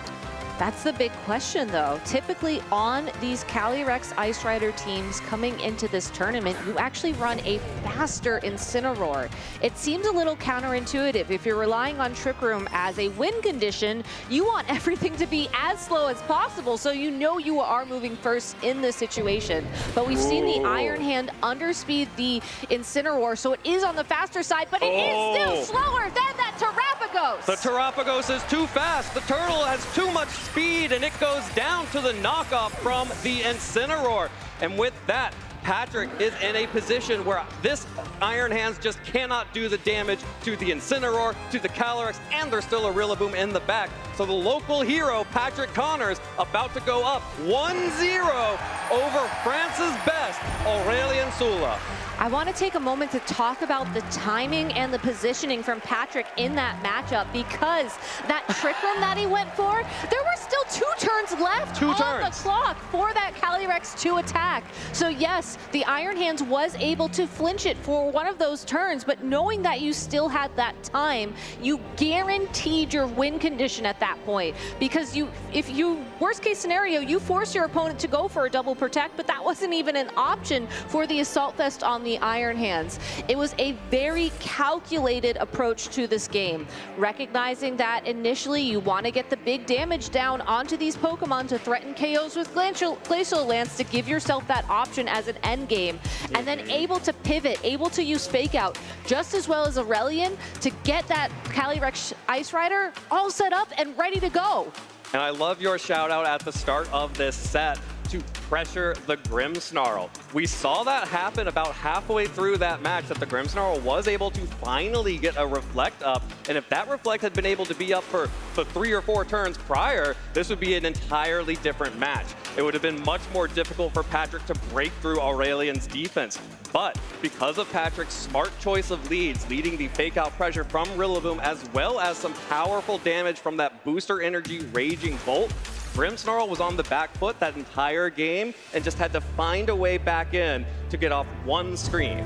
That's the big question, though. Typically on these Calyrex Ice Rider teams coming into this tournament, you actually run a faster Incineroar. It seems a little counterintuitive. If you're relying on Trick Room as a win condition, you want everything to be as slow as possible, so you know you are moving first in this situation. But we've seen the Iron Hand underspeed the Incineroar, so it is on the faster side, but it is still slower than that Terrapagos. Terapagos. The Terapagos is too fast. The turtle has too much speed, and it goes down to the knockoff from the Incineroar. And with that, Patrick is in a position where this Iron Hands just cannot do the damage to the Incineroar, to the Calyrex, and there's still a Rillaboom in the back. So the local hero, Patrick Connors, about to go up 1-0 over France's best, Aurélien Sula. I want to take a moment to talk about the timing and the positioning from Patrick in that matchup, because that Trick Room that he went for, there were still 2 turns left on the clock for that Calyrex to attack. So yes, the Iron Hands was able to flinch it for one of those turns, but knowing that you still had that time, you guaranteed your win condition at that point, because if you, worst case scenario, you force your opponent to go for a double protect, but that wasn't even an option for the Assault Vest on the Iron Hands. It was a very calculated approach to this game, recognizing that initially you want to get the big damage down onto these Pokemon to threaten KOs with Glacial Lance to give yourself that option as an end game, and then able to pivot, able to use Fake Out just as well as Aurélien to get that Calyrex Ice Rider all set up and ready to go. And I love your shout out at the start of this set to pressure the Grimmsnarl. We saw that happen about halfway through that match, that the Grimmsnarl was able to finally get a Reflect up. And if that Reflect had been able to be up for 3 or 4 turns prior, this would be an entirely different match. It would have been much more difficult for Patrick to break through Aurélien's defense. But because of Patrick's smart choice of leads, leading the Fake Out pressure from Rillaboom, as well as some powerful damage from that Booster Energy Raging Bolt, Grimmsnarl was on the back foot that entire game and just had to find a way back in to get off one screen.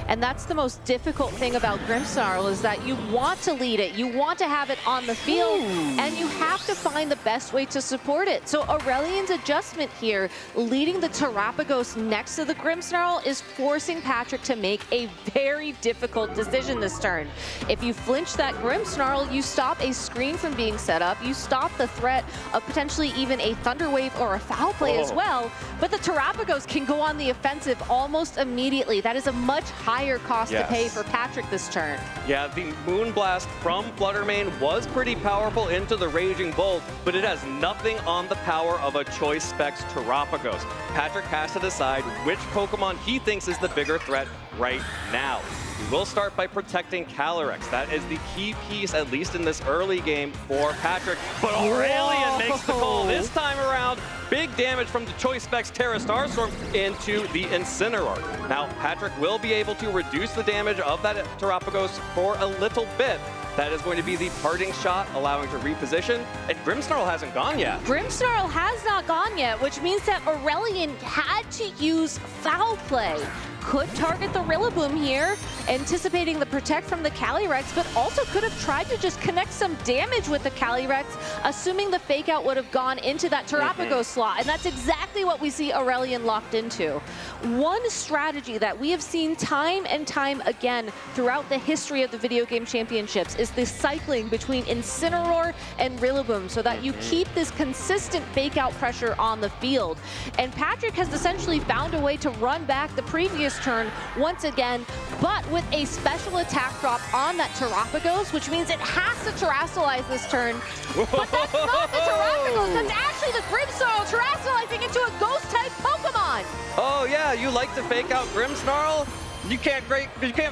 And that's the most difficult thing about Grimmsnarl, is that you want to lead it, you want to have it on the field, and you have to find the best way to support it. So Aurelian's adjustment here, leading the Terapagos next to the Grimmsnarl, is forcing Patrick to make a very difficult decision this turn. If you flinch that Grimmsnarl, you stop a screen from being set up, you stop the threat of potentially even a Thunder Wave or a foul play as well, but the Terapagos can go on the offensive almost immediately. That is a much higher cost to pay for Patrick this turn. Yeah, the Moonblast from Fluttermane was pretty powerful into the Raging Bolt, but it has nothing on the power of a Choice Specs Terapagos. Patrick has to decide which Pokemon he thinks is the bigger threat right now. We will start by protecting Calyrex. That is the key piece, at least in this early game, for Patrick. But Aurélien makes the call this time around. Big damage from the Choice Specs Terra Starstorm into the Incineroar. Now, Patrick will be able to reduce the damage of that Terapagos for a little bit. That is going to be the parting shot, allowing to reposition. And Grimmsnarl hasn't gone yet. Grimmsnarl has not gone yet, which means that Aurélien had to use Foul Play. Could target the Rillaboom here, anticipating the protect from the Calyrex, but also could have tried to just connect some damage with the Calyrex, assuming the Fake Out would have gone into that Terapagos slot. And that's exactly what we see Aurélien locked into. One strategy that we have seen time and time again throughout the history of the video game championships is the cycling between Incineroar and Rillaboom, so that you keep this consistent Fake Out pressure on the field. And Patrick has essentially found a way to run back the previous turn once again, but with a special attack drop on that Terapagos, which means it has to Terrasilize this turn. But that's not the Terapagos, that's actually the Grimmsnarl Terrasilizing into a Ghost-type Pokemon. Oh yeah, you like to Fake Out Grimmsnarl? You can't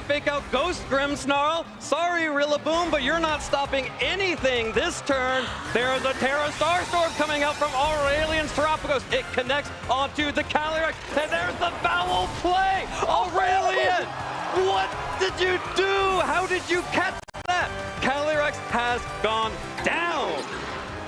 Fake Out Ghost Grimmsnarl. Sorry, Rillaboom, but you're not stopping anything this turn. There's a Terra Starstorm coming out from Aurélien's Terapagos. It connects onto the Calyrex, and there's the foul play. Aurélien, what did you do? How did you catch that? Calyrex has gone down.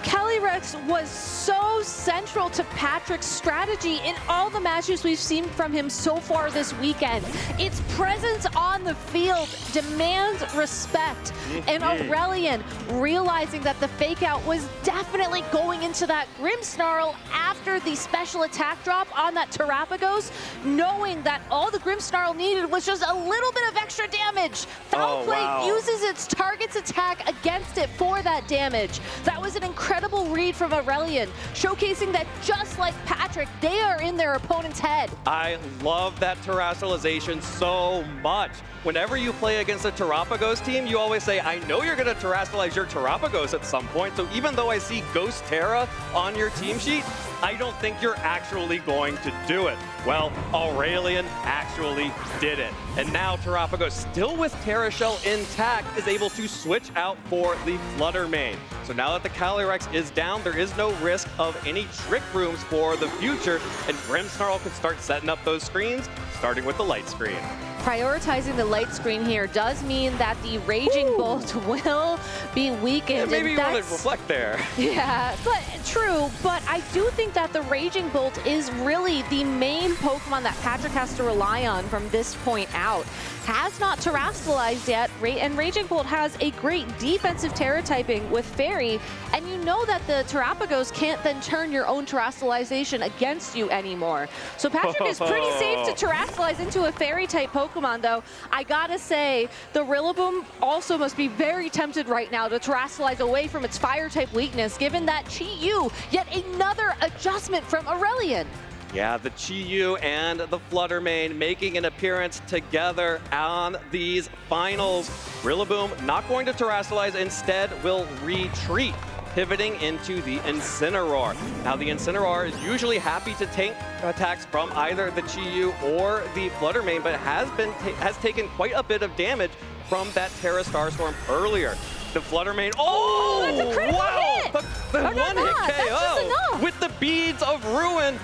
Calyrex was so central to Patrick's strategy in all the matches we've seen from him so far this weekend. Its presence on the field demands respect. And Aurélien, realizing that the Fake Out was definitely going into that Grimmsnarl after the special attack drop on that Terapagos, knowing that all the Grimmsnarl needed was just a little bit of extra damage. Foul Play uses its target's attack against it for that damage. That was an incredible read read from Aurelian, showcasing that just like Patrick, they are in their opponent's head. I love that terrestrialization so much. Whenever you play against a Terrapagos team, you always say, I know you're going to terrestrialize your Terrapagos at some point, so even though I see Ghost Terra on your team sheet, I don't think you're actually going to do it. Well, Aurelian actually did it. And now Terrapagos, still with Terra Shell intact, is able to switch out for the Flutter main. So now that the Calyrex is down, there is no risk of any trick rooms for the future, and Grimmsnarl can start setting up those screens, starting with the light screen. Prioritizing the light screen here does mean that the Raging Bolt will be weakened. Yeah, maybe you want to reflect there. Yeah, but true. But I do think that the Raging Bolt is really the main Pokemon that Patrick has to rely on from this point out. Has not terrestrialized yet, and Raging Bolt has a great defensive Terra typing with Fairy, and you know that the Terrapagos can't then turn your own terrestrialization against you anymore. So Patrick is pretty safe to terrestrialize into a Fairy type Pokemon, though. I gotta say, the Rillaboom also must be very tempted right now to terrestrialize away from its Fire type weakness, given that Chi-Yu, yet another adjustment from Aurelian. Yeah, the Chi-Yu and the Flutter main making an appearance together on these finals. Rillaboom not going to terrestrialize, instead will retreat, pivoting into the Incineroar. Now the Incineroar is usually happy to tank attacks from either the Chi-Yu or the Flutter main, but has taken quite a bit of damage from that Terra Starstorm earlier. The Flutter main, that's a critical hit! The Oh, no, one-hit that's just KO enough. with the Beads of Ruin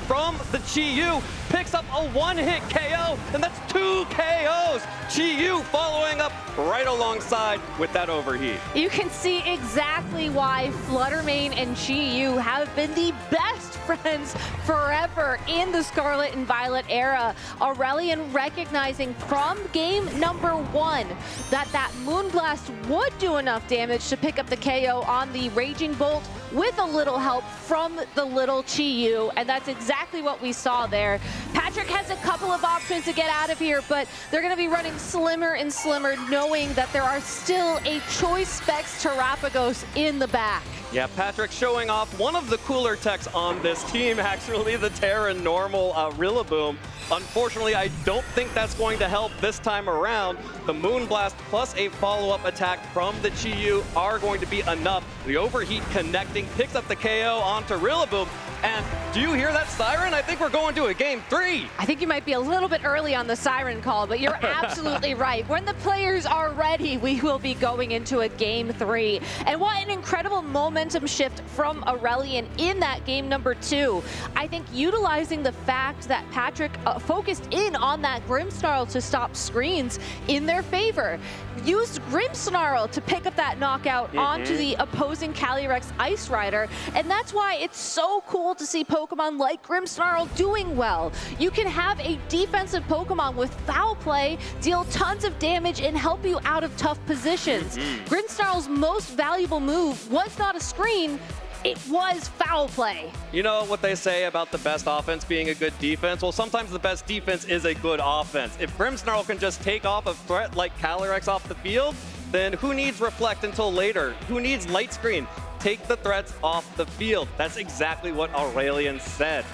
from the Chi-Yu, picks up a one-hit KO, and that's 2 KOs. Chi-Yu following up right alongside with that overheat. You can see exactly why Fluttermane and Chi-Yu have been the best friends forever in the Scarlet and Violet era. Aurelian recognizing from game number 1 that Moonblast would do enough damage to pick up the KO on the Raging Bolt with a little help from the little Chi-Yu, and that's exactly what we saw there. Patrick has a couple of options to get out of here, but they're going to be running slimmer and slimmer, knowing that there are still a Choice Specs Terrapagos in the back. Yeah, Patrick showing off one of the cooler techs on this team, actually, the Terra Normal Rillaboom. Unfortunately, I don't think that's going to help this time around. The Moonblast plus a follow-up attack from the Chi-Yu are going to be enough. The overheat connecting, picks up the KO onto Rillaboom. And do you hear that siren? I think we're going to a game 3. I think you might be a little bit early on the siren call, but you're absolutely right. When the players are ready, we will be going into a game 3. And what an incredible momentum shift from Aurelian in that game number 2. I think utilizing the fact that Patrick focused in on that Grimmsnarl to stop screens in their favor. Used Grimmsnarl to pick up that knockout onto the opposing Calyrex Ice Rider, and that's why it's so cool to see Pokemon like Grimmsnarl doing well. You can have a defensive Pokemon with foul play, deal tons of damage, and help you out of tough positions. Grimmsnarl's most valuable move was not a screen, it was foul play. You know what they say about the best offense being a good defense? Well, sometimes the best defense is a good offense. If Grimmsnarl can just take off a threat like Calyrex off the field, then who needs Reflect until later? Who needs Light Screen? Take the threats off the field. That's exactly what Aurelian said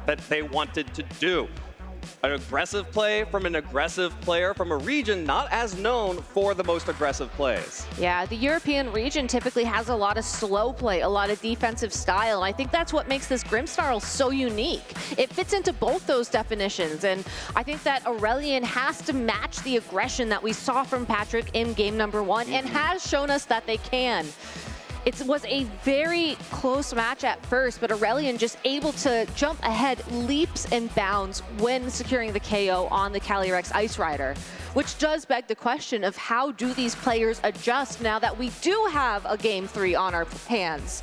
that they wanted to do. An aggressive play from an aggressive player from a region not as known for the most aggressive plays. Yeah, the European region typically has a lot of slow play, a lot of defensive style, and I think that's what makes this Grimmsnarl so unique. It fits into both those definitions, and I think that Aurelian has to match the aggression that we saw from Patrick in game number 1 and has shown us that they can. It was a very close match at first, but Aurelian just able to jump ahead leaps and bounds when securing the KO on the Calyrex Ice Rider, which does beg the question of how do these players adjust now that we do have a game 3 on our hands?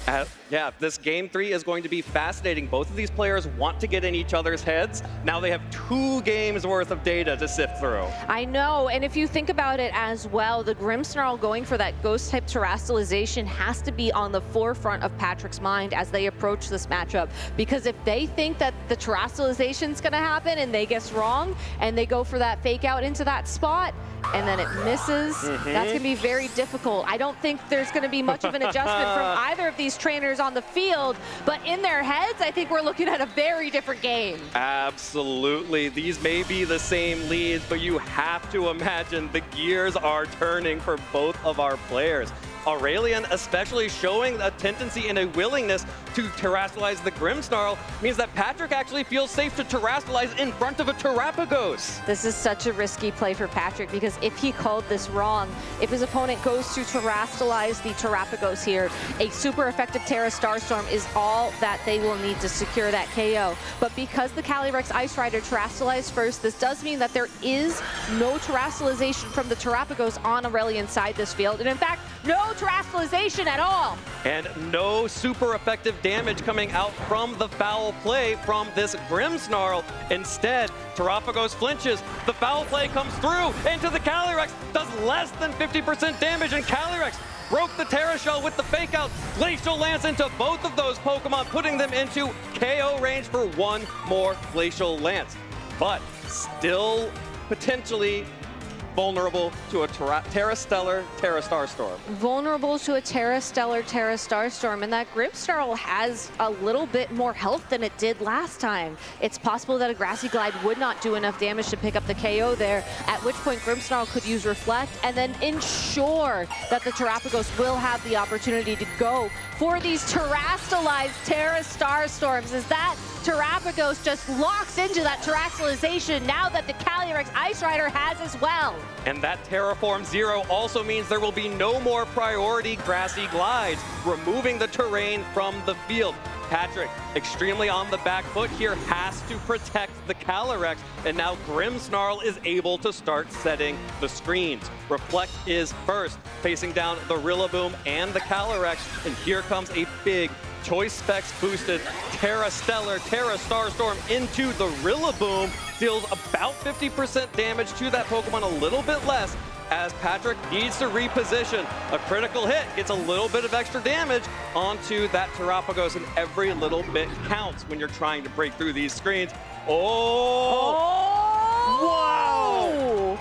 Yeah, this game 3 is going to be fascinating. Both of these players want to get in each other's heads. Now they have 2 games worth of data to sift through. I know, and if you think about it as well, the Grimmsnarl going for that ghost-type terrestrialization has to be on the forefront of Patrick's mind as they approach this matchup. Because if they think that the terrestrialization is going to happen and they guess wrong, and they go for that fake out into that spot, and then it misses, that's going to be very difficult. I don't think there's going to be much of an adjustment from either of these trainers on the field, but in their heads, I think we're looking at a very different game. Absolutely. These may be the same leads, but you have to imagine the gears are turning for both of our players. Aurelian especially showing a tendency and a willingness to terrestrialize the Grimmsnarl means that Patrick actually feels safe to terrestrialize in front of a Terrapagos. This is such a risky play for Patrick because if he called this wrong, if his opponent goes to terrestrialize the Terrapagos here, a super effective Terra Starstorm is all that they will need to secure that KO. But because the Calyrex Ice Rider terrestrialized first, this does mean that there is no terrestrialization from the Terrapagos on Aurelian's side this field. And in fact, no terrestrialization at all. And no super effective damage coming out from the foul play from this Grimmsnarl. Instead, Terrapagos flinches. The foul play comes through into the Calyrex, does less than 50% damage, and Calyrex broke the Terra Shell with the fake out. Glacial Lance into both of those Pokemon, putting them into KO range for one more Glacial Lance. But still potentially vulnerable to a Terra Stellar, Terra Starstorm. Vulnerable to a Terra Stellar, Terra Starstorm, and that Grimmsnarl has a little bit more health than it did last time. It's possible that a Grassy Glide would not do enough damage to pick up the KO there, at which point Grimmsnarl could use Reflect and then ensure that the Terrapagos will have the opportunity to go for these terrestrialized Terra Starstorms, as that Terrapagos just locks into that terrestrialization now that the Calyrex Ice Rider has as well. And that Terraform 0 also means there will be no more priority Grassy Glides, removing the terrain from the field. Patrick, extremely on the back foot here, has to protect the Calyrex, and now Grimmsnarl is able to start setting the screens. Reflect is first, facing down the Rillaboom and the Calyrex, and here comes a big Choice Specs boosted Terra Stellar, Terra Starstorm into the Rillaboom, deals about 50% damage to that Pokemon, a little bit less, as Patrick needs to reposition. A critical hit gets a little bit of extra damage onto that Terrapagos, and every little bit counts when you're trying to break through these screens. Wow!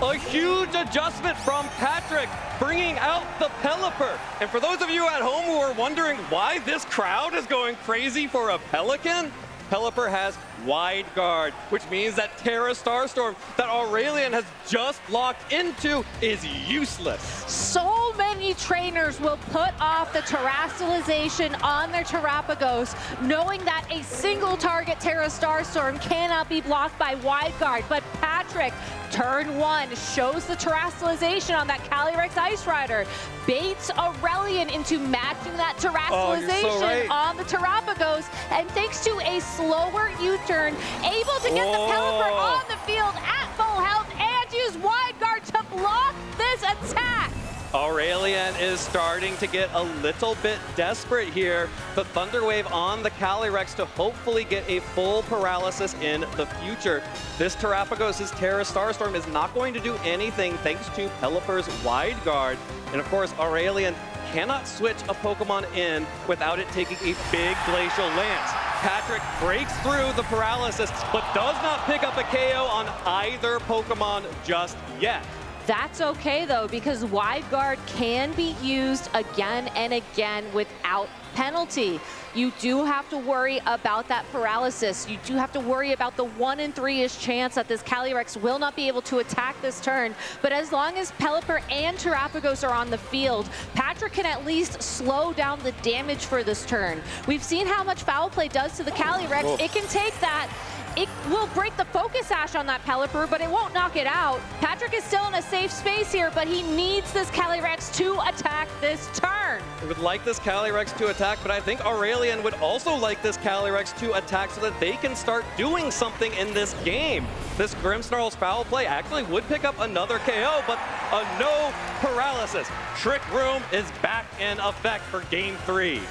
A huge adjustment from Patrick, bringing out the Pelipper. And for those of you at home who are wondering why this crowd is going crazy for a Pelican, Pelipper has Wide Guard, which means that Terra Starstorm that Aurelian has just locked into is useless. So many trainers will put off the terrestrialization on their Terrapagos, knowing that a single target Terra Starstorm cannot be blocked by Wide Guard. But Patrick, turn one, shows the terrestrialization on that Calyrex Ice Rider, baits Aurelian into matching that terrestrialization on the Terrapagos, and thanks to a slower U-turn, able to get the Pelipper on the field at full health and use Wide Guard to block this attack. Aurelian is starting to get a little bit desperate here. The Thunder Wave on the Calyrex to hopefully get a full paralysis in the future. This Terrapagos' Terra Starstorm is not going to do anything thanks to Pelipper's Wide Guard. And of course, Aurelian cannot switch a Pokemon in without it taking a big Glacial Lance. Patrick breaks through the paralysis, but does not pick up a KO on either Pokemon just yet. That's okay though, because Wide Guard can be used again and again without penalty. You do have to worry about that paralysis. You do have to worry about the 1 in 3-ish chance that this Calyrex will not be able to attack this turn. But as long as Pelipper and Terrapagos are on the field, Patrick can at least slow down the damage for this turn. We've seen how much foul play does to the Calyrex. Whoa. It can take that. It will break the Focus Sash on that Pelipper, but it won't knock it out. Patrick is still in a safe space here, but he needs this Calyrex to attack this turn. I would like this Calyrex to attack, but I think Aurelian would also like this Calyrex to attack so that they can start doing something in this game. This Grimmsnarl's foul play actually would pick up another KO, but a no paralysis. Trick Room is back in effect for Game 3.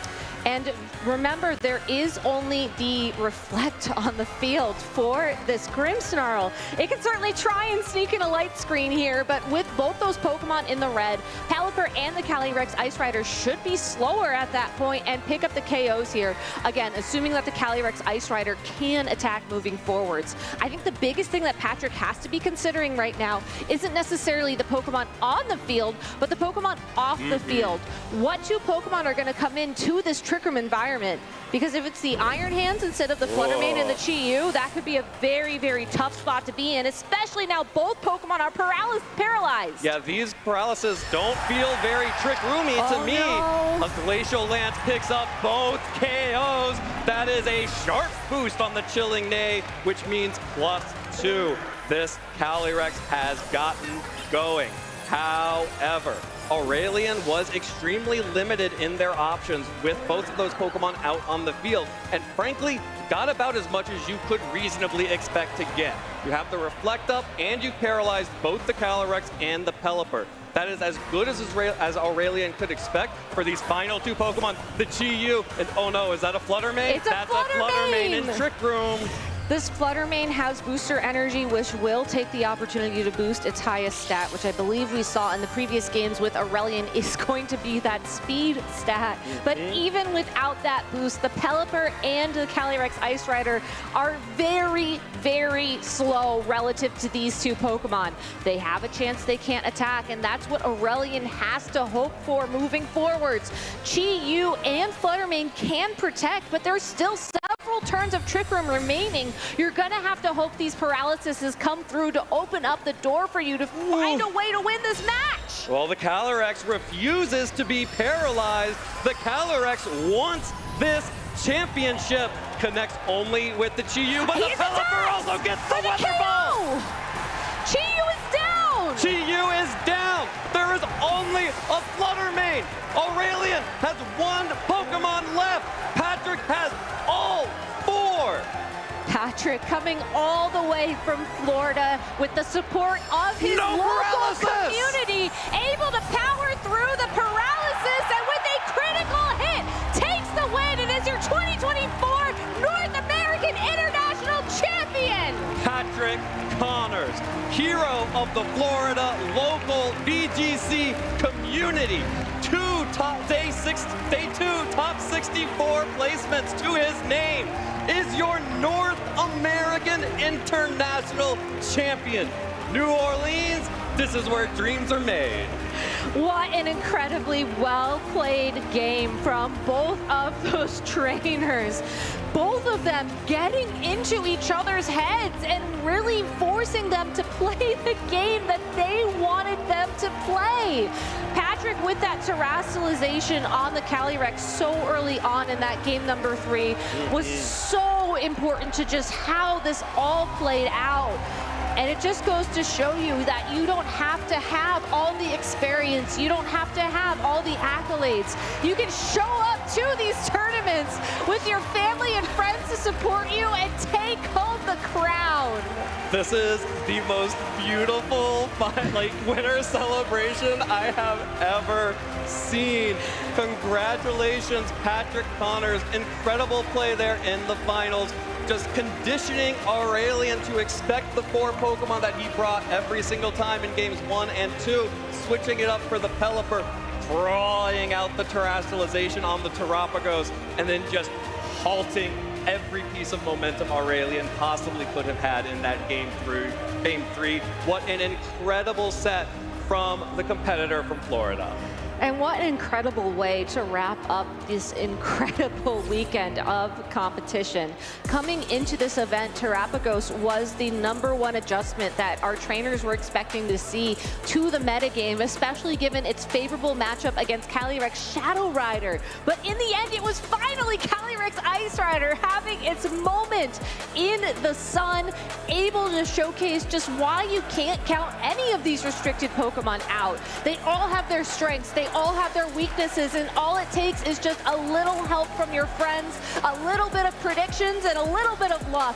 And remember, there is only the Reflect on the field for this Grimmsnarl. It can certainly try and sneak in a light screen here, but with both those Pokemon in the red, Pelipper and the Calyrex Ice Rider should be slower at that point and pick up the KOs here. Again, assuming that the Calyrex Ice Rider can attack moving forwards. I think the biggest thing that Patrick has to be considering right now isn't necessarily the Pokemon on the field, but the Pokemon off the field. What two Pokemon are going to come into this Trick Room environment? Because if it's the Iron Hands instead of the Fluttermane and the Chi-Yu, that could be a very, very tough spot to be in, especially now both Pokemon are paralyzed. Yeah, these paralysis don't feel very Trick Roomy to me. No. A Glacial Lance picks up both KOs. That is a sharp boost on the Chilling Neigh, which means +2. This Calyrex has gotten going. However, Aurelian was extremely limited in their options with both of those Pokemon out on the field, and frankly, got about as much as you could reasonably expect to get. You have the Reflect Up, and you paralyzed both the Calyrex and the Pelipper. That is as good as Aurelian could expect for these final two Pokemon, the Chi-Yu, and oh no, is that a Fluttermane? That's a Fluttermane in Trick Room. This Fluttermane has Booster Energy, which will take the opportunity to boost its highest stat, which I believe we saw in the previous games with Aurelian is going to be that speed stat. But even without that boost, the Pelipper and the Calyrex Ice Rider are very, very slow relative to these two Pokemon. They have a chance they can't attack, and that's what Aurelian has to hope for moving forwards. Chi-Yu and Fluttermane can protect, but there's still several turns of Trick Room remaining. You're gonna have to hope these paralyses come through to open up the door for you to find a way to win this match. Well, the Calyrex refuses to be paralyzed. The Calyrex wants this championship. Connects only with the Chi-Yu, but the Pelipper also gets the Weather Ball. Chi-Yu is down. Chi-Yu is down. There is only a Fluttermane. Aurelian has one Pokemon left. Patrick has all 4. Patrick coming all the way from Florida with the support of his local community, able to power through the paralysis, and with a critical hit, takes the win and is your 2024 North American International Champion. Patrick Connors, hero of the Florida local VGC community. Day 2 top 64 placements to his name. Is your North American International Champion. New Orleans, this is where dreams are made. What an incredibly well-played game from both of those trainers. Both of them getting into each other's heads and really forcing them to play the game that they wanted them to play. Patrick with that terrestrialization on the Calyrex so early on in that game number 3 was so important to just how this all played out. And it just goes to show you that you don't have to have all the experience. You don't have to have all the accolades. You can show up to these tournaments with your family and friends to support you and take home the crown. This is the most beautiful winner celebration I have ever seen. Congratulations, Patrick Connors. Incredible play there in the finals. Just conditioning Aurelian to expect the 4 Pokemon that he brought every single time in games 1 and 2, switching it up for the Pelipper, drawing out the terrestrialization on the Terrapagos, and then just halting every piece of momentum Aurelian possibly could have had in that game 3. What an incredible set from the competitor from Florida. And what an incredible way to wrap up this incredible weekend of competition. Coming into this event, Terrapagos was the #1 adjustment that our trainers were expecting to see to the metagame, especially given its favorable matchup against Calyrex Shadow Rider. But in the end, it was finally Calyrex Ice Rider having its moment in the sun, able to showcase just why you can't count any of these restricted Pokemon out. They all have their strengths. They all have their weaknesses, and all it takes is just a little help from your friends, a little bit of predictions, and a little bit of luck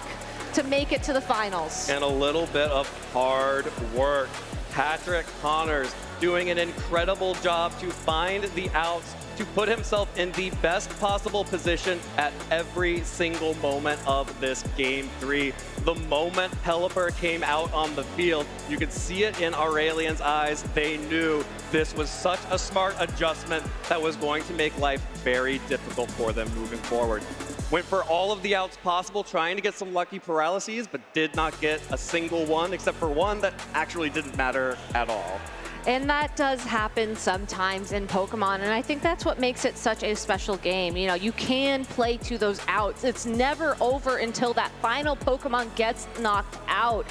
to make it to the finals. And a little bit of hard work. Patrick Connors doing an incredible job to find the outs, to put himself in the best possible position at every single moment of this Game 3. The moment Pelipper came out on the field, you could see it in Aurelian's eyes. They knew this was such a smart adjustment that was going to make life very difficult for them moving forward. Went for all of the outs possible, trying to get some lucky paralyses, but did not get a single one, except for one that actually didn't matter at all. And that does happen sometimes in Pokemon, and I think that's what makes it such a special game. You know, you can play to those outs. It's never over until that final Pokemon gets knocked out.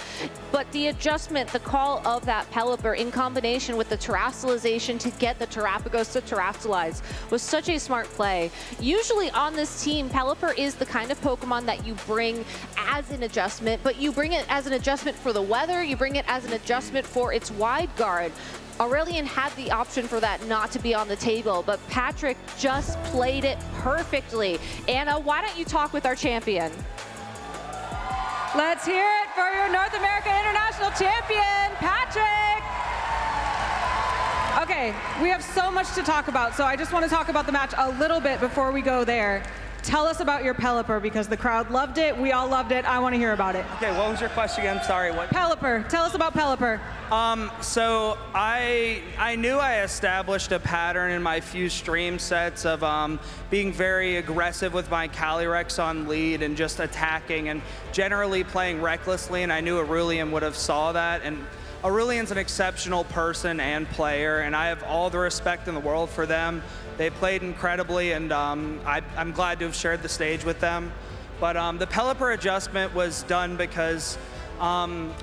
But the adjustment, the call of that Pelipper in combination with the terrestrialization to get the Terrapagos to terrestrialize was such a smart play. Usually on this team, Pelipper is the kind of Pokemon that you bring as an adjustment, but you bring it as an adjustment for the weather, you bring it as an adjustment for its wide guard. Aurelian had the option for that not to be on the table, but Patrick just played it perfectly. Anna, why don't you talk with our champion? Let's hear it for your North American International Champion, Patrick! Okay, we have so much to talk about, so I just want to talk about the match a little bit before we go there. Tell us about your Pelipper, because the crowd loved it, we all loved it, I want to hear about it. Okay, what was your question again? Sorry, what? Pelipper, tell us about Pelipper. So I knew I established a pattern in my few stream sets of being very aggressive with my Calyrex on lead and just attacking and generally playing recklessly, and I knew Aurelian would have saw that. And Aurelian's an exceptional person and player, and I have all the respect in the world for them. They played incredibly, and I'm glad to have shared the stage with them. But the Pelipper adjustment was done because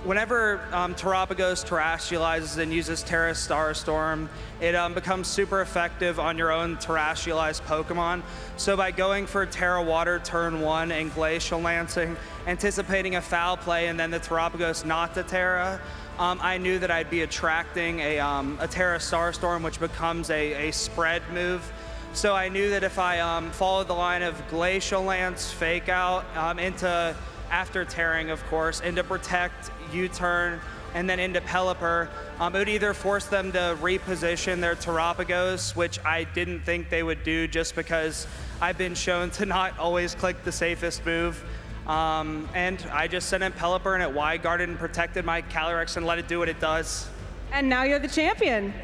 whenever Terrapagos terrestrializes and uses Terra Starstorm, it becomes super effective on your own terrestrialized Pokemon. So by going for Terra Water turn 1 and Glacial Lancing, anticipating a foul play and then the Terrapagos not to Terra, I knew that I'd be attracting a Terra Starstorm, which becomes a spread move. So I knew that if I followed the line of Glacial Lance, Fake Out, into after tearing, of course, into Protect, U-turn, and then into Pelipper, it would either force them to reposition their Terrapagos, which I didn't think they would do just because I've been shown to not always click the safest move. And I just sent in Pelipper, and it wide guarded and protected my Calyrex and let it do what it does. And now you're the champion.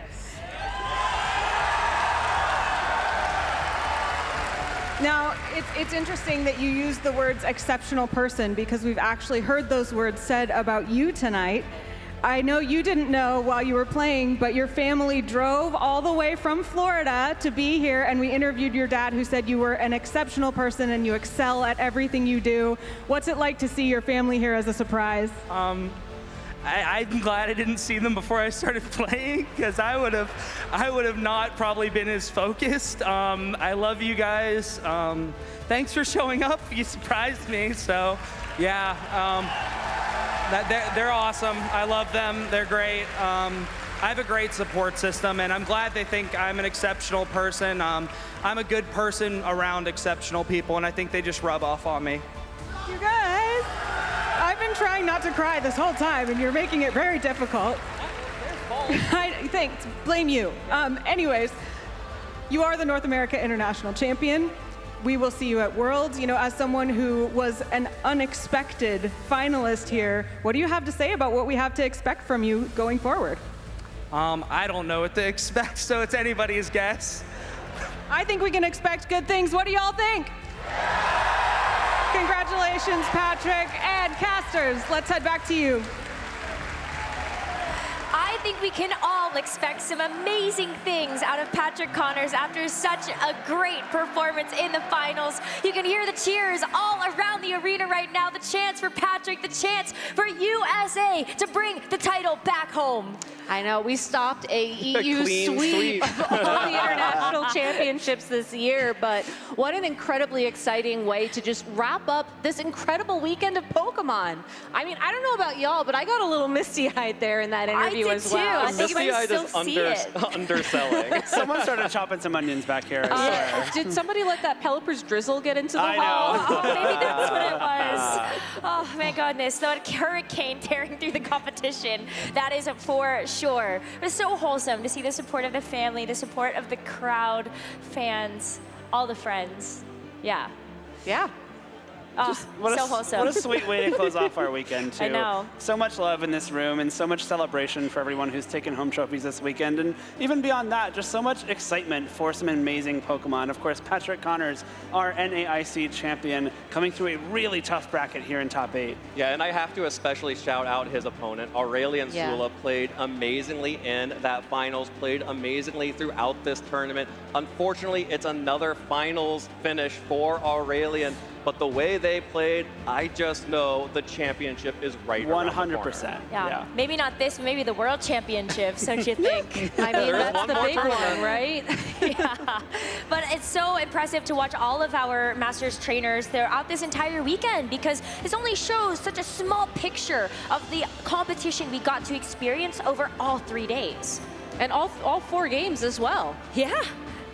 Now, it's interesting that you use the words exceptional person, because we've actually heard those words said about you tonight. I know you didn't know while you were playing, but your family drove all the way from Florida to be here, and we interviewed your dad, who said you were an exceptional person and you excel at everything you do. What's it like to see your family here as a surprise? I'm glad I didn't see them before I started playing, because I would have not probably been as focused. I love you guys. Thanks for showing up. You surprised me. So, yeah, they're awesome. I love them. They're great. I have a great support system, and I'm glad they think I'm an exceptional person. I'm a good person around exceptional people, and I think they just rub off on me. You guys, I've been trying not to cry this whole time, and you're making it very difficult. Thanks, blame you. Anyways, you are the North America International Champion. We will see you at Worlds. You know, as someone who was an unexpected finalist here, what do you have to say about what we have to expect from you going forward? I don't know what to expect, so it's anybody's guess. I think we can expect good things. What do y'all think? Congratulations, Patrick, and casters, let's head back to you. I think we can all expect some amazing things out of Patrick Connors after such a great performance in the finals. You can hear the cheers all around the arena right now. The chants for Patrick, the chants for USA to bring the title back home. I know, we stopped a EU sweep of all the international championships this year, but what an incredibly exciting way to just wrap up this incredible weekend of Pokemon. I mean, I don't know about y'all, but I got a little misty-eyed there in that interview as well. I think you might still see it. Underselling. Someone started chopping some onions back here, I swear. Did somebody let that Pelipper's drizzle get into the I hall? know. Oh, maybe that's what it was. Oh my goodness, the hurricane tearing through the competition. That is for sure. It was so wholesome to see the support of the family, the support of the crowd, fans, all the friends. Yeah. Yeah. Oh, so wholesome. What a sweet way to close off our weekend, too. I know. So much love in this room and so much celebration for everyone who's taken home trophies this weekend. And even beyond that, just so much excitement for some amazing Pokemon. Of course, Patrick Connors, our NAIC champion, coming through a really tough bracket here in top 8. Yeah, and I have to especially shout out his opponent. Aurelian Sula played amazingly in that finals, played amazingly throughout this tournament. Unfortunately, it's another finals finish for Aurelian. But the way they played, I just know the championship is right around the corner. 100%. Yeah. Maybe not this, maybe the World Championships, don't you think? I mean, that's the big one, right? Yeah. But it's so impressive to watch all of our Masters trainers throughout this entire weekend because this only shows such a small picture of the competition we got to experience over all 3 days. And all 4 games as well. Yeah.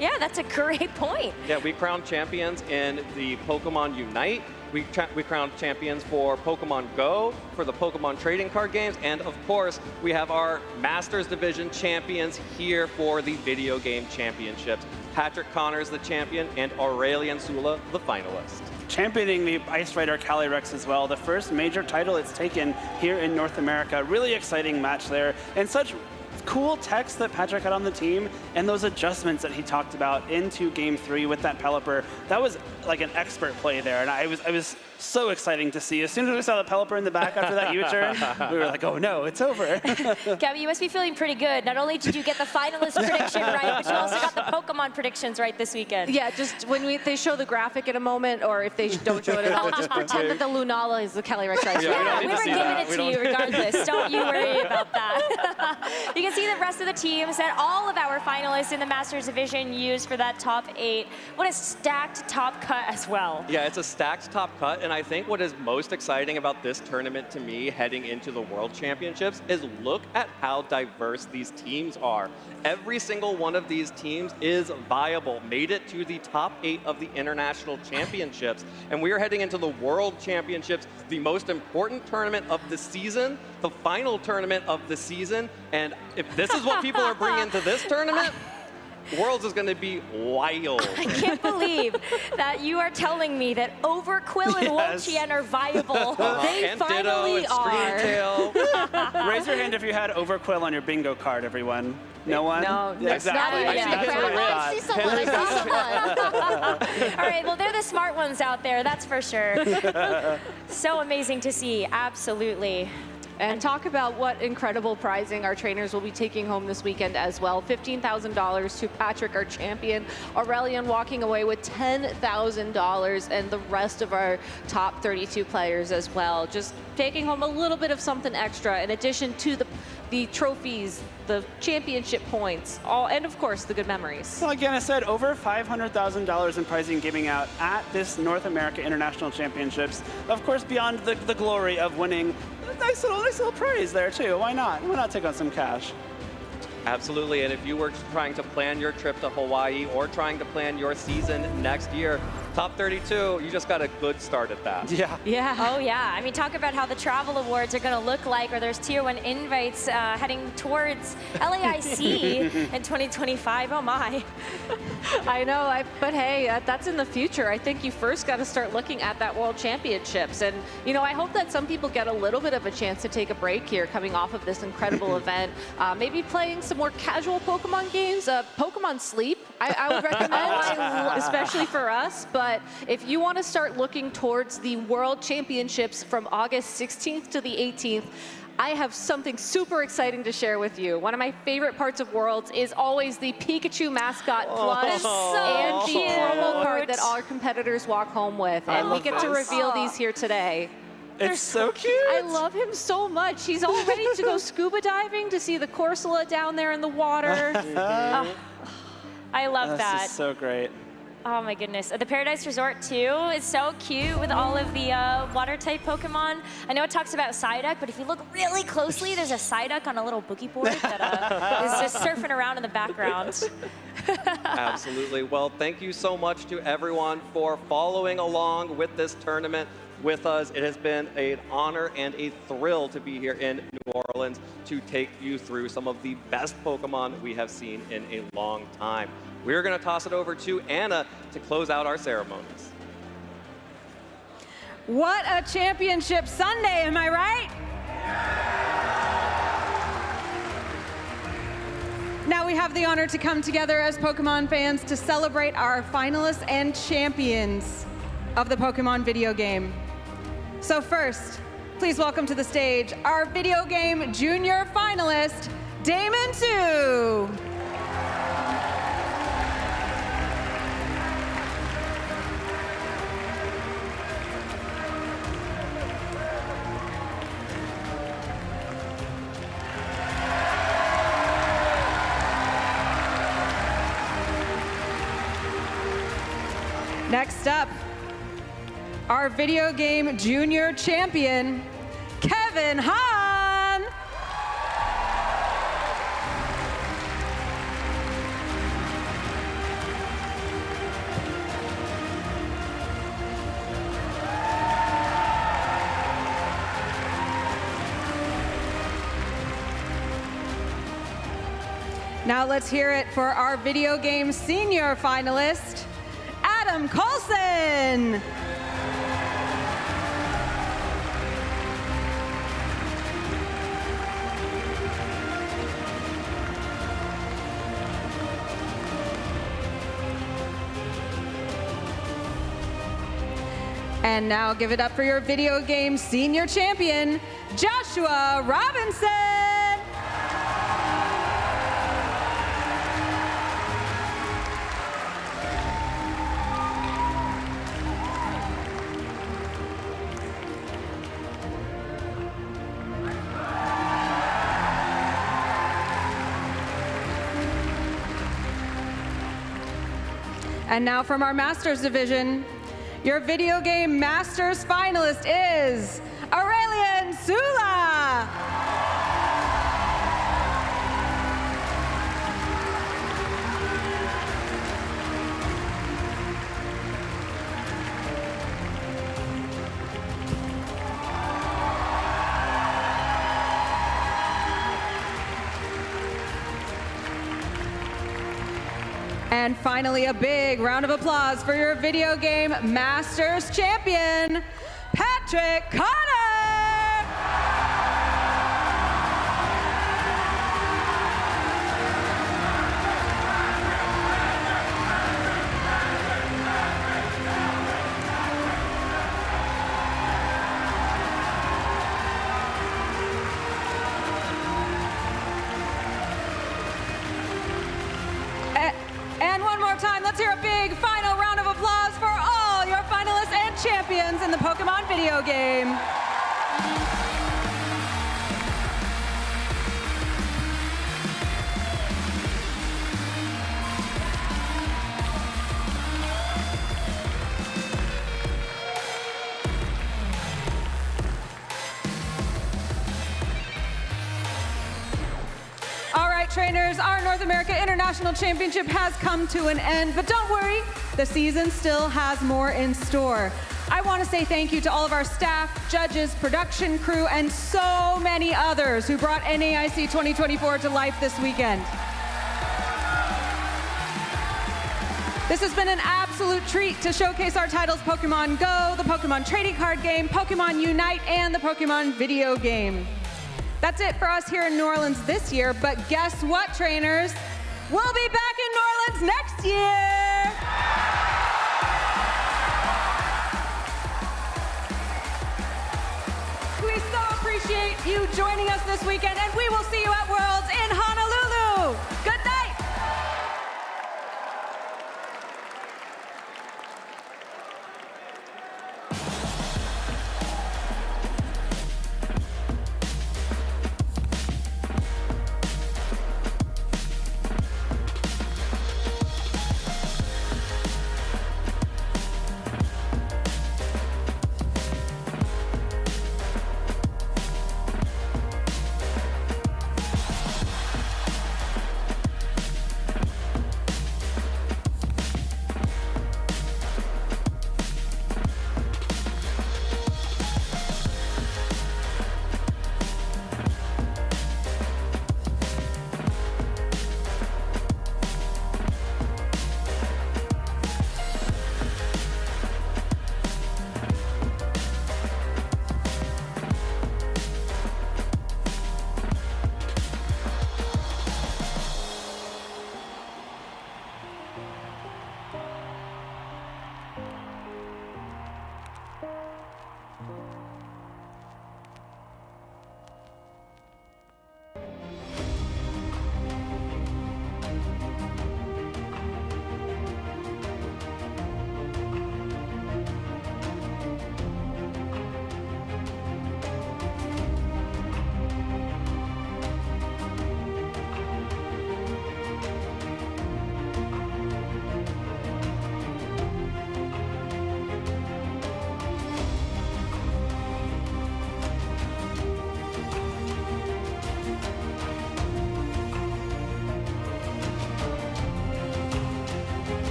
Yeah, that's a great point. Yeah, we crowned champions in the Pokemon Unite. We crowned champions for Pokemon GO, for the Pokemon trading card games, and of course, we have our Masters Division champions here for the video game championships. Patrick Connors, the champion, and Aurelian Sula, the finalist. Championing the Ice Rider Calyrex as well, the first major title it's taken here in North America. Really exciting match there, and such cool text that Patrick had on the team and those adjustments that he talked about into Game 3 with that Pelipper. That was like an expert play there, and I was so exciting to see. As soon as we saw the Pelipper in the back after that U-turn, we were like, oh no, it's over. Gabby, you must be feeling pretty good. Not only did you get the finalist prediction right, but you also got the Pokemon predictions right this weekend. Yeah, just when they show the graphic in a moment, or if they don't show it at all, just pretend that the Lunala is the Calyrex ice. Yeah, we were giving it to you regardless. Don't you worry about that. You can see the rest of the teams that all of our finalists in the Masters Division used for that top 8. What a stacked top cut as well. Yeah, it's a stacked top cut, and I think what is most exciting about this tournament to me heading into the World Championships is look at how diverse these teams are. Every single one of these teams is viable, made it to the top 8 of the International Championships, and we are heading into the World Championships, the most important tournament of the season, the final tournament of the season, and if this is what people are bringing to this tournament, Worlds is going to be wild. I can't believe that you are telling me that Overquill and Wolchien are viable. They And finally Ditto and are. Raise your hand if you had Overquill on your bingo card, everyone. No one? No, exactly. I see someone. I see someone. All right, well, they're the smart ones out there, that's for sure. So amazing to see, absolutely. And talk about what incredible prizing our trainers will be taking home this weekend as well. $15,000 to Patrick, our champion. Aurelian walking away with $10,000, and the rest of our top 32 players as well. Just taking home a little bit of something extra in addition to the trophies, the championship points, and of course the good memories. Well, again, I said over $500,000 in prizing giving out at this North America International Championships. Of course, beyond the glory of winning, a nice little prize there too. Why not? Why not take on some cash? Absolutely, and if you were trying to plan your trip to Hawaii or trying to plan your season next year, top 32, you just got a good start at that. Yeah. Oh, yeah. I mean, talk about how the travel awards are going to look like, or there's Tier 1 invites heading towards LAIC in 2025. Oh, my. I know, but hey, that's in the future. I think you first got to start looking at that World Championships. And, you know, I hope that some people get a little bit of a chance to take a break here coming off of this incredible event. Maybe playing some more casual Pokemon games. Pokemon Sleep, I would recommend, especially for us. But if you want to start looking towards the World Championships from August 16th to the 18th, I have something super exciting to share with you. One of my favorite parts of Worlds is always the Pikachu mascot plush and the promo card that our competitors walk home with. And we get to reveal these here today. It's so cute. I love him so much. He's all ready to go scuba diving to see the Corsola down there in the water. I love that. This is so great. Oh my goodness. The Paradise Resort too is so cute with all of the water type Pokemon. I know it talks about Psyduck, but if you look really closely, there's a Psyduck on a little boogie board that is just surfing around in the background. Absolutely. Well, thank you so much to everyone for following along with this tournament, with us. It has been an honor and a thrill to be here in New Orleans to take you through some of the best Pokemon we have seen in a long time. We're going to toss it over to Anna to close out our ceremonies. What a championship Sunday, am I right? Now we have the honor to come together as Pokemon fans to celebrate our finalists and champions of the Pokemon video game. So first, please welcome to the stage our video game junior finalist, Damon 2. Next up, our video game junior champion, Kevin Hahn. Now let's hear it for our video game senior finalist, Adam Coulson. And now give it up for your video game senior champion, Joshua Robinson. And now from our Masters division, your video game Masters finalist is Aurelian Sula. And finally, a big round of applause for your video game Masters champion, Patrick Connor. And one more time, let's hear a big final round of applause for all your finalists and champions in the Pokemon video game. Trainers, our North America International Championship has come to an end, but don't worry, the season still has more in store. I want to say thank you to all of our staff, judges, production crew, and so many others who brought NAIC 2024 to life this weekend. This has been an absolute treat to showcase our titles Pokemon GO, the Pokemon trading card game, Pokemon Unite, and the Pokemon video game. That's it for us here in New Orleans this year, but guess what, trainers? We'll be back in New Orleans next year! We so appreciate you joining us this weekend, and we will see you at Worlds in Honolulu. Good night!